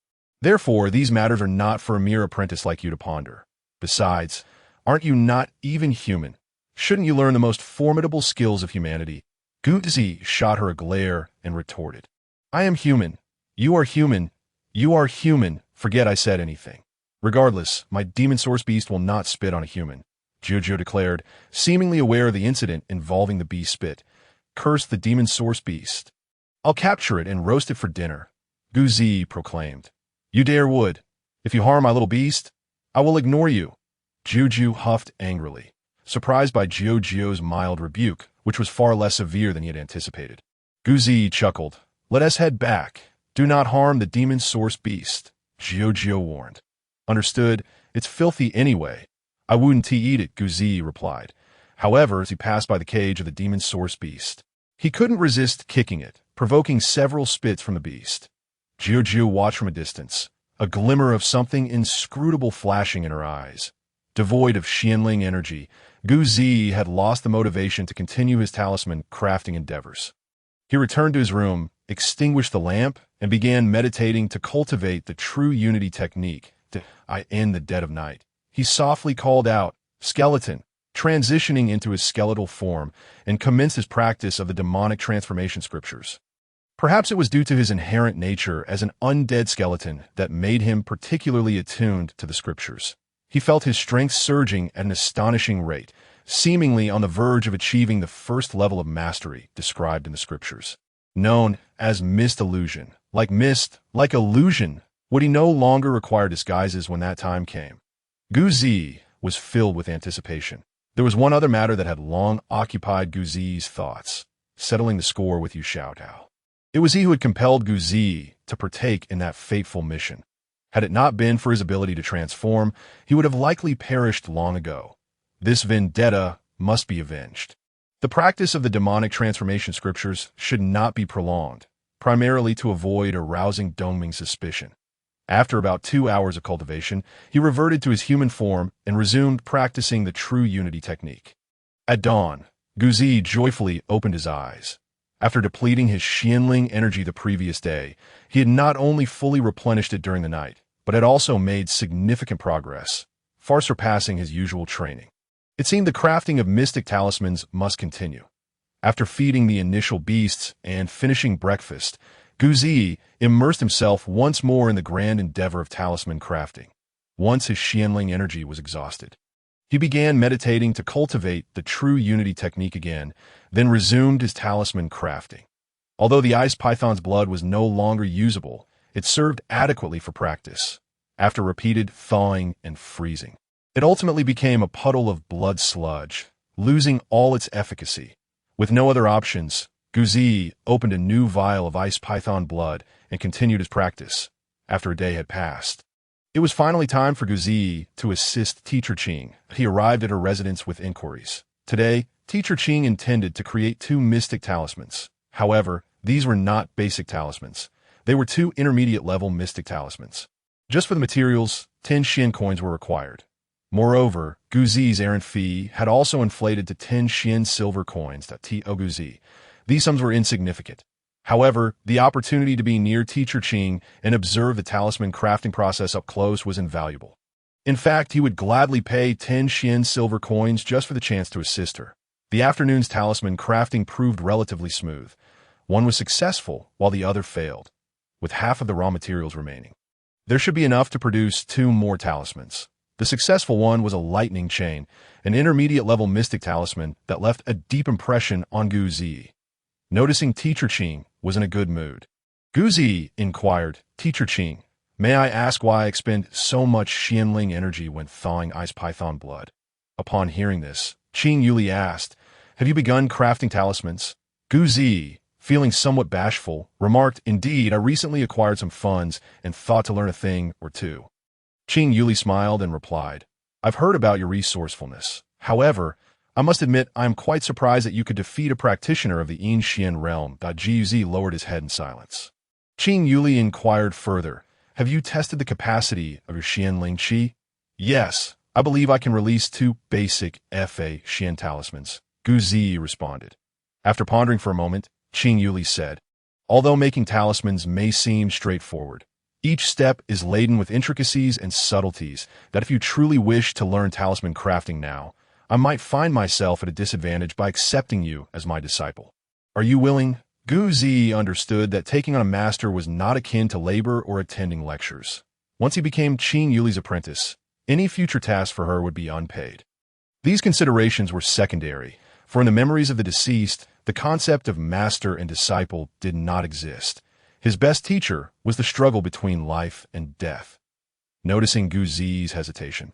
Speaker 1: Therefore, these matters are not for a mere apprentice like you to ponder. Besides, aren't you not even human? Shouldn't you learn the most formidable skills of humanity?" Gu Zi shot her a glare and retorted, "I am human. You are human. You are human. Forget I said anything. Regardless, my demon source beast will not spit on a human," Jiuzhou declared, seemingly aware of the incident involving the beast spit. "Curse the demon source beast. I'll capture it and roast it for dinner," Gu Zi proclaimed. "You dare would. If you harm my little beast, I will ignore you." Jiuzhou huffed angrily, surprised by Jiuzhou's mild rebuke, which was far less severe than he had anticipated. Gu Zi chuckled. "Let us head back. Do not harm the demon source beast," Jiuzhou warned. "Understood. It's filthy anyway. I wouldn't eat it," Gu Zi replied. However, as he passed by the cage of the demon source beast, he couldn't resist kicking it, provoking several spits from the beast. Jiuzhou watched from a distance, a glimmer of something inscrutable flashing in her eyes. Devoid of Xianling energy, Gu Zi had lost the motivation to continue his talisman crafting endeavors. He returned to his room, extinguished the lamp, and began meditating to cultivate the true unity technique. In the dead of night, he softly called out, "Skeleton," transitioning into his skeletal form, and commenced his practice of the demonic transformation scriptures. Perhaps it was due to his inherent nature as an undead skeleton that made him particularly attuned to the scriptures. He felt his strength surging at an astonishing rate, seemingly on the verge of achieving the first level of mastery described in the scriptures. Known as mist illusion, like mist, like illusion, would he no longer require disguises when that time came? Gu Zi was filled with anticipation. There was one other matter that had long occupied Gu Zi's thoughts, settling the score with Yu Xiaotao. It was he who had compelled Gu Zi to partake in that fateful mission. Had it not been for his ability to transform, he would have likely perished long ago. This vendetta must be avenged. The practice of the demonic transformation scriptures should not be prolonged, primarily to avoid arousing Dongming's suspicion. After about 2 hours of cultivation, he reverted to his human form and resumed practicing the true unity technique. At dawn, Gu Zi joyfully opened his eyes. After depleting his Xianling energy the previous day, he had not only fully replenished it during the night, but had also made significant progress, far surpassing his usual training. It seemed the crafting of mystic talismans must continue. After feeding the initial beasts and finishing breakfast, Gu Zi immersed himself once more in the grand endeavor of talisman crafting. Once his Xianling energy was exhausted, he began meditating to cultivate the true unity technique again, then resumed his talisman crafting. Although the ice python's blood was no longer usable, it served adequately for practice. After repeated thawing and freezing, it ultimately became a puddle of blood sludge, losing all its efficacy. With no other options, Gu Zi opened a new vial of ice python blood and continued his practice. After a day had passed, it was finally time for Gu Zi to assist Teacher Qing. He arrived at her residence with inquiries. Today, Teacher Qing intended to create 2 mystic talismans. However, these were not basic talismans. They were 2 intermediate-level mystic talismans. Just for the materials, 10 Xian coins were required. Moreover, Gu Zi's errant fee had also inflated to 10 Xian silver coins. Gu Zi. These sums were insignificant. However, the opportunity to be near Teacher Qing and observe the talisman crafting process up close was invaluable. In fact, he would gladly pay 10 Xian silver coins just for the chance to assist her. The afternoon's talisman crafting proved relatively smooth. One was successful, while the other failed, with half of the raw materials remaining. There should be enough to produce 2 more talismans. The successful one was a lightning chain, an intermediate-level mystic talisman that left a deep impression on Gu Zi. Noticing Teacher Qing was in a good mood, Gu Zi inquired, "Teacher Qing, may I ask why I expend so much Xianling energy when thawing ice python blood?" Upon hearing this, Qing Yuli asked, "Have you begun crafting talismans?" Gu Zi, feeling somewhat bashful, remarked, "Indeed, I recently acquired some funds and thought to learn a thing or 2. Qing Yuli smiled and replied, "I've heard about your resourcefulness. However, I must admit I am quite surprised that you could defeat a practitioner of the Yin Xian realm." Gu Zi lowered his head in silence. Qing Yuli inquired further, "Have you tested the capacity of your Xianling Qi?" "Yes, I believe I can release 2 basic Fa Xian talismans," Gu Zi responded. After pondering for a moment, Qing Yuli said, "Although making talismans may seem straightforward, each step is laden with intricacies and subtleties that if you truly wish to learn talisman crafting now, I might find myself at a disadvantage by accepting you as my disciple. Are you willing?" Gu Zi understood that taking on a master was not akin to labor or attending lectures. Once he became Qing Yuli's apprentice, any future task for her would be unpaid. These considerations were secondary, for in the memories of the deceased, the concept of master and disciple did not exist. His best teacher was the struggle between life and death. Noticing Gu Zi's hesitation,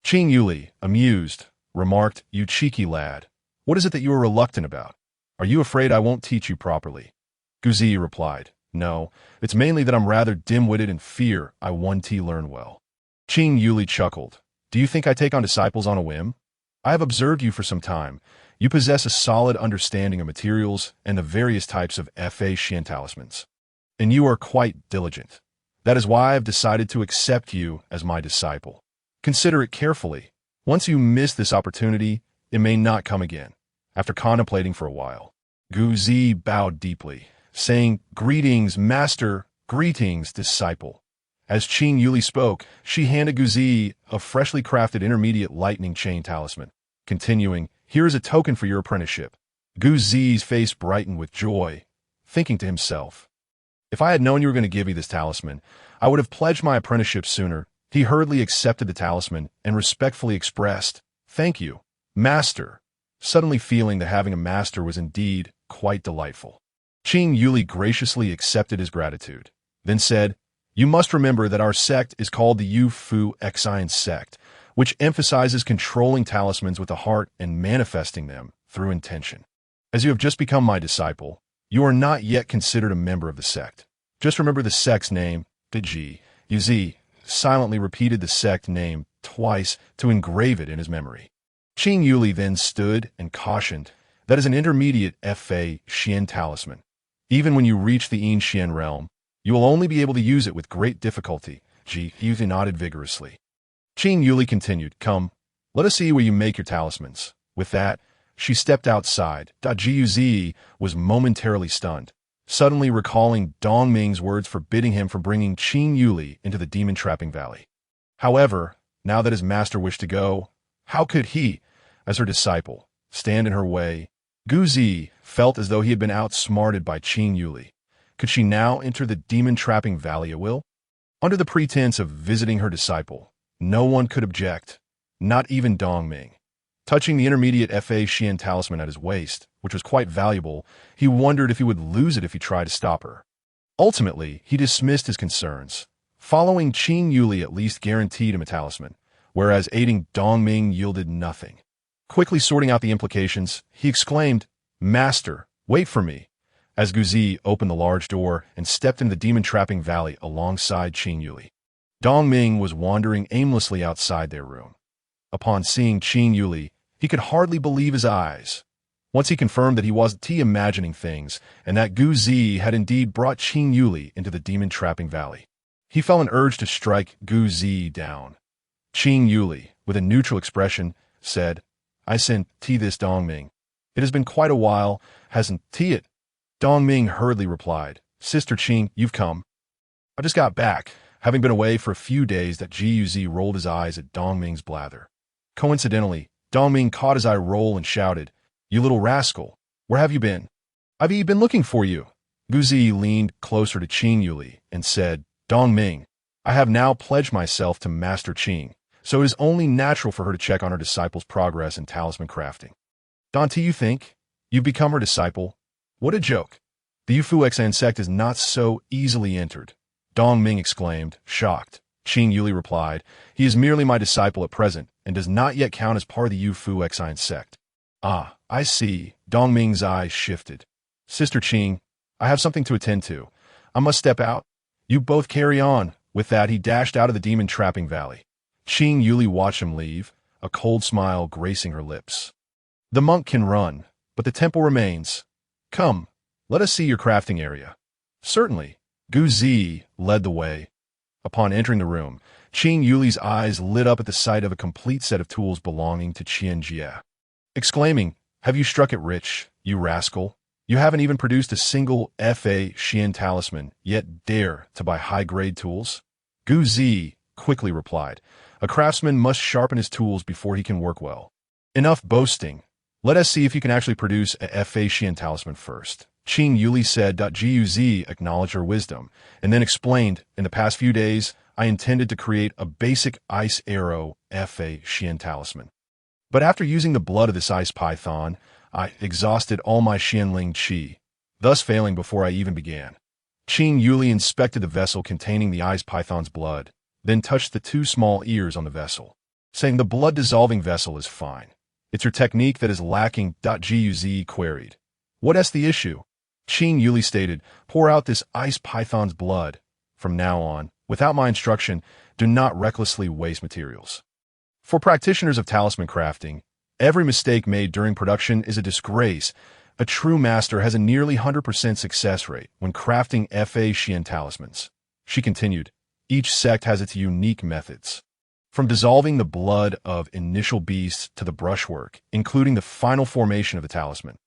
Speaker 1: Qing Yuli, amused, remarked, "You cheeky lad, what is it that you are reluctant about? Are you afraid I won't teach you properly?" Gu Zi replied, "No, it's mainly that I'm rather dim-witted and fear I won't learn well." Qing Yuli chuckled, "Do you think I take on disciples on a whim? I have observed you for some time. You possess a solid understanding of materials and the various types of Fa Xian talismans. And you are quite diligent. That is why I have decided to accept you as my disciple. Consider it carefully. Once you miss this opportunity, it may not come again." After contemplating for a while, Gu Zi bowed deeply, saying, "Greetings, master, greetings, disciple." As Qing Yuli spoke, she handed Gu Zi a freshly crafted intermediate lightning chain talisman, continuing, "Here is a token for your apprenticeship." Gu Zi's face brightened with joy, thinking to himself, "If I had known you were going to give me this talisman, I would have pledged my apprenticeship sooner." He hurriedly accepted the talisman and respectfully expressed, "Thank you, master," suddenly feeling that having a master was indeed quite delightful. Qing Yuli graciously accepted his gratitude, then said, "You must remember that our sect is called the Yu Fu Xian sect, which emphasizes controlling talismans with the heart and manifesting them through intention. As you have just become my disciple, you are not yet considered a member of the sect. Just remember the sect's name, Gu Zi." Silently repeated the sect name twice to engrave it in his memory. Qing Yuli then stood and cautioned, "That is an intermediate Fa Xian talisman. Even when you reach the Yin Xian realm, you will only be able to use it with great difficulty." Gu Zi nodded vigorously. Qing Yuli continued, "Come, let us see where you make your talismans." With that, she stepped outside. Gu Zi was momentarily stunned, suddenly recalling Dong Ming's words forbidding him from bringing Qing Yuli into the demon-trapping valley. However, now that his master wished to go, how could he, as her disciple, stand in her way? Gu Zi felt as though he had been outsmarted by Qing Yuli. Could she now enter the demon-trapping valley at will? Under the pretense of visiting her disciple, no one could object, not even Dong Ming. Touching the intermediate Fa Xian talisman at his waist, which was quite valuable, he wondered if he would lose it if he tried to stop her. Ultimately, he dismissed his concerns. Following Qing Yuli at least guaranteed him a talisman, whereas aiding Dong Ming yielded nothing. Quickly sorting out the implications, he exclaimed, "Master, wait for me," as Guzi opened the large door and stepped into the demon-trapping valley alongside Qing Yuli. Dong Ming was wandering aimlessly outside their room. Upon seeing Qing Yuli, he could hardly believe his eyes. Once he confirmed that he wasn't imagining things, and that Guzi had indeed brought Qing Yuli into the demon-trapping valley, he felt an urge to strike Guzi down. Qing Yuli, with a neutral expression, said, "I sent this Dong Ming. It has been quite a while, hasn't it?" Dong Ming hurriedly replied, "Sister Qing, you've come. I just got back, having been away for a few days." That Guzi rolled his eyes at Dong Ming's blather. Coincidentally, Dong Ming caught his eye roll and shouted, "You little rascal, where have you been? I've been looking for you." Guzi leaned closer to Qing Yuli and said, "Dong Ming, I have now pledged myself to Master Qing, so it is only natural for her to check on her disciple's progress in talisman crafting. Dante, you think? You've become her disciple? What a joke. The Yufuxan sect is not so easily entered." Dong Ming exclaimed, shocked. Qing Yuli replied, "He is merely my disciple at present, and does not yet count as part of the Yufuxan sect." "Ah, I see." Dong Ming's eyes shifted. "Sister Qing, I have something to attend to. I must step out. You both carry on." With that, he dashed out of the demon-trapping valley. Qing Yuli watched him leave, a cold smile gracing her lips. "The monk can run, but the temple remains. Come, let us see your crafting area." "Certainly." Guzi led the way. Upon entering the room, Qing Yuli's eyes lit up at the sight of a complete set of tools belonging to Qian Jie. Exclaiming, "Have you struck it rich, you rascal? You haven't even produced a single Fa Xian talisman, yet dare to buy high-grade tools?" Guzi quickly replied, "A craftsman must sharpen his tools before he can work well." "Enough boasting. Let us see if you can actually produce a Fa Xian talisman first." Qing Yuli said. Guz acknowledged her wisdom, and then explained, "In the past few days, I intended to create a basic ice arrow Fa Xian talisman. But after using the blood of this ice python, I exhausted all my Xianling qi, thus failing before I even began." Qing Yuli inspected the vessel containing the ice python's blood, then touched the two small ears on the vessel, saying, "The blood-dissolving vessel is fine. It's your technique that is lacking." Guz queried, "What is the issue?" Qing Yuli stated, "Pour out this ice python's blood. From now on, without my instruction, do not recklessly waste materials. For practitioners of talisman crafting, every mistake made during production is a disgrace. A true master has a nearly 100% success rate when crafting Fa Xian talismans." She continued, "Each sect has its unique methods. From dissolving the blood of initial beasts to the brushwork, including the final formation of the talisman.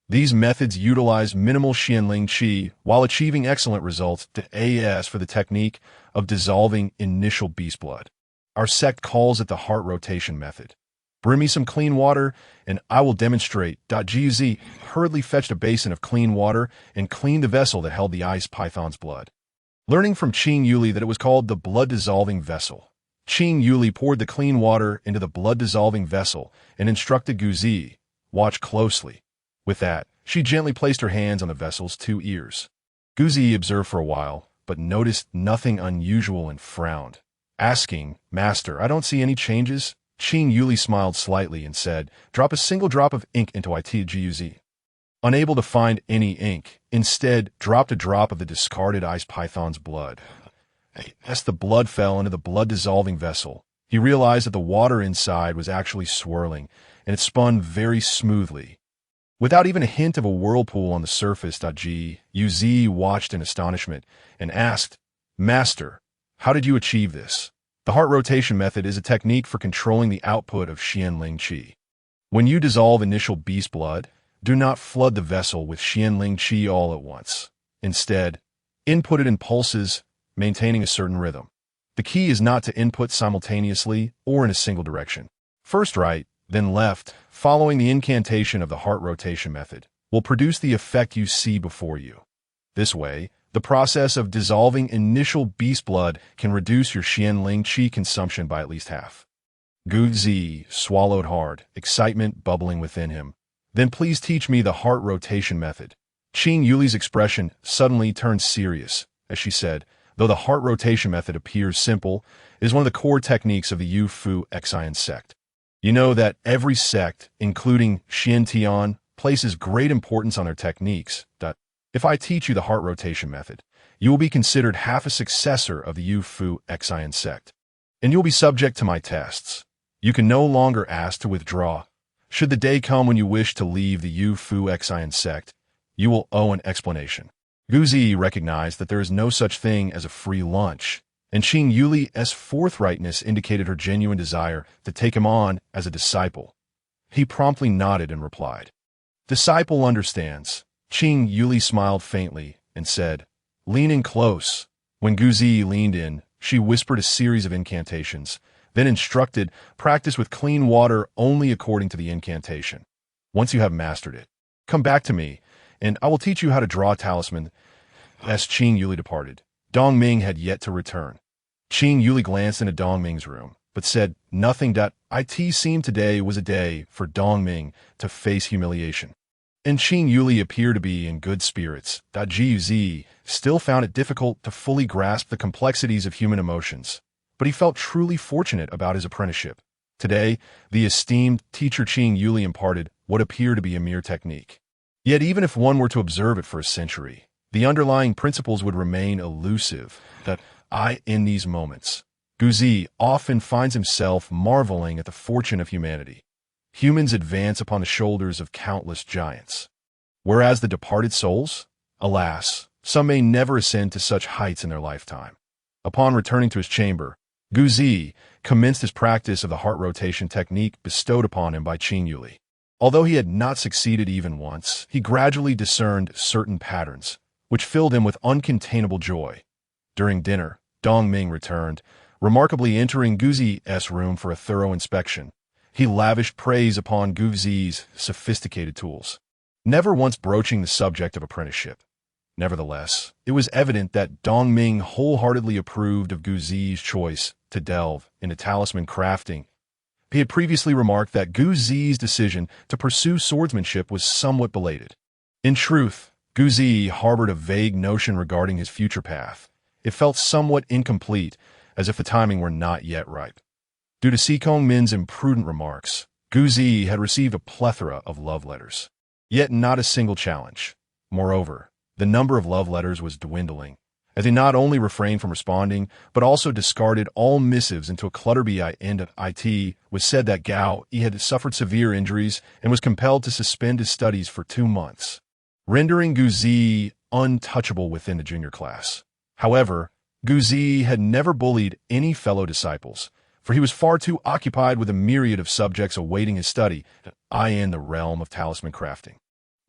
Speaker 1: These methods utilize minimal Xianling qi while achieving excellent results. As for the technique of dissolving initial beast blood, our sect calls it the heart rotation method. Bring me some clean water, and I will demonstrate." Guz hurriedly fetched a basin of clean water and cleaned the vessel that held the ice python's blood. Learning from Qing Yuli that it was called the blood-dissolving vessel, Qing Yuli poured the clean water into the blood-dissolving vessel and instructed Guzi, "Watch closely." With that, she gently placed her hands on the vessel's two ears. Guzi observed for a while, but noticed nothing unusual and frowned, asking, "Master, I don't see any changes." Qing Yuli smiled slightly and said, "Drop a single drop of ink into Guz." Unable to find any ink, instead dropped a drop of the discarded ice python's blood. As the blood fell into the blood-dissolving vessel, he realized that the water inside was actually swirling, and it spun very smoothly. Without even a hint of a whirlpool on the surface. Guz watched in astonishment and asked, "Master, how did you achieve this?" The heart rotation method is a technique for controlling the output of Xianling qi. When you dissolve initial beast blood, do not flood the vessel with Xianling qi all at once. Instead, input it in pulses, maintaining a certain rhythm. The key is not to input simultaneously or in a single direction. First right, then left, following the incantation of the heart rotation method, will produce the effect you see before you. This way, The process of dissolving initial beast blood can reduce your Xianling Qi consumption by at least half. Gu Zi swallowed hard, excitement bubbling within him. Then please teach me the heart rotation method. Qing Yuli's expression suddenly turned serious, as she said, though the heart rotation method appears simple, it is one of the core techniques of the Yu Fu Xian sect. You know that every sect, including Xiantian, places great importance on their techniques. If I teach you the heart rotation method, you will be considered half a successor of the Yu Fu Xian sect, and you'll be subject to my tests. You can no longer ask to withdraw. Should the day come when you wish to leave the Yu Fu Xian sect, you will owe an explanation. Gu Zi recognized that there is no such thing as a free lunch, and Qing Yuli's forthrightness indicated her genuine desire to take him on as a disciple. He promptly nodded and replied, "Disciple understands." Qing Yuli smiled faintly and said, "Lean in close." When Gu Zi leaned in, she whispered a series of incantations, then instructed, "Practice with clean water only according to the incantation. Once you have mastered it, come back to me, and I will teach you how to draw a talisman." As Qing Yuli departed, Dong Ming had yet to return. Qing Yuli glanced into Dong Ming's room, but said nothing. It seemed today was a day for Dong Ming to face humiliation. And Qing Yuli appeared to be in good spirits. Ji Zi still found it difficult to fully grasp the complexities of human emotions, but he felt truly fortunate about his apprenticeship. Today, the esteemed teacher Qing Yuli imparted what appeared to be a mere technique. Yet even if one were to observe it for a century, the underlying principles would remain elusive. In these moments, Gu Zi often finds himself marveling at the fortune of humanity. Humans advance upon the shoulders of countless giants, whereas the departed souls, alas, some may never ascend to such heights in their lifetime. Upon returning to his chamber, Gu Zi commenced his practice of the heart rotation technique bestowed upon him by Qing Yuli. Although he had not succeeded even once, he gradually discerned certain patterns, which filled him with uncontainable joy. During dinner, Dong Ming returned, remarkably entering Gu Zi's room for a thorough inspection. He lavished praise upon Gu Zi's sophisticated tools, never once broaching the subject of apprenticeship. Nevertheless, it was evident that Dong Ming wholeheartedly approved of Gu Zi's choice to delve into talisman crafting. He had previously remarked that Gu Zi's decision to pursue swordsmanship was somewhat belated. In truth, Gu Zi harbored a vague notion regarding his future path. It felt somewhat incomplete, as if the timing were not yet ripe. Due to Sikong Min's imprudent remarks, Gu Zi had received a plethora of love letters, yet not a single challenge. Moreover, the number of love letters was dwindling, as he not only refrained from responding, but also discarded all missives into a clutterby. It was said that Gao Yi had suffered severe injuries and was compelled to suspend his studies for 2 months, rendering Gu Zi untouchable within the junior class. However, Gu Zi had never bullied any fellow disciples, for he was far too occupied with a myriad of subjects awaiting his study in the realm of talisman crafting.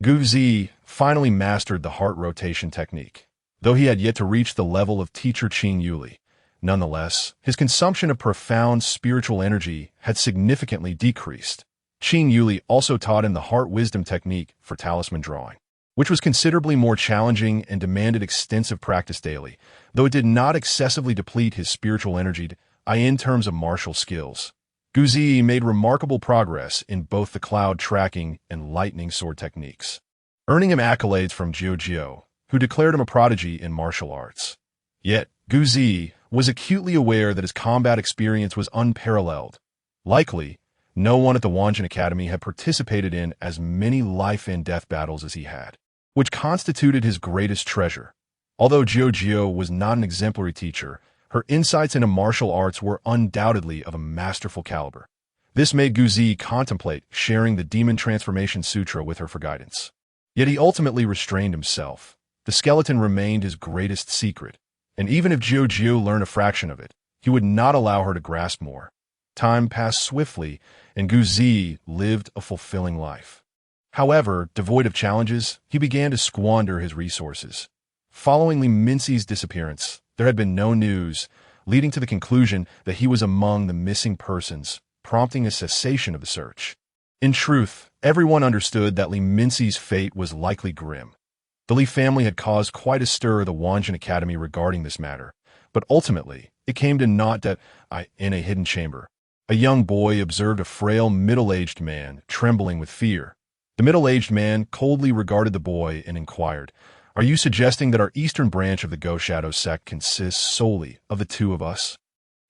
Speaker 1: Gu Zi finally mastered the heart rotation technique, though he had yet to reach the level of teacher Qing Yuli. Nonetheless, his consumption of profound spiritual energy had significantly decreased. Qing Yuli also taught him the heart wisdom technique for talisman drawing, which was considerably more challenging and demanded extensive practice daily, though it did not excessively deplete his spiritual energy in terms of martial skills. Gu Zi made remarkable progress in both the cloud tracking and lightning sword techniques, earning him accolades from Jiu, who declared him a prodigy in martial arts. Yet, Gu Zi was acutely aware that his combat experience was unparalleled. Likely, no one at the Wanjin Academy had participated in as many life-and-death battles as he had, which constituted his greatest treasure. Although Jiu was not an exemplary teacher, her insights into martial arts were undoubtedly of a masterful caliber. This made Gu Zi contemplate sharing the Demon Transformation Sutra with her for guidance. Yet he ultimately restrained himself. The skeleton remained his greatest secret, and even if Jiu learned a fraction of it, he would not allow her to grasp more. Time passed swiftly, and Gu Zi lived a fulfilling life. However, devoid of challenges, he began to squander his resources. Following Li Minxi's disappearance, there had been no news, leading to the conclusion that he was among the missing persons, prompting a cessation of the search. In truth, everyone understood that Li Minxi's fate was likely grim. The Li family had caused quite a stir at the Wanjin Academy regarding this matter, but ultimately it came to naught that in a hidden chamber, a young boy observed a frail, middle-aged man trembling with fear. The middle-aged man coldly regarded the boy and inquired, "Are you suggesting that our eastern branch of the Go Shadow sect consists solely of the two of us?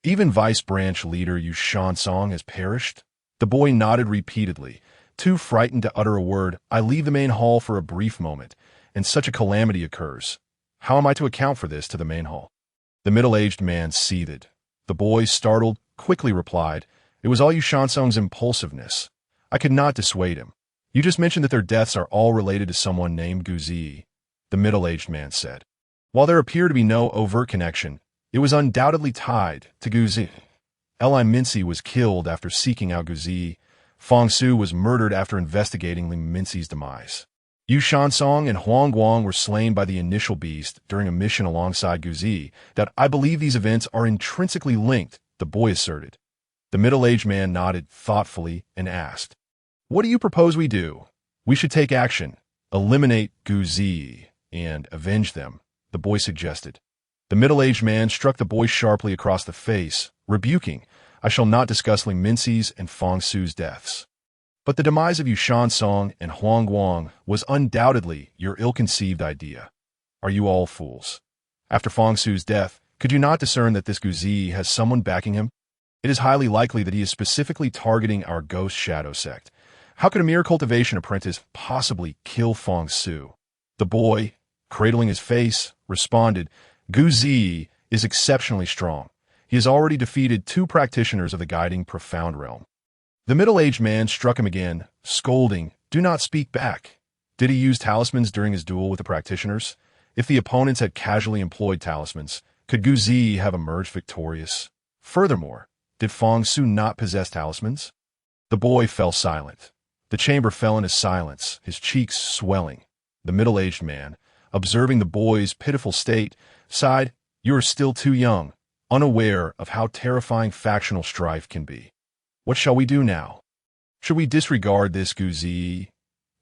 Speaker 1: Even vice branch leader Yu Shansong has perished?" The boy nodded repeatedly, too frightened to utter a word. "I leave the main hall for a brief moment, and such a calamity occurs. How am I to account for this to the main hall?" The middle-aged man seethed. The boy, startled, quickly replied, "It was all Yu Shansong's impulsiveness. I could not dissuade him. You just mentioned that their deaths are all related to someone named Guzi," the middle-aged man said. "While there appeared to be no overt connection, it was undoubtedly tied to Guzi. Li Minci was killed after seeking out Guzi. Fong Su was murdered after investigating Li Minci's demise. Yu Shansong and Huang Guang were slain by the initial beast during a mission alongside Guzi. That I believe these events are intrinsically linked," the boy asserted. The middle-aged man nodded thoughtfully and asked, "What do you propose we do?" "We should take action, eliminate Guzi, and avenge them," the boy suggested. The middle-aged man struck the boy sharply across the face, rebuking, "I shall not discuss Li Minci's and Fong Su's deaths. But the demise of Yu Shansong and Huang Guang was undoubtedly your ill-conceived idea. Are you all fools? After Fong Su's death, could you not discern that this Guzi has someone backing him? It is highly likely that he is specifically targeting our Ghost Shadow sect. How could a mere cultivation apprentice possibly kill Fong Su?" The boy, cradling his face, responded, "Guzi is exceptionally strong. He has already defeated 2 practitioners of the guiding profound realm." The middle-aged man struck him again, scolding, "Do not speak back. Did he use talismans during his duel with the practitioners? If the opponents had casually employed talismans, could Guzi have emerged victorious? Furthermore, did Fong Su not possess talismans?" The boy fell silent. The chamber fell into silence, his cheeks swelling. The middle-aged man, observing the boy's pitiful state, sighed, "You are still too young, unaware of how terrifying factional strife can be. What shall we do now? Should we disregard this Guzi?"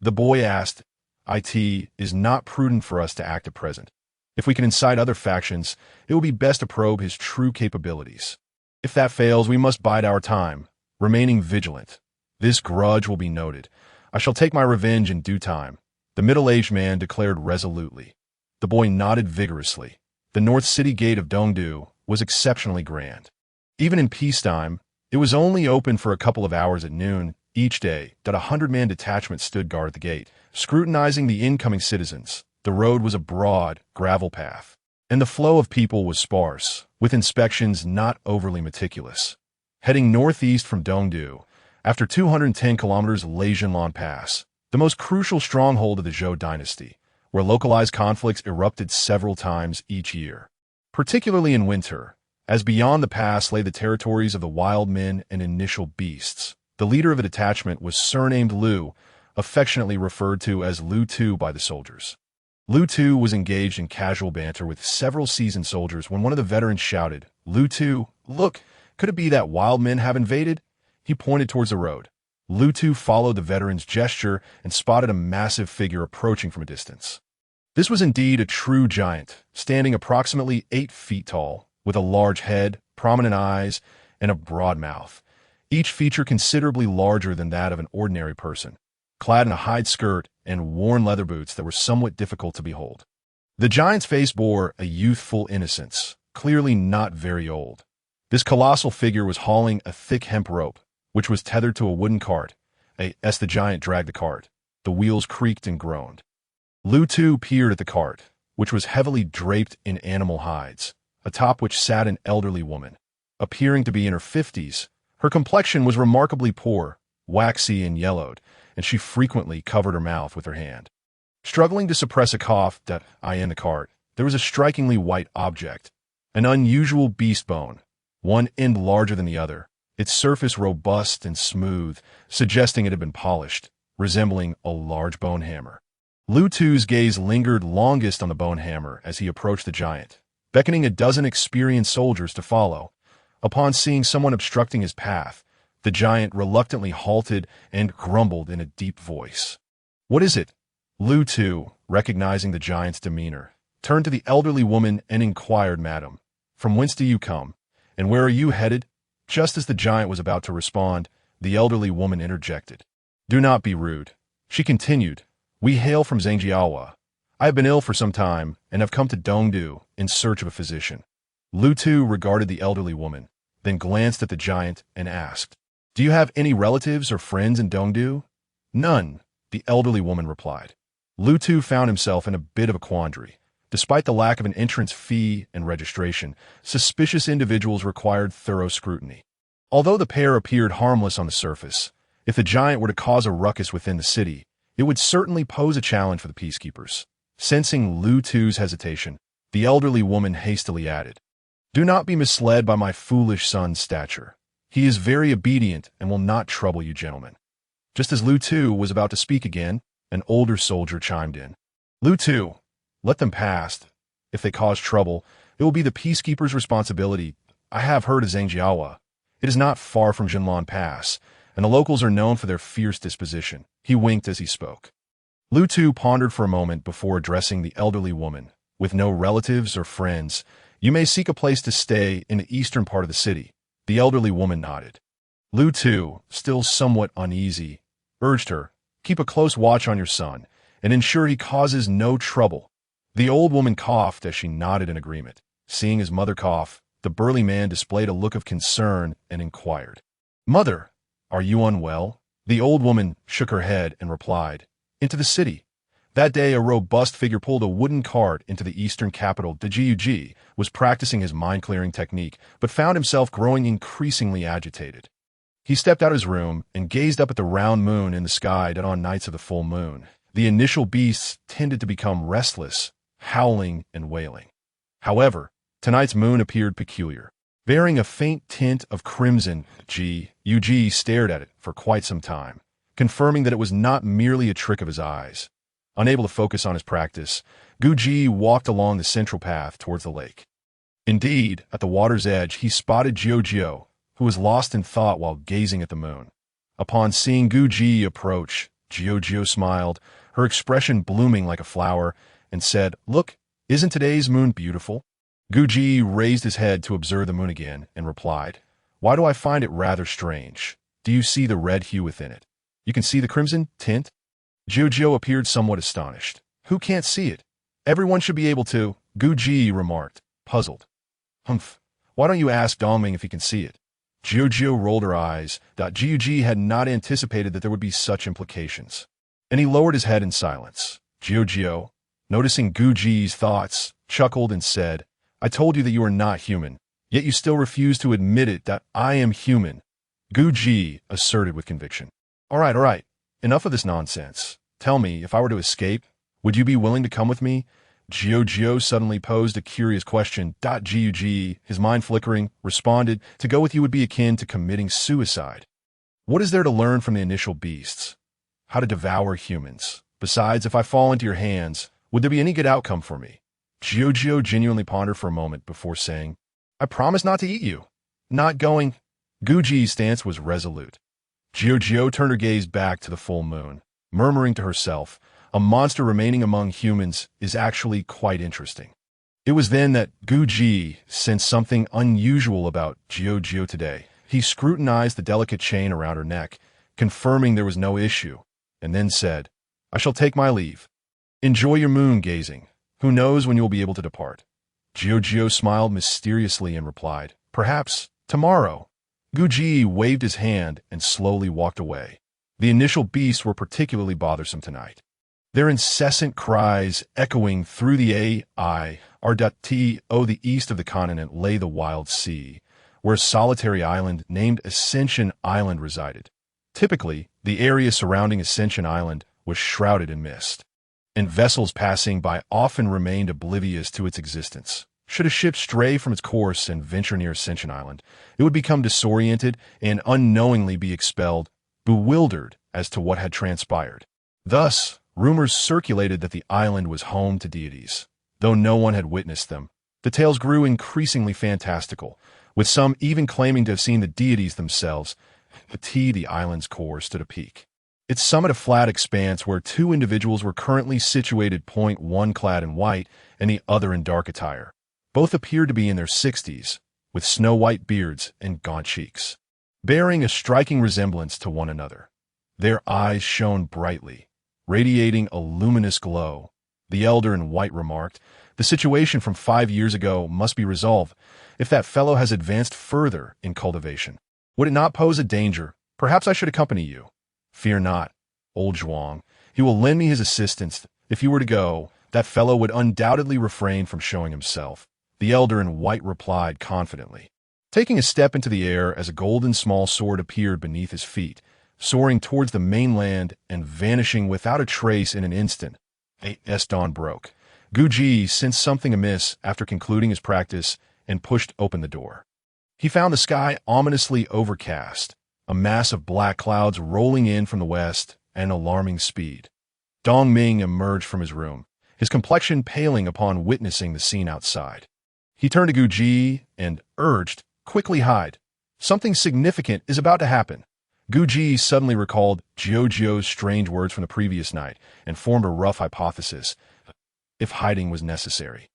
Speaker 1: The boy asked, "It is not prudent for us to act at present. If we can incite other factions, it will be best to probe his true capabilities. If that fails, we must bide our time, remaining vigilant. This grudge will be noted. I shall take my revenge in due time," the middle-aged man declared resolutely. The boy nodded vigorously. The North City Gate of Dongdu was exceptionally grand. Even in peacetime, it was only open for a couple of hours at noon each day. That 100-man detachment stood guard at the gate, scrutinizing the incoming citizens. The road was a broad, gravel path, and the flow of people was sparse, with inspections not overly meticulous. Heading northeast from Dongdu, after 210 kilometers lay Jinlan Pass, the most crucial stronghold of the Zhou dynasty, where localized conflicts erupted several times each year, particularly in winter, as beyond the pass lay the territories of the wild men and initial beasts. The leader of the detachment was surnamed Lu, affectionately referred to as Lu Tu by the soldiers. Lu Tu was engaged in casual banter with several seasoned soldiers when one of the veterans shouted, "Lu Tu, look, could it be that wild men have invaded?" He pointed towards the road. Lu Tu followed the veteran's gesture and spotted a massive figure approaching from a distance. This was indeed a true giant, standing approximately 8 feet tall, with a large head, prominent eyes, and a broad mouth, each feature considerably larger than that of an ordinary person, clad in a hide skirt and worn leather boots that were somewhat difficult to behold. The giant's face bore a youthful innocence, clearly not very old. This colossal figure was hauling a thick hemp rope, which was tethered to a wooden cart. As the giant dragged the cart, the wheels creaked and groaned. Lu Tu peered at the cart, which was heavily draped in animal hides, atop which sat an elderly woman. Appearing to be in her 50s, her complexion was remarkably poor, waxy and yellowed, and she frequently covered her mouth with her hand. Struggling to suppress a cough in the cart, there was a strikingly white object, an unusual beast bone, one end larger than the other, its surface robust and smooth, suggesting it had been polished, resembling a large bone hammer. Lu Tu's gaze lingered longest on the bone hammer as he approached the giant, beckoning a dozen experienced soldiers to follow. Upon seeing someone obstructing his path, the giant reluctantly halted and grumbled in a deep voice. "What is it? Lu Tu, recognizing the giant's demeanor, turned to the elderly woman and inquired, "Madam, from whence do you come, and where are you headed?" Just as the giant was about to respond, the elderly woman interjected. "Do not be rude," she continued. "We hail from Zhangjiawa. I have been ill for some time and have come to Dongdu in search of a physician." Lu Tu regarded the elderly woman, then glanced at the giant and asked, "Do you have any relatives or friends in Dongdu?" "None," the elderly woman replied. Lu Tu found himself in a bit of a quandary. Despite the lack of an entrance fee and registration, suspicious individuals required thorough scrutiny. Although the pair appeared harmless on the surface, if the giant were to cause a ruckus within the city, it would certainly pose a challenge for the peacekeepers. Sensing Lu Tu's hesitation, the elderly woman hastily added, "Do not be misled by my foolish son's stature. He is very obedient and will not trouble you, gentlemen." Just as Lu Tu was about to speak again, an older soldier chimed in. "Lu Tu, let them pass. If they cause trouble, it will be the peacekeepers' responsibility. I have heard of Zhangjiawa. It is not far from Jinlan Pass, and the locals are known for their fierce disposition." He winked as he spoke. Lu Tu pondered for a moment before addressing the elderly woman. "With no relatives or friends, you may seek a place to stay in the eastern part of the city." The elderly woman nodded. Lu Tu, still somewhat uneasy, urged her, "Keep a close watch on your son, and ensure he causes no trouble." The old woman coughed as she nodded in agreement. Seeing his mother cough, the burly man displayed a look of concern and inquired, "Mother, are you unwell?" The old woman shook her head and replied, "Into the city." That day, a robust figure pulled a wooden cart into the eastern capital. Djiuji was practicing his mind-clearing technique, but found himself growing increasingly agitated. He stepped out of his room and gazed up at the round moon in the sky that on nights of the full moon, the initial beasts tended to become restless, howling and wailing. However, tonight's moon appeared peculiar. Bearing a faint tint of crimson, Yuji stared at it for quite some time, confirming that it was not merely a trick of his eyes. Unable to focus on his practice, Guji walked along the central path towards the lake. Indeed, at the water's edge, he spotted Jiujio, who was lost in thought while gazing at the moon. Upon seeing Guji approach, Jiujio smiled, her expression blooming like a flower, and said, "Look, isn't today's moon beautiful?" Guji raised his head to observe the moon again and replied, "Why do I find it rather strange? Do you see the red hue within it? You can see the crimson tint?" Jiujio appeared somewhat astonished. "Who can't see it? Everyone should be able to," Guji remarked, puzzled. "Humph, why don't you ask Dongming if he can see it?" Jiujio rolled her eyes. Jiuji had not anticipated that there would be such implications, and he lowered his head in silence. Jiujio, noticing Guji's thoughts, chuckled and said, "I told you that you are not human, yet you still refuse to admit it that I am human." Guji asserted with conviction. All right, enough of this nonsense. Tell me, if I were to escape, would you be willing to come with me?" Jiujio suddenly posed a curious question. Jiuji, his mind flickering, responded, "To go with you would be akin to committing suicide. What is there to learn from the initial beasts? How to devour humans. Besides, if I fall into your hands, would there be any good outcome for me?" Jiujio genuinely pondered for a moment before saying, "I promise not to eat you." "Not going." Guji's stance was resolute. Jiujio turned her gaze back to the full moon, murmuring to herself, "A monster remaining among humans is actually quite interesting." It was then that Guji sensed something unusual about Jiujio today. He scrutinized the delicate chain around her neck, confirming there was no issue, and then said, "I shall take my leave. Enjoy your moon gazing. Who knows when you will be able to depart?" Jiujio smiled mysteriously and replied, "Perhaps tomorrow." Guji waved his hand and slowly walked away. The initial beasts were particularly bothersome tonight. Their incessant cries echoing through the the east of the continent lay the wild sea, where a solitary island named Ascension Island resided. Typically, the area surrounding Ascension Island was shrouded in mist, and vessels passing by often remained oblivious to its existence. Should a ship stray from its course and venture near Ascension Island, it would become disoriented and unknowingly be expelled, bewildered as to what had transpired. Thus, rumors circulated that the island was home to deities. Though no one had witnessed them, the tales grew increasingly fantastical, with some even claiming to have seen the deities themselves. The island's core stood a peak. its summit a flat expanse where two individuals were currently situated, one clad in white and the other in dark attire. Both appeared to be in their 60s, with snow-white beards and gaunt cheeks, bearing a striking resemblance to one another. Their eyes shone brightly, radiating a luminous glow. The elder in white remarked, "The situation from 5 years ago must be resolved. If that fellow has advanced further in cultivation, would it not pose a danger? Perhaps I should accompany you." "Fear not, old Zhuang. He will lend me his assistance. If you were to go, that fellow would undoubtedly refrain from showing himself," the elder in white replied confidently, taking a step into the air as a golden small sword appeared beneath his feet, soaring towards the mainland and vanishing without a trace in an instant. As dawn broke, Guji sensed something amiss after concluding his practice and pushed open the door. He found the sky ominously overcast, a mass of black clouds rolling in from the west at an alarming speed. Dong Ming emerged from his room, his complexion paling upon witnessing the scene outside. He turned to Guji and urged, "Quickly hide. Something significant is about to happen." Guji suddenly recalled Jiozhou's strange words from the previous night and formed a rough hypothesis. If hiding was necessary,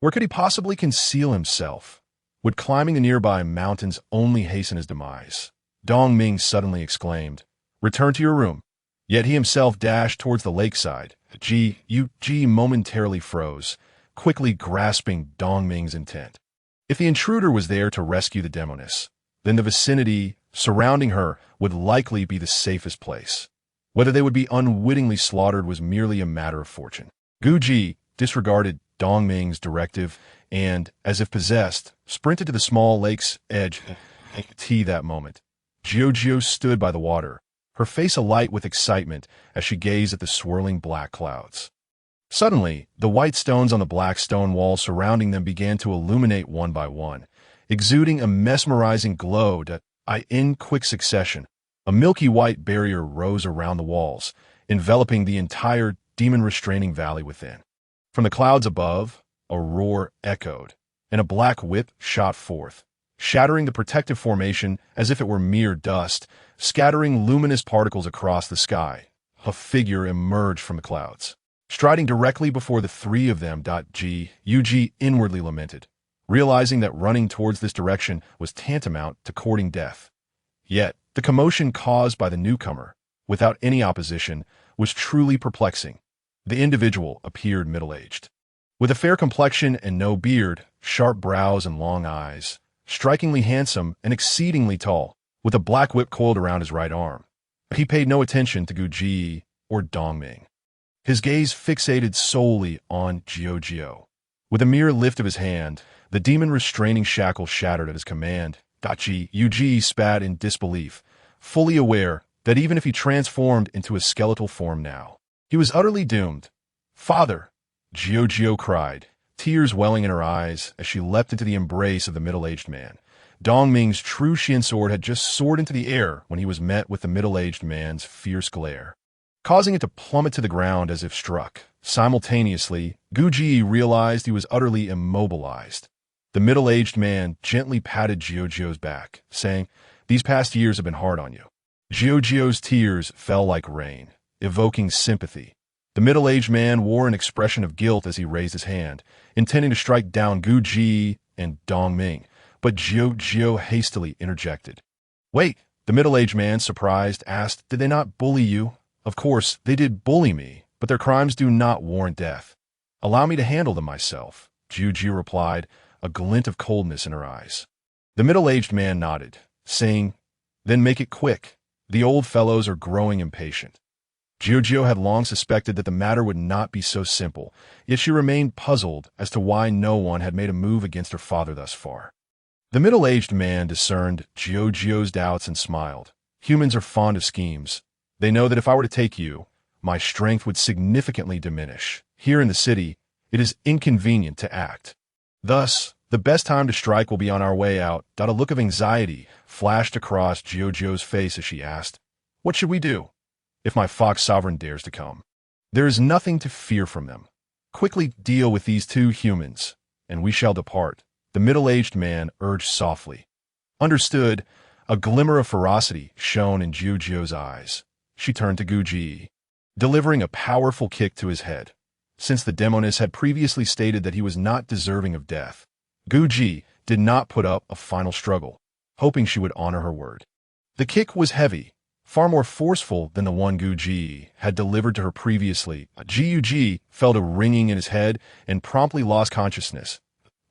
Speaker 1: where could he possibly conceal himself? Would climbing the nearby mountains only hasten his demise? Dong Ming suddenly exclaimed, "Return to your room." Yet he himself dashed towards the lakeside. Ji momentarily froze, quickly grasping Dong Ming's intent. If the intruder was there to rescue the demoness, then the vicinity surrounding her would likely be the safest place. Whether they would be unwittingly slaughtered was merely a matter of fortune. Guji disregarded Dong Ming's directive and, as if possessed, sprinted to the small lake's edge. That moment, Jiozhou stood by the water, her face alight with excitement as she gazed at the swirling black clouds. Suddenly, the white stones on the black stone wall surrounding them began to illuminate one by one, exuding a mesmerizing glow that, in quick succession, a milky white barrier rose around the walls, enveloping the entire demon-restraining valley within. From the clouds above, a roar echoed, and a black whip shot forth, shattering the protective formation as if it were mere dust, scattering luminous particles across the sky. A figure emerged from the clouds, striding directly before the three of them. Yuji inwardly lamented, realizing that running towards this direction was tantamount to courting death. Yet, the commotion caused by the newcomer, without any opposition, was truly perplexing. The individual appeared middle-aged, with a fair complexion and no beard, sharp brows and long eyes, strikingly handsome and exceedingly tall, with a black whip coiled around his right arm. But he paid no attention to Guji or Dongming. His gaze fixated solely on Jiozhou. With a mere lift of his hand, the demon-restraining shackle shattered at his command. Yuji spat in disbelief, fully aware that even if he transformed into a skeletal form now, he was utterly doomed. "Father!" Jiozhou cried, tears welling in her eyes as she leapt into the embrace of the middle-aged man. Dongming's true Xian sword had just soared into the air when he was met with the middle-aged man's fierce glare, causing it to plummet to the ground as if struck. Simultaneously, Guji realized he was utterly immobilized. The middle-aged man gently patted Jiozhou's back, saying, "These past years have been hard on you." Jiozhou's tears fell like rain, evoking sympathy. The middle-aged man wore an expression of guilt as he raised his hand, intending to strike down Guji and Dongming, but Jiozhou hastily interjected. "Wait," the middle-aged man, surprised, asked, "Did they not bully you?" "Of course, they did bully me, but their crimes do not warrant death. Allow me to handle them myself," Jiozhou replied, a glint of coldness in her eyes. The middle-aged man nodded, saying, "Then make it quick. The old fellows are growing impatient." Jiozhou had long suspected that the matter would not be so simple, yet she remained puzzled as to why no one had made a move against her father thus far. The middle-aged man discerned Jiozhou's doubts and smiled. "Humans are fond of schemes. They know that if I were to take you, my strength would significantly diminish. Here in the city, it is inconvenient to act. Thus, the best time to strike will be on our way out." A look of anxiety flashed across Jiozhou's face as she asked, "What should we do if my fox sovereign dares to come?" "There is nothing to fear from them. Quickly deal with these two humans, and we shall depart," the middle-aged man urged softly. "Understood." A glimmer of ferocity shone in Jiozhou's eyes. she turned to Gu Ji, delivering a powerful kick to his head. Since the demoness had previously stated that he was not deserving of death, Gu Ji did not put up a final struggle, hoping she would honor her word. The kick was heavy, far more forceful than the one Gu Ji had delivered to her previously. Ji felt a ringing in his head and promptly lost consciousness.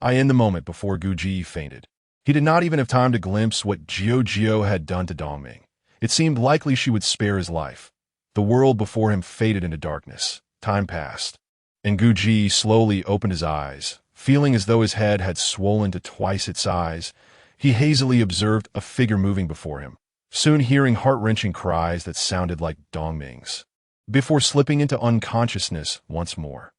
Speaker 1: In the moment before Gu Ji fainted. He did not even have time to glimpse what Jiao had done to Dongming. It seemed likely she would spare his life. The world before him faded into darkness. Time passed, and Gu Ji slowly opened his eyes, feeling as though his head had swollen to twice its size. He hazily observed a figure moving before him, soon hearing heart-wrenching cries that sounded like Dongming's, before slipping into unconsciousness once more.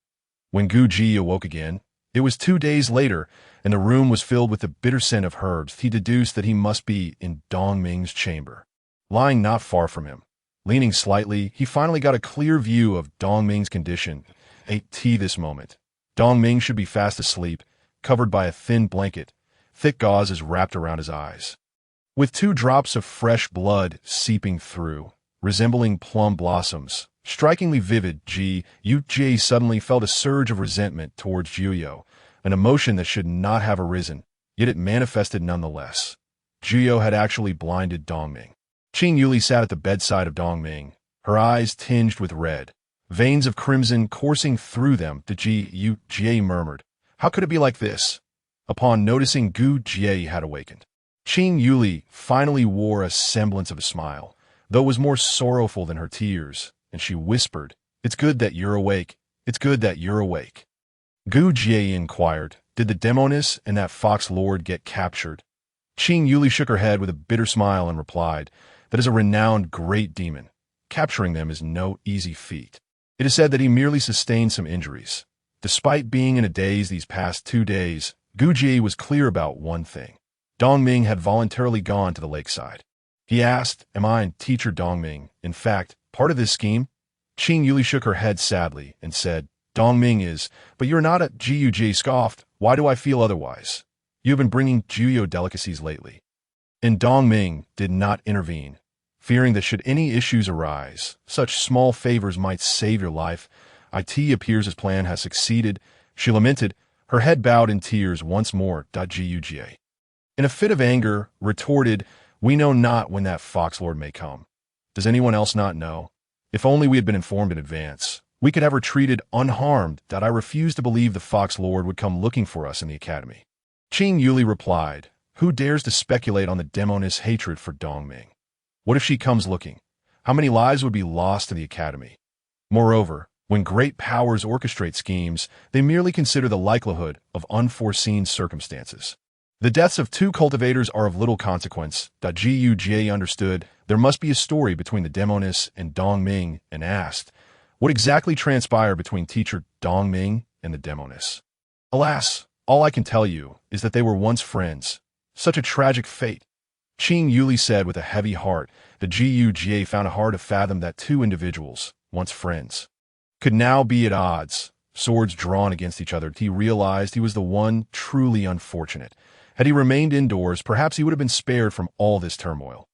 Speaker 1: When Gu Ji awoke again, it was 2 days later, and the room was filled with the bitter scent of herbs. He deduced that he must be in Dongming's chamber, lying not far from him. Leaning slightly, he finally got a clear view of Dongming's condition. This moment, Dongming should be fast asleep, covered by a thin blanket. Thick gauze is wrapped around his eyes, with 2 drops of fresh blood seeping through, resembling plum blossoms. Strikingly vivid, Ji suddenly felt a surge of resentment towards Jiao, an emotion that should not have arisen, yet it manifested nonetheless. Jiao had actually blinded Dongming. Qing Yuli sat at the bedside of Dongming, her eyes tinged with red, veins of crimson coursing through them. The Jie murmured, "How could it be like this?" Upon noticing Gu Jie had awakened, Qing Yuli finally wore a semblance of a smile, though it was more sorrowful than her tears, and she whispered, "It's good that you're awake. It's good that you're awake." Gu Jie inquired, "Did the demoness and that fox lord get captured?" Qing Yuli shook her head with a bitter smile and replied, "That is a renowned great demon. Capturing them is no easy feat. It is said that he merely sustained some injuries. Despite being in a daze these past 2 days, Gu Jie was clear about one thing. Dongming had voluntarily gone to the lakeside. He asked, "Am I teacher Dongming, in fact, part of this scheme?" Qing Yuli shook her head sadly and said, "Dongming is, but you're not." Ji scoffed, "Why do I feel otherwise? You have been bringing Jiao delicacies lately." And Dongming did not intervene, fearing that should any issues arise, such small favors might save your life. "It appears his plan has succeeded," she lamented, her head bowed in tears once more. Jiao, in a fit of anger, retorted, "We know not when that fox lord may come. Does anyone else not know? If only we had been informed in advance, we could have retreated unharmed. I refuse to believe the fox lord would come looking for us in the academy." Qing Yuli replied, "Who dares to speculate on the demoness' hatred for Dongming? What if she comes looking? How many lives would be lost in the academy? Moreover, when great powers orchestrate schemes, they merely consider the likelihood of unforeseen circumstances. The deaths of 2 cultivators are of little consequence." Jiao understood there must be a story between the demoness and Dongming and asked, "What exactly transpired between teacher Dongming and the demoness?" "Alas, all I can tell you is that they were once friends. Such a tragic fate." Qing Yuli said with a heavy heart. The Jiao found it hard to fathom that 2 individuals, once friends, could now be at odds, swords drawn against each other. He realized he was the one truly unfortunate. Had he remained indoors, perhaps he would have been spared from all this turmoil.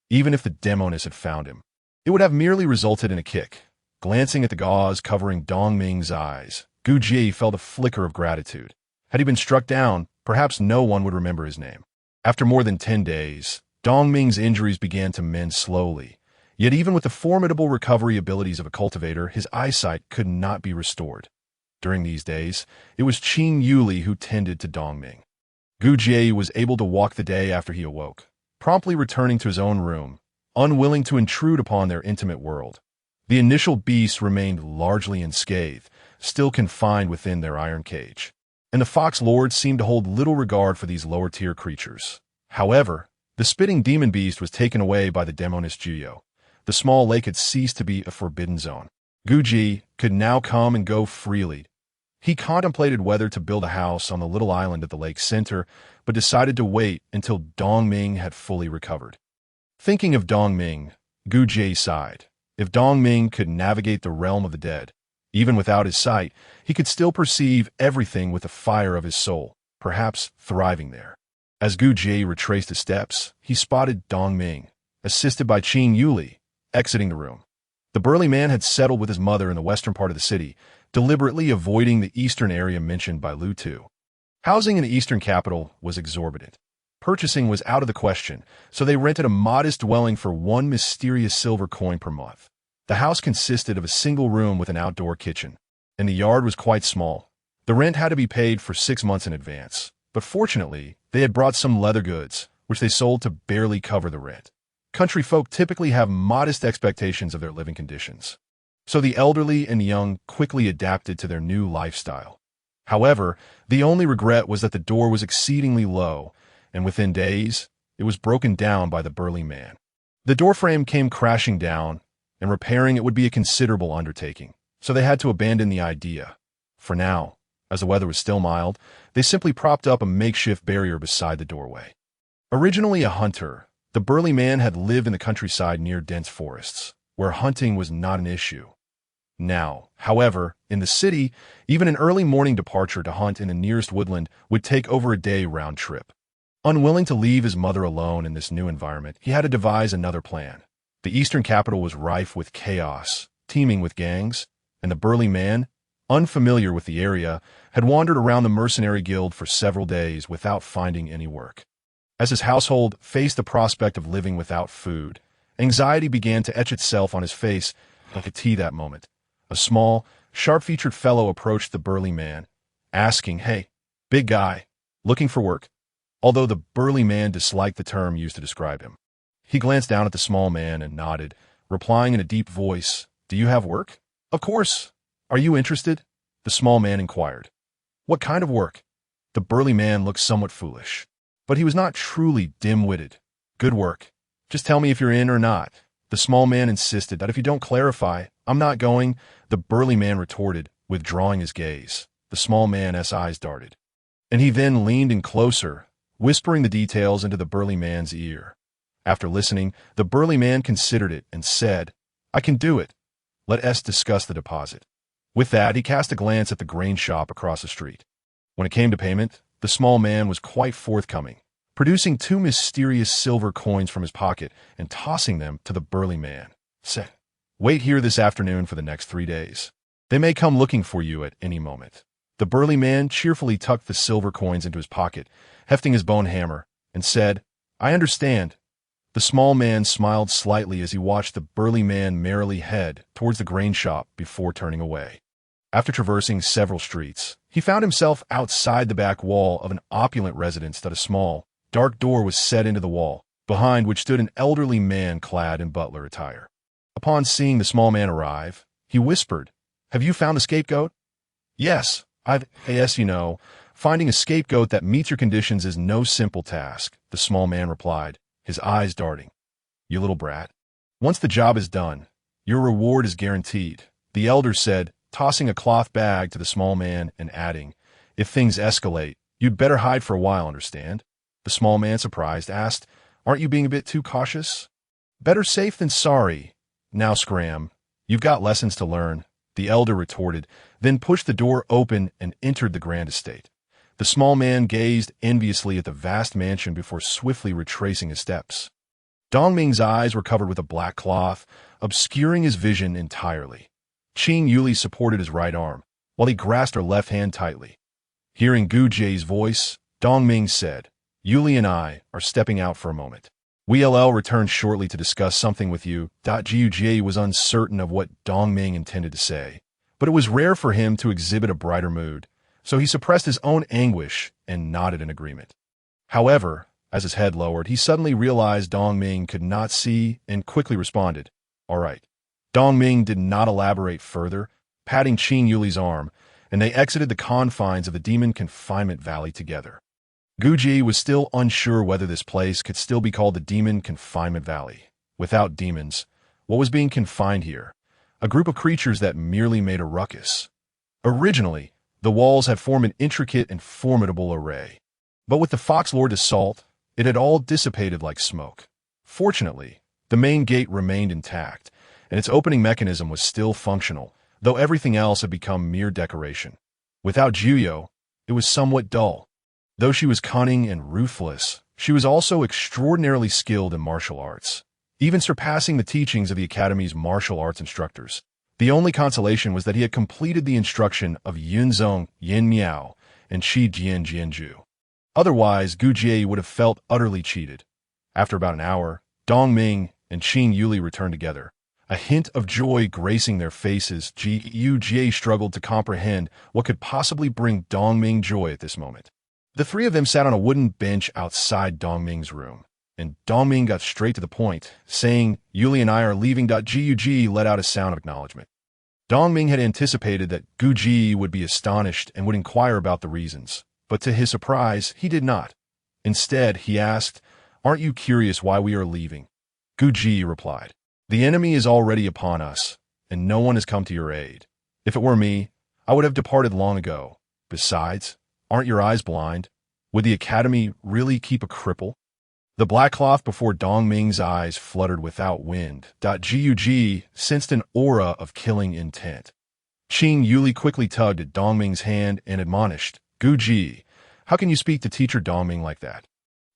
Speaker 1: Even if the demoness had found him, it would have merely resulted in a kick. Glancing at the gauze covering Dongming's eyes, Gu Jie felt a flicker of gratitude. Had he been struck down, perhaps no one would remember his name. After more than 10 days, Dongming's injuries began to mend slowly. Yet even with the formidable recovery abilities of a cultivator, his eyesight could not be restored. During these days, it was Qing Yuli who tended to Dongming. Gu Jie was able to walk the day after he awoke, promptly returning to his own room, unwilling to intrude upon their intimate world. The initial beasts remained largely unscathed, still confined within their iron cage, and the Fox Lords seemed to hold little regard for these lower-tier creatures. However, the spitting demon beast was taken away by the demoness Jiao. The small lake had ceased to be a forbidden zone. Gu Jie could now come and go freely. He contemplated whether to build a house on the little island at the lake's center, but decided to wait until Dongming had fully recovered. Thinking of Dongming, Gu Jie sighed. If Dongming could navigate the realm of the dead, even without his sight, he could still perceive everything with the fire of his soul, perhaps thriving there. As Gu Jie retraced his steps, he spotted Dongming, assisted by Qing Yuli, exiting the room. The burly man had settled with his mother in the western part of the city, deliberately avoiding the eastern area mentioned by Lu Tu. Housing in the eastern capital was exorbitant. Purchasing was out of the question, so they rented a modest dwelling for one mysterious silver coin per month. The house consisted of a single room with an outdoor kitchen, and the yard was quite small. The rent had to be paid for 6 months in advance, but fortunately, they had brought some leather goods, which they sold to barely cover the rent. Country folk typically have modest expectations of their living conditions, so the elderly and young quickly adapted to their new lifestyle. However, the only regret was that the door was exceedingly low, and within days, it was broken down by the burly man. The doorframe came crashing down, and repairing it would be a considerable undertaking, so they had to abandon the idea. For now, as the weather was still mild, they simply propped up a makeshift barrier beside the doorway. Originally a hunter, the burly man had lived in the countryside near dense forests, where hunting was not an issue. Now, however, in the city, even an early morning departure to hunt in the nearest woodland would take over a day round trip. Unwilling to leave his mother alone in this new environment, he had to devise another plan. The eastern capital was rife with chaos, teeming with gangs, and the burly man, unfamiliar with the area, had wandered around the mercenary guild for several days without finding any work. As his household faced the prospect of living without food, anxiety began to etch itself on his face like a T that moment. A small, sharp-featured fellow approached the burly man, asking, "Hey, big guy, looking for work?" Although the burly man disliked the term used to describe him. He glanced down at the small man and nodded, replying in a deep voice, "Do you have work?" "Of course. Are you interested?" the small man inquired. "What kind of work?" The burly man looked somewhat foolish, but he was not truly dim-witted. "Good work. Just tell me if you're in or not." The small man insisted that if you don't clarify, "I'm not going," the burly man retorted, withdrawing his gaze. The small man's eyes darted, and he then leaned in closer, whispering the details into the burly man's ear. After listening, the burly man considered it and said, "I can do it. Let us discuss the deposit." With that, he cast a glance at the grain shop across the street. When it came to payment, the small man was quite forthcoming, producing 2 mysterious silver coins from his pocket and tossing them to the burly man. Said, "Wait here this afternoon for the next 3 days. They may come looking for you at any moment." The burly man cheerfully tucked the silver coins into his pocket, hefting his bone hammer, and said, "I understand." The small man smiled slightly as he watched the burly man merrily head towards the grain shop before turning away. After traversing several streets, he found himself outside the back wall of an opulent residence that a small, dark door was set into the wall, behind which stood an elderly man clad in butler attire. Upon seeing the small man arrive, he whispered, "Have you found the scapegoat?" "Yes, finding a scapegoat that meets your conditions is no simple task," the small man replied, his eyes darting. "You little brat. Once the job is done, your reward is guaranteed," the elder said, tossing a cloth bag to the small man and adding, "If things escalate, you'd better hide for a while, understand?" The small man, surprised, asked, "Aren't you being a bit too cautious?" "Better safe than sorry. Now scram. You've got lessons to learn," the elder retorted, then pushed the door open and entered the grand estate. The small man gazed enviously at the vast mansion before swiftly retracing his steps. Dongming's eyes were covered with a black cloth, obscuring his vision entirely. Qing Yuli supported his right arm, while he grasped her left hand tightly. Hearing Gu Jie's voice, Dongming said, "Yuli and I are stepping out for a moment. We'll return shortly to discuss something with you." Jiu Jie was uncertain of what Dongming intended to say, but it was rare for him to exhibit a brighter mood, so he suppressed his own anguish and nodded in agreement. However, as his head lowered, he suddenly realized Dongming could not see and quickly responded, "All right." Dongming did not elaborate further, patting Qing Yuli's arm, and they exited the confines of the demon confinement valley together. Guji was still unsure whether this place could still be called the Demon Confinement Valley. Without demons, what was being confined here? A group of creatures that merely made a ruckus. Originally, the walls had formed an intricate and formidable array. But with the Foxlord's assault, it had all dissipated like smoke. Fortunately, the main gate remained intact, and its opening mechanism was still functional, though everything else had become mere decoration. Without Juyo, it was somewhat dull. Though she was cunning and ruthless, she was also extraordinarily skilled in martial arts. even surpassing the teachings of the Academy's martial arts instructors. The only consolation was that he had completed the instruction of Yunzong Yin Miao and Shi Jian Jianju. Otherwise, Gu Jie would have felt utterly cheated. After about an hour, Dong Ming and Qin Yuli returned together. A hint of joy gracing their faces, Gu Jie struggled to comprehend what could possibly bring Dong Ming joy at this moment. The three of them sat on a wooden bench outside Dong Ming's room, and Dong Ming got straight to the point, saying, "Yuli and I are leaving." Gu Ji let out a sound of acknowledgement. Dong Ming had anticipated that Gu Ji would be astonished and would inquire about the reasons, but to his surprise, he did not. Instead, he asked, "Aren't you curious why we are leaving?" Gu Ji replied, "The enemy is already upon us, and no one has come to your aid. If it were me, I would have departed long ago. Besides, aren't your eyes blind? Would the Academy really keep a cripple?" The black cloth before Dong Ming's eyes fluttered without wind. Ji sensed an aura of killing intent. Qin Yuli quickly tugged at Dong Ming's hand and admonished, "Gu Ji, how can you speak to teacher Dong Ming like that?"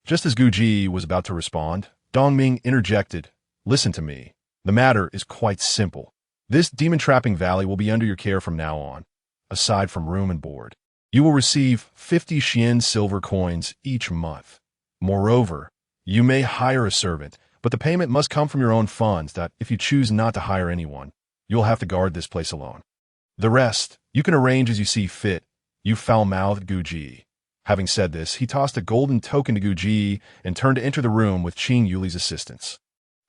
Speaker 1: Just as Gu Ji was about to respond, Dong Ming interjected, "Listen to me. The matter is quite simple. This demon-trapping valley will be under your care from now on, aside from room and board. You will receive 50 Xian silver coins each month. Moreover, you may hire a servant, but the payment must come from your own funds. That if you choose not to hire anyone, you'll have to guard this place alone. The rest, you can arrange as you see fit, you foul-mouthed Gu Ji." Having said this, he tossed a golden token to Gu Ji and turned to enter the room with Qin Yuli's assistance.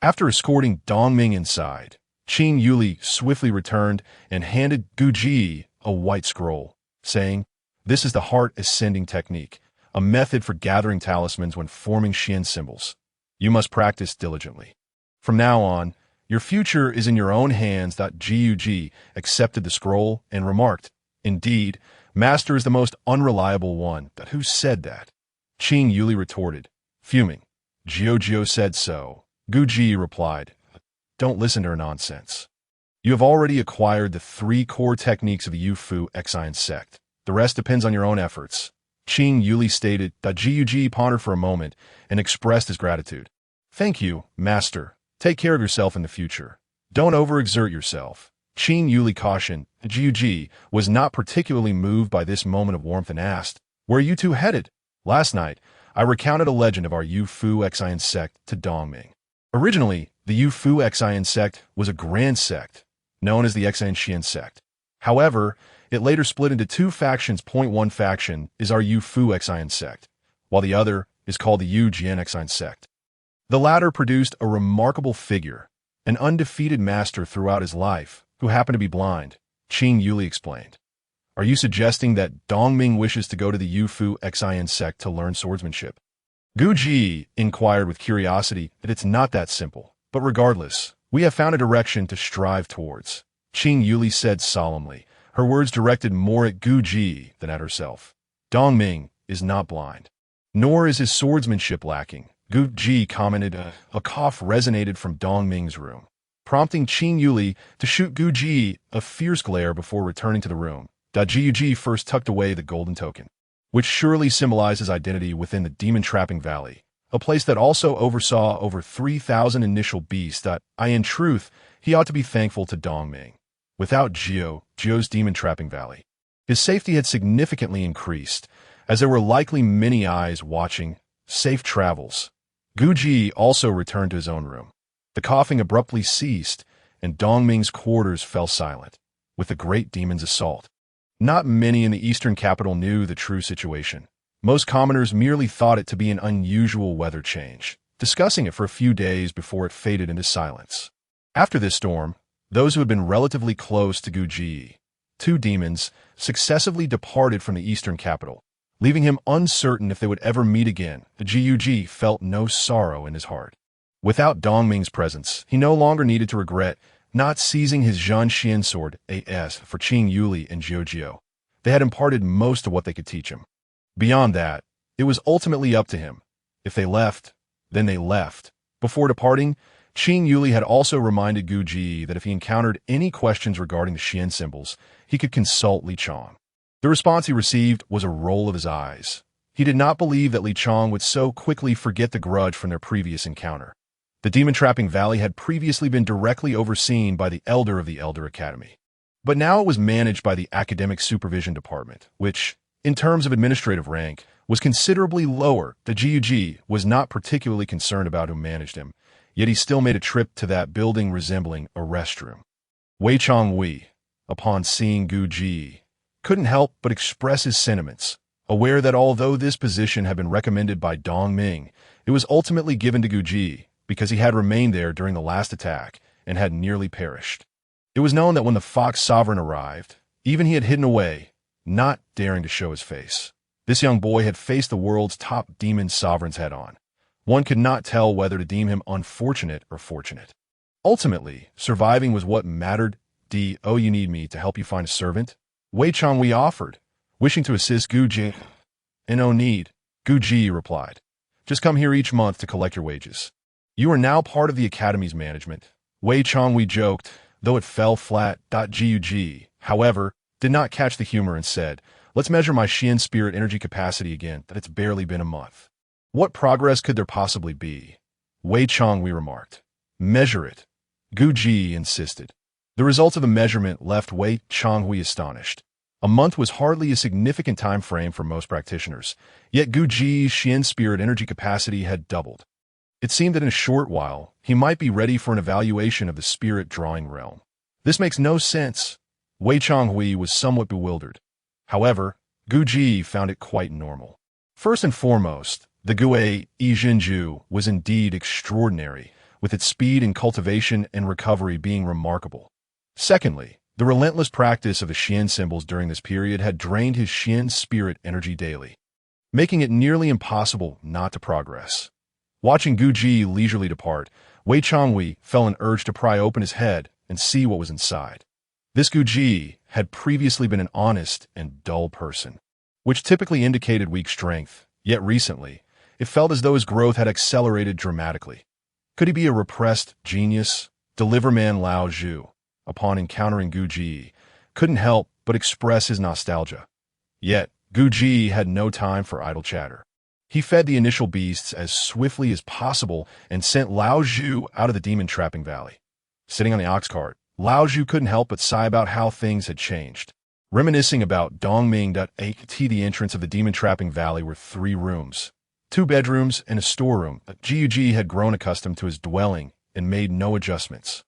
Speaker 1: After escorting Dong Ming inside, Qin Yuli swiftly returned and handed Gu Ji a white scroll, saying, "This is the heart ascending technique, a method for gathering talismans when forming Xian symbols. You must practice diligently. From now on, your future is in your own hands." Ji accepted the scroll and remarked, "Indeed, Master is the most unreliable one." "Who said that?" Qin Yuli retorted, fuming. "Jiao said so." Gu Ji replied, "Don't listen to her nonsense. You have already acquired the 3 core techniques of the Yu-Fu Exine sect. The rest depends on your own efforts." Qin Yuli stated. Ji pondered for a moment and expressed his gratitude. "Thank you, Master. Take care of yourself in the future. Don't overexert yourself." Qin Yuli cautioned. Ji was not particularly moved by this moment of warmth and asked, "Where are you two headed?" "Last night, I recounted a legend of our Yu-Fu Exine sect to Dong Ming. Originally, the Yu-Fu Exine sect was a grand sect, known as the Exine Xian sect. However, it later split into 2 factions. One faction is our Yu-Fu Exine sect, while the other is called the Yu Jian Exine sect. The latter produced a remarkable figure, an undefeated master throughout his life, who happened to be blind," Qin Yuli explained. "Are you suggesting that Dong Ming wishes to go to the Yu-Fu Exine sect to learn swordsmanship?" Gu Ji inquired with curiosity. "That it's not that simple, but regardless, we have found a direction to strive towards," Qin Yuli said solemnly, her words directed more at Gu Ji than at herself. "Dong Ming is not blind, nor is his swordsmanship lacking," Gu Ji commented. A cough resonated from Dong Ming's room, prompting Qin Yuli to shoot Gu Ji a fierce glare before returning to the room. Ji first tucked away the golden token, which surely symbolized his identity within the demon-trapping valley, a place that also oversaw over 3,000 initial beasts. In truth, he ought to be thankful to Dong Ming. Without Jiao's demon-trapping valley, his safety had significantly increased, as there were likely many eyes watching. Safe travels. Gu Ji also returned to his own room. The coughing abruptly ceased, and Dong Ming's quarters fell silent, with the great demon's assault. Not many in the eastern capital knew the true situation. Most commoners merely thought it to be an unusual weather change, discussing it for a few days before it faded into silence. After this storm, those who had been relatively close to Gu Ji, 2 demons, successively departed from the eastern capital, leaving him uncertain if they would ever meet again. Ji felt no sorrow in his heart. Without Dong Ming's presence, he no longer needed to regret not seizing his Zhan Xian sword AS for Qin Yuli and Jiao. They had imparted most of what they could teach him. Beyond that, it was ultimately up to him. If they left, then they left. Before departing, Qin Yuli had also reminded Gu Ji that if he encountered any questions regarding the Xian symbols, he could consult Li Chong. The response he received was a roll of his eyes. He did not believe that Li Chong would so quickly forget the grudge from their previous encounter. The demon-trapping valley had previously been directly overseen by the Elder of the Elder Academy. But now it was managed by the Academic Supervision Department, which, in terms of administrative rank, was considerably lower. The GUG was not particularly concerned about who managed him, yet he still made a trip to that building resembling a restroom. Wei Changhui, upon seeing Gu Ji, couldn't help but express his sentiments, aware that although this position had been recommended by Dong Ming, it was ultimately given to Gu Ji because he had remained there during the last attack and had nearly perished. It was known that when the Fox Sovereign arrived, even he had hidden away, not daring to show his face. This young boy had faced the world's top demon sovereigns head-on. One could not tell whether to deem him unfortunate or fortunate. Ultimately, surviving was what mattered. "Oh, you need me to help you find a servant?" Wei Changhui offered, wishing to assist Gu Ji. "No need," Gu Ji replied. "Just come here each month to collect your wages. You are now part of the Academy's management." Wei Changhui joked, though it fell flat. Gug, however, did not catch the humor and said, "Let's measure my Xian spirit energy capacity again, that it's barely been a month." "What progress could there possibly be?" Wei Changhui remarked. "Measure it," Gu Ji insisted. The results of the measurement left Wei Changhui astonished. A month was hardly a significant time frame for most practitioners, yet Gu Ji's Xian spirit energy capacity had doubled. It seemed that in a short while, he might be ready for an evaluation of the spirit drawing realm. This makes no sense. Wei Changhui was somewhat bewildered. However, Gu Ji found it quite normal. First and foremost, the Gui Yijinju was indeed extraordinary, with its speed and cultivation and recovery being remarkable. Secondly, the relentless practice of the Xian symbols during this period had drained his Xian spirit energy daily, making it nearly impossible not to progress. Watching Gu Ji leisurely depart, Wei Changhui felt an urge to pry open his head and see what was inside. This Gu Ji had previously been an honest and dull person, which typically indicated weak strength, yet recently, it felt as though his growth had accelerated dramatically. Could he be a repressed genius? Deliverman Lao Zhu, upon encountering Gu Ji, couldn't help but express his nostalgia. Yet, Gu Ji had no time for idle chatter. He fed the initial beasts as swiftly as possible and sent Lao Zhu out of the demon-trapping valley. Sitting on the ox cart, Lao Zhu couldn't help but sigh about how things had changed. Reminiscing about Dongming. At the entrance of the demon-trapping valley were 3 rooms, 2 bedrooms and a storeroom. Gug had grown accustomed to his dwelling and made no adjustments.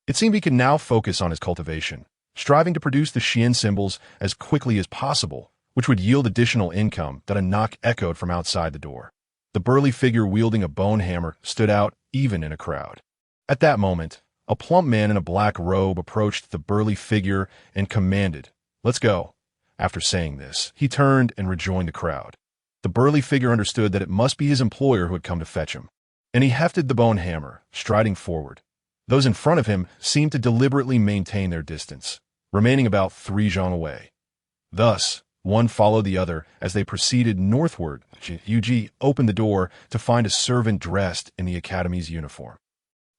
Speaker 1: It seemed he could now focus on his cultivation, striving to produce the Xian symbols as quickly as possible, which would yield additional income. That a knock echoed from outside the door. The burly figure wielding a bone hammer stood out even in a crowd. At that moment, a plump man in a black robe approached the burly figure and commanded, "Let's go." After saying this, he turned and rejoined the crowd. The burly figure understood that it must be his employer who had come to fetch him, and he hefted the bone hammer, striding forward. Those in front of him seemed to deliberately maintain their distance, remaining about 3 zhang away. Thus, one followed the other as they proceeded northward. Yuji opened the door to find a servant dressed in the Academy's uniform.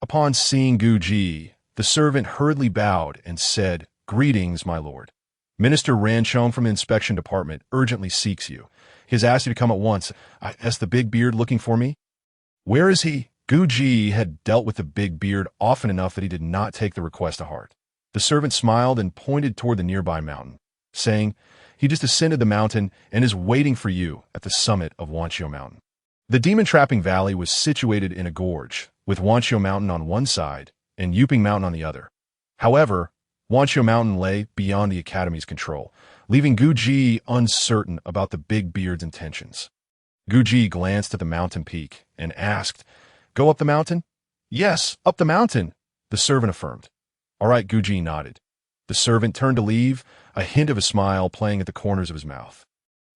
Speaker 1: Upon seeing Gu Ji, the servant hurriedly bowed and said, "Greetings, my lord. Minister Ranchong from the inspection department urgently seeks you. He has asked you to come at once. Is the big beard looking for me?" "Where is he?" Gu Ji had dealt with the big beard often enough that he did not take the request to heart. The servant smiled and pointed toward the nearby mountain, saying, "He just ascended the mountain and is waiting for you at the summit of Wanqiu Mountain." The demon-trapping valley was situated in a gorge, with Wanqiu Mountain on one side and Yuping Mountain on the other. However, Wanqiu Mountain lay beyond the Academy's control, leaving Gu Ji uncertain about the big beard's intentions. Gu Ji glanced at the mountain peak and asked, "Go up the mountain?" "Yes, up the mountain," the servant affirmed. "All right," Gu Ji nodded. The servant turned to leave, a hint of a smile playing at the corners of his mouth.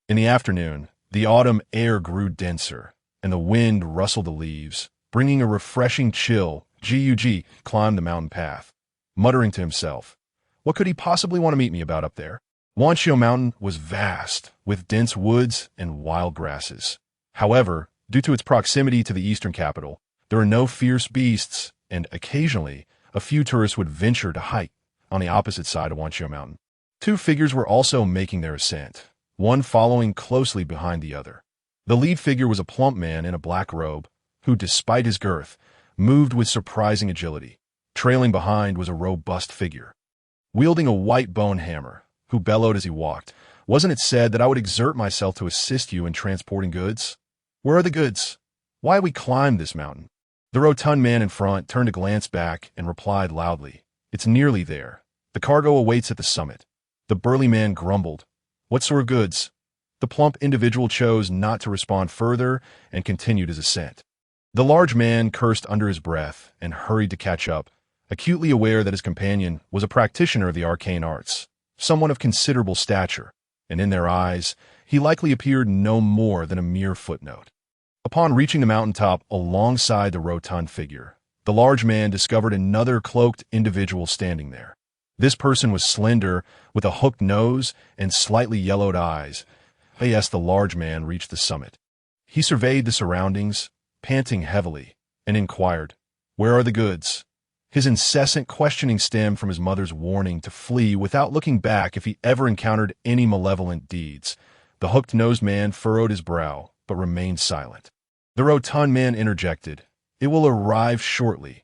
Speaker 1: In the afternoon, the autumn air grew denser, and the wind rustled the leaves, bringing a refreshing chill. Gug climbed the mountain path, muttering to himself, "What could he possibly want to meet me about up there?" Wanqiu Mountain was vast, with dense woods and wild grasses. However, due to its proximity to the eastern capital, there were no fierce beasts, and occasionally, a few tourists would venture to hike on the opposite side of Wanqiu Mountain. 2 figures were also making their ascent, one following closely behind the other. The lead figure was a plump man in a black robe, who, despite his girth, moved with surprising agility. Trailing behind was a robust figure, wielding a white bone hammer, who bellowed as he walked. "Wasn't it said that I would exert myself to assist you in transporting goods? Where are the goods? Why we climbed this mountain?" The rotund man in front turned to glance back and replied loudly, "It's nearly there. The cargo awaits at the summit." The burly man grumbled, "What sort of goods?" The plump individual chose not to respond further and continued his ascent. The large man cursed under his breath and hurried to catch up, acutely aware that his companion was a practitioner of the arcane arts, someone of considerable stature, and in their eyes, he likely appeared no more than a mere footnote. Upon reaching the mountaintop alongside the rotund figure, the large man discovered another cloaked individual standing there. This person was slender, with a hooked nose and slightly yellowed eyes. As the large man reached the summit, he surveyed the surroundings, panting heavily, and inquired, "Where are the goods?" His incessant questioning stemmed from his mother's warning to flee without looking back if he ever encountered any malevolent deeds. The hooked-nosed man furrowed his brow, but remained silent. The rotund man interjected, "It will arrive shortly."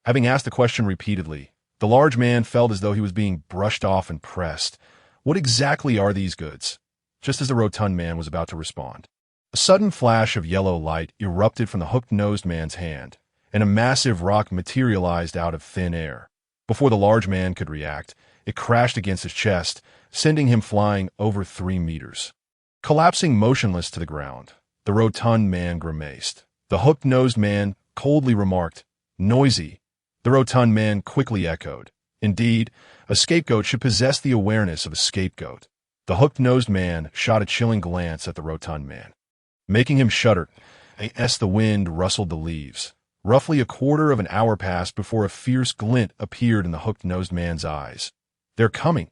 Speaker 1: Having asked the question repeatedly, the large man felt as though he was being brushed off and pressed. "What exactly are these goods?" Just as the rotund man was about to respond, a sudden flash of yellow light erupted from the hooked-nosed man's hand, and a massive rock materialized out of thin air. Before the large man could react, it crashed against his chest, sending him flying over 3 meters. Collapsing motionless to the ground, the rotund man grimaced. The hooked-nosed man coldly remarked, "Noisy." The rotund man quickly echoed, "Indeed, a scapegoat should possess the awareness of a scapegoat." The hooked-nosed man shot a chilling glance at the rotund man, making him shudder as the wind rustled the leaves. Roughly a quarter of an hour passed before a fierce glint appeared in the hooked-nosed man's eyes. "They're coming,"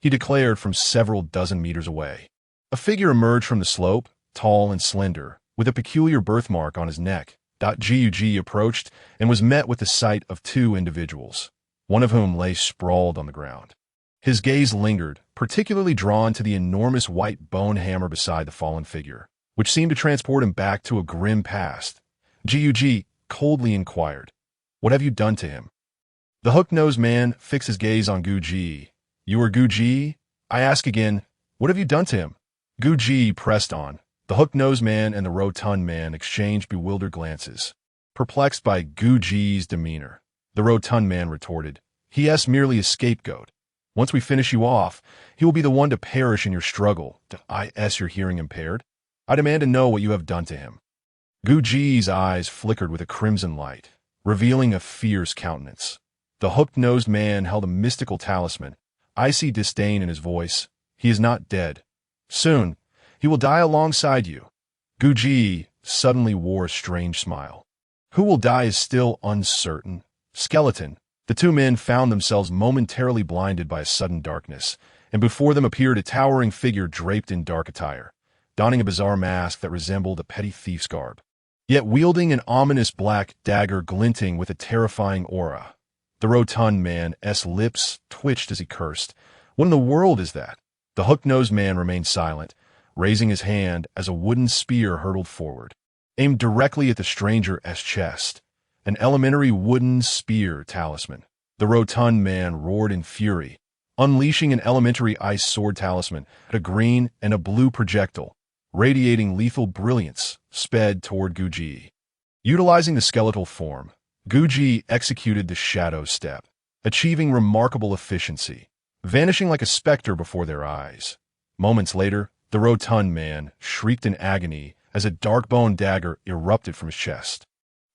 Speaker 1: he declared from several dozen meters away. A figure emerged from the slope, tall and slender, with a peculiar birthmark on his neck. Gug approached and was met with the sight of 2 individuals, one of whom lay sprawled on the ground. His gaze lingered, particularly drawn to the enormous white bone hammer beside the fallen figure, which seemed to transport him back to a grim past. Gug coldly inquired, "What have you done to him?" The hook-nosed man fixed his gaze on Gug. "You are Gug? I ask again, what have you done to him?" Gug pressed on. The hook-nosed man and the rotund man exchanged bewildered glances, perplexed by Gug's demeanor. The rotund man retorted, "He is merely a scapegoat. Once we finish you off, he will be the one to perish in your struggle. Is your hearing impaired? I demand to know what you have done to him." Gug's eyes flickered with a crimson light, revealing a fierce countenance. The hooked-nosed man held a mystical talisman, icy disdain in his voice. "He is not dead. Soon, he will die alongside you." Gug suddenly wore a strange smile. "Who will die is still uncertain. Skeleton." The 2 men found themselves momentarily blinded by a sudden darkness, and before them appeared a towering figure draped in dark attire, donning a bizarre mask that resembled a petty thief's garb, yet wielding an ominous black dagger glinting with a terrifying aura. The rotund man's lips twitched as he cursed. "What in the world is that?" The hook-nosed man remained silent, raising his hand as a wooden spear hurtled forward, aimed directly at the stranger's chest. An elementary wooden spear talisman. The rotund man roared in fury, unleashing an elementary ice sword talisman, a green and a blue projectile, radiating lethal brilliance, sped toward Gug. Utilizing the skeletal form, Gug executed the shadow step, achieving remarkable efficiency, vanishing like a specter before their eyes. Moments later, the rotund man shrieked in agony as a dark bone dagger erupted from his chest,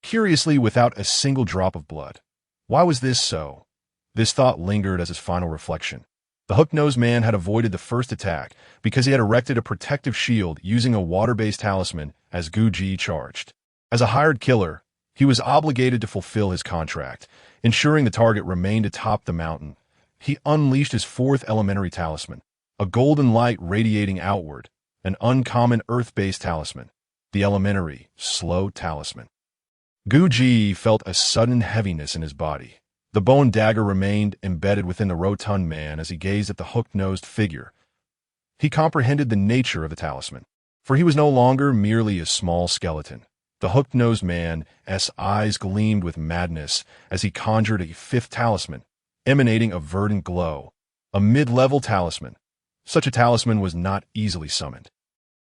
Speaker 1: curiously without a single drop of blood. Why was this so? This thought lingered as his final reflection. The hook-nosed man had avoided the first attack because he had erected a protective shield using a water-based talisman as Gug charged. As a hired killer, he was obligated to fulfill his contract, ensuring the target remained atop the mountain. He unleashed his 4th elementary talisman, a golden light radiating outward, an uncommon earth-based talisman, the elementary slow talisman. Gug felt a sudden heaviness in his body. The bone dagger remained embedded within the rotund man as he gazed at the hook-nosed figure. He comprehended the nature of the talisman, for he was no longer merely a small skeleton. The hooked-nosed man's eyes gleamed with madness as he conjured a fifth talisman, emanating a verdant glow. A mid-level talisman. Such a talisman was not easily summoned.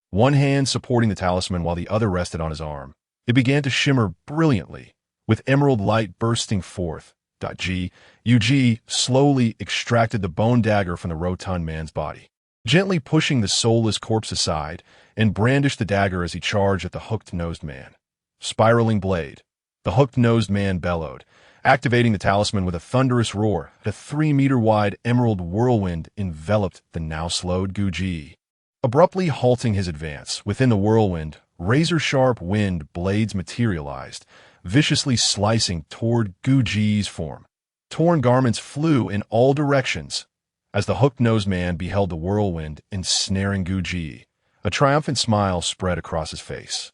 Speaker 1: One hand supporting the talisman while the other rested on his arm, it began to shimmer brilliantly, with emerald light bursting forth. Ug slowly extracted the bone dagger from the rotund man's body, gently pushing the soulless corpse aside, and brandished the dagger as he charged at the hooked-nosed man. Spiraling blade. The hooked-nosed man bellowed, activating the talisman with a thunderous roar. The 3-meter-wide emerald whirlwind enveloped the now-slowed Guji, abruptly halting his advance. Within the whirlwind, razor-sharp wind blades materialized, viciously slicing toward Guji's form. Torn garments flew in all directions. As the hooked-nosed man beheld the whirlwind ensnaring Guji, a triumphant smile spread across his face.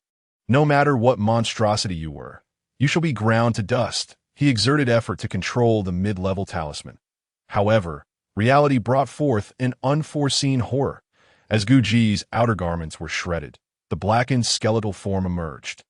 Speaker 1: No matter what monstrosity you were, you shall be ground to dust. He exerted effort to control the mid-level talisman. However, reality brought forth an unforeseen horror. As Guji's outer garments were shredded, the blackened skeletal form emerged.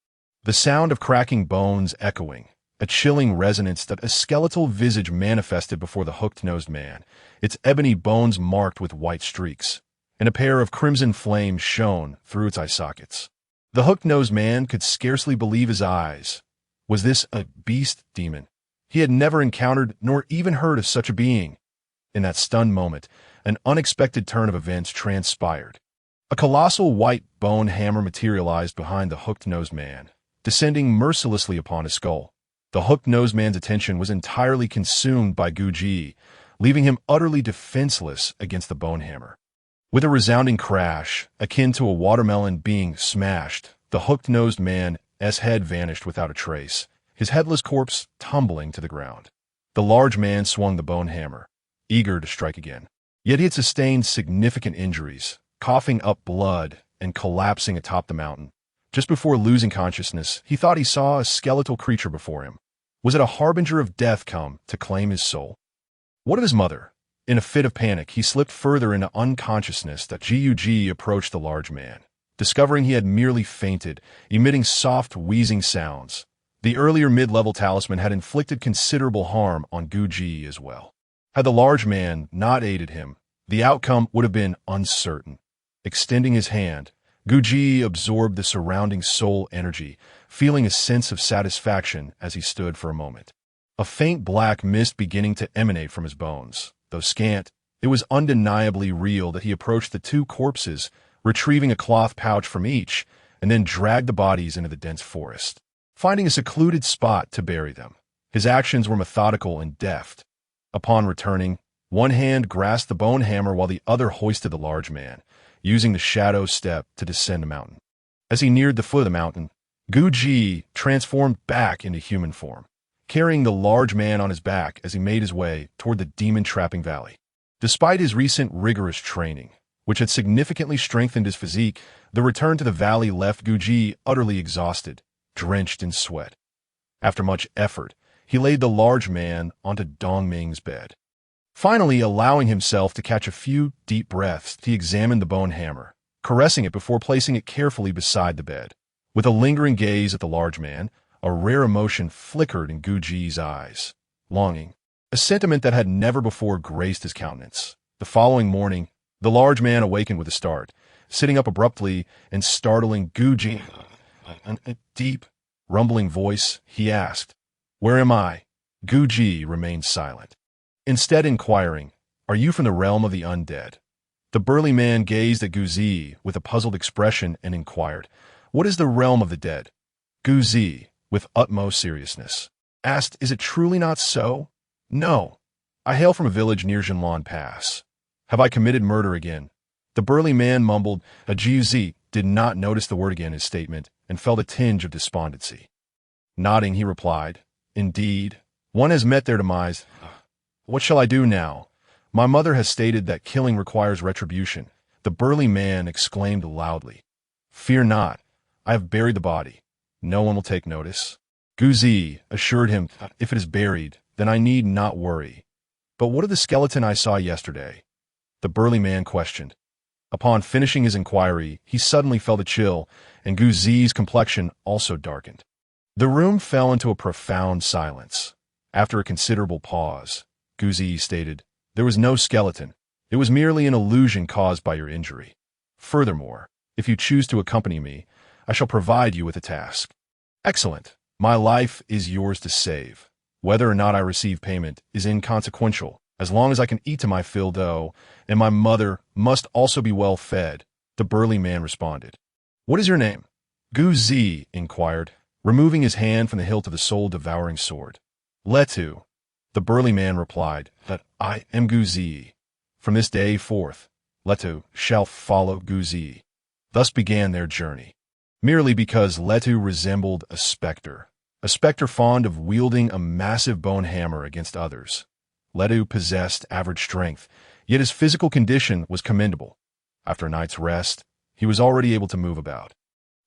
Speaker 1: The sound of cracking bones echoing, a chilling resonance that a skeletal visage manifested before the hooked-nosed man, its ebony bones marked with white streaks, and a pair of crimson flames shone through its eye sockets. The hooked-nosed man could scarcely believe his eyes. Was this a beast demon? He had never encountered nor even heard of such a being. In that stunned moment, an unexpected turn of events transpired. A colossal white bone hammer materialized behind the hooked-nosed man, descending mercilessly upon his skull. The hooked-nosed man's attention was entirely consumed by Guji, leaving him utterly defenseless against the bone hammer. With a resounding crash, akin to a watermelon being smashed, the hooked-nosed man's head vanished without a trace, his headless corpse tumbling to the ground. The large man swung the bone hammer, eager to strike again. Yet he had sustained significant injuries, coughing up blood and collapsing atop the mountain. Just before losing consciousness, he thought he saw a skeletal creature before him. Was it a harbinger of death come to claim his soul? What of his mother? In a fit of panic, he slipped further into unconsciousness. Gug approached the large man, discovering he had merely fainted, emitting soft, wheezing sounds. The earlier mid-level talisman had inflicted considerable harm on Guji as well. Had the large man not aided him, the outcome would have been uncertain. Extending his hand, Guji absorbed the surrounding soul energy, feeling a sense of satisfaction as he stood for a moment. A faint black mist beginning to emanate from his bones. Though scant, it was undeniably real that he approached the two corpses, retrieving a cloth pouch from each, and then dragged the bodies into the dense forest, finding a secluded spot to bury them. His actions were methodical and deft. Upon returning, one hand grasped the bone hammer while the other hoisted the large man, using the shadow step to descend the mountain. As he neared the foot of the mountain, Guji transformed back into human form, carrying the large man on his back as he made his way toward the demon-trapping valley. Despite his recent rigorous training, which had significantly strengthened his physique, the return to the valley left Guji utterly exhausted, drenched in sweat. After much effort, he laid the large man onto Dongming's bed. Finally, allowing himself to catch a few deep breaths, he examined the bone hammer, caressing it before placing it carefully beside the bed. With a lingering gaze at the large man, a rare emotion flickered in Guji's eyes. Longing, a sentiment that had never before graced his countenance. The following morning, the large man awakened with a start, sitting up abruptly and startling Guji. In a deep, rumbling voice, he asked, "Where am I?" Guji remained silent, instead inquiring, "Are you from the realm of the undead?" The burly man gazed at Guzi with a puzzled expression and inquired, "What is the realm of the dead?" Guzi, with utmost seriousness, asked, "Is it truly not so?" "No. I hail from a village near Jinlan Pass. Have I committed murder again?" The burly man mumbled. Guzi did not notice the word again in his statement and felt a tinge of despondency. Nodding, he replied, "Indeed, one has met their demise. What shall I do now? My mother has stated that killing requires retribution." The burly man exclaimed loudly, "Fear not. I have buried the body. No one will take notice." Guzi assured him, "If it is buried, then I need not worry. But what of the skeleton I saw yesterday?" The burly man questioned. Upon finishing his inquiry, he suddenly felt a chill, and Gu Zi's complexion also darkened. The room fell into a profound silence. After a considerable pause, Gu Zi stated, "There was no skeleton. It was merely an illusion caused by your injury. Furthermore, if you choose to accompany me, I shall provide you with a task." "Excellent. My life is yours to save. Whether or not I receive payment is inconsequential, as long as I can eat to my fill, though, and my mother must also be well fed," the burly man responded. "What is your name?" Gu Zi inquired, removing his hand from the hilt of the soul-devouring sword. "Letu," the burly man replied, "that I am Gu Zi. From this day forth, Letu shall follow Gu Zi." Thus began their journey. Merely because Letu resembled a specter fond of wielding a massive bone hammer against others. Letu possessed average strength, yet his physical condition was commendable. After a night's rest, he was already able to move about.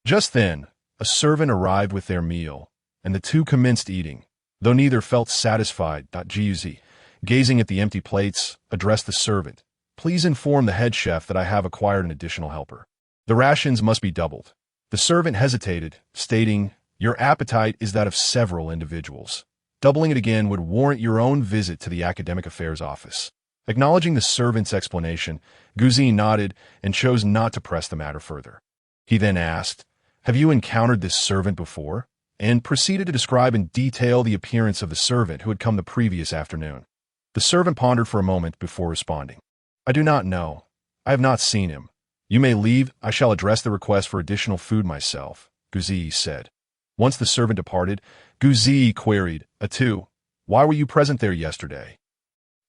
Speaker 1: Just then, a servant arrived with their meal, and the two commenced eating. Though neither felt satisfied, Jiuzi, gazing at the empty plates, addressed the servant. "Please inform the head chef that I have acquired an additional helper. The rations must be doubled." The servant hesitated, stating, "Your appetite is that of several individuals. Doubling it again would warrant your own visit to the Academic Affairs Office." Acknowledging the servant's explanation, Gu Zi nodded and chose not to press the matter further. He then asked, "Have you encountered this servant before?" and proceeded to describe in detail the appearance of the servant who had come the previous afternoon. The servant pondered for a moment before responding. "I do not know. I have not seen him. You may leave. I shall address the request for additional food myself," Gu Zi said. Once the servant departed, Gu Zi queried, "Atu, why were you present there yesterday?"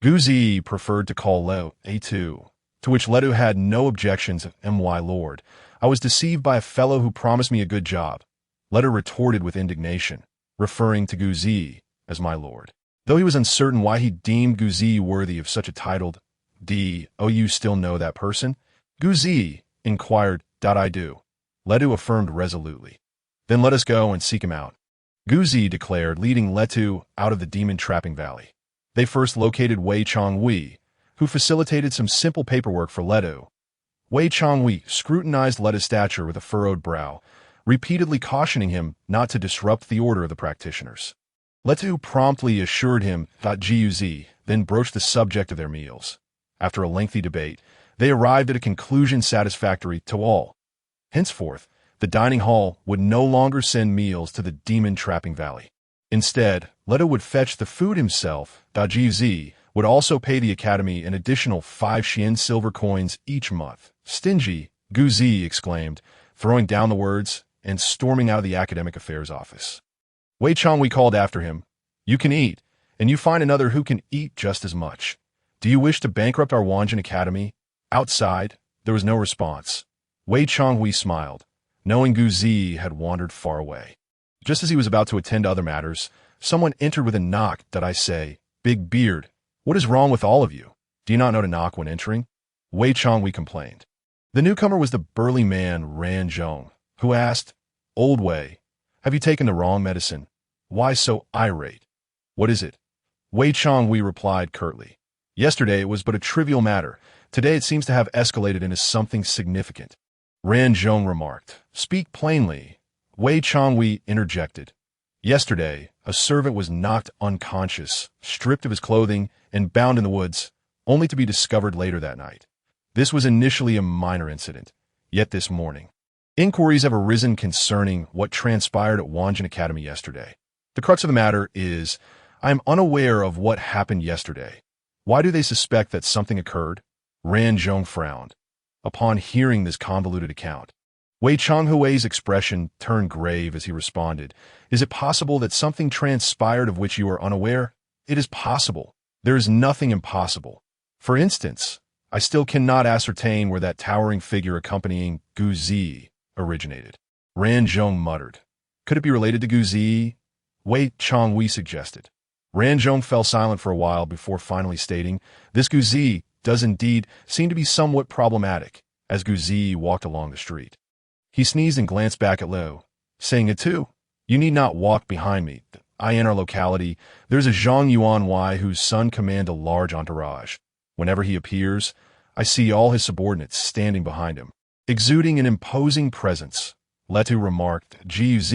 Speaker 1: Gu Zi preferred to call Letu Atu, to which Letu had no objections. "My lord, I was deceived by a fellow who promised me a good job." Letu retorted with indignation, referring to Gu Zi as "my lord." Though he was uncertain why he deemed Gu Zi worthy of such a title. "Oh, you still know that person?" Gu Zi inquired. "I do," Letu affirmed resolutely. "Then let us go and seek him out," Gu Zi declared, leading Letu out of the demon-trapping valley. They first located Wei Chongwei, who facilitated some simple paperwork for Letu. Wei Chongwei scrutinized Letu's stature with a furrowed brow, repeatedly cautioning him not to disrupt the order of the practitioners. Letu promptly assured him that Jiuzi then broached the subject of their meals. After a lengthy debate, they arrived at a conclusion satisfactory to all. Henceforth, the dining hall would no longer send meals to the demon-trapping valley. Instead, Letu would fetch the food himself. Jiuzi would also pay the academy an additional 5 Xian silver coins each month. "Stingy," Gu Zi exclaimed, throwing down the words and storming out of the Academic Affairs Office. Wei Chongwei called after him, "You can eat, and you find another who can eat just as much. Do you wish to bankrupt our Wanjin Academy?" Outside, there was no response. Wei Chongwei smiled, knowing Gu Zi had wandered far away. Just as he was about to attend to other matters, someone entered with a knock. "I say, Big Beard, what is wrong with all of you? Do you not know to knock when entering?" Wei Chongwei complained. The newcomer was the burly man Ran Zhong, who asked, "Old Wei, have you taken the wrong medicine? Why so irate?" "What is it?" Wei Chongwei replied curtly. "Yesterday it was but a trivial matter. Today it seems to have escalated into something significant." Ran Zhong remarked, "Speak plainly." Wei Chongwei interjected. "Yesterday, a servant was knocked unconscious, stripped of his clothing, and bound in the woods, only to be discovered later that night. This was initially a minor incident, yet this morning, inquiries have arisen concerning what transpired at Wanjin Academy yesterday. The crux of the matter is, I am unaware of what happened yesterday. Why do they suspect that something occurred?" Ran Zhong frowned. Upon hearing this convoluted account, Wei Chonghui's expression turned grave as he responded, "Is it possible that something transpired of which you are unaware?" "It is possible. There is nothing impossible. For instance, I still cannot ascertain where that towering figure accompanying Gu Zi originated." Ran Zhong muttered. "Could it be related to Gu Zi?" Wei Chongwei suggested. Ran Zhong fell silent for a while before finally stating, "This Gu Zi does indeed seem to be somewhat problematic," as Gu Zi walked along the street. He sneezed and glanced back at Liu, saying, "Atu, you need not walk behind me. In our locality, there's a Zhang Yuan Wai whose son commands a large entourage. Whenever he appears, I see all his subordinates standing behind him, exuding an imposing presence. Leto remarked. Guz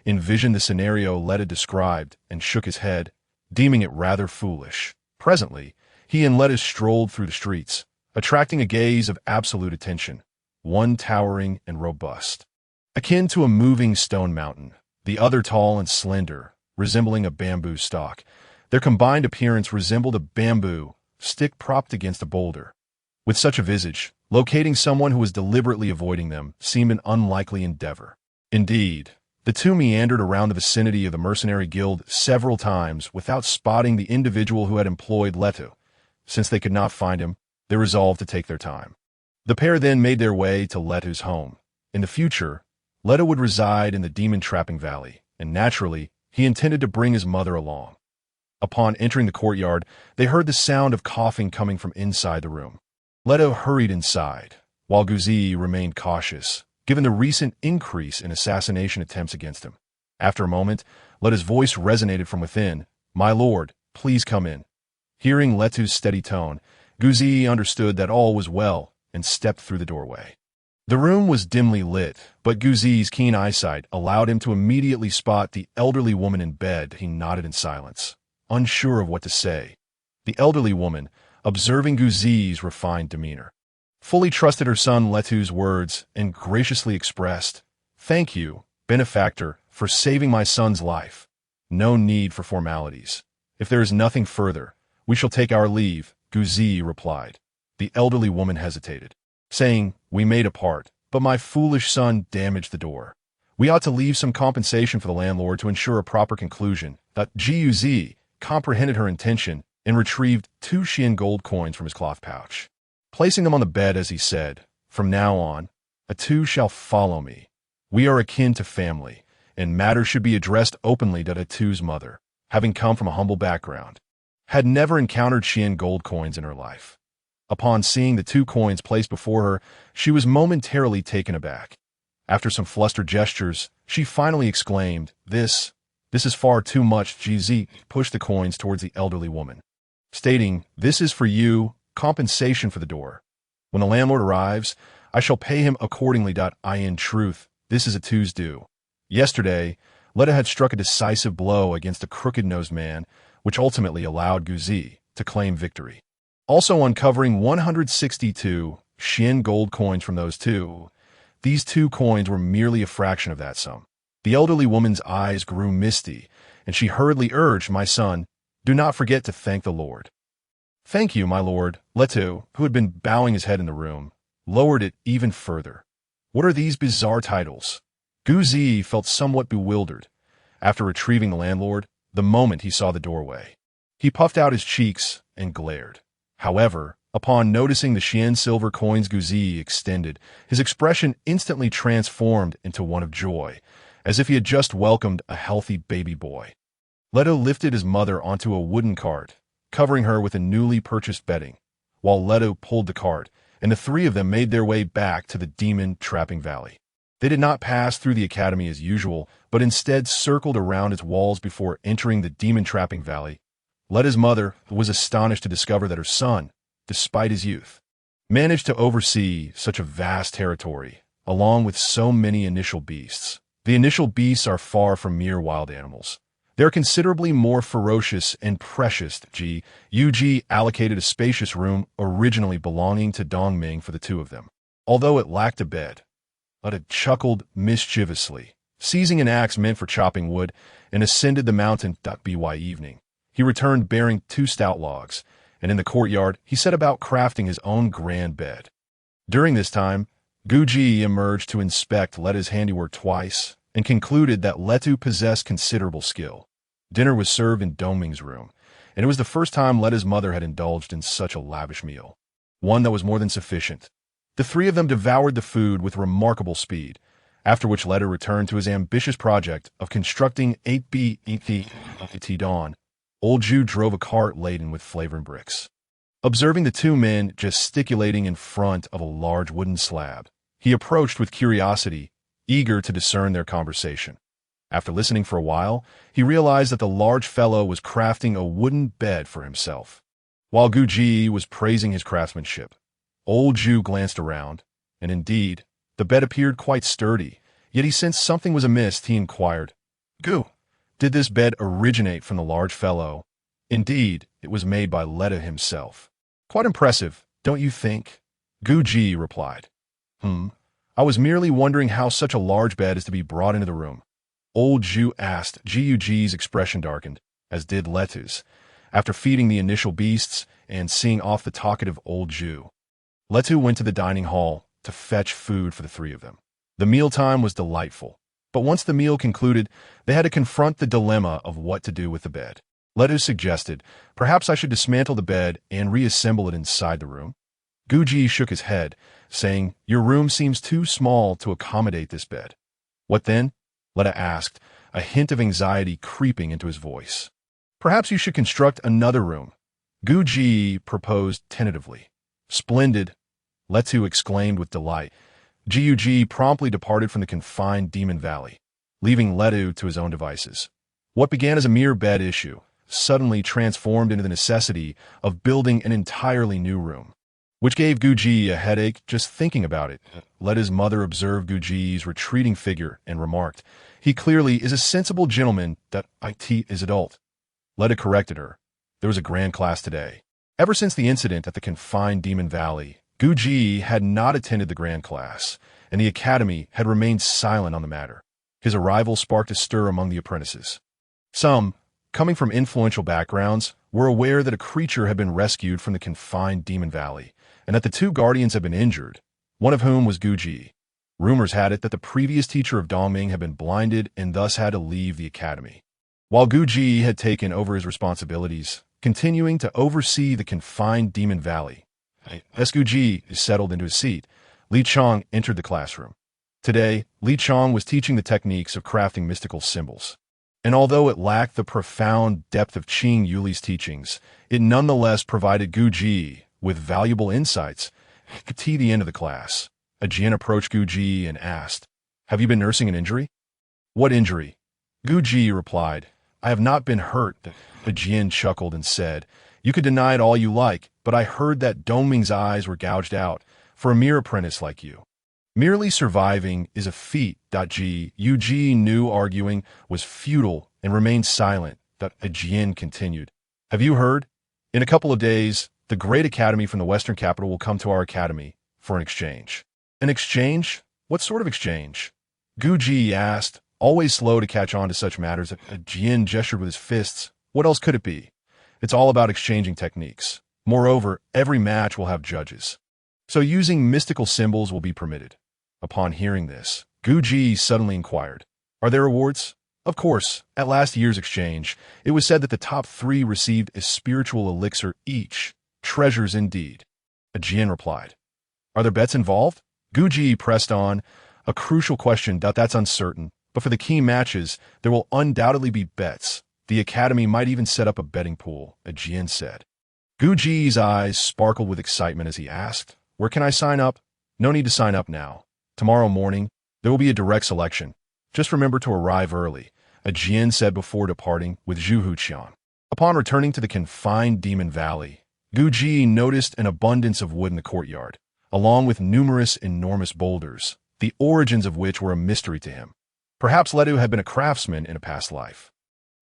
Speaker 1: envisioned the scenario Leto described and shook his head, deeming it rather foolish. Presently, he and Leto strolled through the streets, attracting a gaze of absolute attention, one towering and robust, akin to a moving stone mountain, the other tall and slender, resembling a bamboo stalk. Their combined appearance resembled a bamboo stick propped against a boulder. With such a visage, locating someone who was deliberately avoiding them seemed an unlikely endeavor. Indeed, the two meandered around the vicinity of the mercenary guild several times without spotting the individual who had employed Leto. Since they could not find him, they resolved to take their time. The pair then made their way to Leto's home. In the future, Leto would reside in the demon-trapping valley, and naturally, he intended to bring his mother along. Upon entering the courtyard, they heard the sound of coughing coming from inside the room. Leto hurried inside, while Guz remained cautious, given the recent increase in assassination attempts against him. After a moment, Leto's voice resonated from within. "My lord, please come in." Hearing Leto's steady tone, Guz understood that all was well and stepped through the doorway. The room was dimly lit, but Guz's keen eyesight allowed him to immediately spot the elderly woman in bed. He nodded in silence, unsure of what to say. The elderly woman, observing Guz's refined demeanor, fully trusted her son Leto's words and graciously expressed, "Thank you, benefactor, for saving my son's life. No need for formalities. If there is nothing further, we shall take our leave," Guz replied. The elderly woman hesitated, saying, "We may depart, but my foolish son damaged the door. We ought to leave some compensation for the landlord to ensure a proper conclusion." Guz comprehended her intention and retrieved 2 Xian gold coins from his cloth pouch. Placing them on the bed as he said, "From now on, Atu shall follow me. We are akin to family, and matters should be addressed openly." Atu's mother, having come from a humble background, had never encountered Xian gold coins in her life. Upon seeing the 2 coins placed before her, she was momentarily taken aback. After some flustered gestures, she finally exclaimed, This is far too much." Guz pushed the coins towards the elderly woman, stating, "This is for you, compensation for the door. When the landlord arrives, I shall pay him accordingly. In truth, this is Atu's due. Yesterday, Leto had struck a decisive blow against the crooked-nosed man, which ultimately allowed Guz to claim victory. Also uncovering 162 Xian gold coins from those 2, these 2 coins were merely a fraction of that sum. The elderly woman's eyes grew misty, and she hurriedly urged, "My son, do not forget to thank the Lord." "Thank you, my lord." Leto, who had been bowing his head in the room, lowered it even further. "What are these bizarre titles?" Guz felt somewhat bewildered after retrieving the landlord the moment he saw the doorway. He puffed out his cheeks and glared. However, upon noticing the Xian silver coins Guz extended, his expression instantly transformed into one of joy, as if he had just welcomed a healthy baby boy. Leto lifted his mother onto a wooden cart, covering her with a newly purchased bedding, while Leto pulled the cart, and the 3 of them made their way back to the demon-trapping valley. They did not pass through the academy as usual, but instead circled around its walls before entering the demon-trapping valley. Leto's mother was astonished to discover that her son, despite his youth, managed to oversee such a vast territory, along with so many initial beasts. The initial beasts are far from mere wild animals. They are considerably more ferocious and precious. Ug allocated a spacious room originally belonging to Dongming for the 2 of them. Although it lacked a bed, Leto chuckled mischievously, seizing an axe meant for chopping wood, and ascended the mountain. By evening, he returned bearing 2 stout logs, and in the courtyard he set about crafting his own grand bed. During this time, Guz emerged to inspect Leto's handiwork twice, and concluded that Leto possessed considerable skill. Dinner was served in Dongming's room, and it was the first time Leto's mother had indulged in such a lavish meal, one that was more than sufficient. The 3 of them devoured the food with remarkable speed, after which Leto returned to his ambitious project of constructing 8B Dawn. Old Ju drove a cart laden with flavoring bricks. Observing the 2 men gesticulating in front of a large wooden slab, he approached with curiosity, eager to discern their conversation. After listening for a while, he realized that the large fellow was crafting a wooden bed for himself. While Guz was praising his craftsmanship, Old Ju glanced around, and indeed, the bed appeared quite sturdy, yet he sensed something was amiss. He inquired, Gu, did this bed originate from the large fellow? Indeed, it was made by Letta himself. Quite impressive, don't you think? Gu Ji replied. I was merely wondering how such a large bed is to be brought into the room. Old Ju asked. Gu's expression darkened, as did Letu's, after feeding the initial beasts and seeing off the talkative old Ju. Letu went to the dining hall to fetch food for the three of them. The mealtime was delightful, but once the meal concluded, they had to confront the dilemma of what to do with the bed. Letu suggested, perhaps I should dismantle the bed and reassemble it inside the room. Guji shook his head, saying, your room seems too small to accommodate this bed. What then? Letta asked, a hint of anxiety creeping into his voice. Perhaps you should construct another room. Guji proposed tentatively. Splendid, Letu exclaimed with delight. Guji promptly departed from the confined Demon Valley, leaving Letu to his own devices. What began as a mere bed issue suddenly transformed into the necessity of building an entirely new room, which gave Guji a headache just thinking about it. Letta's mother observed Guji's retreating figure and remarked, he clearly is a sensible gentleman that it is adult. Letta corrected her. There was a grand class today. Ever since the incident at the confined Demon Valley, Guji had not attended the grand class, and the academy had remained silent on the matter. His arrival sparked a stir among the apprentices. Some, coming from influential backgrounds, were aware that a creature had been rescued from the confined Demon Valley, and that the two guardians had been injured, one of whom was Guji. Rumors had it that the previous teacher of Dongming had been blinded and thus had to leave the academy, while Guji had taken over his responsibilities, continuing to oversee the confined Demon Valley. As Guji settled into his seat, Li Chong entered the classroom. Today, Li Chong was teaching the techniques of crafting mystical symbols. And although it lacked the profound depth of Qing Yuli's teachings, it nonetheless provided Guji with valuable insights. At the end of the class, a Jian approached Guji and asked, have you been nursing an injury? What injury? Guji replied, I have not been hurt. The Jian chuckled and said, you could deny it all you like, but I heard that Dongming's eyes were gouged out for a mere apprentice like you. Merely surviving is a feat. Yuji knew arguing was futile and remained silent. A Jian continued, have you heard? In a couple of days, the great academy from the Western capital will come to our academy for an exchange. An exchange? What sort of exchange? Guji asked, always slow to catch on to such matters. A Jian gestured with his fists. What else could it be? It's all about exchanging techniques. Moreover, every match will have judges. So using mystical symbols will be permitted. Upon hearing this, Guji suddenly inquired, are there awards? Of course, at last year's exchange, it was said that the top 3 received a spiritual elixir each. Treasures indeed. A Jian replied. Are there bets involved? Guji pressed on. A crucial question. That's uncertain, but for the key matches, there will undoubtedly be bets. The academy might even set up a betting pool, a Jian said. Guji's eyes sparkled with excitement as he asked, where can I sign up? No need to sign up now. Tomorrow morning, there will be a direct selection. Just remember to arrive early, a Jian said before departing with Zhu Huqian. Upon returning to the confined Demon Valley, Guji noticed an abundance of wood in the courtyard, along with numerous enormous boulders, the origins of which were a mystery to him. Perhaps Letu had been a craftsman in a past life.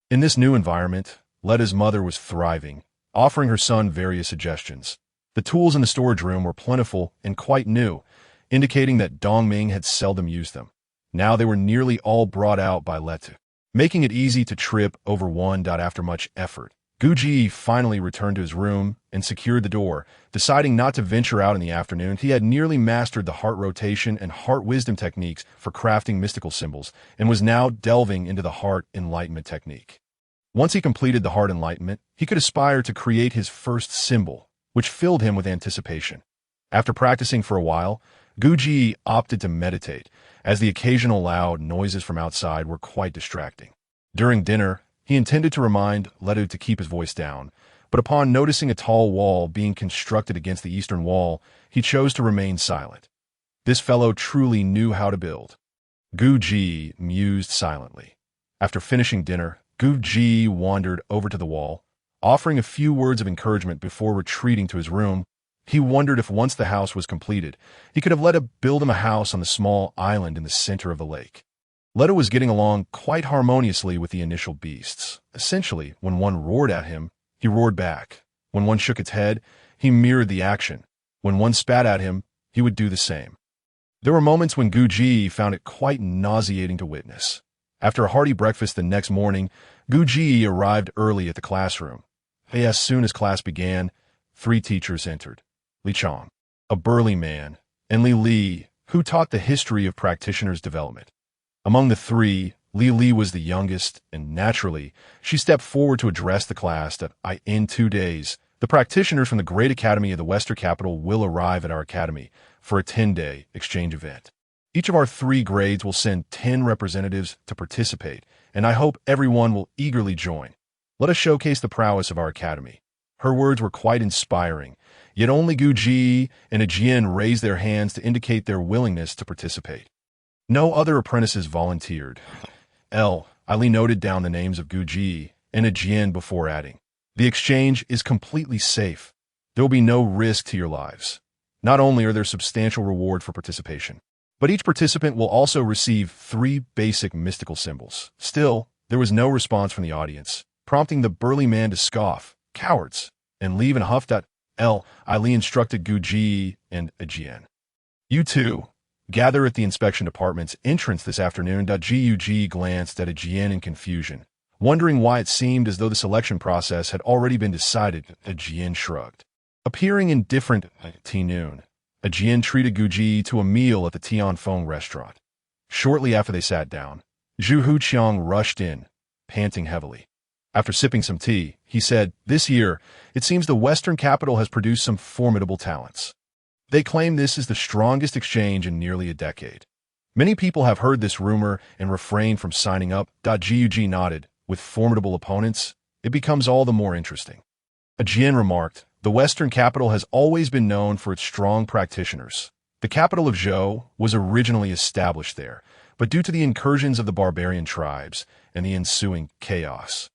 Speaker 1: In this new environment, Letta's mother was thriving, offering her son various suggestions. The tools in the storage room were plentiful and quite new, indicating that Dongming had seldom used them. Now they were nearly all brought out by Letu, making it easy to trip over one. After much effort, Guji finally returned to his room and secured the door, deciding not to venture out in the afternoon. He had nearly mastered the heart rotation and heart wisdom techniques for crafting mystical symbols and was now delving into the heart enlightenment technique. Once he completed the heart enlightenment, he could aspire to create his first symbol, which filled him with anticipation. After practicing for a while, Guji opted to meditate, as the occasional loud noises from outside were quite distracting. During dinner, he intended to remind Letu to keep his voice down, but upon noticing a tall wall being constructed against the eastern wall, he chose to remain silent. This fellow truly knew how to build. Guji mused silently. After finishing dinner, Guji wandered over to the wall, offering a few words of encouragement before retreating to his room. He wondered if once the house was completed, he could have build him a house on the small island in the center of the lake. Leto was getting along quite harmoniously with the initial beasts. Essentially, when one roared at him, he roared back. When one shook its head, he mirrored the action. When one spat at him, he would do the same. There were moments when Guji found it quite nauseating to witness. After a hearty breakfast the next morning, Guji arrived early at the classroom. As soon as class began, 3 teachers entered. Li Chong, a burly man, and Li Li, who taught the history of practitioners' development. Among the 3, Li Li was the youngest, and naturally, she stepped forward to address the class that in 2 days, the practitioners from the Great Academy of the Western Capital will arrive at our academy for a 10-day exchange event. Each of our 3 grades will send 10 representatives to participate, and I hope everyone will eagerly join. Let us showcase the prowess of our academy. Her words were quite inspiring, yet only Guji and Ajian raised their hands to indicate their willingness to participate. No other apprentices volunteered. Ali noted down the names of Guji and Ajian before adding, "The exchange is completely safe. There will be no risk to your lives. Not only are there substantial reward for participation, but each participant will also receive 3 basic mystical symbols." Still, there was no response from the audience, prompting the burly man to scoff, "Cowards," and leave in a huff. Ali instructed Guji and Ajian, "You two, gather at the inspection department's entrance this afternoon." Guji glanced at Ajian in confusion, wondering why it seemed as though the selection process had already been decided. Ajian shrugged. Appearing indifferent at noon, Ajian treated Guji to a meal at the Tianfeng restaurant. Shortly after they sat down, Zhu Huqiang rushed in, panting heavily. After sipping some tea, he said, "This year, it seems the Western capital has produced some formidable talents. They claim this is the strongest exchange in nearly a decade. Many people have heard this rumor and refrained from signing up." Guji nodded. "With formidable opponents, it becomes all the more interesting." Ajian remarked, "The Western capital has always been known for its strong practitioners. The capital of Zhou was originally established there, but due to the incursions of the barbarian tribes and the ensuing chaos,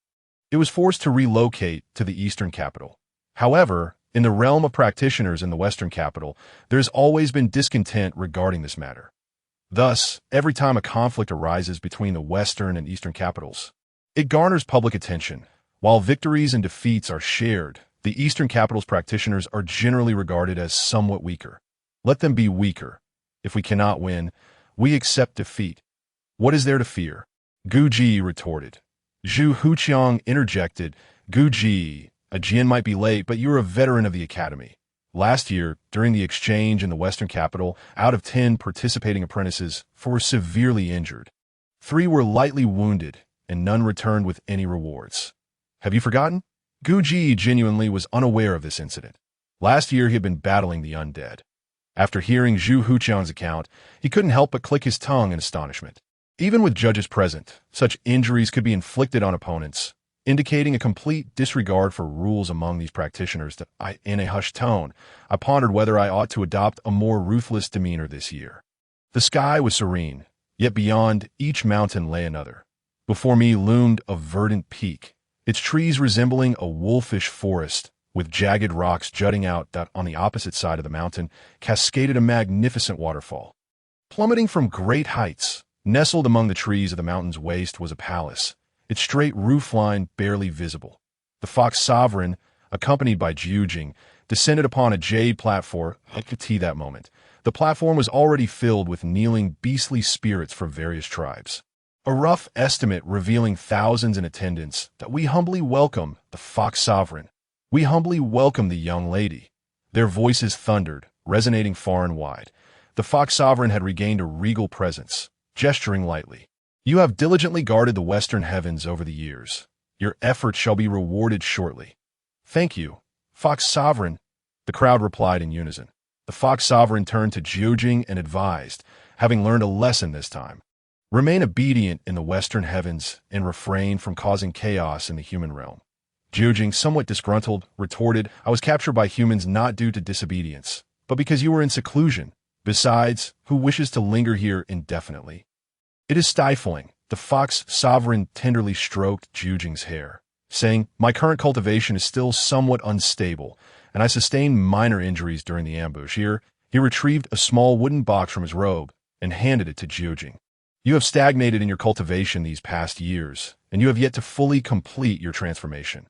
Speaker 1: it was forced to relocate to the eastern capital. However, in the realm of practitioners in the Western capital, there has always been discontent regarding this matter. Thus, every time a conflict arises between the Western and Eastern capitals, it garners public attention. While victories and defeats are shared, the Eastern capital's practitioners are generally regarded as somewhat weaker. Let them be weaker. If we cannot win, we accept defeat. What is there to fear?" Guji retorted. Zhu Huqiang interjected, "Guji, Ajian might be late, but you're a veteran of the academy. Last year, during the exchange in the Western capital, out of 10 participating apprentices, 4 were severely injured. 3 were lightly wounded, and none returned with any rewards. Have you forgotten?" Guji genuinely was unaware of this incident. Last year he had been battling the undead. After hearing Zhu Huqiang's account, he couldn't help but click his tongue in astonishment. Even with judges present, such injuries could be inflicted on opponents, indicating a complete disregard for rules among these practitioners. In a hushed tone, I pondered whether I ought to adopt a more ruthless demeanor this year. The sky was serene, yet beyond each mountain lay another. Before me loomed a verdant peak, its trees resembling a wolfish forest, with jagged rocks jutting out that on the opposite side of the mountain cascaded a magnificent waterfall. Plummeting from great heights, nestled among the trees of the mountain's waist was a palace, its straight roofline barely visible. The Fox Sovereign, accompanied by Jiujing, descended upon a jade platform at the tea that moment. The platform was already filled with kneeling beastly spirits from various tribes. A rough estimate revealing thousands in attendance. That we humbly welcome the Fox Sovereign. We humbly welcome the young lady. Their voices thundered, resonating far and wide. The Fox Sovereign had regained a regal presence, gesturing lightly. You have diligently guarded the western heavens over the years. Your efforts shall be rewarded shortly. Thank you, Fox Sovereign, the crowd replied in unison. The Fox Sovereign turned to Jiujing and advised, having learned a lesson this time. Remain obedient in the western heavens and refrain from causing chaos in the human realm. Jiujing, somewhat disgruntled, retorted, I was captured by humans not due to disobedience, but because you were in seclusion. Besides, who wishes to linger here indefinitely? It is stifling. The Fox Sovereign tenderly stroked Jiujing's hair, saying, My current cultivation is still somewhat unstable, and I sustained minor injuries during the ambush. Here, he retrieved a small wooden box from his robe and handed it to Jiujing. You have stagnated in your cultivation these past years, and you have yet to fully complete your transformation.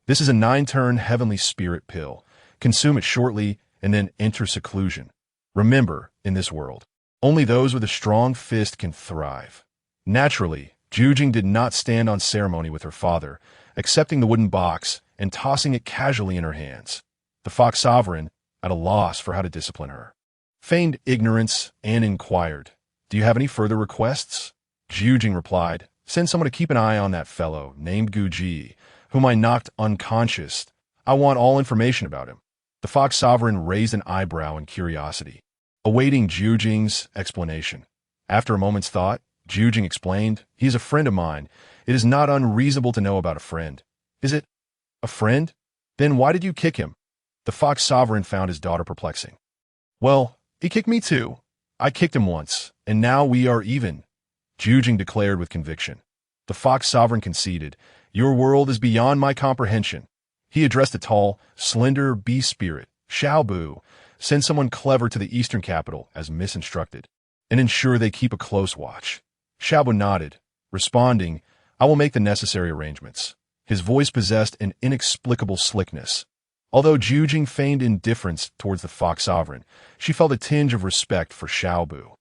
Speaker 1: This is a 9-turn heavenly spirit pill. Consume it shortly and then enter seclusion. Remember, in this world, only those with a strong fist can thrive. Naturally, Jiujing did not stand on ceremony with her father, accepting the wooden box and tossing it casually in her hands. The Fox Sovereign, at a loss for how to discipline her, feigned ignorance and inquired, "Do you have any further requests?" Jiujing replied, "Send someone to keep an eye on that fellow named Guji, whom I knocked unconscious. I want all information about him." The Fox Sovereign raised an eyebrow in curiosity, awaiting Jiujing's explanation. After a moment's thought, Jiujing explained, "He is a friend of mine. It is not unreasonable to know about a friend." "Is it a friend? Then why did you kick him?" The Fox Sovereign found his daughter perplexing. "Well, he kicked me too. I kicked him once, and now we are even," Jiujing declared with conviction. The Fox Sovereign conceded, "Your world is beyond my comprehension." He addressed a tall, slender bee spirit, Xiaobu, "Send someone clever to the eastern capital, as misinstructed, and ensure they keep a close watch." Xiaobu nodded, responding, "I will make the necessary arrangements." His voice possessed an inexplicable slickness. Although Jiujing feigned indifference towards the Fox Sovereign, she felt a tinge of respect for Xiaobu.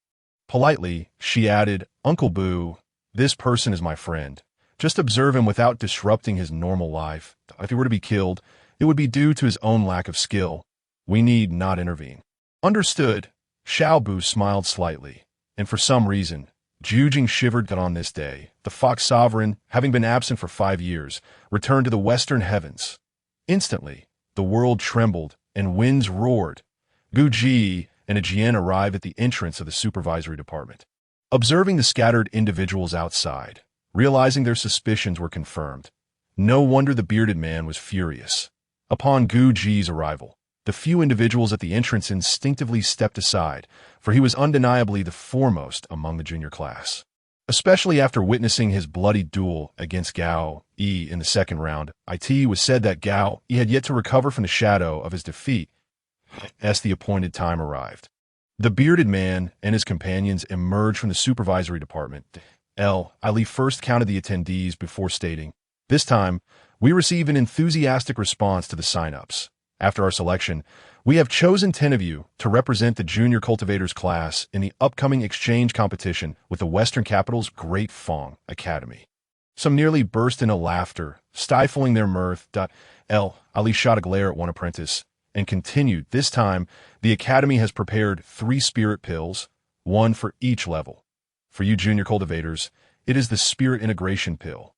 Speaker 1: Politely, she added, "Uncle Bu, this person is my friend. Just observe him without disrupting his normal life. If he were to be killed, it would be due to his own lack of skill. We need not intervene." "Understood." Xiaobu smiled slightly, and for some reason, Jiujing shivered that on this day, the Fox Sovereign, having been absent for 5 years, returned to the western heavens. Instantly, the world trembled and winds roared. Guji and a Jian arrived at the entrance of the supervisory department. Observing the scattered individuals outside, realizing their suspicions were confirmed, no wonder the bearded man was furious. Upon Guji's arrival, the few individuals at the entrance instinctively stepped aside, for he was undeniably the foremost among the junior class. Especially after witnessing his bloody duel against Gao Yi in the second round, it was said that Gao Yi had yet to recover from the shadow of his defeat as the appointed time arrived. The bearded man and his companions emerged from the supervisory department. Ali first counted the attendees before stating, "This time, we receive an enthusiastic response to the sign-ups. After our selection, we have chosen 10 of you to represent the junior cultivators class in the upcoming exchange competition with the Western Capital's Great Fong Academy." Some nearly burst into laughter, stifling their mirth. Ali shot a glare at one apprentice and continued, "This time, the Academy has prepared 3 spirit pills, 1 for each level. For you junior cultivators, it is the spirit integration pill.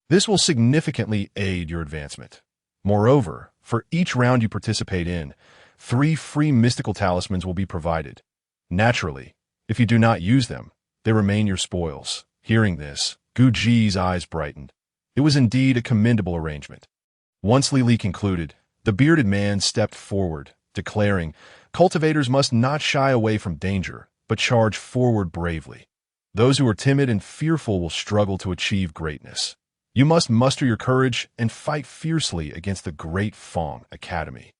Speaker 1: This will significantly aid your advancement. Moreover, for each round you participate in, 3 free mystical talismans will be provided. Naturally, if you do not use them, they remain your spoils." Hearing this, Guji's eyes brightened. It was indeed a commendable arrangement. Once Li Li concluded, the bearded man stepped forward, declaring, "Cultivators must not shy away from danger, but charge forward bravely. Those who are timid and fearful will struggle to achieve greatness. You must muster your courage and fight fiercely against the Great Fong Academy."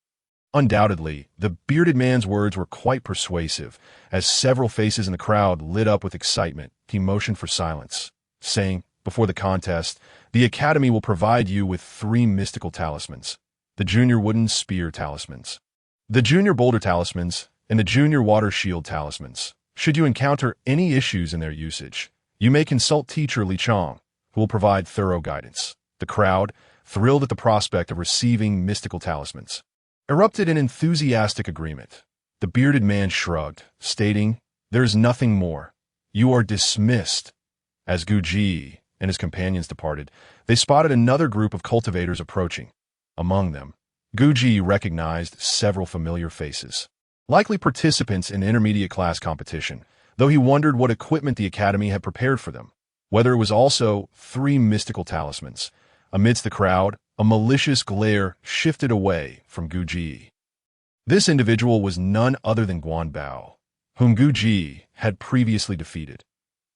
Speaker 1: Undoubtedly, the bearded man's words were quite persuasive, as several faces in the crowd lit up with excitement. He motioned for silence, saying, "Before the contest, the Academy will provide you with 3 mystical talismans, the Junior Wooden Spear Talismans, the Junior Boulder Talismans, and the Junior Water Shield Talismans. Should you encounter any issues in their usage, you may consult teacher Li Chong, who will provide thorough guidance." The crowd, thrilled at the prospect of receiving mystical talismans, erupted in enthusiastic agreement. The bearded man shrugged, stating, "There is nothing more. You are dismissed." As Guji and his companions departed, they spotted another group of cultivators approaching. Among them, Guji recognized several familiar faces, likely participants in intermediate class competition, though he wondered what equipment the Academy had prepared for them. Whether it was also 3 mystical talismans. Amidst the crowd, a malicious glare shifted away from Guji. This individual was none other than Guan Bao, whom Guji had previously defeated.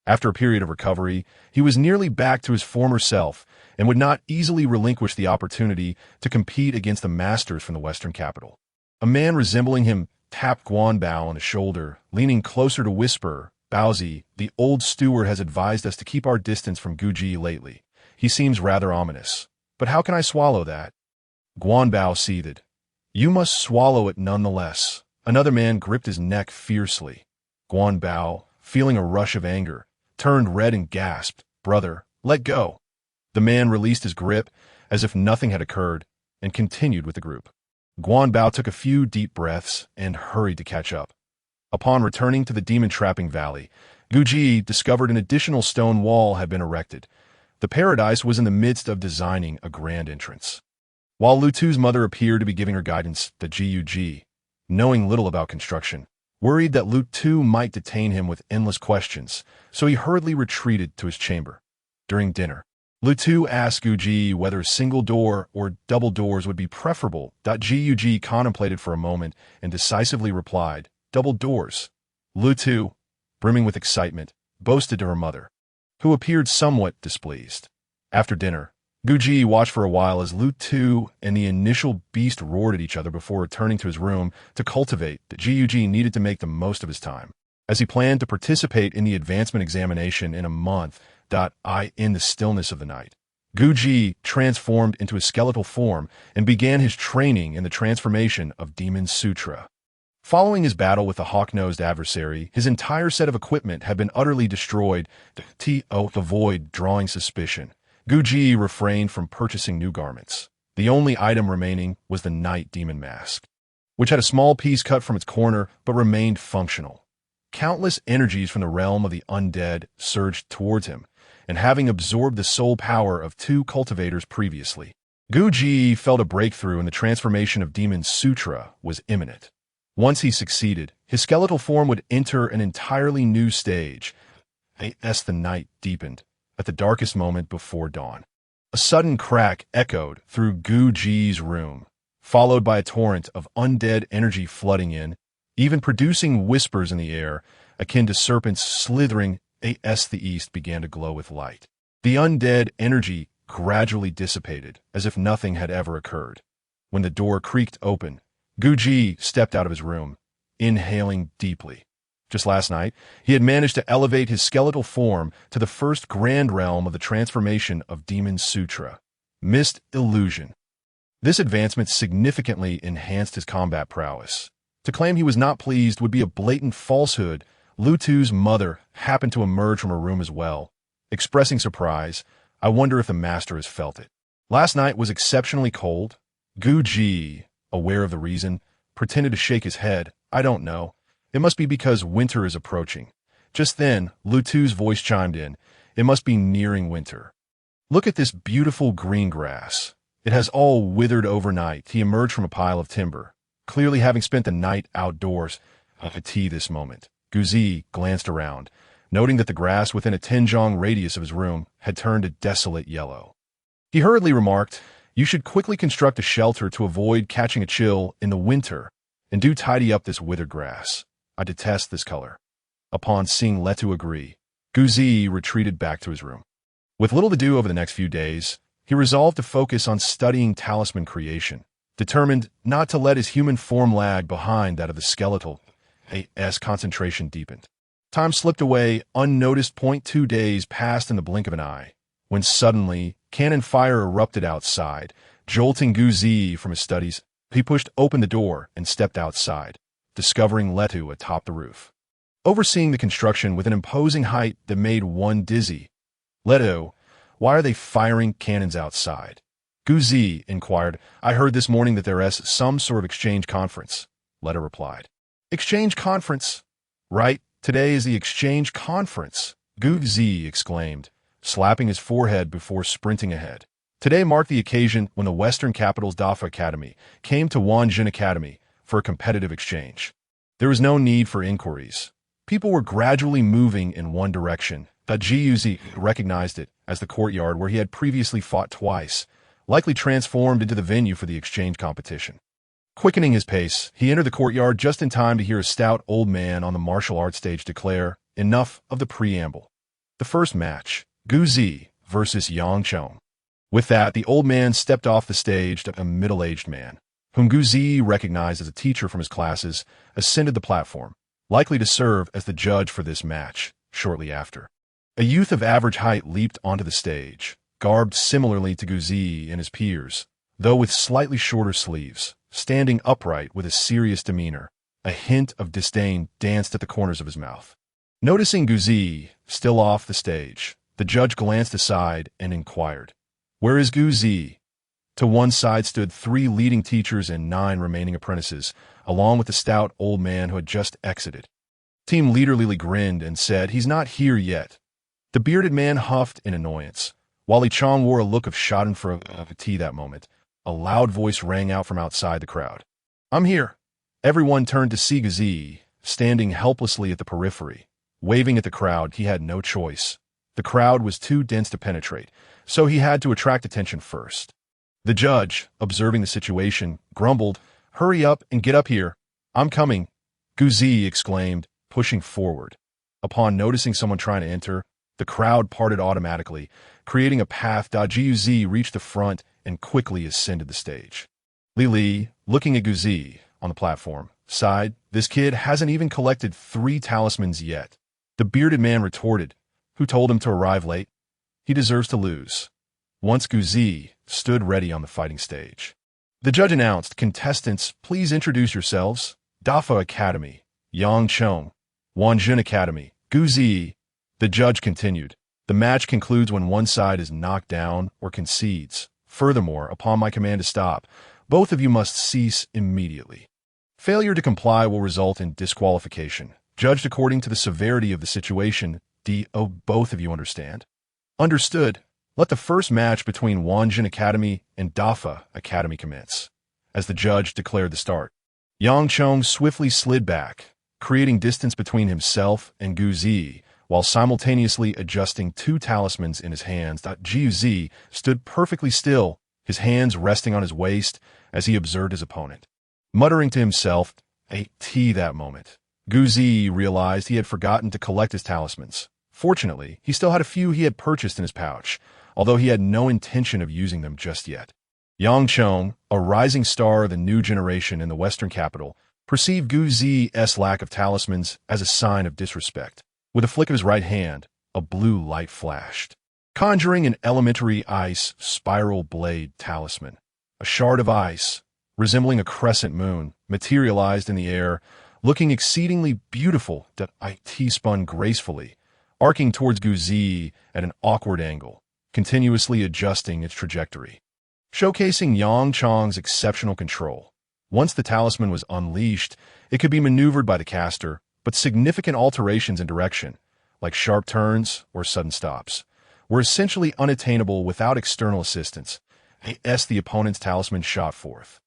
Speaker 1: After a period of recovery, he was nearly back to his former self and would not easily relinquish the opportunity to compete against the masters from the Western capital. A man resembling him tapped Guan Bao on the shoulder, leaning closer to whisper, "Baozi, the old steward has advised us to keep our distance from Guji lately. He seems rather ominous. But how can I swallow that?" Guan Bao seethed. "You must swallow it nonetheless." Another man gripped his neck fiercely. Guan Bao, feeling a rush of anger, turned red and gasped, "Brother, let go." The man released his grip as if nothing had occurred and continued with the group. Guan Bao took a few deep breaths and hurried to catch up. Upon returning to the demon-trapping valley, Guji discovered an additional stone wall had been erected. The paradise was in the midst of designing a grand entrance. While Lutu's mother appeared to be giving her guidance, the Gug, knowing little about construction, worried that Lutu might detain him with endless questions, so he hurriedly retreated to his chamber. During dinner, Lutu asked Guji whether single door or double doors would be preferable. Gug contemplated for a moment and decisively replied, "Double doors." Lutu, brimming with excitement, boasted to her mother, who appeared somewhat displeased. After dinner, Guji watched for a while as Lutu and the initial beast roared at each other before returning to his room to cultivate. The Gug needed to make the most of his time, as he planned to participate in the advancement examination in a month. In the stillness of the night, Guji transformed into a skeletal form and began his training in the transformation of Demon Sutra. Following his battle with the hawk-nosed adversary, his entire set of equipment had been utterly destroyed. To avoid drawing suspicion, Guji refrained from purchasing new garments. The only item remaining was the Night Demon Mask, which had a small piece cut from its corner but remained functional. Countless energies from the realm of the undead surged towards him, and having absorbed the soul power of 2 cultivators previously, Guji felt a breakthrough in the transformation of Demon Sutra was imminent. Once he succeeded, his skeletal form would enter an entirely new stage. As the night deepened, at the darkest moment before dawn, a sudden crack echoed through Guji's room, followed by a torrent of undead energy flooding in, even producing whispers in the air, akin to serpents slithering. As the east began to glow with light, the undead energy gradually dissipated, as if nothing had ever occurred. When the door creaked open, Guji stepped out of his room, inhaling deeply. Just last night, he had managed to elevate his skeletal form to the first grand realm of the transformation of Demon Sutra, Mist Illusion. This advancement significantly enhanced his combat prowess. To claim he was not pleased would be a blatant falsehood. Lutu's mother happened to emerge from her room as well, expressing surprise. "I wonder if the master has felt it. Last night was exceptionally cold." Guji, aware of the reason, pretended to shake his head. "I don't know. It must be because winter is approaching." Just then, Lutu's voice chimed in. "It must be nearing winter. Look at this beautiful green grass. It has all withered overnight." He emerged from a pile of timber, clearly having spent the night outdoors. At tea this moment, Guzi glanced around, noting that the grass within a 10-jong radius of his room had turned a desolate yellow. He hurriedly remarked, "You should quickly construct a shelter to avoid catching a chill in the winter, and do tidy up this withered grass. I detest this color." Upon seeing Letu agree, Guzi retreated back to his room. With little to do over the next few days, he resolved to focus on studying talisman creation, determined not to let his human form lag behind that of the skeletal. As concentration deepened, time slipped away unnoticed. 2 days passed in the blink of an eye, when suddenly cannon fire erupted outside, jolting Guzi from his studies. He pushed open the door and stepped outside, discovering Letu atop the roof, overseeing the construction with an imposing height that made one dizzy. "Letu, why are they firing cannons outside?" Guzi inquired. "I heard this morning that there is some sort of exchange conference," Letu replied. "Exchange conference? Right, today is the exchange conference," Guzi exclaimed, slapping his forehead before sprinting ahead. Today marked the occasion when the Western capital's Dafa Academy came to Wanjin Academy for a competitive exchange. There was no need for inquiries. People were gradually moving in one direction. Guzi recognized it as the courtyard where he had previously fought twice, likely transformed into the venue for the exchange competition. Quickening his pace, he entered the courtyard just in time to hear a stout old man on the martial arts stage declare, "Enough of the preamble. The first match, Gu Zi versus Yang Chong. With that, the old man stepped off the stage to a middle-aged man, whom Gu Zi recognized as a teacher from his classes, ascended the platform, likely to serve as the judge for this match shortly after. A youth of average height leaped onto the stage, garbed similarly to Gu Zi and his peers, though with slightly shorter sleeves, standing upright with a serious demeanor. A hint of disdain danced at the corners of his mouth. Noticing Gu Zi still off the stage, the judge glanced aside and inquired, "Where is Gu Zi?" To one side stood 3 leading teachers and 9 remaining apprentices, along with the stout old man who had just exited. Team leader Lily grinned and said, "He's not here yet." The bearded man huffed in annoyance. While Li Chong wore a look of schadenfreude that moment, a loud voice rang out from outside the crowd. "I'm here." Everyone turned to see Gu Zi, standing helplessly at the periphery. Waving at the crowd, he had no choice. The crowd was too dense to penetrate, so he had to attract attention first. The judge, observing the situation, grumbled, "Hurry up and get up here. I'm coming," Gu Zi exclaimed, pushing forward. Upon noticing someone trying to enter, the crowd parted automatically, creating a path. Gu Zi reached the front and quickly ascended the stage. Li, looking at Gu Zi on the platform, sighed, "This kid hasn't even collected 3 talismans yet." The bearded man retorted, "Who told him to arrive late? He deserves to lose." Once Gu Zi stood ready on the fighting stage, the judge announced, "Contestants, please introduce yourselves. Dafa Academy, Yang Chong. Wanjun Academy, Gu Zi." The judge continued, "The match concludes when one side is knocked down or concedes. Furthermore, upon my command to stop, both of you must cease immediately. Failure to comply will result in disqualification, judged according to the severity of the situation. Both of you understand?" "Understood. Let the first match between Wanjun Academy and Dafa Academy commence." As the judge declared the start, Yang Chong swiftly slid back, creating distance between himself and Gu Zi, while simultaneously adjusting 2 talismans in his hands. Gu Zi stood perfectly still, his hands resting on his waist as he observed his opponent. Muttering to himself, that moment, Gu Zi realized he had forgotten to collect his talismans. Fortunately, he still had a few he had purchased in his pouch, although he had no intention of using them just yet. Yang Chong, a rising star of the new generation in the Western capital, perceived Gu Zi's lack of talismans as a sign of disrespect. With a flick of his right hand, a blue light flashed, conjuring an elementary ice spiral blade talisman. A shard of ice, resembling a crescent moon, materialized in the air, looking exceedingly beautiful. It spun gracefully, arcing towards Gu Zi at an awkward angle, continuously adjusting its trajectory, showcasing Yang Chong's exceptional control. Once the talisman was unleashed, it could be maneuvered by the caster, but significant alterations in direction, like sharp turns or sudden stops, were essentially unattainable without external assistance. As the opponent's talisman shot forth,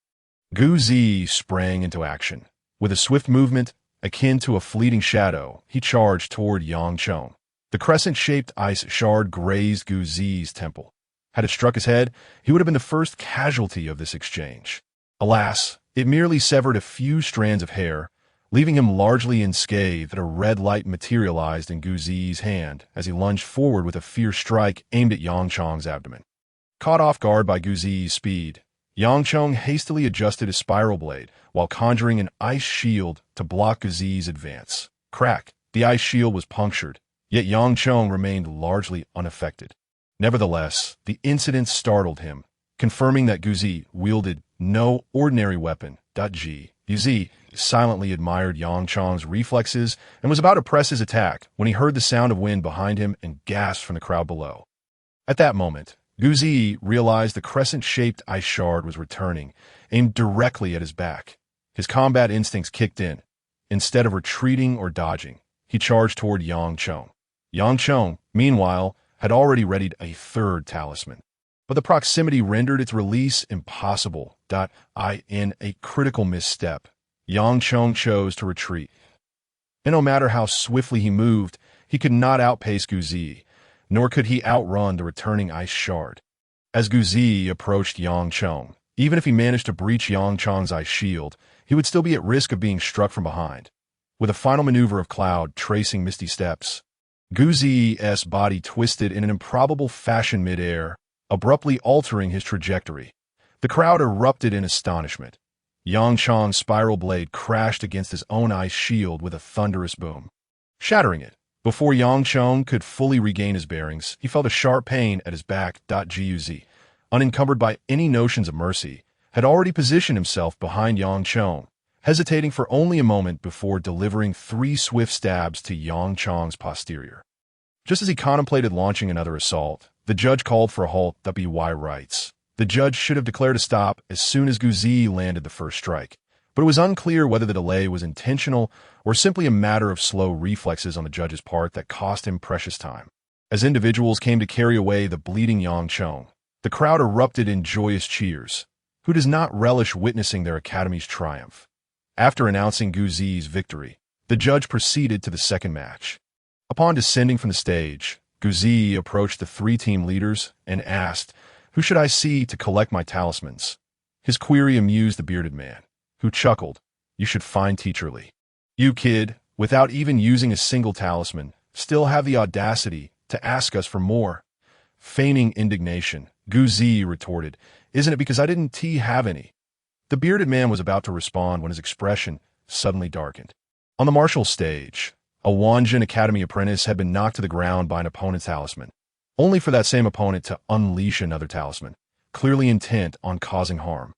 Speaker 1: Gu Zi sprang into action. With a swift movement, akin to a fleeting shadow, he charged toward Yang Chong. The crescent-shaped ice shard grazed Gu Zi's temple. Had it struck his head, he would have been the first casualty of this exchange. Alas, it merely severed a few strands of hair, leaving him largely unscathed. A red light materialized in Gu Zi's hand as he lunged forward with a fierce strike aimed at Yang Chong's abdomen. Caught off guard by Gu Zi's speed, Yang Chong hastily adjusted his spiral blade while conjuring an ice shield to block Gu Zi's advance. Crack! The ice shield was punctured, yet Yang Chong remained largely unaffected. Nevertheless, the incident startled him, confirming that Gu Zi wielded no ordinary weapon. Gu Zi silently admired Yang Chong's reflexes and was about to press his attack when he heard the sound of wind behind him and gasped from the crowd below. At that moment, Gu Zi realized the crescent-shaped ice shard was returning, aimed directly at his back. His combat instincts kicked in. Instead of retreating or dodging, he charged toward Yang Chong. Yang Chong, meanwhile, had already readied a 3rd talisman, but the proximity rendered its release impossible. In a critical misstep, Yang Chong chose to retreat. And no matter how swiftly he moved, he could not outpace Gu Zi, nor could he outrun the returning ice shard. As Gu Zi approached Yang Chong, even if he managed to breach Yang Chong's ice shield, he would still be at risk of being struck from behind. With a final maneuver of cloud tracing misty steps, Gu Zi's body twisted in an improbable fashion midair, abruptly altering his trajectory. The crowd erupted in astonishment. Yang Chang's spiral blade crashed against his own ice shield with a thunderous boom, shattering it. Before Yang Chang could fully regain his bearings, he felt a sharp pain at his back. Guz, unencumbered by any notions of mercy, had already positioned himself behind Yang Chang, hesitating for only a moment before delivering 3 swift stabs to Yang Chang's posterior. Just as he contemplated launching another assault, the judge called for a halt. By rights, the judge should have declared a stop as soon as Gu Zi landed the first strike, but it was unclear whether the delay was intentional or simply a matter of slow reflexes on the judge's part that cost him precious time. As individuals came to carry away the bleeding Yang Chang, the crowd erupted in joyous cheers. Who does not relish witnessing their academy's triumph? After announcing Gu Zi's victory, the judge proceeded to the second match. Upon descending from the stage, Gu Zi approached the 3 team leaders and asked, "Who should I see to collect my talismans?" His query amused the bearded man, who chuckled, "You should find Teacher Li. You, kid, without even using a single talisman, still have the audacity to ask us for more." Feigning indignation, Gu Zi retorted, "Isn't it because I didn't have any?" The bearded man was about to respond when his expression suddenly darkened. On the martial stage, a Wanjin Academy apprentice had been knocked to the ground by an opponent's talisman, only for that same opponent to unleash another talisman, clearly intent on causing harm.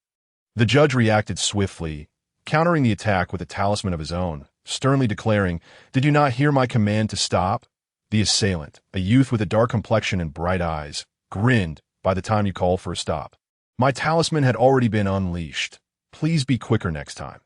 Speaker 1: The judge reacted swiftly, countering the attack with a talisman of his own, sternly declaring, "Did you not hear my command to stop?" The assailant, a youth with a dark complexion and bright eyes, grinned by the time you called for a stop. "My talisman had already been unleashed. Please be quicker next time."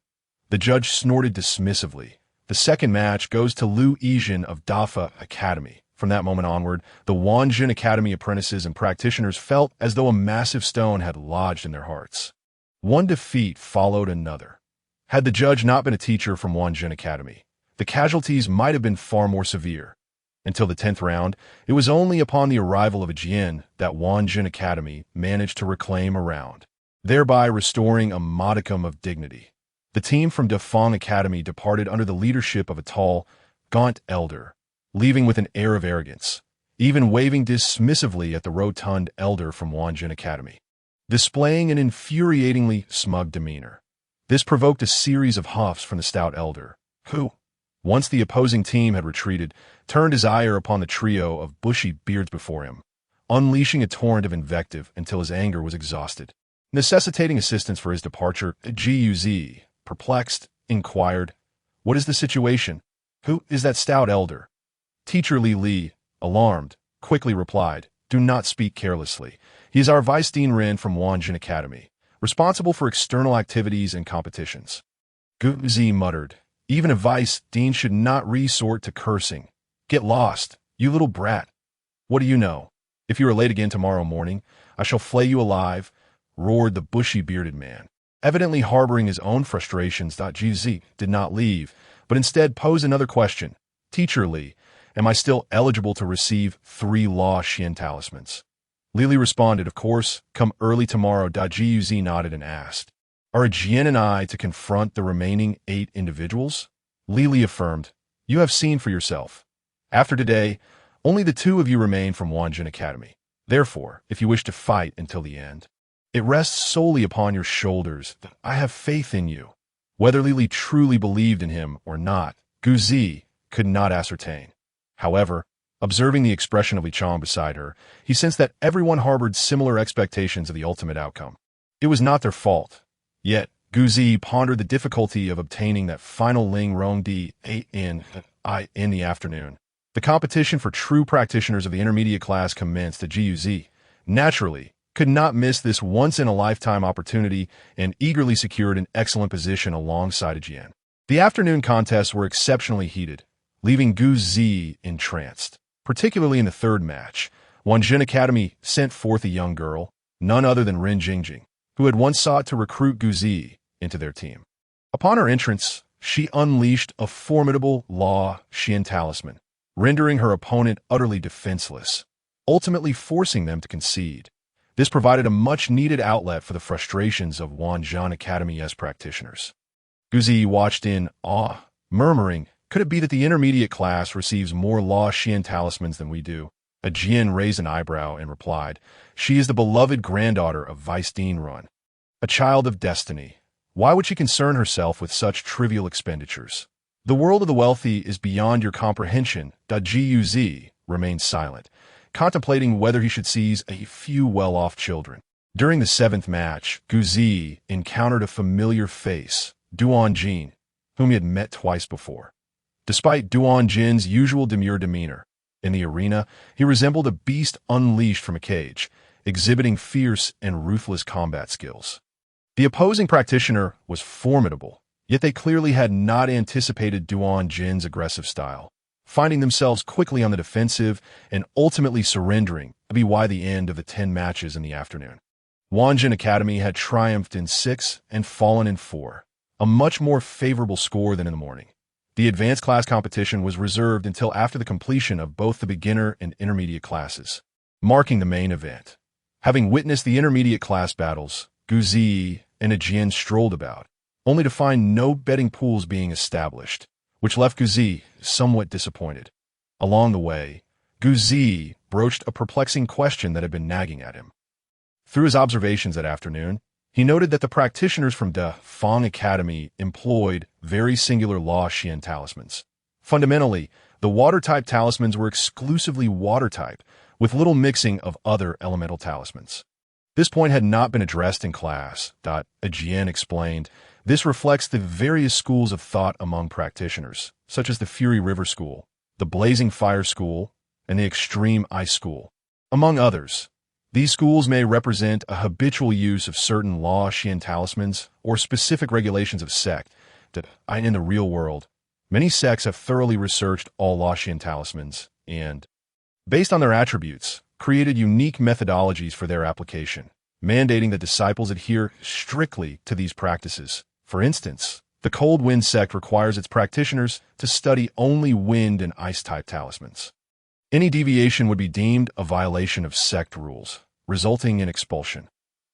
Speaker 1: The judge snorted dismissively. The second match goes to Liu Yijin of Dafa Academy. From that moment onward, the Wanjin Academy apprentices and practitioners felt as though a massive stone had lodged in their hearts. One defeat followed another. Had the judge not been a teacher from Wanjin Academy, the casualties might have been far more severe. Until the 10th round, it was only upon the arrival of a Jian that Wanjin Academy managed to reclaim a round, thereby restoring a modicum of dignity. The team from Dafang Academy departed under the leadership of a tall, gaunt elder, leaving with an air of arrogance, even waving dismissively at the rotund elder from Wanjin Academy, displaying an infuriatingly smug demeanor. This provoked a series of huffs from the stout elder, who, once the opposing team had retreated, turned his ire upon the trio of bushy beards before him, unleashing a torrent of invective until his anger was exhausted. Necessitating assistance for his departure, Guz, perplexed, inquired, "What is the situation? Who is that stout elder?" Teacher Li, alarmed, quickly replied, "Do not speak carelessly. He is our Vice Dean Ren from Wanjin Academy, responsible for external activities and competitions." Guz muttered, "Even a Vice Dean should not resort to cursing. Get lost, you little brat. What do you know? If you are late again tomorrow morning, I shall flay you alive," roared the bushy-bearded man. Evidently harboring his own frustrations, Guz did not leave, but instead posed another question. "Teacher Li, am I still eligible to receive 3 Law Xian talismans?" Li responded, "Of course, come early tomorrow." Guz nodded and asked, "Are a Jian and I to confront the remaining 8 individuals?" Li affirmed, "You have seen for yourself. After today, only the 2 of you remain from Wanjin Academy. Therefore, if you wish to fight until the end, it rests solely upon your shoulders. I have faith in you." Whether Li truly believed in him or not, Guz could not ascertain. However, observing the expression of Li Chang beside her, he sensed that everyone harbored similar expectations of the ultimate outcome. It was not their fault. Yet, Guz pondered the difficulty of obtaining that final Ling Rong Di in the afternoon. The competition for true practitioners of the intermediate class commenced. Guz, naturally, could not miss this once-in-a-lifetime opportunity and eagerly secured an excellent position alongside a Jian. The afternoon contests were exceptionally heated, leaving Guz entranced. Particularly in the third match, Wanjin Academy sent forth a young girl, none other than Ren Jingjing, who had once sought to recruit Guz into their team. Upon her entrance, she unleashed a formidable Law Xian talisman, rendering her opponent utterly defenseless, ultimately forcing them to concede. This provided a much-needed outlet for the frustrations of Wanjin Academy's practitioners. Guz watched in awe, murmuring, Could it be that the intermediate class receives more Law Xian talismans than we do? A Jian raised an eyebrow and replied, "She is the beloved granddaughter of Vice Dean Run, a child of destiny. Why would she concern herself with such trivial expenditures? The world of the wealthy is beyond your comprehension." Guz remained silent, contemplating whether he should seize a few well-off children. During the seventh match, Guz encountered a familiar face, Duan Jin, whom he had met twice before. Despite Duan Jin's usual demure demeanor, in the arena, he resembled a beast unleashed from a cage, exhibiting fierce and ruthless combat skills. The opposing practitioner was formidable, yet they clearly had not anticipated Duan Jin's aggressive style, finding themselves quickly on the defensive and ultimately surrendering to be why the end of the 10 matches in the afternoon. Wanjin Academy had triumphed in 6 and fallen in 4, a much more favorable score than in the morning. The advanced class competition was reserved until after the completion of both the beginner and intermediate classes, marking the main event. Having witnessed the intermediate class battles, Guz and Ajian strolled about, only to find no betting pools being established, which left Guz somewhat disappointed. Along the way, Guz broached a perplexing question that had been nagging at him. Through his observations that afternoon, he noted that the practitioners from the Fang Academy employed very singular Law Xian talismans. Fundamentally, the water-type talismans were exclusively water-type, with little mixing of other elemental talismans. This point had not been addressed in class. Ajian explained, this reflects the various schools of thought among practitioners, such as the Fury River School, the Blazing Fire School, and the Extreme Ice School. Among others, these schools may represent a habitual use of certain Law Xian talismans or specific regulations of sect that, in the real world, many sects have thoroughly researched all Law Xian talismans and, based on their attributes, created unique methodologies for their application, mandating that disciples adhere strictly to these practices. For instance, the Cold Wind sect requires its practitioners to study only wind and ice-type talismans. Any deviation would be deemed a violation of sect rules, resulting in expulsion.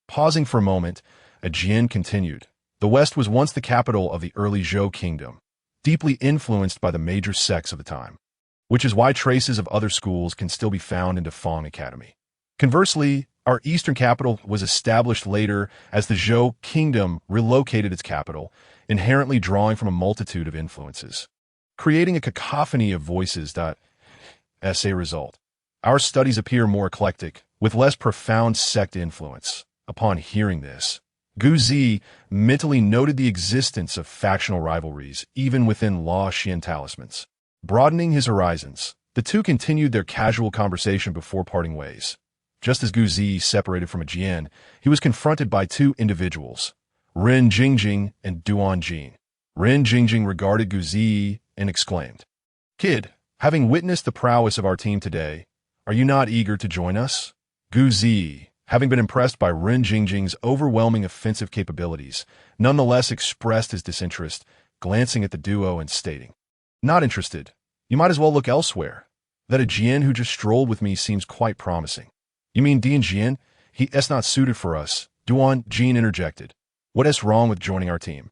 Speaker 1: Pausing for a moment, Ajian continued, the West was once the capital of the early Zhou kingdom, deeply influenced by the major sects of the time, which is why traces of other schools can still be found in the Fang Academy. Conversely, our eastern capital was established later as the Zhou kingdom relocated its capital, inherently drawing from a multitude of influences, creating a cacophony of voices. As a result, our studies appear more eclectic, with less profound sect influence. Upon hearing this, Guz mentally noted the existence of factional rivalries even within Law Xian talismans. Broadening his horizons, the two continued their casual conversation before parting ways. Just as Guz separated from Ajian, he was confronted by two individuals, Ren Jingjing and Duan Jin. Ren Jingjing regarded Guz and exclaimed, "Kid, having witnessed the prowess of our team today, are you not eager to join us?" Guz, having been impressed by Ren Jingjing's overwhelming offensive capabilities, nonetheless expressed his disinterest, glancing at the duo and stating, "Not interested. You might as well look elsewhere. That Ajian who just strolled with me seems quite promising." "You mean Dian Jian? He is not suited for us," Duan Jin interjected. "What is wrong with joining our team?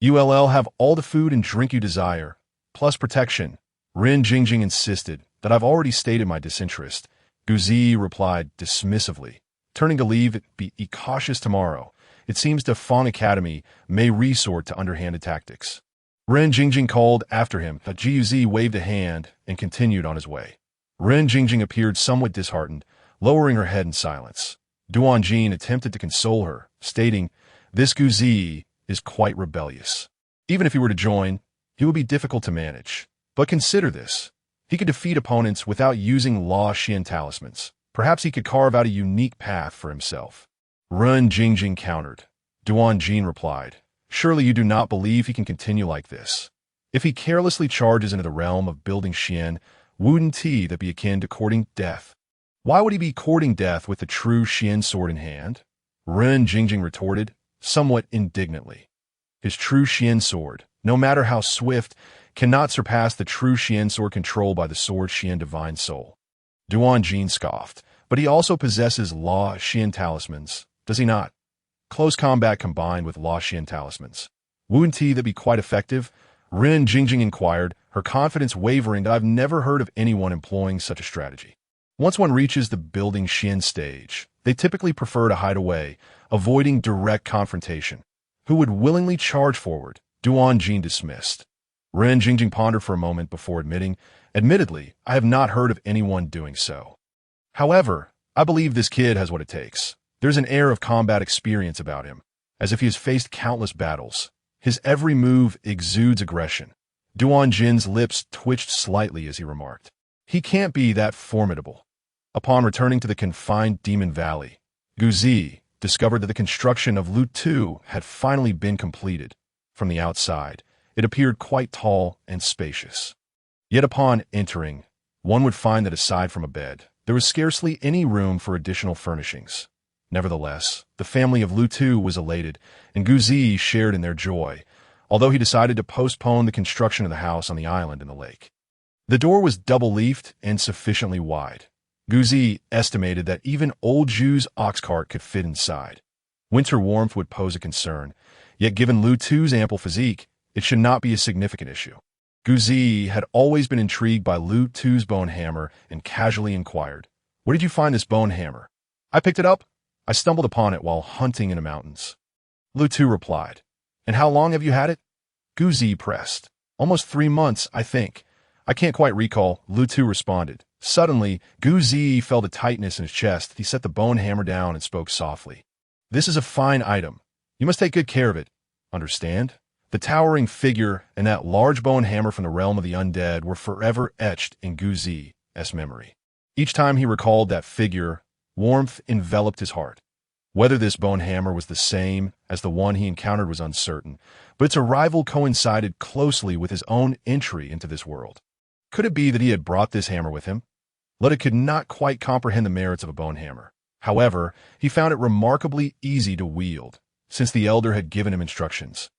Speaker 1: You'll have all the food and drink you desire, plus protection." Ren Jingjing insisted that I've already stated my disinterest. Guz replied dismissively, turning to leave, be cautious tomorrow. It seems the Fang Academy may resort to underhanded tactics. Ren Jingjing called after him, but Guz waved a hand and continued on his way. Ren Jingjing appeared somewhat disheartened, lowering her head in silence. Duan Jin attempted to console her, stating, "This Guz is quite rebellious. Even if he were to join, he would be difficult to manage. But consider this. He could defeat opponents without using Law Xian talismans. Perhaps he could carve out a unique path for himself." Ren Jingjing countered. Duan Jin replied, "Surely you do not believe he can continue like this. If he carelessly charges into the realm of building Xian, wouldn't that be akin to courting death? Why would he be courting death with the true Xian sword in hand?" Ren Jingjing retorted, somewhat indignantly. "His true Xian sword, no matter how swift, cannot surpass the true Xian sword controlled by the sword Xian Divine Soul." Duan Jin scoffed, "But he also possesses Law Xian talismans, does he not? Close combat combined with Law Xian talismans. Wouldn't that be quite effective?" Ren Jingjing inquired, her confidence wavering that I've never heard of anyone employing such a strategy. Once one reaches the building Xian stage, they typically prefer to hide away, avoiding direct confrontation. Who would willingly charge forward? Duan Jin dismissed. Ren Jingjing pondered for a moment before admitting, "Admittedly, I have not heard of anyone doing so. However, I believe this kid has what it takes. There's an air of combat experience about him, as if he has faced countless battles. His every move exudes aggression." Duan Jin's lips twitched slightly as he remarked, "He can't be that formidable." Upon returning to the confined Demon Valley, Gu Zi discovered that the construction of Lu Tu had finally been completed. From the outside, it appeared quite tall and spacious. Yet upon entering, one would find that aside from a bed, there was scarcely any room for additional furnishings. Nevertheless, the family of Lu Tu was elated, and Gu Zi shared in their joy, although he decided to postpone the construction of the house on the island in the lake. The door was double-leafed and sufficiently wide. Gu Zi estimated that even old Zhu's ox cart could fit inside. Winter warmth would pose a concern, yet given Lu Tu's ample physique, it should not be a significant issue. Gu Zi had always been intrigued by Lu Tu's bone hammer and casually inquired, "Where did you find this bone hammer?" "I picked it up. I stumbled upon it while hunting in the mountains." Lu Tu replied, "And how long have you had it?" Gu Zi pressed. "Almost 3 months, I think. I can't quite recall," Lu Tu responded. Suddenly, Gu Zi felt a tightness in his chest. He set the bone hammer down and spoke softly. "This is a fine item. You must take good care of it. Understand?" The towering figure and that large bone hammer from the realm of the undead were forever etched in Gu Zi's memory. Each time he recalled that figure, warmth enveloped his heart. Whether this bone hammer was the same as the one he encountered was uncertain, but its arrival coincided closely with his own entry into this world. Could it be that he had brought this hammer with him? Ludwig could not quite comprehend the merits of a bone hammer. However, he found it remarkably easy to wield, since the elder had given him instructions.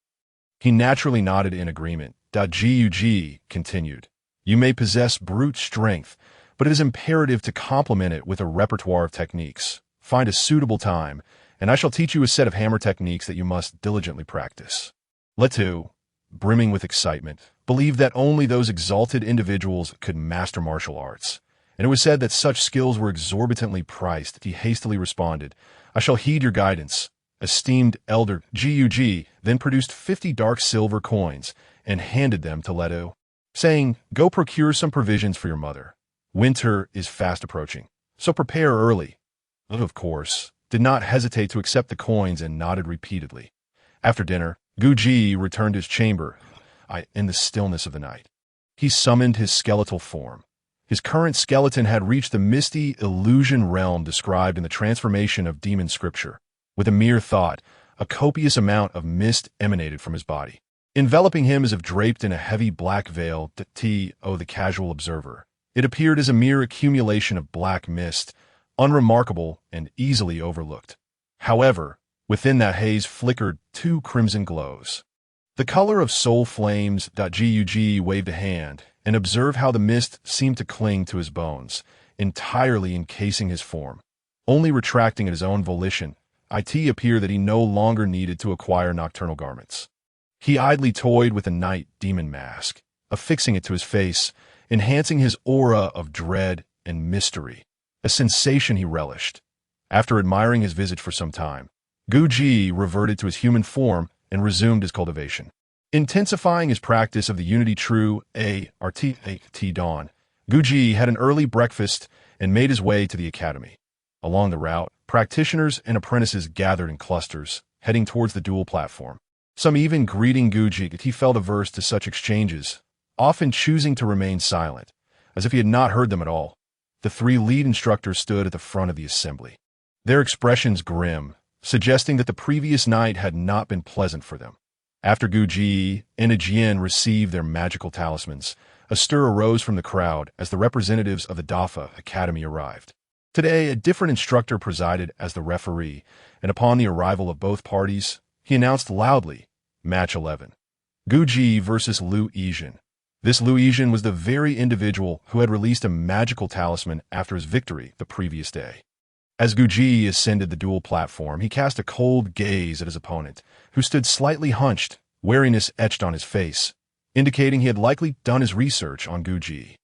Speaker 1: He naturally nodded in agreement. Ji continued, "You may possess brute strength, but it is imperative to complement it with a repertoire of techniques. Find a suitable time, and I shall teach you a set of hammer techniques that you must diligently practice." Letu, brimming with excitement, believed that only those exalted individuals could master martial arts, and it was said that such skills were exorbitantly priced. He hastily responded, "I shall heed your guidance." Esteemed elder Gug then produced 50 dark silver coins and handed them to Letu, saying, "Go procure some provisions for your mother. Winter is fast approaching, so prepare early." Letu, of course, did not hesitate to accept the coins and nodded repeatedly. After dinner, Guji returned to his chamber in the stillness of the night. He summoned his skeletal form. His current skeleton had reached the misty illusion realm described in the transformation of demon scripture. With a mere thought, a copious amount of mist emanated from his body, enveloping him as if draped in a heavy black veil. To the casual observer, it appeared as a mere accumulation of black mist, unremarkable and easily overlooked. However, within that haze flickered 2 crimson glows. The color of soul flames. Gug waved a hand and observed how the mist seemed to cling to his bones, entirely encasing his form. Only retracting at his own volition, it appeared that he no longer needed to acquire nocturnal garments. He idly toyed with a night demon mask, affixing it to his face, enhancing his aura of dread and mystery, a sensation he relished. After admiring his visage for some time, Guji reverted to his human form and resumed his cultivation. Intensifying his practice of the Unity True Rt Dawn, Guji had an early breakfast and made his way to the academy. Along the route, practitioners and apprentices gathered in clusters, heading towards the dual platform. Some even greeting Guji. He felt averse to such exchanges, often choosing to remain silent, as if he had not heard them at all. The 3 lead instructors stood at the front of the assembly, their expressions grim, suggesting that the previous night had not been pleasant for them. After Guji and Ajian received their magical talismans, a stir arose from the crowd as the representatives of the Dafa Academy arrived. Today, a different instructor presided as the referee, and upon the arrival of both parties, he announced loudly, "Match 11. Guji versus Lu Yijin." This Lu Yijin was the very individual who had released a magical talisman after his victory the previous day. As Guji ascended the dual platform, he cast a cold gaze at his opponent, who stood slightly hunched, wariness etched on his face. indicating he had likely done his research on Guji.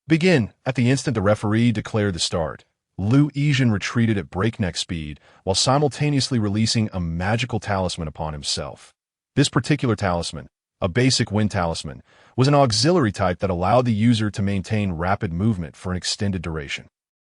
Speaker 1: Begin. At the instant the referee declared the start, Liu Yijin retreated at breakneck speed while simultaneously releasing a magical talisman upon himself. This particular talisman, a basic wind talisman, was an auxiliary type that allowed the user to maintain rapid movement for an extended duration.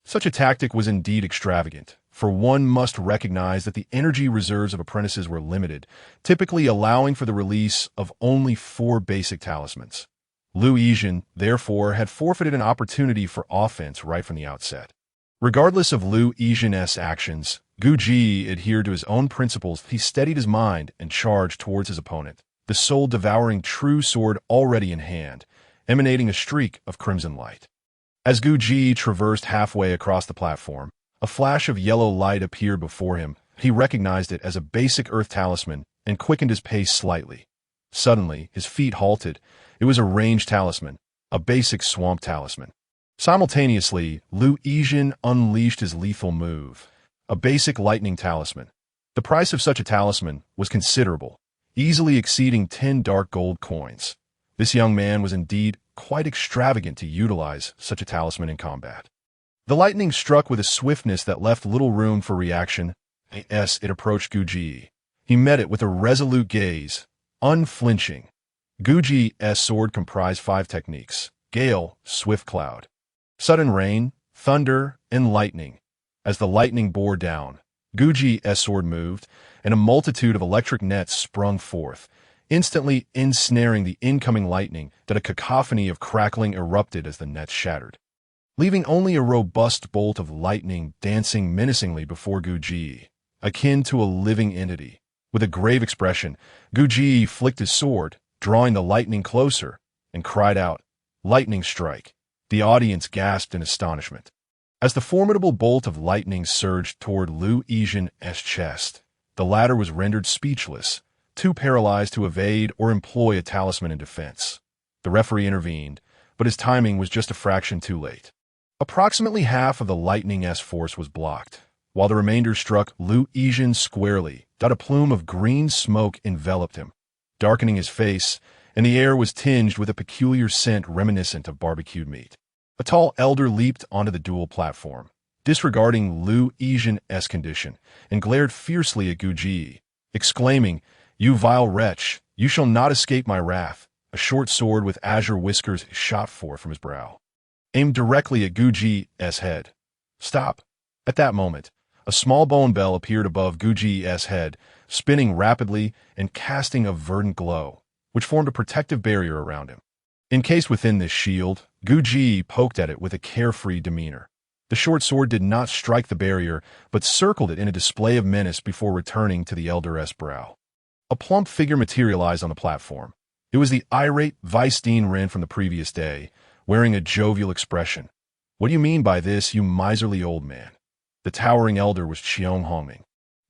Speaker 1: Such a tactic was indeed extravagant, for one must recognize that the energy reserves of apprentices were limited, typically allowing for the release of only 4 basic talismans. Liu Yijin, therefore, had forfeited an opportunity for offense right from the outset. Regardless of Liu Yijin's actions, Guji adhered to his own principles. He steadied his mind and charged towards his opponent, the soul-devouring true sword already in hand, emanating a streak of crimson light. As Guji traversed halfway across the platform, a flash of yellow light appeared before him. He recognized it as a basic earth talisman and quickened his pace slightly. Suddenly, his feet halted. It was a ranged talisman, a basic swamp talisman. Simultaneously, Liu Yijin unleashed his lethal move, a basic lightning talisman. The price of such a talisman was considerable, easily exceeding 10 dark gold coins. This young man was indeed quite extravagant to utilize such a talisman in combat. The lightning struck with a swiftness that left little room for reaction. As it approached Guji, he met it with a resolute gaze, unflinching. Guji's sword comprised 5 techniques: gale, swift cloud, sudden rain, thunder, and lightning. As the lightning bore down, Guji's sword moved, and a multitude of electric nets sprung forth, instantly ensnaring the incoming lightning that a cacophony of crackling erupted as the nets shattered, leaving only a robust bolt of lightning dancing menacingly before Guji, akin to a living entity. With a grave expression, Guji flicked his sword, drawing the lightning closer, and cried out, "Lightning strike!" The audience gasped in astonishment. As the formidable bolt of lightning surged toward Liu Yijin's chest, the latter was rendered speechless, too paralyzed to evade or employ a talisman in defense. The referee intervened, but his timing was just a fraction too late. Approximately half of the lightning's force was blocked, while the remainder struck Liu Yijin squarely. A plume of green smoke enveloped him, darkening his face, and the air was tinged with a peculiar scent reminiscent of barbecued meat. A tall elder leaped onto the duel platform, disregarding Liu Yijin's condition, and glared fiercely at Guji, exclaiming, "You vile wretch, you shall not escape my wrath." A short sword with azure whiskers shot forth from his brow, aimed directly at Guji's head. "Stop!" At that moment, a small bone bell appeared above Guji's head, spinning rapidly and casting a verdant glow, which formed a protective barrier around him. Encased within this shield, Guji poked at it with a carefree demeanor. The short sword did not strike the barrier, but circled it in a display of menace before returning to the elder's brow. A plump figure materialized on the platform. It was the irate Vice-Dean Ren from the previous day, wearing a jovial expression. "What do you mean by this, you miserly old man?" The towering elder was Qiong Hongming,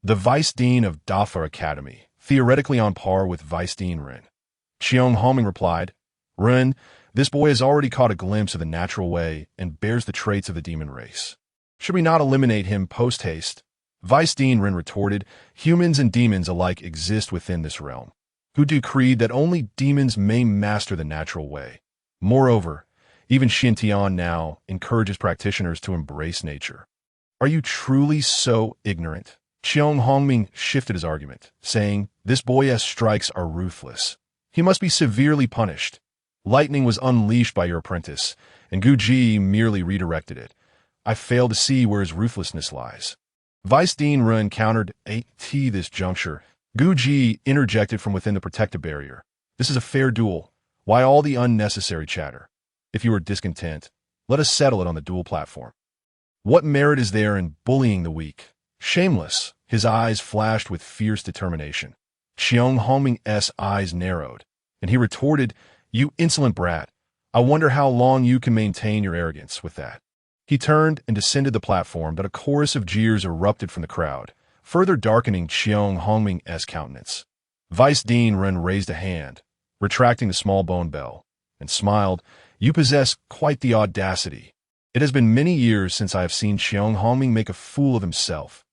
Speaker 1: the Vice-Dean of Dafa Academy, theoretically on par with Vice-Dean Ren. Qiong Hongming replied, "Ren, this boy has already caught a glimpse of the natural way and bears the traits of the demon race. Should we not eliminate him post-haste?" Vice-Dean Ren retorted, "Humans and demons alike exist within this realm, who decreed that only demons may master the natural way. Moreover, even Xintian now encourages practitioners to embrace nature." "Are you truly so ignorant?" Qiong Hongming shifted his argument, saying, "This boy's strikes are ruthless. He must be severely punished. Lightning was unleashed by your apprentice, and Guji merely redirected it. I fail to see where his ruthlessness lies." Vice-Dean Ren countered at this juncture. Guji interjected from within the protective barrier. "This is a fair duel. Why all the unnecessary chatter? If you are discontent, let us settle it on the duel platform. What merit is there in bullying the weak? Shameless." His eyes flashed with fierce determination. Qiong Hongming's eyes narrowed, and he retorted, "You insolent brat. I wonder how long you can maintain your arrogance with that." He turned and descended the platform, but a chorus of jeers erupted from the crowd, further darkening Qiong Hongming's countenance. Vice-Dean Ren raised a hand, retracting the small bone bell, and smiled, "You possess quite the audacity. It has been many years since I have seen Qiong Hongming make a fool of himself."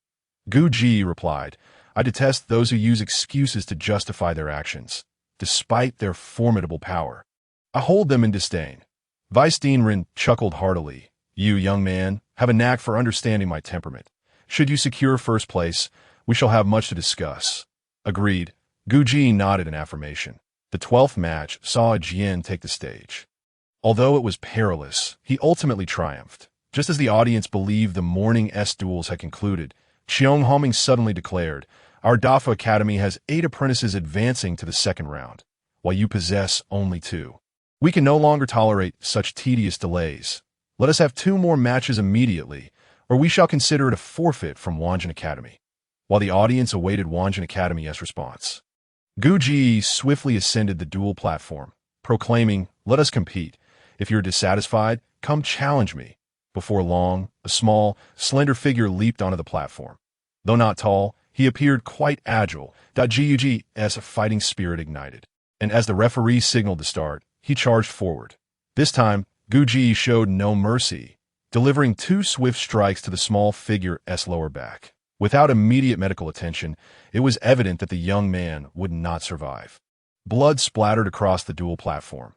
Speaker 1: Guji replied, "I detest those who use excuses to justify their actions. despite their formidable power. I hold them in disdain. Vice Dean Rin chuckled heartily. You, young man, have a knack for understanding my temperament. Should you secure first place, we shall have much to discuss. Agreed. Guji nodded in affirmation. The 12th match saw Jian take the stage. Although it was perilous, he ultimately triumphed. Just as the audience believed the morning S-duels had concluded, Cheong Homing suddenly declared, Our Dafa Academy has 8 apprentices advancing to the second round, while you possess only 2. We can no longer tolerate such tedious delays. Let us have 2 more matches immediately, or we shall consider it a forfeit from Wanjin Academy. While the audience awaited Wanjin Academy's response, Guji swiftly ascended the duel platform, proclaiming, Let us compete. If you're dissatisfied, come challenge me. Before long, a small, slender figure leaped onto the platform. Though not tall, he appeared quite agile. Guji's fighting spirit ignited, and as the referee signaled to start, he charged forward. This time, Guji showed no mercy, delivering 2 swift strikes to the small figure's lower back. Without immediate medical attention, it was evident that the young man would not survive. Blood splattered across the duel platform.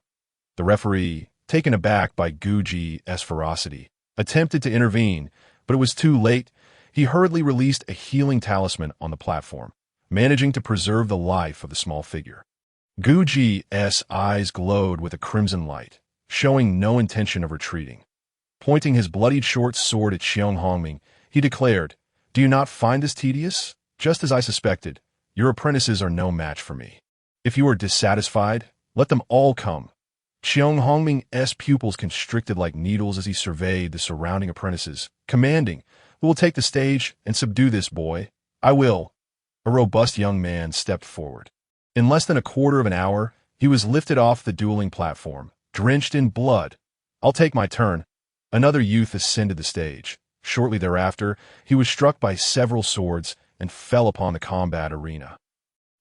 Speaker 1: The referee, taken aback by Guji's ferocity, attempted to intervene, but it was too late. He hurriedly released a healing talisman on the platform, managing to preserve the life of the small figure. Guji's eyes glowed with a crimson light, showing no intention of retreating. Pointing his bloodied short sword at Cheong Hongming, he declared, Do you not find this tedious? Just as I suspected, your apprentices are no match for me. If you are dissatisfied, let them all come. Cheong Hongming's pupils constricted like needles as he surveyed the surrounding apprentices, commanding, Who will take the stage and subdue this boy? I will. A robust young man stepped forward. In less than a quarter of an hour, he was lifted off the dueling platform, drenched in blood. I'll take my turn. Another youth ascended the stage. Shortly thereafter, he was struck by several swords and fell upon the combat arena.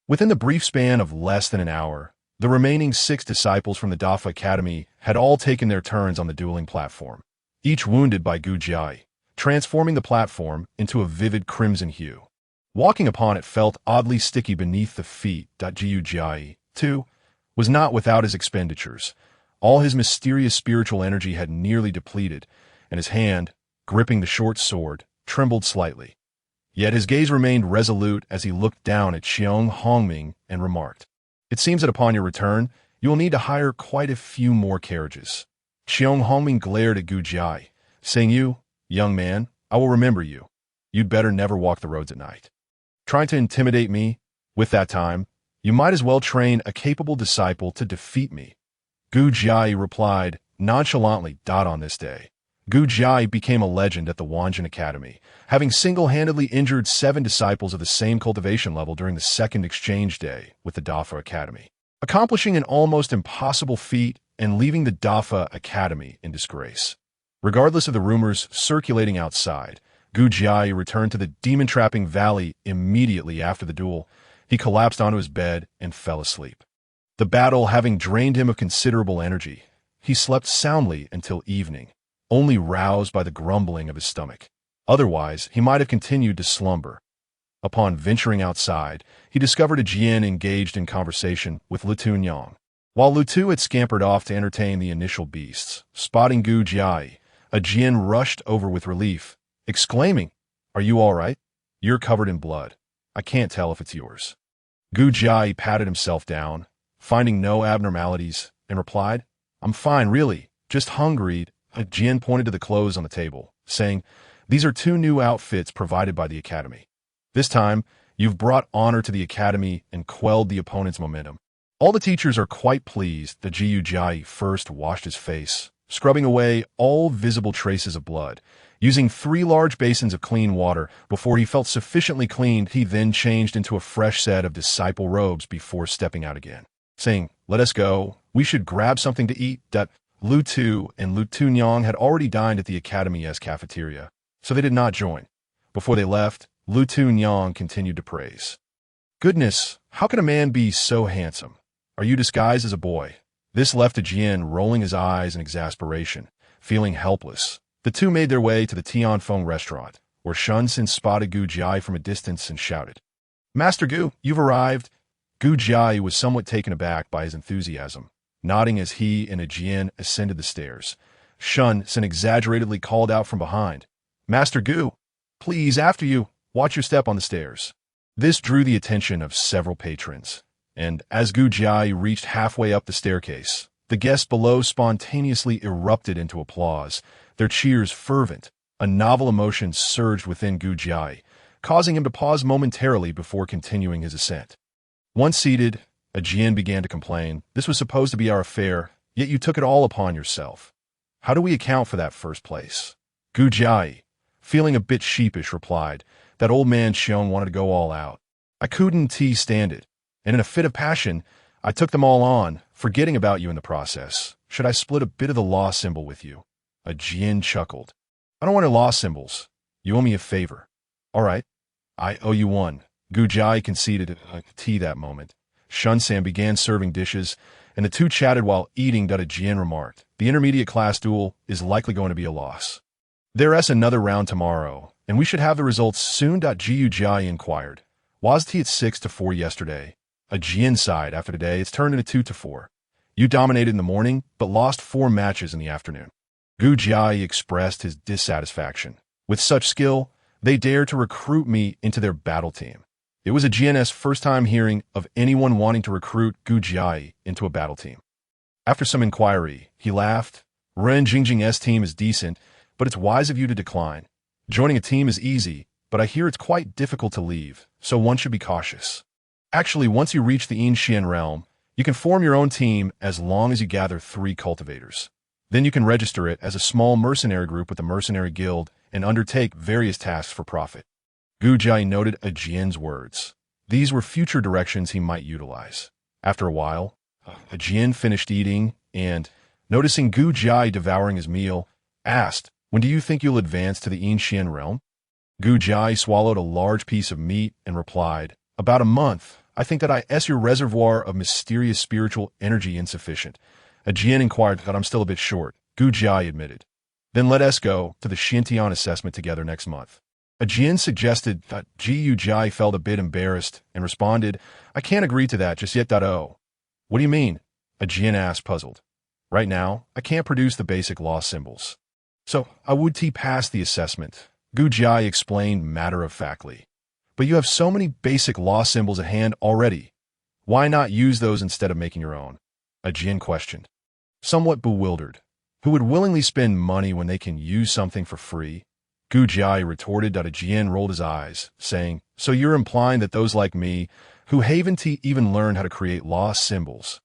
Speaker 1: Within the brief span of less than an hour, the remaining 6 disciples from the Dafa Academy had all taken their turns on the dueling platform, each wounded by Guji, transforming the platform into a vivid crimson hue. Walking upon it felt oddly sticky beneath the feet. Guji, too, was not without his expenditures. All his mysterious spiritual energy had nearly depleted, and his hand, gripping the short sword, trembled slightly. Yet his gaze remained resolute as he looked down at Cheong Hongming and remarked, It seems that upon your return, you will need to hire quite a few more carriages. Cheong Hongming glared at Guji, saying, You, young man, I will remember you. You'd better never walk the roads at night. Trying to intimidate me? With that time, you might as well train a capable disciple to defeat me. Guji replied, nonchalantly. On this day, Guji became a legend at the Wanjin Academy, having single-handedly injured 7 disciples of the same cultivation level during the second exchange day with the Dafa Academy, accomplishing an almost impossible feat and leaving the Dafa Academy in disgrace. Regardless of the rumors circulating outside, Guji returned to the demon-trapping valley immediately after the duel. He collapsed onto his bed and fell asleep. The battle having drained him of considerable energy, he slept soundly until evening, only roused by the grumbling of his stomach. Otherwise, he might have continued to slumber. Upon venturing outside, he discovered a Jian engaged in conversation with Lutu Nyang. While Lutu had scampered off to entertain the initial beasts, spotting Guji, a Jian rushed over with relief, exclaiming, Are you all right? You're covered in blood. I can't tell if it's yours. Guji patted himself down, finding no abnormalities, and replied, I'm fine, really, just hungry. Jian pointed to the clothes on the table, saying, These are 2 new outfits provided by the Academy. This time, you've brought honor to the Academy and quelled the opponent's momentum. All the teachers are quite pleased. The Guji first washed his face, scrubbing away all visible traces of blood. Using 3 large basins of clean water before he felt sufficiently cleaned, he then changed into a fresh set of disciple robes before stepping out again, saying, Let us go. We should grab something to eat. Lutu and Lutu Nyang had already dined at the Academy's cafeteria, so they did not join. Before they left, Lutu Nyang continued to praise. Goodness, how can a man be so handsome? Are you disguised as a boy? This left a Jian rolling his eyes in exasperation, feeling helpless. The 2 made their way to the Tianfeng restaurant, where Shunsin spotted Guji from a distance and shouted, Master Gu, you've arrived. Gu Jia was somewhat taken aback by his enthusiasm, nodding as he and a Jian ascended the stairs. Shun Sen exaggeratedly called out from behind, "Master Gu, please, after you, watch your step on the stairs." This drew the attention of several patrons, and as Gu Jia reached halfway up the staircase, the guests below spontaneously erupted into applause, their cheers fervent. A novel emotion surged within Gu Jia, causing him to pause momentarily before continuing his ascent. Once seated, a Jian began to complain, "This was supposed to be our affair, yet you took it all upon yourself. How do we account for that first place?" Gu Jia, feeling a bit sheepish, replied, "That old man Xiong wanted to go all out. I couldn't stand it, and in a fit of passion, I took them all on, forgetting about you in the process. Should I split a bit of the law symbol with you?" A Jian chuckled. "I don't want your law symbols. You owe me a favor." "All right, I owe you one." Gu Jia conceded tea that moment. Shun San began serving dishes, and the two chatted while eating. A Jian remarked, "The intermediate class duel is likely going to be a loss. There's another round tomorrow, and we should have the results soon." Gu Jia inquired, "Was it 6-4 yesterday?" A Jian sighed. "After today, it's turned into 2-4. You dominated in the morning, but lost 4 matches in the afternoon." Gu Jia expressed his dissatisfaction. "With such skill, they dared to recruit me into their battle team." It was a Jian's first time hearing of anyone wanting to recruit Gu Jia into a battle team. After some inquiry, he laughed. "Ren Jingjing's team is decent, but it's wise of you to decline. Joining a team is easy, but I hear it's quite difficult to leave, so one should be cautious. Actually, once you reach the Yin realm, you can form your own team as long as you gather 3 cultivators. Then you can register it as a small mercenary group with the mercenary guild and undertake various tasks for profit." Gu Jia noted a Jian's words. These were future directions he might utilize. After a while, a Jian finished eating and, noticing Gu Jia devouring his meal, asked, "When do you think you'll advance to the Yin realm?" Gu Jia swallowed a large piece of meat and replied, "About a month. I think that your reservoir of mysterious spiritual energy insufficient." A Jian inquired, "That I'm still a bit short." Gu Jia admitted. "Then let us go to the Xintian assessment together next month." A Jian suggested that Gu Jia felt a bit embarrassed and responded, "I can't agree to that just yet. Oh. What do you mean?" A Jian asked, puzzled. "Right now, I can't produce the basic law symbols. So I would pass the assessment," Gu Jia explained matter-of-factly. "But you have so many basic law symbols at hand already. Why not use those instead of making your own?" A Jian questioned. Somewhat bewildered. Who would willingly spend money when they can use something for free? Gu Jia retorted. A Jian rolled his eyes, saying, "So you're implying that those like me, who haven't even learned how to create law symbols,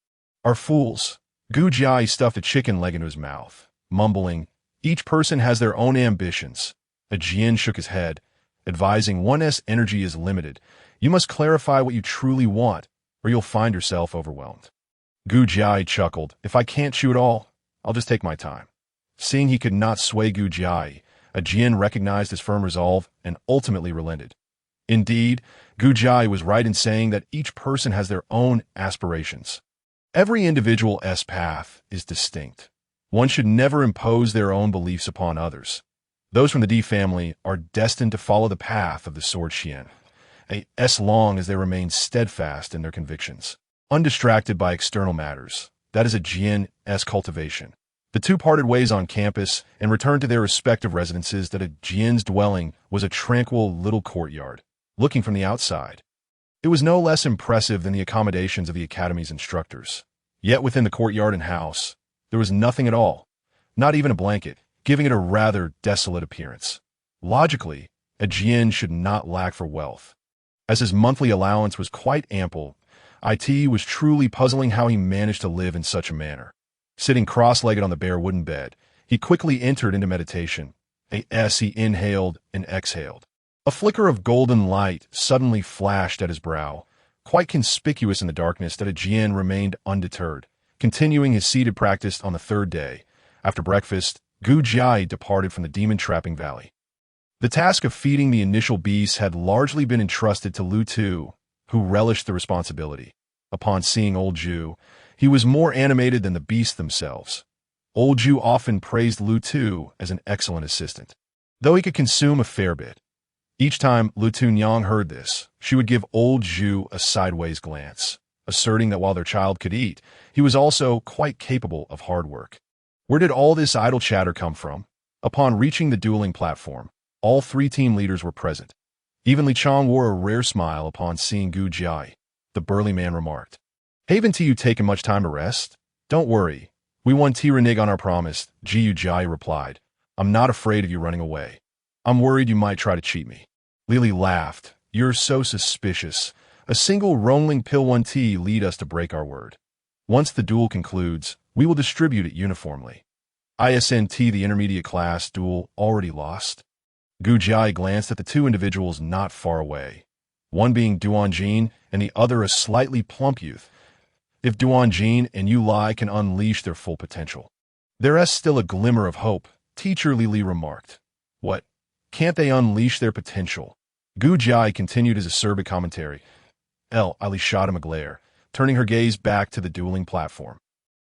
Speaker 1: are fools?" Gu Jia stuffed a chicken leg into his mouth, mumbling, "Each person has their own ambitions." A Jian shook his head, advising, "One's energy is limited. You must clarify what you truly want, or you'll find yourself overwhelmed." Gu Jia chuckled, "If I can't chew it all, I'll just take my time." Seeing he could not sway Gu Jia, a Jian recognized his firm resolve and ultimately relented. Indeed, Gu Jia was right in saying that each person has their own aspirations. Every individual's path is distinct. One should never impose their own beliefs upon others. Those from the D family are destined to follow the path of the Sword Xian, as long as they remain steadfast in their convictions, undistracted by external matters. That is a Jian's cultivation. The two parted ways on campus and returned to their respective residences. That a Jian's dwelling was a tranquil little courtyard. Looking from the outside, it was no less impressive than the accommodations of the academy's instructors. Yet within the courtyard and house, there was nothing at all, not even a blanket, giving it a rather desolate appearance. Logically, a Jian should not lack for wealth. As his monthly allowance was quite ample, it was truly puzzling how he managed to live in such a manner. Sitting cross-legged on the bare wooden bed, he quickly entered into meditation. As he inhaled and exhaled, a flicker of golden light suddenly flashed at his brow. Quite conspicuous in the darkness, that a Jian remained undeterred, continuing his seated practice on the 3rd day. After breakfast, Gu Jia departed from the demon-trapping valley. The task of feeding the initial beasts had largely been entrusted to Lu Tu, who relished the responsibility. Upon seeing Old Ju, he was more animated than the beasts themselves. Old Ju often praised Lu Tu as an excellent assistant, though he could consume a fair bit. Each time Lu Tu Nyang heard this, she would give Old Ju a sideways glance. asserting that while their child could eat, he was also quite capable of hard work. Where did all this idle chatter come from? Upon reaching the dueling platform, all three team leaders were present. Even Li Chong wore a rare smile upon seeing Gu Jai. The burly man remarked, "Haven't you taken much time to rest? Don't worry. We won T-Renig on our promise," Gu Jai replied. "I'm not afraid of you running away. I'm worried you might try to cheat me." Lily laughed. "You're so suspicious. A single Rongling Pill 1T lead us to break our word. Once the duel concludes, we will distribute it uniformly. ISNT, the intermediate class duel, already lost?" Gu Jai glanced at the two individuals not far away, one being Duan Jin and the other a slightly plump youth. "If Duan Jin and Yu Lai can unleash their full potential, there is still a glimmer of hope," Teacher Li remarked. "What? Can't they unleash their potential?" Gu Jai continued his acerbic commentary. Ali shot him a glare, turning her gaze back to the dueling platform.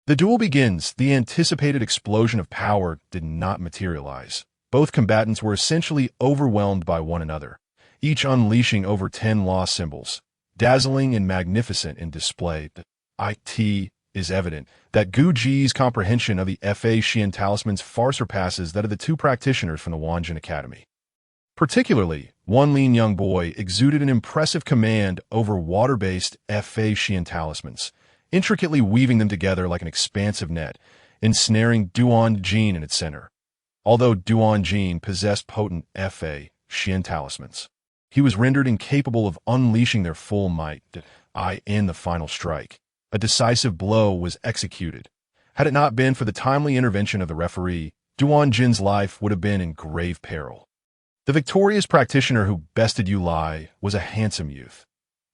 Speaker 1: The duel begins. The anticipated explosion of power did not materialize. Both combatants were essentially overwhelmed by one another, each unleashing over 10 law symbols, dazzling and magnificent in display. It is evident that Gu Ji's comprehension of the Fa Xian talismans far surpasses that of the two practitioners from the Wanjin Academy. Particularly, one lean young boy exuded an impressive command over water-based Fa Xian talismans, intricately weaving them together like an expansive net, ensnaring Duan Jin in its center. Although Duan Jin possessed potent Fa Xian talismans, he was rendered incapable of unleashing their full might. In the final strike, a decisive blow was executed. Had it not been for the timely intervention of the referee, Duan Jin's life would have been in grave peril. The victorious practitioner who bested Yu Lai was a handsome youth.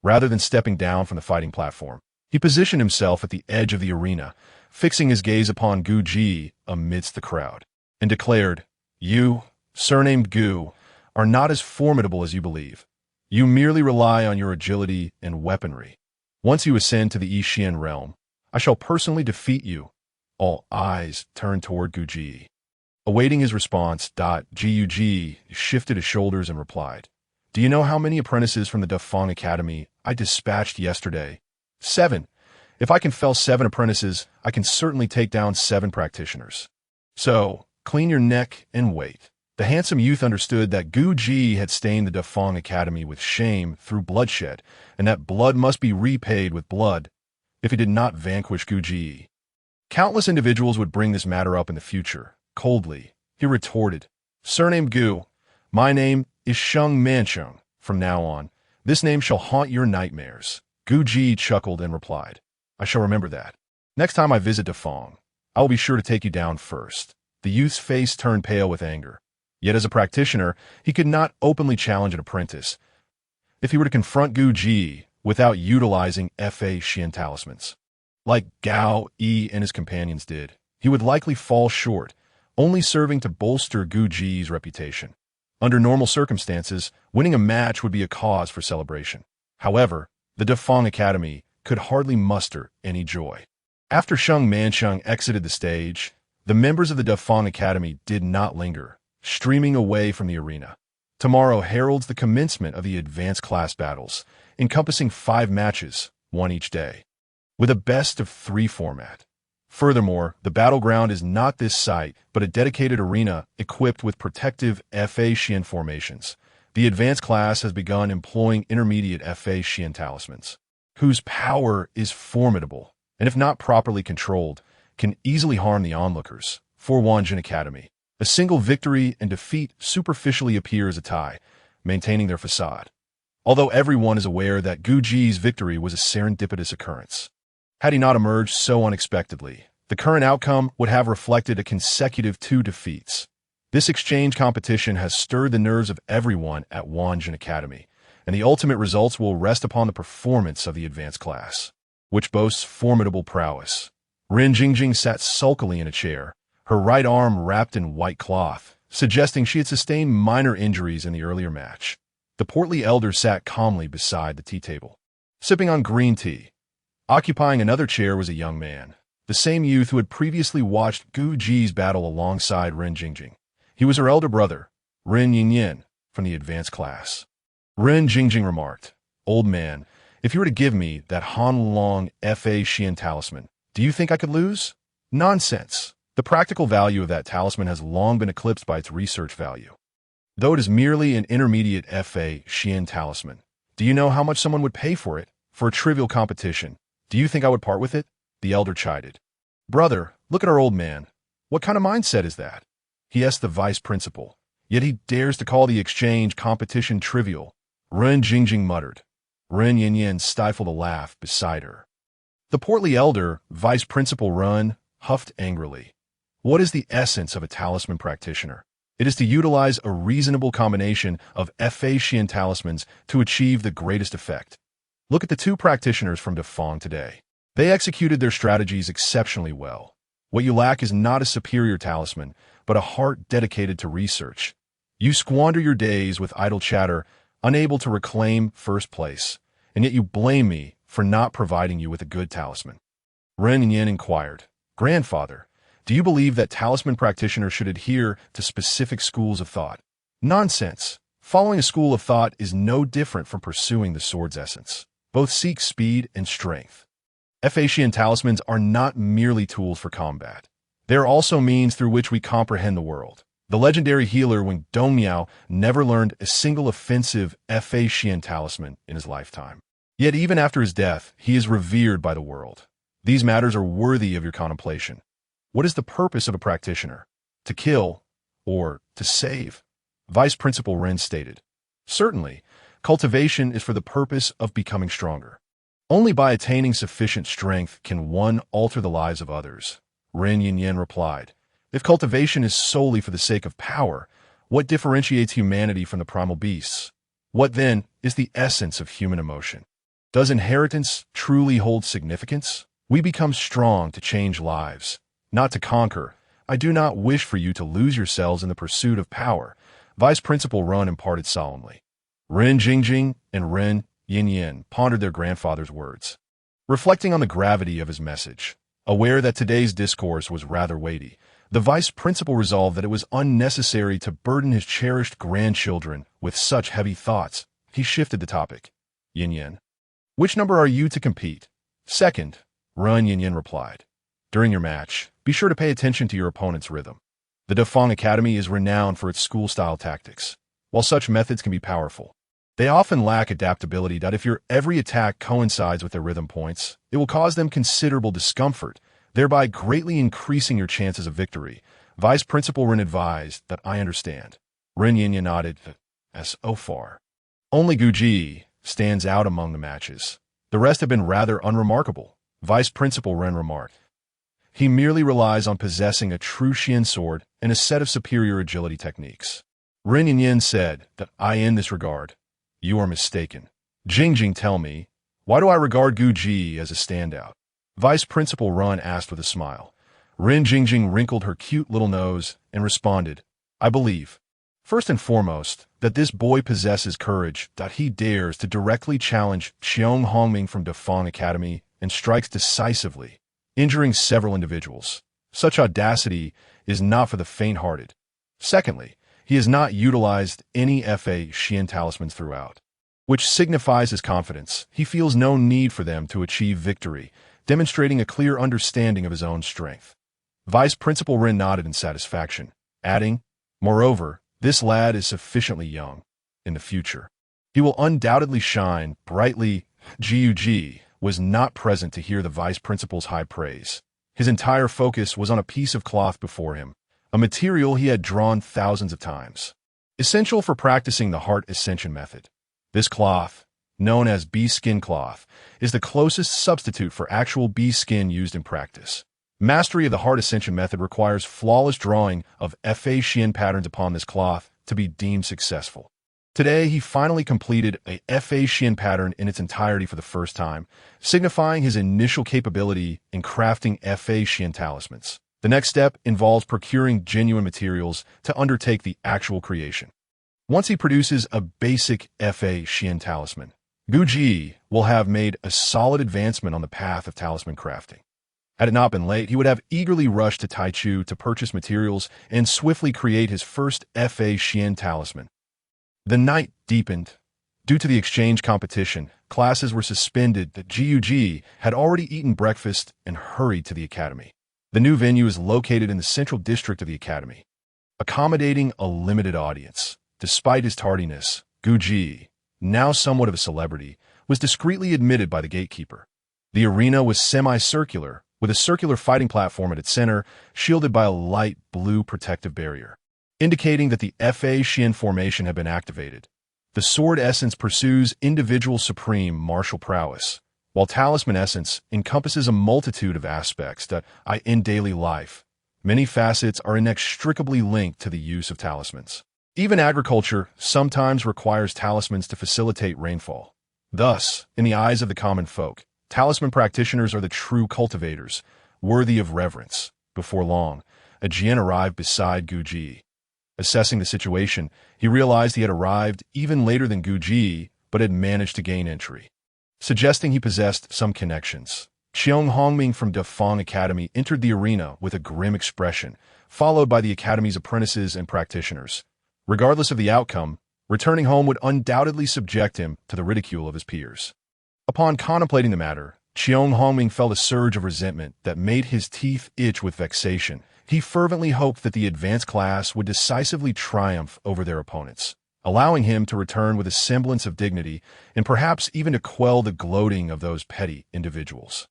Speaker 1: Rather than stepping down from the fighting platform, he positioned himself at the edge of the arena, fixing his gaze upon Gu Ji amidst the crowd, and declared, "You, surnamed Gu, are not as formidable as you believe. You merely rely on your agility and weaponry. Once you ascend to the Yixian realm, I shall personally defeat you." All eyes turned toward Gu Ji. Awaiting his response, Gu shifted his shoulders and replied, "Do you know how many apprentices from the Dafang Academy I dispatched yesterday? 7. If I can fell 7 apprentices, I can certainly take down 7 practitioners. So, clean your neck and wait." The handsome youth understood that Gu Ji had stained the Dafang Academy with shame through bloodshed, and that blood must be repaid with blood if he did not vanquish Gu Ji. Countless individuals would bring this matter up in the future. Coldly, he retorted, "Surnamed Gu, my name is Sheng Mancheng. From now on, this name shall haunt your nightmares." Gu Ji chuckled and replied, "I shall remember that. Next time I visit Dafang, I will be sure to take you down first." The youth's face turned pale with anger. Yet as a practitioner, he could not openly challenge an apprentice if he were to confront Gu Ji without utilizing Fa Xian talismans. Like Gao Yi and his companions did, he would likely fall short, only serving to bolster Gu Ji's reputation. Under normal circumstances, winning a match would be a cause for celebration. However, the Dafang Academy could hardly muster any joy. After Sheng Mancheng exited the stage, the members of the Dafang Academy did not linger, streaming away from the arena. Tomorrow heralds the commencement of the advanced class battles, encompassing 5 matches, one each day, with a best-of-3 format. Furthermore, the battleground is not this site, but a dedicated arena equipped with protective Fa Xian formations. The advanced class has begun employing intermediate Fa Xian talismans, whose power is formidable, and if not properly controlled, can easily harm the onlookers. For Wanjin Academy, a single victory and defeat superficially appear as a tie, maintaining their facade. Although everyone is aware that Gu Ji's victory was a serendipitous occurrence. Had he not emerged so unexpectedly, the current outcome would have reflected a consecutive 2 defeats. This exchange competition has stirred the nerves of everyone at Wanjin Academy, and the ultimate results will rest upon the performance of the advanced class, which boasts formidable prowess. Ren Jingjing sat sulkily in a chair, her right arm wrapped in white cloth, suggesting she had sustained minor injuries in the earlier match. The portly elder sat calmly beside the tea table, sipping on green tea. Occupying another chair was a young man, the same youth who had previously watched Gu Ji's battle alongside Ren Jingjing. He was her elder brother, Ren Yingyan, from the advanced class. Ren Jingjing remarked, "Old man, If you were to give me that Han Long Fa Xian talisman, do you think I could lose? Nonsense. The practical value of that talisman has long been eclipsed by its research value. Though it is merely an intermediate Fa Xian talisman, do you know how much someone would pay for it? For a trivial competition, do you think I would part with it? The elder chided. Brother, look at our old man. What kind of mindset is that? He asked the vice principal, yet he dares to call the exchange competition trivial. Ren Jingjing muttered. Ren Yin stifled a laugh beside her. The portly elder, vice principal Ren, huffed angrily. What is the essence of a talisman practitioner? It is to utilize a reasonable combination of Fa Xian talismans to achieve the greatest effect. Look at the two practitioners from Defang today. They executed their strategies exceptionally well. What you lack is not a superior talisman, but a heart dedicated to research. You squander your days with idle chatter, unable to reclaim first place, and yet you blame me for not providing you with a good talisman. Ren Yin inquired, Grandfather, do you believe that talisman practitioners should adhere to specific schools of thought? Nonsense. Following a school of thought is no different from pursuing the sword's essence. Both seek speed and strength. Fa Xian talismans are not merely tools for combat. They are also means through which we comprehend the world. The legendary healer Wang Dongmiao never learned a single offensive Fa Xian talisman in his lifetime. Yet even after his death, he is revered by the world. These matters are worthy of your contemplation. What is the purpose of a practitioner? To kill or to save? Vice Principal Ren stated. Certainly, cultivation is for the purpose of becoming stronger. Only by attaining sufficient strength can one alter the lives of others. Ren Yin replied. If cultivation is solely for the sake of power, what differentiates humanity from the primal beasts? What, then, is the essence of human emotion? Does inheritance truly hold significance? We become strong to change lives, not to conquer. I do not wish for you to lose yourselves in the pursuit of power, Vice Principal Ren imparted solemnly. Ren Jingjing and Ren Yin pondered their grandfather's words, reflecting on the gravity of his message. Aware that today's discourse was rather weighty, the vice principal resolved that it was unnecessary to burden his cherished grandchildren with such heavy thoughts. He shifted the topic. Yin. Which number are you to compete? Second, Ren Yin replied. During your match, be sure to pay attention to your opponent's rhythm. The Defang Academy is renowned for its school-style tactics. While such methods can be powerful, they often lack adaptability. If your every attack coincides with their rhythm points, it will cause them considerable discomfort, thereby greatly increasing your chances of victory. Vice Principal Ren advised that I understand. Ren Yin nodded, as so far. Only Guji stands out among the matches. The rest have been rather unremarkable, Vice Principal Ren remarked. He merely relies on possessing a true Xian sword and a set of superior agility techniques. Ren Yin said that in this regard, you are mistaken. Jingjing, tell me, why do I regard Guji as a standout? Vice Principal Ren asked with a smile. Ren Jingjing wrinkled her cute little nose and responded, I believe, first and foremost, that this boy possesses courage. He dares to directly challenge Xiong Hongming from Defang Academy and strikes decisively, injuring several individuals. Such audacity is not for the faint-hearted. Secondly, he has not utilized any Fa Xian talismans throughout, which signifies his confidence. He feels no need for them to achieve victory, demonstrating a clear understanding of his own strength. Vice Principal Ren nodded in satisfaction, adding, moreover, this lad is sufficiently young. In the future, he will undoubtedly shine brightly. Gug was not present to hear the Vice Principal's high praise. His entire focus was on a piece of cloth before him, a material he had drawn thousands of times, essential for practicing the heart ascension method. This cloth, known as bee skin cloth, is the closest substitute for actual bee skin used in practice. Mastery of the heart ascension method requires flawless drawing of Fa Xian patterns upon this cloth to be deemed successful. Today, he finally completed a Fa Xian pattern in its entirety for the first time, signifying his initial capability in crafting Fa Xian talismans. The next step involves procuring genuine materials to undertake the actual creation. Once he produces a basic Fa Xian talisman, Guji will have made a solid advancement on the path of talisman crafting. Had it not been late, he would have eagerly rushed to Taichu to purchase materials and swiftly create his first Fa Xian talisman. The night deepened. Due to the exchange competition, classes were suspended that GUG had already eaten breakfast and hurried to the academy. The new venue is located in the central district of the academy, accommodating a limited audience. Despite his tardiness, Guji, now somewhat of a celebrity, was discreetly admitted by the gatekeeper. The arena was semicircular, with a circular fighting platform at its center, shielded by a light blue protective barrier, indicating that the FA Xian formation had been activated. The sword essence pursues individual supreme martial prowess, while talisman essence encompasses a multitude of aspects that in daily life. Many facets are inextricably linked to the use of talismans. Even agriculture sometimes requires talismans to facilitate rainfall. Thus, in the eyes of the common folk, talisman practitioners are the true cultivators, worthy of reverence. Before long, a Jian arrived beside Guji. Assessing the situation, he realized he had arrived even later than Guji, but had managed to gain entry, suggesting he possessed some connections. Qiong Hongming from Dafang Academy entered the arena with a grim expression, followed by the academy's apprentices and practitioners. Regardless of the outcome, returning home would undoubtedly subject him to the ridicule of his peers. Upon contemplating the matter, Qiong Hongming felt a surge of resentment that made his teeth itch with vexation. He fervently hoped that the advanced class would decisively triumph over their opponents, allowing him to return with a semblance of dignity and perhaps even to quell the gloating of those petty individuals.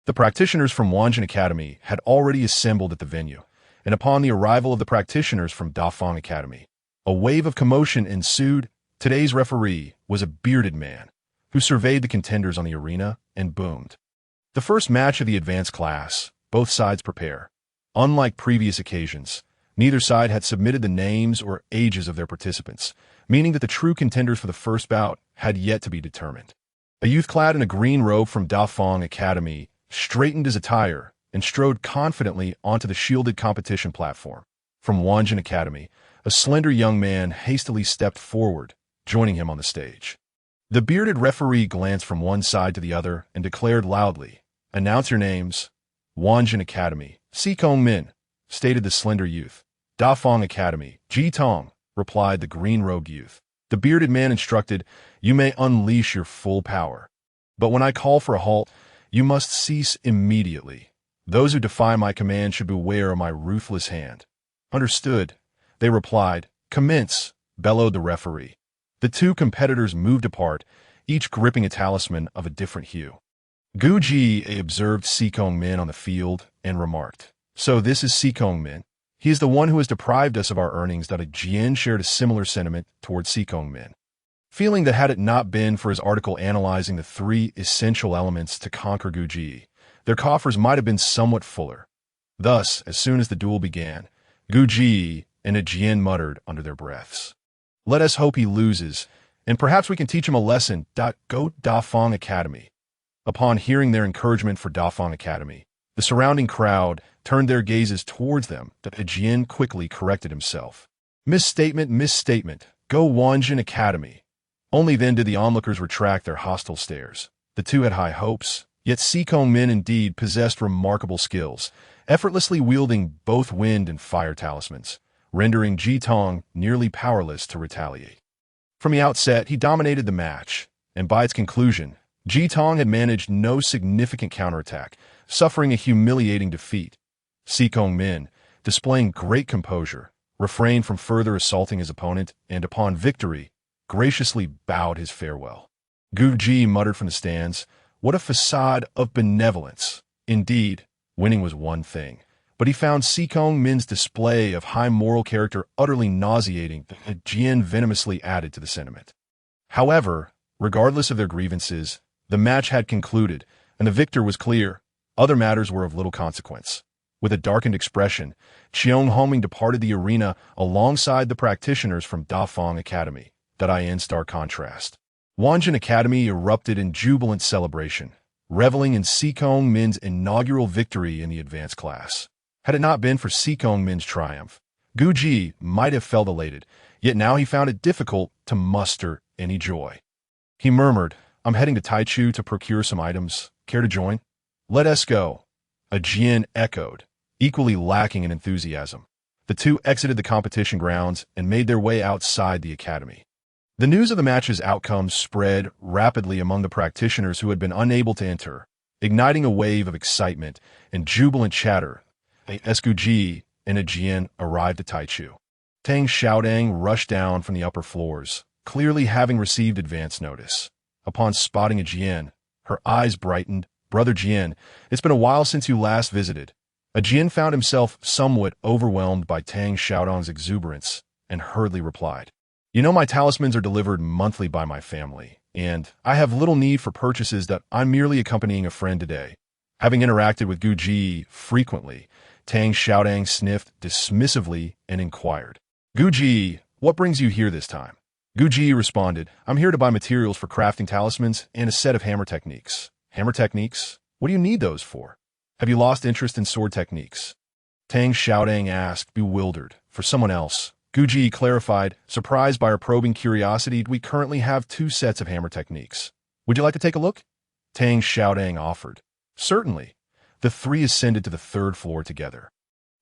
Speaker 1: The practitioners from Wanjin Academy had already assembled at the venue, and upon the arrival of the practitioners from Dafang Academy, a wave of commotion ensued. Today's referee was a bearded man who surveyed the contenders on the arena and boomed. The first match of the advanced class, both sides prepare. Unlike previous occasions, neither side had submitted the names or ages of their participants, meaning that the true contenders for the first bout had yet to be determined. A youth clad in a green robe from Dafang Academy straightened his attire and strode confidently onto the shielded competition platform. From Wanjin Academy, a slender young man hastily stepped forward, joining him on the stage. The bearded referee glanced from one side to the other and declared loudly, "Announce your names." Wanjin Academy, Sikong Min, stated the slender youth. Dafang Academy, Ji Tong, replied the green-robed youth. The bearded man instructed, "You may unleash your full power. But when I call for a halt, you must cease immediately. Those who defy my command should beware of my ruthless hand." "Understood," they replied. "Commence," bellowed the referee. The two competitors moved apart, each gripping a talisman of a different hue. Guji observed Sikong Min on the field and remarked, "So this is Sikong Min. He is the one who has deprived us of our earnings." Jian shared a similar sentiment towards Sikong Min, feeling that had it not been for his article analyzing the 3 essential elements to conquer Guji, their coffers might have been somewhat fuller. Thus, as soon as the duel began, Guji and Jian muttered under their breaths, "Let us hope he loses, and perhaps we can teach him a lesson." Go Dafang Academy. Upon hearing their encouragement for Dafang Academy, the surrounding crowd turned their gazes towards them. Jian quickly corrected himself. Misstatement. Go Wanjin Academy." Only then did the onlookers retract their hostile stares. The two had high hopes, yet Sikong Min indeed possessed remarkable skills, effortlessly wielding both wind and fire talismans, rendering Ji Tong nearly powerless to retaliate. From the outset, he dominated the match, and by its conclusion, Ji Tong had managed no significant counterattack, suffering a humiliating defeat. Sikong Min, displaying great composure, refrained from further assaulting his opponent and, upon victory, graciously bowed his farewell. Guji muttered from the stands, "What a facade of benevolence." Indeed, winning was one thing, but he found Sikong Min's display of high moral character utterly nauseating. Jian venomously added to the sentiment. However, regardless of their grievances, the match had concluded, and the victor was clear. Other matters were of little consequence. With a darkened expression, Qiong Hongming departed the arena alongside the practitioners from Dafang Academy. In stark contrast, Wanjin Academy erupted in jubilant celebration, reveling in Sikong Min's inaugural victory in the advanced class. Had it not been for Sikong Min's triumph, Guji might have felt elated, yet now he found it difficult to muster any joy. He murmured, "I'm heading to Taichu to procure some items. Care to join?" "Let us go," a Jian echoed, equally lacking in enthusiasm. The two exited the competition grounds and made their way outside the academy. The news of the match's outcome spread rapidly among the practitioners who had been unable to enter, igniting a wave of excitement and jubilant chatter. A SQG and a Jian arrived at Taichu. Tang Xiaodang rushed down from the upper floors, clearly having received advance notice. Upon spotting a Jian, her eyes brightened. "Brother Jian, it's been a while since you last visited." A Jian found himself somewhat overwhelmed by Tang Xiaodang's exuberance and hurriedly replied, "You know my talismans are delivered monthly by my family, and I have little need for purchases that I'm merely accompanying a friend today." Having interacted with Gu Ji frequently, Tang Xiaodang sniffed dismissively and inquired, "Gu Ji, what brings you here this time?" Gu Ji responded, "I'm here to buy materials for crafting talismans and a set of hammer techniques." "Hammer techniques? What do you need those for? Have you lost interest in sword techniques?" Tang Xiaodang asked, bewildered. For someone else, Gu Ji clarified, surprised by our probing curiosity, "We currently have 2 sets of hammer techniques. Would you like to take a look?" Tang Xiaodang offered. "Certainly." The 3 ascended to the 3rd floor together.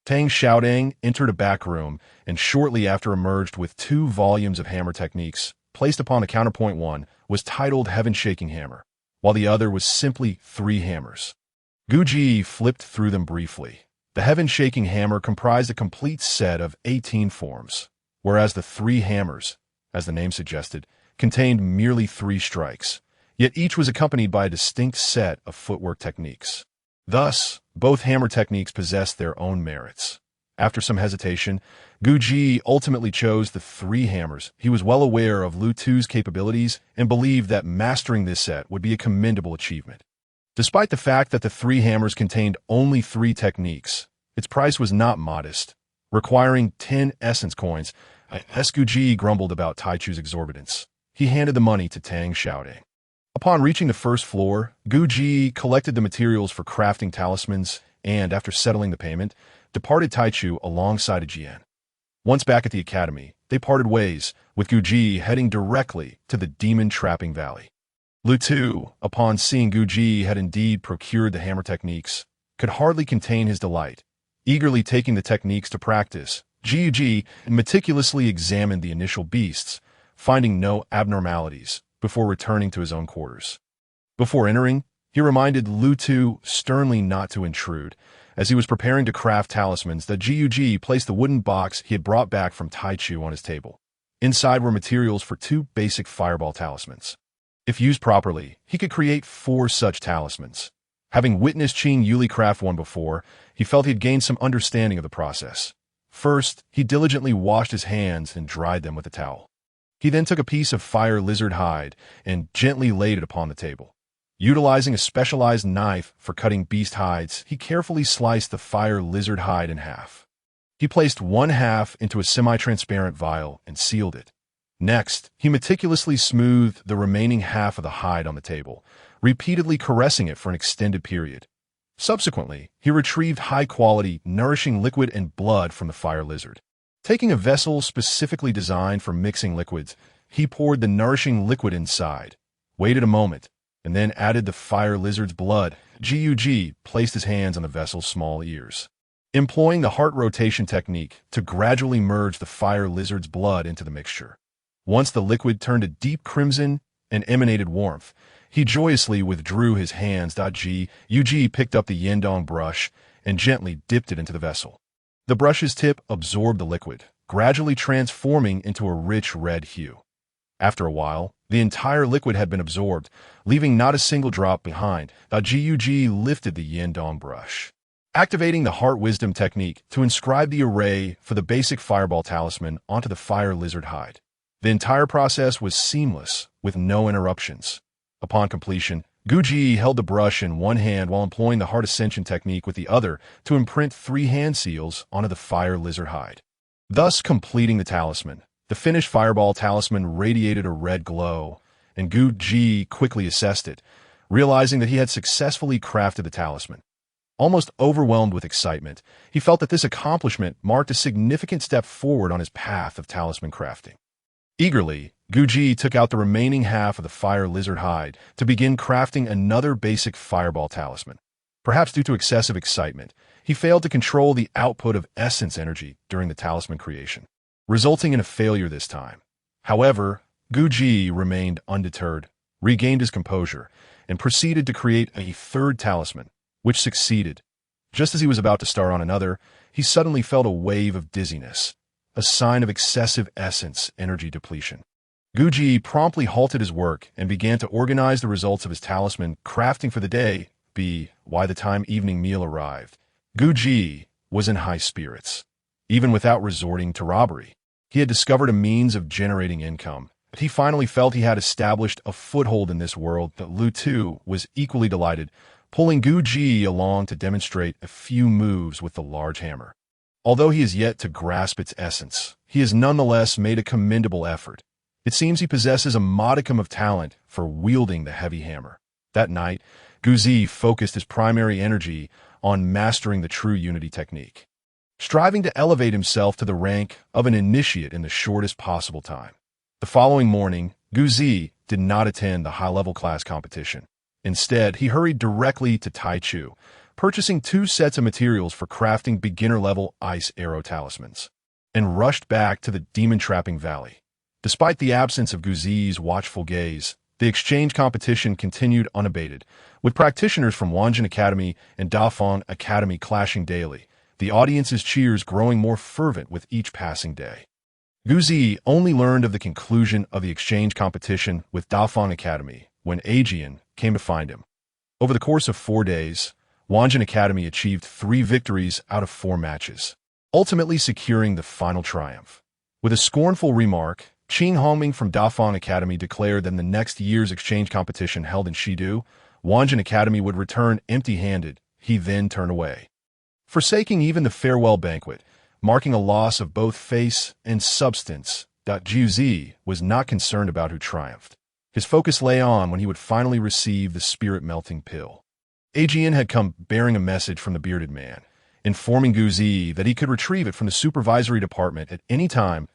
Speaker 1: Tang Xiaodang entered a back room and shortly after emerged with 2 volumes of hammer techniques. Placed upon the counterpoint, one was titled Heaven-Shaking Hammer, while the other was simply 3 hammers. Gu Ji flipped through them briefly. The Heaven-Shaking Hammer comprised a complete set of 18 forms, whereas the 3 hammers, as the name suggested, contained merely 3 strikes, yet each was accompanied by a distinct set of footwork techniques. Thus, both hammer techniques possessed their own merits. After some hesitation, Gu Ji ultimately chose the 3 hammers. He was well aware of Lu Tu's capabilities and believed that mastering this set would be a commendable achievement. Despite the fact that the 3 hammers contained only 3 techniques, its price was not modest, requiring 10 essence coins. Gu grumbled about Taichu's exorbitance. He handed the money to Tang Xiaodang. Upon reaching the 1st floor, Gu Ji collected the materials for crafting talismans and, after settling the payment, departed Taichu alongside a Jian. Once back at the academy, they parted ways, with Gu Ji heading directly to the demon-trapping valley. Lu Tu, upon seeing Gu Ji had indeed procured the hammer techniques, could hardly contain his delight. Eagerly taking the techniques to practice, Ji meticulously examined the initial beasts, finding no abnormalities, before returning to his own quarters. Before entering, he reminded Lu Tu sternly not to intrude. As he was preparing to craft talismans, that Ji placed the wooden box he had brought back from Taichu on his table. Inside were materials for 2 basic fireball talismans. If used properly, he could create 4 such talismans. Having witnessed Qing Yuli craft one before, he felt he had gained some understanding of the process. First, he diligently washed his hands and dried them with a towel. He then took a piece of fire lizard hide and gently laid it upon the table. Utilizing a specialized knife for cutting beast hides, he carefully sliced the fire lizard hide in half. He placed 1/2 into a semi-transparent vial and sealed it. Next, he meticulously smoothed the remaining half of the hide on the table, repeatedly caressing it for an extended period. Subsequently, he retrieved high-quality, nourishing liquid and blood from the fire lizard. Taking a vessel specifically designed for mixing liquids, he poured the nourishing liquid inside, waited a moment, and then added the fire lizard's blood. Ji placed his hands on the vessel's small ears, employing the heart rotation technique to gradually merge the fire lizard's blood into the mixture. Once the liquid turned a deep crimson and emanated warmth, he joyously withdrew his hands. Ji picked up the Yendong brush and gently dipped it into the vessel. The brush's tip absorbed the liquid, gradually transforming into a rich red hue. After a while, the entire liquid had been absorbed, leaving not a single drop behind. Ji lifted the Yendong brush, activating the Heart Wisdom technique to inscribe the array for the basic fireball talisman onto the fire lizard hide. The entire process was seamless, with no interruptions. Upon completion, Gu Ji held the brush in one hand while employing the Heart Ascension technique with the other to imprint 3 hand seals onto the fire lizard hide, thus completing the talisman. The finished fireball talisman radiated a red glow, and Gu Ji quickly assessed it, realizing that he had successfully crafted the talisman. Almost overwhelmed with excitement, he felt that this accomplishment marked a significant step forward on his path of talisman crafting. Eagerly, Gu Ji took out the remaining half of the fire lizard hide to begin crafting another basic fireball talisman. Perhaps due to excessive excitement, he failed to control the output of essence energy during the talisman creation, resulting in a failure this time. However, Guji remained undeterred, regained his composure, and proceeded to create a third talisman, which succeeded. Just as he was about to start on another, he suddenly felt a wave of dizziness, a sign of excessive essence energy depletion. Guji promptly halted his work and began to organize the results of his talisman crafting for the day. By the time evening meal arrived, Guji was in high spirits. Even without resorting to robbery, he had discovered a means of generating income. He finally felt he had established a foothold in this world. That Lu Tu was equally delighted, pulling Guji along to demonstrate a few moves with the large hammer. Although he is yet to grasp its essence, he has nonetheless made a commendable effort. It seems he possesses a modicum of talent for wielding the heavy hammer. That night, Guji focused his primary energy on mastering the true unity technique, striving to elevate himself to the rank of an initiate in the shortest possible time. The following morning, Guji did not attend the high-level class competition. Instead, he hurried directly to Taichu, purchasing 2 sets of materials for crafting beginner-level ice arrow talismans, and rushed back to the demon-trapping valley. Despite the absence of Guzi's watchful gaze, the exchange competition continued unabated, with practitioners from Wanjin Academy and Dafeng Academy clashing daily, the audience's cheers growing more fervent with each passing day. Guzi only learned of the conclusion of the exchange competition with Dafeng Academy when Aegean came to find him. Over the course of 4 days, Wanjin Academy achieved 3 victories out of 4 matches, ultimately securing the final triumph. With a scornful remark, Qing Hongming from Dafeng Academy declared that in the next year's exchange competition held in Shidu, Wanjin Academy would return empty-handed. He then turned away, forsaking even the farewell banquet, marking a loss of both face and substance. Jiuzi was not concerned about who triumphed. His focus lay on when he would finally receive the spirit-melting pill. Aegean had come bearing a message from the bearded man, informing Guzi that he could retrieve it from the supervisory department at any time.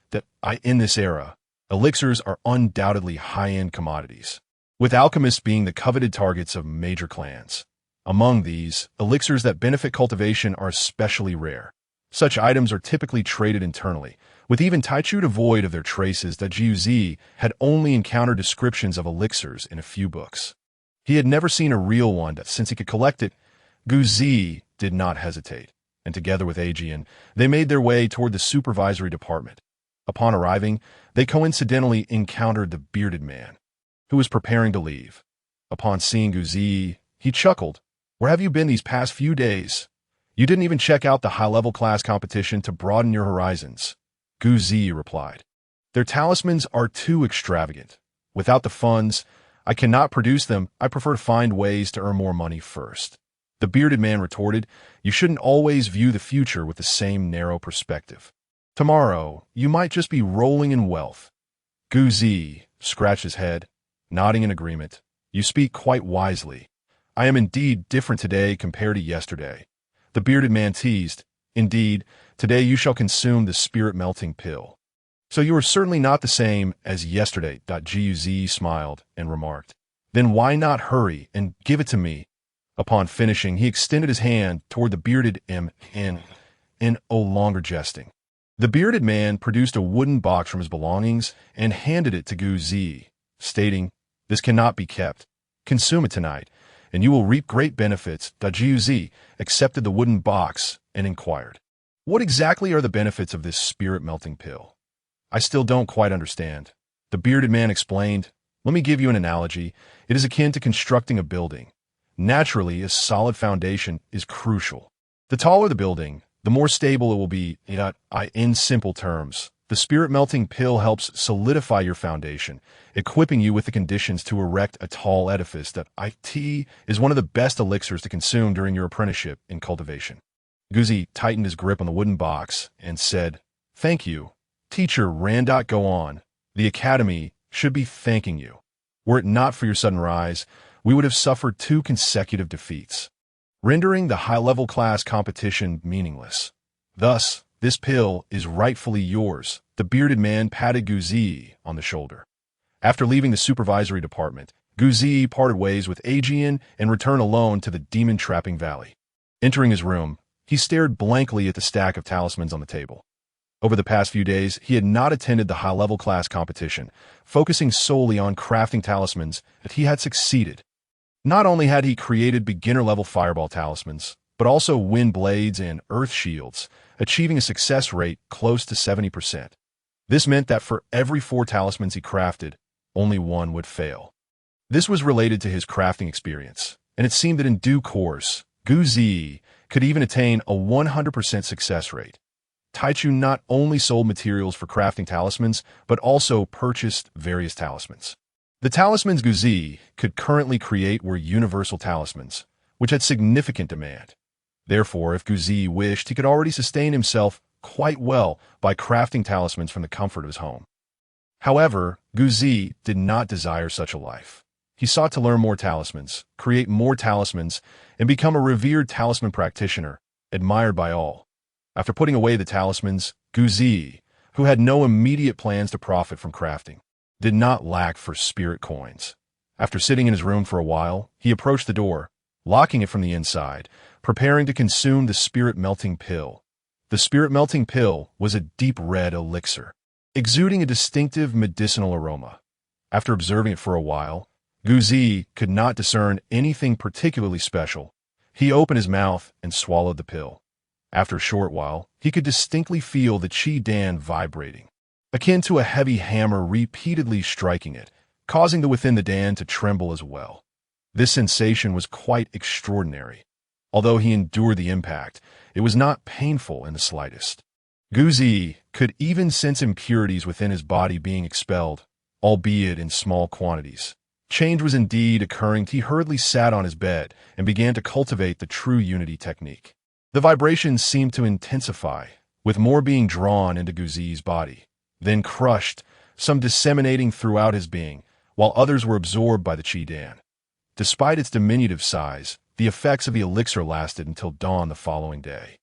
Speaker 1: In this era, elixirs are undoubtedly high-end commodities, with alchemists being the coveted targets of major clans. Among these, elixirs that benefit cultivation are especially rare. Such items are typically traded internally, with even Taichu devoid of their traces. Jiuzi had only encountered descriptions of elixirs in a few books. He had never seen a real one. Since he could collect it, Guzi did not hesitate, and together with Aegean, they made their way toward the supervisory department. Upon arriving, they coincidentally encountered the bearded man, who was preparing to leave. Upon seeing Guzi, he chuckled. "Where have you been these past few days? You didn't even check out the high-level class competition to broaden your horizons." Guzi replied, "Their talismans are too extravagant. Without the funds, I cannot produce them. I prefer to find ways to earn more money first." The bearded man retorted, "You shouldn't always view the future with the same narrow perspective. Tomorrow, you might just be rolling in wealth." Guzi scratched his head, nodding in agreement. "You speak quite wisely. I am indeed different today compared to yesterday." The bearded man teased, "Indeed, today you shall consume the spirit-melting pill. So you are certainly not the same as yesterday." Guzi smiled and remarked, "Then why not hurry and give it to me?" Upon finishing, he extended his hand toward the bearded man, no longer jesting. The bearded man produced a wooden box from his belongings and handed it to Guzi, stating, "This cannot be kept. Consume it tonight, and you will reap great benefits." Guzi accepted the wooden box and inquired, "What exactly are the benefits of this spirit-melting pill?" "I still don't quite understand." The bearded man explained, "Let me give you an analogy. It is akin to constructing a building. Naturally, a solid foundation is crucial. The taller the building, the more stable it will be. In simple terms, the spirit-melting pill helps solidify your foundation, equipping you with the conditions to erect a tall edifice. It is one of the best elixirs to consume during your apprenticeship in cultivation." Guzi tightened his grip on the wooden box and said, "Thank you, Teacher Rand. Go on. The Academy should be thanking you. Were it not for your sudden rise, we would have suffered 2 consecutive defeats, rendering the high-level class competition meaningless. Thus, this pill is rightfully yours." The bearded man patted Guzi on the shoulder. After leaving the supervisory department, Guzi parted ways with Aegean and returned alone to the demon-trapping valley. Entering his room, he stared blankly at the stack of talismans on the table. Over the past few days, he had not attended the high-level class competition, focusing solely on crafting talismans, and he had succeeded. Not only had he created beginner-level fireball talismans, but also wind blades and earth shields, achieving a success rate close to 70%. This meant that for every 4 talismans he crafted, only 1 would fail. This was related to his crafting experience, and it seemed that in due course, Gu Zi could even attain a 100% success rate. Taichu not only sold materials for crafting talismans, but also purchased various talismans. The talismans Gu Zi could currently create were universal talismans, which had significant demand. Therefore, if Gu Zi wished, he could already sustain himself quite well by crafting talismans from the comfort of his home. However, Gu Zi did not desire such a life. He sought to learn more talismans, create more talismans, and become a revered talisman practitioner, admired by all. After putting away the talismans, Gu Zi, who had no immediate plans to profit from crafting, did not lack for spirit coins. After sitting in his room for a while, he approached the door, locking it from the inside, preparing to consume the spirit-melting pill. The spirit-melting pill was a deep red elixir, exuding a distinctive medicinal aroma. After observing it for a while, Gu Zi could not discern anything particularly special. He opened his mouth and swallowed the pill. After a short while, he could distinctly feel the Qi Dan vibrating, akin to a heavy hammer repeatedly striking it, causing the within the Dan to tremble as well. This sensation was quite extraordinary. Although he endured the impact, it was not painful in the slightest. Gu Zi could even sense impurities within his body being expelled, albeit in small quantities. Change was indeed occurring. He hurriedly sat on his bed and began to cultivate the true unity technique. The vibrations seemed to intensify, with more being drawn into Gu Zi's body, then crushed, some disseminating throughout his being, while others were absorbed by the Qi Dan. Despite its diminutive size, the effects of the elixir lasted until dawn the following day.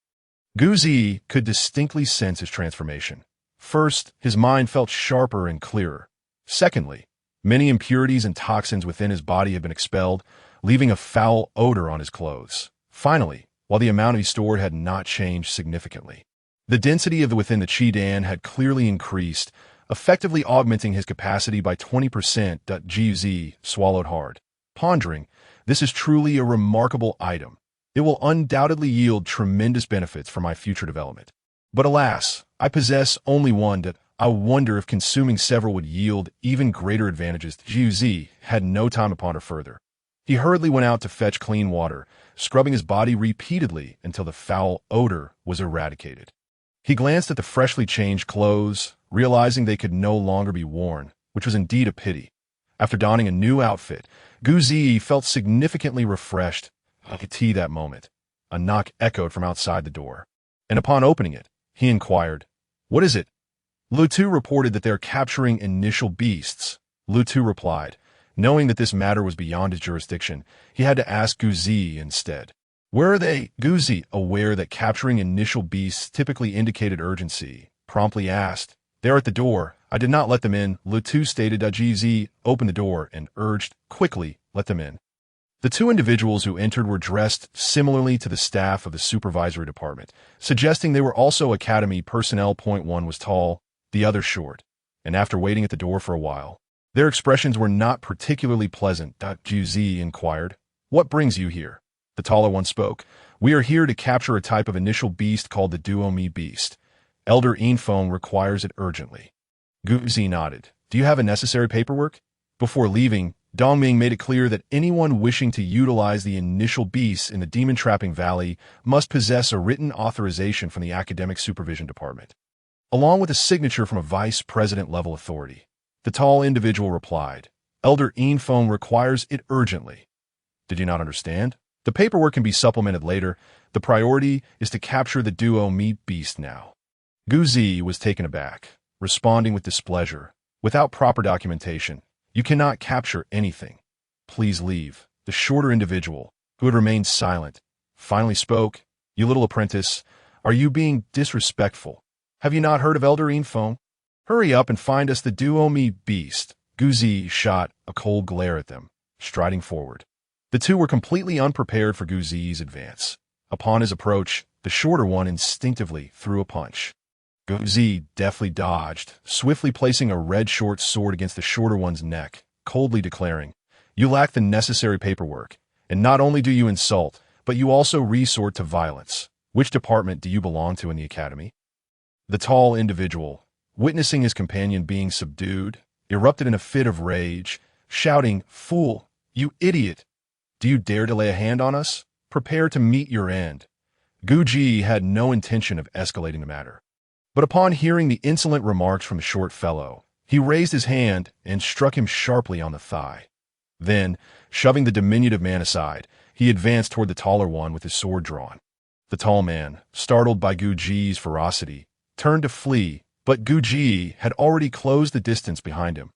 Speaker 1: Gu Zi could distinctly sense his transformation. First, his mind felt sharper and clearer. Secondly, many impurities and toxins within his body had been expelled, leaving a foul odor on his clothes. Finally, while the amount he stored had not changed significantly, the density of the within the Qi Dan had clearly increased, effectively augmenting his capacity by 20%. Gu Zi swallowed hard, pondering, "This is truly a remarkable item. It will undoubtedly yield tremendous benefits for my future development. But alas, I possess only one. I wonder if consuming several would yield even greater advantages." Gu Zi had no time to ponder further. He hurriedly went out to fetch clean water, scrubbing his body repeatedly until the foul odor was eradicated. He glanced at the freshly changed clothes, realizing they could no longer be worn, which was indeed a pity. After donning a new outfit, Gu Zi felt significantly refreshed. I could see that moment. A knock echoed from outside the door, and upon opening it, he inquired, "What is it?" Lu Tu reported that they are capturing initial beasts. Lu Tu replied. Knowing that this matter was beyond his jurisdiction, he had to ask Gu Zi instead. "Where are they?" Gu Zi, aware that capturing initial beasts typically indicated urgency, promptly asked. "They are at the door. I did not let them in." Lu Tu stated. Gu Zi opened the door and urged, "Quickly, let them in." The 2 individuals who entered were dressed similarly to the staff of the supervisory department, suggesting they were also academy personnel. One was tall, the other short, and after waiting at the door for a while, their expressions were not particularly pleasant. Gu Zi inquired, "What brings you here?" The taller one spoke. "We are here to capture a type of initial beast called the Duomi beast. Elder Infeng requires it urgently." Gu Zi nodded. "Do you have a necessary paperwork?" Before leaving, Dongming made it clear that anyone wishing to utilize the initial beasts in the Demon Trapping Valley must possess a written authorization from the Academic Supervision Department, along with a signature from a vice president level authority. The tall individual replied, "Elder Infeng requires it urgently." "Did you not understand? The paperwork can be supplemented later. The priority is to capture the Duomi beast now." Gu Zi was taken aback, responding with displeasure. "Without proper documentation, you cannot capture anything. Please leave." The shorter individual, who had remained silent, finally spoke. "You little apprentice, are you being disrespectful? Have you not heard of Elder Infeng? Hurry up and find us the Duomi beast." Gu Zi shot a cold glare at them, striding forward. The 2 were completely unprepared for Gu Zi's advance. Upon his approach, the shorter one instinctively threw a punch. Gu Ji deftly dodged, swiftly placing a red short sword against the shorter one's neck, coldly declaring, "You lack the necessary paperwork, and not only do you insult, but you also resort to violence. Which department do you belong to in the academy?" The tall individual, witnessing his companion being subdued, erupted in a fit of rage, shouting, "Fool! You idiot! Do you dare to lay a hand on us? Prepare to meet your end." Gu Ji had no intention of escalating the matter. But upon hearing the insolent remarks from the short fellow, he raised his hand and struck him sharply on the thigh. Then, shoving the diminutive man aside, he advanced toward the taller one with his sword drawn. The tall man, startled by Gu Ji's ferocity, turned to flee, but Gu Ji had already closed the distance behind him.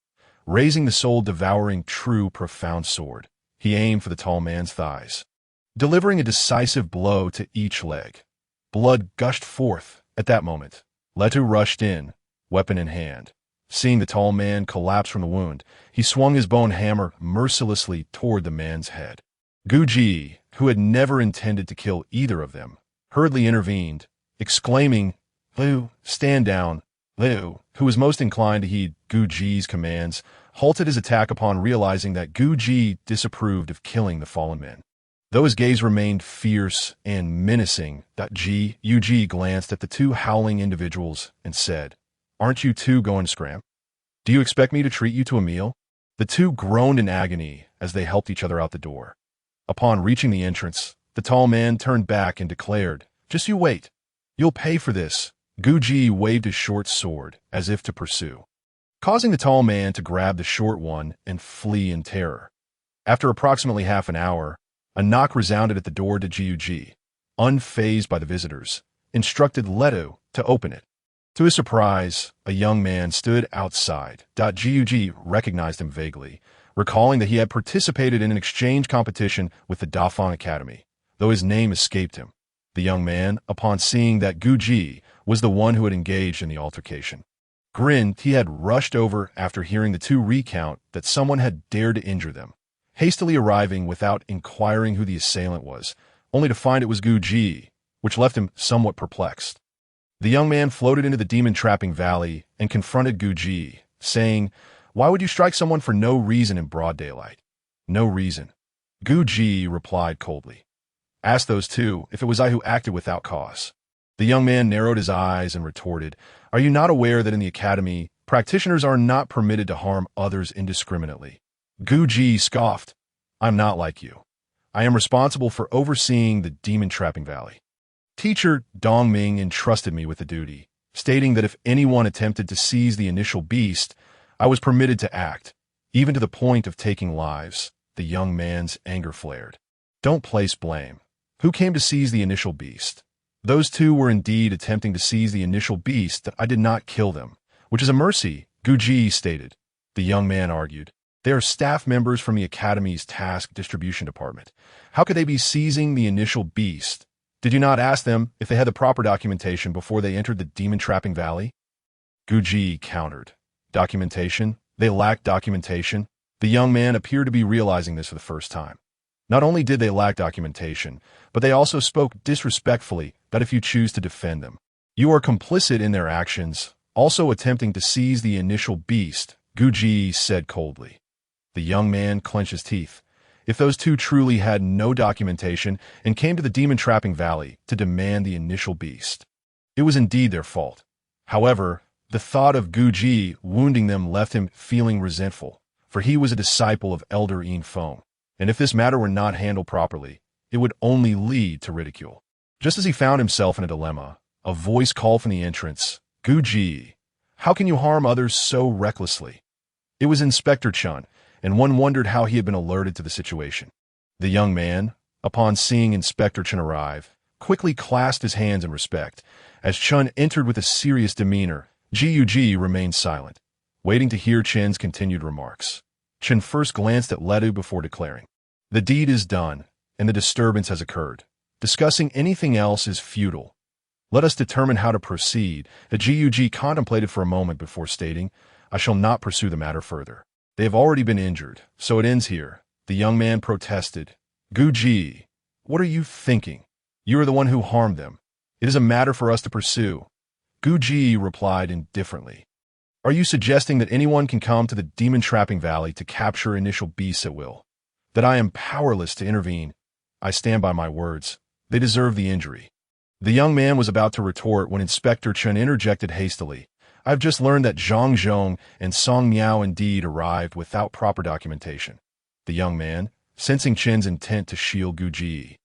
Speaker 1: Raising the soul-devouring, true, profound sword, he aimed for the tall man's thighs, delivering a decisive blow to each leg. Blood gushed forth at that moment. Letu rushed in, weapon in hand. Seeing the tall man collapse from the wound, he swung his bone hammer mercilessly toward the man's head. Gu Ji, who had never intended to kill either of them, hurriedly intervened, exclaiming, "Liu, stand down." Liu, who was most inclined to heed Gu Ji's commands, halted his attack upon realizing that Gu Ji disapproved of killing the fallen men. Though his gaze remained fierce and menacing, Yu Ji glanced at the two howling individuals and said, "Aren't you two going to scram? Do you expect me to treat you to a meal?" The two groaned in agony as they helped each other out the door. Upon reaching the entrance, the tall man turned back and declared, "Just you wait. You'll pay for this." Gu Ji waved his short sword as if to pursue, causing the tall man to grab the short one and flee in terror. After approximately half an hour, a knock resounded at the door. Yu Ji, unfazed by the visitors, instructed Leto to open it. To his surprise, a young man stood outside. Yu Ji recognized him vaguely, recalling that he had participated in an exchange competition with the Dafeng Academy, though his name escaped him. The young man, upon seeing that Gu Ji was the one who had engaged in the altercation, grinned. He had rushed over after hearing the two recount that someone had dared to injure them, hastily arriving without inquiring who the assailant was, only to find it was Gu Ji, which left him somewhat perplexed. The young man floated into the demon-trapping valley and confronted Gu Ji, saying, "Why would you strike someone for no reason in broad daylight?" "No reason," Gu Ji replied coldly. "Ask those two if it was I who acted without cause." The young man narrowed his eyes and retorted, "Are you not aware that in the academy, practitioners are not permitted to harm others indiscriminately?" Gu Ji scoffed, "I'm not like you. I am responsible for overseeing the demon-trapping valley. Teacher Dongming entrusted me with the duty, stating that if anyone attempted to seize the initial beast, I was permitted to act, even to the point of taking lives." The young man's anger flared. "Don't place blame. Who came to seize the initial beast? Those two were indeed attempting to seize the initial beast, that I did not kill them, which is a mercy," Gu Ji stated. The young man argued, "They are staff members from the Academy's task distribution department. How could they be seizing the initial beast? Did you not ask them if they had the proper documentation before they entered the demon-trapping valley?" Gu Ji countered, "Documentation? They lack documentation." The young man appeared to be realizing this for the first time. Not only did they lack documentation, but they also spoke disrespectfully that if you choose to defend them, you are complicit in their actions, also attempting to seize the initial beast, Gu Ji said coldly. The young man clenched his teeth. If those two truly had no documentation and came to the demon-trapping valley to demand the initial beast, it was indeed their fault. However, the thought of Gu Ji wounding them left him feeling resentful, for he was a disciple of Elder Yin Feng, and if this matter were not handled properly, it would only lead to ridicule. Just as he found himself in a dilemma, a voice called from the entrance, "Gu Ji, how can you harm others so recklessly?" It was Inspector Chun, and one wondered how he had been alerted to the situation. The young man, upon seeing Inspector Chun arrive, quickly clasped his hands in respect. As Chun entered with a serious demeanor, Yu Ji remained silent, waiting to hear Chen's continued remarks. Chen first glanced at Letu before declaring, "The deed is done, and the disturbance has occurred. Discussing anything else is futile. Let us determine how to proceed." Yu Ji contemplated for a moment before stating, "I shall not pursue the matter further. They have already been injured, so it ends here." The young man protested, "Gu Ji, what are you thinking? You are the one who harmed them. It is a matter for us to pursue." Gu Ji replied indifferently. Are you suggesting that anyone can come to the demon-trapping valley to capture initial beasts at will? That I am powerless to intervene? I stand by my words. They deserve the injury. The young man was about to retort when Inspector Chen interjected hastily. I've just learned that Zhang Zhong and Song Miao indeed arrived without proper documentation. The young man, sensing Chen's intent to shield Gu Ji,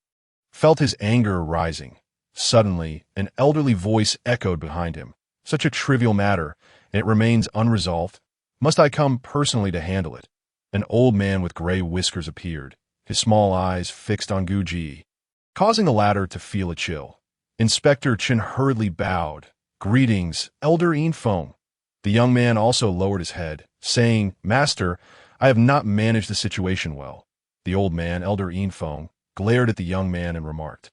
Speaker 1: felt his anger rising. Suddenly, an elderly voice echoed behind him. Such a trivial matter, and it remains unresolved. Must I come personally to handle it? An old man with gray whiskers appeared, his small eyes fixed on Gu Ji, causing the latter to feel a chill. Inspector Chen hurriedly bowed. Greetings, Elder Yinfeng. The young man also lowered his head, saying, Master, I have not managed the situation well. The old man, Elder Yinfeng, glared at the young man and remarked,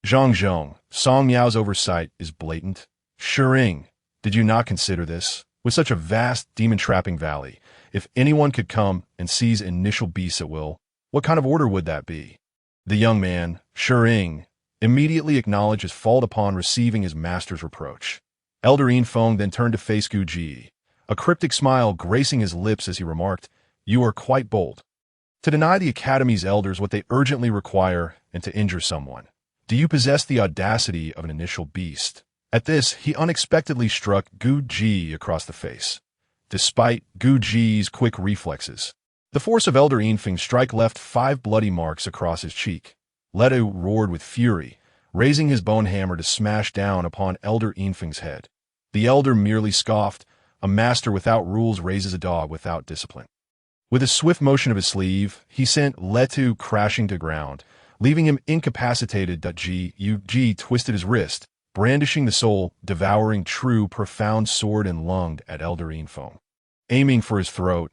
Speaker 1: Zhang Zhong, Song Miao's oversight is blatant. Shiring, did you not consider this? With such a vast demon-trapping valley, if anyone could come and seize initial beasts at will, what kind of order would that be? The young man, Shiring, immediately acknowledged his fault upon receiving his master's reproach. Elder Yinfeng then turned to face Gu Ji, a cryptic smile gracing his lips as he remarked, You are quite bold. To deny the Academy's elders what they urgently require and to injure someone. Do you possess the audacity of an initial beast? At this, he unexpectedly struck Gu Ji across the face. Despite Gu Ji's quick reflexes, the force of Elder Yinfeng's strike left 5 bloody marks across his cheek. Leto roared with fury, raising his bone hammer to smash down upon Elder Yinfeng's head. The elder merely scoffed. A master without rules raises a dog without discipline. With a swift motion of his sleeve, he sent Leto crashing to ground, leaving him incapacitated. Ji twisted his wrist, brandishing the soul-devouring true profound sword and lunged at Elder Yinfeng. Aiming for his throat,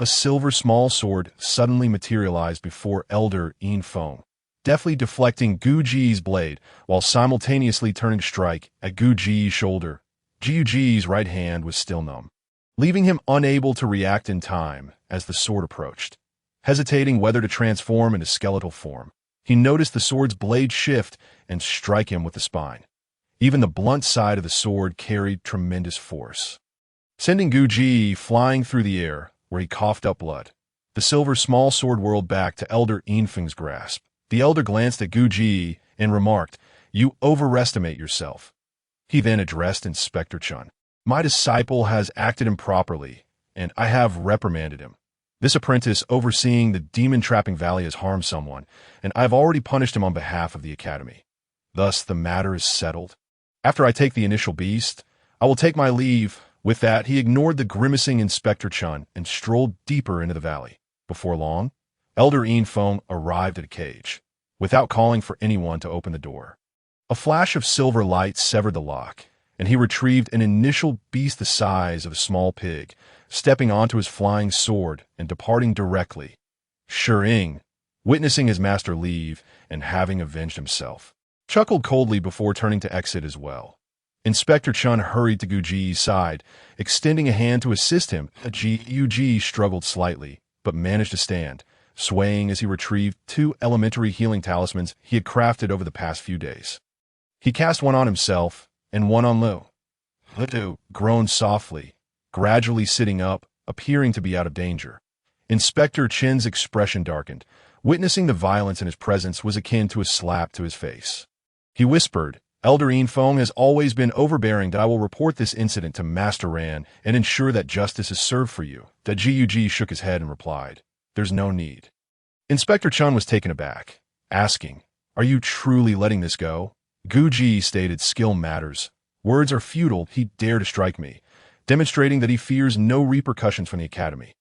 Speaker 1: a silver small sword suddenly materialized before Elder Yinfeng, deftly deflecting Gu Ji's blade while simultaneously turning strike at Gu Ji's shoulder. Gu Ji's right hand was still numb, leaving him unable to react in time as the sword approached. Hesitating whether to transform into skeletal form, he noticed the sword's blade shift and strike him with the spine. Even the blunt side of the sword carried tremendous force, sending Gu Ji flying through the air, where he coughed up blood. The silver small sword whirled back to Elder Yinfeng's grasp. The elder glanced at Gu Ji and remarked, You overestimate yourself. He then addressed Inspector Chen. My disciple has acted improperly, and I have reprimanded him. This apprentice overseeing the demon-trapping valley has harmed someone, and I have already punished him on behalf of the Academy. Thus, the matter is settled. After I take the initial beast, I will take my leave. With that, he ignored the grimacing Inspector Chen and strolled deeper into the valley. Before long, Elder Yinfeng arrived at a cage, without calling for anyone to open the door. A flash of silver light severed the lock, and he retrieved an initial beast the size of a small pig, stepping onto his flying sword and departing directly. Shiring, witnessing his master leave and having avenged himself, chuckled coldly before turning to exit as well. Inspector Chen hurried to Gu Ji's side, extending a hand to assist him. Gu Ji struggled slightly, but managed to stand, swaying as he retrieved 2 elementary healing talismans he had crafted over the past few days. He cast one on himself and one on Liu. Liu groaned softly, gradually sitting up, appearing to be out of danger. Inspector Chen's expression darkened. Witnessing the violence in his presence was akin to a slap to his face. He whispered, Elder Yinfeng has always been overbearing. That I will report this incident to Master Ran and ensure that justice is served for you. Ji shook his head and replied, There's no need. Inspector Chen was taken aback, asking, Are you truly letting this go? Gu Ji stated, Skill matters. Words are futile. He dared to strike me, demonstrating that he fears no repercussions from the Academy.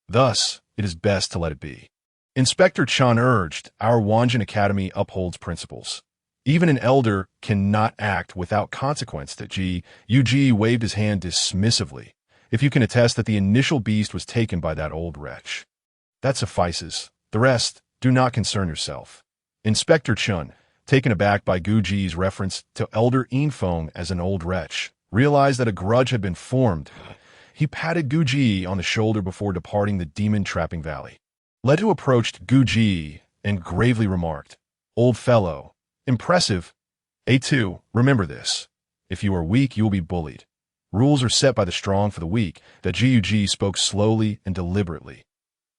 Speaker 1: Thus, it is best to let it be. Inspector Chen urged, Our Wanjin Academy upholds principles. Even an elder cannot act without consequence. Ji waved his hand dismissively. If you can attest that the initial beast was taken by that old wretch, that suffices. The rest, do not concern yourself. Inspector Chen, taken aback by Gu Ji's reference to Elder Yinfeng as an old wretch, realized that a grudge had been formed. He patted Gu Ji on the shoulder before departing the demon-trapping valley. Leto approached Gu Ji and gravely remarked, Old fellow, impressive. A2, remember this. If you are weak, you will be bullied. Rules are set by the strong for the weak. That Gug spoke slowly and deliberately.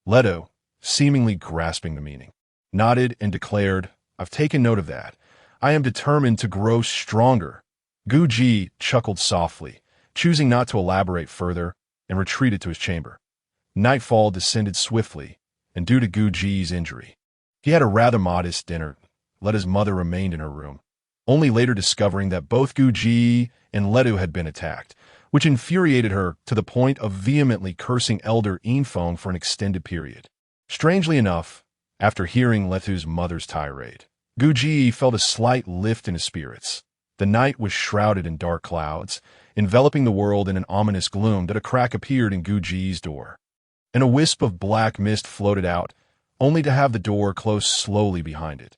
Speaker 1: Leto, seemingly grasping the meaning, nodded and declared, I've taken note of that. I am determined to grow stronger. Guji chuckled softly, choosing not to elaborate further, and retreated to his chamber. Nightfall descended swiftly, and due to Guji's injury, he had a rather modest dinner. Let his mother remained in her room, only later discovering that both Guji and Leto had been attacked, which infuriated her to the point of vehemently cursing Elder Infeng for an extended period. Strangely enough, after hearing Leto's mother's tirade, Guji felt a slight lift in his spirits. The night was shrouded in dark clouds, enveloping the world in an ominous gloom that a crack appeared in Guji's door, and a wisp of black mist floated out, only to have the door close slowly behind it.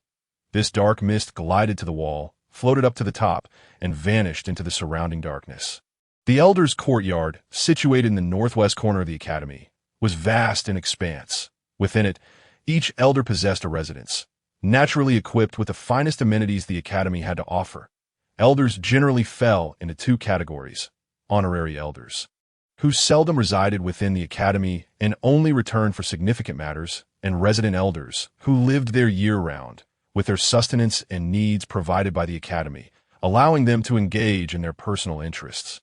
Speaker 1: This dark mist glided to the wall, floated up to the top, and vanished into the surrounding darkness. The Elder's courtyard, situated in the northwest corner of the academy, was vast in expanse. Within it, each elder possessed a residence, naturally equipped with the finest amenities the academy had to offer. Elders generally fell into two categories: honorary elders, who seldom resided within the academy and only returned for significant matters, and resident elders, who lived there year-round, with their sustenance and needs provided by the academy, allowing them to engage in their personal interests.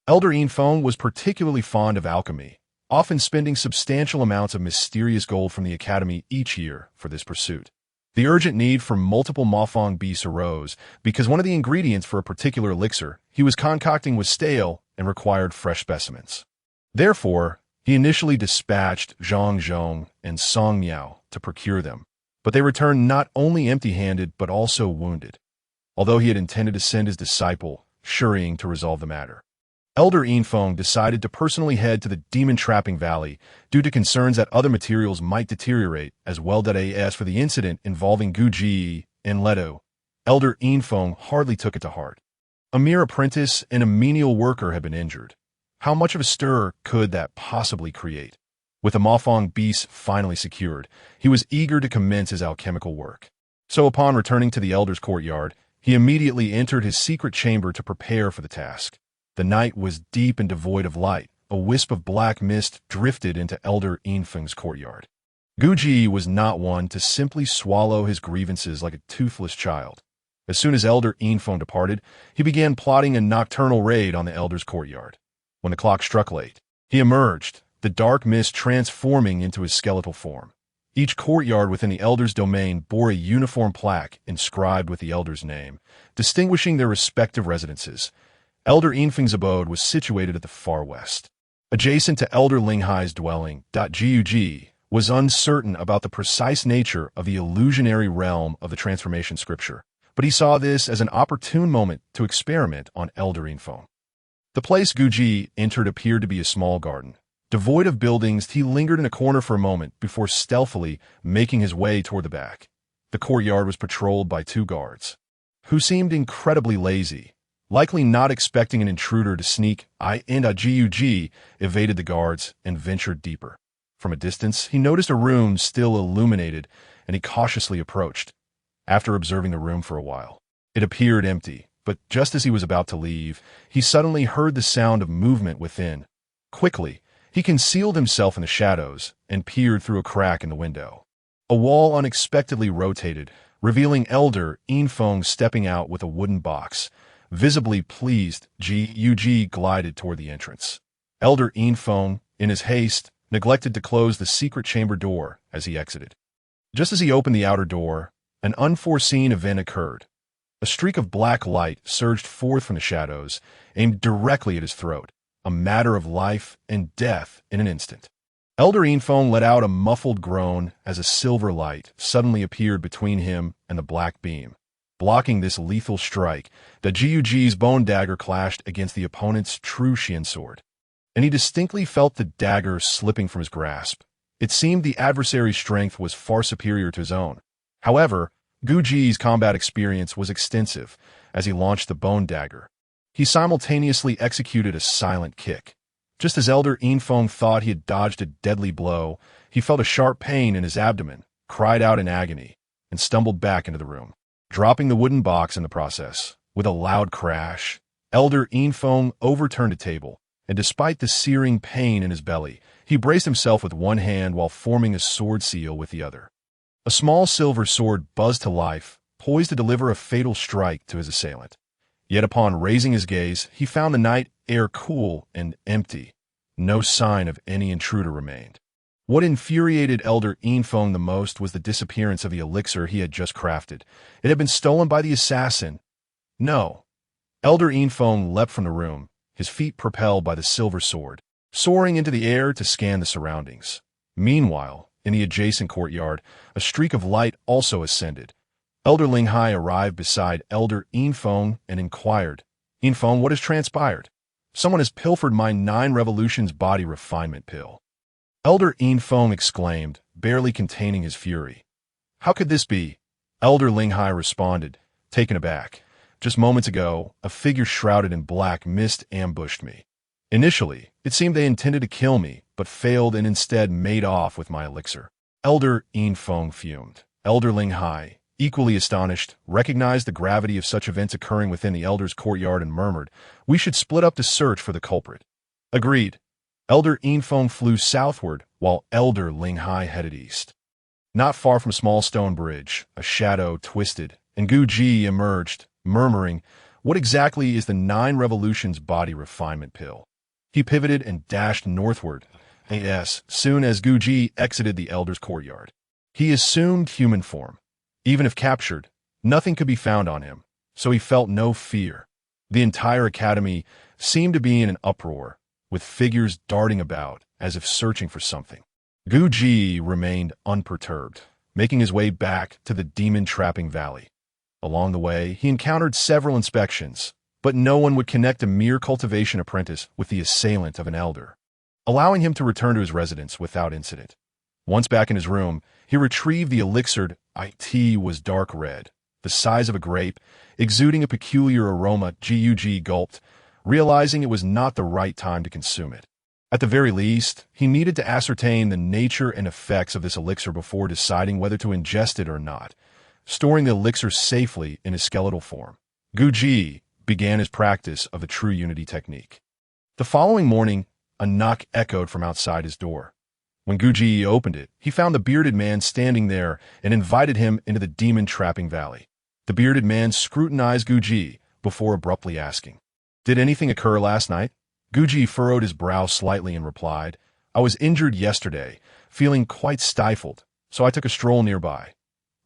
Speaker 1: Elder Infeng was particularly fond of alchemy, often spending substantial amounts of mysterious gold from the academy each year for this pursuit. The urgent need for multiple Mofong beasts arose because one of the ingredients for a particular elixir he was concocting was stale and required fresh specimens. Therefore, he initially dispatched Zhang Zhong and Song Miao to procure them, but they returned not only empty-handed but also wounded, although he had intended to send his disciple, Shuriying, to resolve the matter. Elder Infeng decided to personally head to the demon-trapping valley due to concerns that other materials might deteriorate, as well as for the incident involving Guji and Leto. Elder Infeng hardly took it to heart. A mere apprentice and a menial worker had been injured. How much of a stir could that possibly create? With the Mofong beast finally secured, he was eager to commence his alchemical work. So upon returning to the Elder's courtyard, he immediately entered his secret chamber to prepare for the task. The night was deep and devoid of light. A wisp of black mist drifted into Elder Infeng's courtyard. Guji was not one to simply swallow his grievances like a toothless child. As soon as Elder Infeng departed, he began plotting a nocturnal raid on the Elder's courtyard. When the clock struck late, he emerged, the dark mist transforming into his skeletal form. Each courtyard within the Elder's domain bore a uniform plaque inscribed with the Elder's name, distinguishing their respective residences. Elder Infeng's abode was situated at the far west. Adjacent to Elder Linghai's dwelling, Gug was uncertain about the precise nature of the illusionary realm of the transformation scripture, but he saw this as an opportune moment to experiment on Elder Infeng. The place Guji entered appeared to be a small garden. Devoid of buildings, he lingered in a corner for a moment before stealthily making his way toward the back. The courtyard was patrolled by two guards, who seemed incredibly lazy. Likely not expecting an intruder to sneak, Gug evaded the guards and ventured deeper. From a distance, he noticed a room still illuminated, and he cautiously approached. After observing the room for a while, it appeared empty, but just as he was about to leave, he suddenly heard the sound of movement within. Quickly, he concealed himself in the shadows and peered through a crack in the window. A wall unexpectedly rotated, revealing Elder Infeng stepping out with a wooden box. Visibly pleased, Gug glided toward the entrance. Elder Infeng, in his haste, neglected to close the secret chamber door as he exited. Just as he opened the outer door, an unforeseen event occurred. A streak of black light surged forth from the shadows, aimed directly at his throat, a matter of life and death in an instant. Elder Infeng let out a muffled groan as a silver light suddenly appeared between him and the black beam. Blocking this lethal strike, the Gug's bone dagger clashed against the opponent's true Xian sword, and he distinctly felt the dagger slipping from his grasp. It seemed the adversary's strength was far superior to his own. However, Gug's combat experience was extensive. As he launched the bone dagger, he simultaneously executed a silent kick. Just as Elder Infeng thought he had dodged a deadly blow, he felt a sharp pain in his abdomen, cried out in agony, and stumbled back into the room, dropping the wooden box in the process. With a loud crash, Elder Infeng overturned a table, and despite the searing pain in his belly, he braced himself with one hand while forming a sword seal with the other. A small silver sword buzzed to life, poised to deliver a fatal strike to his assailant. Yet upon raising his gaze, he found the night air cool and empty. No sign of any intruder remained. What infuriated Elder Infeng the most was the disappearance of the elixir he had just crafted. It had been stolen by the assassin. No. Elder Infeng leapt from the room, his feet propelled by the silver sword, soaring into the air to scan the surroundings. Meanwhile, in the adjacent courtyard, a streak of light also ascended. Elder Linghai arrived beside Elder Infeng and inquired, "Infeng, what has transpired? Someone has pilfered my 9 revolutions body refinement pill." Elder Infeng exclaimed, barely containing his fury. "How could this be?" Elder Linghai responded, taken aback. "Just moments ago, a figure shrouded in black mist ambushed me. Initially, it seemed they intended to kill me, but failed and instead made off with my elixir." Elder Infeng fumed. Elder Linghai, equally astonished, recognized the gravity of such events occurring within the elder's courtyard and murmured, "We should split up the search for the culprit." Agreed. Elder Infeng flew southward, while Elder Linghai headed east. Not far from a small stone bridge, a shadow twisted, and Gu Ji emerged, murmuring, "What exactly is the 9 revolutions body refinement pill?" He pivoted and dashed northward, as soon as Gu Ji exited the elder's courtyard. He assumed human form. Even if captured, nothing could be found on him, so he felt no fear. The entire academy seemed to be in an uproar, with figures darting about as if searching for something. Gu Ji remained unperturbed, making his way back to the demon-trapping valley. Along the way, he encountered several inspections, but no one would connect a mere cultivation apprentice with the assailant of an elder, allowing him to return to his residence without incident. Once back in his room, he retrieved the elixir. It was dark red, the size of a grape, exuding a peculiar aroma. Gug gulped, realizing it was not the right time to consume it. At the very least, he needed to ascertain the nature and effects of this elixir before deciding whether to ingest it or not, storing the elixir safely in his skeletal form. Gu Ji began his practice of the true unity technique. The following morning, a knock echoed from outside his door. When Gu Ji opened it, he found the bearded man standing there and invited him into the demon-trapping valley. The bearded man scrutinized Gu Ji before abruptly asking, "Did anything occur last night?" Gu Ji furrowed his brow slightly and replied, "I was injured yesterday, feeling quite stifled, so I took a stroll nearby."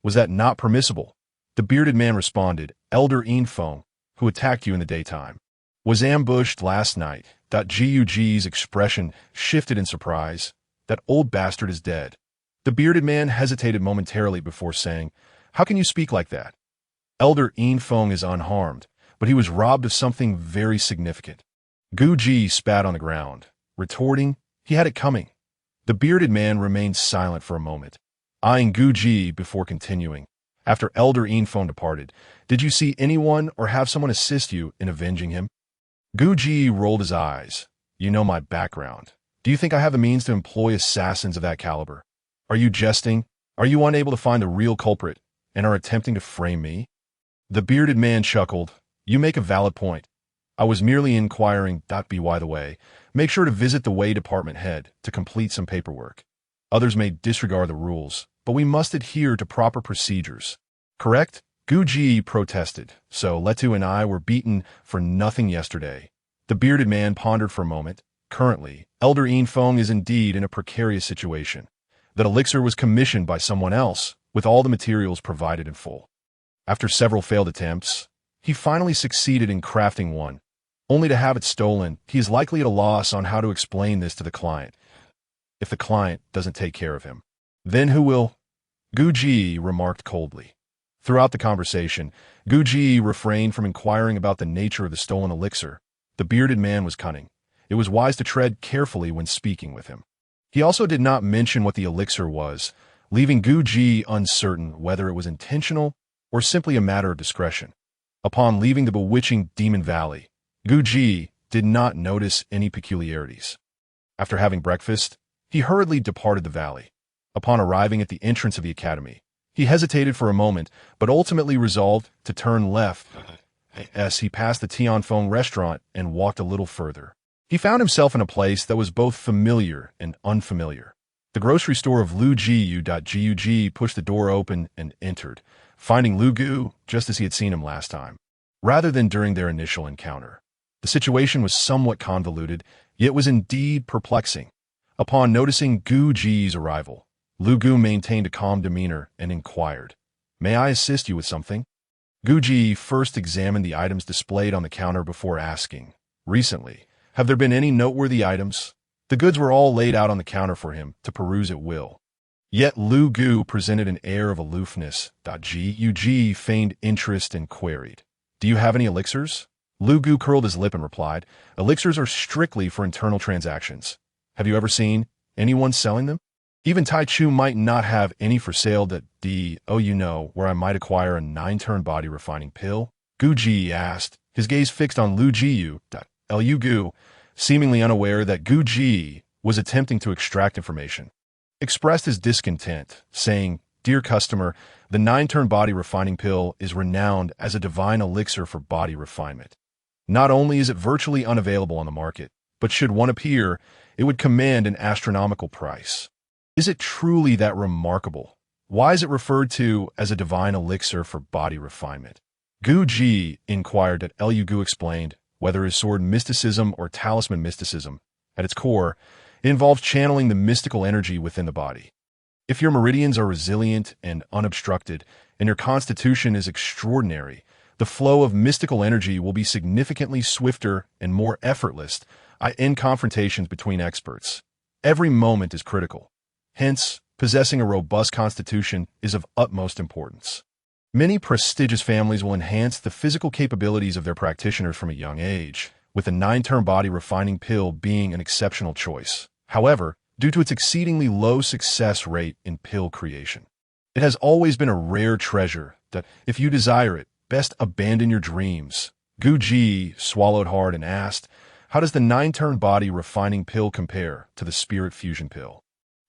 Speaker 1: "Was that not permissible?" The bearded man responded, "Elder Infeng, who attacked you in the daytime, was ambushed last night." Gug's expression shifted in surprise. "That old bastard is dead." The bearded man hesitated momentarily before saying, "How can you speak like that?" "Elder Infeng is unharmed, but he was robbed of something very significant." Gu Ji spat on the ground, retorting, "He had it coming." The bearded man remained silent for a moment, eyeing Gu Ji before continuing. "After Elder Infeng departed, did you see anyone or have someone assist you in avenging him?" Gu Ji rolled his eyes. "You know my background. Do you think I have the means to employ assassins of that caliber? Are you jesting? Are you unable to find the real culprit and are attempting to frame me?" The bearded man chuckled. "You make a valid point. I was merely inquiring. By the way, make sure to visit the Way Department head to complete some paperwork. Others may disregard the rules, but we must adhere to proper procedures. Correct?" Gu Ji protested. "So Letu and I were beaten for nothing yesterday." The bearded man pondered for a moment. "Currently, Elder Infeng is indeed in a precarious situation. That elixir was commissioned by someone else, with all the materials provided in full. After several failed attempts, he finally succeeded in crafting one, only to have it stolen. He is likely at a loss on how to explain this to the client. If the client doesn't take care of him, then who will?" Gu Ji remarked coldly. Throughout the conversation, Gu Ji refrained from inquiring about the nature of the stolen elixir. The bearded man was cunning. It was wise to tread carefully when speaking with him. He also did not mention what the elixir was, leaving Gu Ji uncertain whether it was intentional or simply a matter of discretion. Upon leaving the bewitching Demon Valley, Gu Ji did not notice any peculiarities. After having breakfast, he hurriedly departed the valley. Upon arriving at the entrance of the academy, he hesitated for a moment, but ultimately resolved to turn left, As he passed the Tianfeng restaurant and walked a little further, he found himself in a place that was both familiar and unfamiliar. The grocery store of Lu Gu pushed the door open and entered, finding Lu Gu just as he had seen him last time, rather than during their initial encounter. The situation was somewhat convoluted, yet was indeed perplexing. Upon noticing Gu Ji's arrival, Lu Gu maintained a calm demeanor and inquired, "May I assist you with something?" Gu Ji first examined the items displayed on the counter before asking, "Recently, have there been any noteworthy items?" The goods were all laid out on the counter for him to peruse at will. Yet Lu Gu presented an air of aloofness. Ji feigned interest and queried, "Do you have any elixirs?" Lu Gu curled his lip and replied, "Elixirs are strictly for internal transactions. Have you ever seen anyone selling them? Even Tai Chu might not have any for sale. You know where I might acquire a 9-turn body refining pill?" Gu Ji asked, his gaze fixed on Lu Gu, seemingly unaware that Gu Ji was attempting to extract information. Expressed his discontent, saying, "Dear customer, the 9-turn body refining pill is renowned as a divine elixir for body refinement. Not only is it virtually unavailable on the market, but should one appear, it would command an astronomical price. Is it truly that remarkable? Why is it referred to as a divine elixir for body refinement?" Gu Ji inquired that Lu Gu explained, whether his sword mysticism or talisman mysticism, at its core, it involves channeling the mystical energy within the body. If your meridians are resilient and unobstructed, and your constitution is extraordinary, the flow of mystical energy will be significantly swifter and more effortless in confrontations between experts. Every moment is critical. Hence, possessing a robust constitution is of utmost importance. Many prestigious families will enhance the physical capabilities of their practitioners from a young age, with the 9-turn body refining pill being an exceptional choice. However, due to its exceedingly low success rate in pill creation, it has always been a rare treasure that, if you desire it, best abandon your dreams. Gu Ji swallowed hard and asked, "How does the 9-turn body refining pill compare to the spirit fusion pill?"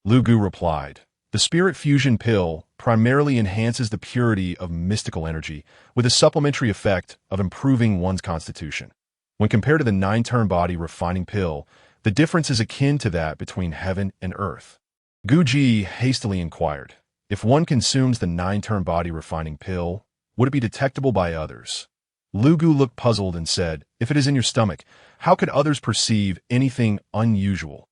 Speaker 1: Lu Gu replied, "The spirit fusion pill primarily enhances the purity of mystical energy with a supplementary effect of improving one's constitution. When compared to the 9-turn body refining pill, the difference is akin to that between heaven and earth." Gu Ji hastily inquired, "If one consumes the 9-turn body refining pill, would it be detectable by others?" Lu Gu looked puzzled and said, "If it is in your stomach, how could others perceive anything unusual?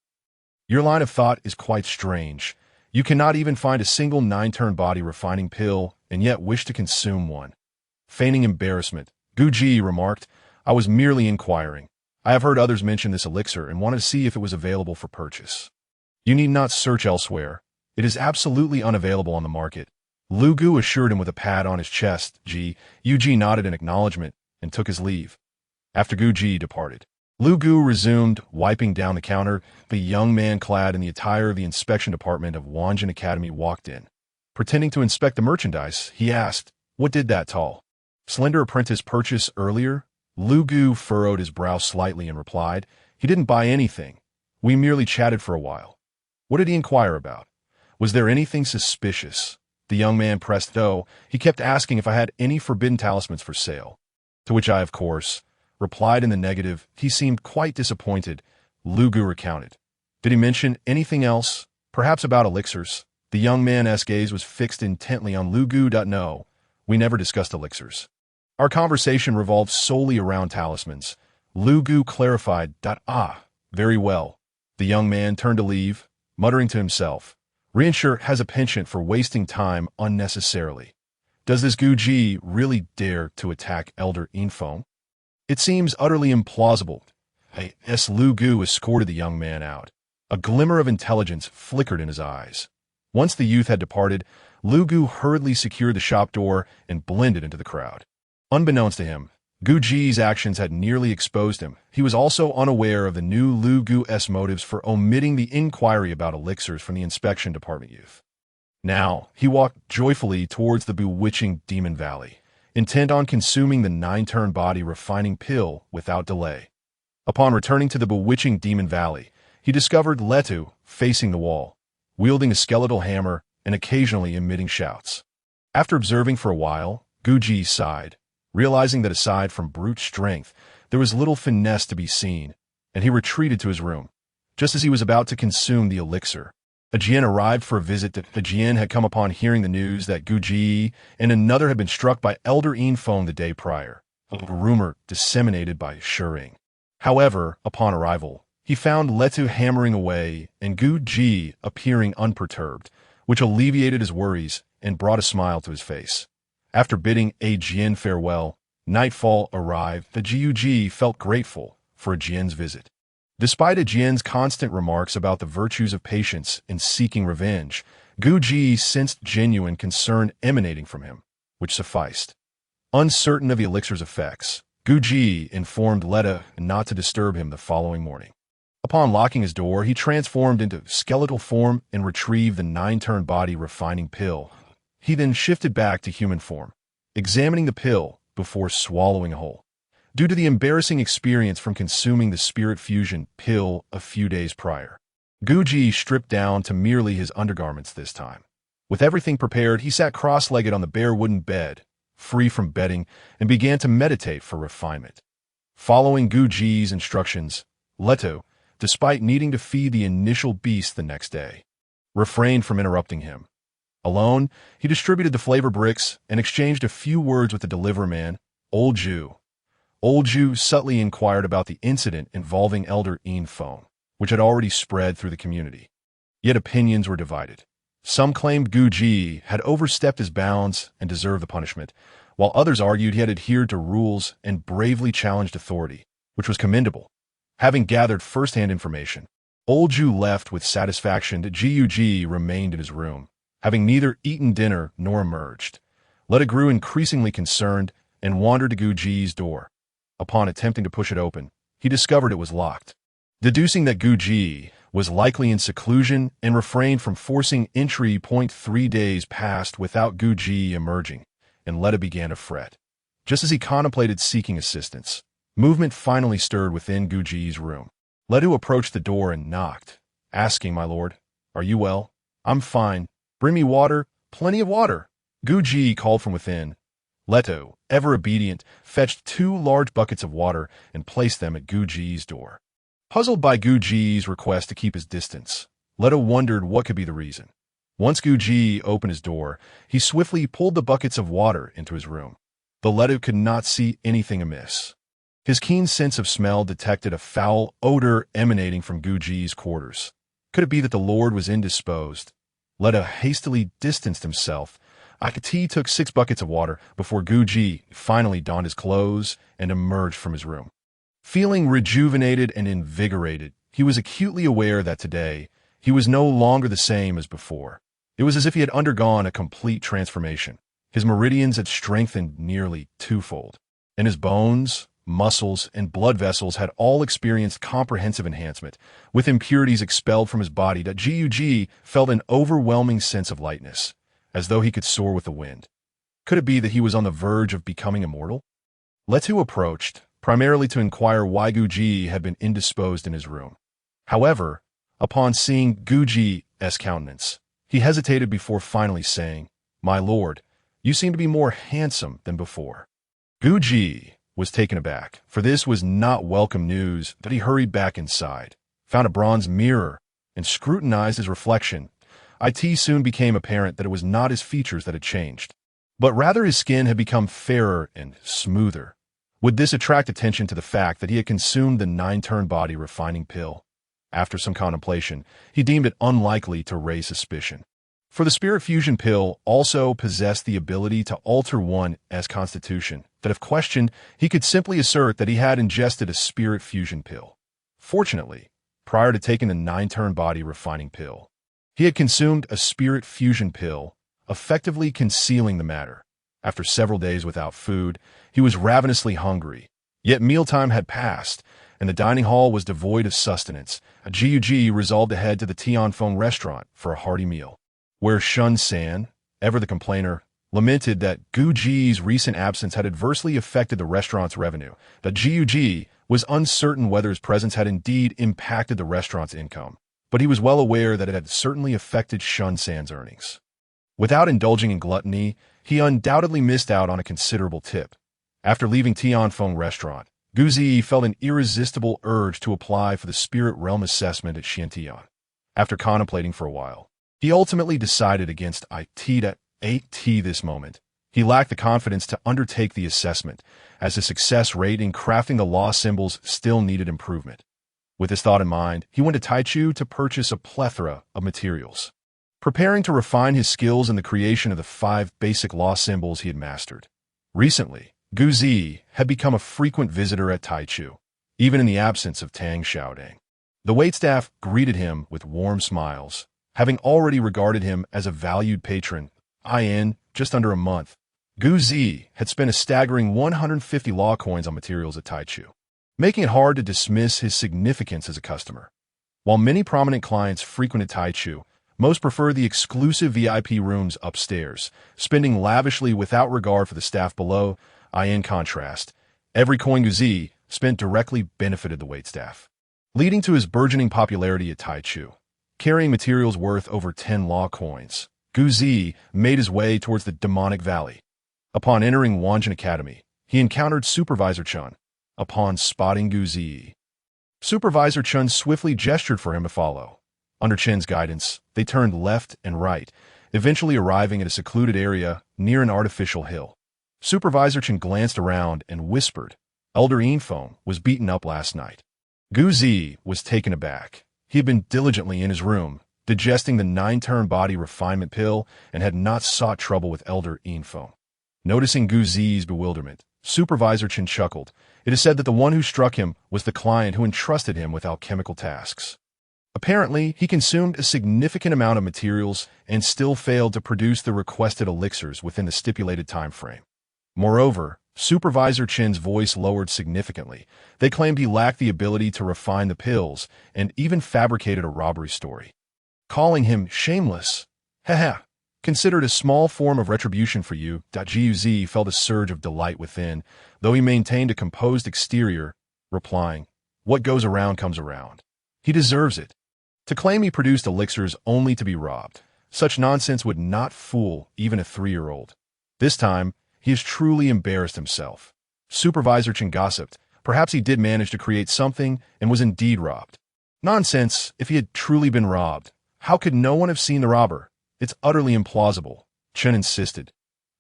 Speaker 1: Your line of thought is quite strange. You cannot even find a single 9-turn body refining pill and yet wish to consume one." Feigning embarrassment, Gu Ji remarked, "I was merely inquiring. I have heard others mention this elixir and wanted to see if it was available for purchase." "You need not search elsewhere. It is absolutely unavailable on the market," Lu Gu assured him with a pat on his chest. Yu Ji nodded in acknowledgement and took his leave. After Gu Ji departed, Lu Gu resumed wiping down the counter. The young man clad in the attire of the inspection department of Wanjin Academy walked in. Pretending to inspect the merchandise, he asked, "What did that tall, slender apprentice purchase earlier?" Lu Gu furrowed his brow slightly and replied, "He didn't buy anything. We merely chatted for a while." "What did he inquire about? Was there anything suspicious?" The young man pressed, "Though he kept asking if I had any forbidden talismans for sale, to which I, of course, replied in the negative. He seemed quite disappointed," Lu Gu recounted. "Did he mention anything else, perhaps about elixirs?" The young man's gaze was fixed intently on Lu Gu. "No, we never discussed elixirs. Our conversation revolved solely around talismans," Lu Gu clarified. Very well." The young man turned to leave, muttering to himself, "Reinsure has a penchant for wasting time unnecessarily. Does this Gu Ji really dare to attack Elder Infeng? It seems utterly implausible." Lu Gu escorted the young man out. A glimmer of intelligence flickered in his eyes. Once the youth had departed, Lu Gu hurriedly secured the shop door and blended into the crowd. Unbeknownst to him, Gu Ji's actions had nearly exposed him. He was also unaware of the new Lu Gu's motives for omitting the inquiry about elixirs from the inspection department youth. Now, he walked joyfully towards the bewitching Demon Valley, intent on consuming the 9-turn body refining pill without delay. Upon returning to the bewitching Demon Valley, he discovered Letu facing the wall, wielding a skeletal hammer and occasionally emitting shouts. After observing for a while, Gu Ji sighed, Realizing that aside from brute strength, there was little finesse to be seen, and he retreated to his room. Just as he was about to consume the elixir, a Jian arrived for a visit that a Jian had come upon hearing the news that Gu Ji and another had been struck by Elder Yin Feng the day prior, a rumor disseminated by Shering. However, upon arrival, he found Letu hammering away and Gu Ji appearing unperturbed, which alleviated his worries and brought a smile to his face. After bidding a Jian farewell, nightfall arrived. The Jiu felt grateful for a Jian's visit. Despite a Jian's constant remarks about the virtues of patience in seeking revenge, Gu Ji sensed genuine concern emanating from him, which sufficed. Uncertain of the elixir's effects, Gu Ji informed Letta not to disturb him the following morning. Upon locking his door, he transformed into skeletal form and retrieved the 9-turn body refining pill. He then shifted back to human form, examining the pill before swallowing whole. Due to the embarrassing experience from consuming the spirit fusion pill a few days prior, Gu Ji stripped down to merely his undergarments this time. With everything prepared, he sat cross-legged on the bare wooden bed, free from bedding, and began to meditate for refinement. Following Gu Ji's instructions, Leto, despite needing to feed the initial beast the next day, refrained from interrupting him. Alone, he distributed the flavor bricks and exchanged a few words with the delivery man, Old Ju. Old Ju subtly inquired about the incident involving Elder Yin Feng, which had already spread through the community. Yet opinions were divided. Some claimed Gu Ji had overstepped his bounds and deserved the punishment, while others argued he had adhered to rules and bravely challenged authority, which was commendable. Having gathered first-hand information, Old Ju left with satisfaction that Ji remained in his room, having neither eaten dinner nor emerged. Letta grew increasingly concerned and wandered to Gu Ji's door. Upon attempting to push it open, he discovered it was locked. Deducing that Gu Ji was likely in seclusion and refrained from forcing entry. 3 days passed without Gu Ji emerging, and Letta began to fret. Just as he contemplated seeking assistance, movement finally stirred within Gu Ji's room. Leto approached the door and knocked, asking, "My lord, are you well?" "I'm fine. Bring me water, plenty of water," Gu Ji called from within. Leto, ever obedient, fetched 2 large buckets of water and placed them at Gu Ji's door. Puzzled by Gu Ji's request to keep his distance, Leto wondered what could be the reason. Once Gu Ji opened his door, he swiftly pulled the buckets of water into his room. But Leto could not see anything amiss. His keen sense of smell detected a foul odor emanating from Gu Ji's quarters. Could it be that the lord was indisposed? Leto hastily distanced himself. Akati took 6 buckets of water before Gu Ji finally donned his clothes and emerged from his room. Feeling rejuvenated and invigorated, he was acutely aware that today he was no longer the same as before. It was as if he had undergone a complete transformation. His meridians had strengthened nearly 2-fold, and his bones, muscles, and blood vessels had all experienced comprehensive enhancement. With impurities expelled from his body, that Ji felt an overwhelming sense of lightness, as though he could soar with the wind. Could it be that he was on the verge of becoming immortal? Letu approached, primarily to inquire why Gu Ji had been indisposed in his room. However, upon seeing Gu Ji's countenance, he hesitated before finally saying, "My lord, you seem to be more handsome than before." Gu Ji was taken aback, for this was not welcome news. That he hurried back inside, found a bronze mirror, and scrutinized his reflection. It soon became apparent that it was not his features that had changed, but rather his skin had become fairer and smoother. Would this attract attention to the fact that he had consumed the 9-turn body refining pill? After some contemplation, he deemed it unlikely to raise suspicion. For the spirit fusion pill also possessed the ability to alter one's constitution, that if questioned, he could simply assert that he had ingested a spirit fusion pill. Fortunately, prior to taking the 9-turn body refining pill, he had consumed a spirit fusion pill, effectively concealing the matter. After several days without food, he was ravenously hungry. Yet mealtime had passed, and the dining hall was devoid of sustenance. Ji resolved to head to the Tianfeng restaurant for a hearty meal, where Shun San, ever the complainer, lamented that Gu Ji's recent absence had adversely affected the restaurant's revenue. That Ji was uncertain whether his presence had indeed impacted the restaurant's income, but he was well aware that it had certainly affected Shun San's earnings. Without indulging in gluttony, he undoubtedly missed out on a considerable tip. After leaving Tianfeng Restaurant, Gu Zi felt an irresistible urge to apply for the Spirit Realm assessment at Xiantian. After contemplating for a while, he ultimately decided against IT this moment. He lacked the confidence to undertake the assessment, as his success rate in crafting the law symbols still needed improvement. With this thought in mind, he went to Taichu to purchase a plethora of materials, preparing to refine his skills in the creation of the 5 basic law symbols he had mastered. Recently, Gu Zi had become a frequent visitor at Taichu, even in the absence of Tang Xiaodang. The waitstaff greeted him with warm smiles, having already regarded him as a valued patron. In just under a month, Gu Zi had spent a staggering 150 law coins on materials at Taichu, making it hard to dismiss his significance as a customer. While many prominent clients frequented Taichu, most preferred the exclusive VIP rooms upstairs, spending lavishly without regard for the staff below. In contrast, every coin Gu Zi spent directly benefited the waitstaff, leading to his burgeoning popularity at Taichu. Carrying materials worth over 10 law coins, Gu Zi made his way towards the demonic valley. Upon entering Wanjin Academy, he encountered Supervisor Chun. Upon spotting Gu Zi, Supervisor Chun swiftly gestured for him to follow. Under Chen's guidance, they turned left and right, eventually arriving at a secluded area near an artificial hill. Supervisor Chen glanced around and whispered, "Elder Yinfeng was beaten up last night." Gu Zi was taken aback. He had been diligently in his room, digesting the 9-turn body refinement pill, and had not sought trouble with Elder Yinfeng. Noticing Gu Zi's bewilderment, Supervisor Chen chuckled. It is said that the one who struck him was the client who entrusted him with alchemical tasks. Apparently, he consumed a significant amount of materials and still failed to produce the requested elixirs within the stipulated time frame. Moreover, Supervisor Chen's voice lowered significantly. They claimed he lacked the ability to refine the pills and even fabricated a robbery story. Calling him shameless, considered a small form of retribution for you. Gu Zi felt a surge of delight within, though he maintained a composed exterior, replying, "What goes around comes around. He deserves it." To claim he produced elixirs only to be robbed, such nonsense would not fool even a 3-year-old. This time, he has truly embarrassed himself. Supervisor Chen gossiped. Perhaps he did manage to create something and was indeed robbed. Nonsense, if he had truly been robbed. How could no one have seen the robber? It's utterly implausible, Chen insisted.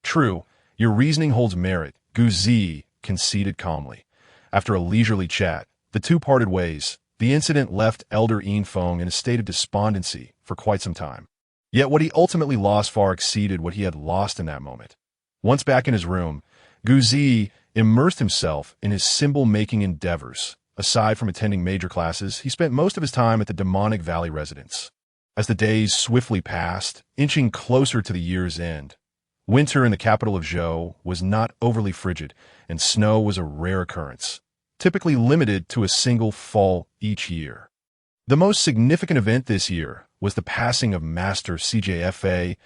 Speaker 1: True, your reasoning holds merit, Gu Zi conceded calmly. After a leisurely chat, the two parted ways. The incident left Elder Yinfeng in a state of despondency for quite some time. Yet what he ultimately lost far exceeded what he had lost in that moment. Once back in his room, Gu Zi immersed himself in his symbol-making endeavors. Aside from attending major classes, he spent most of his time at the Demonic Valley residence. As the days swiftly passed, inching closer to the year's end, winter in the capital of Zhou was not overly frigid, and snow was a rare occurrence, typically limited to a single fall each year. The most significant event this year was the passing of Master CJFA,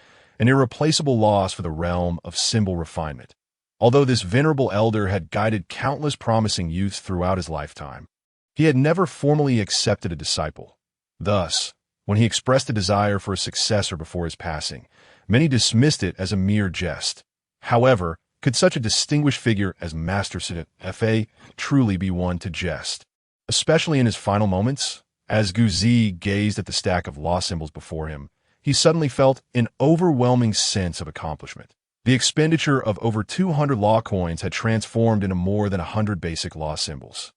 Speaker 1: an irreplaceable loss for the realm of symbol refinement. Although this venerable elder had guided countless promising youths throughout his lifetime, he had never formally accepted a disciple. Thus, when he expressed a desire for a successor before his passing, many dismissed it as a mere jest. However, could such a distinguished figure as Master CJFA truly be one to jest? Especially in his final moments? As Gu Zi gazed at the stack of law symbols before him, he suddenly felt an overwhelming sense of accomplishment. The expenditure of over 200 law coins had transformed into more than 100 basic law symbols.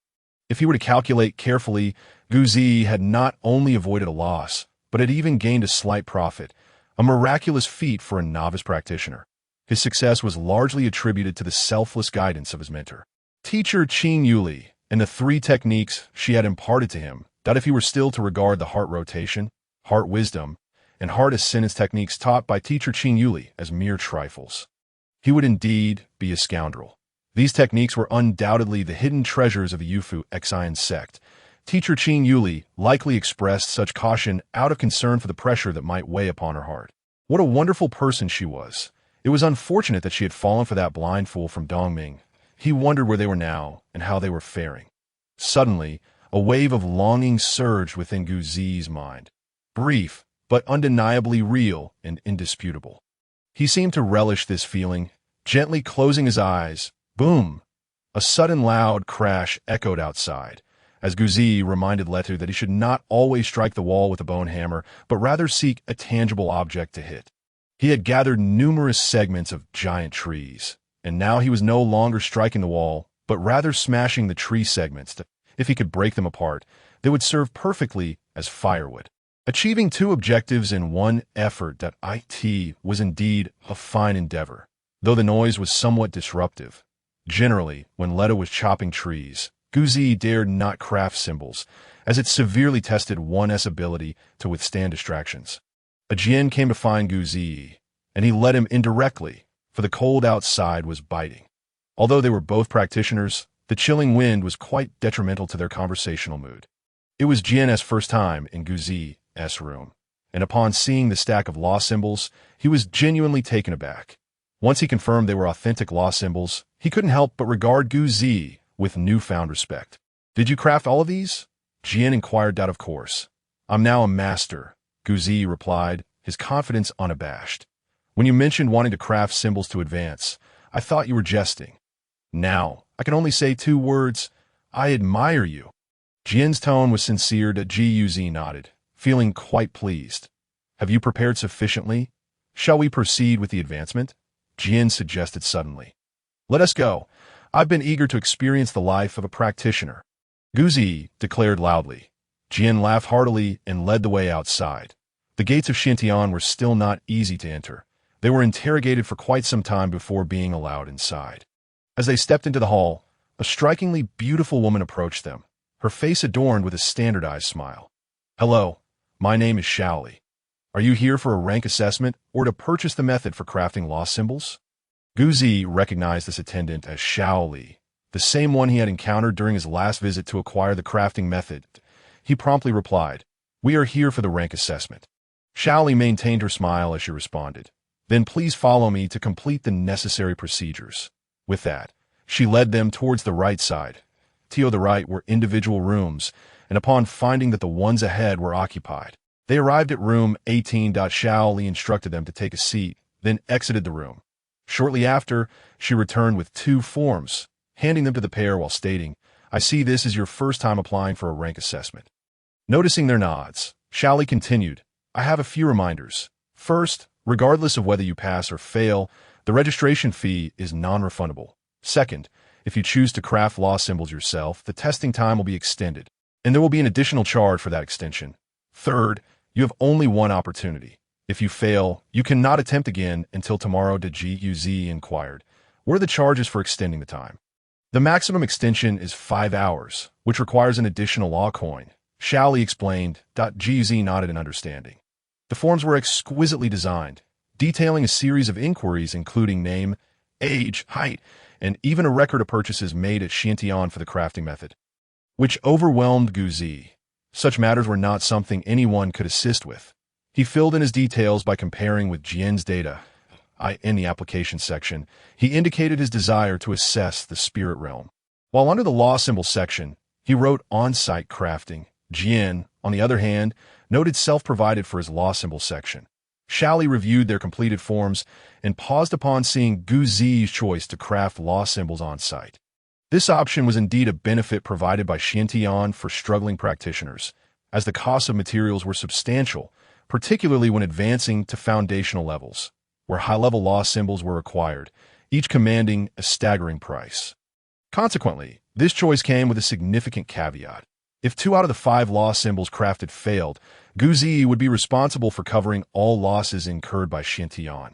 Speaker 1: If he were to calculate carefully, Gu Zi had not only avoided a loss, but had even gained a slight profit, a miraculous feat for a novice practitioner. His success was largely attributed to the selfless guidance of his mentor, Teacher Qing Yuli, and the 3 techniques she had imparted to him. That if he were still to regard the heart rotation, heart wisdom, and heart ascendance techniques taught by Teacher Qing Yuli as mere trifles, he would indeed be a scoundrel. These techniques were undoubtedly the hidden treasures of the Yufu Xian sect. Teacher Qing Yuli likely expressed such caution out of concern for the pressure that might weigh upon her heart. What a wonderful person she was. It was unfortunate that she had fallen for that blind fool from Dongming. He wondered where they were now and how they were faring. Suddenly, a wave of longing surged within Gu Zi's mind. Brief, but undeniably real and indisputable. He seemed to relish this feeling, gently closing his eyes. Boom! A sudden loud crash echoed outside, as Guzi reminded Letu that he should not always strike the wall with a bone hammer, but rather seek a tangible object to hit. He had gathered numerous segments of giant trees, and now he was no longer striking the wall, but rather smashing the tree segments. If he could break them apart, they would serve perfectly as firewood. Achieving two objectives in one effort that it was indeed a fine endeavor, though the noise was somewhat disruptive. Generally, when Leto was chopping trees, Guzi dared not craft symbols, as it severely tested one's ability to withstand distractions. A Jian came to find Guzi, and he led him indirectly, for the cold outside was biting. Although they were both practitioners, the chilling wind was quite detrimental to their conversational mood. It was Jian's first time in Guzi's room, and upon seeing the stack of law symbols, he was genuinely taken aback. Once he confirmed they were authentic law symbols, he couldn't help but regard Guzi with newfound respect. "Did you craft all of these?" Jian inquired. "Of course. I'm now a master," Guzi replied, his confidence unabashed. "When you mentioned wanting to craft symbols to advance, I thought you were jesting. Now, I can only say two words: I admire you." Jian's tone was sincere. Guzi nodded, feeling quite pleased. "Have you prepared sufficiently? Shall we proceed with the advancement?" Jian suggested suddenly. "Let us go. I've been eager to experience the life of a practitioner," Guzi declared loudly. Jian laughed heartily and led the way outside. The gates of Xintian were still not easy to enter. They were interrogated for quite some time before being allowed inside. As they stepped into the hall, a strikingly beautiful woman approached them, her face adorned with a standardized smile. "Hello, my name is Shaoli. Are you here for a rank assessment or to purchase the method for crafting law symbols?" Guzi recognized this attendant as Shaoli, the same one he had encountered during his last visit to acquire the crafting method. He promptly replied, "We are here for the rank assessment." Shaoli maintained her smile as she responded, "Then please follow me to complete the necessary procedures." With that, she led them towards the right side. To the right were individual rooms, and upon finding that the ones ahead were occupied, they arrived at room 18. Shaoli instructed them to take a seat, then exited the room. Shortly after, she returned with two forms, handing them to the pair while stating, "I see this is your first time applying for a rank assessment." Noticing their nods, Shaoli continued, "I have a few reminders. First, regardless of whether you pass or fail, the registration fee is non-refundable. Second, if you choose to craft law symbols yourself, the testing time will be extended, and there will be an additional charge for that extension. Third, you have only one opportunity. If you fail, you cannot attempt again until tomorrow." Guzi inquired, "What are the charges for extending the time?" "The maximum extension is 5 hours, which requires an additional law coin," Shaoli explained. Guzi nodded in understanding. The forms were exquisitely designed, detailing a series of inquiries including name, age, height, and even a record of purchases made at Xintian for the crafting method, which overwhelmed Guzi. Such matters were not something anyone could assist with. He filled in his details by comparing with Jian's data. In the application section, he indicated his desire to assess the spirit realm. While under the law symbol section, he wrote on-site crafting. Jian, on the other hand, noted self-provided for his law symbol section. Shaoli reviewed their completed forms and paused upon seeing Guzi's choice to craft law symbols on-site. This option was indeed a benefit provided by Xintian for struggling practitioners, as the costs of materials were substantial, particularly when advancing to foundational levels, where high-level law symbols were required, each commanding a staggering price. Consequently, this choice came with a significant caveat. If 2 out of the 5 law symbols crafted failed, Guzi would be responsible for covering all losses incurred by Xintian.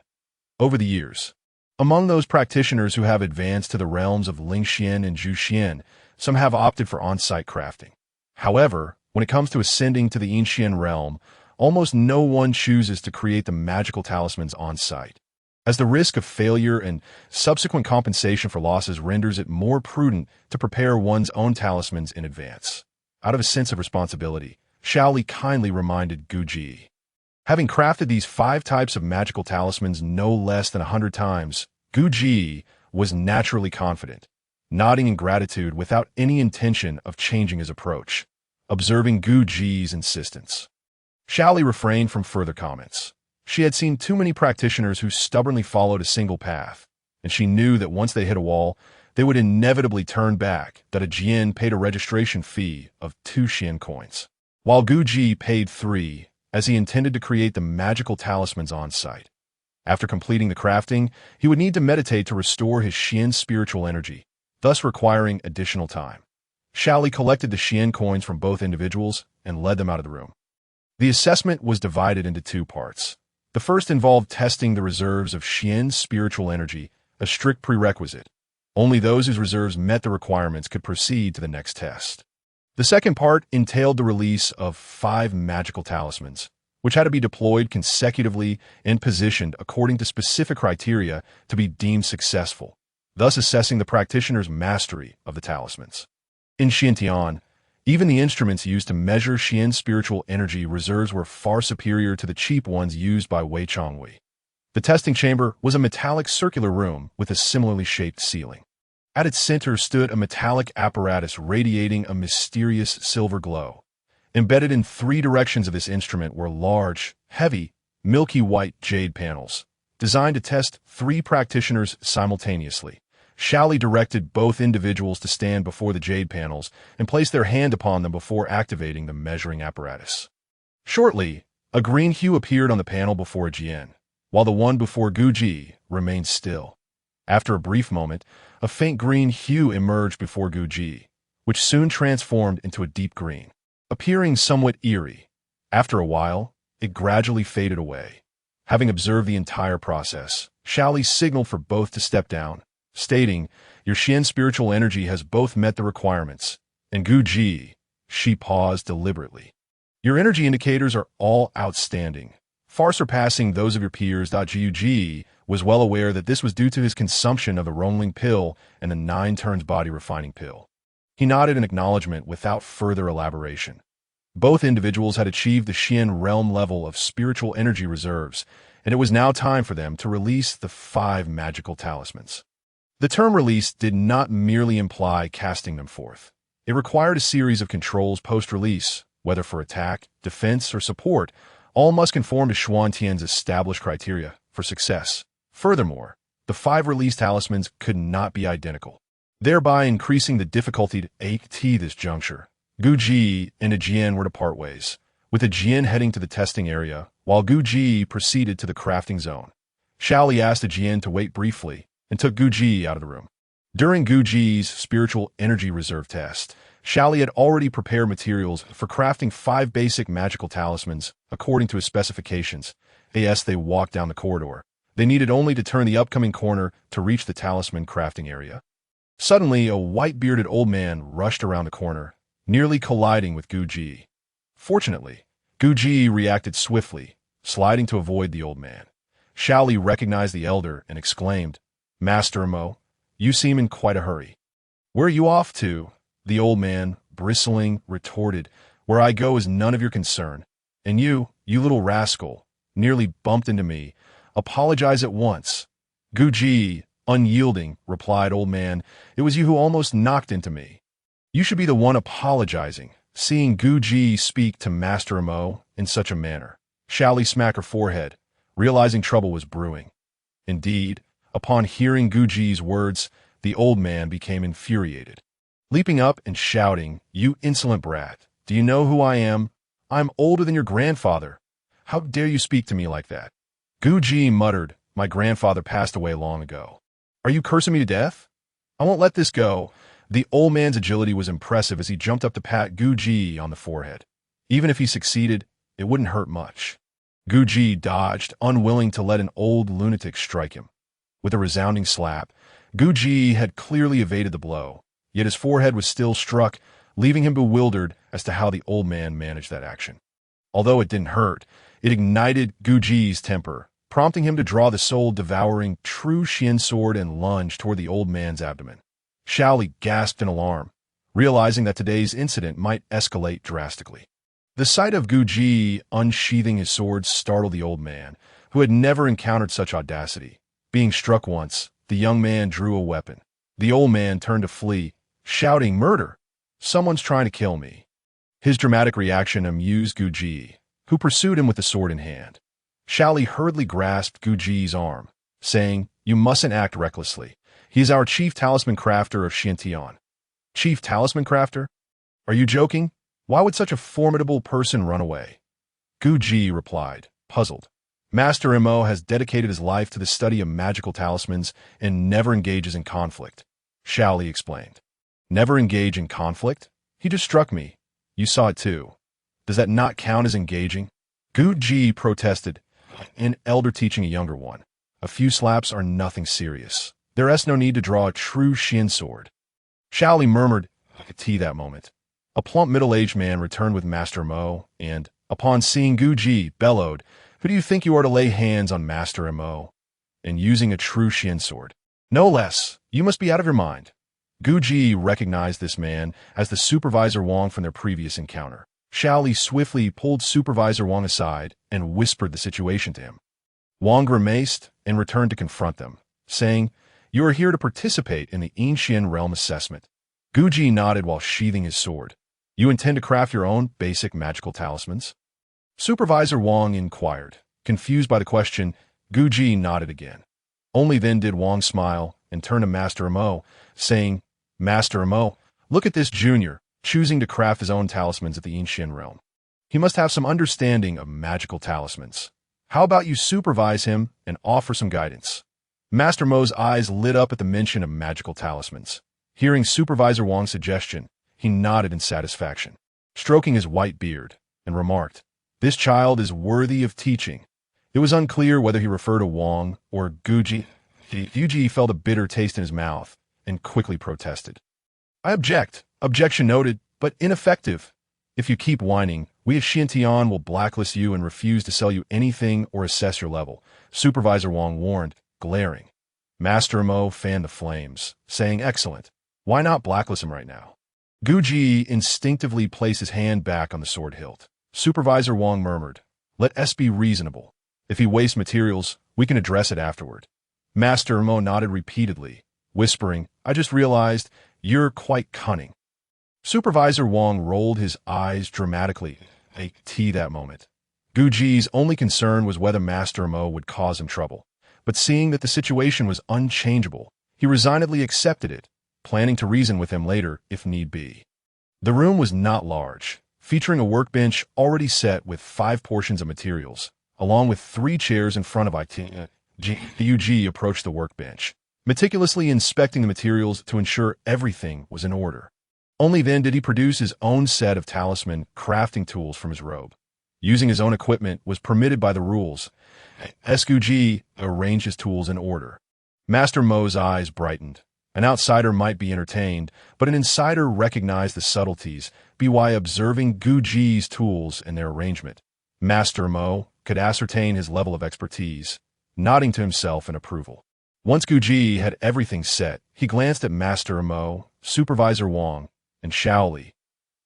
Speaker 1: Over the years, among those practitioners who have advanced to the realms of Lingxian and Zhuxian, some have opted for on-site crafting. However, when it comes to ascending to the Yinxian realm, almost no one chooses to create the magical talismans on-site, as the risk of failure and subsequent compensation for losses renders it more prudent to prepare one's own talismans in advance. Out of a sense of responsibility, Shaoli kindly reminded Guzi. Having crafted these 5 types of magical talismans no less than 100 times, Guzi was naturally confident, nodding in gratitude without any intention of changing his approach, observing Guzi's insistence. Shaoli refrained from further comments. She had seen too many practitioners who stubbornly followed a single path, and she knew that once they hit a wall, they would inevitably turn back that a Jian paid a registration fee of 2 Xian coins, while Gu Ji paid 3, as he intended to create the magical talismans on site. After completing the crafting, he would need to meditate to restore his Xian spiritual energy, thus requiring additional time. Xiaoli collected the Xian coins from both individuals and led them out of the room. The assessment was divided into 2 parts. The first involved testing the reserves of Xian spiritual energy, a strict prerequisite. Only those whose reserves met the requirements could proceed to the next test. The second part entailed the release of 5 magical talismans, which had to be deployed consecutively and positioned according to specific criteria to be deemed successful, thus assessing the practitioner's mastery of the talismans. In Xiantian, even the instruments used to measure Xian spiritual energy reserves were far superior to the cheap ones used by Wei Chongwei. The testing chamber was a metallic circular room with a similarly shaped ceiling. At its center stood a metallic apparatus radiating a mysterious silver glow. Embedded in 3 directions of this instrument were large, heavy, milky white jade panels, designed to test 3 practitioners simultaneously. Xiaoli directed both individuals to stand before the jade panels and place their hand upon them before activating the measuring apparatus. Shortly, a green hue appeared on the panel before Jian, while the one before Gu Ji remained still. After a brief moment, a faint green hue emerged before Gu Ji, which soon transformed into a deep green, appearing somewhat eerie. After a while, it gradually faded away. Having observed the entire process, Xiaoli signaled for both to step down, stating, "Your Xian spiritual energy has both met the requirements." And Gu Ji, she paused deliberately. "Your energy indicators are all outstanding, far surpassing those of your peers." Gu Ji was well aware that this was due to his consumption of the Rongling pill and the 9 turns body refining pill. He nodded in acknowledgement without further elaboration. Both individuals had achieved the Xian realm level of spiritual energy reserves, and it was now time for them to release the 5 magical talismans. The term release did not merely imply casting them forth. It required a series of controls post-release, whether for attack, defense, or support. All must conform to Xuantian's established criteria for success. Furthermore, the 5 released talismans could not be identical, thereby increasing the difficulty to at this juncture. Gu Ji and a Jian were to part ways, with a Jian heading to the testing area, while Gu Ji proceeded to the crafting zone. Xiaoli asked the Jian to wait briefly and took Gu Ji out of the room. During Gu Ji's spiritual energy reserve test, Xiaoli had already prepared materials for crafting 5 basic magical talismans according to his specifications. As they walked down the corridor, they needed only to turn the upcoming corner to reach the talisman crafting area. Suddenly, a white-bearded old man rushed around the corner, nearly colliding with Gu Ji. Fortunately, Gu Ji reacted swiftly, sliding to avoid the old man. Xiaoli recognized the elder and exclaimed, "Master Mo, you seem in quite a hurry." "Where are you off to?" The old man, bristling, retorted, "Where I go is none of your concern. And you little rascal, nearly bumped into me. Apologize at once." "Gu Ji, unyielding," replied old man, "it was you who almost knocked into me." "You should be the one apologizing." Seeing Gu Ji speak to Master Mo in such a manner, Xiaoli smacked her forehead, realizing trouble was brewing. Indeed, upon hearing Gu Ji's words, the old man became infuriated. Leaping up and shouting, "You insolent brat, do you know who I am? I'm older than your grandfather. How dare you speak to me like that?" Gu Ji muttered, "My grandfather passed away long ago. Are you cursing me to death? I won't let this go." The old man's agility was impressive as he jumped up to pat Gu Ji on the forehead. Even if he succeeded, it wouldn't hurt much. Gu Ji dodged, unwilling to let an old lunatic strike him. With a resounding slap, Gu Ji had clearly evaded the blow, yet his forehead was still struck, leaving him bewildered as to how the old man managed that action. Although it didn't hurt, it ignited Gu Ji's temper, prompting him to draw the soul-devouring true Xian sword and lunge toward the old man's abdomen. Xiaoli gasped in alarm, realizing that today's incident might escalate drastically. The sight of Gu Ji unsheathing his sword startled the old man, who had never encountered such audacity. Being struck once, the young man drew a weapon. The old man turned to flee, shouting, "Murder! Someone's trying to kill me." His dramatic reaction amused Gu Ji, who pursued him with the sword in hand. Xiaoli hurriedly grasped Gu Ji's arm, saying, "You mustn't act recklessly. He is our chief talisman crafter of Xiantian. Chief talisman crafter? Are you joking? Why would such a formidable person run away? Gu Ji replied, puzzled. Master Mo has dedicated his life to the study of magical talismans and never engages in conflict. Shaoli explained. Never engage in conflict? He just struck me. You saw it too. Does that not count as engaging? Gu Ji protested, an elder teaching a younger one. A few slaps are nothing serious. There is no need to draw a true Xian sword. Shaoli murmured, tea that moment. A plump middle-aged man returned with Master Mo, and, upon seeing Gu Ji, bellowed, Who do you think you are to lay hands on Master Mo? And using a true Xian sword. No less. You must be out of your mind. Gu Ji recognized this man as the Supervisor Wang from their previous encounter. Shaoli swiftly pulled Supervisor Wang aside and whispered the situation to him. Wang grimaced and returned to confront them, saying, You are here to participate in the Yinxian realm assessment. Gu Ji nodded while sheathing his sword. You intend to craft your own basic magical talismans? Supervisor Wang inquired. Confused by the question, Gu Ji nodded again. Only then did Wang smile and turn to Master Mo, saying, Master Mo, look at this junior, choosing to craft his own talismans at the Yinxian realm. He must have some understanding of magical talismans. How about you supervise him and offer some guidance? Master Mo's eyes lit up at the mention of magical talismans. Hearing Supervisor Wang's suggestion, he nodded in satisfaction, stroking his white beard, and remarked, This child is worthy of teaching. It was unclear whether he referred to Wang or Gu Ji. Gu Ji felt a bitter taste in his mouth and quickly protested. I object. Objection noted, but ineffective. If you keep whining, we at Xiantian will blacklist you and refuse to sell you anything or assess your level, Supervisor Wang warned, glaring. Master Mo fanned the flames, saying, Excellent. Why not blacklist him right now? Gu Ji instinctively placed his hand back on the sword hilt. Supervisor Wang murmured, Let us be reasonable. If he wastes materials, we can address it afterward. Master Mo nodded repeatedly, whispering, I just realized you're quite cunning. Supervisor Wang rolled his eyes dramatically, a tea that moment. Gu Ji's only concern was whether Master Mo would cause him trouble, but seeing that the situation was unchangeable, he resignedly accepted it, planning to reason with him later if need be. The room was not large, featuring a workbench already set with 5 portions of materials, along with 3 chairs in front of it. Gu Ji approached the workbench, meticulously inspecting the materials to ensure everything was in order. Only then did he produce his own set of talisman crafting tools from his robe. Using his own equipment was permitted by the rules. Gu Ji arranged his tools in order. Master Mo's eyes brightened. An outsider might be entertained, but an insider recognized the subtleties by observing Gu Ji's tools and their arrangement. Master Mo could ascertain his level of expertise, nodding to himself in approval. Once Gu Ji had everything set, he glanced at Master Mo, Supervisor Wang, and Shaoli.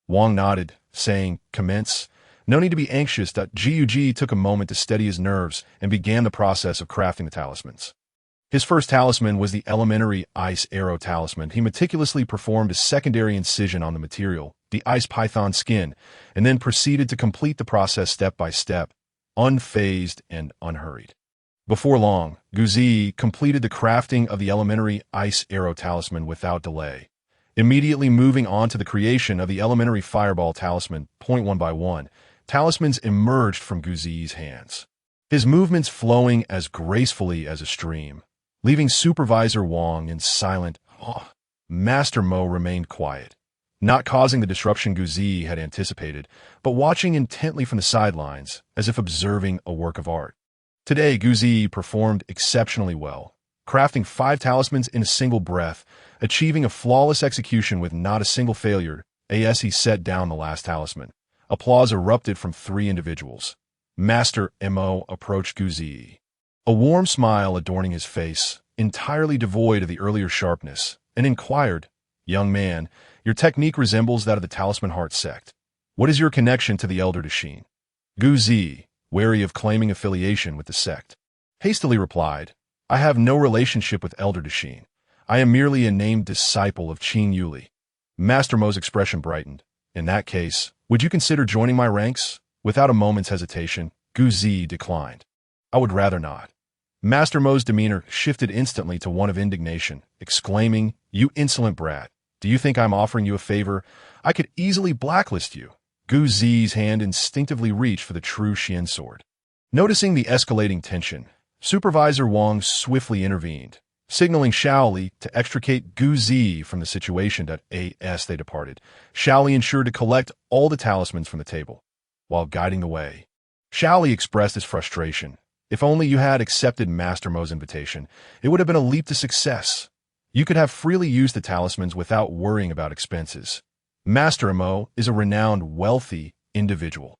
Speaker 1: Wang nodded, saying, Commence. No need to be anxious. Gu Ji took a moment to steady his nerves and began the process of crafting the talismans. His first talisman was the elementary ice arrow talisman. He meticulously performed a secondary incision on the material, the ice python skin, and then proceeded to complete the process step by step, unfazed and unhurried. Before long, Gu Ji completed the crafting of the elementary ice arrow talisman without delay, immediately moving on to the creation of the elementary fireball talisman. One by one, talismans emerged from Gu Ji's hands, his movements flowing as gracefully as a stream, leaving Supervisor Wang in silent awe. Master Mo remained quiet, not causing the disruption Gu Ji had anticipated, but watching intently from the sidelines, as if observing a work of art. Today, Gu Ji performed exceptionally well, crafting 5 talismans in a single breath, achieving a flawless execution with not a single failure as he set down the last talisman. Applause erupted from 3 individuals. Master Mo approached Gu Ji, a warm smile adorning his face, entirely devoid of the earlier sharpness, and inquired, Young man, your technique resembles that of the Talisman Heart sect. What is your connection to the Elder Dashin? Gu Ji, wary of claiming affiliation with the sect, hastily replied, I have no relationship with Elder Dashin. I am merely a named disciple of Qin Yuli. Master Mo's expression brightened. In that case, would you consider joining my ranks? Without a moment's hesitation, Gu Ji declined. I would rather not. Master Mo's demeanor shifted instantly to one of indignation, exclaiming, "You insolent brat! Do you think I'm offering you a favor? I could easily blacklist you." Gu Zi's hand instinctively reached for the true Xian sword. Noticing the escalating tension, Supervisor Wang swiftly intervened, signaling Shaoli to extricate Gu Zi from the situation. As they departed, Shaoli ensured to collect all the talismans from the table. While guiding the way, Shaoli expressed his frustration. "If only you had accepted Master Mo's invitation, it would have been a leap to success. You could have freely used the talismans without worrying about expenses. Master Mo is a renowned, wealthy individual."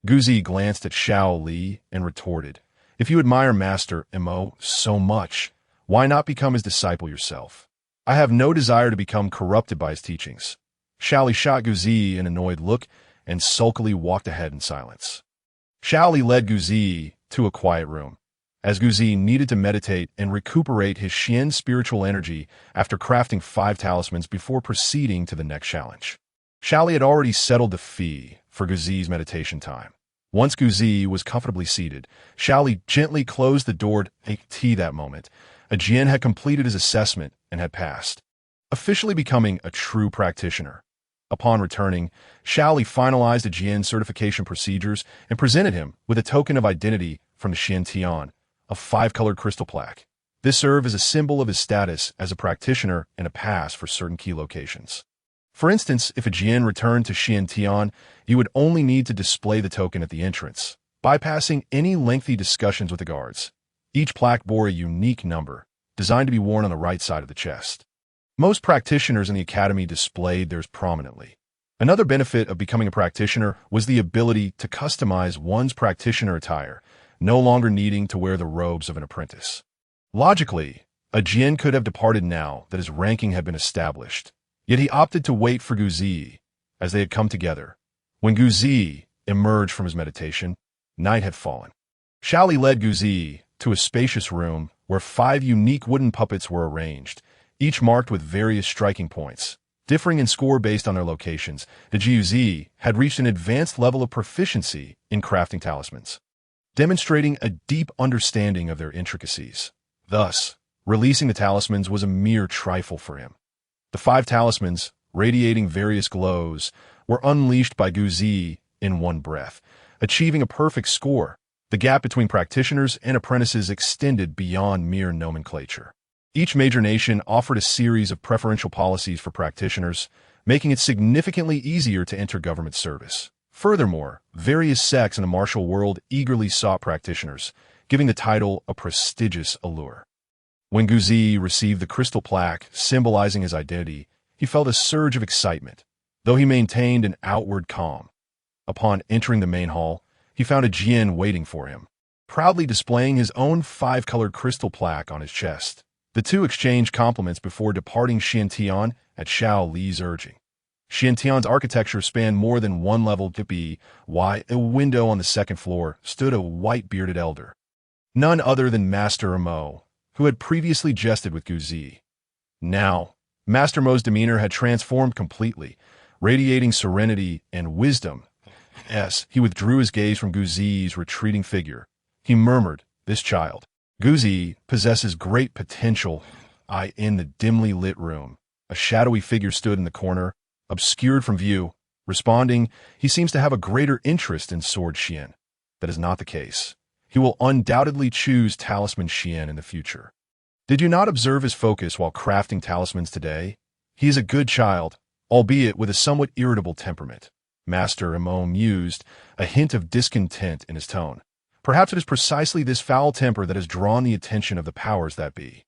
Speaker 1: Gu Zi glanced at Xiao Li and retorted, "If you admire Master Mo so much, why not become his disciple yourself? I have no desire to become corrupted by his teachings." Xiao Li shot Gu Zi an annoyed look and sulkily walked ahead in silence. Xiao Li led Gu Zi to a quiet room, as Gu Zi needed to meditate and recuperate his Xian spiritual energy after crafting 5 talismans before proceeding to the next challenge. Xiao Li had already settled the fee for Gu Zi's meditation time. Once Gu Zi was comfortably seated, Xiao Li gently closed the door to that moment. A Jian had completed his assessment and had passed, officially becoming a true practitioner. Upon returning, Xiao Li finalized the Jian certification procedures and presented him with a token of identity from the Xian Tian, a 5-colored crystal plaque. This served as a symbol of his status as a practitioner and a pass for certain key locations. For instance, if a Jian returned to Xian Tian, he would only need to display the token at the entrance, bypassing any lengthy discussions with the guards. Each plaque bore a unique number, designed to be worn on the right side of the chest. Most practitioners in the academy displayed theirs prominently. Another benefit of becoming a practitioner was the ability to customize one's practitioner attire, no longer needing to wear the robes of an apprentice. Logically, a Jian could have departed now that his ranking had been established, yet he opted to wait for Gu Zi, as they had come together. When Gu Zi emerged from his meditation, night had fallen. Xiao Li led Gu Zi to a spacious room where 5 unique wooden puppets were arranged, each marked with various striking points. Differing in score based on their locations, the Gu Zi had reached an advanced level of proficiency in crafting talismans, demonstrating a deep understanding of their intricacies. Thus, releasing the talismans was a mere trifle for him. The 5 talismans, radiating various glows, were unleashed by Gu Zi in one breath, achieving a perfect score. The gap between practitioners and apprentices extended beyond mere nomenclature. Each major nation offered a series of preferential policies for practitioners, making it significantly easier to enter government service. Furthermore, various sects in the martial world eagerly sought practitioners, giving the title a prestigious allure. When Gu Zi received the crystal plaque symbolizing his identity, he felt a surge of excitement, though he maintained an outward calm. Upon entering the main hall, he found a Jian waiting for him, proudly displaying his own 5-colored crystal plaque on his chest. The two exchanged compliments before departing Xiantian at Xiao Li's urging. Xiantian's architecture spanned more than one level to be why a window on the 2nd floor stood a white-bearded elder, none other than Master Mo, who had previously jested with Gu Zi. Now, Master Mo's demeanor had transformed completely, radiating serenity and wisdom. As he withdrew his gaze from Gu Zi's retreating figure, he murmured, "This child, Gu Zi, possesses great potential." In the dimly lit room, a shadowy figure stood in the corner, obscured from view. Responding, "He seems to have a greater interest in Sword Xian." That is not the case. He will undoubtedly choose Talisman Xian in the future. Did you not observe his focus while crafting talismans today? He is a good child, albeit with a somewhat irritable temperament. Master Mo mused, a hint of discontent in his tone. Perhaps it is precisely this foul temper that has drawn the attention of the powers that be.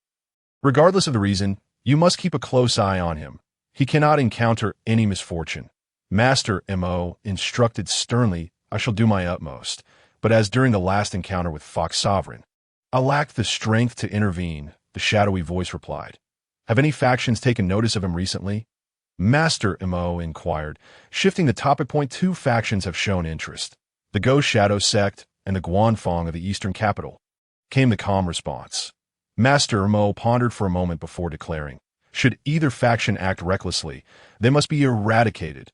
Speaker 1: Regardless of the reason, you must keep a close eye on him. He cannot encounter any misfortune. Master Mo instructed sternly, "I shall do my utmost." But as during the last encounter with Fox Sovereign, I lacked the strength to intervene, the shadowy voice replied. "Have any factions taken notice of him recently?" Master Mo inquired, shifting the topic point. 2 factions have shown interest. The Ghost Shadow sect and the Guanfang of the eastern capital, came the calm response. Master Mo pondered for a moment before declaring, "Should either faction act recklessly, they must be eradicated."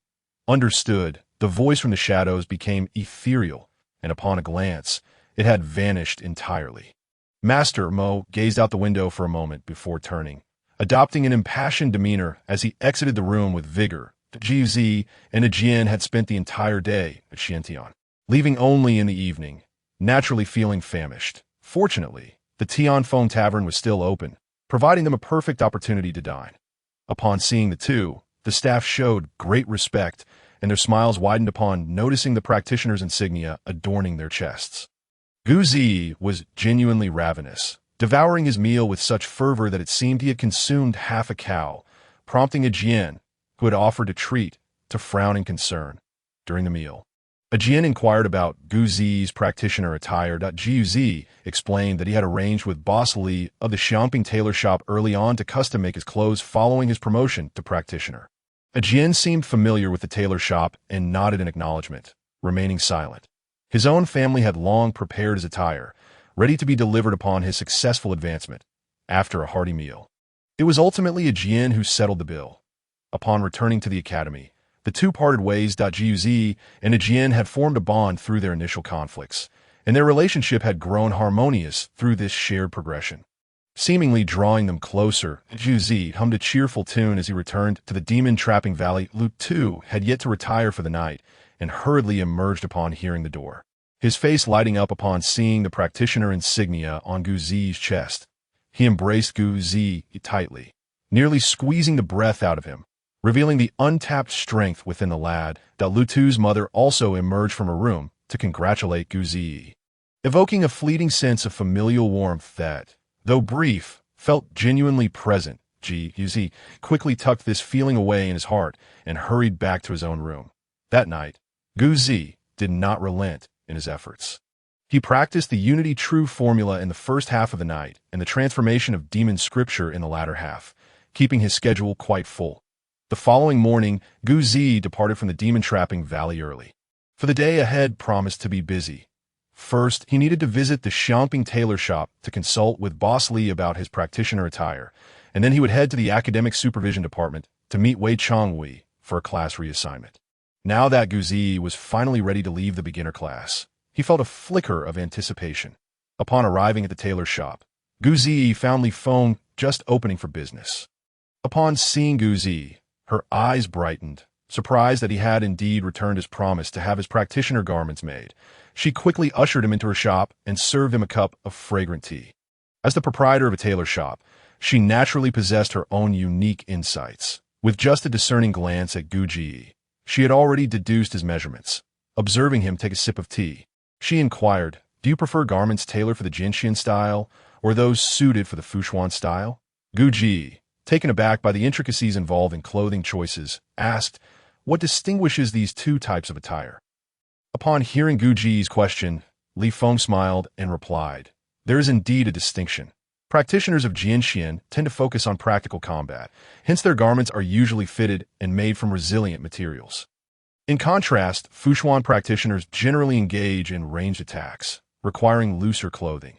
Speaker 1: Understood, the voice from the shadows became ethereal, and upon a glance, it had vanished entirely. Master Mo gazed out the window for a moment before turning, adopting an impassioned demeanor as he exited the room with vigor. The Jiuzi and Ajian had spent the entire day at Xiantian, leaving only in the evening, naturally feeling famished. Fortunately, the Tianfeng Tavern was still open, providing them a perfect opportunity to dine. Upon seeing the two, the staff showed great respect, and their smiles widened upon noticing the practitioner's insignia adorning their chests. Gu Zi was genuinely ravenous, devouring his meal with such fervor that it seemed he had consumed half a cow, prompting Ajian, who had offered a treat, to frown in concern. During the meal, Ajian inquired about Gu Zi's practitioner attire. Gu Zi explained that he had arranged with Boss Li of the Xiangping tailor shop early on to custom make his clothes following his promotion to practitioner. Ajian seemed familiar with the tailor shop and nodded in acknowledgement, remaining silent. His own family had long prepared his attire, ready to be delivered upon his successful advancement, after a hearty meal. It was ultimately Ajian who settled the bill. Upon returning to the academy, the two parted ways. Jiuzi and Ajian had formed a bond through their initial conflicts, and their relationship had grown harmonious through this shared progression. Seemingly drawing them closer, Jiuzi hummed a cheerful tune as he returned to the demon-trapping valley. Lu Tu had yet to retire for the night, and hurriedly emerged upon hearing the door, his face lighting up upon seeing the practitioner insignia on Gu Zi's chest. He embraced Gu Zi tightly, nearly squeezing the breath out of him, revealing the untapped strength within the lad. Lu Tu's mother also emerged from her room to congratulate Gu Zi, evoking a fleeting sense of familial warmth that, though brief, felt genuinely present. Gu Zi quickly tucked this feeling away in his heart and hurried back to his own room. That night, Gu Zi did not relent in his efforts. He practiced the Unity True formula in the first half of the night and the transformation of demon scripture in the latter half, keeping his schedule quite full. The following morning, Gu Zi departed from the demon-trapping valley early, for the day ahead promised to be busy. First, he needed to visit the Xiangping tailor shop to consult with Boss Li about his practitioner attire, and then he would head to the academic supervision department to meet Wei Changwei for a class reassignment. Now that Gu Zi was finally ready to leave the beginner class, he felt a flicker of anticipation. Upon arriving at the tailor shop, Gu Zi found Li Feng just opening for business. Upon seeing Gu Zi, her eyes brightened, surprised that he had indeed returned his promise to have his practitioner garments made. She quickly ushered him into her shop and served him a cup of fragrant tea. As the proprietor of a tailor shop, she naturally possessed her own unique insights. With just a discerning glance at Gu Zi, she had already deduced his measurements. Observing him take a sip of tea, she inquired, "Do you prefer garments tailored for the Jinxian style, or those suited for the Fushuan style?" Gu Zi, taken aback by the intricacies involved in clothing choices, asked, "What distinguishes these two types of attire?" Upon hearing Gu Zi's question, Li Feng smiled and replied, "There is indeed a distinction. Practitioners of Jinxian tend to focus on practical combat, hence their garments are usually fitted and made from resilient materials. In contrast, Fushuan practitioners generally engage in ranged attacks, requiring looser clothing.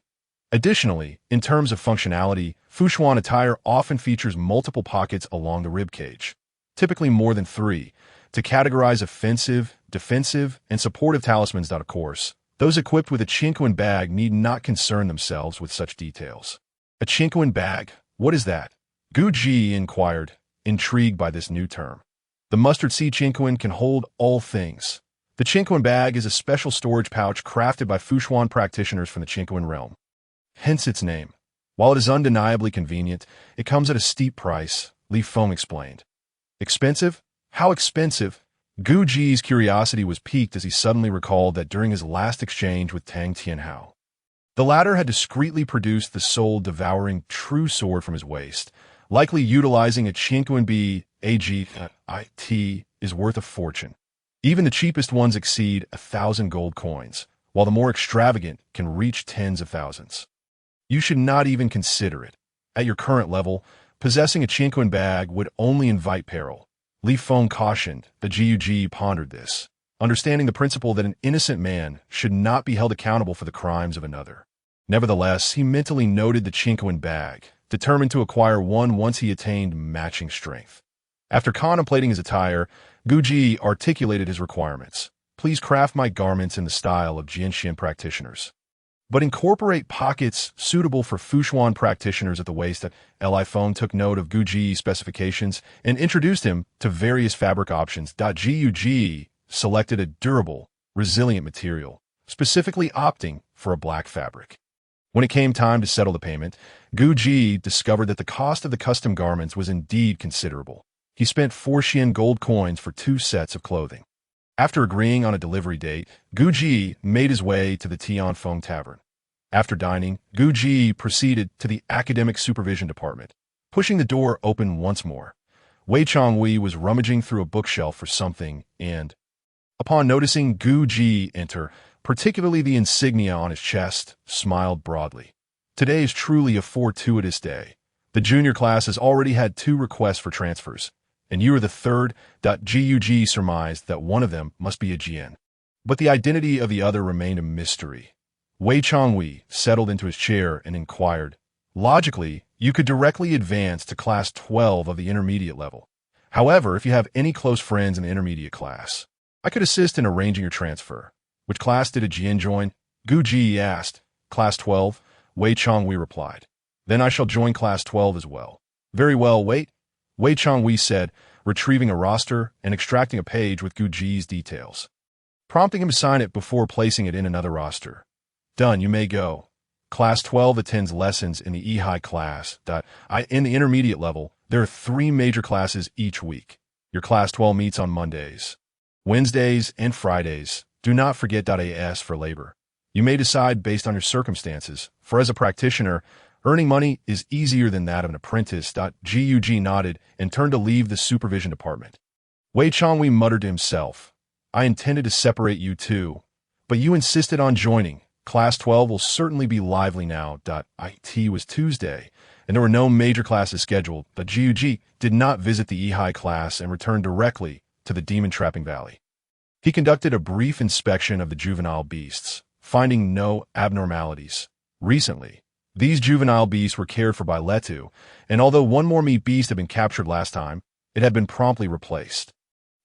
Speaker 1: Additionally, in terms of functionality, Fushuan attire often features multiple pockets along the ribcage, typically more than 3, to categorize offensive, defensive, and supportive talismans. Of course, those equipped with a Chinquan bag need not concern themselves with such details. A Chinquan bag, what is that? Gu Zi inquired, intrigued by this new term. The mustard seed Chinquan can hold all things. The Chinquan bag is a special storage pouch crafted by Fushuan practitioners from the Chinquan realm. Hence its name. While it is undeniably convenient, it comes at a steep price, Li Feng explained. Expensive? How expensive? Gu Zi's curiosity was piqued as he suddenly recalled that during his last exchange with Tang Tianhao, the latter had discreetly produced the soul-devouring true sword from his waist, likely utilizing a Chinquan It is worth a fortune. Even the cheapest ones exceed 1,000 gold coins, while the more extravagant can reach tens of thousands. You should not even consider it. At your current level, possessing a Chinquan bag would only invite peril. Li Feng cautioned. The Gug pondered this, understanding the principle that an innocent man should not be held accountable for the crimes of another. Nevertheless, he mentally noted the Chinquan bag, determined to acquire one once he attained matching strength. After contemplating his attire, Gu Zi articulated his requirements. "Please craft my garments in the style of Jinshin practitioners." but incorporate pockets suitable for Fushuan practitioners at the waist. Li Phone took note of Guji's specifications and introduced him to various fabric options. Guji selected a durable, resilient material, specifically opting for a black fabric. When it came time to settle the payment, Guji discovered that the cost of the custom garments was indeed considerable. He spent 4 Xian gold coins for 2 sets of clothing. After agreeing on a delivery date, Guji made his way to the Tianfeng Tavern. After dining, Guji proceeded to the academic supervision department. Pushing the door open once more, Wei Chongwei was rummaging through a bookshelf for something and, upon noticing Guji enter, particularly the insignia on his chest, smiled broadly. Today is truly a fortuitous day. The junior class has already had 2 requests for transfers, and you are the third. Guji surmised that one of them must be a Jian. But the identity of the other remained a mystery. Wei Chongwei settled into his chair and inquired, logically, you could directly advance to class 12 of the intermediate level. However, if you have any close friends in the intermediate class, I could assist in arranging your transfer. Which class did a Jian join? Guji asked. Class 12, Wei Chongwei replied. Then I shall join class 12 as well. Very well, wait. Wei Chongwei said, retrieving a roster and extracting a page with Guji's details, prompting him to sign it before placing it in another roster. Done, you may go. Class 12 attends lessons in the Ehai class. In the intermediate level, there are 3 major classes each week. Your class 12 meets on Mondays, Wednesdays, and Fridays. Do not forget .as for labor. You may decide based on your circumstances, for as a practitioner, earning money is easier than that of an apprentice. Guji nodded and turned to leave the supervision department. Wei Chongwei muttered to himself, I intended to separate you two, but you insisted on joining. Class 12 will certainly be lively now. It was Tuesday, and there were no major classes scheduled, but Guji did not visit the Ehai class and returned directly to the Demon Trapping Valley. He conducted a brief inspection of the juvenile beasts, finding no abnormalities. Recently, these juvenile beasts were cared for by Letu, and although one more meat beast had been captured last time, it had been promptly replaced.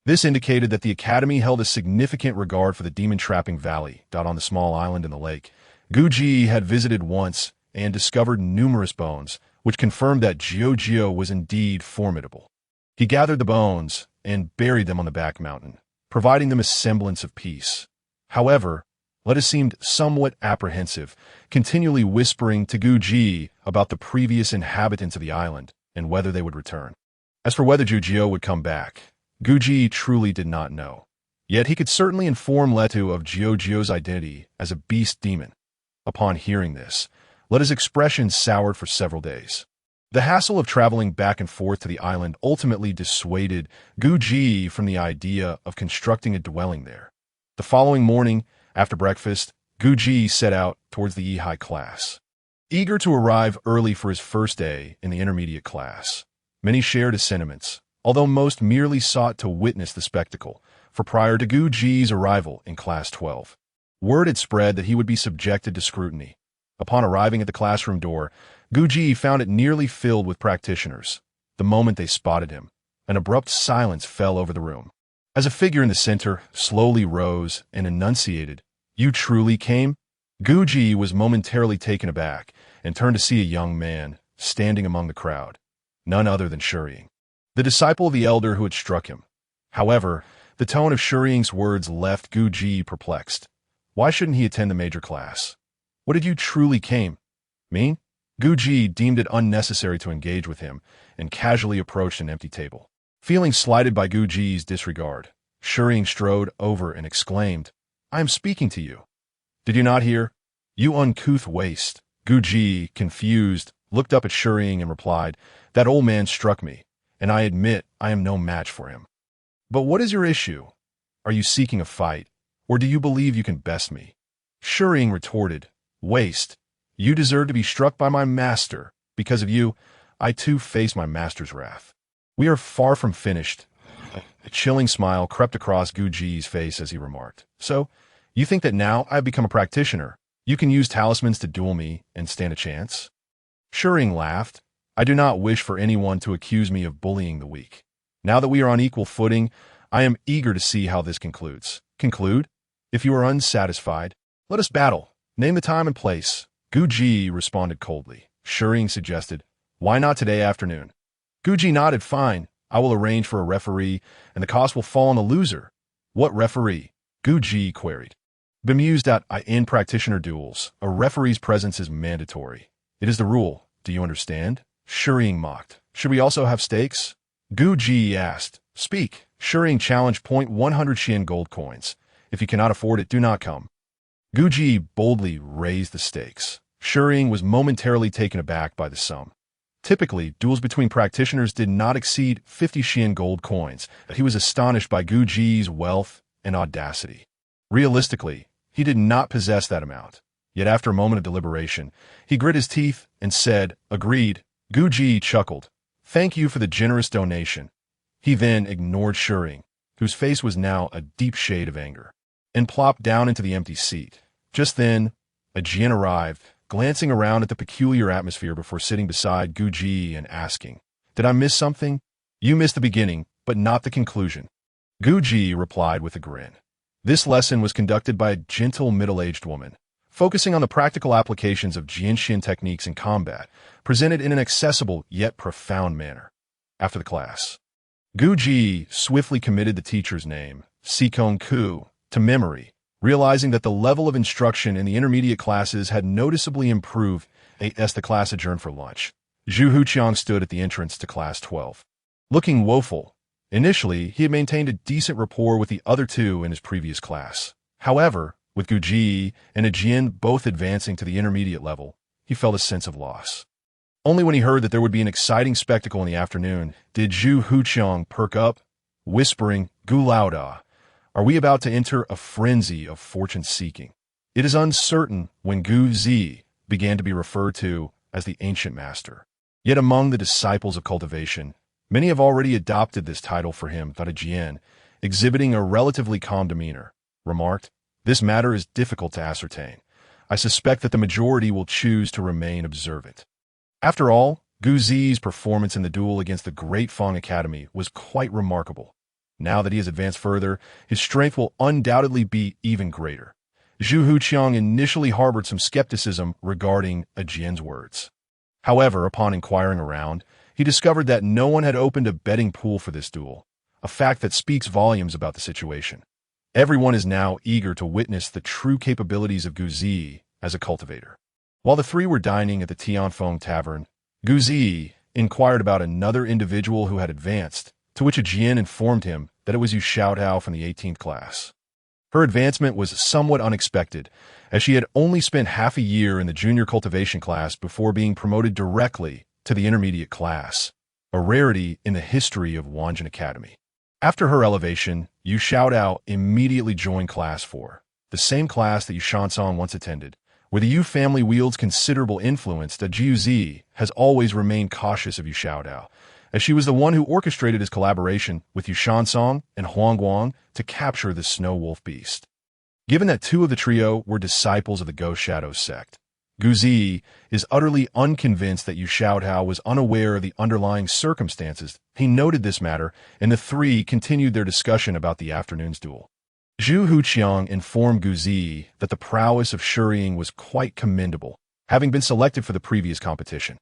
Speaker 1: This indicated that the Academy held a significant regard for the Demon Trapping Valley. On the small island in the lake, Guji had visited once and discovered numerous bones, which confirmed that Jiao was indeed formidable. He gathered the bones and buried them on the back mountain, providing them a semblance of peace. However, Letta seemed somewhat apprehensive, continually whispering to Guji about the previous inhabitants of the island and whether they would return. As for whether Jiao would come back, Guji truly did not know. Yet he could certainly inform Letu of Jiao's identity as a beast demon. Upon hearing this, Letta's expression soured for several days. The hassle of traveling back and forth to the island ultimately dissuaded Guji from the idea of constructing a dwelling there. The following morning, after breakfast, Guji set out towards the Ehai class. Eager to arrive early for his first day in the intermediate class, many shared his sentiments, although most merely sought to witness the spectacle, for prior to Guji's arrival in Class 12, word had spread that he would be subjected to scrutiny. Upon arriving at the classroom door, Guji found it nearly filled with practitioners. The moment they spotted him, an abrupt silence fell over the room. As a figure in the center slowly rose and enunciated, "You truly came?" Guji was momentarily taken aback and turned to see a young man standing among the crowd, none other than Shuriying, the disciple of the elder who had struck him. However, the tone of Shuriying's words left Guji perplexed. Why shouldn't he attend the major class? What did you truly came? Mean? Guji deemed it unnecessary to engage with him and casually approached an empty table. Feeling slighted by Guji's disregard, Shuriying strode over and exclaimed, "I am speaking to you. Did you not hear? You uncouth waste." Guji, confused, looked up at Shuriying and replied, "That old man struck me, and I admit I am no match for him. But what is your issue? Are you seeking a fight, or do you believe you can best me?" Shuriying retorted, "Waste. You deserve to be struck by my master. Because of you, I too face my master's wrath. We are far from finished." A chilling smile crept across Guji's face as he remarked, "So, you think that now I have become a practitioner, you can use talismans to duel me and stand a chance?" Shuriying laughed. "I do not wish for anyone to accuse me of bullying the weak. Now that we are on equal footing, I am eager to see how this concludes. Conclude? If you are unsatisfied, let us battle. Name the time and place. Gu Ji responded coldly. Shuying suggested, why not today afternoon? Gu Ji nodded, fine, I will arrange for a referee, and the cost will fall on the loser. What referee? Gu Ji queried. Bemused at in practitioner duels, a referee's presence is mandatory. It is the rule. Do you understand? Shuying mocked. Should we also have stakes? Gu Ji asked. Speak. Shuying challenged. 100 Xian gold coins. If you cannot afford it, do not come. Gu Ji boldly raised the stakes. Shuying was momentarily taken aback by the sum. Typically, duels between practitioners did not exceed 50 Xian gold coins, but he was astonished by Gu Ji's wealth and audacity. Realistically, he did not possess that amount. Yet after a moment of deliberation, he grit his teeth and said, agreed. Gu Ji chuckled. Thank you for the generous donation. He then ignored Shuying, whose face was now a deep shade of anger, and plopped down into the empty seat. Just then, a Jian arrived, glancing around at the peculiar atmosphere before sitting beside Gu Ji and asking, did I miss something? You missed the beginning, but not the conclusion. Gu Ji replied with a grin. This lesson was conducted by a gentle middle-aged woman, focusing on the practical applications of Jianxin techniques in combat, presented in an accessible yet profound manner. After the class, Gu Ji swiftly committed the teacher's name, Sikong Ku, to memory, realizing that the level of instruction in the intermediate classes had noticeably improved as the class adjourned for lunch. Zhu Huqiang stood at the entrance to class 12. Looking woeful, initially he had maintained a decent rapport with the other two in his previous class. However, with Gu Ji and a Jian both advancing to the intermediate level, he felt a sense of loss. Only when he heard that there would be an exciting spectacle in the afternoon did Zhu Huqiang perk up, whispering, Gu Laoda, are we about to enter a frenzy of fortune-seeking? It is uncertain when Gu Zi began to be referred to as the ancient master. Yet among the disciples of cultivation, many have already adopted this title for him, that a Jian, exhibiting a relatively calm demeanor, remarked, this matter is difficult to ascertain. I suspect that the majority will choose to remain observant. After all, Gu Zi's performance in the duel against the Great Fang Academy was quite remarkable. Now that he has advanced further, his strength will undoubtedly be even greater. Zhu Huqiang initially harbored some skepticism regarding a Jian's words. However, upon inquiring around, he discovered that no one had opened a betting pool for this duel, a fact that speaks volumes about the situation. Everyone is now eager to witness the true capabilities of Gu Zi as a cultivator. While the three were dining at the Tianfeng Tavern, Gu Zi inquired about another individual who had advanced, to which a Jian informed him that it was Yu Xiaotao from the 18th class. Her advancement was somewhat unexpected, as she had only spent half a year in the junior cultivation class before being promoted directly to the intermediate class, a rarity in the history of Wanjin Academy. After her elevation, Yu Xiaotao immediately joined Class 4, the same class that Yu Shansong once attended, where the Yu family wields considerable influence. That Jiu Zi has always remained cautious of Yu Xiaotao, as she was the one who orchestrated his collaboration with Yu Shansong and Huang Guang to capture the snow wolf beast. Given that two of the trio were disciples of the Ghost Shadow sect, Gu Zi is utterly unconvinced that Yu Xiaotao was unaware of the underlying circumstances. He noted this matter, and the three continued their discussion about the afternoon's duel. Zhu Huqiang informed Gu Zi that the prowess of Shuying was quite commendable, having been selected for the previous competition.